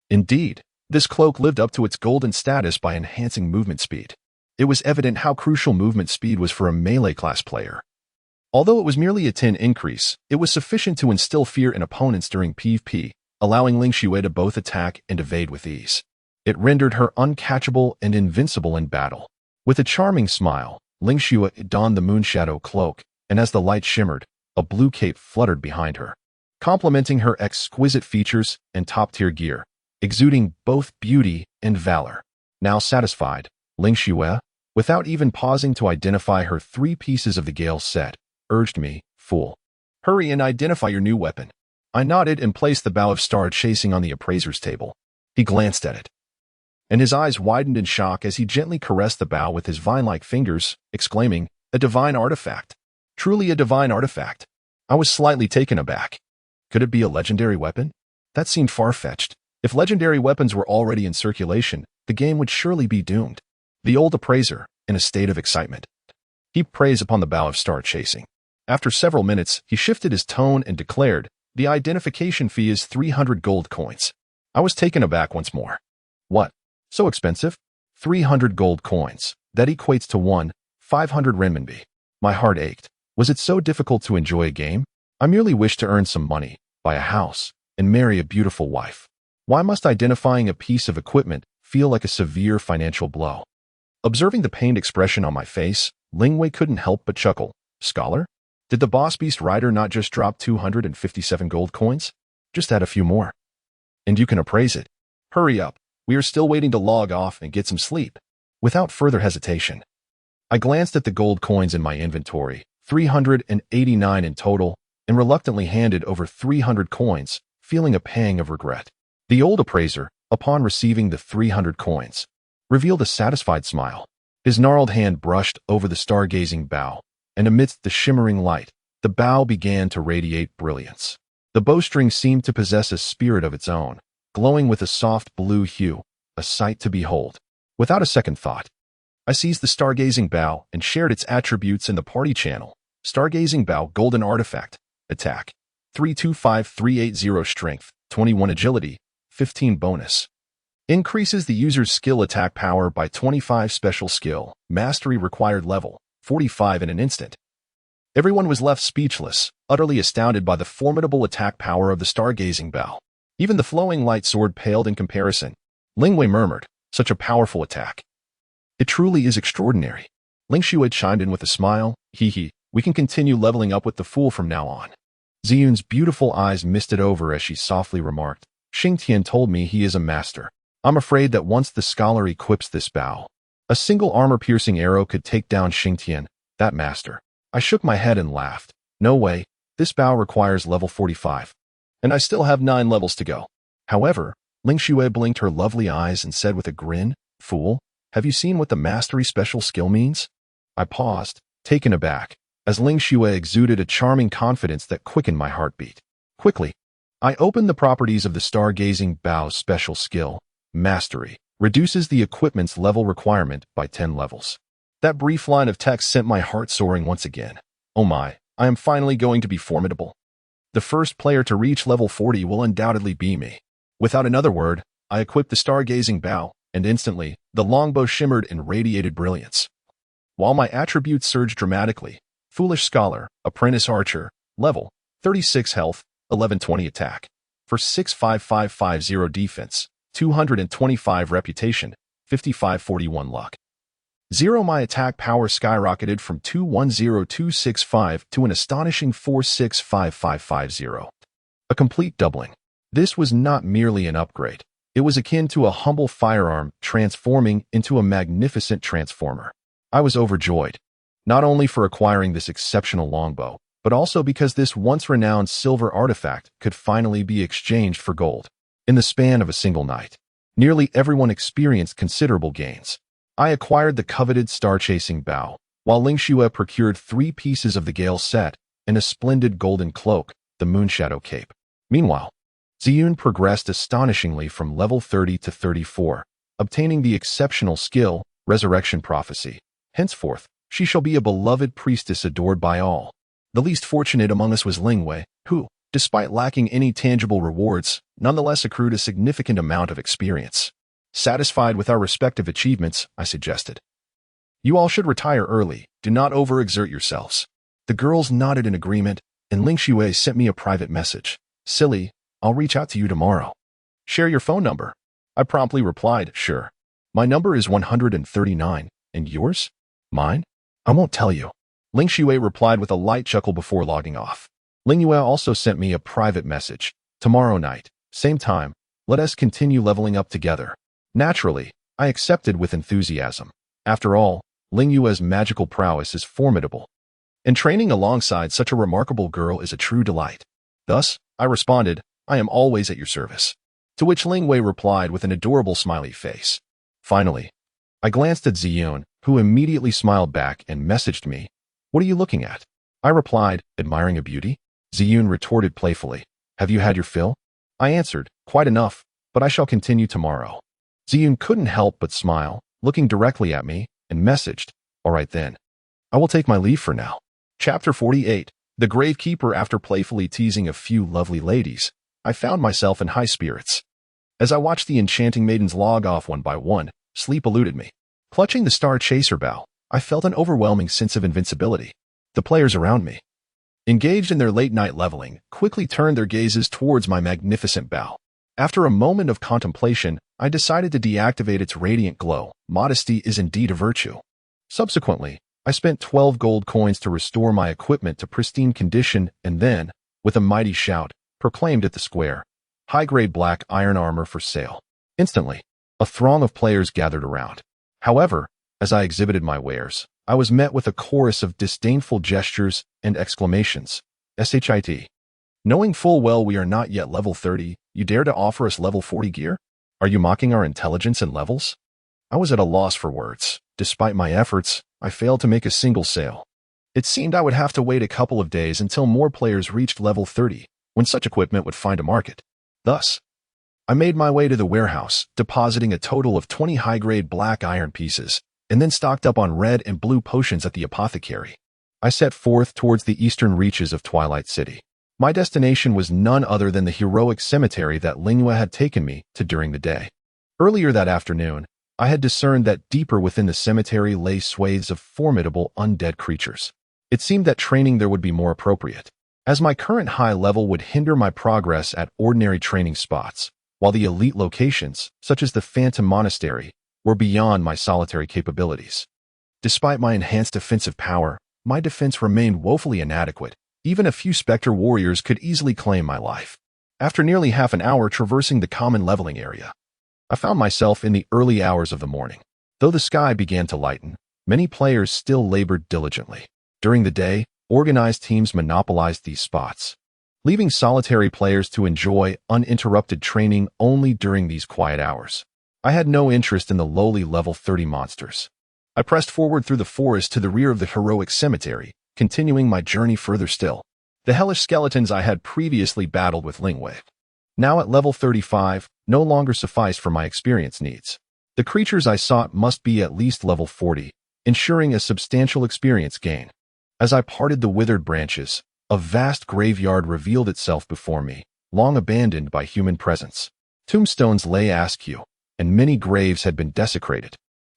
Indeed, this cloak lived up to its golden status by enhancing movement speed. It was evident how crucial movement speed was for a melee class player. Although it was merely a 10 increase, it was sufficient to instill fear in opponents during PvP, allowing Ling Xue to both attack and evade with ease. It rendered her uncatchable and invincible in battle. With a charming smile, Ling Xue donned the Moonshadow cloak, and as the light shimmered, a blue cape fluttered behind her, complementing her exquisite features and top-tier gear, exuding both beauty and valor. Now satisfied, Ling Xue, without even pausing to identify her 3 pieces of the Gale set, urged me, "Fool, hurry and identify your new weapon." I nodded and placed the bow of star chasing on the appraiser's table. He glanced at it, and his eyes widened in shock as he gently caressed the bow with his vine-like fingers, exclaiming, "A divine artifact. Truly a divine artifact." I was slightly taken aback. Could it be a legendary weapon? That seemed far-fetched. If legendary weapons were already in circulation, the game would surely be doomed. The old appraiser, in a state of excitement, heaped praise upon the bow of star chasing. After several minutes, he shifted his tone and declared, "The identification fee is 300 gold coins." I was taken aback once more. What? So expensive? 300 gold coins. That equates to 500 renminbi. My heart ached. Was it so difficult to enjoy a game? I merely wished to earn some money, buy a house, and marry a beautiful wife. Why must identifying a piece of equipment feel like a severe financial blow? Observing the pained expression on my face, Ling Wei couldn't help but chuckle. "Scholar? Did the boss beast rider not just drop 257 gold coins? Just add a few more, and you can appraise it. Hurry up, we are still waiting to log off and get some sleep." Without further hesitation, I glanced at the gold coins in my inventory, 389 in total, and reluctantly handed over 300 coins, feeling a pang of regret. The old appraiser, upon receiving the 300 coins, revealed a satisfied smile. His gnarled hand brushed over the stargazing bow, and amidst the shimmering light, the bow began to radiate brilliance. The bowstring seemed to possess a spirit of its own, glowing with a soft blue hue, a sight to behold. Without a second thought, I seized the stargazing bow and shared its attributes in the party channel. Stargazing bow golden artifact. Attack. 325-380 strength, 21 agility, 15 bonus. Increases the user's skill attack power by 25 special skill, mastery required level, 45 in an instant. Everyone was left speechless, utterly astounded by the formidable attack power of the stargazing bow. Even the flowing light sword paled in comparison. Ling Wei murmured, "Such a powerful attack. It truly is extraordinary." Ling Xue chimed in with a smile, "Hee, we can continue leveling up with the fool from now on." Ziyun's beautiful eyes misted over as she softly remarked, "Xingtian told me he is a master. I'm afraid that once the scholar equips this bow, a single armor-piercing arrow could take down Xingtian, that master." I shook my head and laughed. "No way, this bow requires level 45, and I still have 9 levels to go." However, Ling Xue blinked her lovely eyes and said with a grin, "Fool, have you seen what the mastery special skill means?" I paused, taken aback, as Ling Xue exuded a charming confidence that quickened my heartbeat. Quickly, I opened the properties of the stargazing bow's special skill. Mastery reduces the equipment's level requirement by 10 levels. That brief line of text sent my heart soaring once again. Oh my, I am finally going to be formidable. The first player to reach level 40 will undoubtedly be me. Without another word, I equipped the stargazing bow, and instantly, the longbow shimmered in radiated brilliance. While my attributes surged dramatically, Foolish Scholar, Apprentice Archer, level, 36 health, 1120 attack, for 65550 defense, 225 reputation, 5541 luck. 0 My attack power skyrocketed from 210265 to an astonishing 465550. A complete doubling. This was not merely an upgrade. It was akin to a humble firearm transforming into a magnificent transformer. I was overjoyed, not only for acquiring this exceptional longbow, but also because this once-renowned silver artifact could finally be exchanged for gold. In the span of a single night, nearly everyone experienced considerable gains. I acquired the coveted star-chasing bow, while Lingxue procured 3 pieces of the Gale set and a splendid golden cloak, the Moonshadow Cape. Meanwhile, Ziyun progressed astonishingly from level 30 to 34, obtaining the exceptional skill, Resurrection Prophecy. Henceforth, she shall be a beloved priestess adored by all. The least fortunate among us was Lingwei, who, despite lacking any tangible rewards, nonetheless accrued a significant amount of experience. Satisfied with our respective achievements, I suggested, "You all should retire early. Do not overexert yourselves." The girls nodded in agreement, and Lingxue sent me a private message. "Silly, I'll reach out to you tomorrow. Share your phone number." I promptly replied, "Sure. My number is 139, and yours?" "Mine? I won't tell you." Lingxue replied with a light chuckle before logging off. Lingyue also sent me a private message. "Tomorrow night, same time, let us continue leveling up together." Naturally, I accepted with enthusiasm. After all, Lingyue's magical prowess is formidable, and training alongside such a remarkable girl is a true delight. Thus, I responded, "I am always at your service." To which Lingwei replied with an adorable smiley face. Finally, I glanced at Ziyun, who immediately smiled back and messaged me, "What are you looking at?" I replied, "Admiring a beauty?" Ziyun retorted playfully, "Have you had your fill?" I answered, "Quite enough, but I shall continue tomorrow." Ziyun couldn't help but smile, looking directly at me, and messaged, "All right then. I will take my leave for now." Chapter 48. The Gravekeeper. After playfully teasing a few lovely ladies, I found myself in high spirits. As I watched the enchanting maidens log off one by one, sleep eluded me. Clutching the Star Chaser bow, I felt an overwhelming sense of invincibility. The players around me, engaged in their late-night leveling, quickly turned their gazes towards my magnificent bow. After a moment of contemplation, I decided to deactivate its radiant glow. Modesty is indeed a virtue. Subsequently, I spent 12 gold coins to restore my equipment to pristine condition and then, with a mighty shout, proclaimed at the square, "High-grade black iron armor for sale." Instantly, a throng of players gathered around. However, as I exhibited my wares, I was met with a chorus of disdainful gestures and exclamations. "Shit. Knowing full well we are not yet level 30, you dare to offer us level 40 gear? Are you mocking our intelligence and levels?" I was at a loss for words. Despite my efforts, I failed to make a single sale. It seemed I would have to wait a couple of days until more players reached level 30, when such equipment would find a market. Thus, I made my way to the warehouse, depositing a total of 20 high-grade black iron pieces, and then stocked up on red and blue potions at the apothecary. I set forth towards the eastern reaches of Twilight City. My destination was none other than the heroic cemetery that Lingyue had taken me to during the day. Earlier that afternoon, I had discerned that deeper within the cemetery lay swathes of formidable undead creatures. It seemed that training there would be more appropriate, as my current high level would hinder my progress at ordinary training spots, while the elite locations, such as the Phantom Monastery, were beyond my solitary capabilities. Despite my enhanced defensive power, my defense remained woefully inadequate. Even a few Spectre warriors could easily claim my life. After nearly half an hour traversing the common leveling area, I found myself in the early hours of the morning. Though the sky began to lighten, many players still labored diligently. During the day, organized teams monopolized these spots, leaving solitary players to enjoy uninterrupted training only during these quiet hours. I had no interest in the lowly level 30 monsters. I pressed forward through the forest to the rear of the heroic cemetery, continuing my journey further still. The hellish skeletons I had previously battled with Lingwei, now at level 35, no longer sufficed for my experience needs. The creatures I sought must be at least level 40, ensuring a substantial experience gain. As I parted the withered branches, a vast graveyard revealed itself before me, long abandoned by human presence. Tombstones lay askew, and many graves had been desecrated,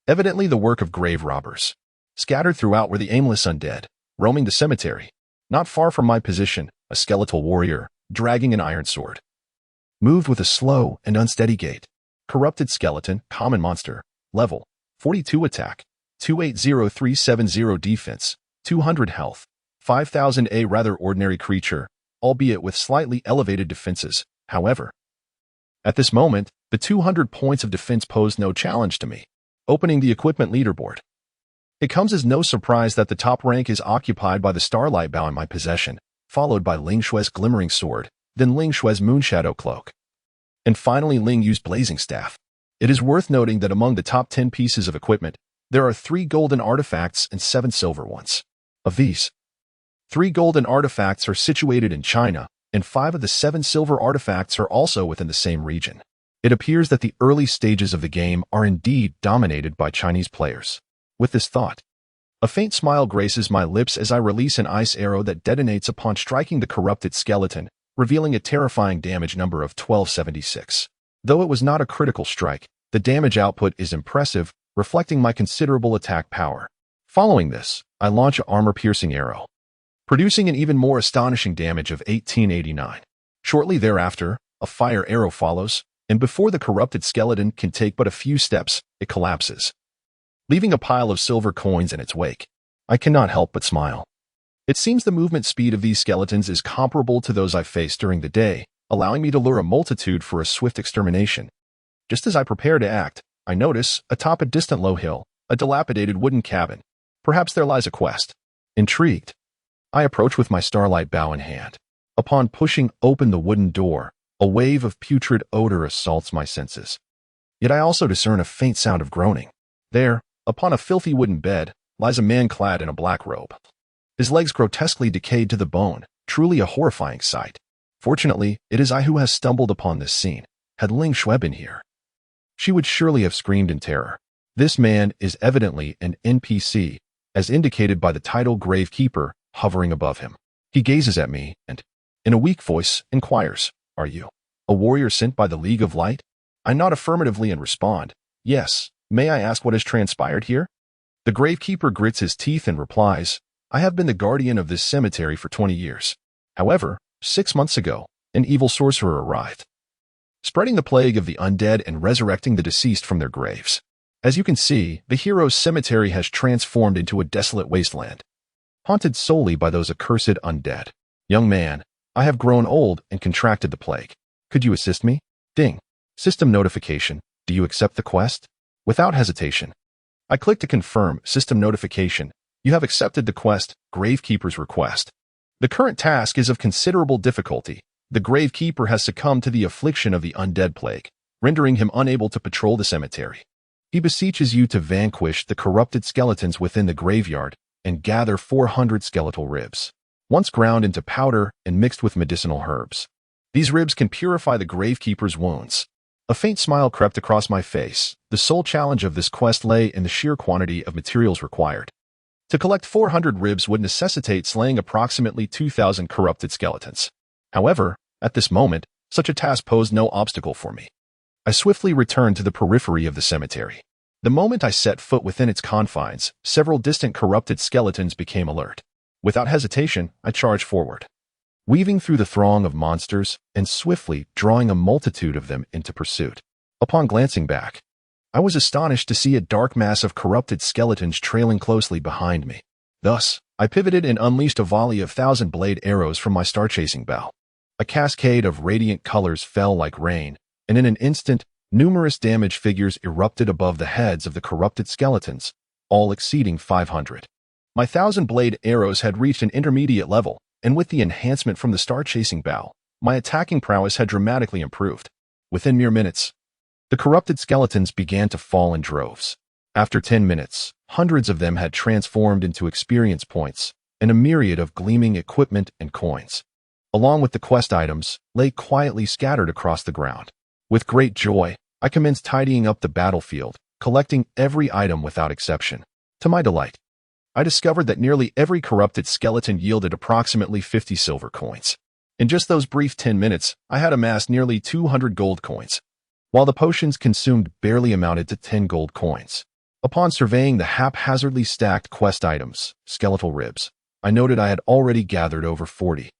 evidently the work of grave robbers. Scattered throughout were the aimless undead, roaming the cemetery. Not far from my position, a skeletal warrior, dragging an iron sword, moved with a slow and unsteady gait. Corrupted skeleton, common monster, level 42 attack, 280370 defense, 200 health, 5000 a rather ordinary creature, albeit with slightly elevated defenses. However, at this moment, the 200 points of defense posed no challenge to me. Opening the equipment leaderboard, It comes as no surprise that the top rank is occupied by the Starlight Bow in my possession, followed by Ling Xue's Glimmering Sword, then Ling Xue's Moonshadow Cloak, and finally Ling Yu's Blazing Staff. It is worth noting that among the top 10 pieces of equipment, there are 3 golden artifacts and 7 silver ones. Of these, 3 golden artifacts are situated in China, and 5 of the 7 silver artifacts are also within the same region. It appears that the early stages of the game are indeed dominated by Chinese players. With this thought, a faint smile graces my lips as I release an ice arrow that detonates upon striking the corrupted skeleton, revealing a terrifying damage number of 1276. Though it was not a critical strike, the damage output is impressive, reflecting my considerable attack power. Following this, I launch an armor-piercing arrow, producing an even more astonishing damage of 1889. Shortly thereafter, a fire arrow follows, and before the corrupted skeleton can take but a few steps, it collapses, leaving a pile of silver coins in its wake. I cannot help but smile. It seems the movement speed of these skeletons is comparable to those I faced during the day, allowing me to lure a multitude for a swift extermination. Just as I prepare to act, I notice, atop a distant low hill, a dilapidated wooden cabin. Perhaps there lies a quest. Intrigued, I approach with my Starlight Bow in hand. Upon pushing open the wooden door, a wave of putrid odor assaults my senses. Yet I also discern a faint sound of groaning. There, upon a filthy wooden bed, lies a man clad in a black robe. His legs grotesquely decayed to the bone, truly a horrifying sight. Fortunately, it is I who has stumbled upon this scene. Had Ling Xue been here, she would surely have screamed in terror. This man is evidently an NPC, as indicated by the title Gravekeeper hovering above him. He gazes at me and, in a weak voice, inquires, "Are you a warrior sent by the League of Light?" I nod affirmatively and respond, "Yes. May I ask what has transpired here?" The Gravekeeper grits his teeth and replies, "I have been the guardian of this cemetery for 20 years. However, 6 months ago, an evil sorcerer arrived, spreading the plague of the undead and resurrecting the deceased from their graves. As you can see, the hero's cemetery has transformed into a desolate wasteland, haunted solely by those accursed undead. Young man, I have grown old and contracted the plague. Could you assist me?" Ding. System notification. Do you accept the quest? Without hesitation, I click to confirm. System notification. You have accepted the quest, Gravekeeper's request. The current task is of considerable difficulty. The Gravekeeper has succumbed to the affliction of the undead plague, rendering him unable to patrol the cemetery. He beseeches you to vanquish the corrupted skeletons within the graveyard and gather 400 skeletal ribs, once ground into powder and mixed with medicinal herbs. These ribs can purify the Gravekeeper's wounds. A faint smile crept across my face. The sole challenge of this quest lay in the sheer quantity of materials required. To collect 400 ribs would necessitate slaying approximately 2,000 corrupted skeletons. However, at this moment, such a task posed no obstacle for me. I swiftly returned to the periphery of the cemetery. The moment I set foot within its confines, several distant corrupted skeletons became alert. Without hesitation, I charged forward, weaving through the throng of monsters and swiftly drawing a multitude of them into pursuit. Upon glancing back, I was astonished to see a dark mass of corrupted skeletons trailing closely behind me. Thus, I pivoted and unleashed a volley of 1,000-blade arrows from my star-chasing bow. A cascade of radiant colors fell like rain, and in an instant, numerous damage figures erupted above the heads of the corrupted skeletons, all exceeding 500. My 1,000-blade arrows had reached an intermediate level, and with the enhancement from the star-chasing bow, my attacking prowess had dramatically improved. Within mere minutes, the corrupted skeletons began to fall in droves. After 10 minutes, hundreds of them had transformed into experience points, and a myriad of gleaming equipment and coins, along with the quest items, lay quietly scattered across the ground. With great joy, I commenced tidying up the battlefield, collecting every item without exception. To my delight, I discovered that nearly every corrupted skeleton yielded approximately 50 silver coins. In just those brief 10 minutes, I had amassed nearly 200 gold coins, while the potions consumed barely amounted to 10 gold coins. Upon surveying the haphazardly stacked quest items, skeletal ribs, I noted I had already gathered over 40,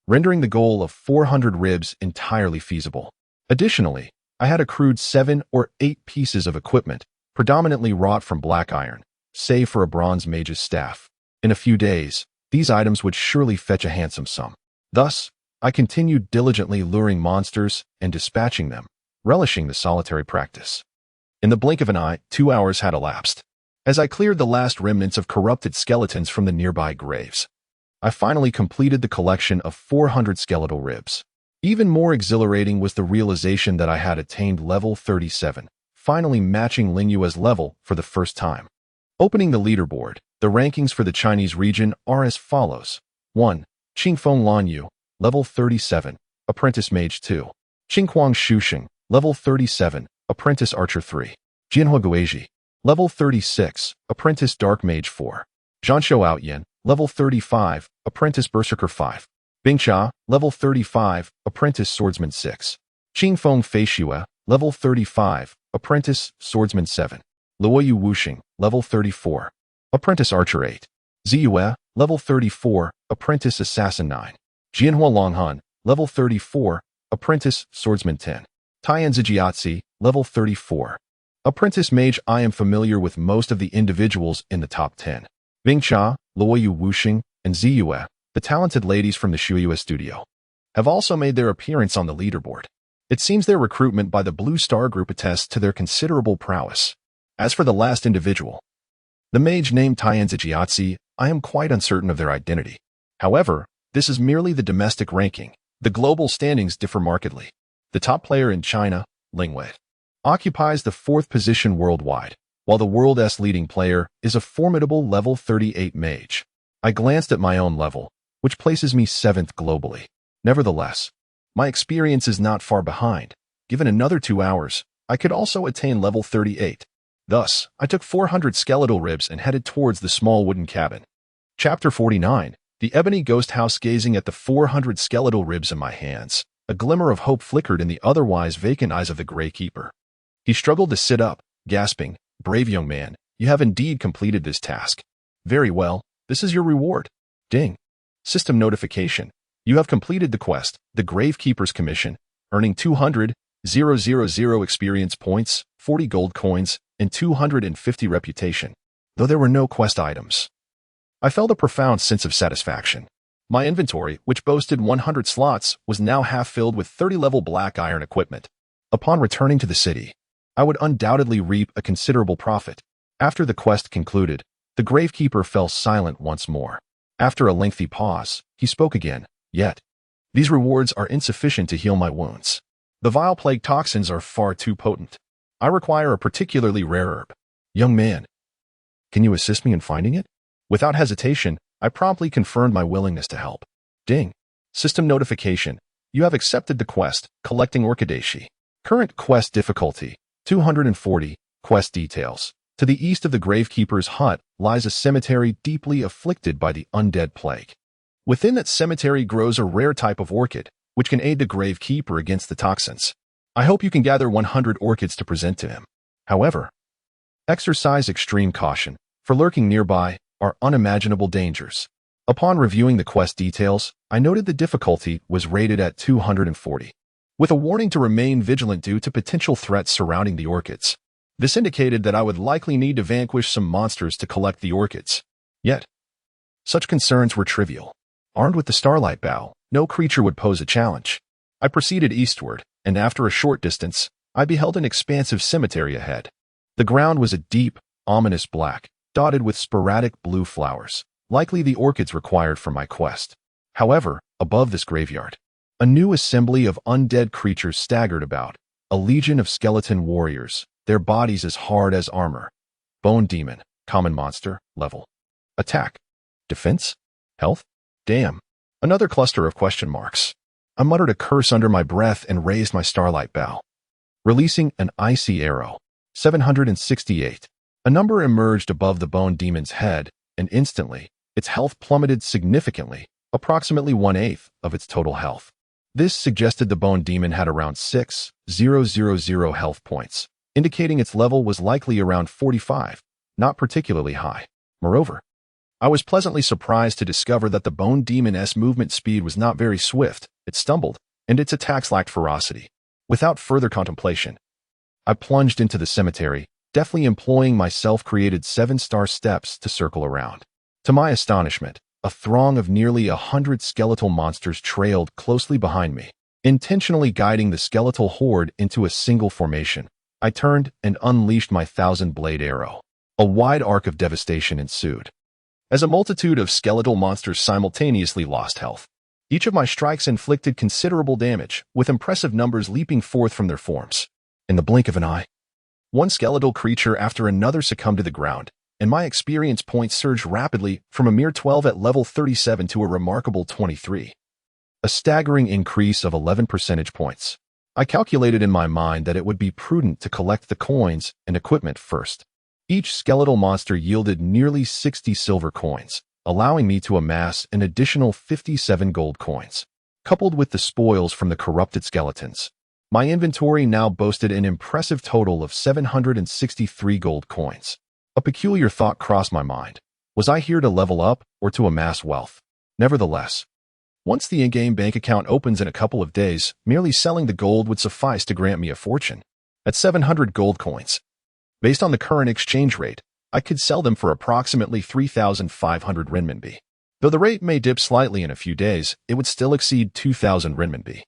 rendering the goal of 400 ribs entirely feasible. Additionally, I had accrued 7 or 8 pieces of equipment, predominantly wrought from black iron, save for a bronze mage's staff. In a few days, these items would surely fetch a handsome sum. Thus, I continued diligently luring monsters and dispatching them, relishing the solitary practice. In the blink of an eye, 2 hours had elapsed. As I cleared the last remnants of corrupted skeletons from the nearby graves, I finally completed the collection of 400 skeletal ribs. Even more exhilarating was the realization that I had attained level 37, finally matching Lingyue's level for the first time. Opening the leaderboard, the rankings for the Chinese region are as follows. 1. Qingfeng Lanyu, level 37, Apprentice Mage 2. Qinghuang Shusheng, level 37, Apprentice Archer 3. Jianhua Guizhi, level 36, Apprentice Dark Mage 4. Zhanshou Outyan, level 35, Apprentice Berserker 5. Bingxia, level 35, Apprentice Swordsman 6. Qingfeng Feishue, level 35, Apprentice Swordsman 7. Luoyu Wuxing, level 34, Apprentice Archer 8. Ziyue, level 34, Apprentice Assassin 9. Jianhua Longhan, level 34, Apprentice Swordsman 10. Taiyan Zijiatzi, level 34. Apprentice Mage. I am familiar with most of the individuals in the top 10. Bingxia, Luoyu Wuxing, and Ziyue, the talented ladies from the Shuiyue studio, have also made their appearance on the leaderboard. It seems their recruitment by the Blue Star Group attests to their considerable prowess. As for the last individual, the mage named Taiyan Zijiatzi, I am quite uncertain of their identity. However, this is merely the domestic ranking. The global standings differ markedly. The top player in China, Lingyue, occupies the 4th position worldwide, while the world's leading player is a formidable level 38 mage. I glanced at my own level, which places me 7th globally. Nevertheless, my experience is not far behind. Given another 2 hours, I could also attain level 38. Thus, I took 400 skeletal ribs and headed towards the small wooden cabin. Chapter 49. The ebony ghost house. Gazing at the 400 skeletal ribs in my hands, a glimmer of hope flickered in the otherwise vacant eyes of the Grey Keeper. He struggled to sit up, gasping, "Brave young man, you have indeed completed this task. Very well, this is your reward." Ding. System notification. You have completed the quest, the Gravekeeper's Commission, earning 200,000 experience points, 40 gold coins, and 250 reputation. Though there were no quest items, I felt a profound sense of satisfaction. My inventory, which boasted 100 slots, was now half filled with 30-level black iron equipment. Upon returning to the city, I would undoubtedly reap a considerable profit. After the quest concluded, the Gravekeeper fell silent once more. After a lengthy pause, he spoke again. Yet, these rewards are insufficient to heal my wounds. The vile plague toxins are far too potent. I require a particularly rare herb. Young man, can you assist me in finding it? Without hesitation, I promptly confirmed my willingness to help. Ding. System notification. You have accepted the quest, collecting Orchidaceae. Current quest difficulty, 240. Quest details. To the east of the Gravekeeper's hut lies a cemetery deeply afflicted by the undead plague. Within that cemetery grows a rare type of orchid, which can aid the Gravekeeper against the toxins. I hope you can gather 100 orchids to present to him. However, exercise extreme caution, for lurking nearby are unimaginable dangers. Upon reviewing the quest details, I noted the difficulty was rated at 240, with a warning to remain vigilant due to potential threats surrounding the orchids. This indicated that I would likely need to vanquish some monsters to collect the orchids. Yet, such concerns were trivial. Armed with the Starlight Bow, no creature would pose a challenge. I proceeded eastward, and after a short distance, I beheld an expansive cemetery ahead. The ground was a deep, ominous black, dotted with sporadic blue flowers, likely the orchids required for my quest. However, above this graveyard, a new assembly of undead creatures staggered about, a legion of skeleton warriors, their bodies as hard as armor. Bone Demon, common monster, level. Attack. Defense? Health? Damn. Another cluster of question marks. I muttered a curse under my breath and raised my Starlight Bow, releasing an icy arrow. 768. A number emerged above the Bone Demon's head, and instantly, its health plummeted significantly, approximately 1/8 of its total health. This suggested the Bone Demon had around 6,000 health points, indicating its level was likely around 45, not particularly high. Moreover, I was pleasantly surprised to discover that the Bone Demon's movement speed was not very swift. It stumbled, and its attacks lacked ferocity. Without further contemplation, I plunged into the cemetery, deftly employing my self-created 7-star steps to circle around. To my astonishment, a throng of nearly 100 skeletal monsters trailed closely behind me, intentionally guiding the skeletal horde into a single formation. I turned and unleashed my 1,000-blade arrow. A wide arc of devastation ensued, as a multitude of skeletal monsters simultaneously lost health. Each of my strikes inflicted considerable damage, with impressive numbers leaping forth from their forms. In the blink of an eye, one skeletal creature after another succumbed to the ground, and my experience points surged rapidly from a mere 12 at level 37 to a remarkable 23. A staggering increase of 11 percentage points. I calculated in my mind that it would be prudent to collect the coins and equipment first. Each skeletal monster yielded nearly 60 silver coins, allowing me to amass an additional 57 gold coins. Coupled with the spoils from the corrupted skeletons, my inventory now boasted an impressive total of 763 gold coins. A peculiar thought crossed my mind. Was I here to level up or to amass wealth? Nevertheless, once the in-game bank account opens in a couple of days, merely selling the gold would suffice to grant me a fortune. At 700 gold coins, based on the current exchange rate, I could sell them for approximately 3,500 renminbi. Though the rate may dip slightly in a few days, it would still exceed 2,000 renminbi.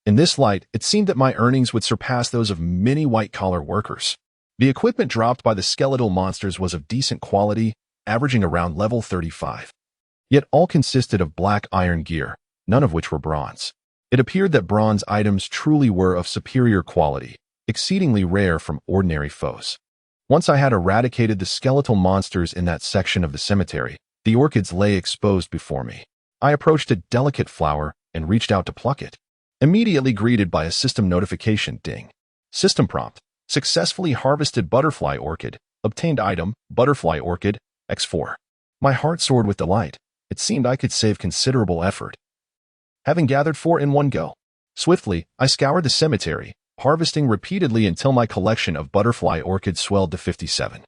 In this light, it seemed that my earnings would surpass those of many white-collar workers. The equipment dropped by the skeletal monsters was of decent quality, averaging around level 35. Yet all consisted of black iron gear, none of which were bronze. It appeared that bronze items truly were of superior quality, exceedingly rare from ordinary foes. Once I had eradicated the skeletal monsters in that section of the cemetery, the orchids lay exposed before me. I approached a delicate flower and reached out to pluck it. Immediately greeted by a system notification ding. System prompt. Successfully harvested butterfly orchid. Obtained item, butterfly orchid, X4. My heart soared with delight. It seemed I could save considerable effort. Having gathered 4 in one go, swiftly, I scoured the cemetery, harvesting repeatedly until my collection of butterfly orchids swelled to 57.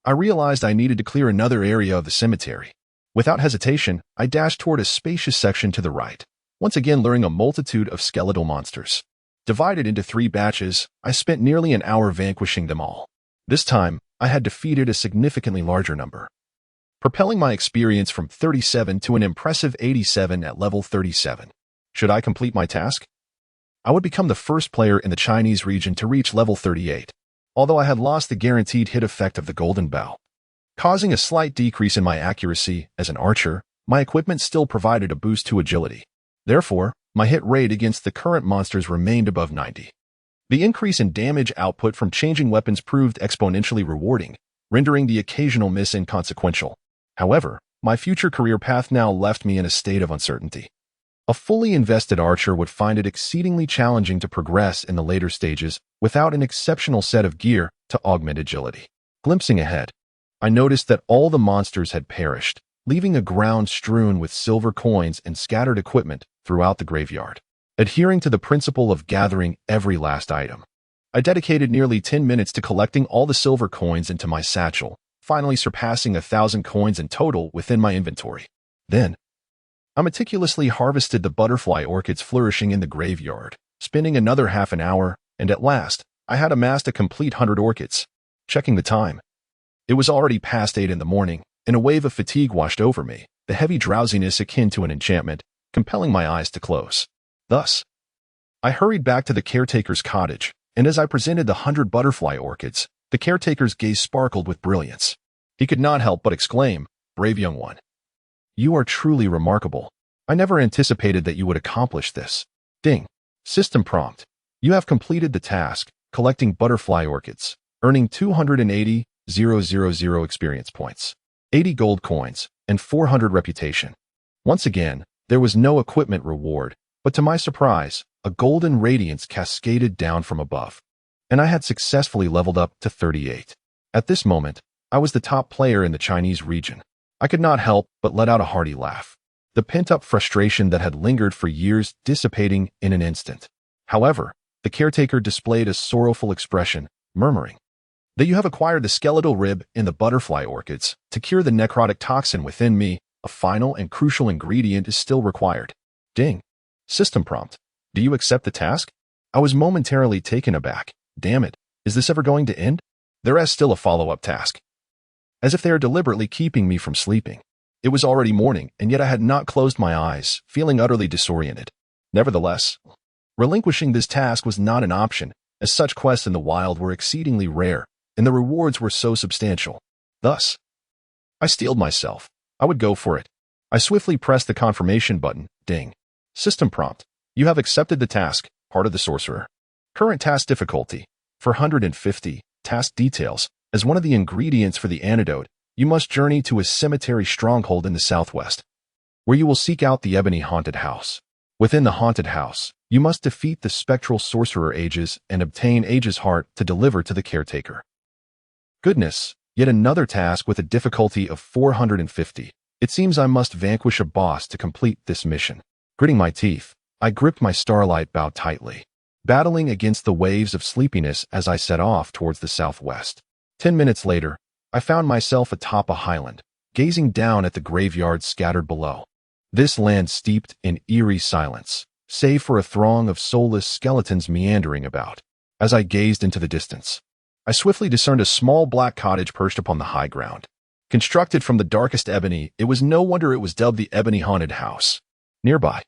I realized I needed to clear another area of the cemetery. Without hesitation, I dashed toward a spacious section to the right, once again luring a multitude of skeletal monsters. Divided into 3 batches, I spent nearly an hour vanquishing them all. This time, I had defeated a significantly larger number, propelling my experience from 37 to an impressive 87 at level 37. Should I complete my task? I would become the first player in the Chinese region to reach level 38, although I had lost the guaranteed hit effect of the golden bow. Causing a slight decrease in my accuracy as an archer, my equipment still provided a boost to agility. Therefore, my hit rate against the current monsters remained above 90. The increase in damage output from changing weapons proved exponentially rewarding, rendering the occasional miss inconsequential. However, my future career path now left me in a state of uncertainty. A fully invested archer would find it exceedingly challenging to progress in the later stages without an exceptional set of gear to augment agility. Glimpsing ahead, I noticed that all the monsters had perished, leaving a ground strewn with silver coins and scattered equipment throughout the graveyard. Adhering to the principle of gathering every last item, I dedicated nearly 10 minutes to collecting all the silver coins into my satchel, finally surpassing 1,000 coins in total within my inventory. Then, I meticulously harvested the butterfly orchids flourishing in the graveyard, spending another half an hour, and at last, I had amassed a complete 100 orchids. Checking the time, it was already past 8 in the morning, and a wave of fatigue washed over me, the heavy drowsiness akin to an enchantment, compelling my eyes to close. Thus, I hurried back to the caretaker's cottage, and as I presented the 100 butterfly orchids, the caretaker's gaze sparkled with brilliance. He could not help but exclaim, "Brave young one. You are truly remarkable. I never anticipated that you would accomplish this." Ding. System prompt. You have completed the task, collecting butterfly orchids, earning 280,000 experience points, 80 gold coins, and 400 reputation. Once again, there was no equipment reward, but to my surprise, a golden radiance cascaded down from above, and I had successfully leveled up to 38. At this moment, I was the top player in the Chinese region. I could not help but let out a hearty laugh, the pent-up frustration that had lingered for years dissipating in an instant. However, the caretaker displayed a sorrowful expression, murmuring that you have acquired the skeletal rib in the butterfly orchids. To cure the necrotic toxin within me, a final and crucial ingredient is still required. Ding. System prompt. Do you accept the task? I was momentarily taken aback. Damn it, is this ever going to end? There is still a follow-up task. As if they are deliberately keeping me from sleeping. It was already morning, and yet I had not closed my eyes, feeling utterly disoriented. Nevertheless, relinquishing this task was not an option, as such quests in the wild were exceedingly rare, and the rewards were so substantial. Thus, I steeled myself. I would go for it. I swiftly pressed the confirmation button. Ding. System prompt. You have accepted the task, Heart of the Sorcerer. Current task difficulty. 450. Task details. As one of the ingredients for the antidote, you must journey to a cemetery stronghold in the southwest, where you will seek out the Ebony Haunted House. Within the haunted house, you must defeat the spectral sorcerer Aegis and obtain Aegis' heart to deliver to the caretaker. Goodness, yet another task with a difficulty of 450. It seems I must vanquish a boss to complete this mission. Gritting my teeth, I gripped my starlight bow tightly, battling against the waves of sleepiness as I set off towards the southwest. 10 minutes later, I found myself atop a highland, gazing down at the graveyards scattered below. This land steeped in eerie silence, save for a throng of soulless skeletons meandering about. As I gazed into the distance, I swiftly discerned a small black cottage perched upon the high ground. Constructed from the darkest ebony, it was no wonder it was dubbed the Ebony Haunted House. Nearby,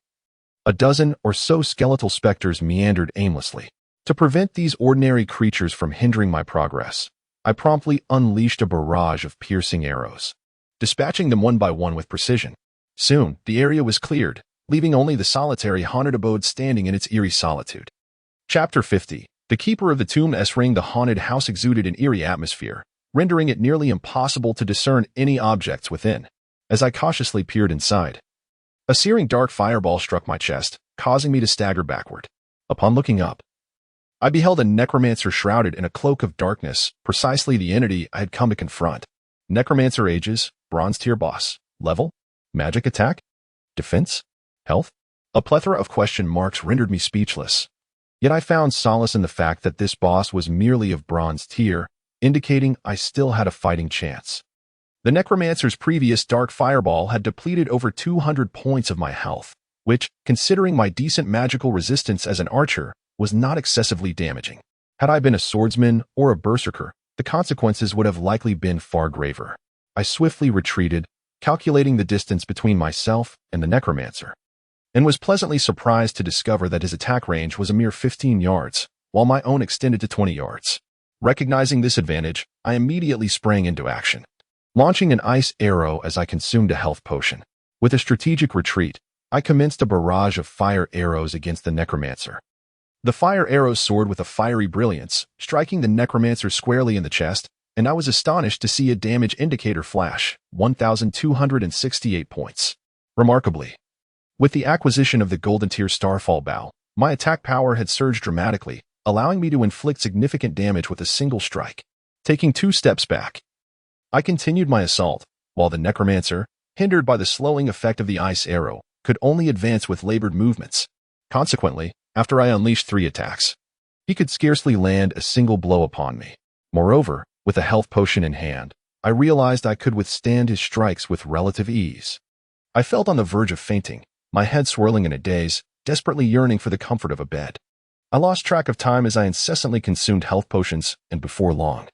a dozen or so skeletal specters meandered aimlessly. To prevent these ordinary creatures from hindering my progress, I promptly unleashed a barrage of piercing arrows, dispatching them one by one with precision. Soon, the area was cleared, leaving only the solitary haunted abode standing in its eerie solitude. Chapter 50. The Keeper of the Tomb S-Ring. The haunted house exuded an eerie atmosphere, rendering it nearly impossible to discern any objects within. As I cautiously peered inside, a searing dark fireball struck my chest, causing me to stagger backward. Upon looking up, I beheld a necromancer shrouded in a cloak of darkness, precisely the entity I had come to confront. Necromancer Aegis, bronze tier boss. Level? Magic attack? Defense? Health? A plethora of question marks rendered me speechless. Yet I found solace in the fact that this boss was merely of bronze tier, indicating I still had a fighting chance. The necromancer's previous dark fireball had depleted over 200 points of my health, which, considering my decent magical resistance as an archer, was not excessively damaging. Had I been a swordsman or a berserker, the consequences would have likely been far graver. I swiftly retreated, calculating the distance between myself and the necromancer, and was pleasantly surprised to discover that his attack range was a mere 15 yards, while my own extended to 20 yards. Recognizing this advantage, I immediately sprang into action, launching an ice arrow as I consumed a health potion. With a strategic retreat, I commenced a barrage of fire arrows against the necromancer. The fire arrows soared with a fiery brilliance, striking the necromancer squarely in the chest, and I was astonished to see a damage indicator flash, 1,268 points. Remarkably, with the acquisition of the Golden Tier Starfall Bow, my attack power had surged dramatically, allowing me to inflict significant damage with a single strike. Taking 2 steps back, I continued my assault, while the necromancer, hindered by the slowing effect of the ice arrow, could only advance with labored movements. Consequently, after I unleashed 3 attacks, he could scarcely land a single blow upon me. Moreover, with a health potion in hand, I realized I could withstand his strikes with relative ease. I felt on the verge of fainting, my head swirling in a daze, desperately yearning for the comfort of a bed. I lost track of time as I incessantly consumed health potions, and before long,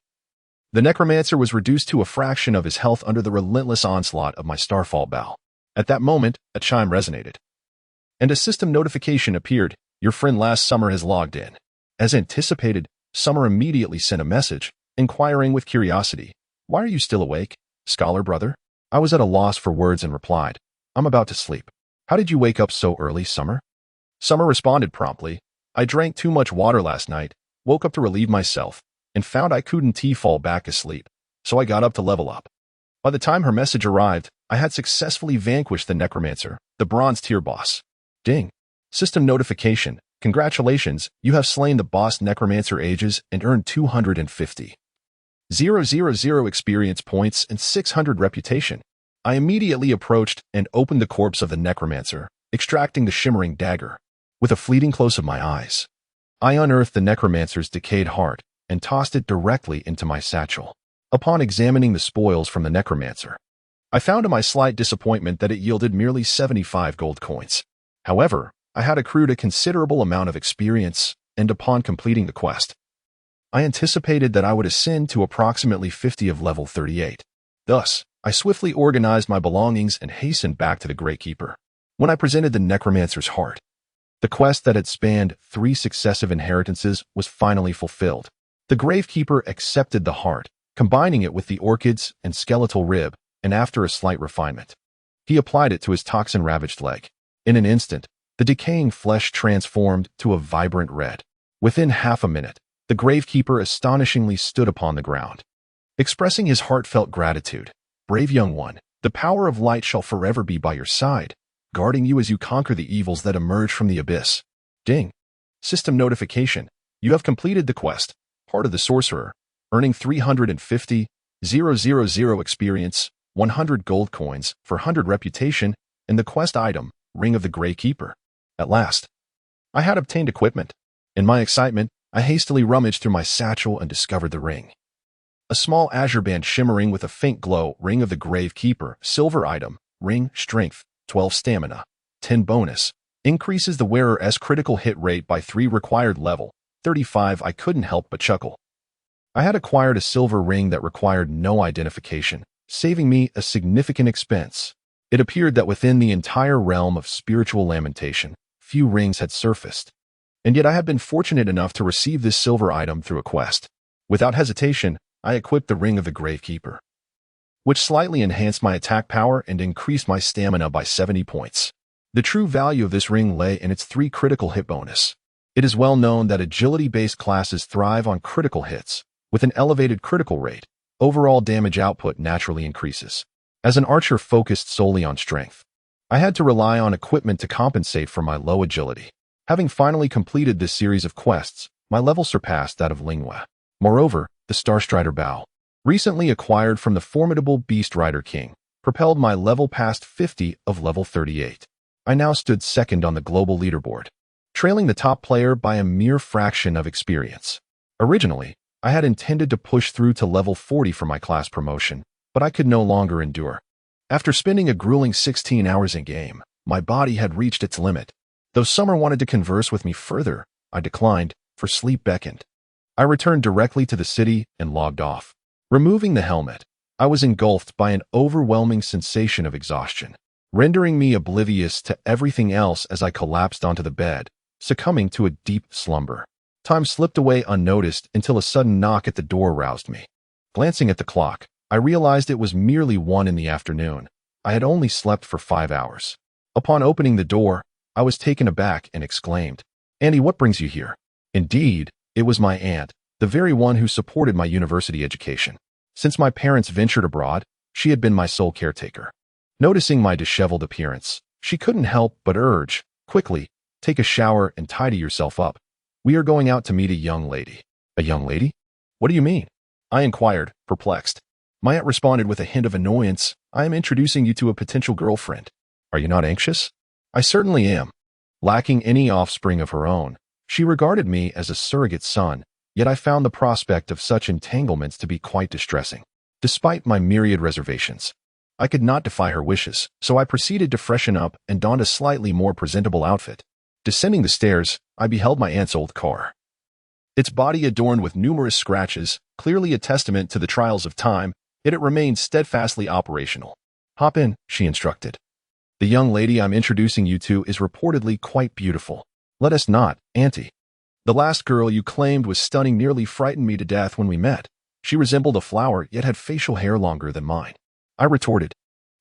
the necromancer was reduced to a fraction of his health under the relentless onslaught of my Starfall Bow. At that moment, a chime resonated, and a system notification appeared. Your friend last summer has logged in. As anticipated, Summer immediately sent a message, inquiring with curiosity, "Why are you still awake, scholar brother?" I was at a loss for words and replied, "I'm about to sleep." "How did you wake up so early, Summer?" Summer responded promptly, "I drank too much water last night, woke up to relieve myself, and found I couldn't fall back asleep, so I got up to level up." By the time her message arrived, I had successfully vanquished the necromancer, the bronze tier boss. Ding. System notification. Congratulations, you have slain the boss necromancer Aegis and earned 250,000 experience points and 600 reputation. I immediately approached and opened the corpse of the necromancer, extracting the shimmering dagger. With a fleeting close of my eyes, I unearthed the necromancer's decayed heart and tossed it directly into my satchel. Upon examining the spoils from the necromancer, I found to my slight disappointment that it yielded merely 75 gold coins. However, I had accrued a considerable amount of experience, and upon completing the quest, I anticipated that I would ascend to approximately 50 of level 38. Thus, I swiftly organized my belongings and hastened back to the Great Keeper. When I presented the necromancer's heart, the quest that had spanned 3 successive inheritances was finally fulfilled. The Gravekeeper accepted the heart, combining it with the orchids and skeletal rib, and after a slight refinement, he applied it to his toxin-ravaged leg. In an instant, the decaying flesh transformed to a vibrant red. Within half a minute, the gravekeeper astonishingly stood upon the ground, expressing his heartfelt gratitude. "Brave young one, the power of light shall forever be by your side, guarding you as you conquer the evils that emerge from the abyss." Ding! System notification. You have completed the quest, Heart of the Sorcerer, earning 350,000 experience, 100 gold coins for 100 reputation, and the quest item, Ring of the Gravekeeper. At last, I had obtained equipment. In my excitement, I hastily rummaged through my satchel and discovered the ring. A small azure band shimmering with a faint glow, Ring of the Gravekeeper, silver item, ring, strength, 12 stamina, 10 bonus, increases the wearer's critical hit rate by 3 required level, 35. I couldn't help but chuckle. I had acquired a silver ring that required no identification, saving me a significant expense. It appeared that within the entire realm of spiritual lamentation, few rings had surfaced. And yet I had been fortunate enough to receive this silver item through a quest. Without hesitation, I equipped the Ring of the Gravekeeper, which slightly enhanced my attack power and increased my stamina by 70 points. The true value of this ring lay in its 3 critical hit bonus. It is well known that agility-based classes thrive on critical hits. With an elevated critical rate, overall damage output naturally increases. As an archer focused solely on strength, I had to rely on equipment to compensate for my low agility. Having finally completed this series of quests, my level surpassed that of Lingua. Moreover, the Starstrider Bow, recently acquired from the formidable Beast Rider King, propelled my level past 50 of level 38. I now stood second on the global leaderboard, trailing the top player by a mere fraction of experience. Originally, I had intended to push through to level 40 for my class promotion, but I could no longer endure. After spending a grueling 16 hours in game, my body had reached its limit. Though Summer wanted to converse with me further, I declined, for sleep beckoned. I returned directly to the city and logged off. Removing the helmet, I was engulfed by an overwhelming sensation of exhaustion, rendering me oblivious to everything else as I collapsed onto the bed, succumbing to a deep slumber. Time slipped away unnoticed until a sudden knock at the door roused me. Glancing at the clock, I realized it was merely 1 in the afternoon. I had only slept for 5 hours. Upon opening the door, I was taken aback and exclaimed, "Andy, what brings you here?" Indeed, it was my aunt, the very one who supported my university education. Since my parents ventured abroad, she had been my sole caretaker. Noticing my disheveled appearance, she couldn't help but urge, "Quickly, take a shower and tidy yourself up. We are going out to meet a young lady." "A young lady? What do you mean?" I inquired, perplexed. My aunt responded with a hint of annoyance, "I am introducing you to a potential girlfriend. Are you not anxious?" "I certainly am." Lacking any offspring of her own, she regarded me as a surrogate son, yet I found the prospect of such entanglements to be quite distressing. Despite my myriad reservations, I could not defy her wishes, so I proceeded to freshen up and donned a slightly more presentable outfit. Descending the stairs, I beheld my aunt's old car. Its body adorned with numerous scratches, clearly a testament to the trials of time, yet it remained steadfastly operational. "Hop in," she instructed. "The young lady I'm introducing you to is reportedly quite beautiful." "Let us not, Auntie. The last girl you claimed was stunning nearly frightened me to death when we met. She resembled a flower, yet had facial hair longer than mine." I retorted,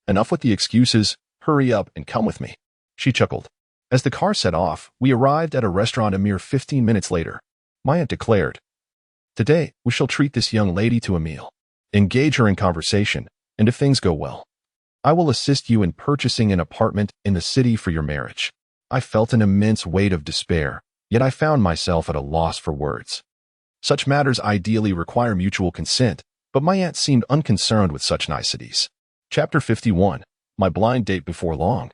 "Enough with the excuses, hurry up and come with me." She chuckled. As the car set off, we arrived at a restaurant a mere 15 minutes later. My aunt declared, "Today, we shall treat this young lady to a meal, engage her in conversation, and if things go well, I will assist you in purchasing an apartment in the city for your marriage." I felt an immense weight of despair, yet I found myself at a loss for words. Such matters ideally require mutual consent, but my aunt seemed unconcerned with such niceties. Chapter 51. My blind date before long.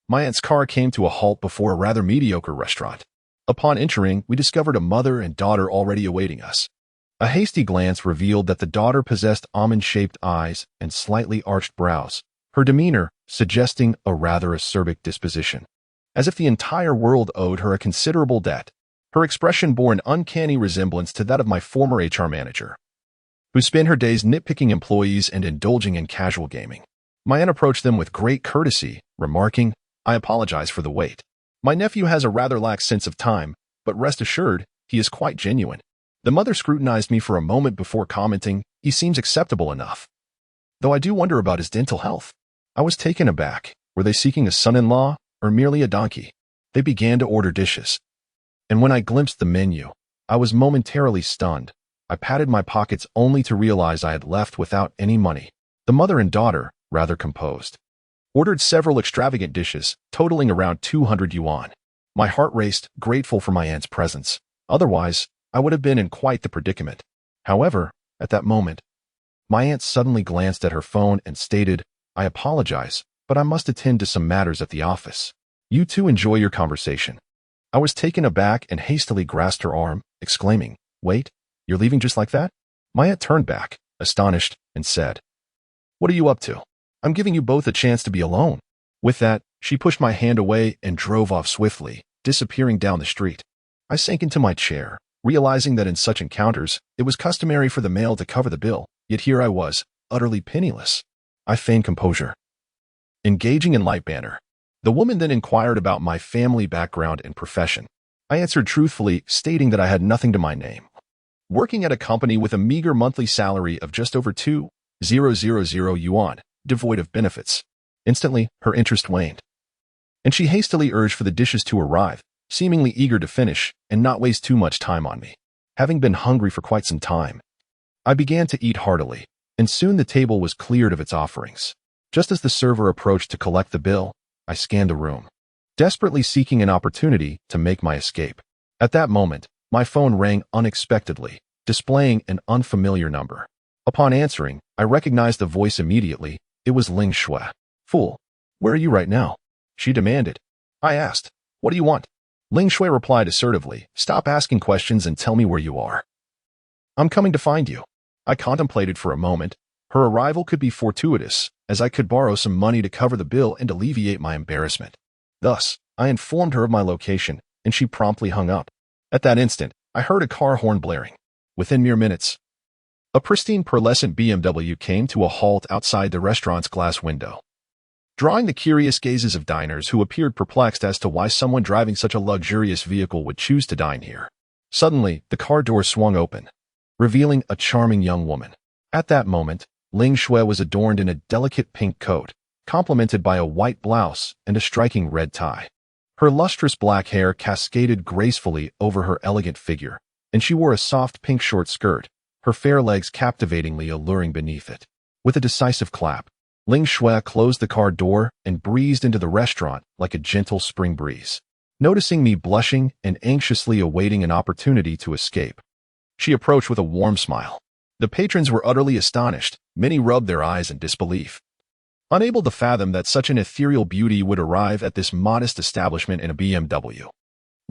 My aunt's car came to a halt before a rather mediocre restaurant. Upon entering, we discovered a mother and daughter already awaiting us. A hasty glance revealed that the daughter possessed almond-shaped eyes and slightly arched brows, her demeanor suggesting a rather acerbic disposition, as if the entire world owed her a considerable debt. Her expression bore an uncanny resemblance to that of my former HR manager, who spent her days nitpicking employees and indulging in casual gaming. My aunt approached them with great courtesy, remarking, "I apologize for the wait. My nephew has a rather lax sense of time, but rest assured, he is quite genuine." The mother scrutinized me for a moment before commenting, He seems acceptable enough. Though I do wonder about his dental health. I was taken aback. Were they seeking a son-in-law or merely a donkey? They began to order dishes. And when I glimpsed the menu, I was momentarily stunned. I patted my pockets only to realize I had left without any money. The mother and daughter, rather composed, ordered several extravagant dishes, totaling around 200 yuan. My heart raced, grateful for my aunt's presence. Otherwise, I would have been in quite the predicament. However, at that moment, my aunt suddenly glanced at her phone and stated, "I apologize, but I must attend to some matters at the office. You two enjoy your conversation." I was taken aback and hastily grasped her arm, exclaiming, "Wait, you're leaving just like that?" My aunt turned back, astonished, and said, "What are you up to? I'm giving you both a chance to be alone." With that, she pushed my hand away and drove off swiftly, disappearing down the street. I sank into my chair, realizing that in such encounters, it was customary for the male to cover the bill, yet here I was, utterly penniless. I feigned composure, engaging in light banter. The woman then inquired about my family background and profession. I answered truthfully, stating that I had nothing to my name. Working at a company with a meager monthly salary of just over 2,000 yuan, devoid of benefits. Instantly, her interest waned, and she hastily urged for the dishes to arrive, seemingly eager to finish and not waste too much time on me. Having been hungry for quite some time, I began to eat heartily, and soon the table was cleared of its offerings. Just as the server approached to collect the bill, I scanned the room, desperately seeking an opportunity to make my escape. At that moment, my phone rang unexpectedly, displaying an unfamiliar number. Upon answering, I recognized the voice immediately. It was Ling Shui. "Fool, where are you right now?" she demanded. I asked, "What do you want?" Ling Shui replied assertively, "Stop asking questions and tell me where you are. I'm coming to find you." I contemplated for a moment. Her arrival could be fortuitous, as I could borrow some money to cover the bill and alleviate my embarrassment. Thus, I informed her of my location, and she promptly hung up. At that instant, I heard a car horn blaring. Within mere minutes, a pristine pearlescent BMW came to a halt outside the restaurant's glass window, drawing the curious gazes of diners who appeared perplexed as to why someone driving such a luxurious vehicle would choose to dine here. Suddenly, the car door swung open, revealing a charming young woman. At that moment, Ling Shui was adorned in a delicate pink coat, complemented by a white blouse and a striking red tie. Her lustrous black hair cascaded gracefully over her elegant figure, and she wore a soft pink short skirt, her fair legs captivatingly alluring beneath it. With a decisive clap, Ling Shui closed the car door and breezed into the restaurant like a gentle spring breeze. Noticing me blushing and anxiously awaiting an opportunity to escape, she approached with a warm smile. The patrons were utterly astonished. Many rubbed their eyes in disbelief, unable to fathom that such an ethereal beauty would arrive at this modest establishment in a BMW.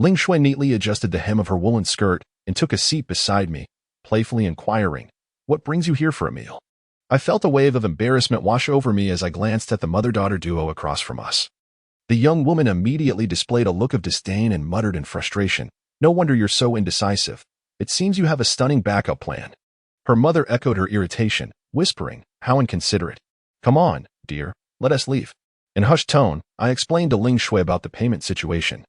Ling Shui neatly adjusted the hem of her woolen skirt and took a seat beside me, playfully inquiring, "What brings you here for a meal?" I felt a wave of embarrassment wash over me as I glanced at the mother-daughter duo across from us. The young woman immediately displayed a look of disdain and muttered in frustration, "No wonder you're so indecisive. It seems you have a stunning backup plan." Her mother echoed her irritation, whispering, "How inconsiderate. Come on, dear, let us leave." In hushed tone, I explained to Ling Shui about the payment situation,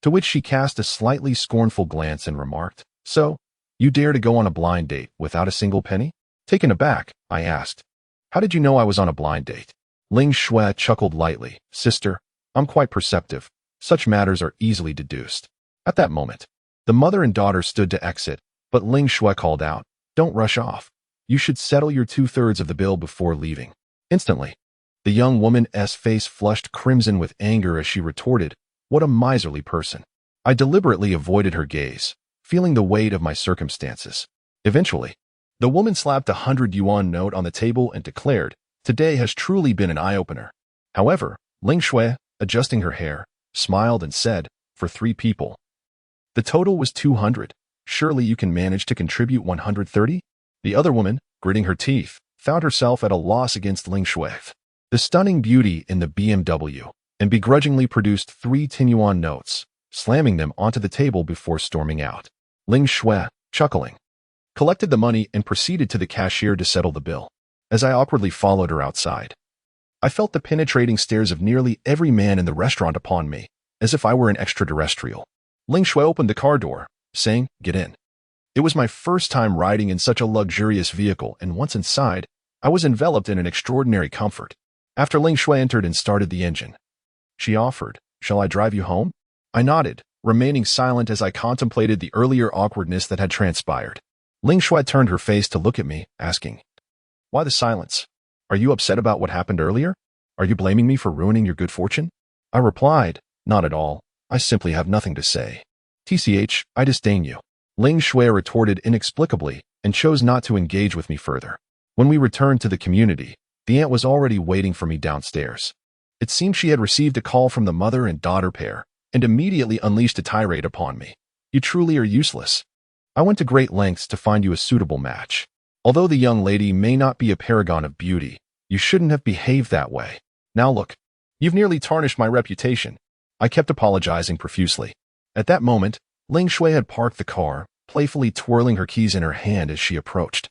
to which she cast a slightly scornful glance and remarked, "So, you dare to go on a blind date without a single penny?" Taken aback, I asked, "How did you know I was on a blind date?" Ling Shui chuckled lightly, "Sister, I'm quite perceptive. Such matters are easily deduced." At that moment, the mother and daughter stood to exit, but Ling Shui called out, "Don't rush off. You should settle your 2/3 of the bill before leaving." Instantly, the young woman's face flushed crimson with anger as she retorted, "What a miserly person." I deliberately avoided her gaze, feeling the weight of my circumstances. Eventually, the woman slapped a 100 yuan note on the table and declared, "Today has truly been an eye-opener." However, Ling Shui, adjusting her hair, smiled and said, "For 3 people. The total was 200. Surely you can manage to contribute 130? The other woman, gritting her teeth, found herself at a loss against Ling Shui. The stunning beauty in the BMW, and begrudgingly produced 3 10 yuan notes, slamming them onto the table before storming out. Ling Shui, chuckling, collected the money and proceeded to the cashier to settle the bill. As I awkwardly followed her outside, I felt the penetrating stares of nearly every man in the restaurant upon me, as if I were an extraterrestrial. Ling Shui opened the car door, saying, "Get in." It was my first time riding in such a luxurious vehicle, and once inside, I was enveloped in an extraordinary comfort. After Ling Shui entered and started the engine, she offered, "Shall I drive you home?" I nodded, remaining silent as I contemplated the earlier awkwardness that had transpired. Ling Shui turned her face to look at me, asking, "Why the silence? Are you upset about what happened earlier? Are you blaming me for ruining your good fortune?" I replied, "Not at all. I simply have nothing to say." "TCH, I disdain you." Ling Shui retorted inexplicably and chose not to engage with me further. When we returned to the community, the aunt was already waiting for me downstairs. It seemed she had received a call from the mother and daughter pair and immediately unleashed a tirade upon me. "You truly are useless. I went to great lengths to find you a suitable match. Although the young lady may not be a paragon of beauty, you shouldn't have behaved that way. Now look, you've nearly tarnished my reputation." I kept apologizing profusely. At that moment, Ling Shui had parked the car, playfully twirling her keys in her hand as she approached.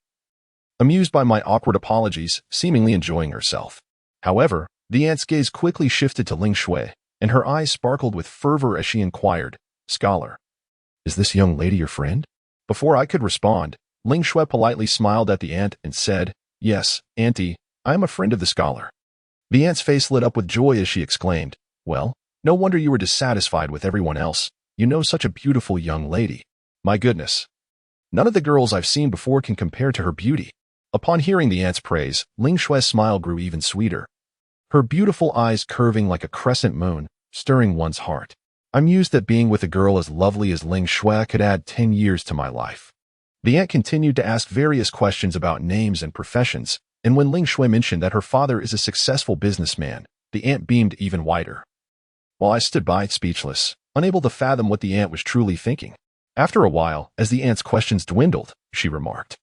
Amused by my awkward apologies, seemingly enjoying herself. However, the aunt's gaze quickly shifted to Ling Shui, and her eyes sparkled with fervor as she inquired, "Scholar, is this young lady your friend?" Before I could respond, Ling Shui politely smiled at the aunt and said, "Yes, Auntie, I am a friend of the scholar." The aunt's face lit up with joy as she exclaimed, "Well, no wonder you were dissatisfied with everyone else. You know such a beautiful young lady. My goodness. None of the girls I've seen before can compare to her beauty." Upon hearing the aunt's praise, Ling Shui's smile grew even sweeter, her beautiful eyes curving like a crescent moon, stirring one's heart. I mused that being with a girl as lovely as Ling Shui could add 10 years to my life. The aunt continued to ask various questions about names and professions, and when Ling Shui mentioned that her father is a successful businessman, the aunt beamed even wider. While I stood by, speechless, unable to fathom what the aunt was truly thinking. After a while, as the aunt's questions dwindled, she remarked,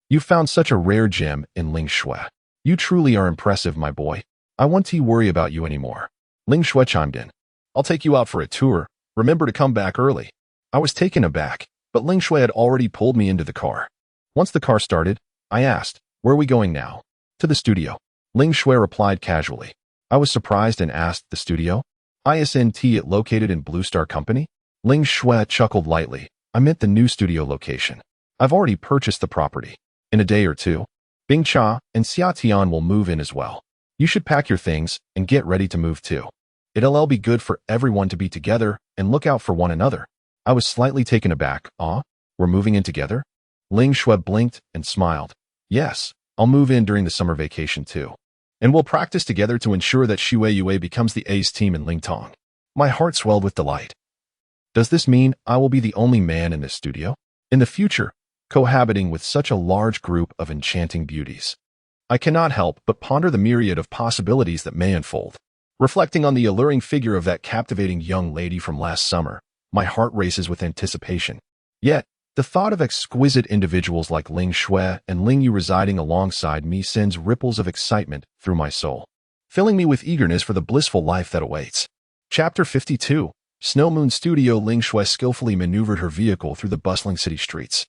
"You found such a rare gem in Ling Shui. You truly are impressive, my boy. I won't worry about you anymore." Ling Shui chimed in, "I'll take you out for a tour. Remember to come back early." I was taken aback, but Ling Shui had already pulled me into the car. Once the car started, I asked, "Where are we going now?" "To the studio." Ling Shui replied casually. I was surprised and asked, "The studio? Isn't it located in Blue Star Company?" Ling Shui chuckled lightly. "I meant the new studio location. I've already purchased the property. In a day or two, Bing Cha and Xia Tian will move in as well. You should pack your things and get ready to move too. It'll be good for everyone to be together and look out for one another." I was slightly taken aback. "Ah, we're moving in together?" Ling Shui blinked and smiled. "Yes, I'll move in during the summer vacation too. And we'll practice together to ensure that Xue Yue becomes the ace team in Lingtong." My heart swelled with delight. Does this mean I will be the only man in this studio? In the future, cohabiting with such a large group of enchanting beauties. I cannot help but ponder the myriad of possibilities that may unfold. Reflecting on the alluring figure of that captivating young lady from last summer, my heart races with anticipation. Yet, the thought of exquisite individuals like Ling Shui and Ling Yu residing alongside me sends ripples of excitement through my soul, filling me with eagerness for the blissful life that awaits. Chapter 52. Snow Moon Studio. Ling Shui skillfully maneuvered her vehicle through the bustling city streets,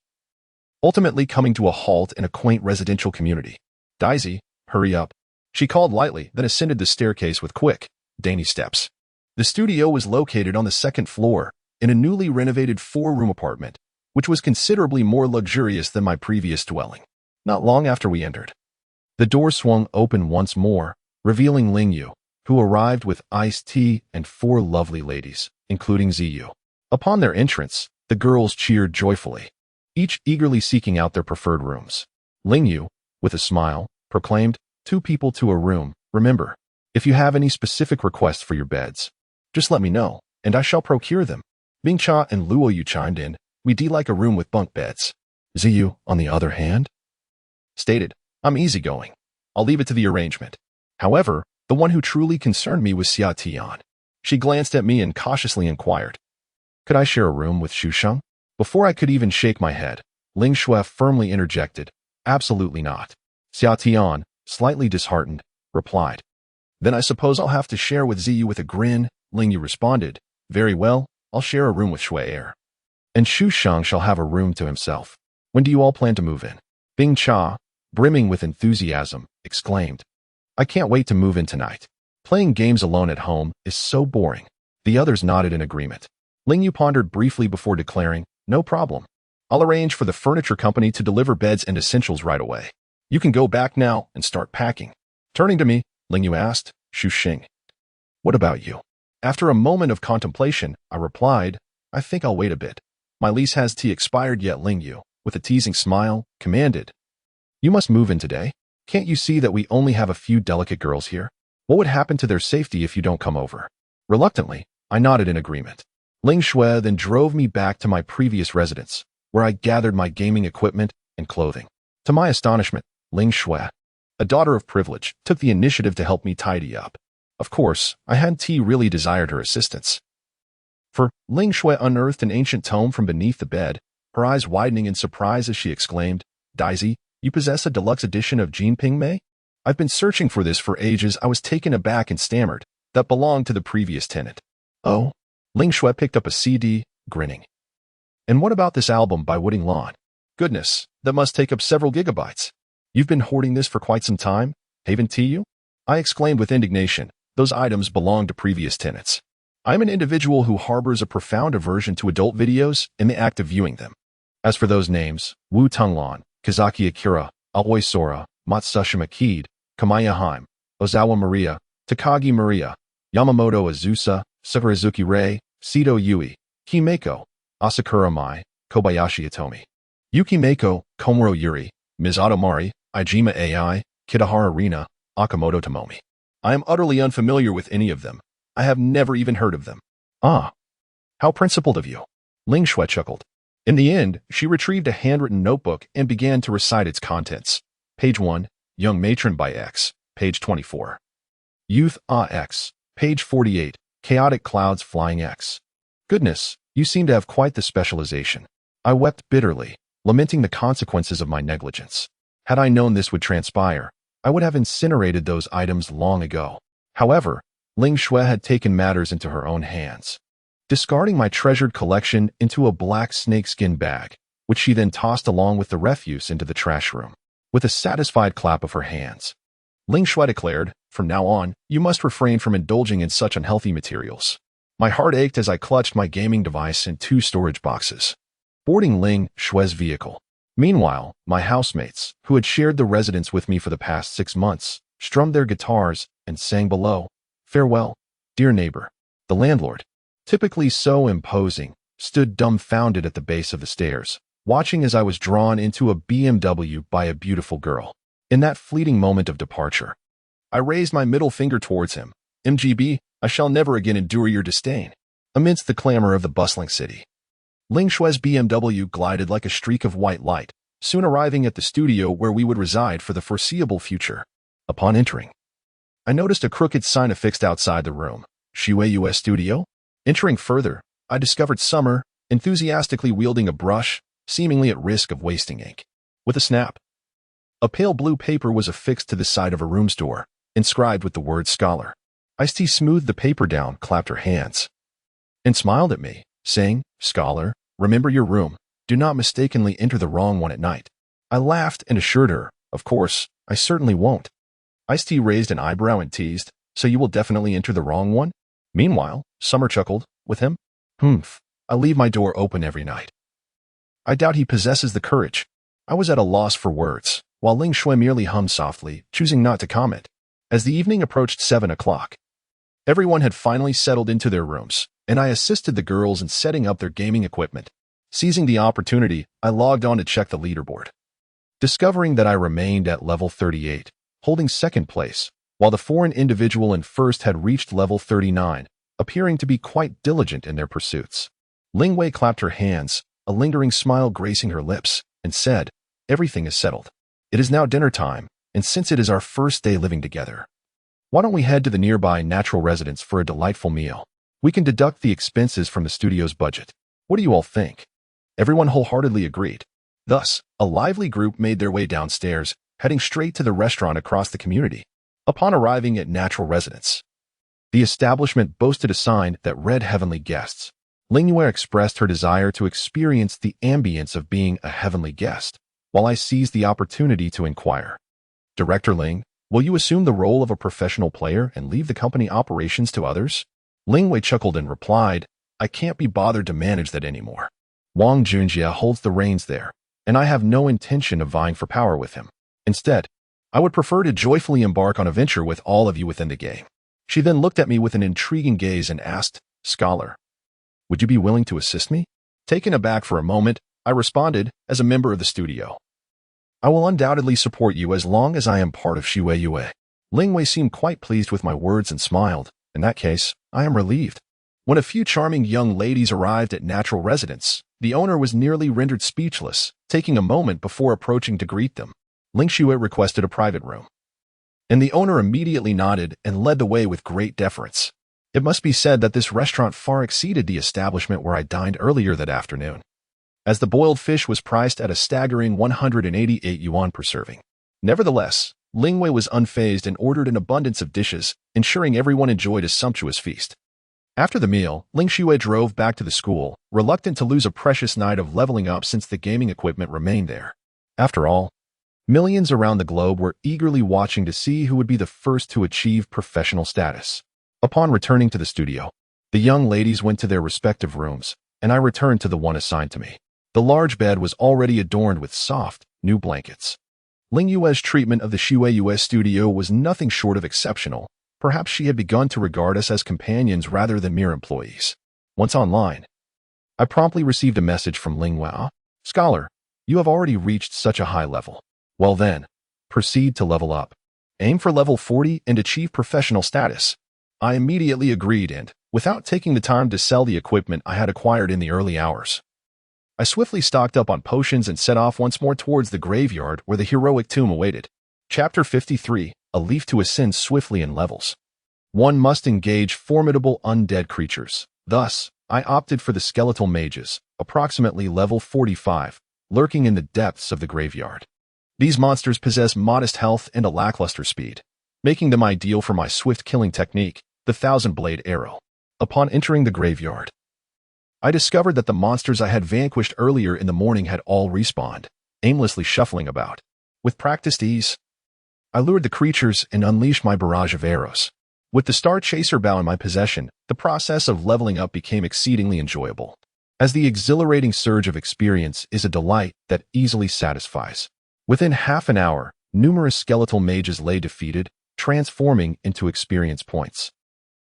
ultimately coming to a halt in a quaint residential community. "Daisy, hurry up," she called lightly, then ascended the staircase with quick, dainty steps. The studio was located on the second floor, in a newly renovated 4-room apartment, which was considerably more luxurious than my previous dwelling. Not long after we entered, the door swung open once more, revealing Ling Yu, who arrived with iced tea and 4 lovely ladies, including Ziyu. Upon their entrance, the girls cheered joyfully, each eagerly seeking out their preferred rooms. Ling Yu, with a smile, proclaimed, 2 people to a room. Remember, if you have any specific requests for your beds, just let me know, and I shall procure them." Bing Cha and Luo Yu chimed in, "We'd like a room with bunk beds." Ziyu, on the other hand, stated, "I'm easygoing. I'll leave it to the arrangement." However, the one who truly concerned me was Xia Tian. She glanced at me and cautiously inquired, "Could I share a room with Xu Sheng?" Before I could even shake my head, Ling Shui firmly interjected, "Absolutely not." Xia Tian, slightly disheartened, replied, "Then I suppose I'll have to share with Ziyu." With a grin, Ling Yu responded, "Very well, I'll share a room with Shui Er. And Xu Sheng shall have a room to himself. When do you all plan to move in?" Bing Cha, brimming with enthusiasm, exclaimed, "I can't wait to move in tonight. Playing games alone at home is so boring." The others nodded in agreement. Ling Yu pondered briefly before declaring, "No problem. I'll arrange for the furniture company to deliver beds and essentials right away. You can go back now and start packing. Turning to me, Ling Yu asked, Shu Xing. What about you? After a moment of contemplation, I replied, I think I'll wait a bit. My lease has expired yet. Ling Yu, with a teasing smile, commanded. You must move in today. Can't you see that we only have a few delicate girls here? What would happen to their safety if you don't come over? Reluctantly, I nodded in agreement. Ling Shui then drove me back to my previous residence, where I gathered my gaming equipment and clothing. To my astonishment, Ling Shui, a daughter of privilege, took the initiative to help me tidy up. Of course, I hadn't really desired her assistance. For Ling Shui unearthed an ancient tome from beneath the bed, her eyes widening in surprise as she exclaimed, Daisy, you possess a deluxe edition of Jin Ping Mei? I've been searching for this for ages. I was taken aback and stammered. That belonged to the previous tenant. Oh? Ling Shui picked up a CD, grinning. And what about this album by Wooding Lawn? Goodness, that must take up several gigabytes. You've been hoarding this for quite some time, haven't you? I exclaimed with indignation. Those items belong to previous tenants. I'm an individual who harbors a profound aversion to adult videos in the act of viewing them. As for those names, Wu Tonglan, Kazaki Akira, Aoi Sora, Matsushima Kid, Kamaya Haim, Ozawa Maria, Takagi Maria, Yamamoto Azusa, Sakurazuki Rei, Sito Yui, Himeko, Asakura Mai, Kobayashi Itomi, Yuki Mako, Komuro Yuri, Misato Mari, Ijima AI, Kitahara Rina, Akamoto Tomomi. I am utterly unfamiliar with any of them. I have never even heard of them. Ah, how principled of you. Ling Shui chuckled. In the end, she retrieved a handwritten notebook and began to recite its contents. Page 1, Young Matron by X. Page 24. Youth X. Page 48, Chaotic Clouds Flying X. Goodness, you seem to have quite the specialization. I wept bitterly, lamenting the consequences of my negligence. Had I known this would transpire, I would have incinerated those items long ago. However, Ling Shui had taken matters into her own hands, discarding my treasured collection into a black snakeskin bag, which she then tossed along with the refuse into the trash room. With a satisfied clap of her hands, Ling Shui declared, from now on, you must refrain from indulging in such unhealthy materials. My heart ached as I clutched my gaming device in 2 storage boxes, boarding Ling Shui's vehicle. Meanwhile, my housemates, who had shared the residence with me for the past 6 months, strummed their guitars and sang below, Farewell, dear neighbor. The landlord, typically so imposing, stood dumbfounded at the base of the stairs, watching as I was drawn into a BMW by a beautiful girl. In that fleeting moment of departure, I raised my middle finger towards him. MGB, I shall never again endure your disdain. Amidst the clamor of the bustling city, Ling Shui's BMW glided like a streak of white light, soon arriving at the studio where we would reside for the foreseeable future. Upon entering, I noticed a crooked sign affixed outside the room. Shui US Studio? Entering further, I discovered Summer, enthusiastically wielding a brush, seemingly at risk of wasting ink. With a snap, a pale blue paper was affixed to the side of a room's door, inscribed with the word Scholar. Ice-T smoothed the paper down, clapped her hands, and smiled at me, saying, Scholar, remember your room. Do not mistakenly enter the wrong one at night. I laughed and assured her, of course, I certainly won't. Ice-T raised an eyebrow and teased, so you will definitely enter the wrong one? Meanwhile, Summer chuckled, with him? I leave my door open every night. I doubt he possesses the courage. I was at a loss for words, while Ling Shui merely hummed softly, choosing not to comment. As the evening approached 7 o'clock, everyone had finally settled into their rooms, and I assisted the girls in setting up their gaming equipment. Seizing the opportunity, I logged on to check the leaderboard, discovering that I remained at level 38, holding second place, while the foreign individual in first had reached level 39, appearing to be quite diligent in their pursuits. Ling Wei clapped her hands, a lingering smile gracing her lips, and said, Everything is settled. It is now dinner time, and since it is our first day living together, why don't we head to the nearby natural residence for a delightful meal? We can deduct the expenses from the studio's budget. What do you all think? Everyone wholeheartedly agreed. Thus, a lively group made their way downstairs, heading straight to the restaurant across the community. Upon arriving at natural residence, the establishment boasted a sign that read Heavenly Guests. Ling Yue expressed her desire to experience the ambience of being a heavenly guest, while I seized the opportunity to inquire, Director Ling, will you assume the role of a professional player and leave the company operations to others? Ling Wei chuckled and replied, I can't be bothered to manage that anymore. Wang Junjie holds the reins there, and I have no intention of vying for power with him. Instead, I would prefer to joyfully embark on a venture with all of you within the game. She then looked at me with an intriguing gaze and asked, Scholar, would you be willing to assist me? Taken aback for a moment, I responded, as a member of the studio. I will undoubtedly support you as long as I am part of Xue Yue. Ling Wei seemed quite pleased with my words and smiled. In that case, I am relieved. When a few charming young ladies arrived at Natural Residence, the owner was nearly rendered speechless, taking a moment before approaching to greet them. Ling Xue requested a private room, and the owner immediately nodded and led the way with great deference. It must be said that this restaurant far exceeded the establishment where I dined earlier that afternoon, as the boiled fish was priced at a staggering 188 yuan per serving. Nevertheless, Ling Wei was unfazed and ordered an abundance of dishes, ensuring everyone enjoyed a sumptuous feast. After the meal, Ling Xue drove back to the school, reluctant to lose a precious night of leveling up since the gaming equipment remained there. After all, millions around the globe were eagerly watching to see who would be the first to achieve professional status. Upon returning to the studio, the young ladies went to their respective rooms, and I returned to the one assigned to me. The large bed was already adorned with soft, new blankets. Ling Yue's treatment of the Xue Yue studio was nothing short of exceptional. Perhaps she had begun to regard us as companions rather than mere employees. Once online, I promptly received a message from Ling Wei. Scholar, you have already reached such a high level. Well then, proceed to level up. Aim for level 40 and achieve professional status. I immediately agreed and, without taking the time to sell the equipment I had acquired in the early hours, I swiftly stocked up on potions and set off once more towards the graveyard where the heroic tomb awaited. Chapter 53, A Leaf to Ascend Swiftly in Levels. One must engage formidable undead creatures. Thus, I opted for the skeletal mages, approximately level 45, lurking in the depths of the graveyard. These monsters possess modest health and a lackluster speed, making them ideal for my swift killing technique, the thousand-blade arrow. Upon entering the graveyard, I discovered that the monsters I had vanquished earlier in the morning had all respawned, aimlessly shuffling about. With practiced ease, I lured the creatures and unleashed my barrage of arrows. With the Star Chaser bow in my possession, the process of leveling up became exceedingly enjoyable, as the exhilarating surge of experience is a delight that easily satisfies. Within half an hour, numerous skeletal mages lay defeated, transforming into experience points,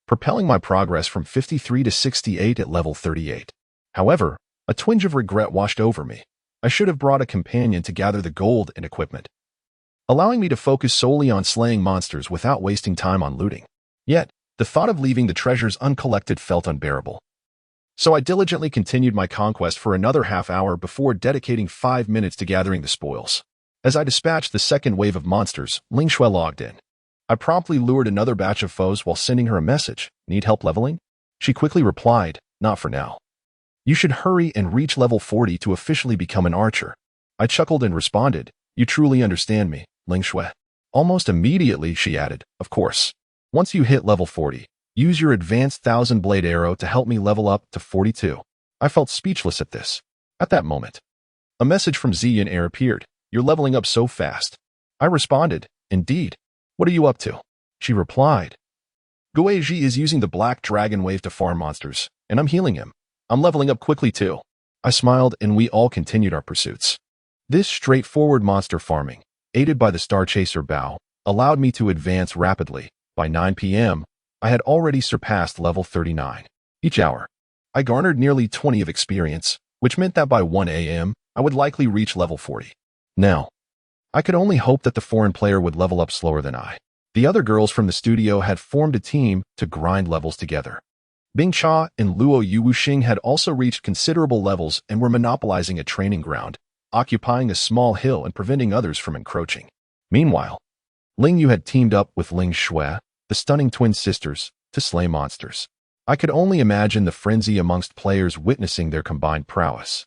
propelling my progress from 53 to 68 at level 38. However, a twinge of regret washed over me. I should have brought a companion to gather the gold and equipment, allowing me to focus solely on slaying monsters without wasting time on looting. Yet, the thought of leaving the treasures uncollected felt unbearable. So I diligently continued my conquest for another half hour before dedicating 5 minutes to gathering the spoils. As I dispatched the second wave of monsters, Ling Xue logged in. I promptly lured another batch of foes while sending her a message. Need help leveling? She quickly replied, not for now. You should hurry and reach level 40 to officially become an archer. I chuckled and responded, you truly understand me, Ling Xue. Almost immediately, she added, of course. Once you hit level 40, use your advanced thousand-blade arrow to help me level up to 42. I felt speechless at this. At that moment, a message from Ziyan Air appeared. You're leveling up so fast. I responded, indeed. What are you up to? She replied, Guizhi is using the Black Dragon Wave to farm monsters, and I'm healing him. I'm leveling up quickly too. I smiled and we all continued our pursuits. This straightforward monster farming, aided by the Star Chaser bow, allowed me to advance rapidly. By 9 p.m., I had already surpassed level 39. Each hour, I garnered nearly 20 of experience, which meant that by 1 a.m., I would likely reach level 40. Now, I could only hope that the foreign player would level up slower than I. The other girls from the studio had formed a team to grind levels together. Bing Cha and Luo Yuwuxing had also reached considerable levels and were monopolizing a training ground, occupying a small hill and preventing others from encroaching. Meanwhile, Ling Yu had teamed up with Ling Xue, the stunning twin sisters, to slay monsters. I could only imagine the frenzy amongst players witnessing their combined prowess.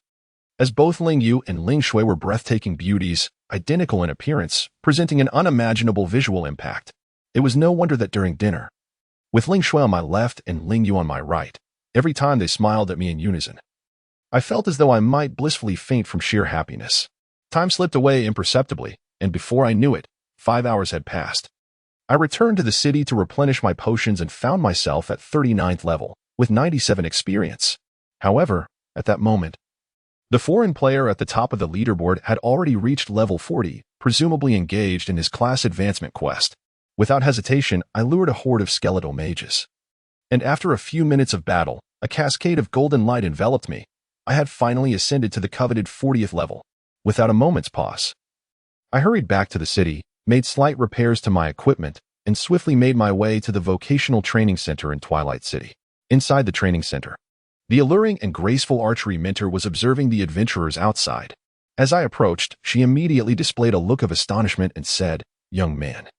As both Ling Yu and Ling Xue were breathtaking beauties, identical in appearance, presenting an unimaginable visual impact, it was no wonder that during dinner, with Ling Xue on my left and Ling Yu on my right, every time they smiled at me in unison, I felt as though I might blissfully faint from sheer happiness. Time slipped away imperceptibly, and before I knew it, 5 hours had passed. I returned to the city to replenish my potions and found myself at 39th level, with 97 experience. However, at that moment, The foreign player at the top of the leaderboard had already reached level 40, presumably engaged in his class advancement quest. Without hesitation, I lured a horde of skeletal mages. And after a few minutes of battle, a cascade of golden light enveloped me. I had finally ascended to the coveted 40th level. Without a moment's pause, I hurried back to the city, made slight repairs to my equipment, and swiftly made my way to the vocational training center in Twilight City. Inside the training center, the alluring and graceful archery mentor was observing the adventurers outside. As I approached, she immediately displayed a look of astonishment and said, "Young man,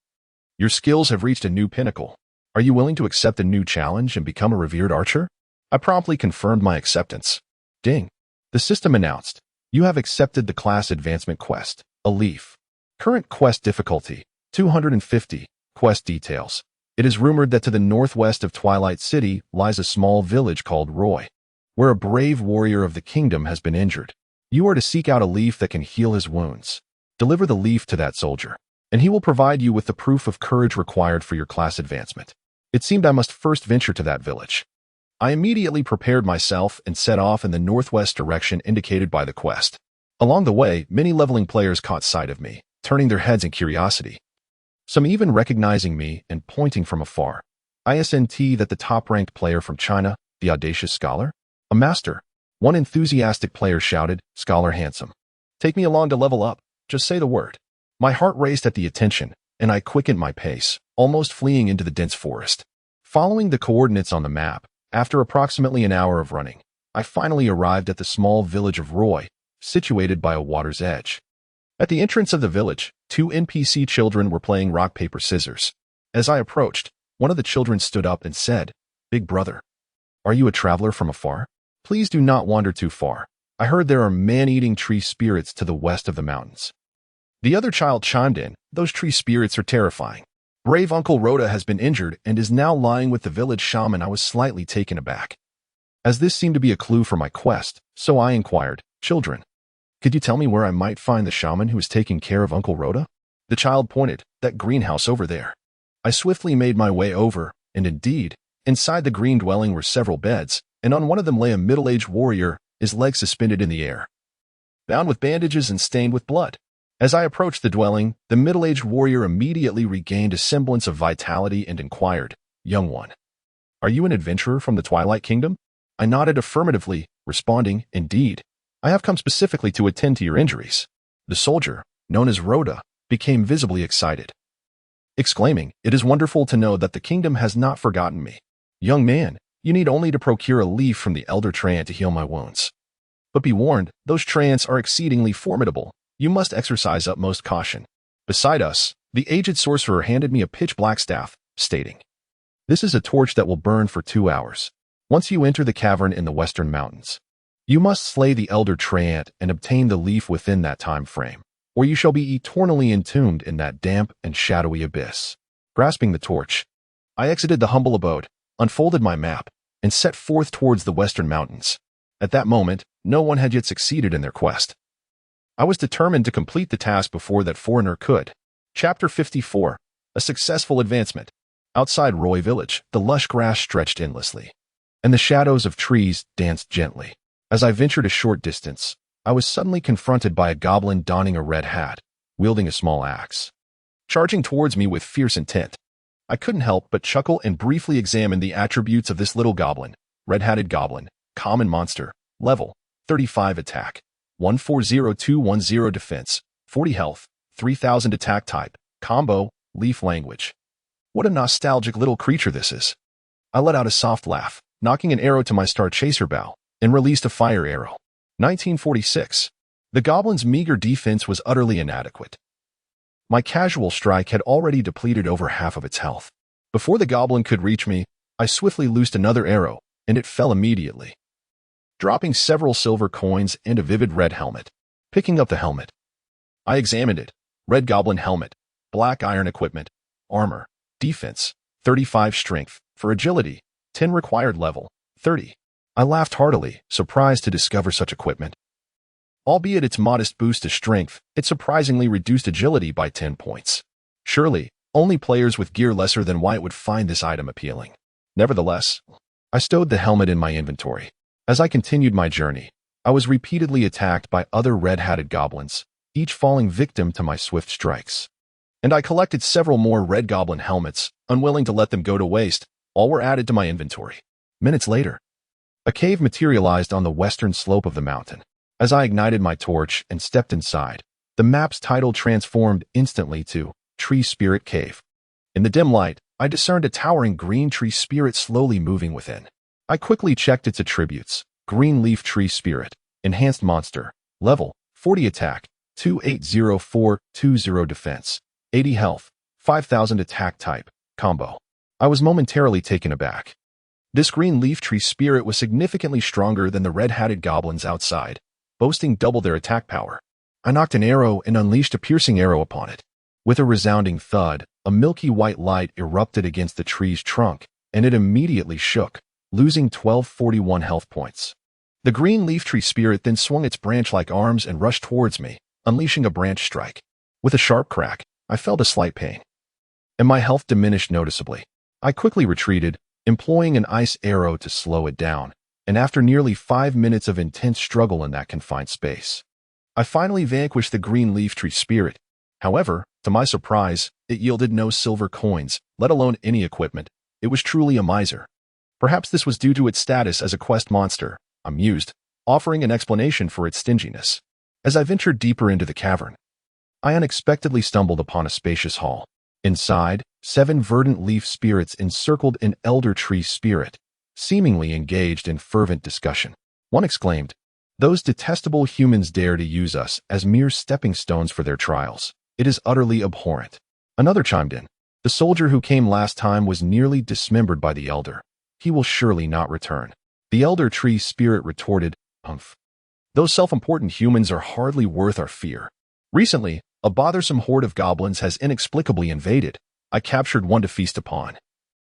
your skills have reached a new pinnacle. Are you willing to accept a new challenge and become a revered archer?" I promptly confirmed my acceptance. Ding. The system announced, "You have accepted the class advancement quest, a leaf. Current quest difficulty, 250. Quest details. It is rumored that to the northwest of Twilight City lies a small village called Roy, where a brave warrior of the kingdom has been injured. You are to seek out a leaf that can heal his wounds. Deliver the leaf to that soldier, and he will provide you with the proof of courage required for your class advancement." It seemed I must first venture to that village. I immediately prepared myself and set off in the northwest direction indicated by the quest. Along the way, many leveling players caught sight of me, turning their heads in curiosity. Some even recognizing me and pointing from afar. I ascertained that the top-ranked player from China, the audacious scholar, a master. One enthusiastic player shouted, "Scholar handsome. Take me along to level up. Just say the word." My heart raced at the attention, and I quickened my pace, almost fleeing into the dense forest. Following the coordinates on the map, after approximately an hour of running, I finally arrived at the small village of Roy, situated by a water's edge. At the entrance of the village, 2 NPC children were playing rock, paper, scissors. As I approached, one of the children stood up and said, "Big brother, are you a traveler from afar? Please do not wander too far. I heard there are man-eating tree spirits to the west of the mountains." The other child chimed in, "Those tree spirits are terrifying. Brave Uncle Rhoda has been injured and is now lying with the village shaman." I was slightly taken aback, as this seemed to be a clue for my quest, so I inquired, "Children, could you tell me where I might find the shaman who is taking care of Uncle Rhoda?" The child pointed, "That greenhouse over there." I swiftly made my way over, and indeed, inside the green dwelling were several beds, and on one of them lay a middle-aged warrior, his legs suspended in the air, bound with bandages and stained with blood. As I approached the dwelling, the middle-aged warrior immediately regained a semblance of vitality and inquired, "Young one, are you an adventurer from the Twilight Kingdom?" I nodded affirmatively, responding, "Indeed, I have come specifically to attend to your injuries." The soldier, known as Rhoda, became visibly excited, exclaiming, "It is wonderful to know that the kingdom has not forgotten me. Young man, you need only to procure a leaf from the Elder Treant to heal my wounds. But be warned, those Treants are exceedingly formidable. You must exercise utmost caution." Beside us, the aged sorcerer handed me a pitch-black staff, stating, "This is a torch that will burn for 2 hours. Once you enter the cavern in the western mountains, you must slay the Elder Treant and obtain the leaf within that time frame, or you shall be eternally entombed in that damp and shadowy abyss." Grasping the torch, I exited the humble abode, unfolded my map, and set forth towards the western mountains. At that moment, no one had yet succeeded in their quest. I was determined to complete the task before that foreigner could. Chapter 54. A Successful Advancement. Outside Roy Village, the lush grass stretched endlessly, and the shadows of trees danced gently. As I ventured a short distance, I was suddenly confronted by a goblin donning a red hat, wielding a small axe, charging towards me with fierce intent. I couldn't help but chuckle and briefly examine the attributes of this little goblin. Red-hatted goblin, common monster, level 35 attack, 140210 defense, 40 health, 3000 attack type, combo, leaf language. What a nostalgic little creature this is. I let out a soft laugh, knocking an arrow to my star chaser bow, and released a fire arrow. 1946. The goblin's meager defense was utterly inadequate. My casual strike had already depleted over half of its health. Before the goblin could reach me, I swiftly loosed another arrow, and it fell immediately, dropping several silver coins and a vivid red helmet. Picking up the helmet, I examined it. Red goblin helmet, black iron equipment, armor, defense, 35 strength, for agility, 10 required level, 30. I laughed heartily, surprised to discover such equipment. Albeit its modest boost to strength, it surprisingly reduced agility by 10 points. Surely, only players with gear lesser than white would find this item appealing. Nevertheless, I stowed the helmet in my inventory. As I continued my journey, I was repeatedly attacked by other red-hatted goblins, each falling victim to my swift strikes. And I collected several more red goblin helmets, unwilling to let them go to waste. All were added to my inventory. Minutes later, a cave materialized on the western slope of the mountain. As I ignited my torch and stepped inside, the map's title transformed instantly to Tree Spirit Cave. In the dim light, I discerned a towering green tree spirit slowly moving within. I quickly checked its attributes. Green Leaf Tree Spirit, Enhanced Monster, Level, 40 Attack, 280420 Defense, 80 Health, 5000 Attack Type, Combo. I was momentarily taken aback. This green leaf tree spirit was significantly stronger than the red-hatted goblins outside, boasting double their attack power. I knocked an arrow and unleashed a piercing arrow upon it. With a resounding thud, a milky white light erupted against the tree's trunk, and it immediately shook, losing 1241 health points. The green leaf tree spirit then swung its branch-like arms and rushed towards me, unleashing a branch strike. With a sharp crack, I felt a slight pain, and my health diminished noticeably. I quickly retreated, employing an ice arrow to slow it down, and after nearly 5 minutes of intense struggle in that confined space, I finally vanquished the green leaf tree spirit. However, to my surprise, it yielded no silver coins, let alone any equipment. It was truly a miser. Perhaps this was due to its status as a quest monster, I mused, offering an explanation for its stinginess. As I ventured deeper into the cavern, I unexpectedly stumbled upon a spacious hall. Inside, 7 verdant leaf spirits encircled an elder tree spirit, seemingly engaged in fervent discussion. One exclaimed, "Those detestable humans dare to use us as mere stepping stones for their trials. It is utterly abhorrent." Another chimed in, "The soldier who came last time was nearly dismembered by the elder. He will surely not return." The elder tree spirit retorted, "Humph. Those self-important humans are hardly worth our fear. Recently, a bothersome horde of goblins has inexplicably invaded. I captured one to feast upon,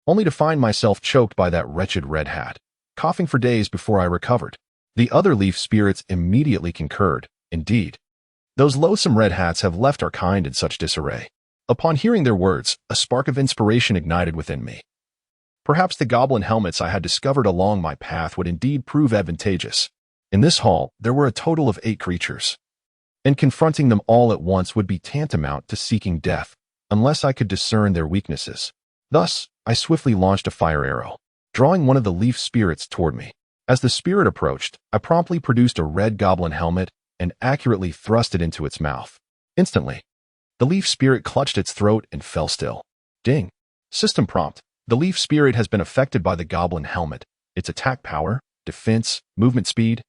only to find myself choked by that wretched red hat, coughing for days before I recovered." The other leaf spirits immediately concurred. Indeed, those loathsome red hats have left our kind in such disarray. Upon hearing their words, a spark of inspiration ignited within me. Perhaps the goblin helmets I had discovered along my path would indeed prove advantageous. In this hall, there were a total of 8 creatures, and confronting them all at once would be tantamount to seeking death, unless I could discern their weaknesses. Thus, I swiftly launched a fire arrow, drawing one of the leaf spirits toward me. As the spirit approached, I promptly produced a red goblin helmet and accurately thrust it into its mouth. Instantly, the leaf spirit clutched its throat and fell still. Ding. System prompt. The leaf spirit has been affected by the goblin helmet. Its attack power, defense, movement speed,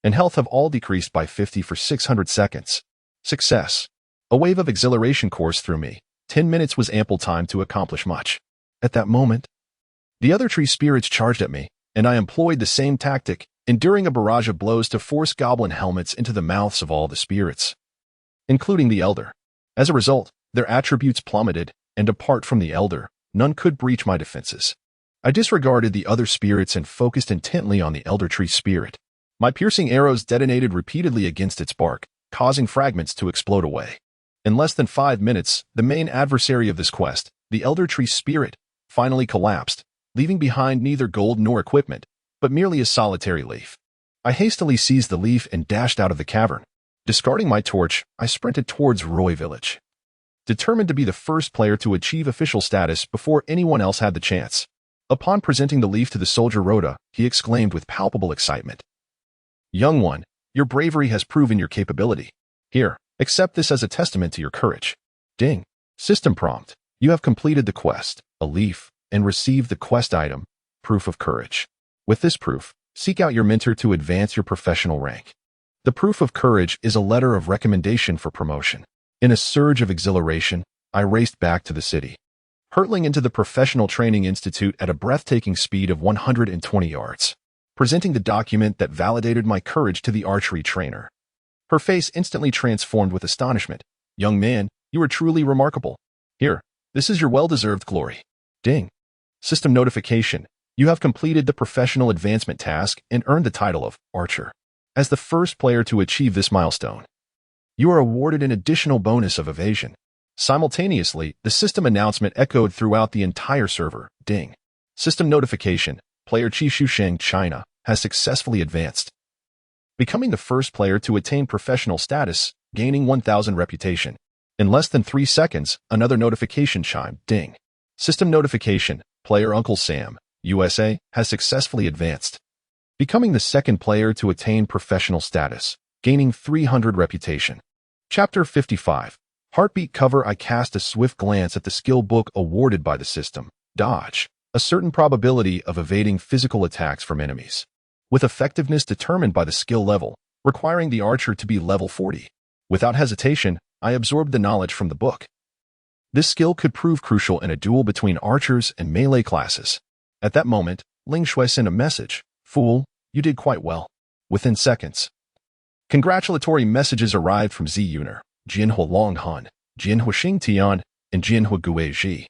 and health have all decreased by 50 for 600 seconds. Success. A wave of exhilaration coursed through me. 10 minutes was ample time to accomplish much. At that moment, the other tree spirits charged at me, and I employed the same tactic, enduring a barrage of blows to force goblin helmets into the mouths of all the spirits, including the elder. As a result, their attributes plummeted, and apart from the elder, none could breach my defenses. I disregarded the other spirits and focused intently on the elder tree spirit. My piercing arrows detonated repeatedly against its bark, causing fragments to explode away. In less than 5 minutes, the main adversary of this quest, the elder tree spirit, finally collapsed, leaving behind neither gold nor equipment, but merely a solitary leaf. I hastily seized the leaf and dashed out of the cavern. Discarding my torch, I sprinted towards Roy Village, determined to be the first player to achieve official status before anyone else had the chance. Upon presenting the leaf to the soldier Rhoda, he exclaimed with palpable excitement, "Young one, your bravery has proven your capability. Here, accept this as a testament to your courage." Ding. System prompt. You have completed the quest, a leaf, and received the quest item, Proof of Courage. With this proof, seek out your mentor to advance your professional rank. The Proof of Courage is a letter of recommendation for promotion. In a surge of exhilaration, I raced back to the city, hurtling into the Professional Training Institute at a breathtaking speed of 120 yards, presenting the document that validated my courage to the archery trainer. Her face instantly transformed with astonishment. "Young man, you are truly remarkable. Here, this is your well-deserved glory." Ding. System notification. You have completed the professional advancement task and earned the title of Archer. As the first player to achieve this milestone, you are awarded an additional bonus of evasion. Simultaneously, the system announcement echoed throughout the entire server. Ding. System notification. Player Qishu Sheng, China, has successfully advanced. becoming the first player to attain professional status, gaining 1,000 reputation. In less than 3 seconds, another notification chimed. Ding. System notification. Player Uncle Sam, USA, has successfully advanced, becoming the second player to attain professional status, gaining 300 reputation. Chapter 55. Heartbeat cover. I cast a swift glance at the skill book awarded by the system. Dodge. A certain probability of evading physical attacks from enemies, with effectiveness determined by the skill level, requiring the archer to be level 40. Without hesitation, I absorbed the knowledge from the book. This skill could prove crucial in a duel between archers and melee classes. At that moment, Ling Shui sent a message. Fool, you did quite well. Within seconds, congratulatory messages arrived from Ziyuner, Jianhua Longhan, Jianhua Xingtian, and Jianhua Guizhi.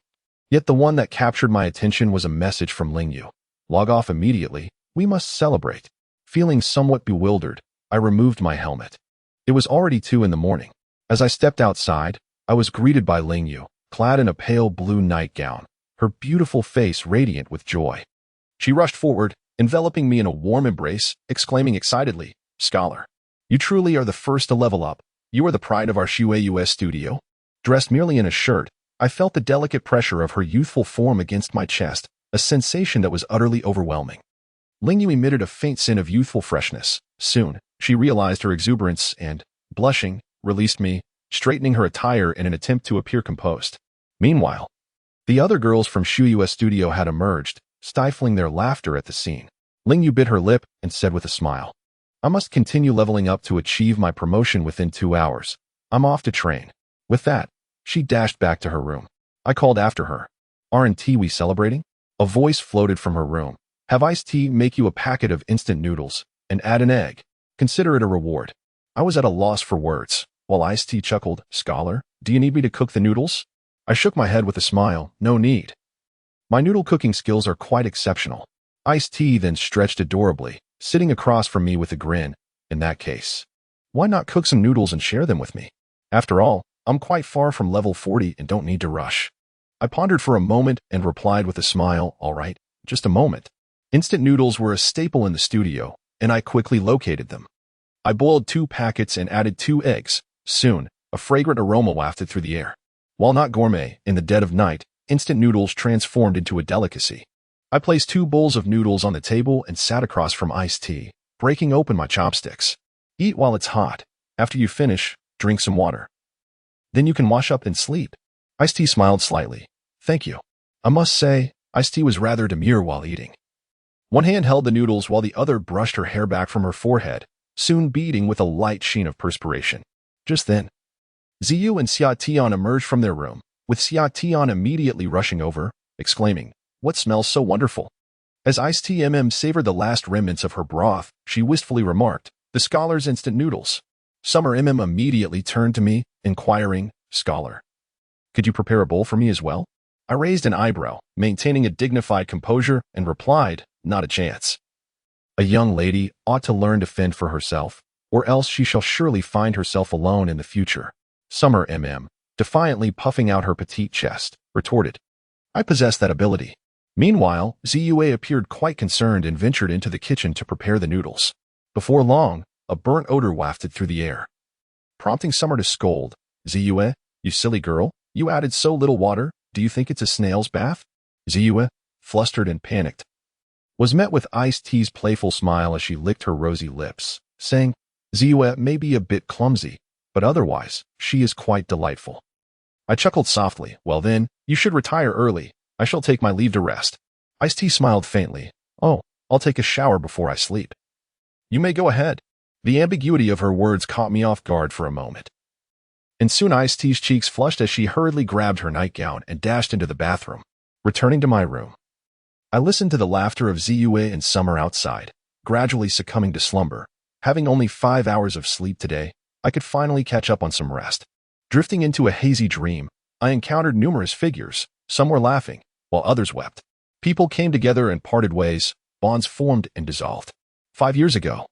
Yet the one that captured my attention was a message from Lingyu. Log off immediately, we must celebrate. Feeling somewhat bewildered, I removed my helmet. It was already 2 in the morning. As I stepped outside, I was greeted by Lingyu, clad in a pale blue nightgown, her beautiful face radiant with joy. She rushed forward, enveloping me in a warm embrace, exclaiming excitedly, Scholar, you truly are the first to level up. You are the pride of our Shui US studio. Dressed merely in a shirt, I felt the delicate pressure of her youthful form against my chest, a sensation that was utterly overwhelming. Lingyu emitted a faint scent of youthful freshness. Soon, she realized her exuberance and, blushing, released me, straightening her attire in an attempt to appear composed. Meanwhile, the other girls from Shui US studio had emerged, stifling their laughter at the scene. Lingyu bit her lip and said with a smile, I must continue leveling up to achieve my promotion within 2 hours. I'm off to train. With that, she dashed back to her room. I called after her. Aren't we celebrating? A voice floated from her room. Have iced tea make you a packet of instant noodles, and add an egg. Consider it a reward. I was at a loss for words, while iced tea chuckled, Scholar, do you need me to cook the noodles? I shook my head with a smile, no need. My noodle cooking skills are quite exceptional. Iced tea then stretched adorably, sitting across from me with a grin. In that case, why not cook some noodles and share them with me? After all, I'm quite far from level 40 and don't need to rush. I pondered for a moment and replied with a smile, all right, just a moment. Instant noodles were a staple in the studio, and I quickly located them. I boiled 2 packets and added 2 eggs. Soon, a fragrant aroma wafted through the air. While not gourmet, in the dead of night, instant noodles transformed into a delicacy. I placed 2 bowls of noodles on the table and sat across from iced tea, breaking open my chopsticks. Eat while it's hot. After you finish, drink some water. Then you can wash up and sleep. Iced tea smiled slightly. Thank you. I must say, iced tea was rather demure while eating. One hand held the noodles while the other brushed her hair back from her forehead, soon beading with a light sheen of perspiration. Just then, Ziyu and Xia Tian emerged from their room, with Xia Tian immediately rushing over, exclaiming, What smells so wonderful? As iced tea savored the last remnants of her broth, she wistfully remarked, The Scholar's instant noodles. Summer immediately turned to me, inquiring, Scholar, could you prepare a bowl for me as well? I raised an eyebrow, maintaining a dignified composure, and replied, Not a chance. A young lady ought to learn to fend for herself, or else she shall surely find herself alone in the future. Summer defiantly puffing out her petite chest, retorted, I possess that ability. Meanwhile, Ziyue appeared quite concerned and ventured into the kitchen to prepare the noodles. Before long, a burnt odor wafted through the air, prompting Summer to scold, Ziyue, you silly girl, you added so little water, do you think it's a snail's bath? Ziyue, flustered and panicked, was met with iced tea's playful smile as she licked her rosy lips, saying, Ziyue may be a bit clumsy, but otherwise, she is quite delightful. I chuckled softly. Well then, you should retire early. I shall take my leave to rest. Iced tea smiled faintly. Oh, I'll take a shower before I sleep. You may go ahead. The ambiguity of her words caught me off guard for a moment. And soon Iced Tea's cheeks flushed as she hurriedly grabbed her nightgown and dashed into the bathroom. Returning to my room, I listened to the laughter of Ziyue and Summer outside, gradually succumbing to slumber. Having only 5 hours of sleep today, I could finally catch up on some rest. Drifting into a hazy dream, I encountered numerous figures. Some were laughing, while others wept. People came together and parted ways, bonds formed and dissolved. 5 years ago,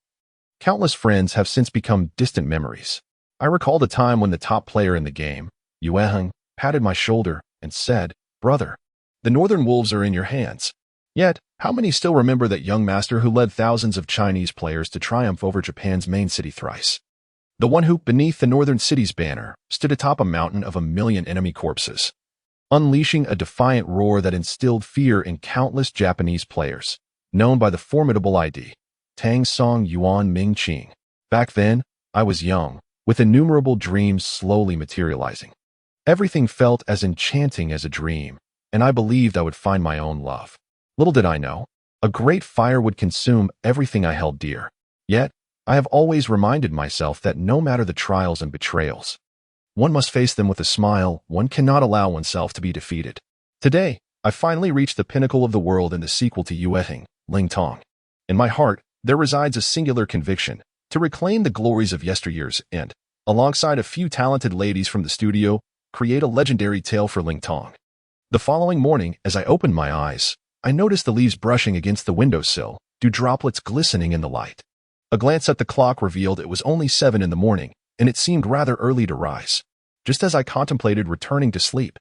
countless friends have since become distant memories. I recall the time when the top player in the game, Yueheng, patted my shoulder and said, Brother, the Northern Wolves are in your hands. Yet, How many still remember that young master who led thousands of Chinese players to triumph over Japan's main city thrice? The one who, beneath the northern city's banner, stood atop a mountain of 1,000,000 enemy corpses, unleashing a defiant roar that instilled fear in countless Japanese players, known by the formidable ID, Tang Song Yuan Ming Qing. Back then, I was young, with innumerable dreams slowly materializing. Everything felt as enchanting as a dream, and I believed I would find my own love. Little did I know, a great fire would consume everything I held dear. Yet, I have always reminded myself that no matter the trials and betrayals, one must face them with a smile. One cannot allow oneself to be defeated. Today, I finally reached the pinnacle of the world in the sequel to Yueheng, Ling Tong. In my heart, there resides a singular conviction to reclaim the glories of yesteryears and, alongside a few talented ladies from the studio, create a legendary tale for Ling Tong. The following morning, as I opened my eyes, I noticed the leaves brushing against the windowsill, dew droplets glistening in the light. A glance at the clock revealed it was only 7 in the morning, and it seemed rather early to rise. Just as I contemplated returning to sleep,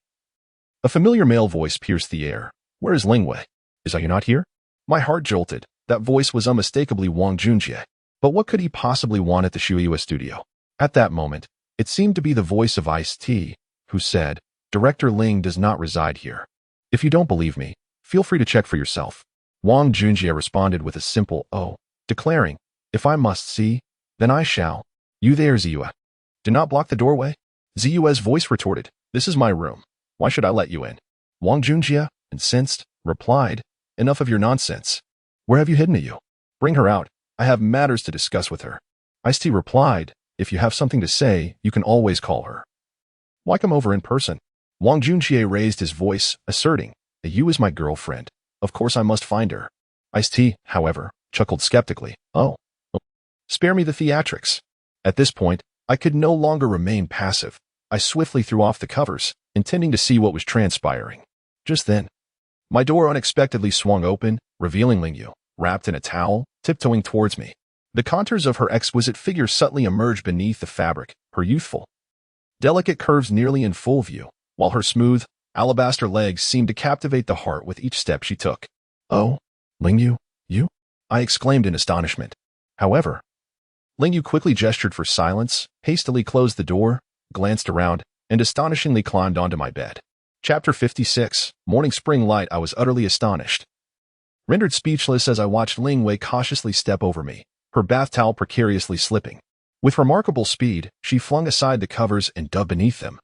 a familiar male voice pierced the air. "Where is Lingwei? Is he not here?" My heart jolted. That voice was unmistakably Wang Junjie. But what could he possibly want at the Shuiwa studio? At that moment, it seemed to be the voice of Ice-T, who said, "Director Ling does not reside here. If you don't believe me, feel free to check for yourself." Wang Junjie responded with a simple "oh," declaring, "If I must see, then I shall." "You there, Ziyue. Do not block the doorway." Ziyue's voice retorted, "This is my room. Why should I let you in?" Wang Junjie, incensed, replied, "Enough of your nonsense. Where have you hidden you? Bring her out. I have matters to discuss with her." Ice-T replied, "If you have something to say, you can always call her. Why come over in person?" Wang Junjie raised his voice, asserting, "You is my girlfriend. Of course I must find her." Ice-T, however, chuckled skeptically. Oh, spare me the theatrics." At this point, I could no longer remain passive. I swiftly threw off the covers, intending to see what was transpiring. Just then, my door unexpectedly swung open, revealing Lingyu, wrapped in a towel, tiptoeing towards me. The contours of her exquisite figure subtly emerged beneath the fabric, her youthful, delicate curves nearly in full view, while her smooth, alabaster legs seemed to captivate the heart with each step she took. "Oh, Lingyu, you?" I exclaimed in astonishment. However, Lingyu quickly gestured for silence, hastily closed the door, glanced around, and astonishingly climbed onto my bed. Chapter 56, Morning Spring Light. I was utterly astonished, rendered speechless as I watched Lingwei cautiously step over me, her bath towel precariously slipping. With remarkable speed, she flung aside the covers and dug beneath them,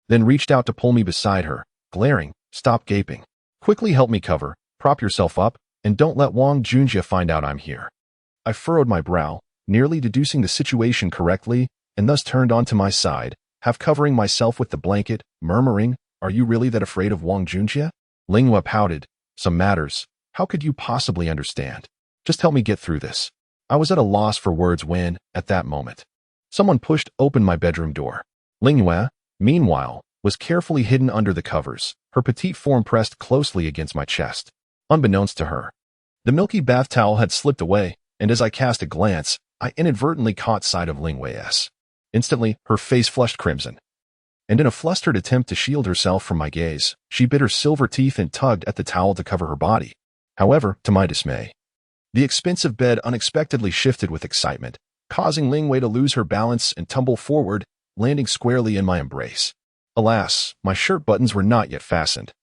then reached out to pull me beside her, glaring, "Stop gaping. Quickly help me cover, prop yourself up, and don't let Wang Junjie find out I'm here." I furrowed my brow, nearly deducing the situation correctly, and thus turned onto my side, half covering myself with the blanket, murmuring, "Are you really that afraid of Wang Junjie?" Lingwa pouted, "Some matters. How could you possibly understand? Just help me get through this." I was at a loss for words when, at that moment, someone pushed open my bedroom door. Lingwa, meanwhile, was carefully hidden under the covers, her petite form pressed closely against my chest. Unbeknownst to her, the milky bath towel had slipped away, and as I cast a glance, I inadvertently caught sight of Lingwei's. Instantly, her face flushed crimson, and in a flustered attempt to shield herself from my gaze, she bit her silver teeth and tugged at the towel to cover her body. However, to my dismay, the expensive bed unexpectedly shifted with excitement, causing Lingwei to lose her balance and tumble forward, landing squarely in my embrace. Alas, my shirt buttons were not yet fastened,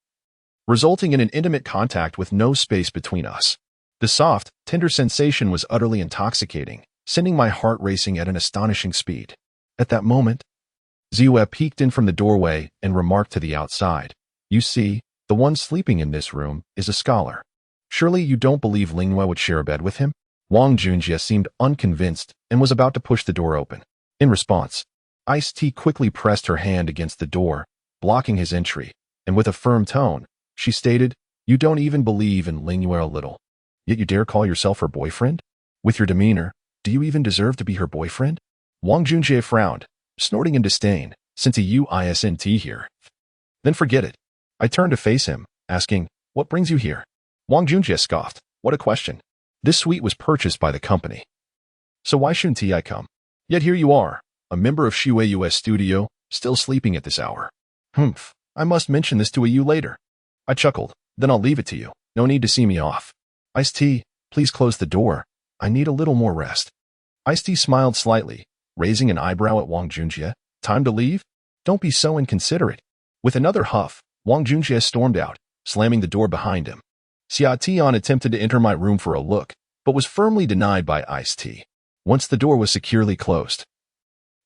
resulting in an intimate contact with no space between us. The soft, tender sensation was utterly intoxicating, sending my heart racing at an astonishing speed. At that moment, Ziyue peeked in from the doorway and remarked to the outside, "You see, the one sleeping in this room is a scholar. Surely you don't believe Lingwei would share a bed with him?" Wang Junjie seemed unconvinced and was about to push the door open. In response, Ice-T quickly pressed her hand against the door, blocking his entry, and with a firm tone, she stated, "You don't even believe in Lingwei a little, yet you dare call yourself her boyfriend? With your demeanor, do you even deserve to be her boyfriend?" Wang Junjie frowned, snorting in disdain, "Since you isn't here, then forget it." I turned to face him, asking, "What brings you here?" Wang Junjie scoffed, "What a question. This suite was purchased by the company, so why shouldn't I come? Yet here you are, a member of Shuiwa's studio, still sleeping at this hour. Humph, I must mention this to you later." I chuckled, "Then I'll leave it to you. No need to see me off." Ice-T, please close the door. I need a little more rest. Ice-T smiled slightly, raising an eyebrow at Wang Junjie. Time to leave? Don't be so inconsiderate. With another huff, Wang Junjie stormed out, slamming the door behind him. Xia Tian attempted to enter my room for a look, but was firmly denied by Ice-T. Once the door was securely closed,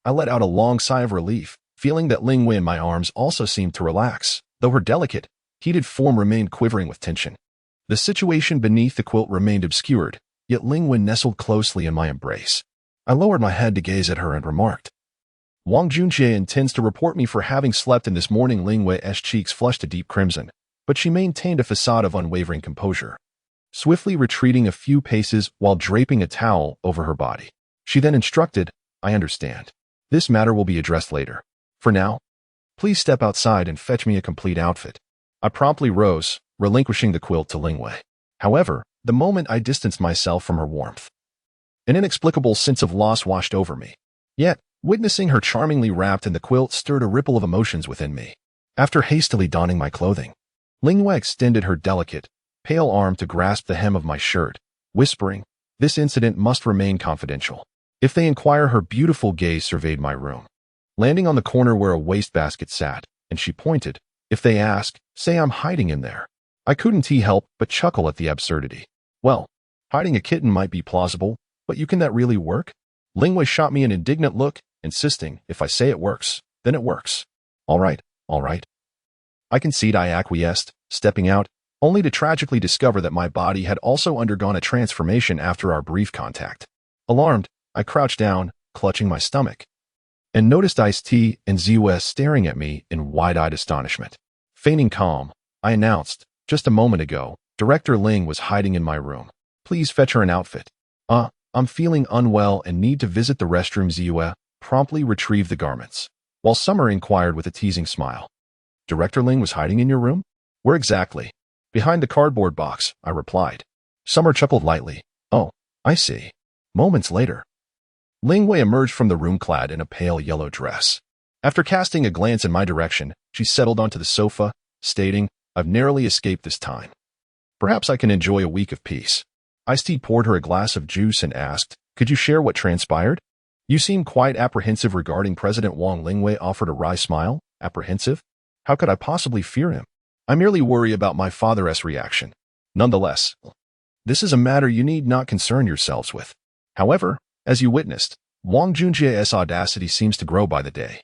I let out a long sigh of relief, feeling that Ling Wei in my arms also seemed to relax, though her delicate, heated form remained quivering with tension. The situation beneath the quilt remained obscured, yet Ling Wei nestled closely in my embrace. I lowered my head to gaze at her and remarked, Wang Junjie intends to report me for having slept in this morning. Ling Wei's cheeks flushed a deep crimson, but she maintained a facade of unwavering composure, swiftly retreating a few paces while draping a towel over her body. She then instructed, I understand. This matter will be addressed later. For now, please step outside and fetch me a complete outfit. I promptly rose, relinquishing the quilt to Ling Wei. However, the moment I distanced myself from her warmth, an inexplicable sense of loss washed over me. Yet, witnessing her charmingly wrapped in the quilt stirred a ripple of emotions within me. After hastily donning my clothing, Ling Wei extended her delicate, pale arm to grasp the hem of my shirt, whispering, this incident must remain confidential. If they inquire, her beautiful gaze surveyed my room, landing on the corner where a wastebasket sat, and she pointed, if they ask, say I'm hiding in there. I couldn't help but chuckle at the absurdity. Well, hiding a kitten might be plausible, but can that really work? Ling Wei shot me an indignant look, insisting, if I say it works, then it works. All right. I concede. I acquiesced, stepping out, only to tragically discover that my body had also undergone a transformation after our brief contact. Alarmed, I crouched down, clutching my stomach, and noticed Ice-T and Ziyu staring at me in wide-eyed astonishment. Feigning calm, I announced, just a moment ago, Director Ling was hiding in my room. Please fetch her an outfit. I'm feeling unwell and need to visit the restroom. Ziyu promptly retrieved the garments, while Summer inquired with a teasing smile. Director Ling was hiding in your room? Where exactly? Behind the cardboard box, I replied. Summer chuckled lightly. Oh, I see. Moments later, Ling Wei emerged from the room clad in a pale yellow dress. After casting a glance in my direction, she settled onto the sofa, stating, I've narrowly escaped this time. Perhaps I can enjoy a week of peace. Ice-T poured her a glass of juice and asked, could you share what transpired? You seem quite apprehensive regarding President Wang. Ling Wei offered a wry smile. Apprehensive? How could I possibly fear him? I merely worry about my father's reaction. Nonetheless, this is a matter you need not concern yourselves with. However, as you witnessed, Wang Junjie's audacity seems to grow by the day,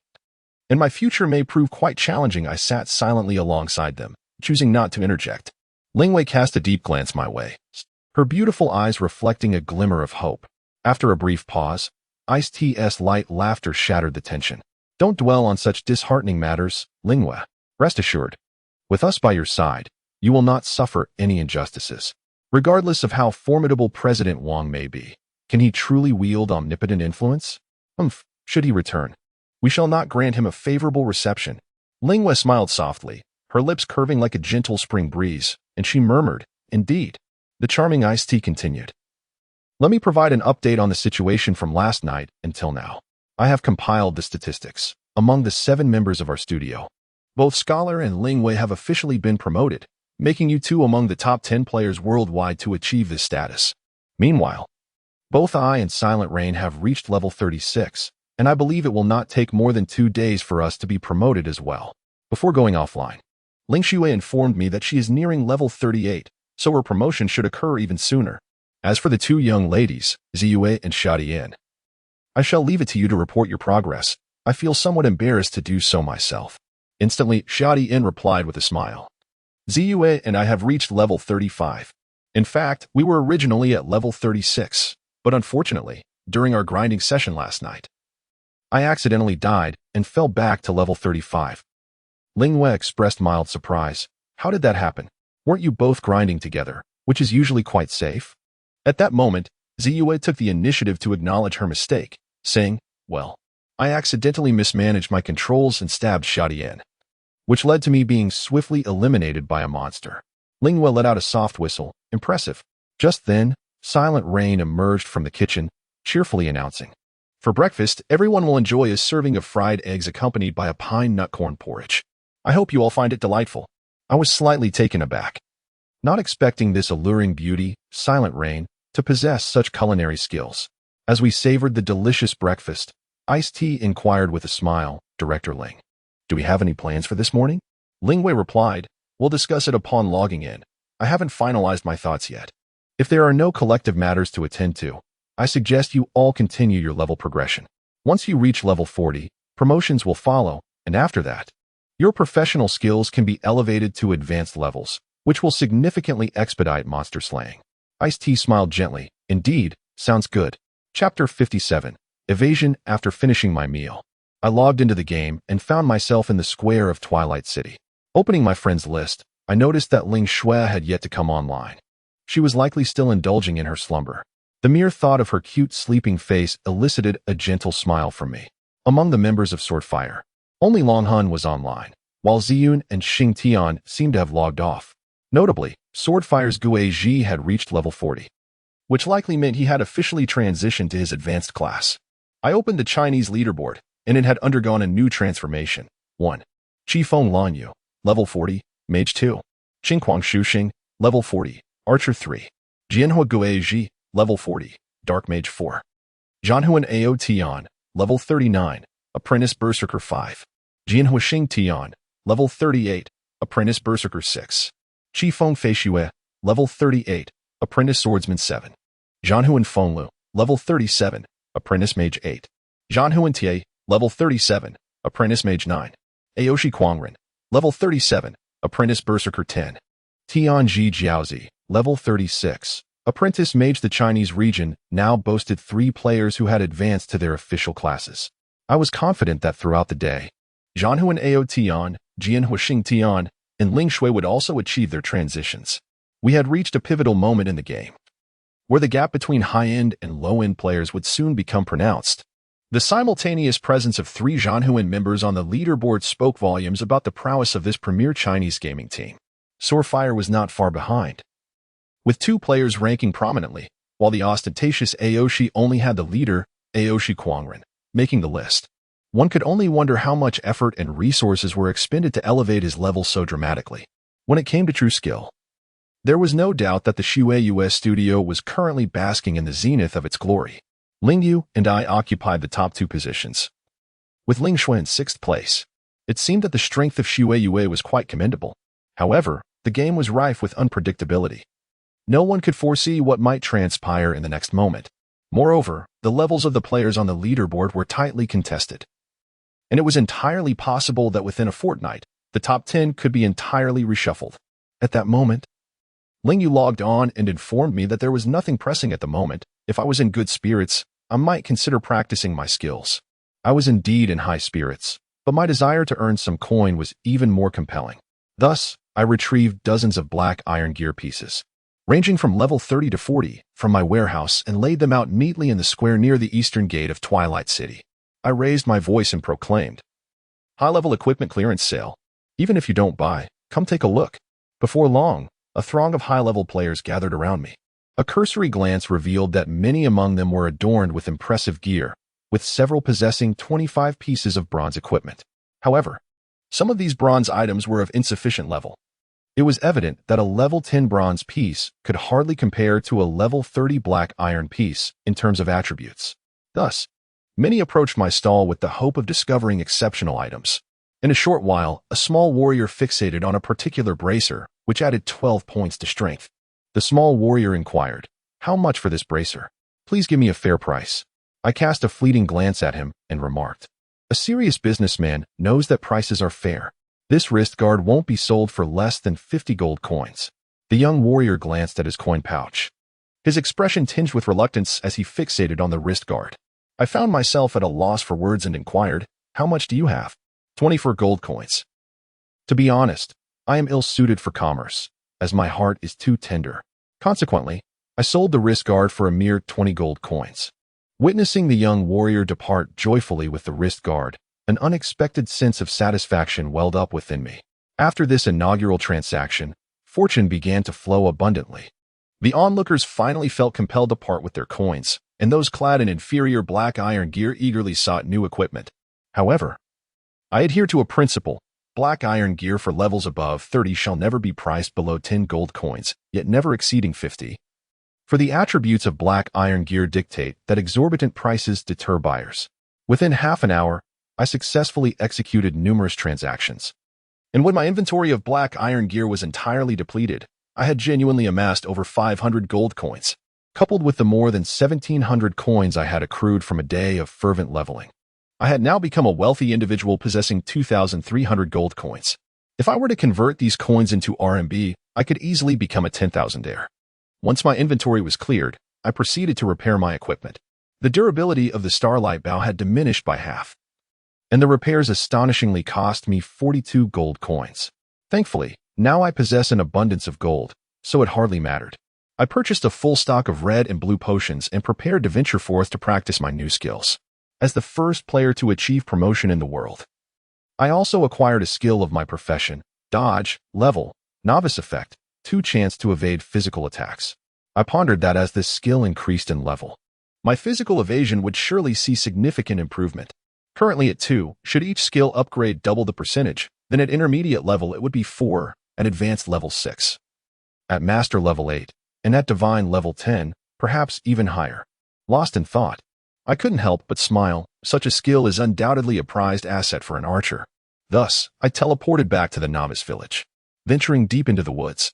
and my future may prove quite challenging. I sat silently alongside them, choosing not to interject. Ling Wei cast a deep glance my way, her beautiful eyes reflecting a glimmer of hope. After a brief pause, Ice-T's light laughter shattered the tension. Don't dwell on such disheartening matters, Ling Wei. Rest assured, with us by your side, you will not suffer any injustices. Regardless of how formidable President Wang may be, can he truly wield omnipotent influence? Should he return, we shall not grant him a favorable reception. Ling Wei smiled softly, her lips curving like a gentle spring breeze, and she murmured, indeed. The charming Ice-T continued. Let me provide an update on the situation from last night until now. I have compiled the statistics. Among the 7 members of our studio, both Scholar and Ling Wei have officially been promoted, making you 2 among the top 10 players worldwide to achieve this status. Meanwhile, both I and Silent Rain have reached level 36, and I believe it will not take more than 2 days for us to be promoted as well. Before going offline, Ling Xue informed me that she is nearing level 38, so her promotion should occur even sooner. As for the 2 young ladies, Ziyu and Xiaodian, I shall leave it to you to report your progress. I feel somewhat embarrassed to do so myself. Instantly, Xiaodian replied with a smile. Ziyu and I have reached level 35. In fact, we were originally at level 36, but unfortunately, during our grinding session last night, I accidentally died and fell back to level 35. Ling Wei expressed mild surprise. How did that happen? Weren't you both grinding together, which is usually quite safe? At that moment, Ziyu took the initiative to acknowledge her mistake, saying, well, I accidentally mismanaged my controls and stabbed Xiaodian, which led to me being swiftly eliminated by a monster. Ling Wei let out a soft whistle. Impressive. Just then, Silent Rain emerged from the kitchen, cheerfully announcing, for breakfast, everyone will enjoy a serving of fried eggs accompanied by a pine nut corn porridge. I hope you all find it delightful. I was slightly taken aback. not expecting this alluring beauty, silent rain, to possess such culinary skills. As we savored the delicious breakfast, Iced Tea inquired with a smile, Director Ling. Do we have any plans for this morning? Ling Wei replied, we'll discuss it upon logging in. I haven't finalized my thoughts yet. If there are no collective matters to attend to, I suggest you all continue your level progression. Once you reach level 40, promotions will follow, and after that, your professional skills can be elevated to advanced levels, which will significantly expedite monster slaying. Iced Tea smiled gently. Indeed, sounds good. Chapter 57. Evasion after finishing my meal. I logged into the game and found myself in the square of Twilight City. Opening my friends list, I noticed that Ling Shui had yet to come online. She was likely still indulging in her slumber. The mere thought of her cute sleeping face elicited a gentle smile from me. Among the members of Swordfire, only Long Hun was online, while Ziyun and Xing Tian seemed to have logged off. Notably, Swordfire's Gui Ji had reached level 40, which likely meant he had officially transitioned to his advanced class. I opened the Chinese leaderboard, and it had undergone a new transformation. 1. Qifeng Lanyu, level 40, Mage 2. Qingquang Shuxing, level 40, Archer 3. Jianhua Gui Ji, level 40, Dark Mage 4. Zhanhuan Ao Tian, level 39, Apprentice Berserker 5. Jianhua Xing Tian, level 38, Apprentice Berserker 6. Qifeng Feixue, level 38, Apprentice Swordsman 7. Zhanhuan Fenglu, level 37, Apprentice Mage 8. Zhanhuan Tie, level 37, Apprentice Mage 9. Aoshi Quangren, level 37, Apprentice Berserker 10. Tianji Jiaozi, level 36, Apprentice Mage. The Chinese region now boasted 3 players who had advanced to their official classes. I was confident that throughout the day, Zhanhuan Ao Tian, Jianhua Xing Tian, and Ling Shui would also achieve their transitions. We had reached a pivotal moment in the game, where the gap between high-end and low-end players would soon become pronounced. The simultaneous presence of 3 Zhanhuan members on the leaderboard spoke volumes about the prowess of this premier Chinese gaming team. Swordfire was not far behind, with 2 players ranking prominently, while the ostentatious Aoshi only had the leader, Aoshi Quangren, making the list. One could only wonder how much effort and resources were expended to elevate his level so dramatically. When it came to true skill, there was no doubt that the Shui US studio was currently basking in the zenith of its glory. Ling Yu and I occupied the top 2 positions, with Ling Shui in 6th place. It seemed that the strength of Shui Yue was quite commendable. However, the game was rife with unpredictability. No one could foresee what might transpire in the next moment. Moreover, the levels of the players on the leaderboard were tightly contested, and it was entirely possible that within a fortnight, the top 10 could be entirely reshuffled. At that moment, Ling Yu logged on and informed me that there was nothing pressing at the moment. If I was in good spirits, I might consider practicing my skills. I was indeed in high spirits, but my desire to earn some coin was even more compelling. Thus, I retrieved dozens of black iron gear pieces, ranging from level 30 to 40, from my warehouse and laid them out neatly in the square near the eastern gate of Twilight City. I raised my voice and proclaimed, high-level equipment clearance sale. Even if you don't buy, come take a look. Before long, a throng of high-level players gathered around me. A cursory glance revealed that many among them were adorned with impressive gear, with several possessing 25 pieces of bronze equipment. However, some of these bronze items were of insufficient level. It was evident that a level 10 bronze piece could hardly compare to a level 30 black iron piece in terms of attributes. Thus, many approached my stall with the hope of discovering exceptional items. In a short while, a small warrior fixated on a particular bracer, which added 12 points to strength. The small warrior inquired, how much for this bracer? Please give me a fair price. I cast a fleeting glance at him and remarked, a serious businessman knows that prices are fair. This wrist guard won't be sold for less than 50 gold coins. The young warrior glanced at his coin pouch, his expression tinged with reluctance as he fixated on the wrist guard. I found myself at a loss for words and inquired, how much do you have? 24 gold coins. To be honest, I am ill-suited for commerce, as my heart is too tender. Consequently, I sold the wrist guard for a mere 20 gold coins. Witnessing the young warrior depart joyfully with the wrist guard, an unexpected sense of satisfaction welled up within me. After this inaugural transaction, fortune began to flow abundantly. The onlookers finally felt compelled to part with their coins, and those clad in inferior black iron gear eagerly sought new equipment. However, I adhere to a principle, Black iron gear for levels above 30 shall never be priced below 10 gold coins, yet never exceeding 50. For the attributes of black iron gear dictate that exorbitant prices deter buyers. Within half an hour, I successfully executed numerous transactions. And when my inventory of black iron gear was entirely depleted, I had genuinely amassed over 500 gold coins, coupled with the more than 1,700 coins I had accrued from a day of fervent leveling. I had now become a wealthy individual possessing 2,300 gold coins. If I were to convert these coins into RMB, I could easily become a 10,000-aire. Once my inventory was cleared, I proceeded to repair my equipment. The durability of the Starlight Bow had diminished by half, and the repairs astonishingly cost me 42 gold coins. Thankfully, now I possess an abundance of gold, so it hardly mattered. I purchased a full stock of red and blue potions and prepared to venture forth to practice my new skills. As the first player to achieve promotion in the world, I also acquired a skill of my profession: dodge, level, novice effect, 2 chance to evade physical attacks. I pondered that as this skill increased in level, my physical evasion would surely see significant improvement. Currently at 2, should each skill upgrade double the percentage, then at intermediate level it would be 4, at advanced level 6, at master level 8, and at divine level 10, perhaps even higher. Lost in thought, I couldn't help but smile. Such a skill is undoubtedly a prized asset for an archer. Thus, I teleported back to the novice village. Venturing deep into the woods,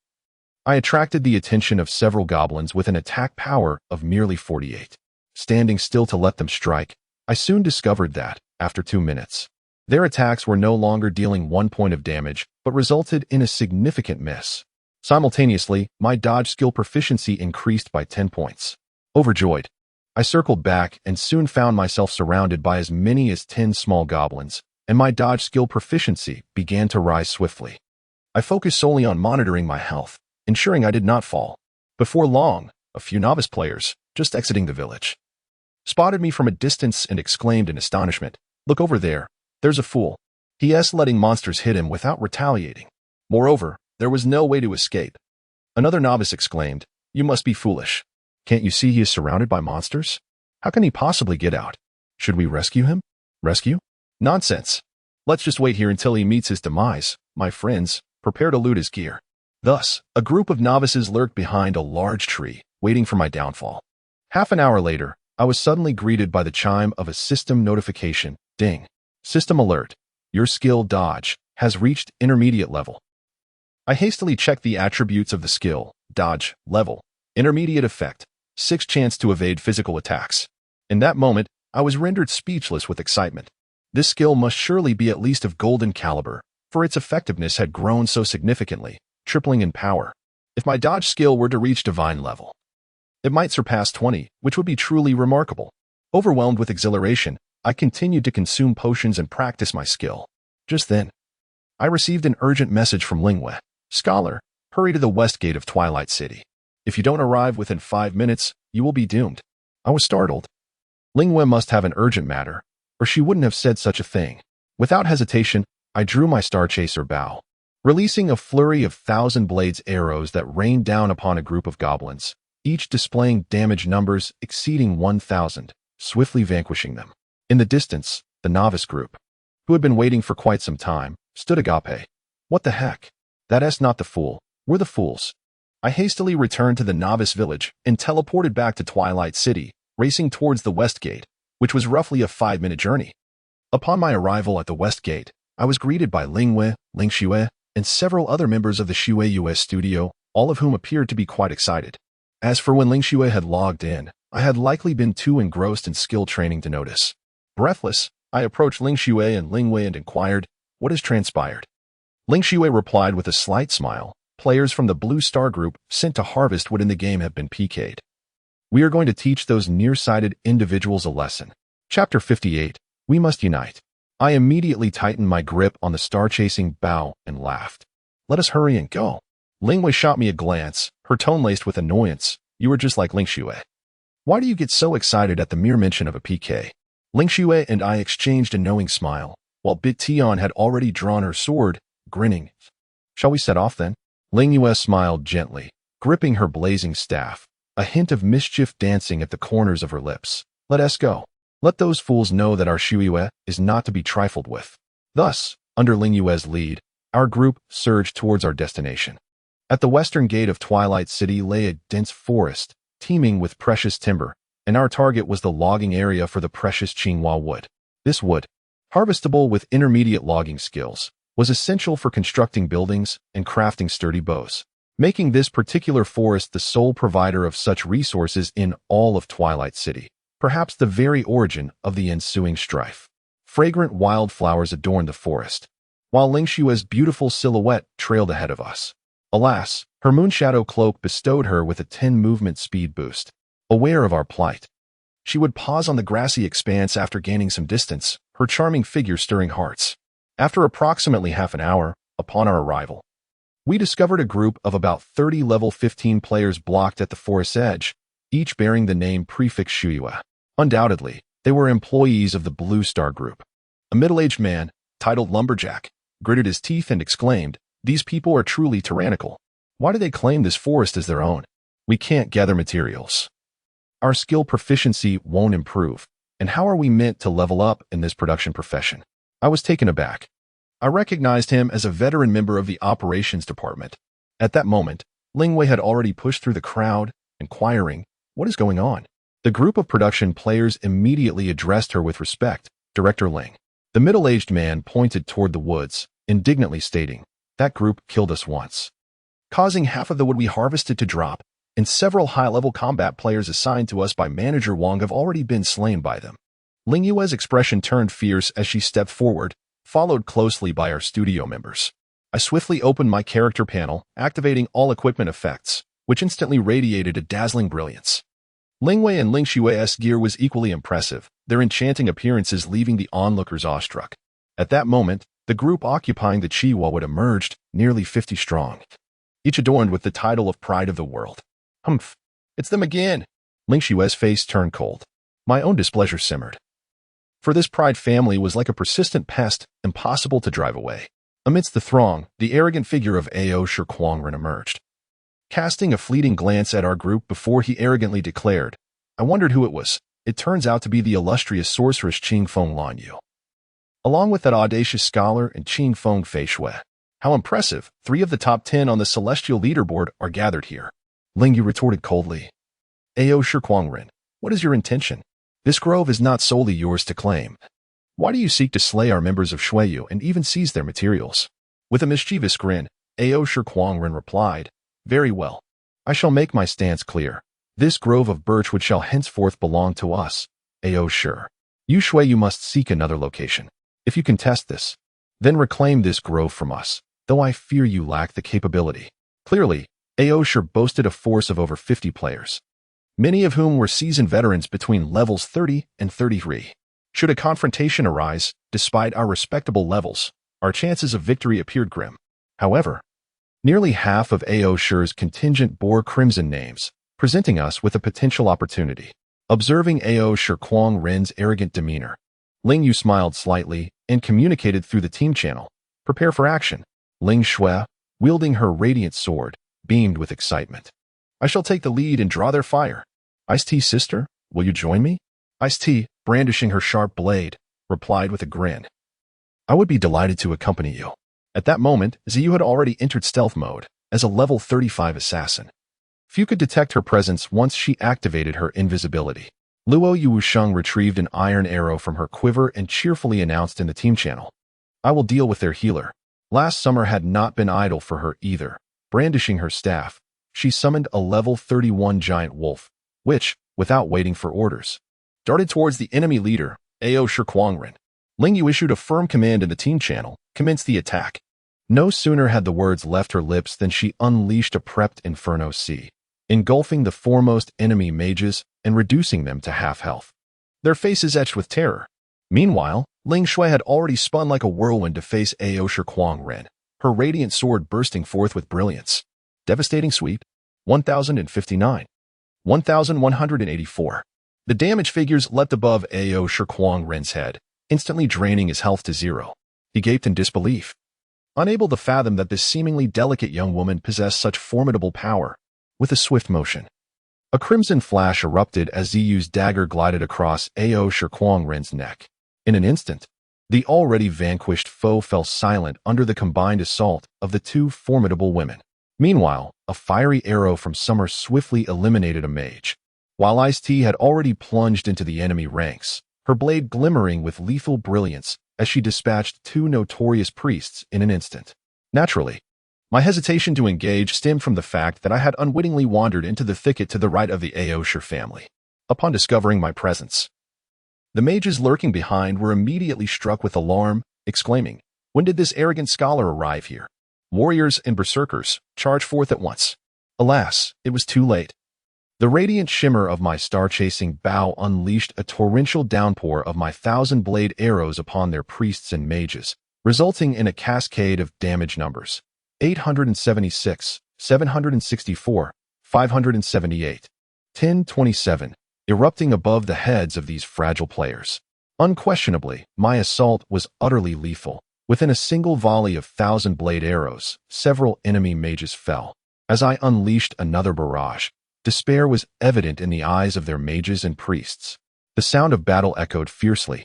I attracted the attention of several goblins with an attack power of merely 48. Standing still to let them strike, I soon discovered that, after 2 minutes, their attacks were no longer dealing 1 point of damage, but resulted in a significant miss. Simultaneously, my dodge skill proficiency increased by 10 points. Overjoyed, I circled back and soon found myself surrounded by as many as 10 small goblins, and my dodge skill proficiency began to rise swiftly. I focused solely on monitoring my health, ensuring I did not fall. Before long, a few novice players, just exiting the village, spotted me from a distance and exclaimed in astonishment, "Look over there, there's a fool. He's letting monsters hit him without retaliating. Moreover, there was no way to escape." Another novice exclaimed, "You must be foolish. Can't you see he is surrounded by monsters? How can he possibly get out? Should we rescue him?" Rescue? Nonsense. Let's just wait here until he meets his demise. My friends, prepare to loot his gear. Thus, a group of novices lurked behind a large tree, waiting for my downfall. Half an hour later, I was suddenly greeted by the chime of a system notification. Ding. System alert. Your skill dodge has reached intermediate level. I hastily checked the attributes of the skill. Dodge, level, intermediate effect, 6 chance to evade physical attacks. In that moment, I was rendered speechless with excitement. This skill must surely be at least of golden caliber, for its effectiveness had grown so significantly, tripling in power. If my dodge skill were to reach divine level, it might surpass 20, which would be truly remarkable. Overwhelmed with exhilaration, I continued to consume potions and practice my skill. Just then, I received an urgent message from Lingwe. "Scholar, hurry to the west gate of Twilight City. If you don't arrive within 5 minutes, you will be doomed." I was startled. Lingwe must have an urgent matter, or she wouldn't have said such a thing. Without hesitation, I drew my Starchaser bow, releasing a flurry of 1,000 blades arrows that rained down upon a group of goblins, each displaying damage numbers exceeding 1,000, swiftly vanquishing them. In the distance, the novice group, who had been waiting for quite some time, stood agape. What the heck? That's not the fool. We're the fools. I hastily returned to the novice village and teleported back to Twilight City, racing towards the west gate, which was roughly a 5-minute journey. Upon my arrival at the west gate, I was greeted by Lingwe, Lingxue, and several other members of the Xue US studio, all of whom appeared to be quite excited. As for when Lingxue had logged in, I had likely been too engrossed in skill training to notice. Breathless, I approached Lingxue and Lingwei and inquired, "What has transpired?" Lingxue replied with a slight smile, "Players from the Blue Star Group sent to harvest wood in the game have been PK'd. We are going to teach those nearsighted individuals a lesson." Chapter 58, We Must Unite. I immediately tightened my grip on the star-chasing bow and laughed. "Let us hurry and go." Lingwei shot me a glance, her tone laced with annoyance. "You are just like Lingxue. Why do you get so excited at the mere mention of a PK?" Lingxue and I exchanged a knowing smile, while Bit Tion had already drawn her sword, grinning. "Shall we set off then?" Lingxue smiled gently, gripping her blazing staff, a hint of mischief dancing at the corners of her lips. "Let us go. Let those fools know that our Shuiwe is not to be trifled with." Thus, Under Ling Yue's lead, our group surged towards our destination. At the western gate of Twilight City lay a dense forest, teeming with precious timber, and our target was the logging area for the precious Qinghua wood. This wood, harvestable with intermediate logging skills, was essential for constructing buildings and crafting sturdy bows, making this particular forest the sole provider of such resources in all of Twilight City, perhaps the very origin of the ensuing strife. Fragrant wildflowers adorned the forest, while Ling Xue's beautiful silhouette trailed ahead of us. Alas, her moonshadow cloak bestowed her with a 10-movement speed boost. Aware of our plight, she would pause on the grassy expanse after gaining some distance, her charming figure stirring hearts. After approximately half an hour, upon our arrival, we discovered a group of about 30 level 15 players blocked at the forest's edge, each bearing the name prefix Shuyue. Undoubtedly, they were employees of the Blue Star Group. A middle-aged man, titled Lumberjack, gritted his teeth and exclaimed, "These people are truly tyrannical. Why do they claim this forest as their own? We can't gather materials. Our skill proficiency won't improve, and how are we meant to level up in this production profession?" I was taken aback. I recognized him as a veteran member of the operations department. At that moment, Ling Wei had already pushed through the crowd, inquiring, "What is going on?" The group of production players immediately addressed her with respect, "Director Ling." The middle-aged man pointed toward the woods, indignantly stating, "That group killed us once, causing half of the wood we harvested to drop, and several high-level combat players assigned to us by Manager Wang have already been slain by them." Ling Yue's expression turned fierce as she stepped forward, followed closely by our studio members. I swiftly opened my character panel, activating all equipment effects, which instantly radiated a dazzling brilliance. Ling Wei and Ling Xue's gear was equally impressive, their enchanting appearances leaving the onlookers awestruck. At that moment, the group occupying the Qinghua wood emerged, nearly 50 strong, each adorned with the title of Pride of the World. "Humph, it's them again." Ling Xue's face turned cold. My own displeasure simmered. For this Pride family was like a persistent pest, impossible to drive away. Amidst the throng, the arrogant figure of Ao Shikuangren emerged. Casting a fleeting glance at our group before he arrogantly declared, I wondered who it was. It turns out to be the illustrious sorceress Qingfeng Lanyu, along with that audacious scholar and Qingfeng Fei Shui. How impressive! 3 of the top 10 on the celestial leaderboard are gathered here. Ling Yu retorted coldly. Ao Shikuangren, what is your intention? This grove is not solely yours to claim. Why do you seek to slay our members of Shuiyu and even seize their materials? With a mischievous grin, Ao Shikuangren replied, Very well. I shall make my stance clear. This grove of birchwood shall henceforth belong to us. Ao sure. You Shuiyu must seek another location. If you contest this, then reclaim this grove from us, though I fear you lack the capability. Clearly, Ao sure boasted a force of over 50 players, many of whom were seasoned veterans between levels 30 and 33. Should a confrontation arise, despite our respectable levels, our chances of victory appeared grim. However, nearly half of Ao Shure's contingent bore crimson names, presenting us with a potential opportunity. Observing Ao Shikuangren's arrogant demeanor, Ling Yu smiled slightly and communicated through the team channel. Prepare for action. Ling Shui, wielding her radiant sword, beamed with excitement. I shall take the lead and draw their fire. Ice-T sister, will you join me? Ice-T, brandishing her sharp blade, replied with a grin. I would be delighted to accompany you. At that moment, Ziyu had already entered stealth mode as a level 35 assassin. Few could detect her presence once she activated her invisibility. Luo Yuwusheng retrieved an iron arrow from her quiver and cheerfully announced in the team channel, I will deal with their healer. Last summer had not been idle for her either. Brandishing her staff, she summoned a level 31 giant wolf, which, without waiting for orders, darted towards the enemy leader, Ao Shikuangren. Ling Yu issued a firm command in the team channel, commence the attack. No sooner had the words left her lips than she unleashed a prepped Inferno Sea, engulfing the foremost enemy mages and reducing them to half health, their faces etched with terror. Meanwhile, Ling Shui had already spun like a whirlwind to face Ao Shikuangren, her radiant sword bursting forth with brilliance. Devastating sweep, 1059. 1184. The damage figures leapt above Ao Shikuangren's head, instantly draining his health to 0. He gaped in disbelief, unable to fathom that this seemingly delicate young woman possessed such formidable power. With a swift motion, a crimson flash erupted as Ziyu's dagger glided across Ao Shikuangren's neck. In an instant, The already vanquished foe fell silent under the combined assault of the two formidable women. Meanwhile, a fiery arrow from Summer swiftly eliminated a mage. While Ice-T had already plunged into the enemy ranks, her blade glimmering with lethal brilliance as she dispatched two notorious priests in an instant. Naturally, my hesitation to engage stemmed from the fact that I had unwittingly wandered into the thicket to the right of the Aosher family. Upon discovering my presence, the mages lurking behind were immediately struck with alarm, exclaiming, "When did this arrogant scholar arrive here?" Warriors and berserkers charged forth at once. Alas, it was too late. The radiant shimmer of my star-chasing bow unleashed a torrential downpour of my thousand-blade arrows upon their priests and mages, resulting in a cascade of damage numbers. 876, 764, 578, 1027, erupting above the heads of these fragile players. Unquestionably, my assault was utterly lethal. Within a single volley of thousand-blade arrows, several enemy mages fell. As I unleashed another barrage, despair was evident in the eyes of their mages and priests. The sound of battle echoed fiercely,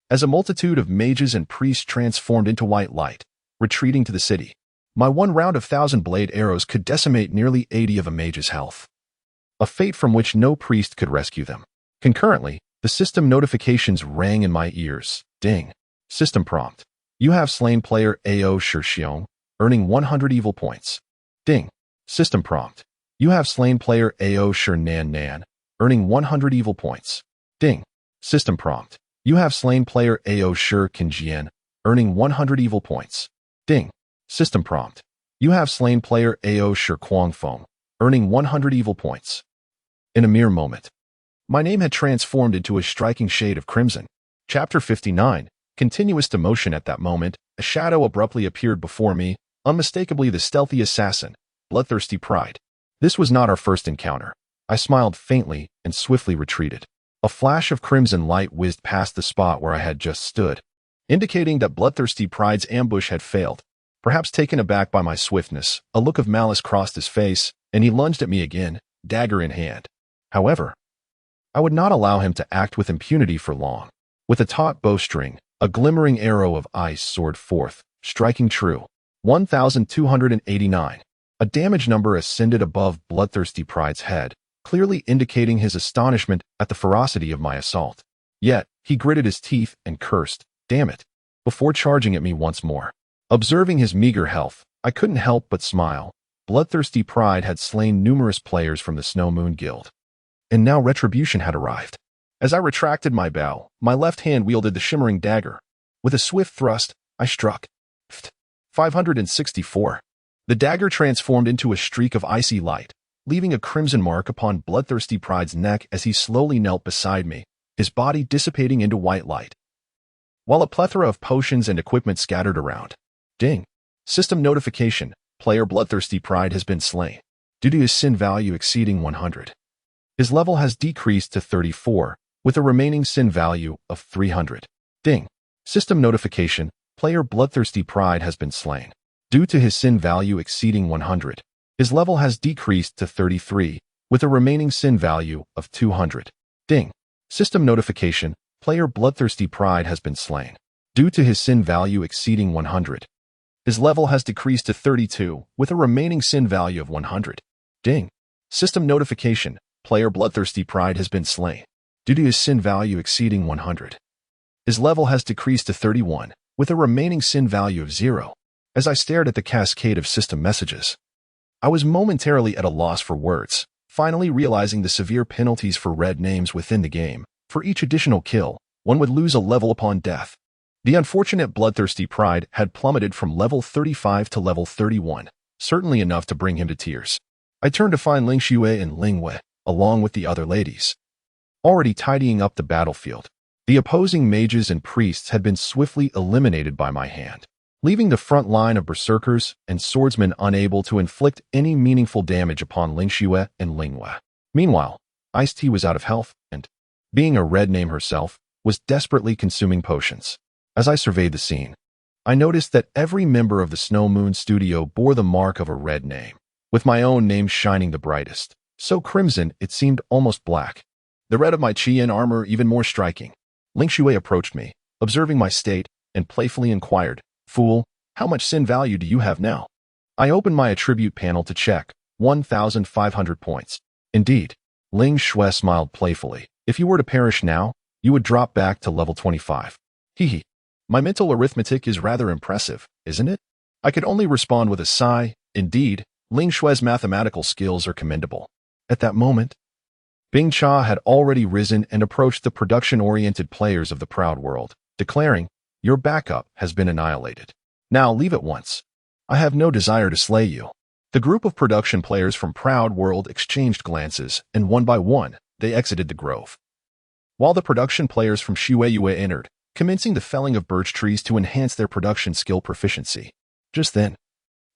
as a multitude of mages and priests transformed into white light, retreating to the city. My one round of thousand-blade arrows could decimate nearly 80 of a mage's health, a fate from which no priest could rescue them. Concurrently, the system notifications rang in my ears. Ding. System prompt. You have slain player Ao Shixiong, earning 100 evil points. Ding. System prompt. You have slain player Ao Nan Nan, earning 100 evil points. Ding. System prompt. You have slain player Ao Kinjian, earning 100 evil points. Ding. System prompt. You have slain player Ao Kwangfeng, earning 100 evil points. In a mere moment, my name had transformed into a striking shade of crimson. Chapter 59. Continuous demotion. At that moment, a shadow abruptly appeared before me, unmistakably the stealthy assassin, Bloodthirsty Pride. This was not our first encounter. I smiled faintly and swiftly retreated. A flash of crimson light whizzed past the spot where I had just stood, indicating that Bloodthirsty Pride's ambush had failed. Perhaps taken aback by my swiftness, a look of malice crossed his face, and he lunged at me again, dagger in hand. However, I would not allow him to act with impunity for long. With a taut bowstring, a glimmering arrow of ice soared forth, striking true. 1,289. A damage number ascended above Bloodthirsty Pride's head, clearly indicating his astonishment at the ferocity of my assault. Yet, he gritted his teeth and cursed, "Damn it," before charging at me once more. Observing his meager health, I couldn't help but smile. Bloodthirsty Pride had slain numerous players from the Snow Moon Guild, and now retribution had arrived. As I retracted my bow, my left hand wielded the shimmering dagger. With a swift thrust, I struck. 564. The dagger transformed into a streak of icy light, leaving a crimson mark upon Bloodthirsty Pride's neck as he slowly knelt beside me, his body dissipating into white light, while a plethora of potions and equipment scattered around. Ding. System notification. Player Bloodthirsty Pride has been slain. Due to his sin value exceeding 100. His level has decreased to 34, with a remaining sin value of 300. Ding. System notification. Player Bloodthirsty Pride has been slain. Due to his sin value exceeding 100. His level has decreased to 33, with a remaining sin value of 200. Ding. System notification. Player Bloodthirsty Pride has been slain. Due to his sin value exceeding 100. His level has decreased to 32, with a remaining sin value of 100. Ding. System notification. Player Bloodthirsty Pride has been slain. Due to his sin value exceeding 100. His level has decreased to 31, with a remaining sin value of 0. As I stared at the cascade of system messages, I was momentarily at a loss for words, finally realizing the severe penalties for red names within the game. For each additional kill, one would lose a level upon death. The unfortunate Bloodthirsty Pride had plummeted from level 35 to level 31, certainly enough to bring him to tears. I turned to find Ling Xue and Ling Wei, along with the other ladies, already tidying up the battlefield. The opposing mages and priests had been swiftly eliminated by my hand, leaving the front line of berserkers and swordsmen unable to inflict any meaningful damage upon Ling Xue and Ling Wei. Meanwhile, Ice-T was out of health and, being a red name herself, was desperately consuming potions. As I surveyed the scene, I noticed that every member of the Snow Moon studio bore the mark of a red name, with my own name shining the brightest, so crimson it seemed almost black. The red of my Qian armor even more striking. Ling Xue approached me, observing my state, and playfully inquired, "Fool, how much sin value do you have now?" I opened my attribute panel to check. 1,500 points. Indeed. Ling Shui smiled playfully. If you were to perish now, you would drop back to level 25. Hee. My mental arithmetic is rather impressive, isn't it? I could only respond with a sigh. Indeed, Ling Shui's mathematical skills are commendable. At that moment, Bing Cha had already risen and approached the production-oriented players of the Proud World, declaring, "Your backup has been annihilated. Now leave at once. I have no desire to slay you." The group of production players from Proud World exchanged glances, and one by one, they exited the grove. While the production players from Shueyue entered, commencing the felling of birch trees to enhance their production skill proficiency. Just then,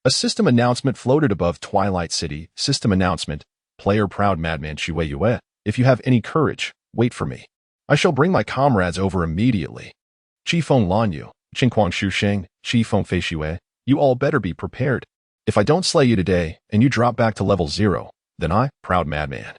a system announcement floated above Twilight City. System announcement, Player Proud Madman Shueyue, if you have any courage, wait for me. I shall bring my comrades over immediately. Qifeng Lanyu, Qingquang Shusheng, Qifeng Fei Xue, you all better be prepared. If I don't slay you today, and you drop back to level 0, then I, Proud Madman,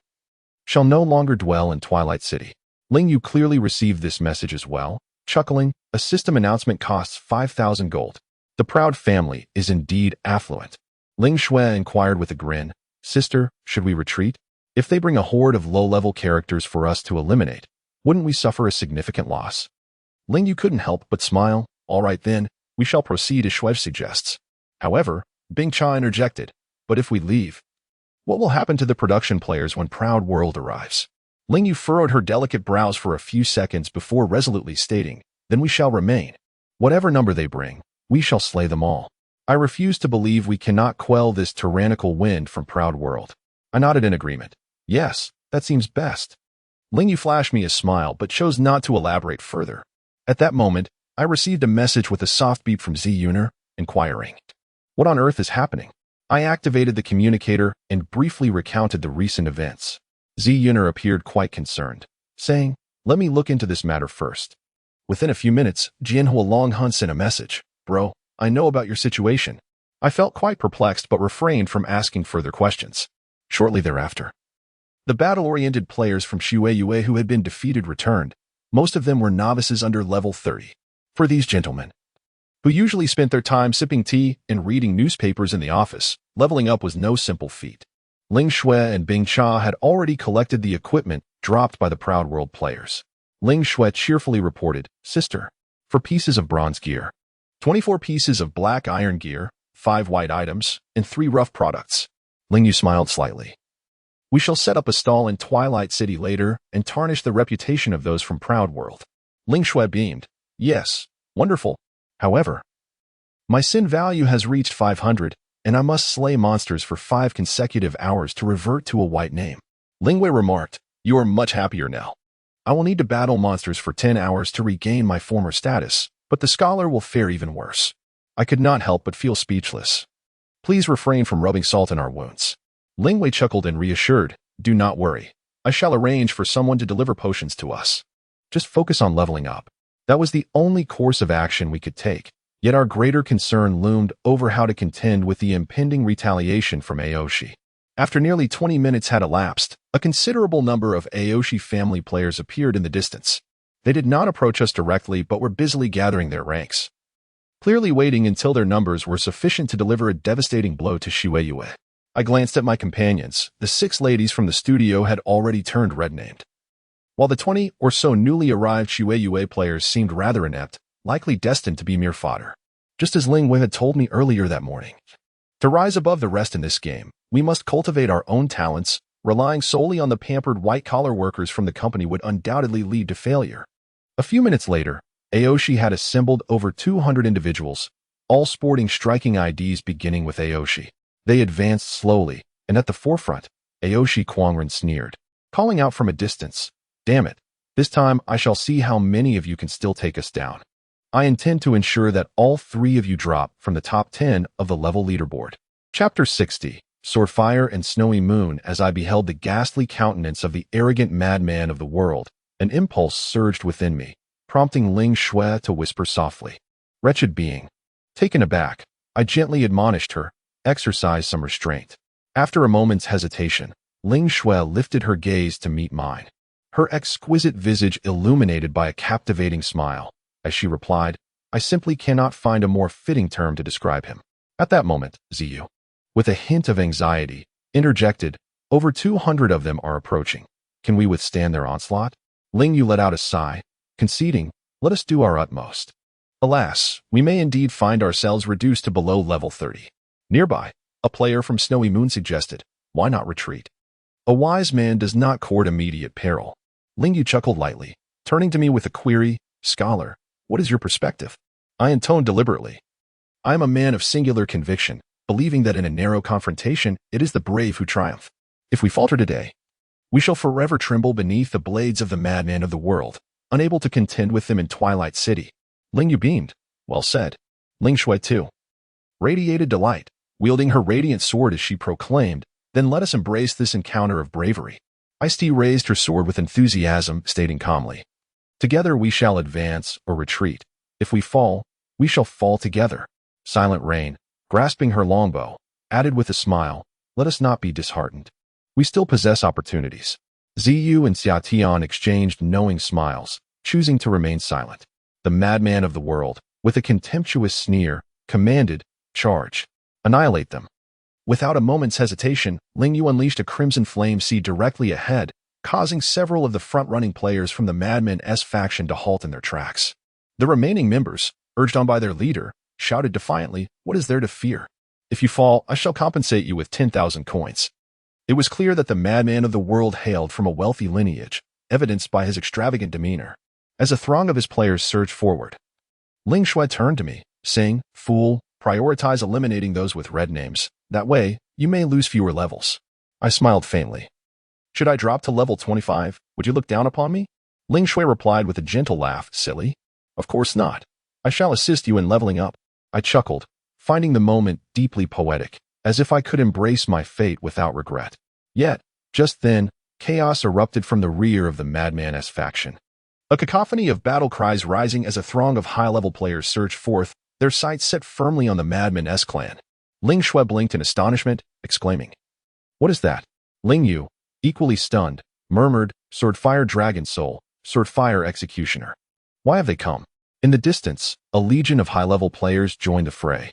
shall no longer dwell in Twilight City. Ling Yu clearly received this message as well, chuckling, a system announcement costs 5,000 gold. The Proud family is indeed affluent. Ling Shui inquired with a grin, "Sister, should we retreat? If they bring a horde of low-level characters for us to eliminate, wouldn't we suffer a significant loss?" Ling Yu couldn't help but smile. "All right then, we shall proceed as Shui suggests." However, Bing Cha interjected, "But if we leave, what will happen to the production players when Proud World arrives?" Ling Yu furrowed her delicate brows for a few seconds before resolutely stating, "Then we shall remain. Whatever number they bring, we shall slay them all. I refuse to believe we cannot quell this tyrannical wind from Proud World." I nodded in agreement. "Yes, that seems best." Ling Yu flashed me a smile but chose not to elaborate further. At that moment, I received a message with a soft beep from Z Yuner, inquiring, "What on earth is happening?" I activated the communicator and briefly recounted the recent events. Z Yuner appeared quite concerned, saying, "Let me look into this matter first." Within a few minutes, Jianhua Longhun sent a message, "Bro, I know about your situation." I felt quite perplexed but refrained from asking further questions. Shortly thereafter, the battle-oriented players from Shueyue who had been defeated returned. Most of them were novices under level 30. For these gentlemen, who usually spent their time sipping tea and reading newspapers in the office, leveling up was no simple feat. Ling Shui and Bing Cha had already collected the equipment dropped by the Proud World players. Ling Shui cheerfully reported, "Sister, for pieces of bronze gear, 24 pieces of black iron gear, 5 white items, and 3 rough products." Ling Yu smiled slightly. "We shall set up a stall in Twilight City later and tarnish the reputation of those from Proud World." Ling Shui beamed. "Yes, wonderful. However, my sin value has reached 500, and I must slay monsters for 5 consecutive hours to revert to a white name." Ling Wei remarked, "You are much happier now. I will need to battle monsters for 10 hours to regain my former status, but the scholar will fare even worse." I could not help but feel speechless. "Please refrain from rubbing salt in our wounds." Ling Wei chuckled and reassured, "Do not worry. I shall arrange for someone to deliver potions to us. Just focus on leveling up." That was the only course of action we could take, yet our greater concern loomed over how to contend with the impending retaliation from Aoshi. After nearly 20 minutes had elapsed, a considerable number of Aoshi family players appeared in the distance. They did not approach us directly but were busily gathering their ranks, clearly waiting until their numbers were sufficient to deliver a devastating blow to Shueyue. I glanced at my companions. The 6 ladies from the studio had already turned red-named, while the 20 or so newly arrived Shueyue players seemed rather inept, likely destined to be mere fodder. Just as Ling Wei had told me earlier that morning, to rise above the rest in this game, we must cultivate our own talents. Relying solely on the pampered white-collar workers from the company would undoubtedly lead to failure. A few minutes later, Aoshi had assembled over 200 individuals, all sporting striking IDs beginning with Aoshi. They advanced slowly, and at the forefront, Aoshi Kwangren sneered, calling out from a distance, "Damn it, this time I shall see how many of you can still take us down. I intend to ensure that all 3 of you drop from the top 10 of the level leaderboard." Chapter 60, Swordfire and Snowy Moon. As I beheld the ghastly countenance of the arrogant madman of the world, an impulse surged within me, prompting Ling Shui to whisper softly, "Wretched being." Taken aback, I gently admonished her, "Exercise some restraint." After a moment's hesitation, Ling Shui lifted her gaze to meet mine, her exquisite visage illuminated by a captivating smile, as she replied, I simply cannot find a more fitting term to describe him. At that moment, Ziyu, with a hint of anxiety, interjected, over 200 of them are approaching. Can we withstand their onslaught? Ling Yu let out a sigh, conceding, let us do our utmost. Alas, we may indeed find ourselves reduced to below level 30. Nearby, a player from Snowy Moon suggested, why not retreat? A wise man does not court immediate peril. Ling Yu chuckled lightly, turning to me with a query, scholar, what is your perspective? I intoned deliberately. I am a man of singular conviction, believing that in a narrow confrontation, it is the brave who triumph. If we falter today, we shall forever tremble beneath the blades of the madman of the world, unable to contend with them in Twilight City. Ling Yu beamed. Well said. Ling Shui too radiated delight, wielding her radiant sword as she proclaimed, then let us embrace this encounter of bravery. Ice-T raised her sword with enthusiasm, stating calmly, together we shall advance or retreat. If we fall, we shall fall together. Silent Rain, grasping her longbow, added with a smile, let us not be disheartened. We still possess opportunities. Ziyu and Xia Tian exchanged knowing smiles, choosing to remain silent. The madman of the world, with a contemptuous sneer, commanded, charge. Annihilate them. Without a moment's hesitation, Ling Yu unleashed a crimson flame sea directly ahead, causing several of the front-running players from the Madman's faction to halt in their tracks. The remaining members, urged on by their leader, shouted defiantly, what is there to fear? If you fall, I shall compensate you with 10,000 coins. It was clear that the madman of the world hailed from a wealthy lineage, evidenced by his extravagant demeanor. As a throng of his players surged forward, Ling Shui turned to me, saying, fool, prioritize eliminating those with red names. That way, you may lose fewer levels. I smiled faintly. Should I drop to level 25? Would you look down upon me? Ling Shui replied with a gentle laugh, silly. Of course not. I shall assist you in leveling up. I chuckled, finding the moment deeply poetic, as if I could embrace my fate without regret. Yet, just then, chaos erupted from the rear of the Madman's faction. A cacophony of battle cries rising as a throng of high-level players surged forth, their sights set firmly on the Madman's clan. Ling Shui blinked in astonishment, exclaiming, what is that? Ling Yu, equally stunned, murmured, Swordfire Dragon Soul, Swordfire Executioner. Why have they come? In the distance, a legion of high-level players joined the fray,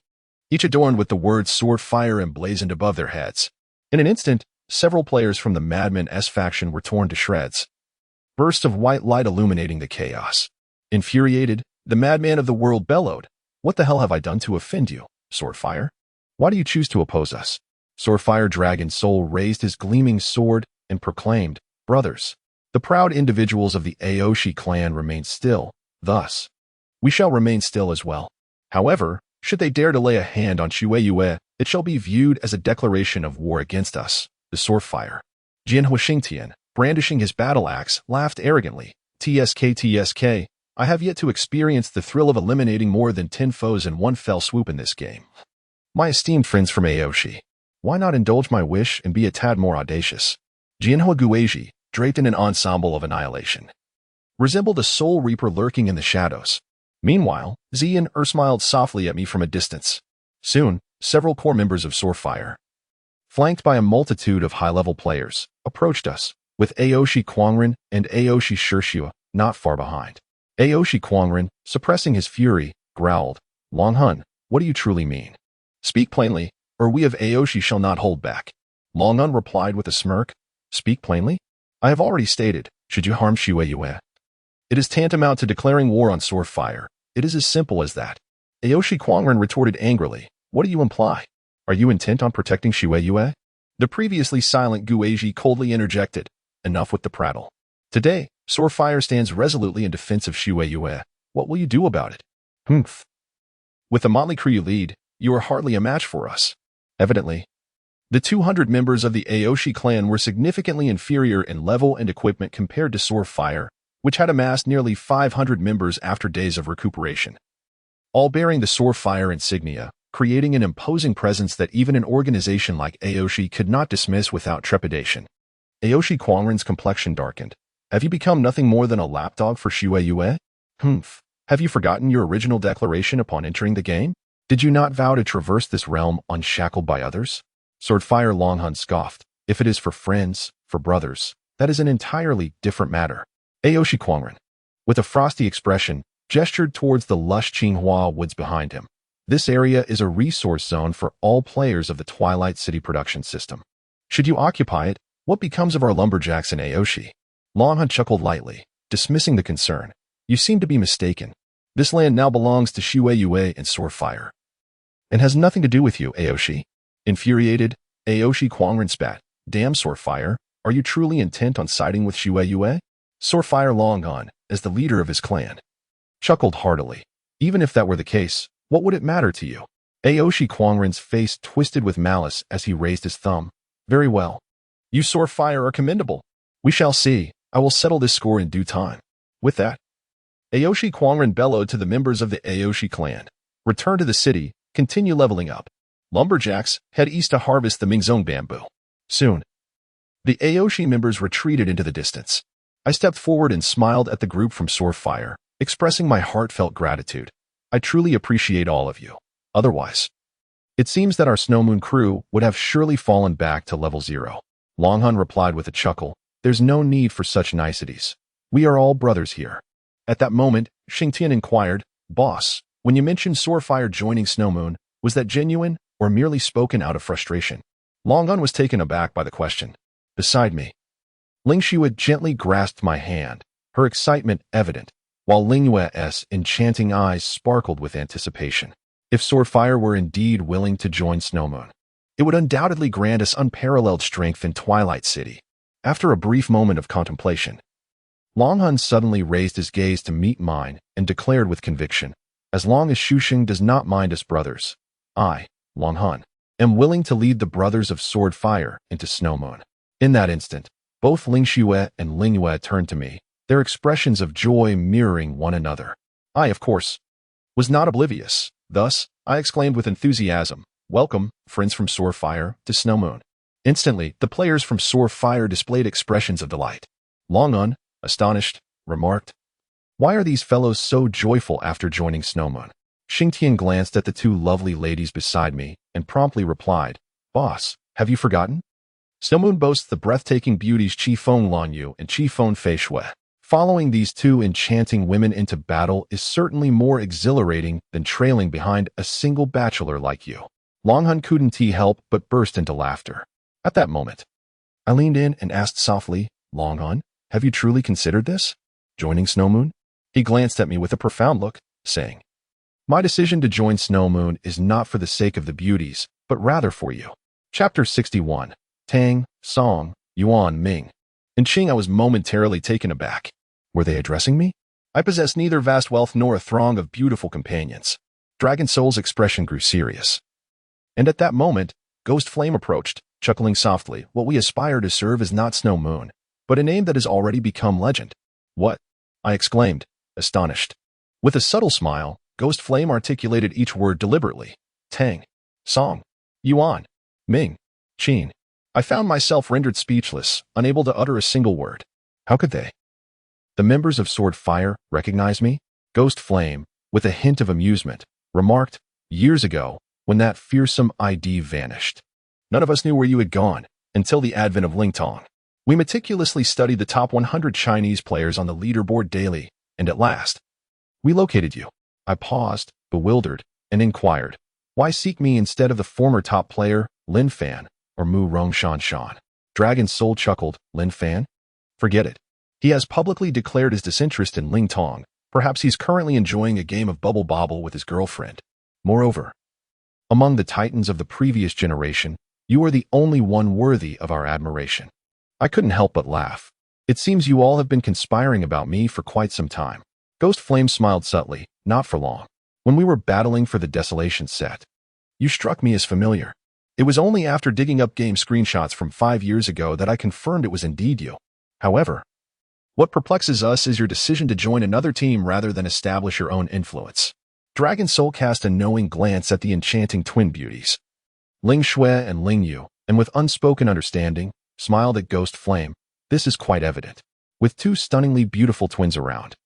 each adorned with the words Swordfire emblazoned above their heads. In an instant, several players from the Madman's faction were torn to shreds, bursts of white light illuminating the chaos. Infuriated, the madman of the world bellowed, what the hell have I done to offend you, Swordfire? Why do you choose to oppose us? Swordfire Dragon Soul raised his gleaming sword and proclaimed, brothers, the proud individuals of the Aoshi clan remain still, thus, we shall remain still as well. However, should they dare to lay a hand on Shueyue, it shall be viewed as a declaration of war against us, the Swordfire. Jian Huixingtian, brandishing his battle axe, laughed arrogantly, TSK, I have yet to experience the thrill of eliminating more than 10 foes in one fell swoop in this game. My esteemed friends from Aoshi, why not indulge my wish and be a tad more audacious? Jianhua Guizhi, draped in an ensemble of annihilation, resembled a soul reaper lurking in the shadows. Meanwhile, Ziyan smiled softly at me from a distance. Soon, several core members of Swordfire, flanked by a multitude of high-level players, approached us, with Aoshi Quangren and Aoshi Shirshua not far behind. Aoshi Quangren, suppressing his fury, growled, Long Hun, what do you truly mean? Speak plainly, or we of Aoshi shall not hold back. Long Hun replied with a smirk, Speak plainly? I have already stated, should you harm Shueyue, it is tantamount to declaring war on Swordfire. It is as simple as that. Aoshi Quangren retorted angrily, what do you imply? Are you intent on protecting Shueyue? The previously silent Guizhi coldly interjected, enough with the prattle. Today, Swordfire stands resolutely in defense of Shueyue. What will you do about it? Humph. With the motley crew you lead, you are hardly a match for us. Evidently, the 200 members of the Aoshi clan were significantly inferior in level and equipment compared to Swordfire, which had amassed nearly 500 members after days of recuperation, all bearing the Swordfire insignia, creating an imposing presence that even an organization like Aoshi could not dismiss without trepidation. Aoshi Quangren's complexion darkened. Have you become nothing more than a lapdog for Shueyue? Humph. Have you forgotten your original declaration upon entering the game? Did you not vow to traverse this realm unshackled by others? Swordfire Long Hun scoffed. If it is for friends, for brothers, that is an entirely different matter. Aoshi Quangren, with a frosty expression, gestured towards the lush Qinghua woods behind him. This area is a resource zone for all players of the Twilight City production system. Should you occupy it, what becomes of our lumberjacks in Aoshi? Longhun chuckled lightly, dismissing the concern. You seem to be mistaken. This land now belongs to Xue Yue and Swordfire, and has nothing to do with you, Aoshi. Infuriated, Aoshi Quangren spat. Damn, Swordfire, are you truly intent on siding with Xue Yue? Swordfire Longhun, as the leader of his clan, chuckled heartily. Even if that were the case, what would it matter to you? Aoshi Quangren's face twisted with malice as he raised his thumb. Very well. You Swordfire are commendable. We shall see. I will settle this score in due time. With that, Aoshi Quangren bellowed to the members of the Aoshi clan. Return to the city, continue leveling up. Lumberjacks, head east to harvest the Mingzong bamboo. Soon, the Aoshi members retreated into the distance. I stepped forward and smiled at the group from Swordfire, expressing my heartfelt gratitude. I truly appreciate all of you. Otherwise, it seems that our Snowmoon crew would have surely fallen back to level 0. Longhun replied with a chuckle. There's no need for such niceties. We are all brothers here. At that moment, Xingtian inquired, Boss, when you mentioned Swordfire joining Snowmoon, was that genuine or merely spoken out of frustration? Longhun was taken aback by the question. Beside me, Ling Xue gently grasped my hand, her excitement evident, while Ling Yue's enchanting eyes sparkled with anticipation. If Swordfire were indeed willing to join Snowmoon, it would undoubtedly grant us unparalleled strength in Twilight City. After a brief moment of contemplation, Longhun suddenly raised his gaze to meet mine and declared with conviction, as long as Shuxing does not mind us brothers, I, Longhun, am willing to lead the brothers of Swordfire into Snowmoon. In that instant, both Ling Xue and Ling Yue turned to me, their expressions of joy mirroring one another. I, of course, was not oblivious. Thus, I exclaimed with enthusiasm, Welcome, friends from Swordfire, to Snowmoon. Instantly, the players from Swordfire displayed expressions of delight. Longhun, astonished, remarked, Why are these fellows so joyful after joining Snowmoon? Xingtian glanced at the two lovely ladies beside me and promptly replied, Boss, have you forgotten? Snowmoon boasts the breathtaking beauties Qifeng Lanyu and Qifeng Fei Shui. Following these two enchanting women into battle is certainly more exhilarating than trailing behind a single bachelor like you. Longhun couldn't help but burst into laughter. At that moment, I leaned in and asked softly, Longhun, have you truly considered this? Joining Snowmoon? He glanced at me with a profound look, saying, My decision to join Snowmoon is not for the sake of the beauties, but rather for you. Chapter 61. Tang, Song, Yuan, Ming. In Qing I was momentarily taken aback. Were they addressing me? I possess neither vast wealth nor a throng of beautiful companions. Dragon Soul's expression grew serious. And at that moment, Ghost Flame approached, chuckling softly. What we aspire to serve is not Snowmoon, but a name that has already become legend. What? I exclaimed, astonished. With a subtle smile, Ghost Flame articulated each word deliberately. Tang, Song, Yuan, Ming, Qin. I found myself rendered speechless, unable to utter a single word. How could they? The members of Swordfire recognize me? Ghost Flame, with a hint of amusement, remarked, Years ago, when that fearsome ID vanished, none of us knew where you had gone, until the advent of Lingtong. We meticulously studied the top 100 Chinese players on the leaderboard daily, and at last, we located you. I paused, bewildered, and inquired, Why seek me instead of the former top player, Lin Fan, or Mu Rongshan Shan? Dragon Soul chuckled, Lin Fan? Forget it. He has publicly declared his disinterest in Ling Tong. Perhaps he's currently enjoying a game of Bubble Bobble with his girlfriend. Moreover, among the titans of the previous generation, you are the only one worthy of our admiration. I couldn't help but laugh. It seems you all have been conspiring about me for quite some time. Ghost Flame smiled subtly, not for long. When we were battling for the Desolation set, you struck me as familiar. It was only after digging up game screenshots from 5 years ago that I confirmed it was indeed you. However, what perplexes us is your decision to join another team rather than establish your own influence. Dragon Soul cast a knowing glance at the enchanting twin beauties, Ling Xue and Ling Yu, and with unspoken understanding, smiled at Ghost Flame. This is quite evident. With two stunningly beautiful twins around,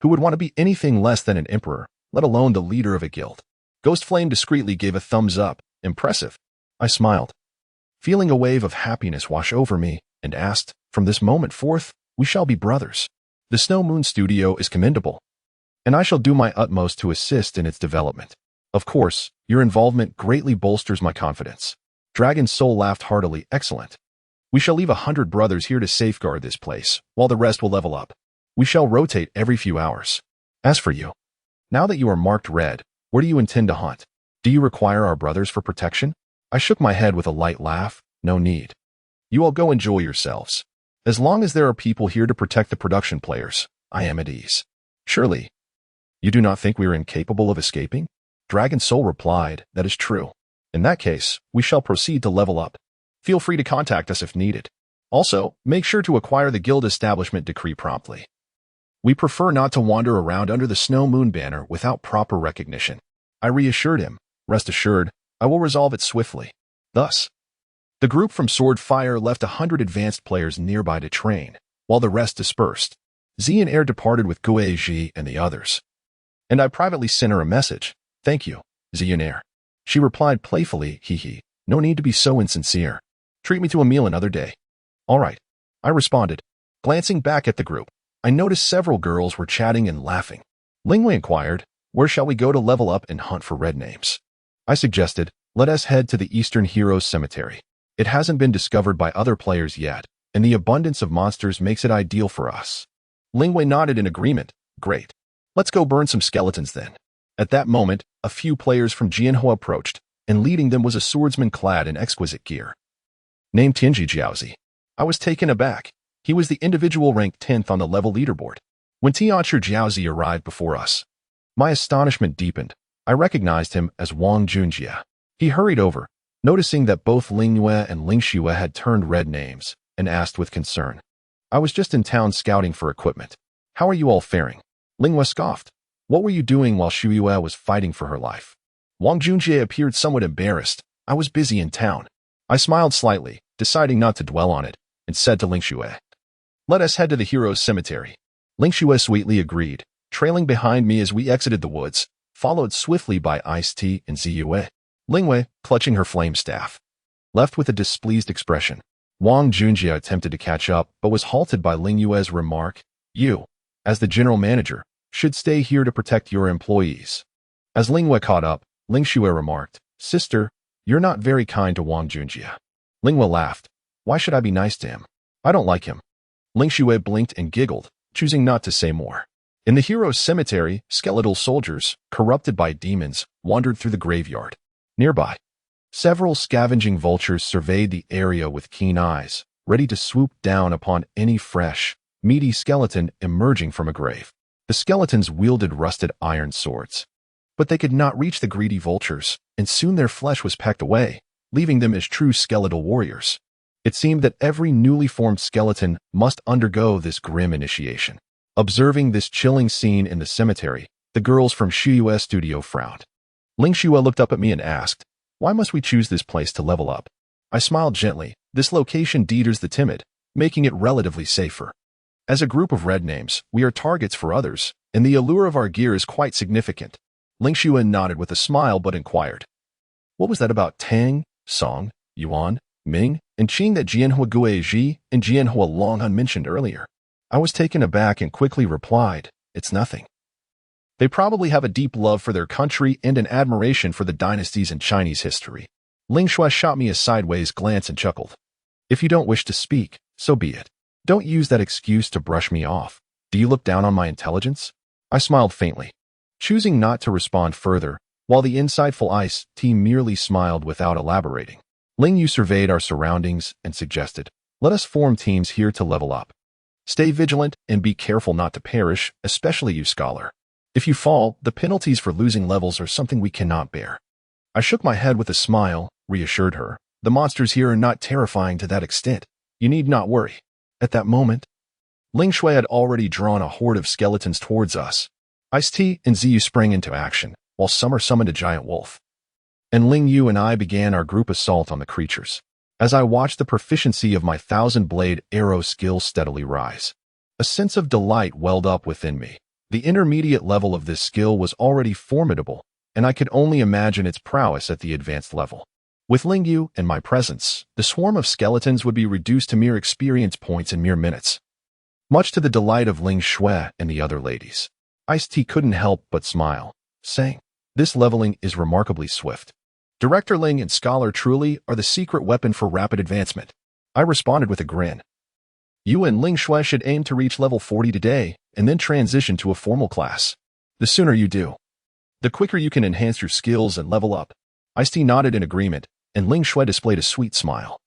who would want to be anything less than an emperor, let alone the leader of a guild? Ghost Flame discreetly gave a thumbs up. Impressive. I smiled, feeling a wave of happiness wash over me, and asked, From this moment forth, we shall be brothers. The Snow Moon Studio is commendable, and I shall do my utmost to assist in its development. Of course, your involvement greatly bolsters my confidence. Dragon's Soul laughed heartily. Excellent. We shall leave 100 brothers here to safeguard this place, while the rest will level up. We shall rotate every few hours. As for you, now that you are marked red, where do you intend to hunt? Do you require our brothers for protection? I shook my head with a light laugh. No need. You all go enjoy yourselves. As long as there are people here to protect the production players, I am at ease. Surely, you do not think we are incapable of escaping? Dragon's Soul replied, that is true. In that case, we shall proceed to level up. Feel free to contact us if needed. Also, make sure to acquire the guild establishment decree promptly. We prefer not to wander around under the Snow Moon banner without proper recognition. I reassured him. Rest assured, I will resolve it swiftly. Thus, the group from Sword Fire left 100 advanced players nearby to train, while the rest dispersed. Xian Air departed with Gue Ji and the others. And I privately sent her a message. Thank you, Xian Air. She replied playfully, hee. No need to be so insincere. Treat me to a meal another day. All right, I responded. Glancing back at the group, I noticed several girls were chatting and laughing. Lingwei inquired, where shall we go to level up and hunt for red names? I suggested, let us head to the Eastern Heroes Cemetery. It hasn't been discovered by other players yet, and the abundance of monsters makes it ideal for us. Lingwei nodded in agreement. Great. Let's go burn some skeletons then. At that moment, a few players from Jianhua approached, and leading them was a swordsman clad in exquisite gear. Named Tianji Jiaozi. I was taken aback. He was the individual ranked 10th on the level leaderboard. When Tianchi Jiaozi arrived before us, my astonishment deepened. I recognized him as Wang Junjie. He hurried over, noticing that both Ling Yue and Ling Xue had turned red names, and asked with concern. I was just in town scouting for equipment. How are you all faring? Ling Yue scoffed. What were you doing while Xu Yue was fighting for her life? Wang Junjie appeared somewhat embarrassed. I was busy in town. I smiled slightly, deciding not to dwell on it, and said to Ling Xue, let us head to the Heroes Cemetery. Ling Xue sweetly agreed, trailing behind me as we exited the woods, followed swiftly by Ice-T and Ziyue. Lingwei, clutching her flame staff, left with a displeased expression. Wang Junjie attempted to catch up, but was halted by Ling Yue's remark, you, as the general manager, should stay here to protect your employees. As Lingwei caught up, Ling Xue remarked, sister, you're not very kind to Wang Junjie. Lingwei laughed. Why should I be nice to him? I don't like him. Ling Xue blinked and giggled, choosing not to say more. In the Heroes Cemetery, skeletal soldiers, corrupted by demons, wandered through the graveyard. Nearby, several scavenging vultures surveyed the area with keen eyes, ready to swoop down upon any fresh, meaty skeleton emerging from a grave. The skeletons wielded rusted iron swords. But they could not reach the greedy vultures, and soon their flesh was pecked away, leaving them as true skeletal warriors. It seemed that every newly formed skeleton must undergo this grim initiation. Observing this chilling scene in the cemetery, the girls from Shuyue Studio frowned. Ling Xue looked up at me and asked, why must we choose this place to level up? I smiled gently. This location deters the timid, making it relatively safer. As a group of red names, we are targets for others, and the allure of our gear is quite significant. Ling Xue nodded with a smile but inquired, what was that about Tang, Song, Yuan, Ming, and Qing that Jianhua Gue Ji and Jianhua Longhan mentioned earlier? I was taken aback and quickly replied, it's nothing. They probably have a deep love for their country and an admiration for the dynasties in Chinese history. Ling Xue shot me a sideways glance and chuckled. If you don't wish to speak, so be it. Don't use that excuse to brush me off. Do you look down on my intelligence? I smiled faintly, choosing not to respond further, while the insightful Ice-T merely smiled without elaborating. Ling Yu surveyed our surroundings and suggested, let us form teams here to level up. Stay vigilant and be careful not to perish, especially you, scholar. If you fall, the penalties for losing levels are something we cannot bear. I shook my head with a smile, reassured her. The monsters here are not terrifying to that extent. You need not worry. At that moment, Ling Xue had already drawn a horde of skeletons towards us. Ice-T and Ziyu sprang into action, while Summer summoned a giant wolf. And Ling Yu and I began our group assault on the creatures. As I watched the proficiency of my 1000-blade arrow skill steadily rise, a sense of delight welled up within me. The intermediate level of this skill was already formidable, and I could only imagine its prowess at the advanced level. With Ling Yu and my presence, the swarm of skeletons would be reduced to mere experience points in mere minutes, much to the delight of Ling Xue and the other ladies. Ice-T couldn't help but smile, saying, "This leveling is remarkably swift. Director Ling and Scholar Trilogy are the secret weapon for rapid advancement." I responded with a grin. "You and Ling Shui should aim to reach level 40 today, and then transition to a formal class. The sooner you do, the quicker you can enhance your skills and level up." Ice-T nodded in agreement, and Ling Shui displayed a sweet smile.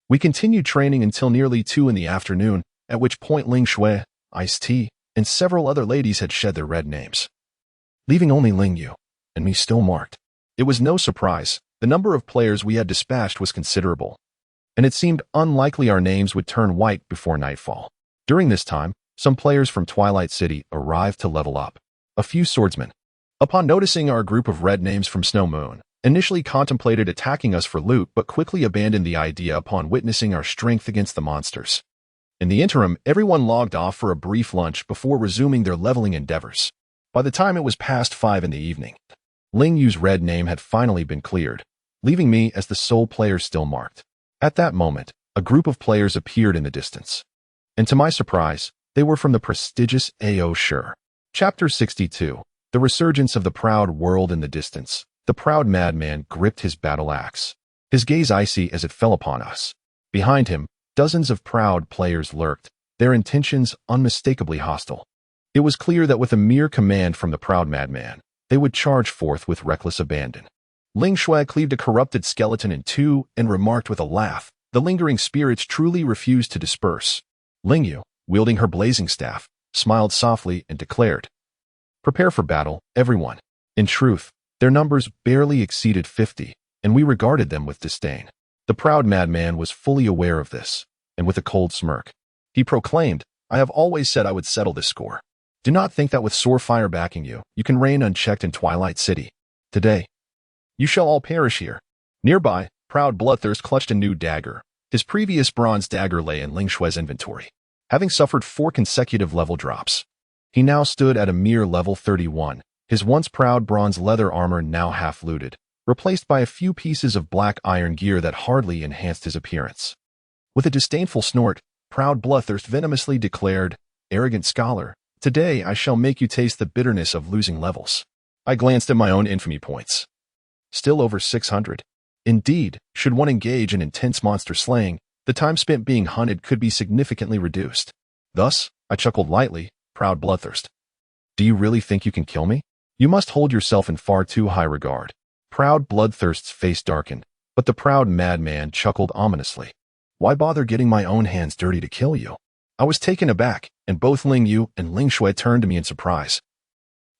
We continued training until nearly 2 in the afternoon, at which point Ling Shui, Ice-T, and several other ladies had shed their red names, leaving only Ling Yu and me still marked. It was no surprise. The number of players we had dispatched was considerable, and it seemed unlikely our names would turn white before nightfall. During this time, some players from Twilight City arrived to level up. A few swordsmen, upon noticing our group of red names from Snow Moon, initially contemplated attacking us for loot but quickly abandoned the idea upon witnessing our strength against the monsters. In the interim, everyone logged off for a brief lunch before resuming their leveling endeavors. By the time it was past 5 in the evening, Ling Yu's red name had finally been cleared, leaving me as the sole player still marked. At that moment, a group of players appeared in the distance, and to my surprise, they were from the prestigious AO Sure. Chapter 62. The Resurgence of the Proud World. In the distance, the proud madman gripped his battle axe, his gaze icy as it fell upon us. Behind him, dozens of proud players lurked, their intentions unmistakably hostile. It was clear that with a mere command from the proud madman, they would charge forth with reckless abandon. Ling Shui cleaved a corrupted skeleton in two and remarked with a laugh, "The lingering spirits truly refused to disperse." Ling Yu, wielding her blazing staff, smiled softly and declared, "Prepare for battle, everyone." In truth, their numbers barely exceeded 50, and we regarded them with disdain. The proud madman was fully aware of this, and with a cold smirk, he proclaimed, "I have always said I would settle this score. Do not think that with Sword Fire backing you, you can reign unchecked in Twilight City. Today, you shall all perish here." Nearby, Proud Bloodthirst clutched a new dagger. His previous bronze dagger lay in Ling Shui's inventory. Having suffered 4 consecutive level drops, he now stood at a mere level 31, his once proud bronze leather armor now half-looted, replaced by a few pieces of black iron gear that hardly enhanced his appearance. With a disdainful snort, Proud Bloodthirst venomously declared, "Arrogant scholar, today I shall make you taste the bitterness of losing levels." I glanced at my own infamy points. Still over 600. Indeed, should one engage in intense monster slaying, the time spent being hunted could be significantly reduced. Thus, I chuckled lightly, "Proud Bloodthirst, do you really think you can kill me? You must hold yourself in far too high regard." Proud Bloodthirst's face darkened, but the proud madman chuckled ominously. "Why bother getting my own hands dirty to kill you?" I was taken aback, and both Ling Yu and Ling Shui turned to me in surprise,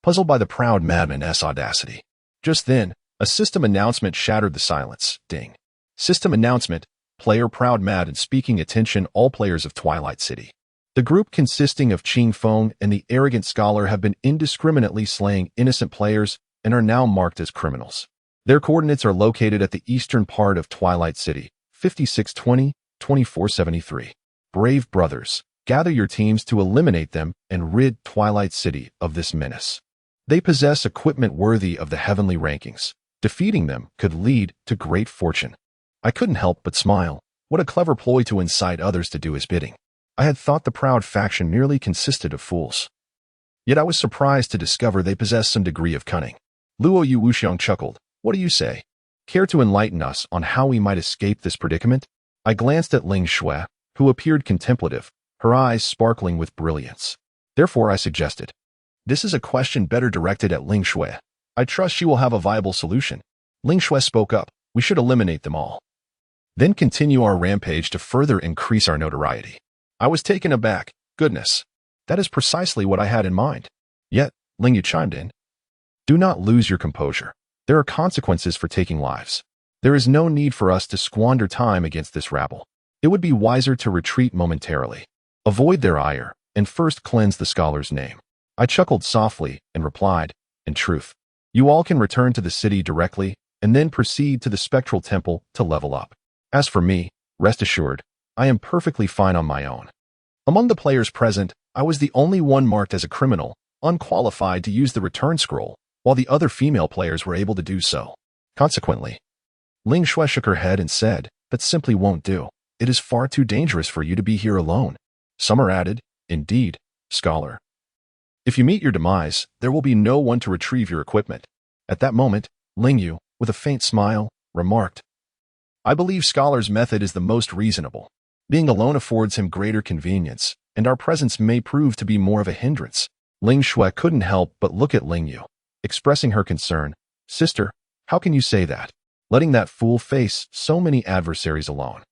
puzzled by the proud madman's audacity. Just then, a system announcement shattered the silence. Ding. System announcement. Player Proud Mad and speaking attention all players of Twilight City. The group consisting of Qing Feng and the Arrogant Scholar have been indiscriminately slaying innocent players and are now marked as criminals. Their coordinates are located at the eastern part of Twilight City, 5620-2473. Brave brothers, gather your teams to eliminate them and rid Twilight City of this menace. They possess equipment worthy of the heavenly rankings. Defeating them could lead to great fortune. I couldn't help but smile. What a clever ploy to incite others to do his bidding. I had thought the proud faction merely consisted of fools. Yet I was surprised to discover they possessed some degree of cunning. Luo Yu Wuxiang chuckled. "What do you say? Care to enlighten us on how we might escape this predicament?" I glanced at Ling Shui, who appeared contemplative, her eyes sparkling with brilliance. Therefore I suggested, "This is a question better directed at Ling Shui. I trust she will have a viable solution." Ling Shui spoke up, "We should eliminate them all, then continue our rampage to further increase our notoriety." I was taken aback. Goodness, that is precisely what I had in mind. Yet, Ling Yu chimed in, "Do not lose your composure. There are consequences for taking lives. There is no need for us to squander time against this rabble. It would be wiser to retreat momentarily, avoid their ire, and first cleanse the scholar's name." I chuckled softly and replied, "In truth, you all can return to the city directly and then proceed to the Spectral Temple to level up. As for me, rest assured, I am perfectly fine on my own." Among the players present, I was the only one marked as a criminal, unqualified to use the return scroll, while the other female players were able to do so. Consequently, Ling Shui shook her head and said, "That simply won't do. It is far too dangerous for you to be here alone." Summer added, "Indeed, scholar. If you meet your demise, there will be no one to retrieve your equipment. At that moment, Ling Yu, with a faint smile, remarked, I believe Scholar's method is the most reasonable. Being alone affords him greater convenience, and our presence may prove to be more of a hindrance. Ling Shui couldn't help but look at Ling Yu, expressing her concern. Sister, how can you say that? Letting that fool face so many adversaries alone.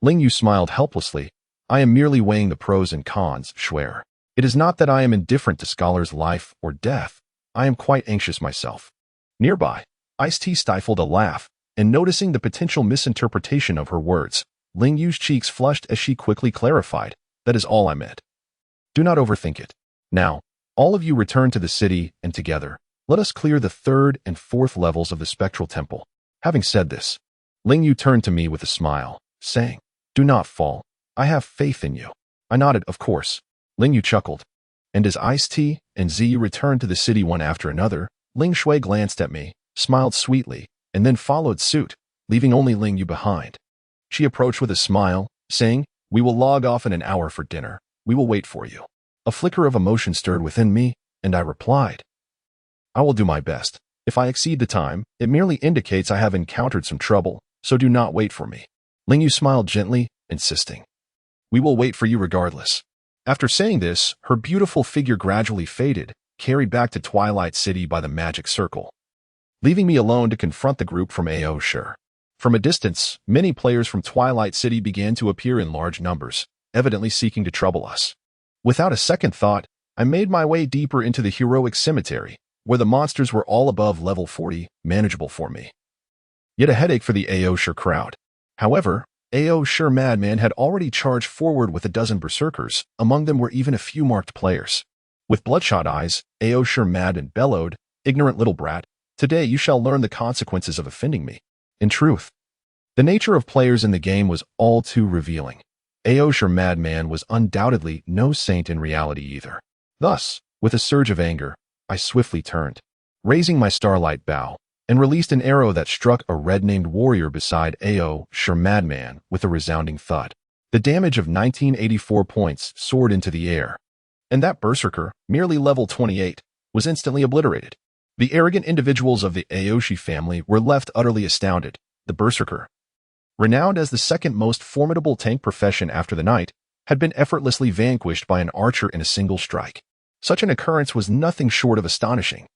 Ling Yu smiled helplessly. I am merely weighing the pros and cons, Shuer. It is not that I am indifferent to Scholar's life or death. I am quite anxious myself. Nearby, Ice-T stifled a laugh, and noticing the potential misinterpretation of her words, Ling Yu's cheeks flushed as she quickly clarified, that is all I meant. Do not overthink it. Now, all of you return to the city, and together, let us clear the 3rd and 4th levels of the Spectral Temple. Having said this, Ling Yu turned to me with a smile, saying, Do not fall. I have faith in you. I nodded, of course. Ling Yu chuckled. And as Ice-T and Ziyu returned to the city one after another, Ling Shui glanced at me, smiled sweetly, and then followed suit, leaving only Ling Yu behind. She approached with a smile, saying, We will log off in an hour for dinner. We will wait for you. A flicker of emotion stirred within me, and I replied, I will do my best. If I exceed the time, it merely indicates I have encountered some trouble, so do not wait for me. Ling Yu smiled gently, insisting, We will wait for you regardless. After saying this, her beautiful figure gradually faded, carried back to Twilight City by the magic circle, leaving me alone to confront the group from Aoshire. From a distance, many players from Twilight City began to appear in large numbers, evidently seeking to trouble us. Without a second thought, I made my way deeper into the heroic cemetery, where the monsters were all above level 40, manageable for me. Yet a headache for the Aoshire crowd. However, Aoshire Madman had already charged forward with a dozen berserkers, among them were even a few marked players. With bloodshot eyes, Aoshire Madman bellowed, Ignorant little brat, today you shall learn the consequences of offending me. In truth, the nature of players in the game was all too revealing. Aoshire Madman was undoubtedly no saint in reality either. Thus, with a surge of anger, I swiftly turned, raising my starlight bow, and released an arrow that struck a red-named warrior beside Aoshire Madman with a resounding thud. The damage of 1984 points soared into the air, and that berserker, merely level 28, was instantly obliterated. The arrogant individuals of the Aoshi family were left utterly astounded. The berserker, renowned as the second most formidable tank profession after the knight, had been effortlessly vanquished by an archer in a single strike. Such an occurrence was nothing short of astonishing.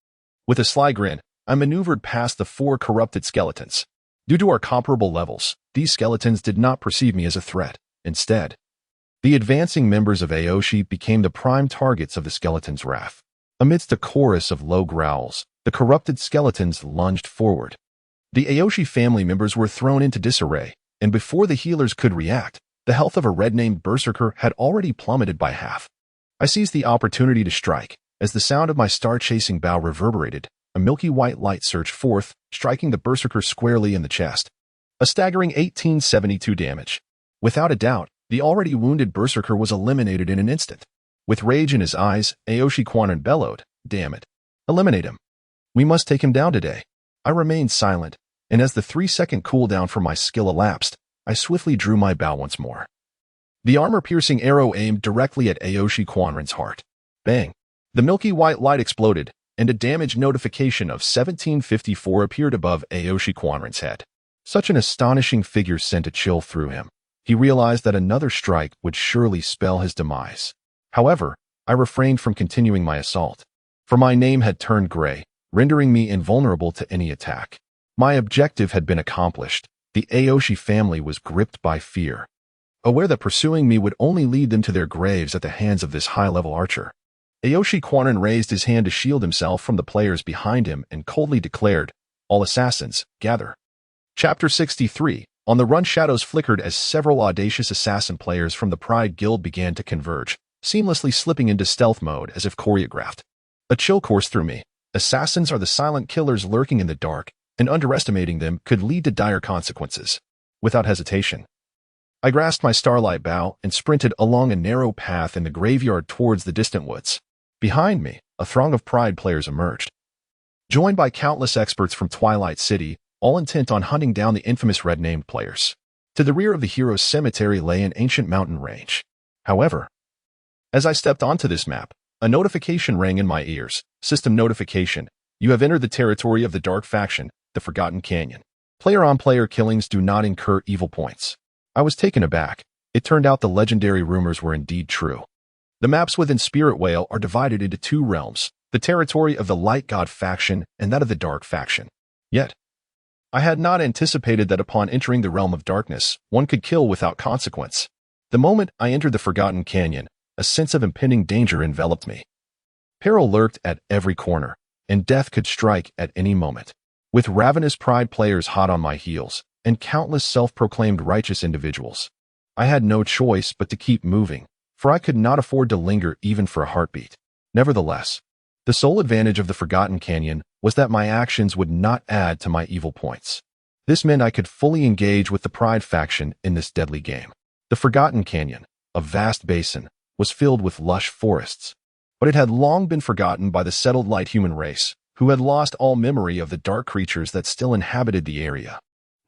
With a sly grin, I maneuvered past the 4 corrupted skeletons. Due to our comparable levels, these skeletons did not perceive me as a threat. Instead, the advancing members of Aoshi became the prime targets of the skeletons' wrath. Amidst a chorus of low growls, the corrupted skeletons lunged forward. The Aoshi family members were thrown into disarray, and before the healers could react, the health of a red-named berserker had already plummeted by half. I seized the opportunity to strike. As the sound of my star-chasing bow reverberated, a milky white light surged forth, striking the berserker squarely in the chest. A staggering 1872 damage. Without a doubt, the already wounded berserker was eliminated in an instant. With rage in his eyes, Aoshi Quanren bellowed, Damn it. Eliminate him. We must take him down today. I remained silent, and as the 3-second cooldown for my skill elapsed, I swiftly drew my bow once more. The armor-piercing arrow aimed directly at Aoshi Quanren's heart. Bang! The milky white light exploded, and a damage notification of 1754 appeared above Aoshi Quanren's head. Such an astonishing figure sent a chill through him. He realized that another strike would surely spell his demise. However, I refrained from continuing my assault, for my name had turned gray, rendering me invulnerable to any attack. My objective had been accomplished. The Aoshi family was gripped by fear, aware that pursuing me would only lead them to their graves at the hands of this high-level archer. Aoshi Quanren raised his hand to shield himself from the players behind him and coldly declared, All assassins, gather. Chapter 63. On the run, shadows flickered as several audacious assassin players from the Pride Guild began to converge, seamlessly slipping into stealth mode as if choreographed. A chill coursed through me. Assassins are the silent killers lurking in the dark, and underestimating them could lead to dire consequences. Without hesitation, I grasped my starlight bow and sprinted along a narrow path in the graveyard towards the distant woods. Behind me, a throng of Pride players emerged, joined by countless experts from Twilight City, all intent on hunting down the infamous red-named players. To the rear of the hero's cemetery lay an ancient mountain range. However, as I stepped onto this map, A notification rang in my ears. System notification. You have entered the territory of the Dark Faction, the Forgotten Canyon. Player-on-player killings do not incur evil points. I was taken aback. It turned out the legendary rumors were indeed true. The maps within Spirit Whale are divided into two realms, the territory of the Light God Faction and that of the Dark Faction. Yet, I had not anticipated that upon entering the realm of darkness, one could kill without consequence. The moment I entered the Forgotten Canyon, a sense of impending danger enveloped me. Peril lurked at every corner, and death could strike at any moment. With ravenous pride players hot on my heels, and countless self-proclaimed righteous individuals, I had no choice but to keep moving, for I could not afford to linger even for a heartbeat. Nevertheless, the sole advantage of the Forgotten Canyon was that my actions would not add to my evil points. This meant I could fully engage with the Pride faction in this deadly game. The Forgotten Canyon, a vast basin, was filled with lush forests, but it had long been forgotten by the settled light human race, who had lost all memory of the dark creatures that still inhabited the area.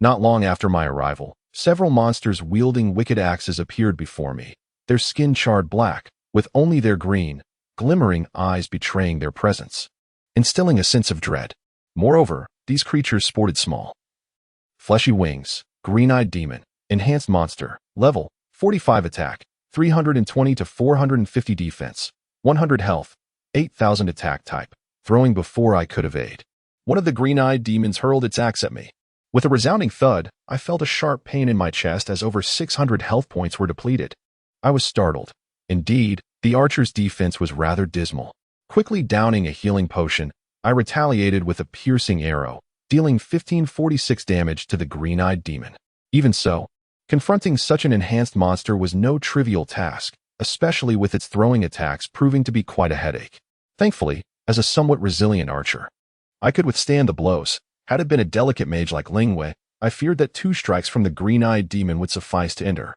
Not long after my arrival, several monsters wielding wicked axes appeared before me, their skin charred black, with only their green, glimmering eyes betraying their presence, instilling a sense of dread. Moreover, these creatures sported small, fleshy wings, green-eyed demon, enhanced monster, level, 45 attack, 320 to 450 defense, 100 health, 8,000 attack type, throwing before I could evade. One of the green-eyed demons hurled its axe at me. With a resounding thud, I felt a sharp pain in my chest as over 600 health points were depleted. I was startled. Indeed, the archer's defense was rather dismal. Quickly downing a healing potion, I retaliated with a piercing arrow, dealing 1546 damage to the green-eyed demon. Even so, confronting such an enhanced monster was no trivial task, especially with its throwing attacks proving to be quite a headache. Thankfully, as a somewhat resilient archer, I could withstand the blows. Had it been a delicate mage like Lingwei, I feared that 2 strikes from the green-eyed demon would suffice to end her.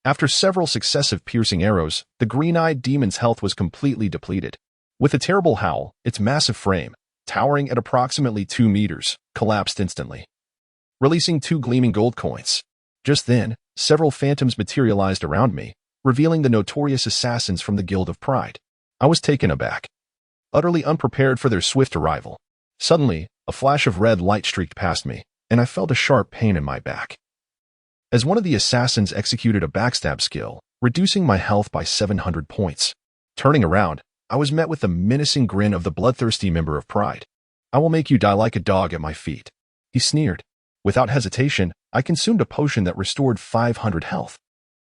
After several successive piercing arrows, the green-eyed demon's health was completely depleted. With a terrible howl, its massive frame, towering at approximately 2 meters, collapsed instantly, releasing 2 gleaming gold coins. Just then, several phantoms materialized around me, revealing the notorious assassins from the Guild of Pride. I was taken aback, utterly unprepared for their swift arrival. Suddenly, a flash of red light streaked past me, and I felt a sharp pain in my back, as one of the assassins executed a backstab skill, reducing my health by 700 points. Turning around, I was met with the menacing grin of the bloodthirsty member of Pride. "I will make you die like a dog at my feet," he sneered. Without hesitation, I consumed a potion that restored 500 health.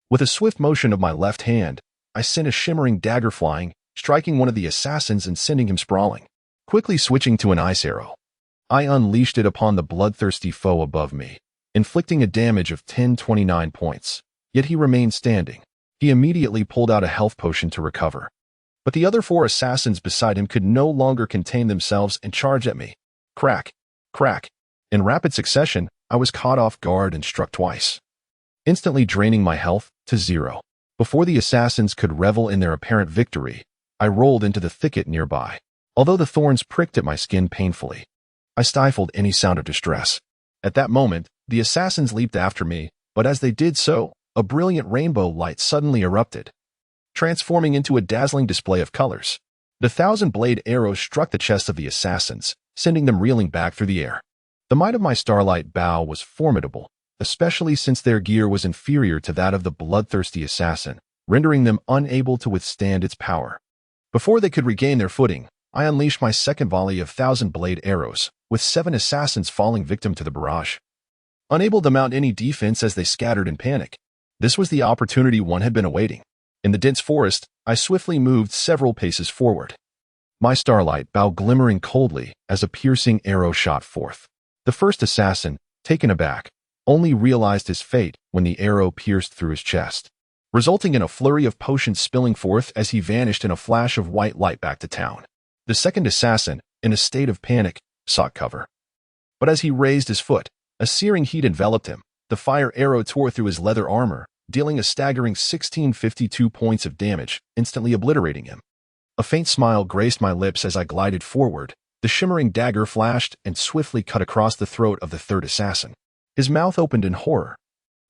With a swift motion of my left hand, I sent a shimmering dagger flying, striking one of the assassins and sending him sprawling. Quickly switching to an ice arrow, I unleashed it upon the bloodthirsty foe above me, inflicting a damage of 1029 points. Yet he remained standing. He immediately pulled out a health potion to recover. But the other 4 assassins beside him could no longer contain themselves and charged at me. Crack, crack. In rapid succession, I was caught off guard and struck twice, instantly draining my health to 0. Before the assassins could revel in their apparent victory, I rolled into the thicket nearby. Although the thorns pricked at my skin painfully, I stifled any sound of distress. At that moment, the assassins leaped after me, but as they did so, a brilliant rainbow light suddenly erupted, transforming into a dazzling display of colors. The 1,000-blade arrow struck the chest of the assassins, sending them reeling back through the air. The might of my starlight bow was formidable, especially since their gear was inferior to that of the bloodthirsty assassin, rendering them unable to withstand its power. Before they could regain their footing, I unleashed my second volley of 1,000-blade arrows, with 7 assassins falling victim to the barrage, unable to mount any defense as they scattered in panic. This was the opportunity one had been awaiting. In the dense forest, I swiftly moved several paces forward, my starlight bow glimmering coldly as a piercing arrow shot forth. The first assassin, taken aback, only realized his fate when the arrow pierced through his chest, resulting in a flurry of potions spilling forth as he vanished in a flash of white light back to town. The second assassin, in a state of panic, sought cover. But as he raised his foot, a searing heat enveloped him. The fire arrow tore through his leather armor, dealing a staggering 1,652 points of damage, instantly obliterating him. A faint smile graced my lips as I glided forward. The shimmering dagger flashed and swiftly cut across the throat of the third assassin. His mouth opened in horror,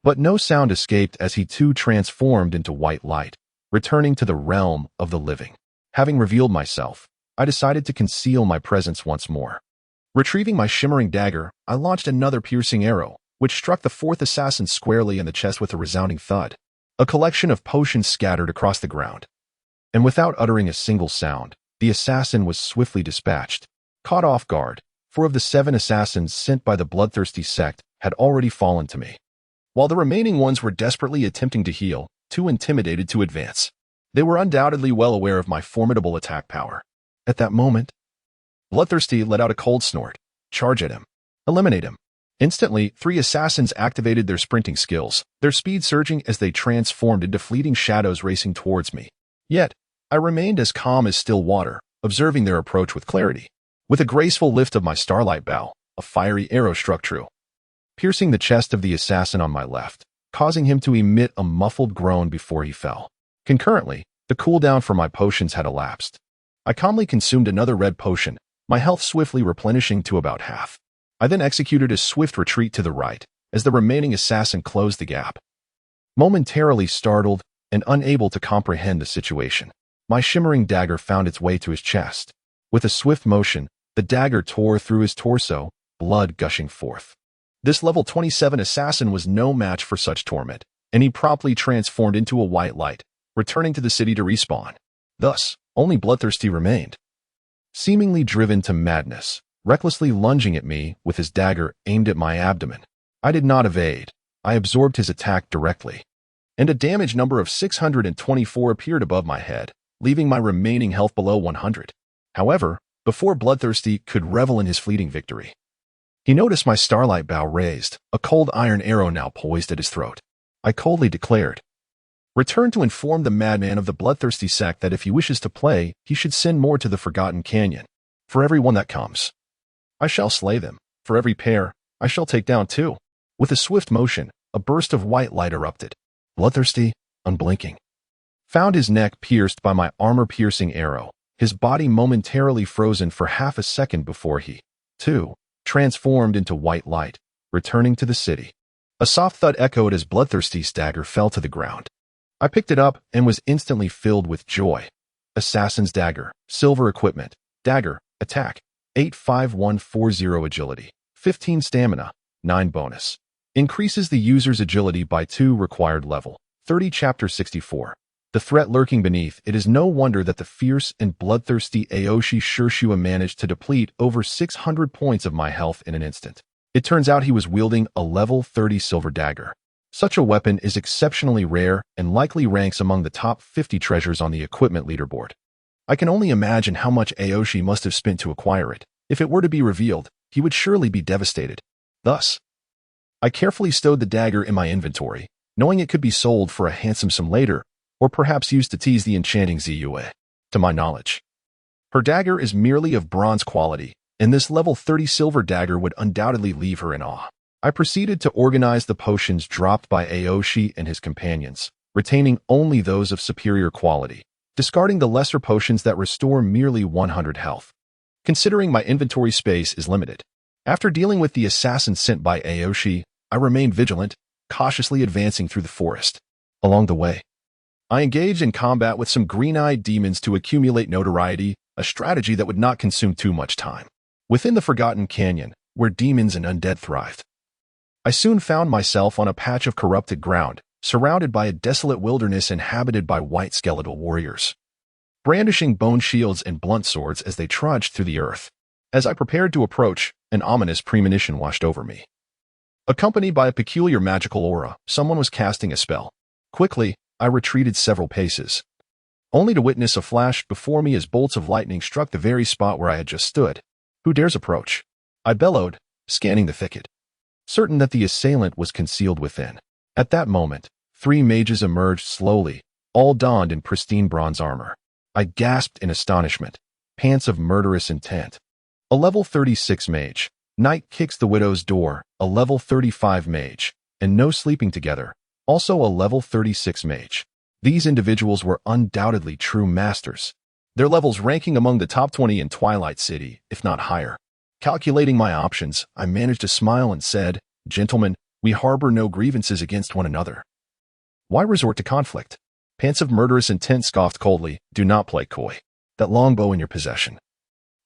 but no sound escaped as he too transformed into white light, returning to the realm of the living. Having revealed myself, I decided to conceal my presence once more. Retrieving my shimmering dagger, I launched another piercing arrow, which struck the fourth assassin squarely in the chest with a resounding thud. A collection of potions scattered across the ground. And without uttering a single sound, the assassin was swiftly dispatched. Caught off guard, 4 of the 7 assassins sent by the bloodthirsty sect had already fallen to me. While the remaining ones were desperately attempting to heal, too intimidated to advance. They were undoubtedly well aware of my formidable attack power. At that moment, Bloodthirsty let out a cold snort. Charge at him. Eliminate him. Instantly, 3 assassins activated their sprinting skills, their speed surging as they transformed into fleeting shadows racing towards me. Yet, I remained as calm as still water, observing their approach with clarity. With a graceful lift of my starlight bow, a fiery arrow struck true, piercing the chest of the assassin on my left, causing him to emit a muffled groan before he fell. Concurrently, the cooldown for my potions had elapsed. I calmly consumed another red potion, my health swiftly replenishing to about half. I then executed a swift retreat to the right, as the remaining assassin closed the gap. Momentarily startled and unable to comprehend the situation, my shimmering dagger found its way to his chest. With a swift motion, the dagger tore through his torso, blood gushing forth. This level 27 assassin was no match for such torment, and he promptly transformed into a white light, returning to the city to respawn. Thus, only Bloodthirsty remained. Seemingly driven to madness, recklessly lunging at me with his dagger aimed at my abdomen. I did not evade. I absorbed his attack directly. And a damage number of 624 appeared above my head, leaving my remaining health below 100. However, before Bloodthirsty could revel in his fleeting victory, he noticed my starlight bow raised, a cold iron arrow now poised at his throat. I coldly declared, "Return to inform the madman of the bloodthirsty sect that if he wishes to play, he should send more to the Forgotten Canyon. For every one that comes, I shall slay them. For every pair, I shall take down 2. With a swift motion, a burst of white light erupted. Bloodthirsty, unblinking, found his neck pierced by my armor-piercing arrow, his body momentarily frozen for half a second before he, too, transformed into white light, returning to the city. A soft thud echoed as Bloodthirsty's dagger fell to the ground. I picked it up and was instantly filled with joy. Assassin's Dagger, Silver Equipment, Dagger, Attack, 85140 Agility, 15 Stamina, 9 Bonus. Increases the user's agility by 2 required level. 30 Chapter 64. The threat lurking beneath, it is no wonder that the fierce and bloodthirsty Aoshi Shirshua managed to deplete over 600 points of my health in an instant. It turns out he was wielding a level 30 silver dagger. Such a weapon is exceptionally rare and likely ranks among the top 50 treasures on the equipment leaderboard. I can only imagine how much Aoshi must have spent to acquire it. If it were to be revealed, he would surely be devastated. Thus, I carefully stowed the dagger in my inventory, knowing it could be sold for a handsome sum later, or perhaps used to tease the enchanting Ziyue. To my knowledge, her dagger is merely of bronze quality, and this level 30 silver dagger would undoubtedly leave her in awe. I proceeded to organize the potions dropped by Aoshi and his companions, retaining only those of superior quality, discarding the lesser potions that restore merely 100 health. Considering my inventory space is limited, after dealing with the assassin sent by Aoshi, I remained vigilant, cautiously advancing through the forest. Along the way, I engaged in combat with some green-eyed demons to accumulate notoriety, a strategy that would not consume too much time. Within the Forgotten Canyon, where demons and undead thrived, I soon found myself on a patch of corrupted ground, surrounded by a desolate wilderness inhabited by white skeletal warriors, brandishing bone shields and blunt swords as they trudged through the earth. As I prepared to approach, an ominous premonition washed over me. Accompanied by a peculiar magical aura, someone was casting a spell. Quickly, I retreated several paces, only to witness a flash before me as bolts of lightning struck the very spot where I had just stood. "Who dares approach?" I bellowed, scanning the thicket, certain that the assailant was concealed within. At that moment, 3 mages emerged slowly, all donned in pristine bronze armor. I gasped in astonishment. Pants of murderous intent. A level 36 mage. Night kicks the widow's door, a level 35 mage. And no sleeping together, also a level 36 mage. These individuals were undoubtedly true masters, their levels ranking among the top 20 in Twilight City, if not higher. Calculating my options, I managed to smile and said, "Gentlemen, we harbor no grievances against one another. Why resort to conflict?" Pants of murderous intent scoffed coldly, "Do not play coy. that longbow in your possession.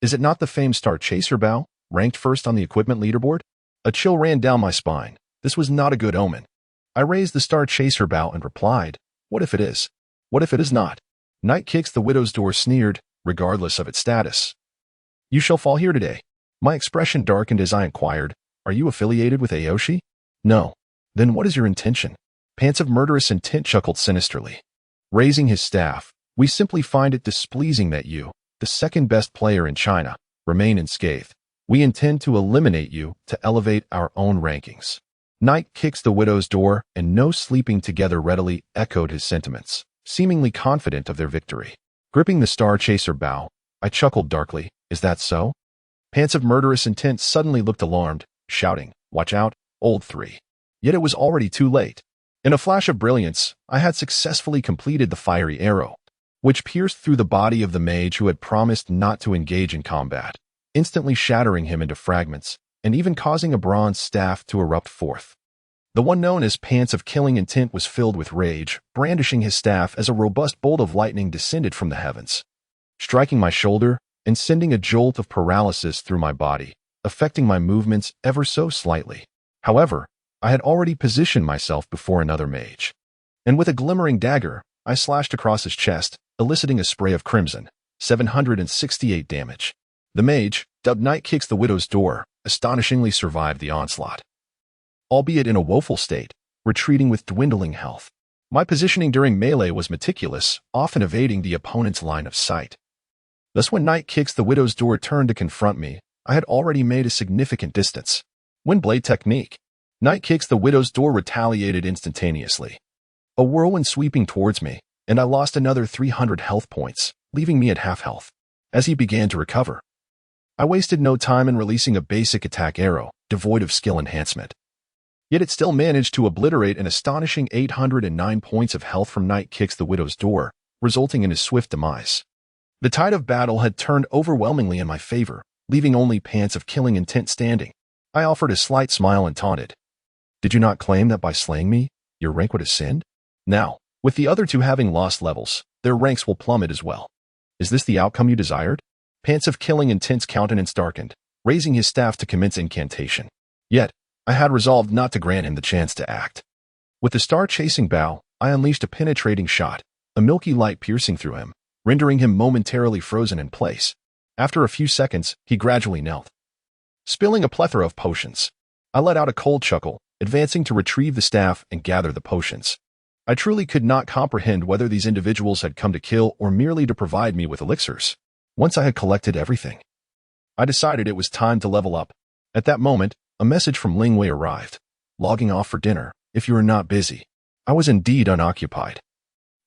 Is it not the famed Star Chaser bow, ranked first on the equipment leaderboard? A chill ran down my spine. This was not a good omen. I raised the Star Chaser bow and replied, what if it is? What if it is not? Night Kicks the Widow's Door sneered, regardless of its status. You shall fall here today. My expression darkened as I inquired, are you affiliated with Aoshi? No. Then what is your intention? Pants of Murderous Intent chuckled sinisterly. Raising his staff, we simply find it displeasing that you, the second best player in China, remain unscathed. We intend to eliminate you to elevate our own rankings. Night Kicks the Widow's Door and No Sleeping Together readily echoed his sentiments, seemingly confident of their victory. Gripping the Star Chaser bow, I chuckled darkly, is that so? Pants of Murderous Intent suddenly looked alarmed, shouting, watch out, old three. Yet it was already too late. In a flash of brilliance, I had successfully completed the fiery arrow, which pierced through the body of the mage who had promised not to engage in combat, instantly shattering him into fragments, and even causing a bronze staff to erupt forth. The one known as Pants of Killing Intent was filled with rage, brandishing his staff as a robust bolt of lightning descended from the heavens, striking my shoulder and sending a jolt of paralysis through my body, affecting my movements ever so slightly. However, I had already positioned myself before another mage, and with a glimmering dagger, I slashed across his chest, eliciting a spray of crimson, 768 damage. The mage, dubbed Night Kicks the Widow's Door, astonishingly survived the onslaught, albeit in a woeful state, retreating with dwindling health. My positioning during melee was meticulous, often evading the opponent's line of sight. Thus when Night Kicks the Widow's Door turned to confront me, I had already made a significant distance. Wind Blade Technique. Night Kicks the Widow's Door retaliated instantaneously, a whirlwind sweeping towards me, and I lost another 300 health points, leaving me at half health. As he began to recover, I wasted no time in releasing a basic attack arrow, devoid of skill enhancement. Yet it still managed to obliterate an astonishing 809 points of health from Night Kicks the Widow's Door, resulting in his swift demise. The tide of battle had turned overwhelmingly in my favor, leaving only Pants of Killing Intent standing. I offered a slight smile and taunted, did you not claim that by slaying me, your rank would ascend? Now, with the other two having lost levels, their ranks will plummet as well. Is this the outcome you desired? Pants of Killing Intent's countenance darkened, raising his staff to commence incantation. Yet, I had resolved not to grant him the chance to act. With the star-chasing bow, I unleashed a penetrating shot, a milky light piercing through him, rendering him momentarily frozen in place. After a few seconds, he gradually knelt, spilling a plethora of potions. I let out a cold chuckle, advancing to retrieve the staff and gather the potions. I truly could not comprehend whether these individuals had come to kill or merely to provide me with elixirs. Once I had collected everything, I decided it was time to level up. At that moment, a message from Lingwei arrived. Logging off for dinner, if you are not busy. I was indeed unoccupied.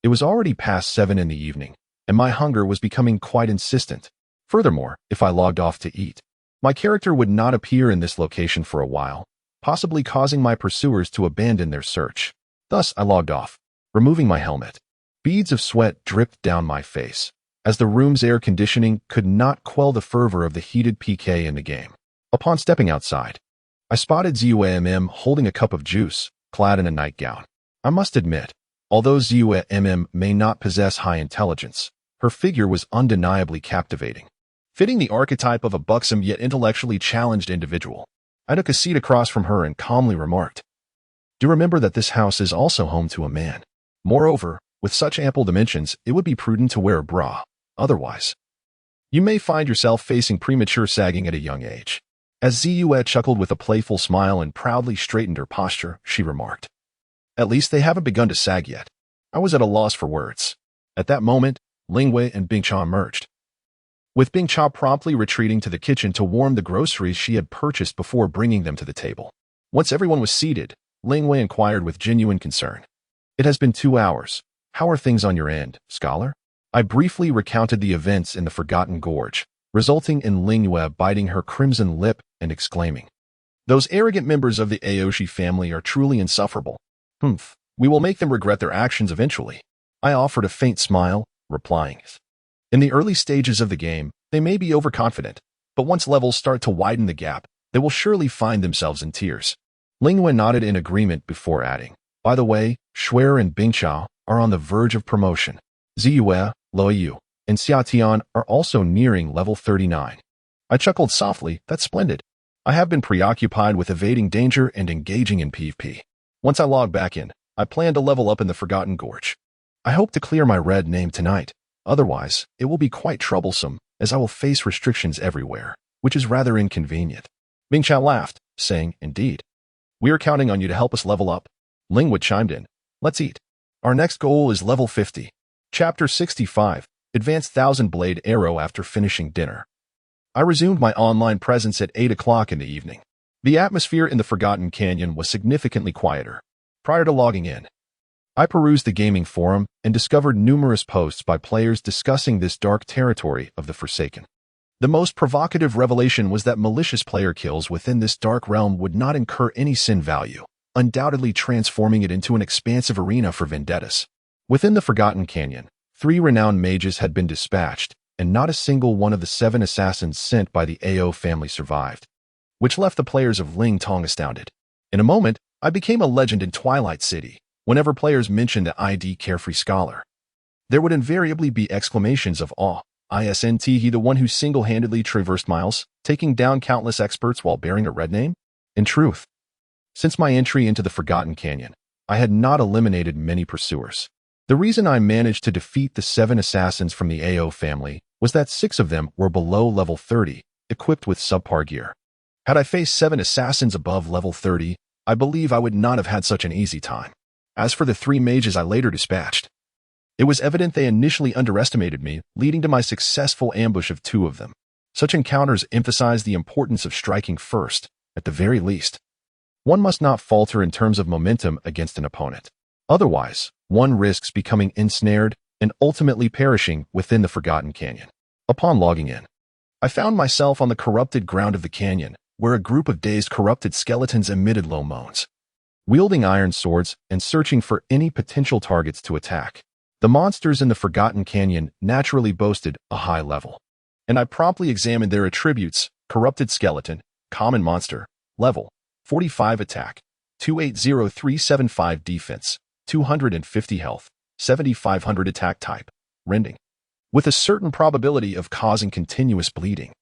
It was already past 7 in the evening, and my hunger was becoming quite insistent. Furthermore, if I logged off to eat, my character would not appear in this location for a while, possibly causing my pursuers to abandon their search. Thus, I logged off, removing my helmet. Beads of sweat dripped down my face, as the room's air conditioning could not quell the fervor of the heated PK in the game. Upon stepping outside, I spotted ZUA holding a cup of juice, clad in a nightgown. I must admit, although ZUA may not possess high intelligence, her figure was undeniably captivating, fitting the archetype of a buxom yet intellectually challenged individual. I took a seat across from her and calmly remarked, do remember that this house is also home to a man. Moreover, with such ample dimensions, it would be prudent to wear a bra. Otherwise, you may find yourself facing premature sagging at a young age. As Ziyue chuckled with a playful smile and proudly straightened her posture, she remarked, at least they haven't begun to sag yet. I was at a loss for words. At that moment, Lingwei and Bingcha emerged, with Bingcha promptly retreating to the kitchen to warm the groceries she had purchased before bringing them to the table. Once everyone was seated, Lingwei inquired with genuine concern, it has been 2 hours. How are things on your end, scholar? I briefly recounted the events in the Forgotten Gorge, resulting in Lingwei biting her crimson lip and exclaiming, those arrogant members of the Aoshi family are truly insufferable. Humph, we will make them regret their actions eventually. I offered a faint smile, replying, in the early stages of the game, they may be overconfident, but once levels start to widen the gap, they will surely find themselves in tears. Lingwei nodded in agreement before adding, by the way, Shuer and Bingcha are on the verge of promotion. Ziyue, Luoyu, and Xiatian are also nearing level 39. I chuckled softly. That's splendid. I have been preoccupied with evading danger and engaging in PvP. Once I log back in, I plan to level up in the Forgotten Gorge. I hope to clear my red name tonight. Otherwise, it will be quite troublesome, as I will face restrictions everywhere, which is rather inconvenient. Ming Chao laughed, saying, Indeed. We are counting on you to help us level up. Lingwood chimed in. Let's eat. Our next goal is level 50. Chapter 65. Advanced Thousand Blade Arrow after finishing dinner. I resumed my online presence at 8 o'clock in the evening. The atmosphere in the Forgotten Canyon was significantly quieter. Prior to logging in, I perused the gaming forum and discovered numerous posts by players discussing this dark territory of the Forsaken. The most provocative revelation was that malicious player kills within this dark realm would not incur any sin value, undoubtedly transforming it into an expansive arena for vendettas. Within the Forgotten Canyon, 3 renowned mages had been dispatched, and not a single one of the 7 assassins sent by the AO family survived, which left the players of Ling Tong astounded. In a moment, I became a legend in Twilight City. Whenever players mentioned the ID Carefree Scholar, there would invariably be exclamations of awe. Isn't he the one who single-handedly traversed miles, taking down countless experts while bearing a red name? In truth, since my entry into the Forgotten Canyon, I had not eliminated many pursuers. The reason I managed to defeat the 7 assassins from the AO family was that 6 of them were below level 30, equipped with subpar gear. Had I faced 7 assassins above level 30, I believe I would not have had such an easy time. As for the 3 mages I later dispatched, it was evident they initially underestimated me, leading to my successful ambush of 2 of them. Such encounters emphasize the importance of striking first, at the very least. One must not falter in terms of momentum against an opponent. Otherwise, one risks becoming ensnared and ultimately perishing within the Forgotten Canyon. Upon logging in, I found myself on the corrupted ground of the canyon, where a group of dazed corrupted skeletons emitted low moans, wielding iron swords and searching for any potential targets to attack. The monsters in the Forgotten Canyon naturally boasted a high level, and I promptly examined their attributes: corrupted skeleton, common monster, level 45 attack, 280375 defense, 250 health, 7500 attack type, rending, with a certain probability of causing continuous bleeding.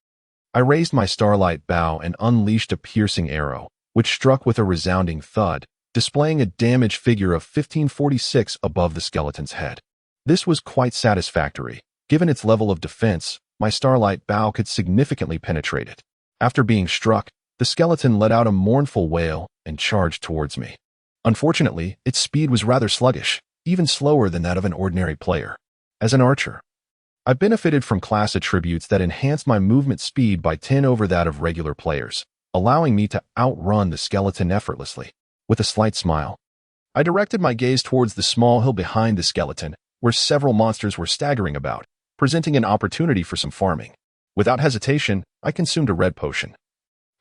I raised my starlight bow and unleashed a piercing arrow, which struck with a resounding thud, displaying a damage figure of 1546 above the skeleton's head. This was quite satisfactory. Given its level of defense, my starlight bow could significantly penetrate it. After being struck, the skeleton let out a mournful wail and charged towards me. Unfortunately, its speed was rather sluggish, even slower than that of an ordinary player. As an archer, I benefited from class attributes that enhanced my movement speed by 10 over that of regular players, allowing me to outrun the skeleton effortlessly. With a slight smile, I directed my gaze towards the small hill behind the skeleton, where several monsters were staggering about, presenting an opportunity for some farming. Without hesitation, I consumed a red potion,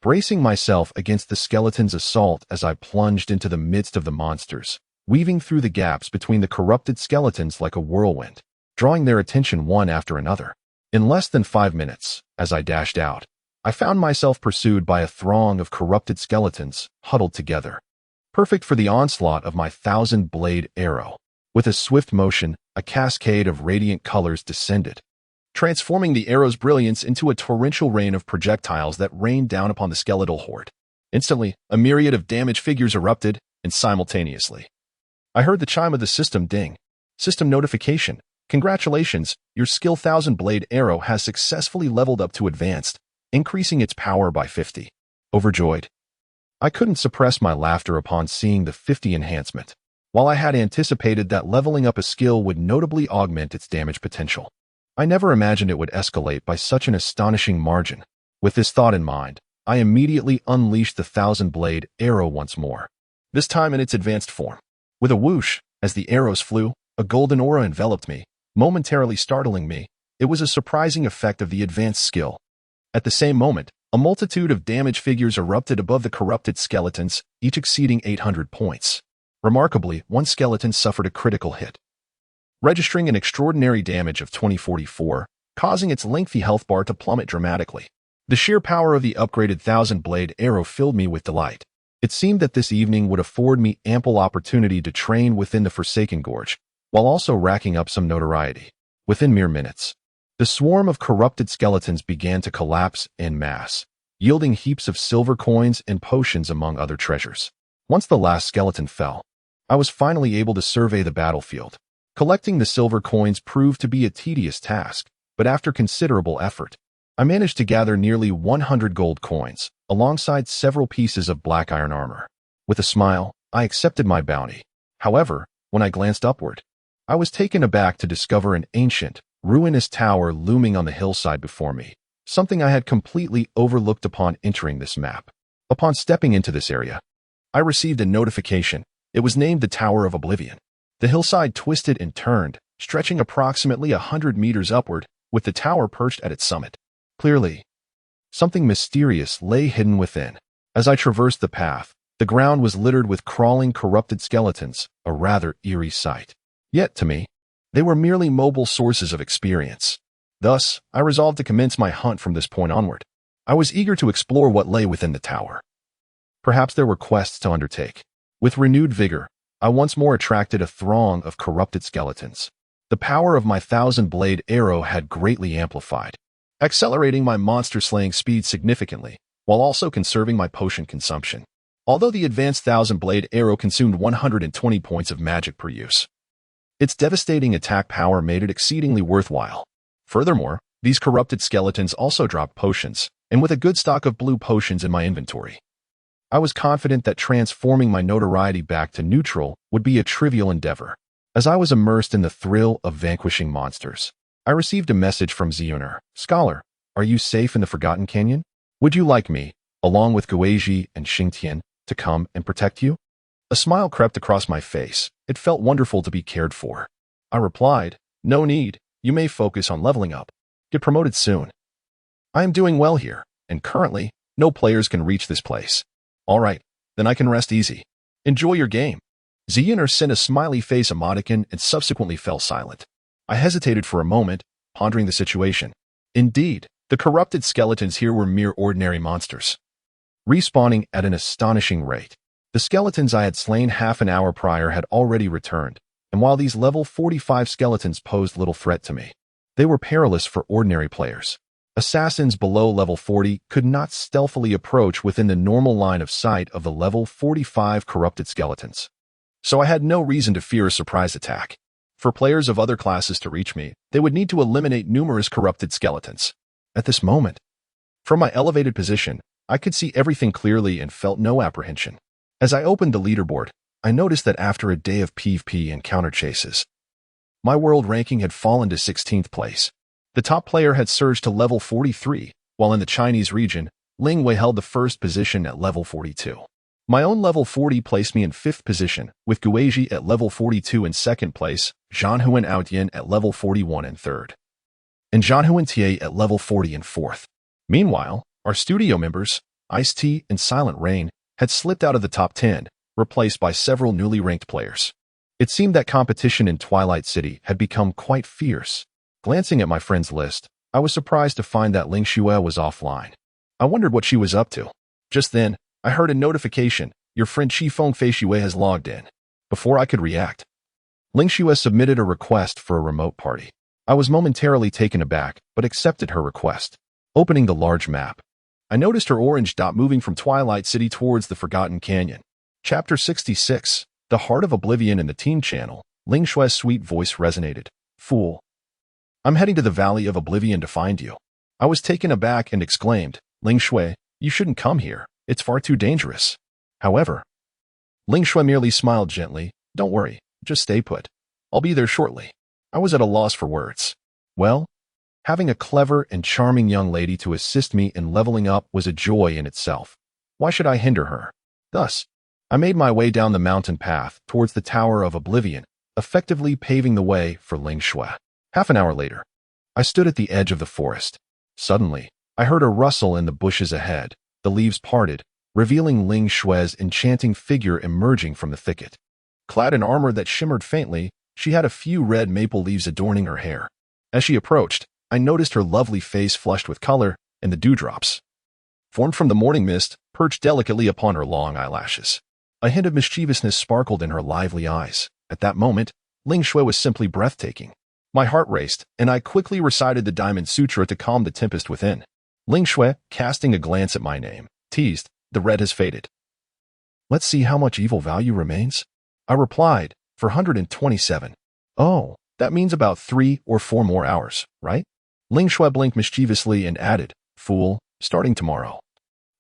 bracing myself against the skeleton's assault as I plunged into the midst of the monsters, weaving through the gaps between the corrupted skeletons like a whirlwind, drawing their attention one after another. In less than 5 minutes, as I dashed out, I found myself pursued by a throng of corrupted skeletons huddled together, perfect for the onslaught of my 1,000-blade arrow. With a swift motion, a cascade of radiant colors descended, transforming the arrow's brilliance into a torrential rain of projectiles that rained down upon the skeletal horde. Instantly, a myriad of damaged figures erupted, and simultaneously, I heard the chime of the system ding. System notification. Congratulations, your skill 1,000-blade arrow has successfully leveled up to advanced, increasing its power by 50. Overjoyed, I couldn't suppress my laughter upon seeing the 50 enhancement. While I had anticipated that leveling up a skill would notably augment its damage potential, I never imagined it would escalate by such an astonishing margin. With this thought in mind, I immediately unleashed the 1,000-blade arrow once more, this time in its advanced form. With a whoosh, as the arrows flew, a golden aura enveloped me, momentarily startling me. It was a surprising effect of the advanced skill. At the same moment, a multitude of damage figures erupted above the corrupted skeletons, each exceeding 800 points. Remarkably, one skeleton suffered a critical hit, registering an extraordinary damage of 2044, causing its lengthy health bar to plummet dramatically. The sheer power of the upgraded 1,000-blade arrow filled me with delight. It seemed that this evening would afford me ample opportunity to train within the Forsaken Gorge, while also racking up some notoriety. Within mere minutes, The swarm of corrupted skeletons began to collapse en masse, yielding heaps of silver coins and potions among other treasures. Once the last skeleton fell, I was finally able to survey the battlefield. Collecting the silver coins proved to be a tedious task, but after considerable effort, I managed to gather nearly 100 gold coins, alongside several pieces of black iron armor. With a smile, I accepted my bounty. However, when I glanced upward, I was taken aback to discover an ancient, ruinous tower looming on the hillside before me, something I had completely overlooked upon entering this map. Upon stepping into this area, I received a notification. It was named the Tower of Oblivion. The hillside twisted and turned, stretching approximately 100 meters upward, with the tower perched at its summit. Clearly, something mysterious lay hidden within. As I traversed the path, the ground was littered with crawling, corrupted skeletons, a rather eerie sight. Yet, to me, they were merely mobile sources of experience. Thus, I resolved to commence my hunt from this point onward. I was eager to explore what lay within the tower. Perhaps there were quests to undertake. With renewed vigor, I once more attracted a throng of corrupted skeletons. The power of my 1,000-blade arrow had greatly amplified, accelerating my monster-slaying speed significantly, while also conserving my potion consumption. Although the advanced 1,000-blade arrow consumed 120 points of magic per use, its devastating attack power made it exceedingly worthwhile. Furthermore, these corrupted skeletons also dropped potions, and with a good stock of blue potions in my inventory, I was confident that transforming my notoriety back to neutral would be a trivial endeavor. As I was immersed in the thrill of vanquishing monsters, I received a message from Zioner. Scholar, are you safe in the Forgotten Canyon? Would you like me, along with Guizhi and Xingtian, to come and protect you? A smile crept across my face. It felt wonderful to be cared for. I replied, no need. You may focus on leveling up. Get promoted soon. I am doing well here, and currently, no players can reach this place. All right, then I can rest easy. Enjoy your game. Zioner sent a smiley face emoticon and subsequently fell silent. I hesitated for a moment, pondering the situation. Indeed, the corrupted skeletons here were mere ordinary monsters, respawning at an astonishing rate. The skeletons I had slain half an hour prior had already returned, and while these level 45 skeletons posed little threat to me, they were perilous for ordinary players. Assassins below level 40 could not stealthily approach within the normal line of sight of the level 45 corrupted skeletons. So I had no reason to fear a surprise attack. For players of other classes to reach me, they would need to eliminate numerous corrupted skeletons. At this moment, from my elevated position, I could see everything clearly and felt no apprehension. As I opened the leaderboard, I noticed that after a day of PvP and counter chases, my world ranking had fallen to 16th place. The top player had surged to level 43, while in the Chinese region, Ling Wei held the first position at level 42. My own level 40 placed me in 5th position, with Guizhi at level 42 in 2nd place, Zhanhuan Aotian at level 41 in 3rd, and Zhanhuan Tie at level 40 in 4th. Meanwhile, our studio members, Ice-T and Silent Rain, had slipped out of the top 10, replaced by several newly ranked players. It seemed that competition in Twilight City had become quite fierce. Glancing at my friends list, I was surprised to find that Ling Xue was offline. I wondered what she was up to. Just then, I heard a notification. Your friend Qifeng Fei Xue has logged in. Before I could react, Ling Xue submitted a request for a remote party. I was momentarily taken aback, but accepted her request. Opening the large map, I noticed her orange dot moving from Twilight City towards the Forgotten Canyon. Chapter 66, The Heart of Oblivion. In the team channel, Ling Xue's sweet voice resonated. Fool. I'm heading to the Valley of Oblivion to find you. I was taken aback and exclaimed, Ling Xue, you shouldn't come here. It's far too dangerous. However, Ling Xue merely smiled gently. Don't worry, just stay put. I'll be there shortly. I was at a loss for words. Well, having a clever and charming young lady to assist me in leveling up was a joy in itself. Why should I hinder her? Thus, I made my way down the mountain path towards the Tower of Oblivion, effectively paving the way for Ling Xue. Half an hour later, I stood at the edge of the forest. Suddenly, I heard a rustle in the bushes ahead. The leaves parted, revealing Ling Xue's enchanting figure emerging from the thicket. Clad in armor that shimmered faintly, she had a few red maple leaves adorning her hair. As she approached, I noticed her lovely face flushed with color, and the dewdrops, formed from the morning mist, perched delicately upon her long eyelashes. A hint of mischievousness sparkled in her lively eyes. At that moment, Ling Xue was simply breathtaking. My heart raced, and I quickly recited the Diamond Sutra to calm the tempest within. Ling Shui, casting a glance at my name, teased, "The red has faded. Let's see how much evil value remains." I replied, "427. Oh, that means about 3 or 4 more hours, right?" Ling Shui blinked mischievously and added, "Fool, starting tomorrow.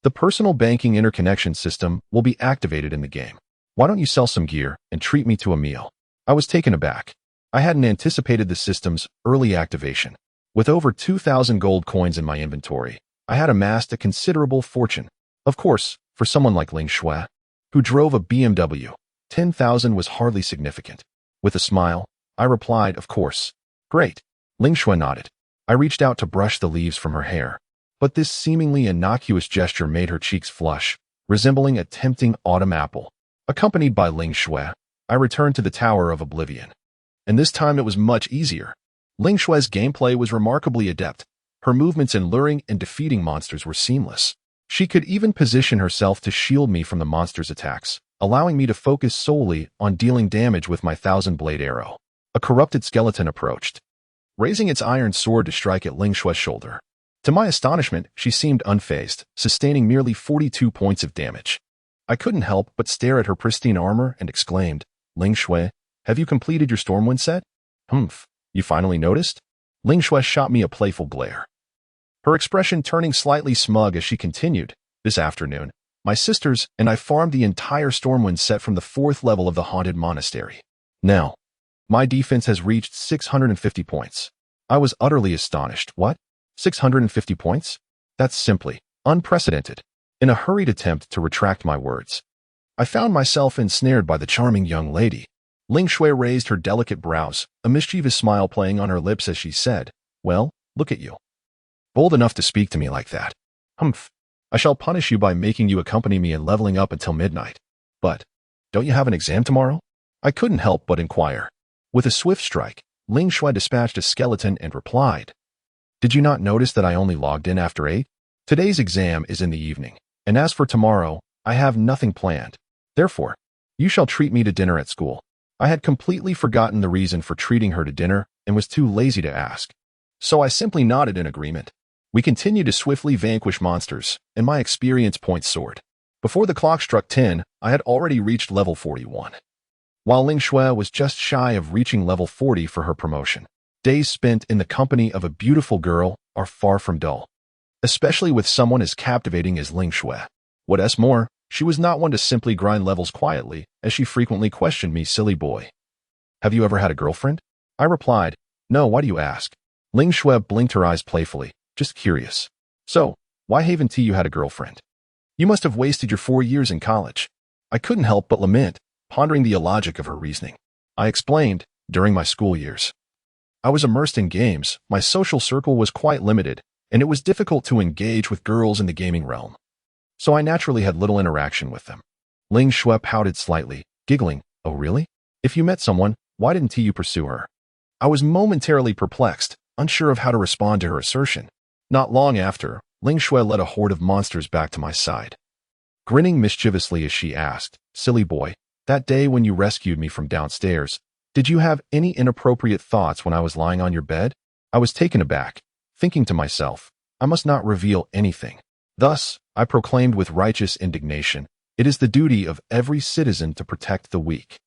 The personal banking interconnection system will be activated in the game. Why don't you sell some gear and treat me to a meal?" I was taken aback. I hadn't anticipated the system's early activation. With over 2,000 gold coins in my inventory, I had amassed a considerable fortune. Of course, for someone like Ling Shui, who drove a BMW, 10,000 was hardly significant. With a smile, I replied, "Of course." "Great." Ling Shui nodded. I reached out to brush the leaves from her hair, but this seemingly innocuous gesture made her cheeks flush, resembling a tempting autumn apple. Accompanied by Ling Shui, I returned to the Tower of Oblivion. And this time it was much easier. Ling Shui's gameplay was remarkably adept. Her movements in luring and defeating monsters were seamless. She could even position herself to shield me from the monster's attacks, allowing me to focus solely on dealing damage with my 1,000-blade arrow. A corrupted skeleton approached, raising its iron sword to strike at Ling Shui's shoulder. To my astonishment, she seemed unfazed, sustaining merely 42 points of damage. I couldn't help but stare at her pristine armor and exclaimed, "Ling Shui, have you completed your Stormwind set?" "Humph, you finally noticed?" Ling Shui shot me a playful glare, her expression turning slightly smug as she continued, "This afternoon, my sisters and I farmed the entire Stormwind set from the 4th level of the Haunted Monastery. Now, my defense has reached 650 points. I was utterly astonished. What? 650 points? That's simply unprecedented. In a hurried attempt to retract my words, I found myself ensnared by the charming young lady. Ling Shui raised her delicate brows, a mischievous smile playing on her lips as she said, "Well, look at you. Bold enough to speak to me like that. Humph. I shall punish you by making you accompany me in leveling up until midnight. But, don't you have an exam tomorrow?" I couldn't help but inquire. With a swift strike, Ling Shui dispatched a skeleton and replied, "Did you not notice that I only logged in after 8? Today's exam is in the evening, and as for tomorrow, I have nothing planned. Therefore, you shall treat me to dinner at school." I had completely forgotten the reason for treating her to dinner and was too lazy to ask. So I simply nodded in agreement. We continued to swiftly vanquish monsters, and my experience points soared. Before the clock struck 10, I had already reached level 41, while Ling Shui was just shy of reaching level 40 for her promotion. Days spent in the company of a beautiful girl are far from dull, especially with someone as captivating as Ling Shui. What's more, she was not one to simply grind levels quietly, as she frequently questioned me, "Silly boy, have you ever had a girlfriend?" I replied, "No, why do you ask?" Ling Shui blinked her eyes playfully, "Just curious. So, why haven't you had a girlfriend? You must have wasted your 4 years in college." I couldn't help but lament, pondering the illogic of her reasoning. I explained, "During my school years, I was immersed in games, my social circle was quite limited, and it was difficult to engage with girls in the gaming realm. So I naturally had little interaction with them." Ling Shui pouted slightly, giggling, "Oh really? If you met someone, why didn't you pursue her?" I was momentarily perplexed, unsure of how to respond to her assertion. Not long after, Ling Shui led a horde of monsters back to my side, grinning mischievously as she asked, "Silly boy, that day when you rescued me from downstairs, did you have any inappropriate thoughts when I was lying on your bed?" I was taken aback, thinking to myself, I must not reveal anything. Thus, I proclaimed with righteous indignation, "It is the duty of every citizen to protect the weak.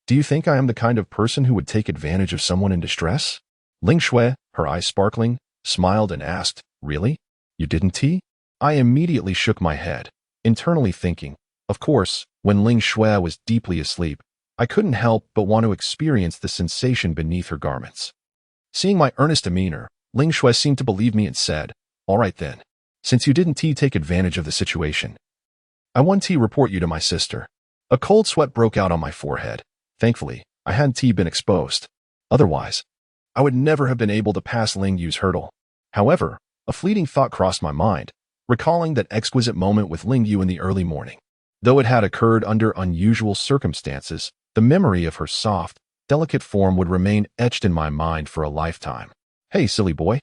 Do you think I am the kind of person who would take advantage of someone in distress?" Ling Shui, her eyes sparkling, smiled and asked, "Really? You didn't?" I immediately shook my head, internally thinking, of course, when Ling Shui was deeply asleep, I couldn't help but want to experience the sensation beneath her garments. Seeing my earnest demeanor, Ling Shui seemed to believe me and said, "All right then. Since you didn't take advantage of the situation, I want to report you to my sister." A cold sweat broke out on my forehead. Thankfully, I hadn't been exposed. Otherwise, I would never have been able to pass Ling Yu's hurdle. However, a fleeting thought crossed my mind, recalling that exquisite moment with Ling Yu in the early morning. Though it had occurred under unusual circumstances, the memory of her soft, delicate form would remain etched in my mind for a lifetime. "Hey, silly boy,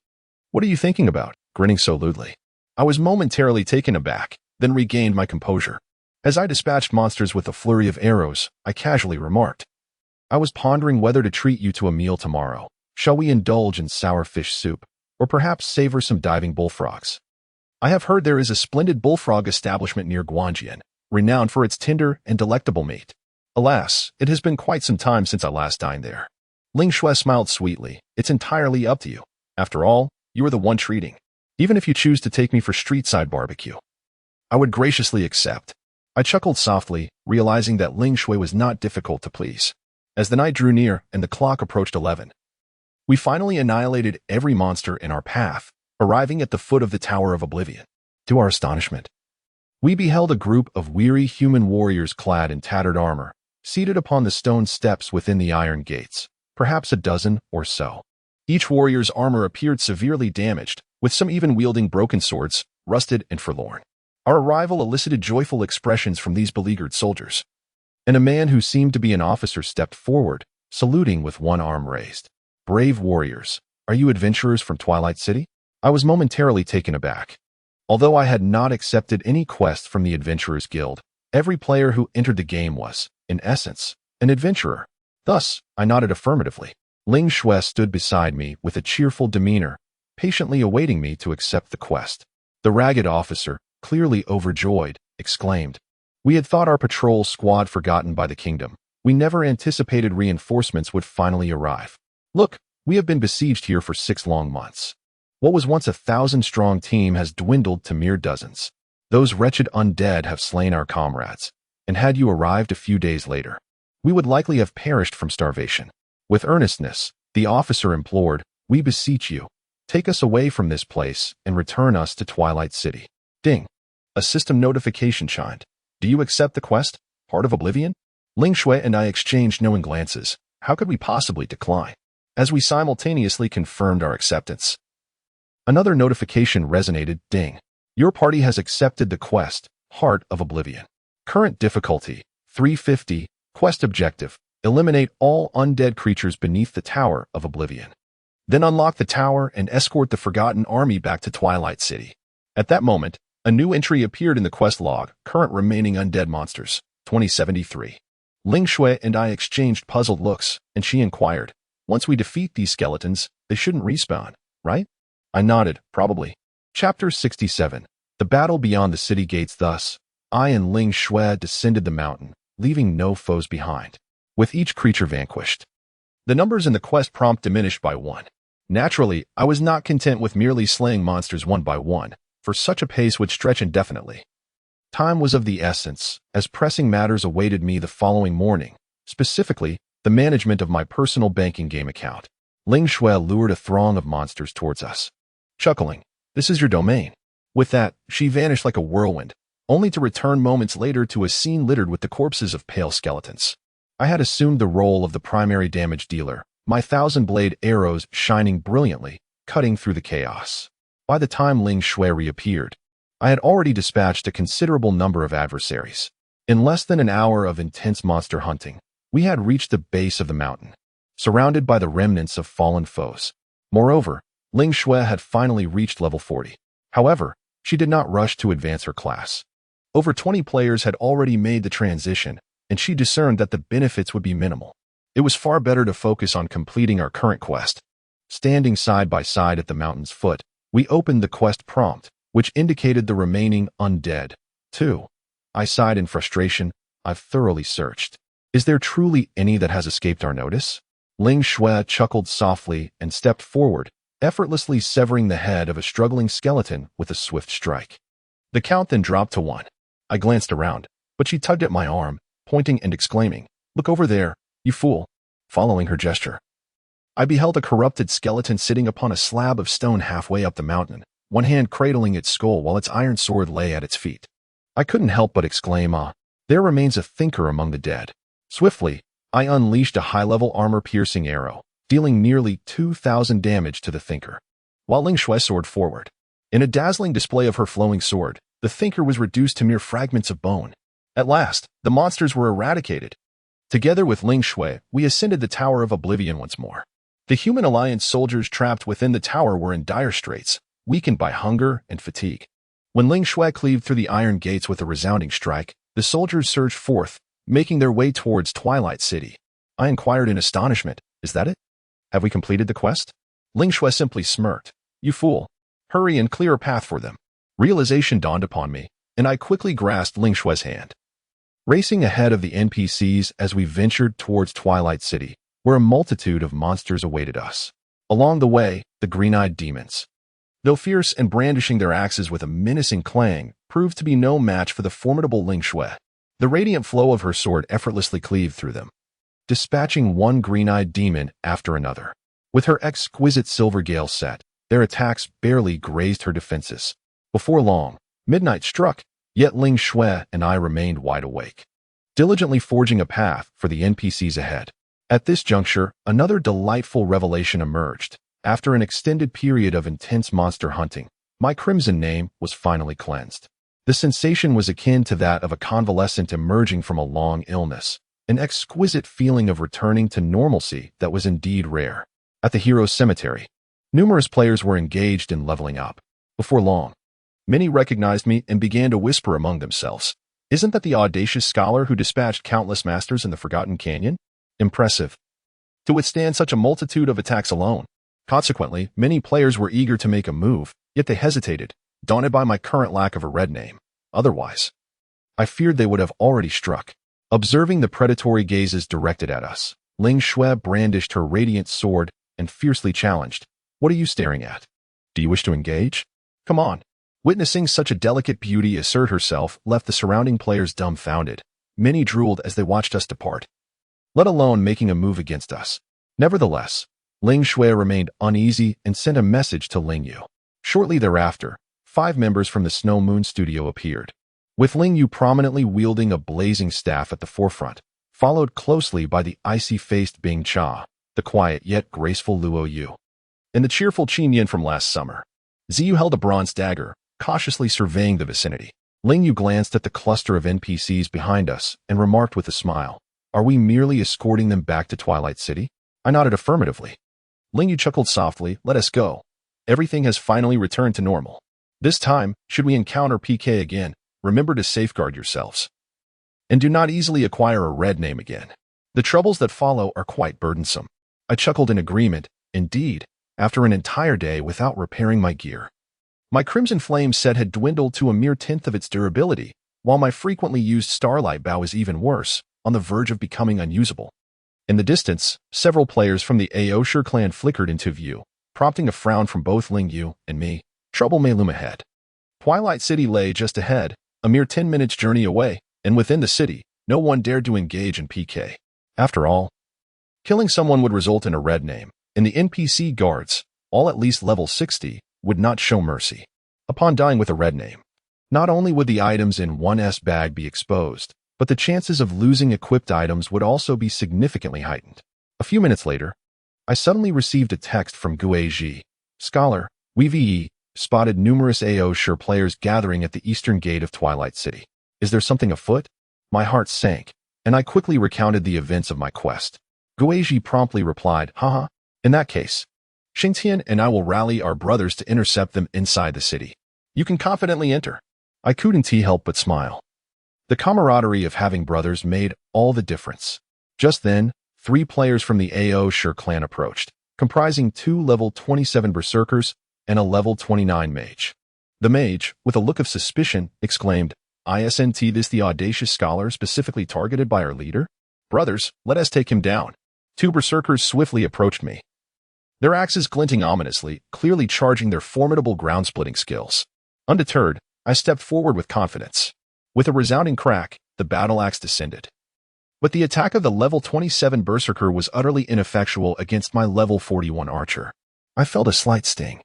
what are you thinking about?" Grinning so lewdly, I was momentarily taken aback, then regained my composure. As I dispatched monsters with a flurry of arrows, I casually remarked, "I was pondering whether to treat you to a meal tomorrow. Shall we indulge in sour fish soup, or perhaps savor some diving bullfrogs? I have heard there is a splendid bullfrog establishment near Guangjian, renowned for its tender and delectable meat. Alas, it has been quite some time since I last dined there. Ling Shui smiled sweetly. It's entirely up to you. After all, you are the one treating. Even if you choose to take me for street-side barbecue, I would graciously accept. I chuckled softly, realizing that Ling Shui was not difficult to please. As the night drew near and the clock approached 11, we finally annihilated every monster in our path, arriving at the foot of the Tower of Oblivion. To our astonishment, we beheld a group of weary human warriors clad in tattered armor, seated upon the stone steps within the iron gates, perhaps a dozen or so. Each warrior's armor appeared severely damaged, with some even wielding broken swords, rusted and forlorn. Our arrival elicited joyful expressions from these beleaguered soldiers, and a man who seemed to be an officer stepped forward, saluting with one arm raised. Brave warriors, are you adventurers from Twilight City? I was momentarily taken aback. Although I had not accepted any quest from the Adventurers Guild, every player who entered the game was, in essence, an adventurer. Thus, I nodded affirmatively. Ling Shui stood beside me with a cheerful demeanor, patiently awaiting me to accept the quest. The ragged officer, clearly overjoyed, exclaimed, "We had thought our patrol squad forgotten by the kingdom. We never anticipated reinforcements would finally arrive. Look, we have been besieged here for 6 long months. What was once a 1,000-strong team has dwindled to mere dozens. Those wretched undead have slain our comrades, and had you arrived a few days later, we would likely have perished from starvation." With earnestness, the officer implored, "We beseech you, take us away from this place and return us to Twilight City." Ding! A system notification chimed. "Do you accept the quest, Heart of Oblivion?" Ling Shui and I exchanged knowing glances. How could we possibly decline? As we simultaneously confirmed our acceptance, another notification resonated. Ding! Your party has accepted the quest, Heart of Oblivion. Current difficulty, 350. Quest objective, eliminate all undead creatures beneath the Tower of Oblivion. Then unlock the tower and escort the Forgotten Army back to Twilight City. At that moment, a new entry appeared in the quest log, current remaining undead monsters, 2073. Ling Shui and I exchanged puzzled looks, and she inquired, "Once we defeat these skeletons, they shouldn't respawn, right?" I nodded, probably. Chapter 67. The Battle Beyond the City Gates. Thus, I and Ling Shui descended the mountain, leaving no foes behind. With each creature vanquished, the numbers in the quest prompt diminished by 1. Naturally, I was not content with merely slaying monsters one by one, for such a pace would stretch indefinitely. Time was of the essence, as pressing matters awaited me the following morning, specifically, the management of my personal banking game account. Ling Shui lured a throng of monsters towards us. Chuckling, "This is your domain." With that, she vanished like a whirlwind, only to return moments later to a scene littered with the corpses of pale skeletons. I had assumed the role of the primary damage dealer, my 1,000-blade arrows shining brilliantly, cutting through the chaos. By the time Ling Shui reappeared, I had already dispatched a considerable number of adversaries. In less than an hour of intense monster hunting, we had reached the base of the mountain, surrounded by the remnants of fallen foes. Moreover, Ling Shui had finally reached level 40. However, she did not rush to advance her class. Over 20 players had already made the transition, and she discerned that the benefits would be minimal. It was far better to focus on completing our current quest. Standing side by side at the mountain's foot, we opened the quest prompt, which indicated the remaining undead. 2. I sighed in frustration. I've thoroughly searched. Is there truly any that has escaped our notice? Ling Shui chuckled softly and stepped forward, effortlessly severing the head of a struggling skeleton with a swift strike. The count then dropped to 1. I glanced around, but she tugged at my arm, pointing and exclaiming, "Look over there, you fool." Following her gesture, I beheld a corrupted skeleton sitting upon a slab of stone halfway up the mountain, one hand cradling its skull while its iron sword lay at its feet. I couldn't help but exclaim, "Ah, there remains a thinker among the dead." Swiftly, I unleashed a high-level armor-piercing arrow, dealing nearly 2,000 damage to the thinker, while Ling Shui soared forward. In a dazzling display of her flowing sword, the thinker was reduced to mere fragments of bone. At last, the monsters were eradicated. Together with Ling Shui, we ascended the Tower of Oblivion once more. The Human Alliance soldiers trapped within the tower were in dire straits, weakened by hunger and fatigue. When Ling Shui cleaved through the iron gates with a resounding strike, the soldiers surged forth, making their way towards Twilight City. I inquired in astonishment, "Is that it? Have we completed the quest? Ling Shui simply smirked. You fool. Hurry and clear a path for them. Realization dawned upon me, and I quickly grasped Ling Shui's hand. Racing ahead of the NPCs as we ventured towards Twilight City, where a multitude of monsters awaited us. Along the way, the green-eyed demons, though fierce and brandishing their axes with a menacing clang, proved to be no match for the formidable Ling Shui. The radiant flow of her sword effortlessly cleaved through them, dispatching one green-eyed demon after another. With her exquisite silver gale set, their attacks barely grazed her defenses. Before long, midnight struck, yet Ling Shui and I remained wide awake, diligently forging a path for the NPCs ahead. At this juncture, another delightful revelation emerged. After an extended period of intense monster hunting, my crimson name was finally cleansed. The sensation was akin to that of a convalescent emerging from a long illness, an exquisite feeling of returning to normalcy that was indeed rare. At the hero's cemetery, numerous players were engaged in leveling up. Before long, many recognized me and began to whisper among themselves, "Isn't that the audacious scholar who dispatched countless masters in the Forgotten Canyon? Impressive. To withstand such a multitude of attacks alone." Consequently, many players were eager to make a move, yet they hesitated, daunted by my current lack of a red name. Otherwise, I feared they would have already struck. Observing the predatory gazes directed at us, Ling Shui brandished her radiant sword and fiercely challenged, "What are you staring at? Do you wish to engage? Come on." Witnessing such a delicate beauty assert herself left the surrounding players dumbfounded. Many drooled as they watched us depart, let alone making a move against us. Nevertheless, Ling Shui remained uneasy and sent a message to Ling Yu. Shortly thereafter, 5 members from the Snow Moon studio appeared, with Ling Yu prominently wielding a blazing staff at the forefront, followed closely by the icy-faced Bing Cha, the quiet yet graceful Luo Yu, and the cheerful Qin Yin from last summer. Ziyu held a bronze dagger, cautiously surveying the vicinity. Ling Yu glanced at the cluster of NPCs behind us and remarked with a smile, "Are we merely escorting them back to Twilight City?" I nodded affirmatively. Ling Yu chuckled softly, "Let us go. Everything has finally returned to normal. This time, should we encounter PK again, remember to safeguard yourselves. And do not easily acquire a red name again. The troubles that follow are quite burdensome." I chuckled in agreement. Indeed, after an entire day without repairing my gear, my Crimson Flame set had dwindled to a mere tenth of its durability, while my frequently used Starlight Bow is even worse, on the verge of becoming unusable. In the distance, several players from the Aosher clan flickered into view, prompting a frown from both Ling Yu and me. Trouble may loom ahead. Twilight City lay just ahead, a mere 10 minutes journey away, and within the city, no one dared to engage in PK. After all, killing someone would result in a red name, and the NPC guards, all at least level 60, would not show mercy. Upon dying with a red name, not only would the items in one's bag be exposed, but the chances of losing equipped items would also be significantly heightened. A few minutes later, I suddenly received a text from Gue Ji. "Scholar, we spotted numerous Aosher players gathering at the eastern gate of Twilight City. Is there something afoot?" My heart sank, and I quickly recounted the events of my quest. Gue Ji promptly replied, "Haha, in that case, Xingtian and I will rally our brothers to intercept them inside the city. You can confidently enter." I couldn't help but smile. The camaraderie of having brothers made all the difference. Just then, 3 players from the Aosher clan approached, comprising 2 level 27 berserkers and a level 29 mage. The mage, with a look of suspicion, exclaimed, "Isn't this the audacious scholar specifically targeted by our leader? Brothers, let us take him down." 2 berserkers swiftly approached me, their axes glinting ominously, clearly charging their formidable ground-splitting skills. Undeterred, I stepped forward with confidence. With a resounding crack, the battle axe descended. But the attack of the level 27 berserker was utterly ineffectual against my level 41 archer. I felt a slight sting.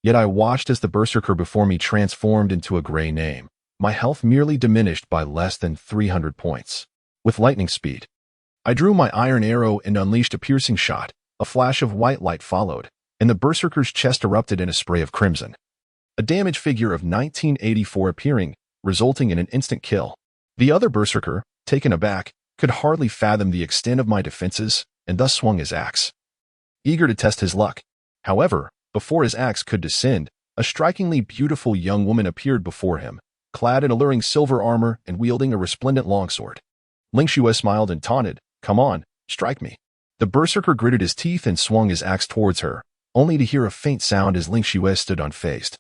Yet I watched as the berserker before me transformed into a gray name, my health merely diminished by less than 300 points. With lightning speed, I drew my iron arrow and unleashed a piercing shot. A flash of white light followed, and the berserker's chest erupted in a spray of crimson. A damage figure of 1984 appearing, resulting in an instant kill. The other berserker, taken aback, could hardly fathom the extent of my defenses and thus swung his axe, eager to test his luck. However, before his axe could descend, a strikingly beautiful young woman appeared before him, clad in alluring silver armor and wielding a resplendent longsword. Ling Shui smiled and taunted, "Come on, strike me." The berserker gritted his teeth and swung his axe towards her, only to hear a faint sound as Ling Xue stood unfazed,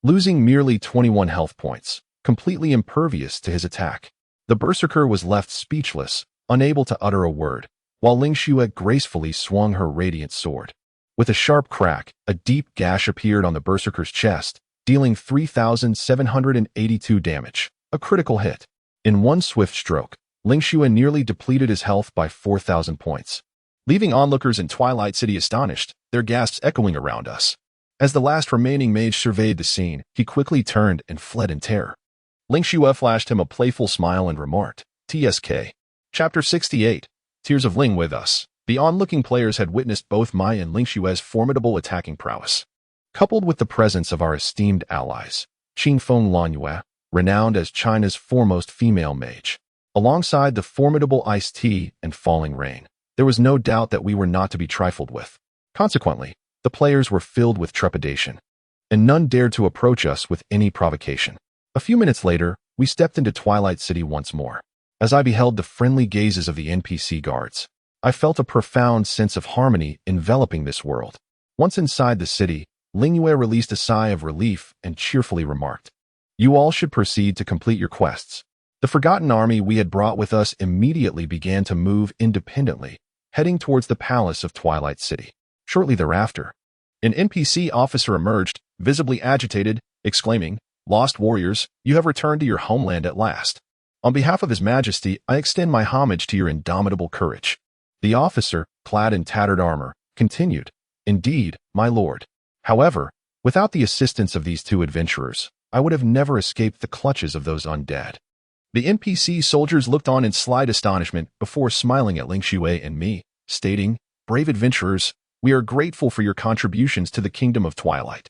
losing merely 21 health points, completely impervious to his attack. The berserker was left speechless, unable to utter a word, while Ling Xue gracefully swung her radiant sword. With a sharp crack, a deep gash appeared on the berserker's chest, dealing 3,782 damage, a critical hit. In one swift stroke, Ling Xue nearly depleted his health by 4,000 points, leaving onlookers in Twilight City astonished, their gasps echoing around us. As the last remaining mage surveyed the scene, he quickly turned and fled in terror. Ling Xue flashed him a playful smile and remarked, "TSK." Chapter 68, Tears of Ling with us. The onlooking players had witnessed both Mai and Ling Xue's formidable attacking prowess, coupled with the presence of our esteemed allies, Qingfeng Lanyue, renowned as China's foremost female mage, alongside the formidable Ice-T and Falling Rain. There was no doubt that we were not to be trifled with. Consequently, the players were filled with trepidation, and none dared to approach us with any provocation. A few minutes later, we stepped into Twilight City once more. As I beheld the friendly gazes of the NPC guards, I felt a profound sense of harmony enveloping this world. Once inside the city, Ling Yue released a sigh of relief and cheerfully remarked, "You all should proceed to complete your quests." The forgotten army we had brought with us immediately began to move independently, heading towards the palace of Twilight City. Shortly thereafter, an NPC officer emerged, visibly agitated, exclaiming, "Lost warriors, you have returned to your homeland at last. On behalf of His Majesty, I extend my homage to your indomitable courage." The officer, clad in tattered armor, continued, "Indeed, my lord. However, without the assistance of these two adventurers, I would have never escaped the clutches of those undead." The NPC soldiers looked on in slight astonishment before smiling at Ling Xue and me, stating, "Brave adventurers, we are grateful for your contributions to the Kingdom of Twilight.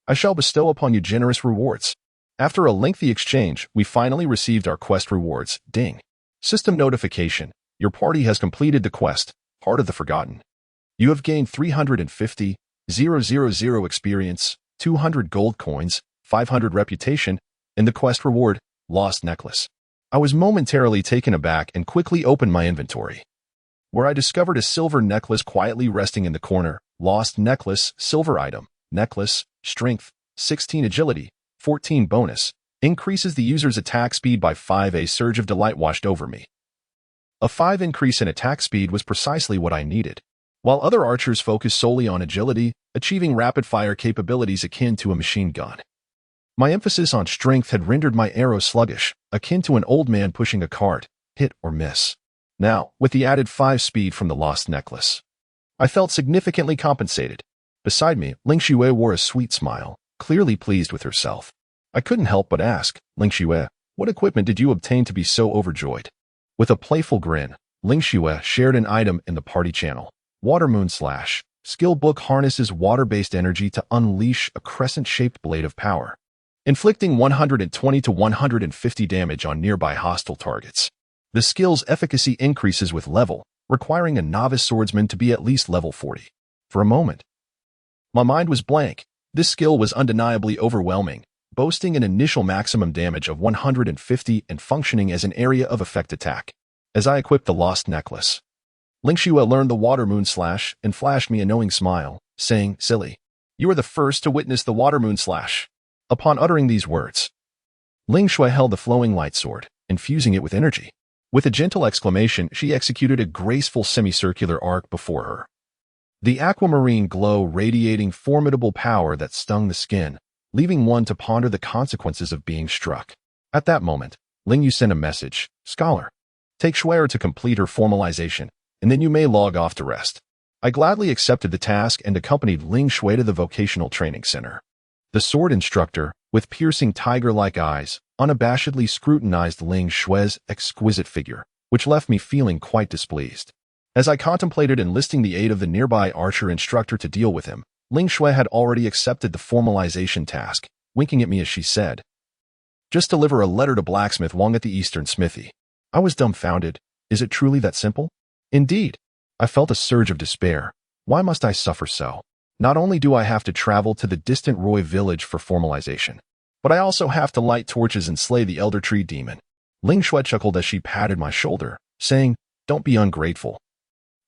I shall bestow upon you generous rewards." After a lengthy exchange, we finally received our quest rewards. Ding. System notification. Your party has completed the quest, Heart of the Forgotten. You have gained 350,000 experience, 200 gold coins, 500 reputation, and the quest reward, Lost Necklace. I was momentarily taken aback and quickly opened my inventory, where I discovered a silver necklace quietly resting in the corner. Lost Necklace, silver item, necklace, strength, 16 agility, 14 bonus, increases the user's attack speed by 5. A surge of delight washed over me. A 5 increase in attack speed was precisely what I needed. While other archers focus solely on agility, achieving rapid-fire capabilities akin to a machine gun, my emphasis on strength had rendered my arrow sluggish, akin to an old man pushing a cart, hit or miss. Now, with the added 5 speed from the Lost Necklace, I felt significantly compensated. Beside me, Ling Xue wore a sweet smile, clearly pleased with herself. I couldn't help but ask, "Ling Xue, what equipment did you obtain to be so overjoyed?" With a playful grin, Ling Xue shared an item in the party channel. Water Moon Slash. Skill book harnesses water-based energy to unleash a crescent-shaped blade of power, inflicting 120 to 150 damage on nearby hostile targets. The skill's efficacy increases with level, requiring a novice swordsman to be at least level 40. For a moment, my mind was blank. This skill was undeniably overwhelming, boasting an initial maximum damage of 150 and functioning as an area of effect attack. As I equipped the Lost Necklace, Ling Xue learned the Water Moon Slash and flashed me a knowing smile, saying, "Silly, you are the first to witness the Water Moon Slash." Upon uttering these words, Ling Xue held the flowing light sword, infusing it with energy. With a gentle exclamation, she executed a graceful semicircular arc before her, the aquamarine glow radiating formidable power that stung the skin, leaving one to ponder the consequences of being struck. At that moment, Ling Yu sent a message, "Scholar, take Xuer to complete her formalization, and then you may log off to rest." I gladly accepted the task and accompanied Ling Xue to the vocational training center. The sword instructor, with piercing tiger-like eyes, unabashedly scrutinized Ling Xue's exquisite figure, which left me feeling quite displeased. As I contemplated enlisting the aid of the nearby archer instructor to deal with him, Ling Xue had already accepted the formalization task, winking at me as she said, "Just deliver a letter to Blacksmith Wang at the Eastern Smithy." I was dumbfounded. Is it truly that simple? Indeed. I felt a surge of despair. Why must I suffer so? Not only do I have to travel to the distant Roy village for formalization, but I also have to light torches and slay the Elder Tree Demon. Ling Xue chuckled as she patted my shoulder, saying, "Don't be ungrateful.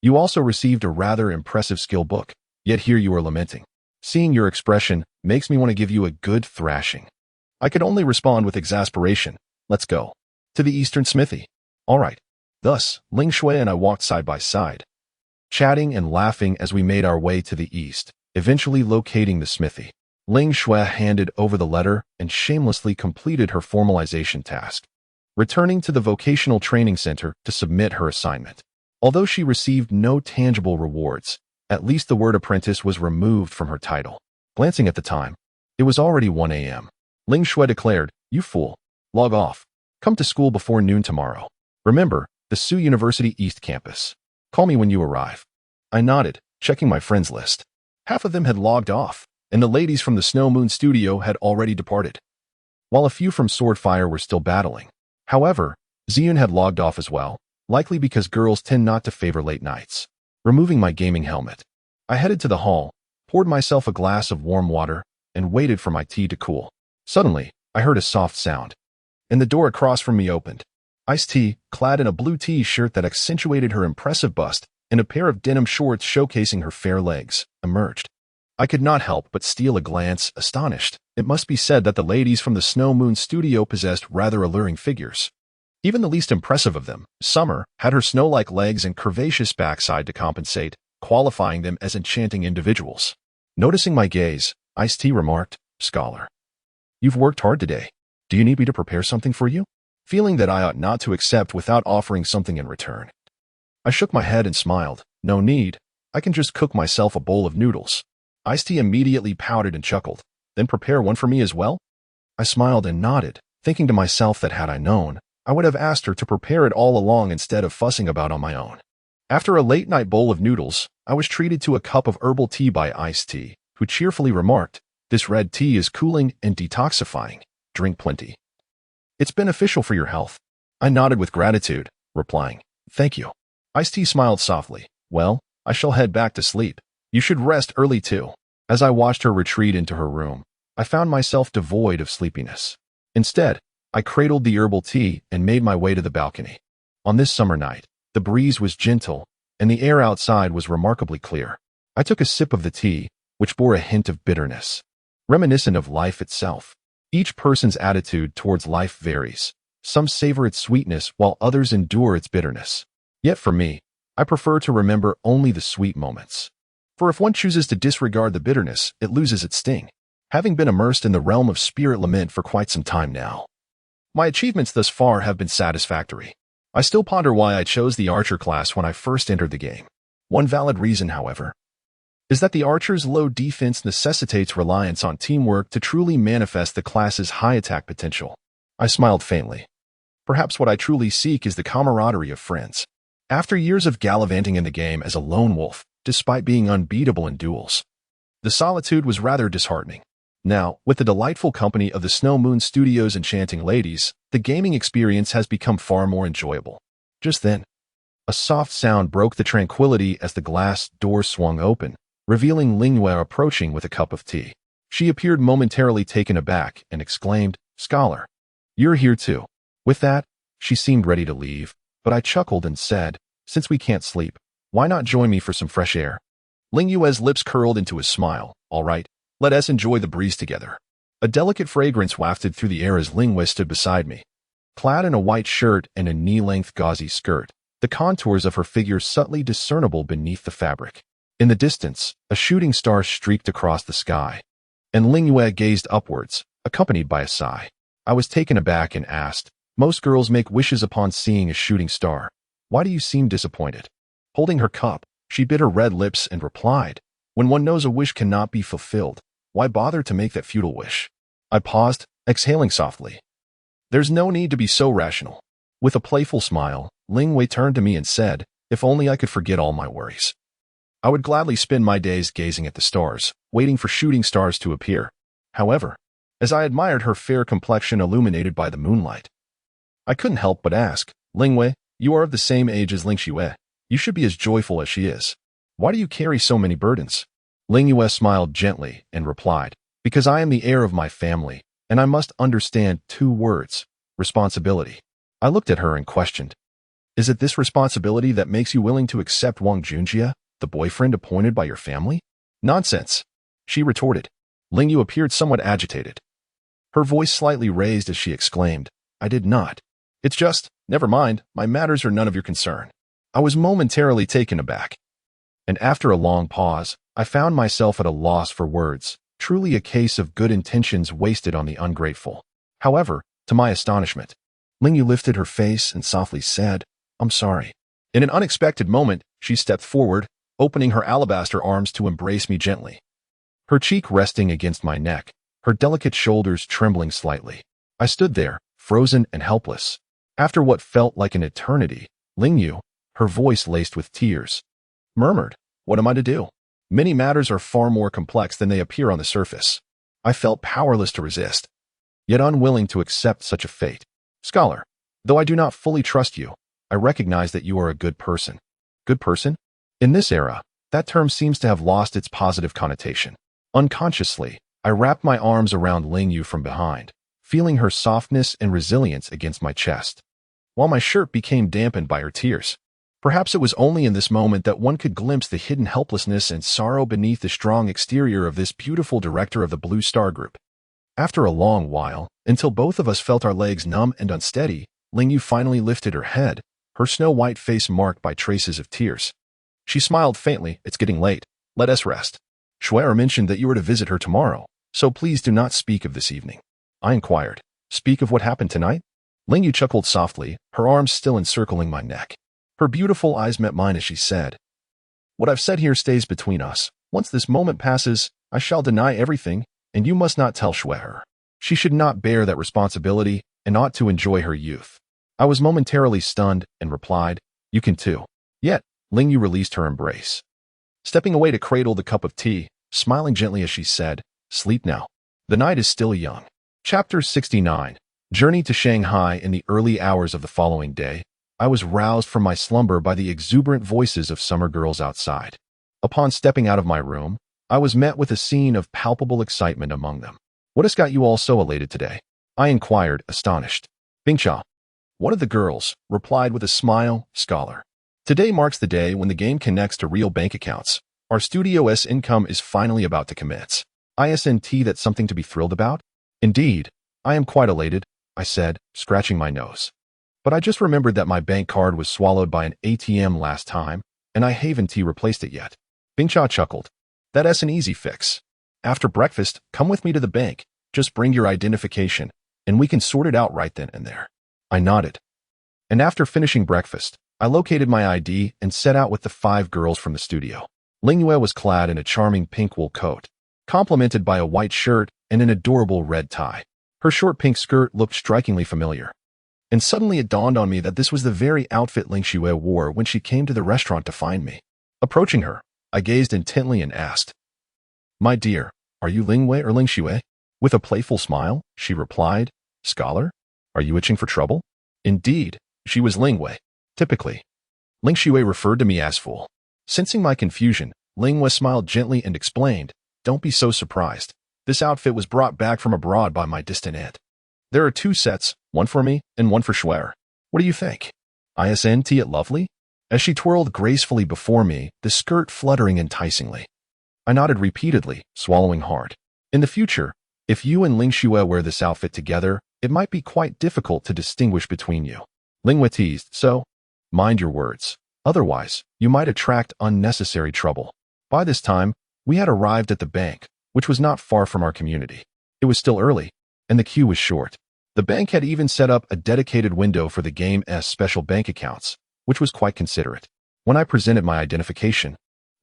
You also received a rather impressive skill book, yet here you are lamenting. Seeing your expression makes me want to give you a good thrashing. I could only respond with exasperation. Let's go. To the Eastern Smithy. All right. Thus, Ling Shui and I walked side by side, chatting and laughing as we made our way to the east, eventually locating the smithy. Ling Shui handed over the letter and shamelessly completed her formalization task, returning to the vocational training center to submit her assignment. Although she received no tangible rewards, at least the word apprentice was removed from her title. Glancing at the time, it was already 1 a.m. Ling Shui declared, "You fool. Log off. Come to school before noon tomorrow. Remember, the Sioux University East Campus. Call me when you arrive." I nodded, checking my friends list. Half of them had logged off, and the ladies from the Snow Moon studio had already departed, while a few from Swordfire were still battling. However, Ziyun had logged off as well, likely because girls tend not to favor late nights. Removing my gaming helmet, I headed to the hall, poured myself a glass of warm water, and waited for my tea to cool. Suddenly, I heard a soft sound, and the door across from me opened. Ice-T, clad in a blue t-shirt that accentuated her impressive bust and a pair of denim shorts showcasing her fair legs, emerged. I could not help but steal a glance, astonished. It must be said that the ladies from the Snow Moon studio possessed rather alluring figures. Even the least impressive of them, Summer, had her snow-like legs and curvaceous backside to compensate, qualifying them as enchanting individuals. Noticing my gaze, Ice-T remarked, "Scholar, you've worked hard today. Do you need me to prepare something for you?" Feeling that I ought not to accept without offering something in return, I shook my head and smiled. "No need. I can just cook myself a bowl of noodles." Ice-T immediately pouted and chuckled. "Then prepare one for me as well?" I smiled and nodded, thinking to myself that had I known, I would have asked her to prepare it all along instead of fussing about on my own. After a late-night bowl of noodles, I was treated to a cup of herbal tea by Ice-T, who cheerfully remarked, "This red tea is cooling and detoxifying. Drink plenty. It's beneficial for your health." I nodded with gratitude, replying, "Thank you." Ice-T smiled softly. "Well, I shall head back to sleep. You should rest early too." As I watched her retreat into her room, I found myself devoid of sleepiness. Instead, I cradled the herbal tea and made my way to the balcony. On this summer night, the breeze was gentle, and the air outside was remarkably clear. I took a sip of the tea, which bore a hint of bitterness, reminiscent of life itself. Each person's attitude towards life varies. Some savor its sweetness while others endure its bitterness. Yet for me, I prefer to remember only the sweet moments. For if one chooses to disregard the bitterness, it loses its sting. Having been immersed in the realm of spirit lament for quite some time now, my achievements thus far have been satisfactory. I still ponder why I chose the archer class when I first entered the game. One valid reason, however, is that the archer's low defense necessitates reliance on teamwork to truly manifest the class's high attack potential. I smiled faintly. Perhaps what I truly seek is the camaraderie of friends. After years of gallivanting in the game as a lone wolf, despite being unbeatable in duels, the solitude was rather disheartening. Now, with the delightful company of the Snow Moon Studios' enchanting ladies, the gaming experience has become far more enjoyable. Just then, a soft sound broke the tranquility as the glass door swung open, revealing Lingyue approaching with a cup of tea. She appeared momentarily taken aback and exclaimed, "Scholar, you're here too." With that, she seemed ready to leave, but I chuckled and said, "Since we can't sleep, why not join me for some fresh air?" Lingyue's lips curled into a smile. "All right, let us enjoy the breeze together." A delicate fragrance wafted through the air as Lingyue stood beside me. Clad in a white shirt and a knee-length gauzy skirt, the contours of her figure subtly discernible beneath the fabric. In the distance, a shooting star streaked across the sky, and Lingyue gazed upwards, accompanied by a sigh. I was taken aback and asked, "Most girls make wishes upon seeing a shooting star. Why do you seem disappointed?" Holding her cup, she bit her red lips and replied, "When one knows a wish cannot be fulfilled, why bother to make that futile wish?" I paused, exhaling softly. "There's no need to be so rational." With a playful smile, Lingyue turned to me and said, "If only I could forget all my worries. I would gladly spend my days gazing at the stars, waiting for shooting stars to appear." However, as I admired her fair complexion illuminated by the moonlight, I couldn't help but ask, "Lingyue, you are of the same age as Lingxue. You should be as joyful as she is. Why do you carry so many burdens?" Lingyue smiled gently and replied, "Because I am the heir of my family, and I must understand two words: responsibility." I looked at her and questioned, Is it this responsibility that makes you willing to accept Wang Junjie, the boyfriend appointed by your family? Nonsense, she retorted. Ling Yu appeared somewhat agitated. Her voice slightly raised as she exclaimed, I did not. It's just, never mind, my matters are none of your concern. I was momentarily taken aback. And after a long pause, I found myself at a loss for words, truly a case of good intentions wasted on the ungrateful. However, to my astonishment, Ling Yu lifted her face and softly said, I'm sorry. In an unexpected moment, she stepped forward, opening her alabaster arms to embrace me gently. Her cheek resting against my neck, her delicate shoulders trembling slightly. I stood there, frozen and helpless. After what felt like an eternity, Ling Yu, her voice laced with tears, murmured, What am I to do? Many matters are far more complex than they appear on the surface. I felt powerless to resist, yet unwilling to accept such a fate. Scholar, though I do not fully trust you, I recognize that you are a good person. Good person? In this era, that term seems to have lost its positive connotation. Unconsciously, I wrapped my arms around Ling Yu from behind, feeling her softness and resilience against my chest, while my shirt became dampened by her tears. Perhaps it was only in this moment that one could glimpse the hidden helplessness and sorrow beneath the strong exterior of this beautiful director of the Blue Star Group. After a long while, until both of us felt our legs numb and unsteady, Ling Yu finally lifted her head, her snow-white face marked by traces of tears. She smiled faintly. It's getting late. Let us rest. Shuer mentioned that you were to visit her tomorrow, so please do not speak of this evening. I inquired. Speak of what happened tonight? Ling Yu chuckled softly, her arms still encircling my neck. Her beautiful eyes met mine as she said, What I've said here stays between us. Once this moment passes, I shall deny everything, and you must not tell Shuer. She should not bear that responsibility and ought to enjoy her youth. I was momentarily stunned and replied, You can too. Yet, Ling Yu released her embrace, stepping away to cradle the cup of tea, smiling gently as she said, Sleep now. The night is still young. Chapter 69. Journey to Shanghai. In the early hours of the following day, I was roused from my slumber by the exuberant voices of summer girls outside. Upon stepping out of my room, I was met with a scene of palpable excitement among them. What has got you all so elated today? I inquired, astonished. Bingcha, one of the girls, replied with a smile, Scholar. Today marks the day when the game connects to real bank accounts. Our studio's income is finally about to commence. Isn't that something to be thrilled about? Indeed, I am quite elated, I said, scratching my nose. But I just remembered that my bank card was swallowed by an ATM last time, and I haven't replaced it yet. Bingcha chuckled. That's an easy fix. After breakfast, come with me to the bank. Just bring your identification, and we can sort it out right then and there. I nodded. And after finishing breakfast, I located my ID and set out with the 5 girls from the studio. Ling Yue was clad in a charming pink wool coat, complemented by a white shirt and an adorable red tie. Her short pink skirt looked strikingly familiar. And suddenly it dawned on me that this was the very outfit Ling Yue wore when she came to the restaurant to find me. Approaching her, I gazed intently and asked, My dear, are you Ling Wei or Ling Yue? With a playful smile, she replied, Scholar, are you itching for trouble? Indeed, she was Ling Wei. Typically, Ling Yue referred to me as fool. Sensing my confusion, Ling Wei smiled gently and explained, Don't be so surprised. This outfit was brought back from abroad by my distant aunt. There are 2 sets, one for me and one for Shuer. What do you think? Isn't it lovely? As she twirled gracefully before me, the skirt fluttering enticingly. I nodded repeatedly, swallowing hard. In the future, if you and Ling Yue wear this outfit together, it might be quite difficult to distinguish between you. Ling Wei teased, so mind your words. Otherwise, you might attract unnecessary trouble. By this time, we had arrived at the bank, which was not far from our community. It was still early, and the queue was short. The bank had even set up a dedicated window for the game's special bank accounts, which was quite considerate. When I presented my identification,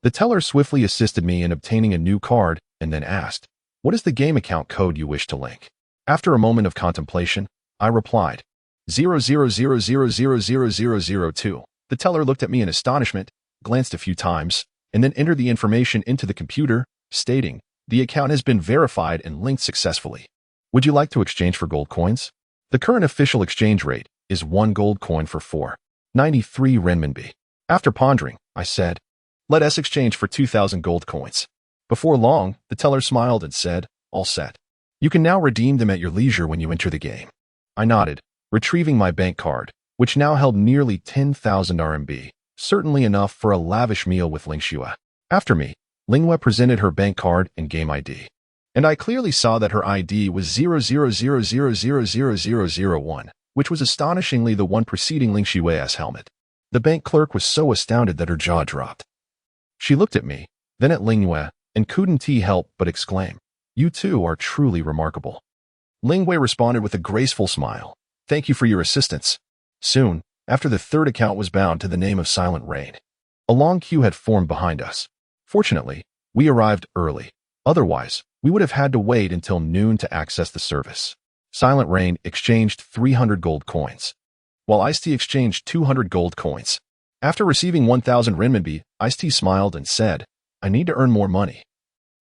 the teller swiftly assisted me in obtaining a new card and then asked, What is the game account code you wish to link? After a moment of contemplation, I replied, 00000002. The teller looked at me in astonishment, glanced a few times, and then entered the information into the computer, stating, The account has been verified and linked successfully. Would you like to exchange for gold coins? The current official exchange rate is 1 gold coin for 4.93 renminbi. After pondering, I said, Let us exchange for 2,000 gold coins. Before long, the teller smiled and said, All set. You can now redeem them at your leisure when you enter the game. I nodded, retrieving my bank card, which which now held nearly 10,000 RMB, certainly enough for a lavish meal with Lingxue. After me, Lingwei presented her bank card and game ID, and I clearly saw that her ID was 0000000001, which was astonishingly the one preceding Lingshue's helmet. The bank clerk was so astounded that her jaw dropped. She looked at me, then at Lingwei, and couldn't help but exclaim, "You two are truly remarkable." Lingwei responded with a graceful smile. "Thank you for your assistance." Soon, after the third account was bound to the name of Silent Rain, a long queue had formed behind us. Fortunately, we arrived early. Otherwise, we would have had to wait until noon to access the service. Silent Rain exchanged 300 gold coins, while Ice-T exchanged 200 gold coins. After receiving 1,000 renminbi, Ice-T smiled and said, "I need to earn more money.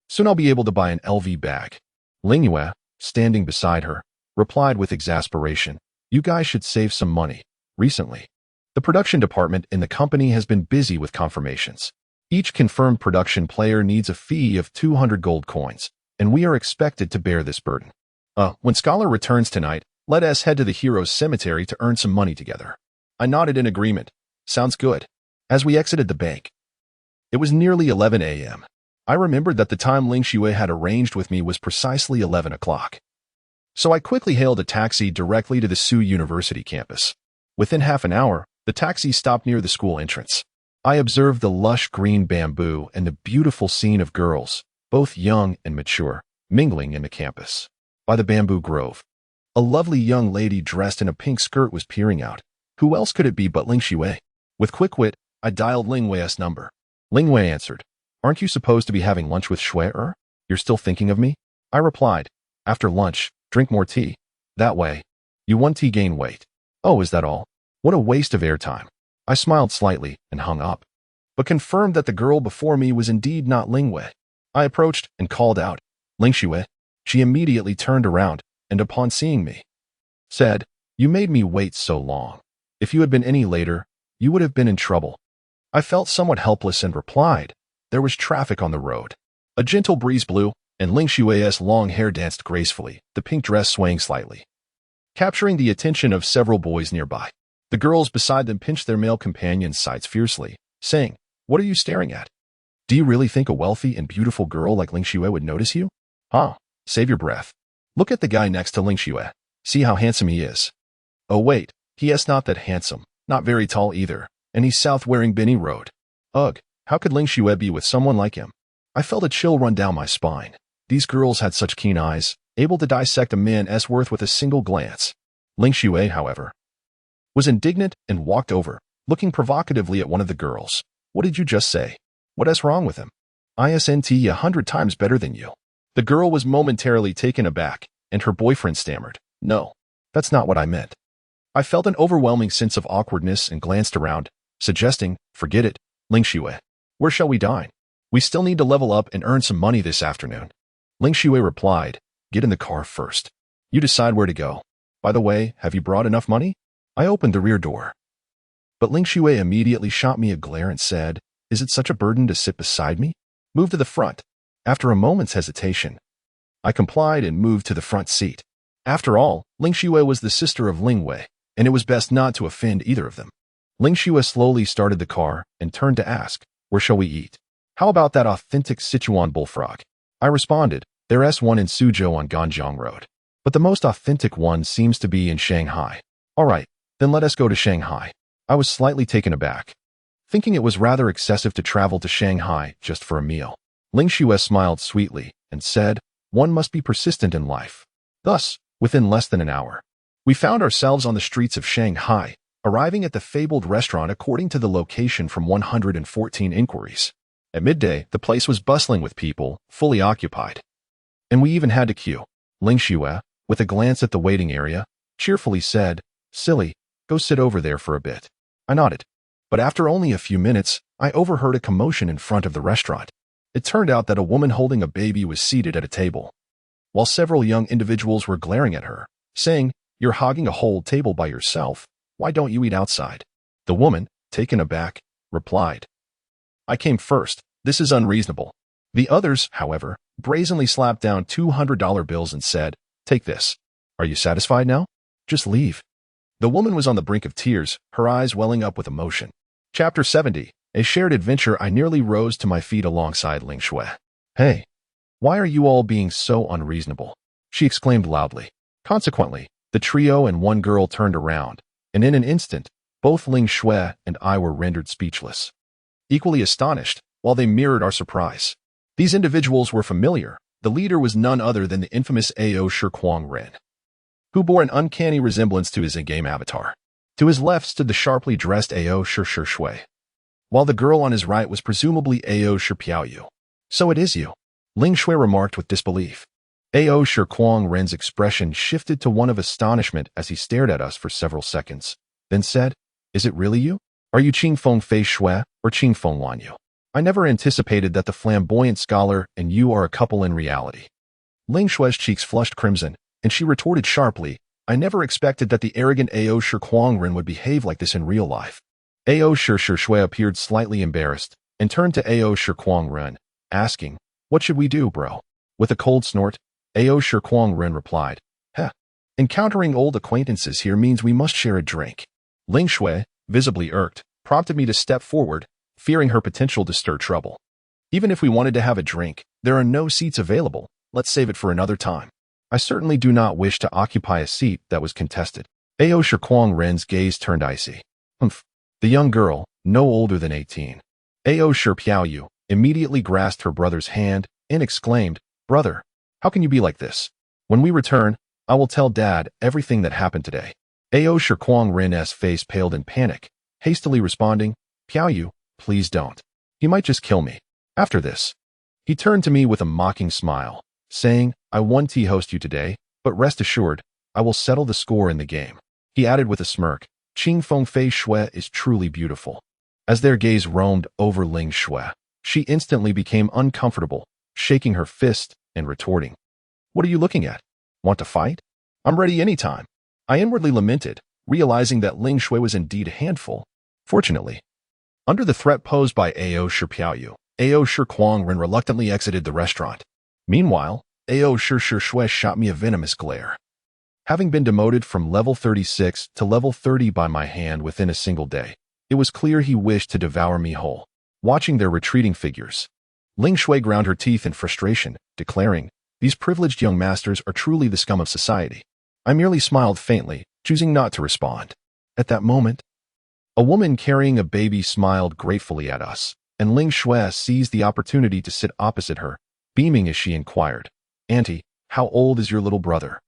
Soon I'll be able to buy an LV bag." Lingyue, standing beside her, replied with exasperation, "You guys should save some money. Recently, the production department in the company has been busy with confirmations. Each confirmed production player needs a fee of 200 gold coins, and we are expected to bear this burden. When Scholar returns tonight, let us head to the hero's cemetery to earn some money together." I nodded in agreement. "Sounds good." As we exited the bank, it was nearly 11 a.m. I remembered that the time Lingxue had arranged with me was precisely 11 o'clock. So I quickly hailed a taxi directly to the Sioux University campus. Within half an hour, the taxi stopped near the school entrance. I observed the lush green bamboo and the beautiful scene of girls, both young and mature, mingling in the campus. By the bamboo grove, a lovely young lady dressed in a pink skirt was peering out. Who else could it be but Lingxue? With quick wit, I dialed Lingwei's number. Lingwei answered. "Aren't you supposed to be having lunch with Shui? You're still thinking of me?" I replied. "After lunch, drink more tea. That way, you won't gain weight." "Oh, is that all? What a waste of airtime." I smiled slightly and hung up, but confirmed that the girl before me was indeed not Lingwei. I approached and called out, "Lingxue." She immediately turned around, and upon seeing me, said, "You made me wait so long. If you had been any later, you would have been in trouble." I felt somewhat helpless and replied, "There was traffic on the road." A gentle breeze blew, and Lingshue's long hair danced gracefully, the pink dress swaying slightly, capturing the attention of several boys nearby. The girls beside them pinched their male companions' sides fiercely, saying, "What are you staring at? Do you really think a wealthy and beautiful girl like Lingxue would notice you? Save your breath. Look at the guy next to Lingxue. See how handsome he is. Oh wait, he is not that handsome, not very tall either, and he's south wearing Benny Road. Ugh, how could Lingxue be with someone like him?" I felt a chill run down my spine. These girls had such keen eyes, able to dissect a man's worth with a single glance. Lingxue, however, was indignant and walked over, looking provocatively at one of the girls. "What did you just say? What is wrong with him? Isn't 100 times better than you?" The girl was momentarily taken aback, and her boyfriend stammered, "No, that's not what I meant." I felt an overwhelming sense of awkwardness and glanced around, suggesting, "Forget it, Lingxue. Where shall we dine? We still need to level up and earn some money this afternoon." Lingxue replied, "Get in the car first. You decide where to go. By the way, have you brought enough money?" I opened the rear door, but Lingxue immediately shot me a glare and said, "Is it such a burden to sit beside me? Move to the front." After a moment's hesitation, I complied and moved to the front seat. After all, Lingxue was the sister of Lingwei, and it was best not to offend either of them. Lingxue slowly started the car and turned to ask, "Where shall we eat? How about that authentic Sichuan bullfrog?" I responded, "There's one in Suzhou on Ganjiang Road, but the most authentic one seems to be in Shanghai." "All right, then let us go to Shanghai." I was slightly taken aback, thinking it was rather excessive to travel to Shanghai just for a meal. Lingxue smiled sweetly and said, "One must be persistent in life." Thus, within less than an hour, we found ourselves on the streets of Shanghai, arriving at the fabled restaurant according to the location from 114 inquiries. At midday, the place was bustling with people, fully occupied, and we even had to queue. Lingxue, with a glance at the waiting area, cheerfully said, "Silly, go sit over there for a bit." I nodded, but after only a few minutes, I overheard a commotion in front of the restaurant. It turned out that a woman holding a baby was seated at a table, while several young individuals were glaring at her, saying, "You're hogging a whole table by yourself. Why don't you eat outside?" The woman, taken aback, replied, "I came first. This is unreasonable." The others, however, brazenly slapped down $200 bills and said, "Take this. Are you satisfied now? Just leave." The woman was on the brink of tears, her eyes welling up with emotion. Chapter 70. A shared adventure. I nearly rose to my feet alongside Ling Shui. Hey, why are you all being so unreasonable? She exclaimed loudly. Consequently, the trio and one girl turned around, and in an instant, both Ling Shui and I were rendered speechless. Equally astonished, while they mirrored our surprise. These individuals were familiar. The leader was none other than the infamous Ao Shikuang Ren, who bore an uncanny resemblance to his in-game avatar. To his left stood the sharply dressed Ao Shui, while the girl on his right was presumably Ao Piaoyu. So it is you, Ling Shui remarked with disbelief. Ao Shikuang Ren's expression shifted to one of astonishment as he stared at us for several seconds, then said, Is it really you? Are you Qingfeng Fei Shui or Qingfeng Wanyu? I never anticipated that the flamboyant scholar and you are a couple in reality. Ling Shui's cheeks flushed crimson, and she retorted sharply, I never expected that the arrogant Ao Shikuang Ren would behave like this in real life. Ao Shui appeared slightly embarrassed and turned to Ao Shikuang Ren, asking, What should we do, bro? With a cold snort, Ao Shikuang Ren replied, Heh, encountering old acquaintances here means we must share a drink. Ling Shui, visibly irked, prompted me to step forward, fearing her potential to stir trouble. Even if we wanted to have a drink, there are no seats available. Let's save it for another time. I certainly do not wish to occupy a seat that was contested. Ao Shikuang Ren's gaze turned icy. Humph. The young girl, no older than 18. Ao Piaoyu immediately grasped her brother's hand and exclaimed, Brother, how can you be like this? When we return, I will tell Dad everything that happened today. Ao Shikuang Ren's face paled in panic, hastily responding, Piaoyu, please don't. He might just kill me. After this, he turned to me with a mocking smile, saying, I won host you today, but rest assured, I will settle the score in the game. He added with a smirk, Qingfeng Fei Shui is truly beautiful. As their gaze roamed over Ling Shui, she instantly became uncomfortable, shaking her fist and retorting, What are you looking at? Want to fight? I'm ready anytime. I inwardly lamented, realizing that Ling Shui was indeed a handful. Fortunately, under the threat posed by Ao Piaoyu, Ao Shikuang Ren reluctantly exited the restaurant. Meanwhile, Ao Shui shot me a venomous glare. Having been demoted from level 36 to level 30 by my hand within a single day, it was clear he wished to devour me whole. Watching their retreating figures, Ling Shui ground her teeth in frustration, declaring, These privileged young masters are truly the scum of society. I merely smiled faintly, choosing not to respond. At that moment, a woman carrying a baby smiled gratefully at us, and Ling Shui seized the opportunity to sit opposite her, beaming as she inquired, Auntie, how old is your little brother?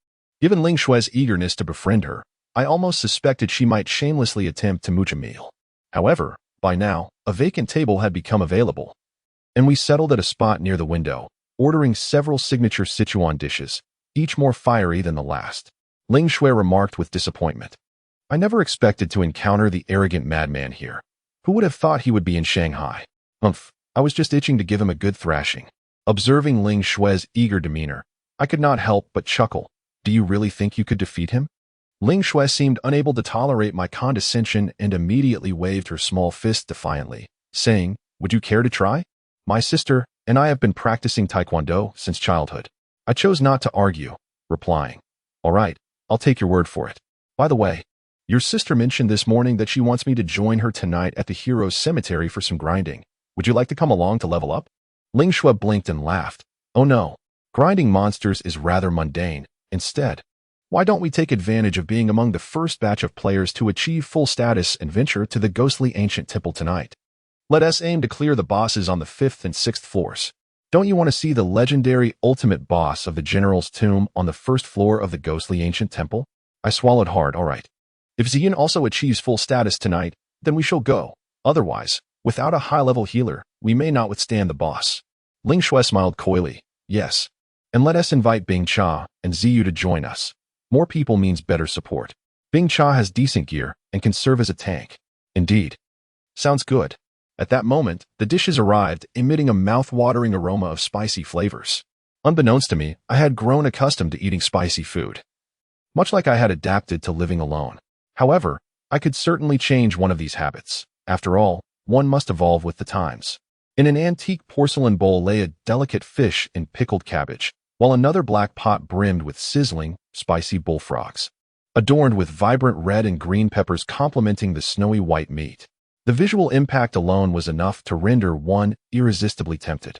Given Ling Shui's eagerness to befriend her, I almost suspected she might shamelessly attempt to mooch a meal. However, by now, a vacant table had become available, and we settled at a spot near the window, ordering several signature Sichuan dishes, each more fiery than the last. Ling Shui remarked with disappointment, I never expected to encounter the arrogant madman here. Who would have thought he would be in Shanghai? Humph, I was just itching to give him a good thrashing. Observing Ling Shui's eager demeanor, I could not help but chuckle. Do you really think you could defeat him? Ling Shui seemed unable to tolerate my condescension and immediately waved her small fist defiantly, saying, Would you care to try? My sister and I have been practicing Taekwondo since childhood. I chose not to argue, replying, All right, I'll take your word for it. By the way, your sister mentioned this morning that she wants me to join her tonight at the Heroes Cemetery for some grinding. Would you like to come along to level up? Ling Shui blinked and laughed. Oh no, grinding monsters is rather mundane. Instead, why don't we take advantage of being among the first batch of players to achieve full status and venture to the ghostly ancient temple tonight? Let us aim to clear the bosses on the 5th and 6th floors. Don't you want to see the legendary ultimate boss of the General's Tomb on the 1st floor of the ghostly ancient temple? I swallowed hard. All right. If Ziyin also achieves full status tonight, then we shall go. Otherwise, without a high-level healer, we may not withstand the boss. Ling Shui smiled coyly. Yes. And let us invite Bing Cha and Ziyu to join us. More people means better support. Bing Cha has decent gear and can serve as a tank. Indeed. Sounds good. At that moment, the dishes arrived, emitting a mouth-watering aroma of spicy flavors. Unbeknownst to me, I had grown accustomed to eating spicy food, much like I had adapted to living alone. However, I could certainly change one of these habits. After all, one must evolve with the times. In an antique porcelain bowl lay a delicate fish and pickled cabbage, while another black pot brimmed with sizzling, spicy bullfrogs. adorned with vibrant red and green peppers complementing the snowy white meat. The visual impact alone was enough to render one irresistibly tempted.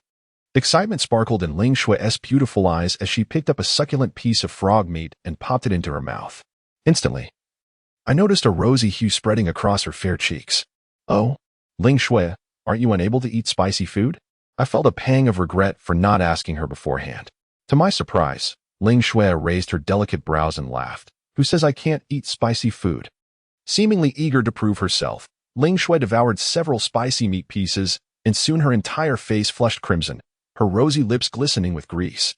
Excitement sparkled in Ling Shui's beautiful eyes as she picked up a succulent piece of frog meat and popped it into her mouth. Instantly, I noticed a rosy hue spreading across her fair cheeks. Oh, Ling Shui, aren't you unable to eat spicy food? I felt a pang of regret for not asking her beforehand. To my surprise, Ling Shui raised her delicate brows and laughed. Who says I can't eat spicy food? Seemingly eager to prove herself, Ling Shui devoured several spicy meat pieces, and soon her entire face flushed crimson, her rosy lips glistening with grease,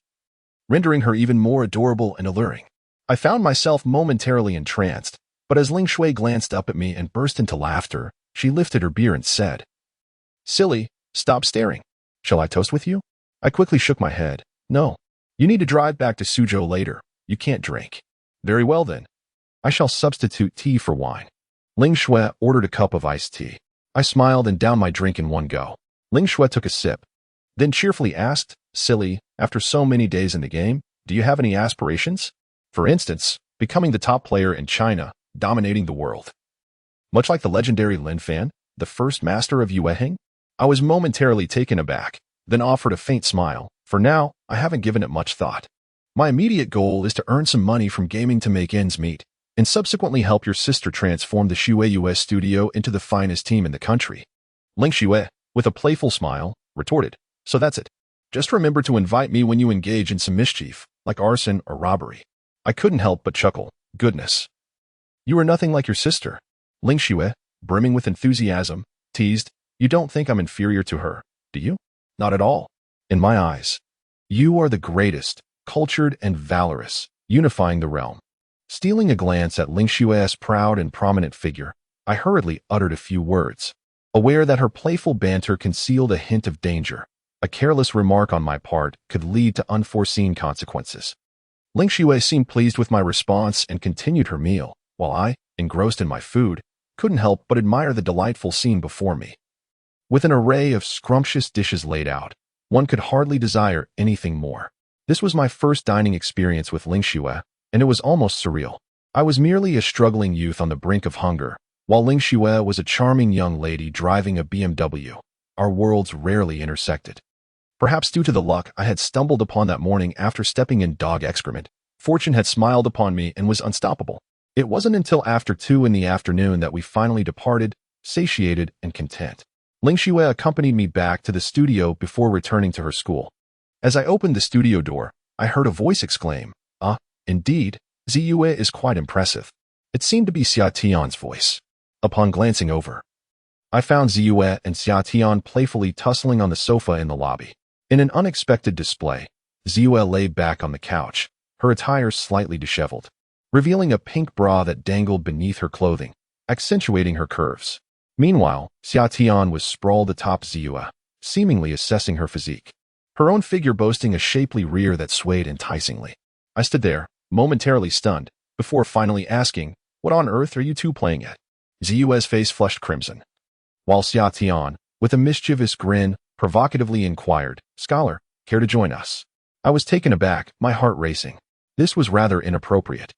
rendering her even more adorable and alluring. I found myself momentarily entranced, but as Ling Shui glanced up at me and burst into laughter, she lifted her beer and said, "Silly, stop staring. Shall I toast with you?" I quickly shook my head. No. You need to drive back to Suzhou later. You can't drink. Very well then. I shall substitute tea for wine. Ling Shui ordered a cup of iced tea. I smiled and downed my drink in one go. Ling Shui took a sip, then cheerfully asked, "Silly, after so many days in the game, do you have any aspirations? For instance, becoming the top player in China, dominating the world. Much like the legendary Lin Fan, the first master of Yueheng?" I was momentarily taken aback, then offered a faint smile. For now, I haven't given it much thought. My immediate goal is to earn some money from gaming to make ends meet, and subsequently help your sister transform the Shui US studio into the finest team in the country. Ling Shui, with a playful smile, retorted, "So that's it. Just remember to invite me when you engage in some mischief, like arson or robbery." I couldn't help but chuckle. Goodness. You are nothing like your sister. Ling Shui, brimming with enthusiasm, teased, "You don't think I'm inferior to her, do you?" Not at all. In my eyes, you are the greatest, cultured and valorous, unifying the realm. Stealing a glance at Ling Shui's proud and prominent figure, I hurriedly uttered a few words, aware that her playful banter concealed a hint of danger. A careless remark on my part could lead to unforeseen consequences. Ling Shui seemed pleased with my response and continued her meal, while I, engrossed in my food, couldn't help but admire the delightful scene before me. With an array of scrumptious dishes laid out, one could hardly desire anything more. This was my first dining experience with Ling Shui, and it was almost surreal. I was merely a struggling youth on the brink of hunger, while Ling Shui was a charming young lady driving a BMW. Our worlds rarely intersected. Perhaps due to the luck I had stumbled upon that morning after stepping in dog excrement, fortune had smiled upon me and was unstoppable. It wasn't until after 2 in the afternoon that we finally departed, satiated and content. Ling Shui accompanied me back to the studio before returning to her school. As I opened the studio door, I heard a voice exclaim, "Ah, indeed, Ziyue is quite impressive." It seemed to be Xia Tian's voice. Upon glancing over, I found Ziyue and Xia Tian playfully tussling on the sofa in the lobby. In an unexpected display, Ziyue lay back on the couch, her attire slightly disheveled, revealing a pink bra that dangled beneath her clothing, accentuating her curves. Meanwhile, Xia Tian was sprawled atop Ziyue, seemingly assessing her physique, her own figure boasting a shapely rear that swayed enticingly. I stood there, momentarily stunned, before finally asking, "What on earth are you two playing at?" Ziyue's face flushed crimson, while Xia Tian, with a mischievous grin, provocatively inquired, "Scholar, care to join us?" I was taken aback, my heart racing. This was rather inappropriate.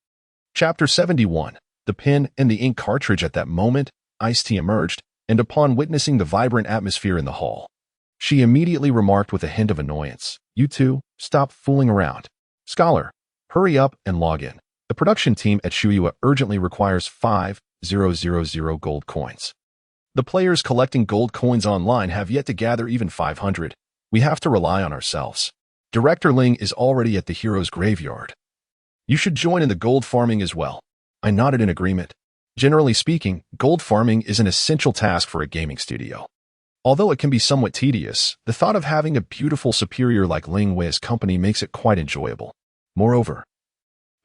Chapter 71. The pen and the ink cartridge. At that moment, Ice-T emerged, and upon witnessing the vibrant atmosphere in the hall, she immediately remarked with a hint of annoyance, "You two, stop fooling around. Scholar, hurry up and log in. The production team at Shuya urgently requires 5,000 gold coins. The players collecting gold coins online have yet to gather even 500. We have to rely on ourselves. Director Ling is already at the hero's graveyard. You should join in the gold farming as well." I nodded in agreement. Generally speaking, gold farming is an essential task for a gaming studio. Although it can be somewhat tedious, the thought of having a beautiful superior like Ling Wei's company makes it quite enjoyable. Moreover,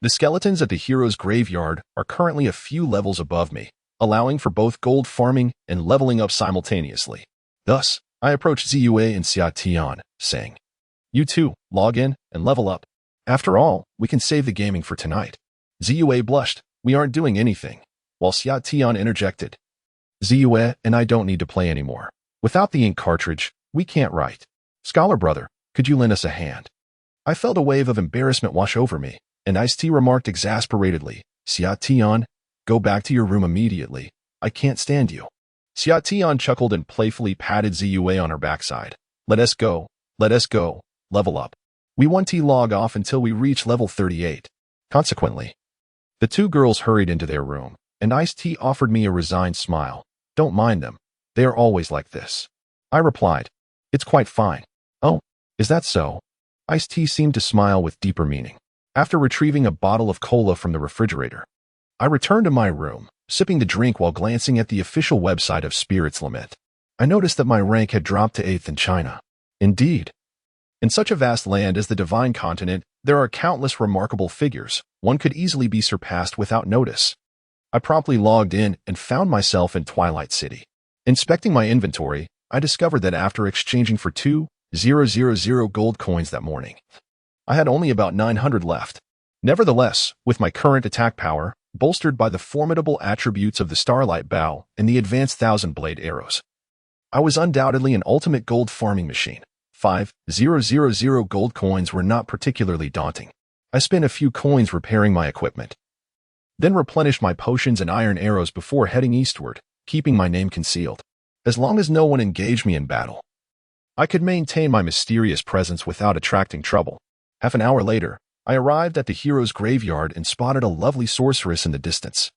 the skeletons at the hero's graveyard are currently a few levels above me, allowing for both gold farming and leveling up simultaneously. Thus, I approached Ziyue and Xia Tian, saying, "You two, log in and level up. After all, we can save the gaming for tonight." Ziyue blushed. "We aren't doing anything," while Xia Tian interjected, "Ziyue and I don't need to play anymore. Without the ink cartridge, we can't write. Scholar brother, could you lend us a hand?" I felt a wave of embarrassment wash over me, and Ice-T remarked exasperatedly, Xia Tian, go back to your room immediately. I can't stand you. Xia Tian chuckled and playfully patted Ziyue on her backside. Let us go. Let us go. Level up. We want to log off until we reach level 38. Consequently, the two girls hurried into their room, and Ice-T offered me a resigned smile. Don't mind them. They are always like this. I replied, it's quite fine. Oh, is that so? Ice-T seemed to smile with deeper meaning. After retrieving a bottle of cola from the refrigerator, I returned to my room, sipping the drink while glancing at the official website of Spirit's Lament. I noticed that my rank had dropped to 8th in China. Indeed, in such a vast land as the Divine Continent, there are countless remarkable figures. One could easily be surpassed without notice. I promptly logged in and found myself in Twilight City. Inspecting my inventory, I discovered that after exchanging for 2,000 gold coins that morning, I had only about 900 left. Nevertheless, with my current attack power, bolstered by the formidable attributes of the Starlight Bow and the advanced Thousand Blade arrows, I was undoubtedly an ultimate gold farming machine. 5,000 gold coins were not particularly daunting. I spent a few coins repairing my equipment, then replenished my potions and iron arrows before heading eastward, keeping my name concealed. As long as no one engaged me in battle, I could maintain my mysterious presence without attracting trouble. Half an hour later, I arrived at the hero's graveyard and spotted a lovely sorceress in the distance,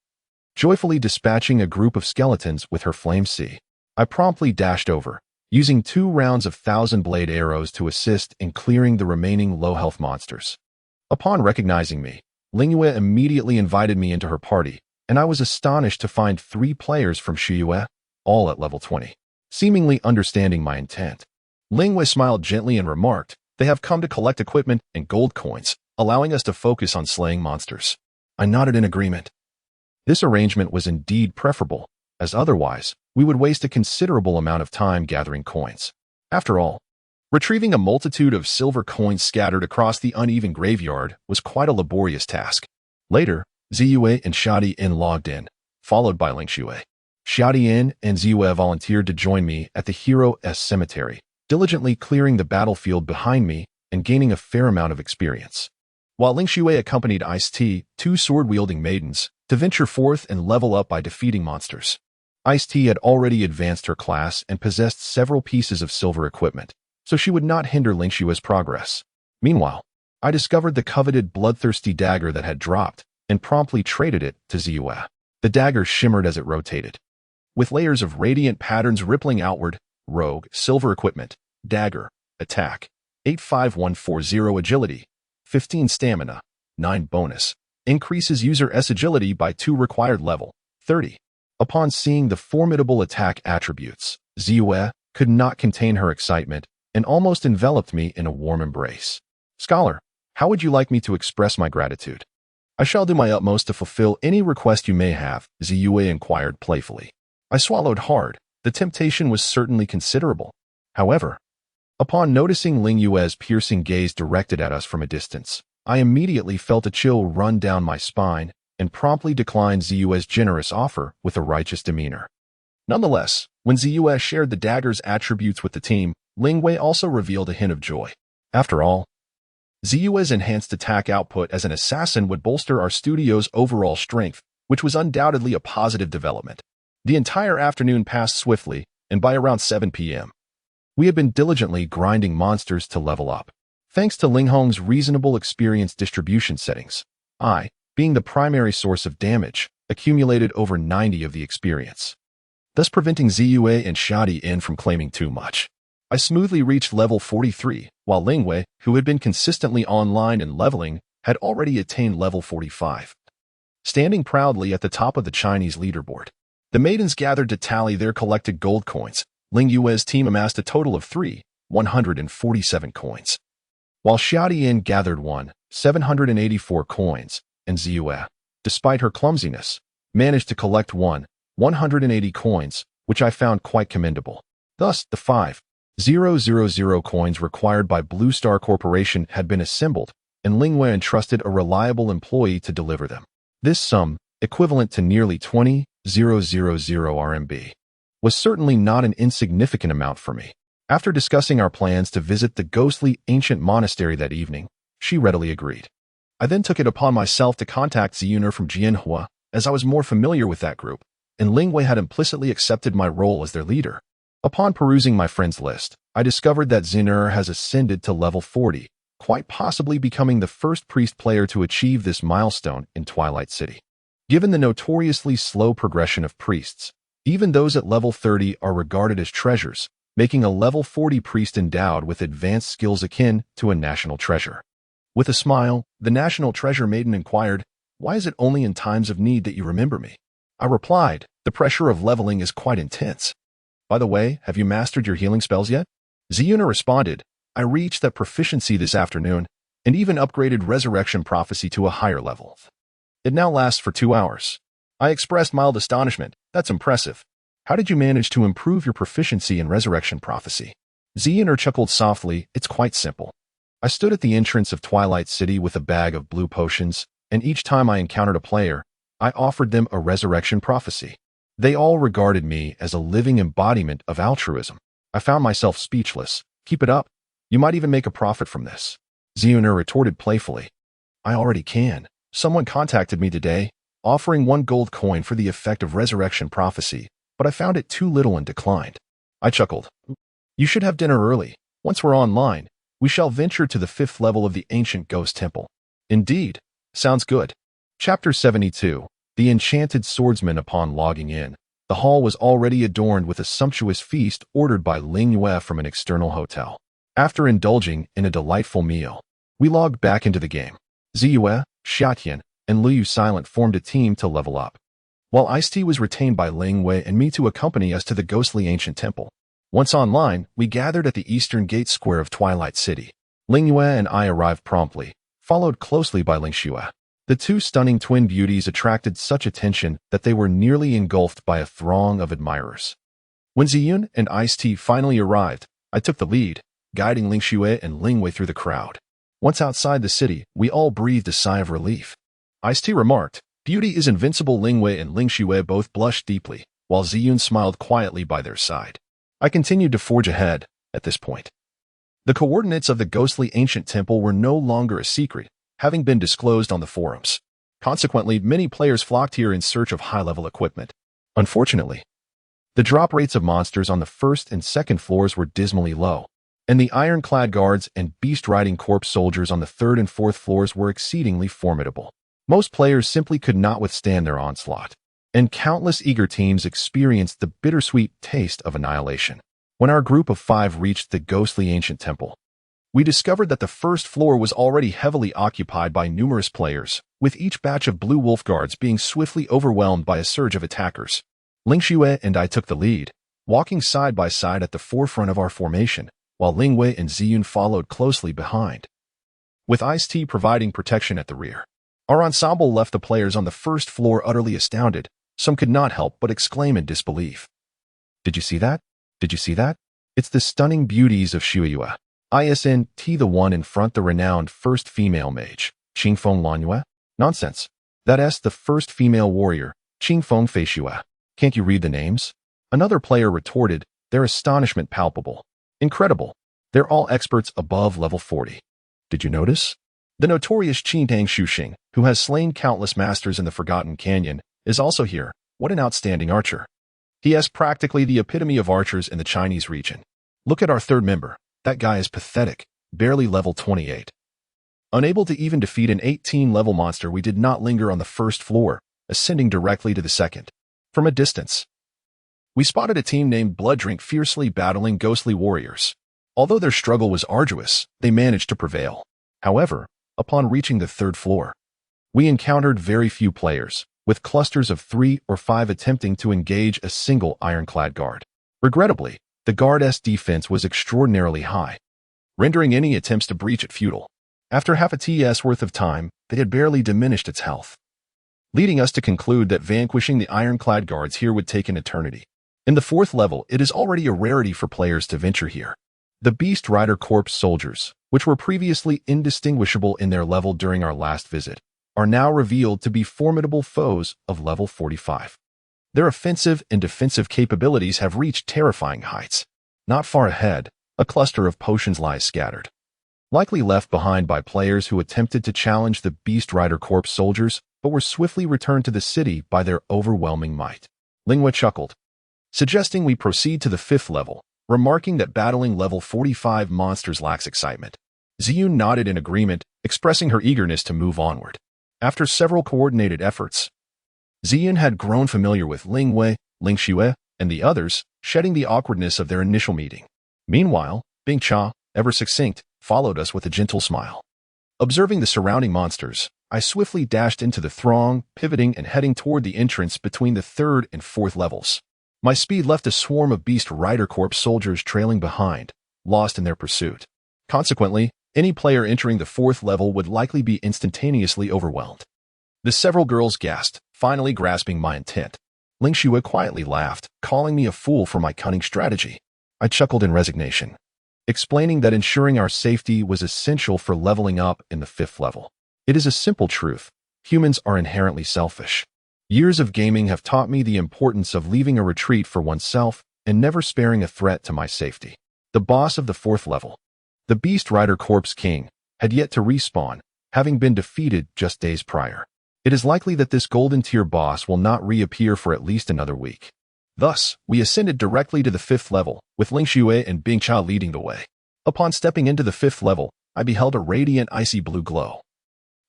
joyfully dispatching a group of skeletons with her flame sea. I promptly dashed over, using 2 rounds of Thousand Blade arrows to assist in clearing the remaining low-health monsters. Upon recognizing me, Lingyue immediately invited me into her party, and I was astonished to find 3 players from Shiyue, all at level 20. Seemingly understanding my intent, Lingyue smiled gently and remarked, they have come to collect equipment and gold coins, allowing us to focus on slaying monsters. I nodded in agreement. This arrangement was indeed preferable, as otherwise, we would waste a considerable amount of time gathering coins. After all, retrieving a multitude of silver coins scattered across the uneven graveyard was quite a laborious task. Later, Ziyue and Xiaodian logged in, followed by Lingxue. Xiaodian and Ziyue volunteered to join me at the Hero's Cemetery, diligently clearing the battlefield behind me and gaining a fair amount of experience, while Lingxue accompanied Ice-T, 2 sword-wielding maidens, to venture forth and level up by defeating monsters. Ice-T had already advanced her class and possessed several pieces of silver equipment, so she would not hinder Lingxue's progress. Meanwhile, I discovered the coveted bloodthirsty dagger that had dropped and promptly traded it to Ziyue. The dagger shimmered as it rotated, with layers of radiant patterns rippling outward. Rogue, silver equipment, dagger, attack, 85140 agility, 15 stamina, 9 bonus, increases user's agility by 2 required level, 30. Upon seeing the formidable attack attributes, Ziyue could not contain her excitement and almost enveloped me in a warm embrace. Scholar, how would you like me to express my gratitude? I shall do my utmost to fulfill any request you may have, Ziyue inquired playfully. I swallowed hard. The temptation was certainly considerable. However, upon noticing Lingyue's piercing gaze directed at us from a distance, I immediately felt a chill run down my spine and promptly declined Ziyue's generous offer with a righteous demeanor. Nonetheless, when Ziyue shared the dagger's attributes with the team, Lingyue also revealed a hint of joy. After all, Ziyue's enhanced attack output as an assassin would bolster our studio's overall strength, which was undoubtedly a positive development. The entire afternoon passed swiftly, and by around 7 p.m., we had been diligently grinding monsters to level up. Thanks to Linghong's reasonable experience distribution settings, I, being the primary source of damage, accumulated over 90 of the experience, thus preventing Ziyue and Xiaodian from claiming too much. I smoothly reached level 43, while Lingyue, who had been consistently online and leveling, had already attained level 45. Standing proudly at the top of the Chinese leaderboard, the maidens gathered to tally their collected gold coins. Lingyue's team amassed a total of 147 coins, while Xiaodian gathered 784 coins, and Ziyue, despite her clumsiness, managed to collect 180 coins, which I found quite commendable. Thus, the 5,000 coins required by Blue Star Corporation had been assembled, and Lingyue entrusted a reliable employee to deliver them. This sum, equivalent to nearly 20,000 RMB, was certainly not an insignificant amount for me. After discussing our plans to visit the ghostly ancient monastery that evening, she readily agreed. I then took it upon myself to contact Ziyuner from Jianhua, as I was more familiar with that group, and Ling Wei had implicitly accepted my role as their leader. Upon perusing my friends list, I discovered that Ziyuner has ascended to level 40, quite possibly becoming the first priest player to achieve this milestone in Twilight City. Given the notoriously slow progression of priests, even those at level 30 are regarded as treasures, making a level 40 priest endowed with advanced skills akin to a national treasure. With a smile, the national treasure maiden inquired, "Why is it only in times of need that you remember me?" I replied, "The pressure of leveling is quite intense. By the way, have you mastered your healing spells yet?" Ziyuner responded, "I reached that proficiency this afternoon and even upgraded Resurrection Prophecy to a higher level. It now lasts for 2 hours." I expressed mild astonishment. "That's impressive. How did you manage to improve your proficiency in Resurrection Prophecy?" Ziyuner chuckled softly. "It's quite simple. I stood at the entrance of Twilight City with a bag of blue potions, and each time I encountered a player, I offered them a Resurrection Prophecy. They all regarded me as a living embodiment of altruism. I found myself speechless. Keep it up. You might even make a profit from this." Ziyuner retorted playfully. "I already can. Someone contacted me today, offering 1 gold coin for the effect of Resurrection Prophecy, but I found it too little and declined." I chuckled. "You should have dinner early. Once we're online, we shall venture to the 5th level of the ancient ghost temple." "Indeed. Sounds good." Chapter 72. The Enchanted Swordsman. Upon logging in, the hall was already adorned with a sumptuous feast ordered by Ling Yue from an external hotel. After indulging in a delightful meal, we logged back into the game. Ziyue, Xiatian, and Liu Silent formed a team to level up, while Ice-T was retained by Ling Wei and me to accompany us to the ghostly ancient temple. Once online, we gathered at the eastern gate square of Twilight City. Ling Yue and I arrived promptly, followed closely by Ling Xue. The 2 stunning twin beauties attracted such attention that they were nearly engulfed by a throng of admirers. When Ziyun and Ice-T finally arrived, I took the lead, guiding Ling Xue and Ling Wei through the crowd. Once outside the city, we all breathed a sigh of relief. Ice-T remarked, "Beauty is invincible." Ling Wei and Ling Xue both blushed deeply, while Ziyun smiled quietly by their side. I continued to forge ahead. At this point, the coordinates of the ghostly ancient temple were no longer a secret, having been disclosed on the forums. Consequently, many players flocked here in search of high-level equipment. Unfortunately, the drop rates of monsters on the 1st and 2nd floors were dismally low, and the ironclad guards and beast-riding corpse soldiers on the 3rd and 4th floors were exceedingly formidable. Most players simply could not withstand their onslaught, and countless eager teams experienced the bittersweet taste of annihilation. When our group of 5 reached the ghostly ancient temple, we discovered that the 1st floor was already heavily occupied by numerous players, with each batch of blue wolf guards being swiftly overwhelmed by a surge of attackers. Ling Xue and I took the lead, walking side by side at the forefront of our formation, while Ling Wei and Ziyun followed closely behind, with Ice-T providing protection at the rear. Our ensemble left the players on the 1st floor utterly astounded. Some could not help but exclaim in disbelief. "Did you see that? Did you see that? It's the stunning beauties of Shuiyue. ISNT, the one in front, the renowned first female mage, Qingfeng Lanyue? Nonsense. That's the first female warrior, Qingfeng Feishue. Can't you read the names?" Another player retorted, their astonishment palpable. "Incredible. They're all experts above level 40. Did you notice? The notorious Qintang Shuxing, who has slain countless masters in the Forgotten Canyon, is also here. What an outstanding archer. He is practically the epitome of archers in the Chinese region. Look at our 3rd member. That guy is pathetic, barely level 28. Unable to even defeat an 18-level monster, we did not linger on the 1st floor, ascending directly to the 2nd. From a distance, we spotted a team named Blood Drink fiercely battling ghostly warriors. Although their struggle was arduous, they managed to prevail. However, upon reaching the 3rd floor, we encountered very few players, with clusters of 3 or 5 attempting to engage a single ironclad guard. Regrettably, the guard's defense was extraordinarily high, rendering any attempts to breach it futile. After half a TS worth of time, they had barely diminished its health, leading us to conclude that vanquishing the ironclad guards here would take an eternity. In the 4th level, it is already a rarity for players to venture here. The Beast Rider Corps soldiers, which were previously indistinguishable in their level during our last visit, are now revealed to be formidable foes of level 45. Their offensive and defensive capabilities have reached terrifying heights. Not far ahead, a cluster of potions lies scattered, likely left behind by players who attempted to challenge the Beast Rider Corps soldiers but were swiftly returned to the city by their overwhelming might. Linghua chuckled, suggesting we proceed to the 5th level, remarking that battling level 45 monsters lacks excitement. Ziyun nodded in agreement, expressing her eagerness to move onward. After several coordinated efforts, Ziyun had grown familiar with Linghua, Lingxue, and the others, shedding the awkwardness of their initial meeting. Meanwhile, Bingcha, ever succinct, followed us with a gentle smile. Observing the surrounding monsters, I swiftly dashed into the throng, pivoting and heading toward the entrance between the 3rd and 4th levels. My speed left a swarm of Beast Rider Corps soldiers trailing behind, lost in their pursuit. Consequently, any player entering the 4th level would likely be instantaneously overwhelmed. The several girls gasped, finally grasping my intent. Lingxue quietly laughed, calling me a fool for my cunning strategy. I chuckled in resignation, explaining that ensuring our safety was essential for leveling up in the 5th level. It is a simple truth. Humans are inherently selfish. Years of gaming have taught me the importance of leaving a retreat for oneself and never sparing a threat to my safety. The boss of the 4th level, the Beast Rider Corps King, had yet to respawn, having been defeated just days prior. It is likely that this golden tier boss will not reappear for at least another week. Thus, we ascended directly to the 5th level, with Lingxue and Bingcha leading the way. Upon stepping into the 5th level, I beheld a radiant icy blue glow.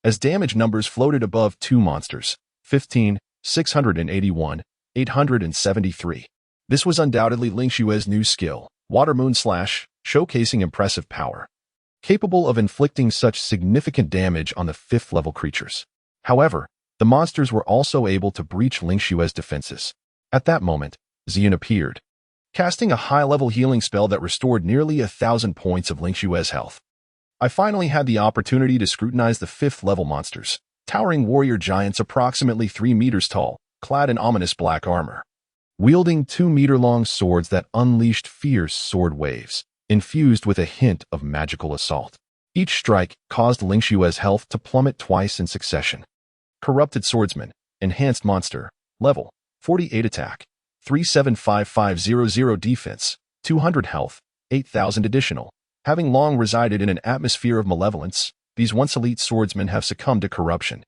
As damage numbers floated above 2 monsters, 15, 681, 873. This was undoubtedly Lingxue's new skill, Water Moon Slash, showcasing impressive power, capable of inflicting such significant damage on the 5th level creatures. However, the monsters were also able to breach Lingxue's defenses. At that moment, Ziyun appeared, casting a high-level healing spell that restored nearly 1,000 points of Lingxue's health. I finally had the opportunity to scrutinize the 5th level monsters, towering warrior giants approximately 3 meters tall, clad in ominous black armor, wielding 2-meter-long swords that unleashed fierce sword waves, infused with a hint of magical assault. Each strike caused Lingxue's health to plummet twice in succession. Corrupted Swordsman, Enhanced Monster, Level 48 Attack, 375500 Defense, 200 Health, 8,000 Additional. Having long resided in an atmosphere of malevolence, these once elite swordsmen have succumbed to corruption.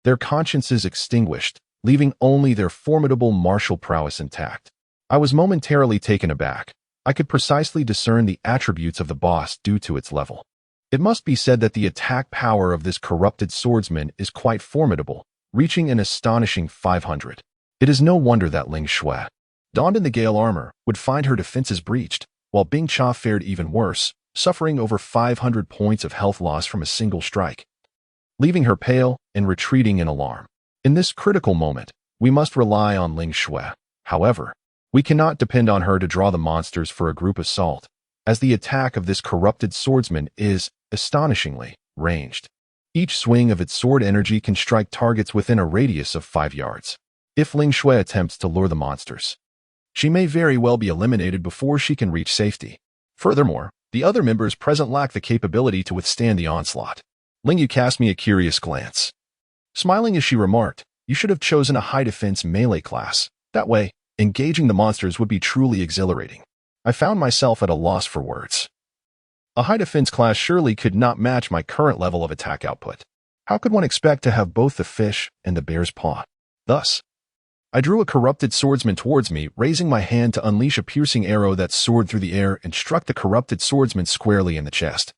Their consciences extinguished, leaving only their formidable martial prowess intact. I was momentarily taken aback. I could precisely discern the attributes of the boss due to its level. It must be said that the attack power of this corrupted swordsman is quite formidable, reaching an astonishing 500. It is no wonder that Lingxue, donned in the Gale armor, would find her defenses breached, while Bingcha fared even worse, suffering over 500 points of health loss from a single strike, leaving her pale and retreating in alarm. In this critical moment, we must rely on Lingxue. However, we cannot depend on her to draw the monsters for a group assault, as the attack of this corrupted swordsman is, astonishingly, ranged. Each swing of its sword energy can strike targets within a radius of 5 yards. If Lingxue attempts to lure the monsters, she may very well be eliminated before she can reach safety. Furthermore, the other members present lack the capability to withstand the onslaught. Lingyu cast me a curious glance, smiling as she remarked, "You should have chosen a high-defense melee class. That way, engaging the monsters would be truly exhilarating." I found myself at a loss for words. A high-defense class surely could not match my current level of attack output. How could one expect to have both the fish and the bear's paw? Thus, I drew a corrupted swordsman towards me, raising my hand to unleash a piercing arrow that soared through the air and struck the corrupted swordsman squarely in the chest,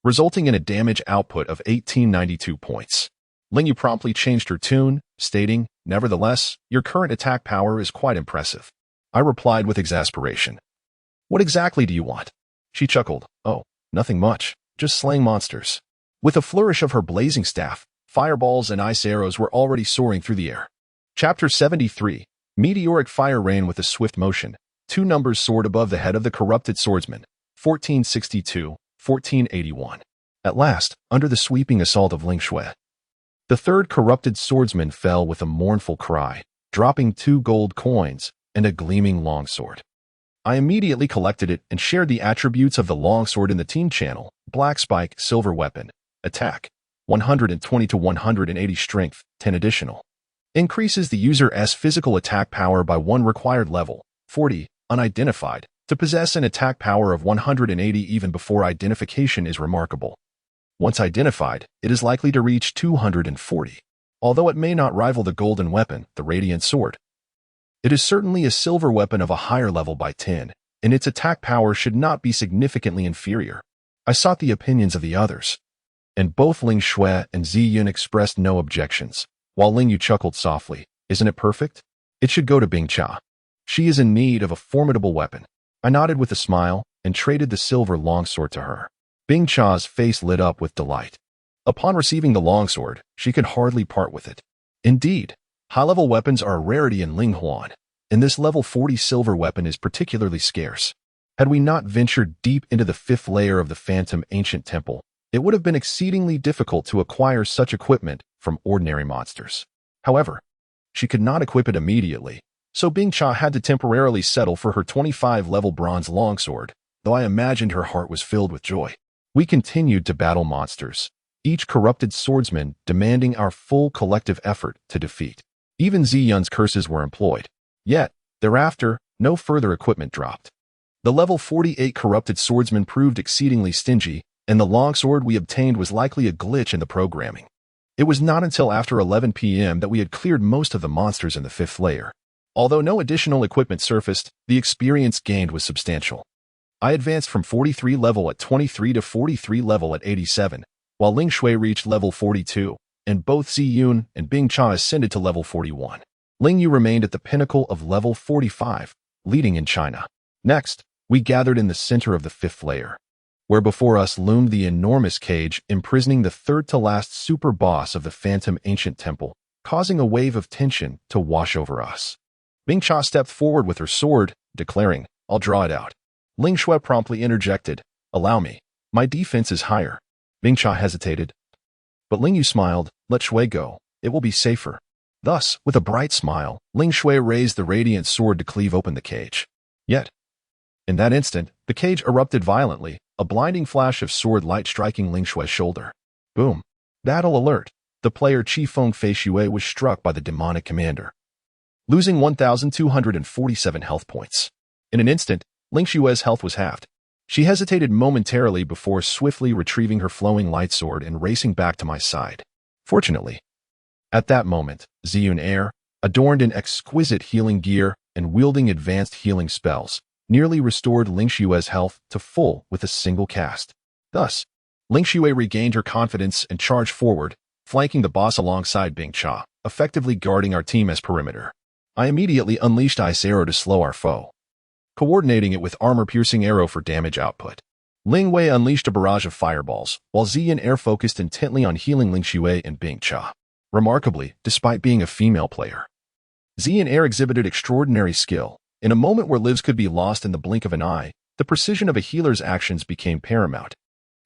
resulting in a damage output of 1892 points. Lingyu promptly changed her tune, stating, "Nevertheless, your current attack power is quite impressive." I replied with exasperation, "What exactly do you want?" She chuckled, "Oh, nothing much, just slaying monsters." With a flourish of her blazing staff, fireballs and ice arrows were already soaring through the air. Chapter 73, Meteoric Fire Rain with a swift motion. 2 numbers soared above the head of the corrupted swordsman, 1462, 1481. At last, under the sweeping assault of Lingxue, the 3rd corrupted swordsman fell with a mournful cry, dropping 2 gold coins and a gleaming longsword. I immediately collected it and shared the attributes of the longsword in the team channel. Black Spike, Silver Weapon, Attack, 120 to 180 Strength, 10 Additional. Increases the user's physical attack power by 1 required level, 40, Unidentified, To possess an attack power of 180 even before identification is remarkable. Once identified, it is likely to reach 240, although it may not rival the golden weapon, the Radiant Sword. It is certainly a silver weapon of a higher level by 10, and its attack power should not be significantly inferior. I sought the opinions of the others, and both Ling Shui and Ziyun expressed no objections, while Ling Yu chuckled softly. Isn't it perfect? It should go to Bing Cha. She is in need of a formidable weapon. I nodded with a smile and traded the silver longsword to her. Bing Cha's face lit up with delight. Upon receiving the longsword, she could hardly part with it. Indeed, high-level weapons are a rarity in Linghuan, and this level 40 silver weapon is particularly scarce. Had we not ventured deep into the 5th layer of the Phantom Ancient Temple, it would have been exceedingly difficult to acquire such equipment from ordinary monsters. However, she could not equip it immediately, so Bing Cha had to temporarily settle for her 25-level bronze longsword, though I imagined her heart was filled with joy. We continued to battle monsters, each corrupted swordsman demanding our full collective effort to defeat. Even Ziyun's curses were employed. Yet, thereafter, no further equipment dropped. The level 48 corrupted swordsman proved exceedingly stingy, and the longsword we obtained was likely a glitch in the programming. It was not until after 11 p.m. that we had cleared most of the monsters in the 5th layer. Although no additional equipment surfaced, the experience gained was substantial. I advanced from 43 level at 23 to 43 level at 87, while Ling Shui reached level 42, and both Ziyun and Bing Cha ascended to level 41. Ling Yu remained at the pinnacle of level 45, leading in China. Next, we gathered in the center of the 5th layer, where before us loomed the enormous cage imprisoning the third-to-last super boss of the Phantom Ancient Temple, causing a wave of tension to wash over us. Bing Cha stepped forward with her sword, declaring, "I'll draw it out." Ling Shui promptly interjected, "Allow me. My defense is higher." Bing Cha hesitated, but Ling Yu smiled, "Let Shui go. It will be safer." Thus, with a bright smile, Ling Shui raised the radiant sword to cleave open the cage. Yet, in that instant, the cage erupted violently, a blinding flash of sword light striking Ling Shui's shoulder. Boom. Battle alert. The player Qifeng Fei Xue was struck by the demonic commander, losing 1,247 health points. In an instant, Ling Shui's health was halved. She hesitated momentarily before swiftly retrieving her flowing light sword and racing back to my side. Fortunately, at that moment, Ziyun Air, adorned in exquisite healing gear and wielding advanced healing spells, nearly restored Ling Shui's health to full with a single cast. Thus, Ling Shui regained her confidence and charged forward, flanking the boss alongside Bing Cha, effectively guarding our team as perimeter. I immediately unleashed Ice Arrow to slow our foe, coordinating it with Armor-Piercing Arrow for damage output. Ling Wei unleashed a barrage of fireballs, while Ziyun Air focused intently on healing Ling Shui and Bing Cha. Remarkably, despite being a female player, Ziyun Air exhibited extraordinary skill. In a moment where lives could be lost in the blink of an eye, the precision of a healer's actions became paramount.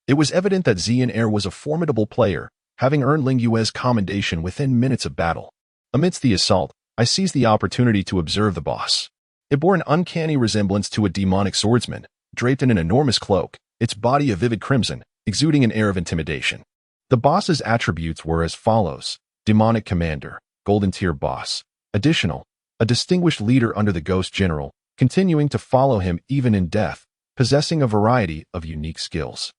It was evident that Ziyun Air was a formidable player, having earned Ling Yue's commendation within minutes of battle. Amidst the assault, I seized the opportunity to observe the boss. It bore an uncanny resemblance to a demonic swordsman, draped in an enormous cloak, its body a vivid crimson, exuding an air of intimidation. The boss's attributes were as follows: demonic commander, golden tier boss, additional, a distinguished leader under the Ghost General, continuing to follow him even in death, possessing a variety of unique skills.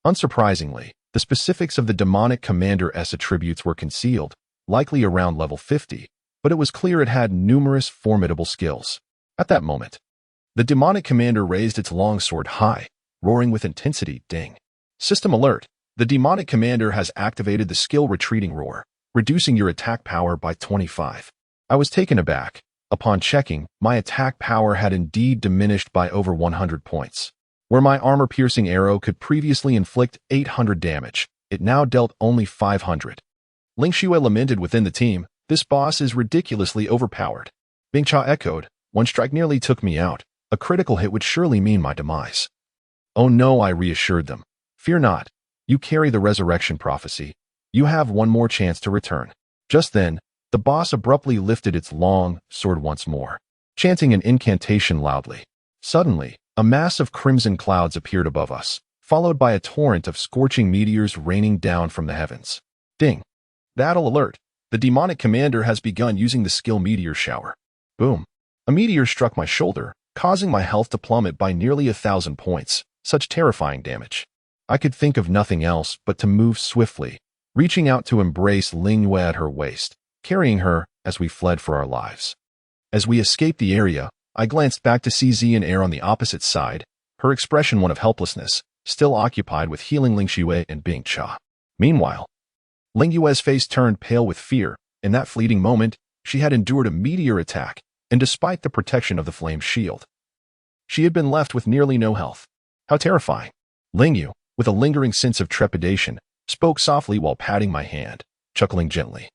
Unsurprisingly, the specifics of the demonic commander's attributes were concealed, likely around level 50, but it was clear it had numerous formidable skills. At that moment, the demonic commander raised its longsword high, roaring with intensity. Ding. System alert. The demonic commander has activated the skill Retreating Roar, reducing your attack power by 25. I was taken aback. Upon checking, my attack power had indeed diminished by over 100 points. Where my Armor-Piercing Arrow could previously inflict 800 damage, it now dealt only 500. Ling Shui lamented within the team, "This boss is ridiculously overpowered." Bing Cha echoed, "One strike nearly took me out. A critical hit would surely mean my demise." "Oh no," I reassured them. "Fear not. You carry the resurrection prophecy. You have one more chance to return." Just then, the boss abruptly lifted its long sword once more, chanting an incantation loudly. Suddenly, a mass of crimson clouds appeared above us, followed by a torrent of scorching meteors raining down from the heavens. Ding. Battle alert. The demonic commander has begun using the skill Meteor Shower. Boom. A meteor struck my shoulder, causing my health to plummet by nearly 1,000 points. Such terrifying damage. I could think of nothing else but to move swiftly, reaching out to embrace Ling Yue at her waist, carrying her as we fled for our lives. As we escaped the area, I glanced back to see Zian Air on the opposite side, her expression one of helplessness, still occupied with healing Ling Xue and Bing Cha. Meanwhile, Ling Yue's face turned pale with fear. In that fleeting moment, she had endured a meteor attack, and despite the protection of the flame shield, she had been left with nearly no health. How terrifying. Ling Yu, with a lingering sense of trepidation, spoke softly while patting my hand, chuckling gently.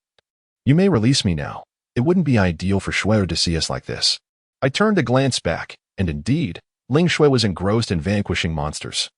You may release me now. It wouldn't be ideal for Xue to see us like this. I turned to glance back, and indeed, Ling Xue was engrossed in vanquishing monsters,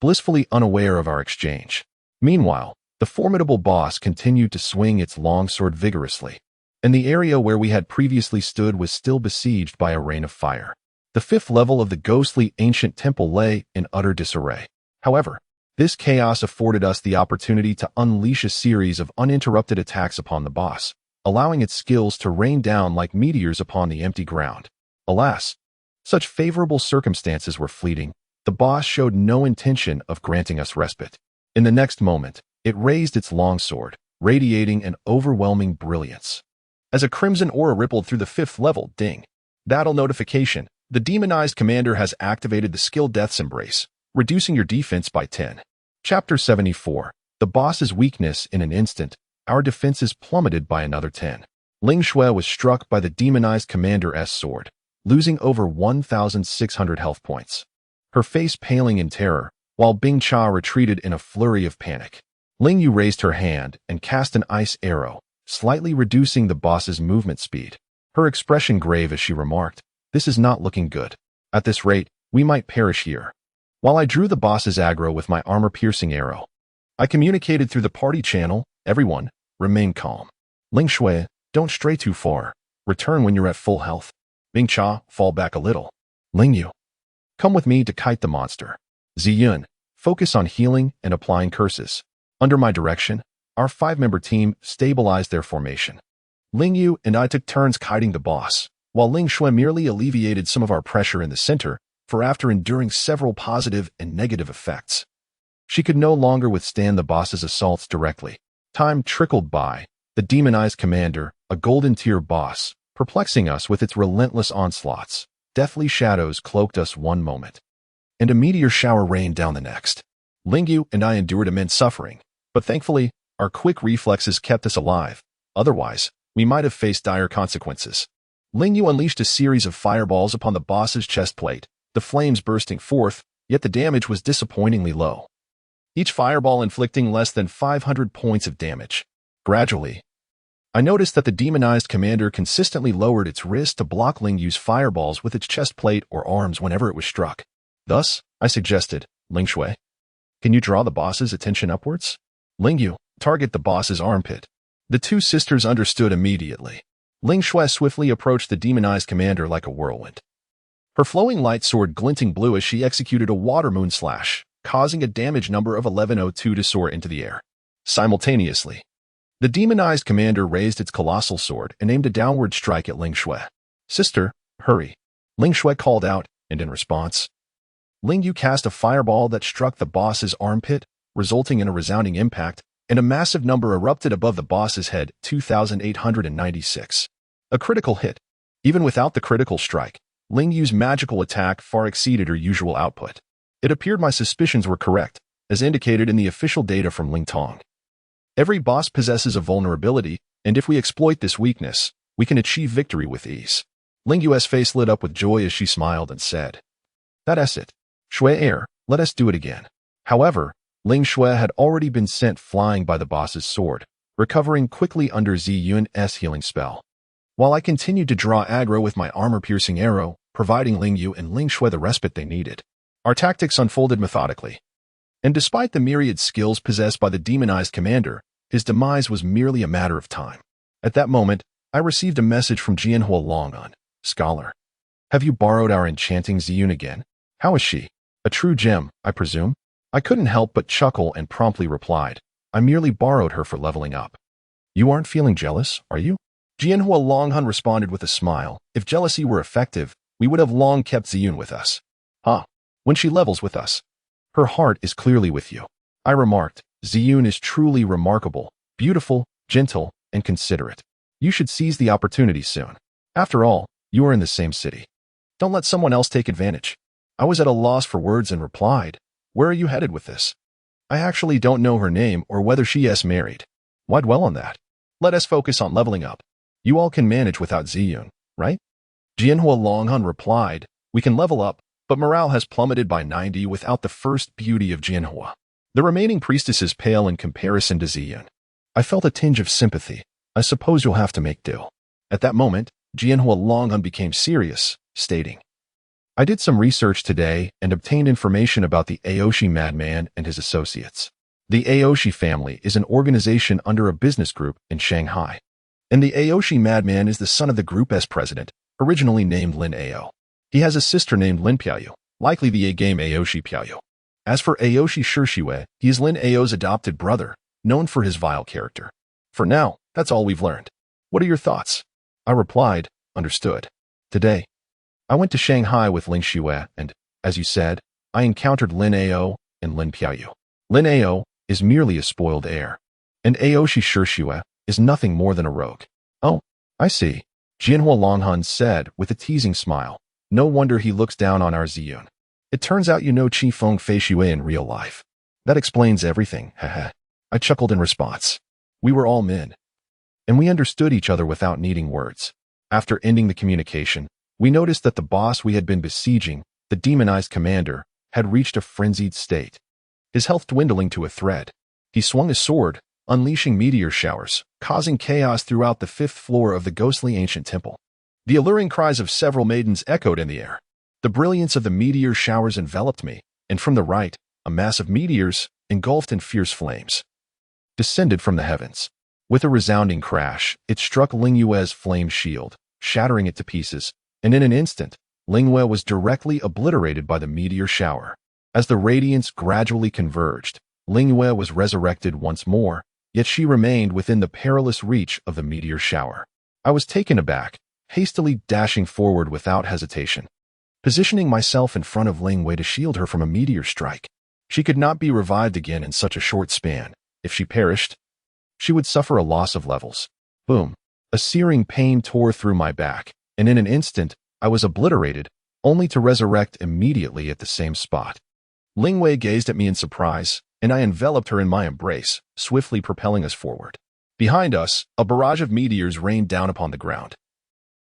blissfully unaware of our exchange. Meanwhile, the formidable boss continued to swing its long sword vigorously, and the area where we had previously stood was still besieged by a rain of fire. The 5th level of the ghostly ancient temple lay in utter disarray. However, this chaos afforded us the opportunity to unleash a series of uninterrupted attacks upon the boss, allowing its skills to rain down like meteors upon the empty ground. Alas, such favorable circumstances were fleeting. The boss showed no intention of granting us respite. In the next moment, it raised its long sword, radiating an overwhelming brilliance. As a crimson aura rippled through the 5th level, ding. Battle notification. The demonized commander has activated the skill Death's Embrace, reducing your defense by 10. Chapter 74. The boss's weakness in an instant. Our defenses plummeted by another 10. Ling Xue was struck by the demonized commander's sword, losing over 1,600 health points, her face paling in terror, while Bing Cha retreated in a flurry of panic. Ling Yu raised her hand and cast an ice arrow, slightly reducing the boss's movement speed. Her expression grave as she remarked, "This is not looking good. At this rate, we might perish here." While I drew the boss's aggro with my armor-piercing arrow, I communicated through the party channel, "Everyone, remain calm. Ling Xue, don't stray too far. Return when you're at full health. Bing Cha, fall back a little. Ling Yu, come with me to kite the monster. Ziyun, focus on healing and applying curses." Under my direction, our 5-member team stabilized their formation. Ling Yu and I took turns kiting the boss, while Ling Xue merely alleviated some of our pressure in the center, for after enduring several positive and negative effects, she could no longer withstand the boss's assaults directly. Time trickled by. The demonized commander, a golden tier boss, perplexing us with its relentless onslaughts. Deathly shadows cloaked us one moment, and a meteor shower rained down the next. Ling Yu and I endured immense suffering, but thankfully, our quick reflexes kept us alive. Otherwise, we might have faced dire consequences. Ling Yu unleashed a series of fireballs upon the boss's chest plate, the flames bursting forth, yet the damage was disappointingly low, each fireball inflicting less than 500 points of damage. Gradually, I noticed that the demonized commander consistently lowered its wrist to block Ling Yu's fireballs with its chest plate or arms whenever it was struck. Thus, I suggested, "Ling Xue, can you draw the boss's attention upwards? Ling Yu, target the boss's armpit." The two sisters understood immediately. Ling Xue swiftly approached the demonized commander like a whirlwind, her flowing light sword glinting blue as she executed a water moon slash, causing a damage number of 1102 to soar into the air. Simultaneously, the demonized commander raised its colossal sword and aimed a downward strike at Ling Xue. "Sister, hurry," Ling Xue called out, and in response, Ling Yu cast a fireball that struck the boss's armpit, resulting in a resounding impact, and a massive number erupted above the boss's head, 2,896. A critical hit. Even without the critical strike, Ling Yu's magical attack far exceeded her usual output. It appeared my suspicions were correct, as indicated in the official data from Ling Tong. Every boss possesses a vulnerability, and if we exploit this weakness, we can achieve victory with ease. Ling Yu's face lit up with joy as she smiled and said, "That's it. Xue Air, let us do it again." However, Ling Xue had already been sent flying by the boss's sword, recovering quickly under Ziyun's healing spell. While I continued to draw aggro with my armor-piercing arrow, providing Ling Yu and Ling Xue the respite they needed, our tactics unfolded methodically. And despite the myriad skills possessed by the demonized commander, his demise was merely a matter of time. At that moment, I received a message from Jianhua Longan, "Scholar, have you borrowed our enchanting Ziyun again? How is she? A true gem, I presume?" I couldn't help but chuckle and promptly replied, "I merely borrowed her for leveling up." "You aren't feeling jealous, are you?" Jianhua Longhan responded with a smile. "If jealousy were effective, we would have long kept Ziyun with us. Huh? When she levels with us, her heart is clearly with you. I remarked, Ziyun is truly remarkable, beautiful, gentle, and considerate. You should seize the opportunity soon. After all, you are in the same city. Don't let someone else take advantage. I was at a loss for words and replied, where are you headed with this? I actually don't know her name or whether she is married. Why dwell on that? Let us focus on leveling up. You all can manage without Ziyun, right? Jianhua Longhun replied, we can level up, but morale has plummeted by 90 without the first beauty of Jianhua. The remaining priestesses pale in comparison to Ziyun. I felt a tinge of sympathy. I suppose you'll have to make do. At that moment, Jianhua Longhun became serious, stating, I did some research today and obtained information about the Aoshi madman and his associates. The Aoshi family is an organization under a business group in Shanghai. And the Aoshi madman is the son of the group's president, originally named Lin Ao. He has a sister named Lin Piaoyu, likely the A-game Aoshi Piaoyu. As for Aoshi Shirshiwe, he is Lin Ao's adopted brother, known for his vile character. For now, that's all we've learned. What are your thoughts? I replied, understood. Today, I went to Shanghai with Ling Shue and, as you said, I encountered Lin Ao and Lin Piaoyu. Lin Ao is merely a spoiled heir, and Aoshi Shirshiwe is nothing more than a rogue. Oh, I see, Jianhua Longhun said with a teasing smile. No wonder he looks down on our Ziyun. It turns out you know Qi Feng Fei Xue in real life. That explains everything, haha. I chuckled in response. We were all men, and we understood each other without needing words. After ending the communication, we noticed that the boss we had been besieging, the demonized commander, had reached a frenzied state. His health dwindling to a thread. He swung his sword, unleashing meteor showers, causing chaos throughout the 5th floor of the ghostly ancient temple. The alluring cries of several maidens echoed in the air. The brilliance of the meteor showers enveloped me, and from the right, a mass of meteors, engulfed in fierce flames, descended from the heavens. With a resounding crash, it struck Ling Yue's flame shield, shattering it to pieces, and in an instant, Ling Yue was directly obliterated by the meteor shower. As the radiance gradually converged, Ling Yue was resurrected once more, yet she remained within the perilous reach of the meteor shower. I was taken aback, hastily dashing forward without hesitation, positioning myself in front of Ling Yue to shield her from a meteor strike. She could not be revived again in such a short span. If she perished, she would suffer a loss of levels. Boom. A searing pain tore through my back, and in an instant, I was obliterated, only to resurrect immediately at the same spot. Ling Yue gazed at me in surprise, and I enveloped her in my embrace, swiftly propelling us forward. Behind us, a barrage of meteors rained down upon the ground,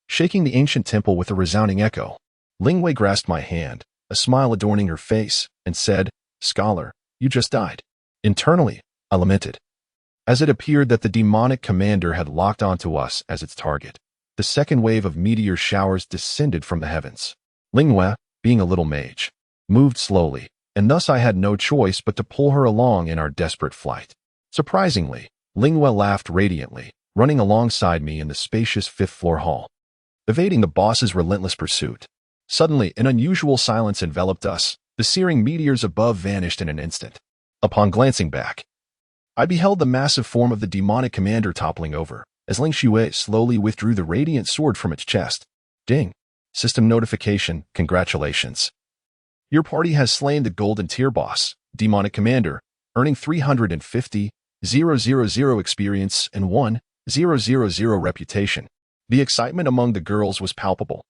shaking the ancient temple with a resounding echo. Ling Yue grasped my hand, a smile adorning her face, and said, Scholar, you just died. Internally, I lamented, as it appeared that the demonic commander had locked onto us as its target. The second wave of meteor showers descended from the heavens. Ling Yue, being a little mage, moved slowly, and thus I had no choice but to pull her along in our desperate flight. Surprisingly, Ling Yue laughed radiantly, running alongside me in the spacious 5th-floor hall, evading the boss's relentless pursuit. Suddenly, an unusual silence enveloped us. The searing meteors above vanished in an instant. Upon glancing back, I beheld the massive form of the demonic commander toppling over, as Ling Shue slowly withdrew the radiant sword from its chest. Ding. System notification, congratulations. Your party has slain the golden tier boss, demonic commander, earning 350,000 experience and 1,000 reputation. The excitement among the girls was palpable.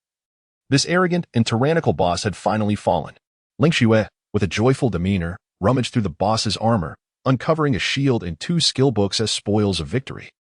This arrogant and tyrannical boss had finally fallen. Ling Shue, with a joyful demeanor, rummaged through the boss's armor, uncovering a shield and 2 skill books as spoils of victory.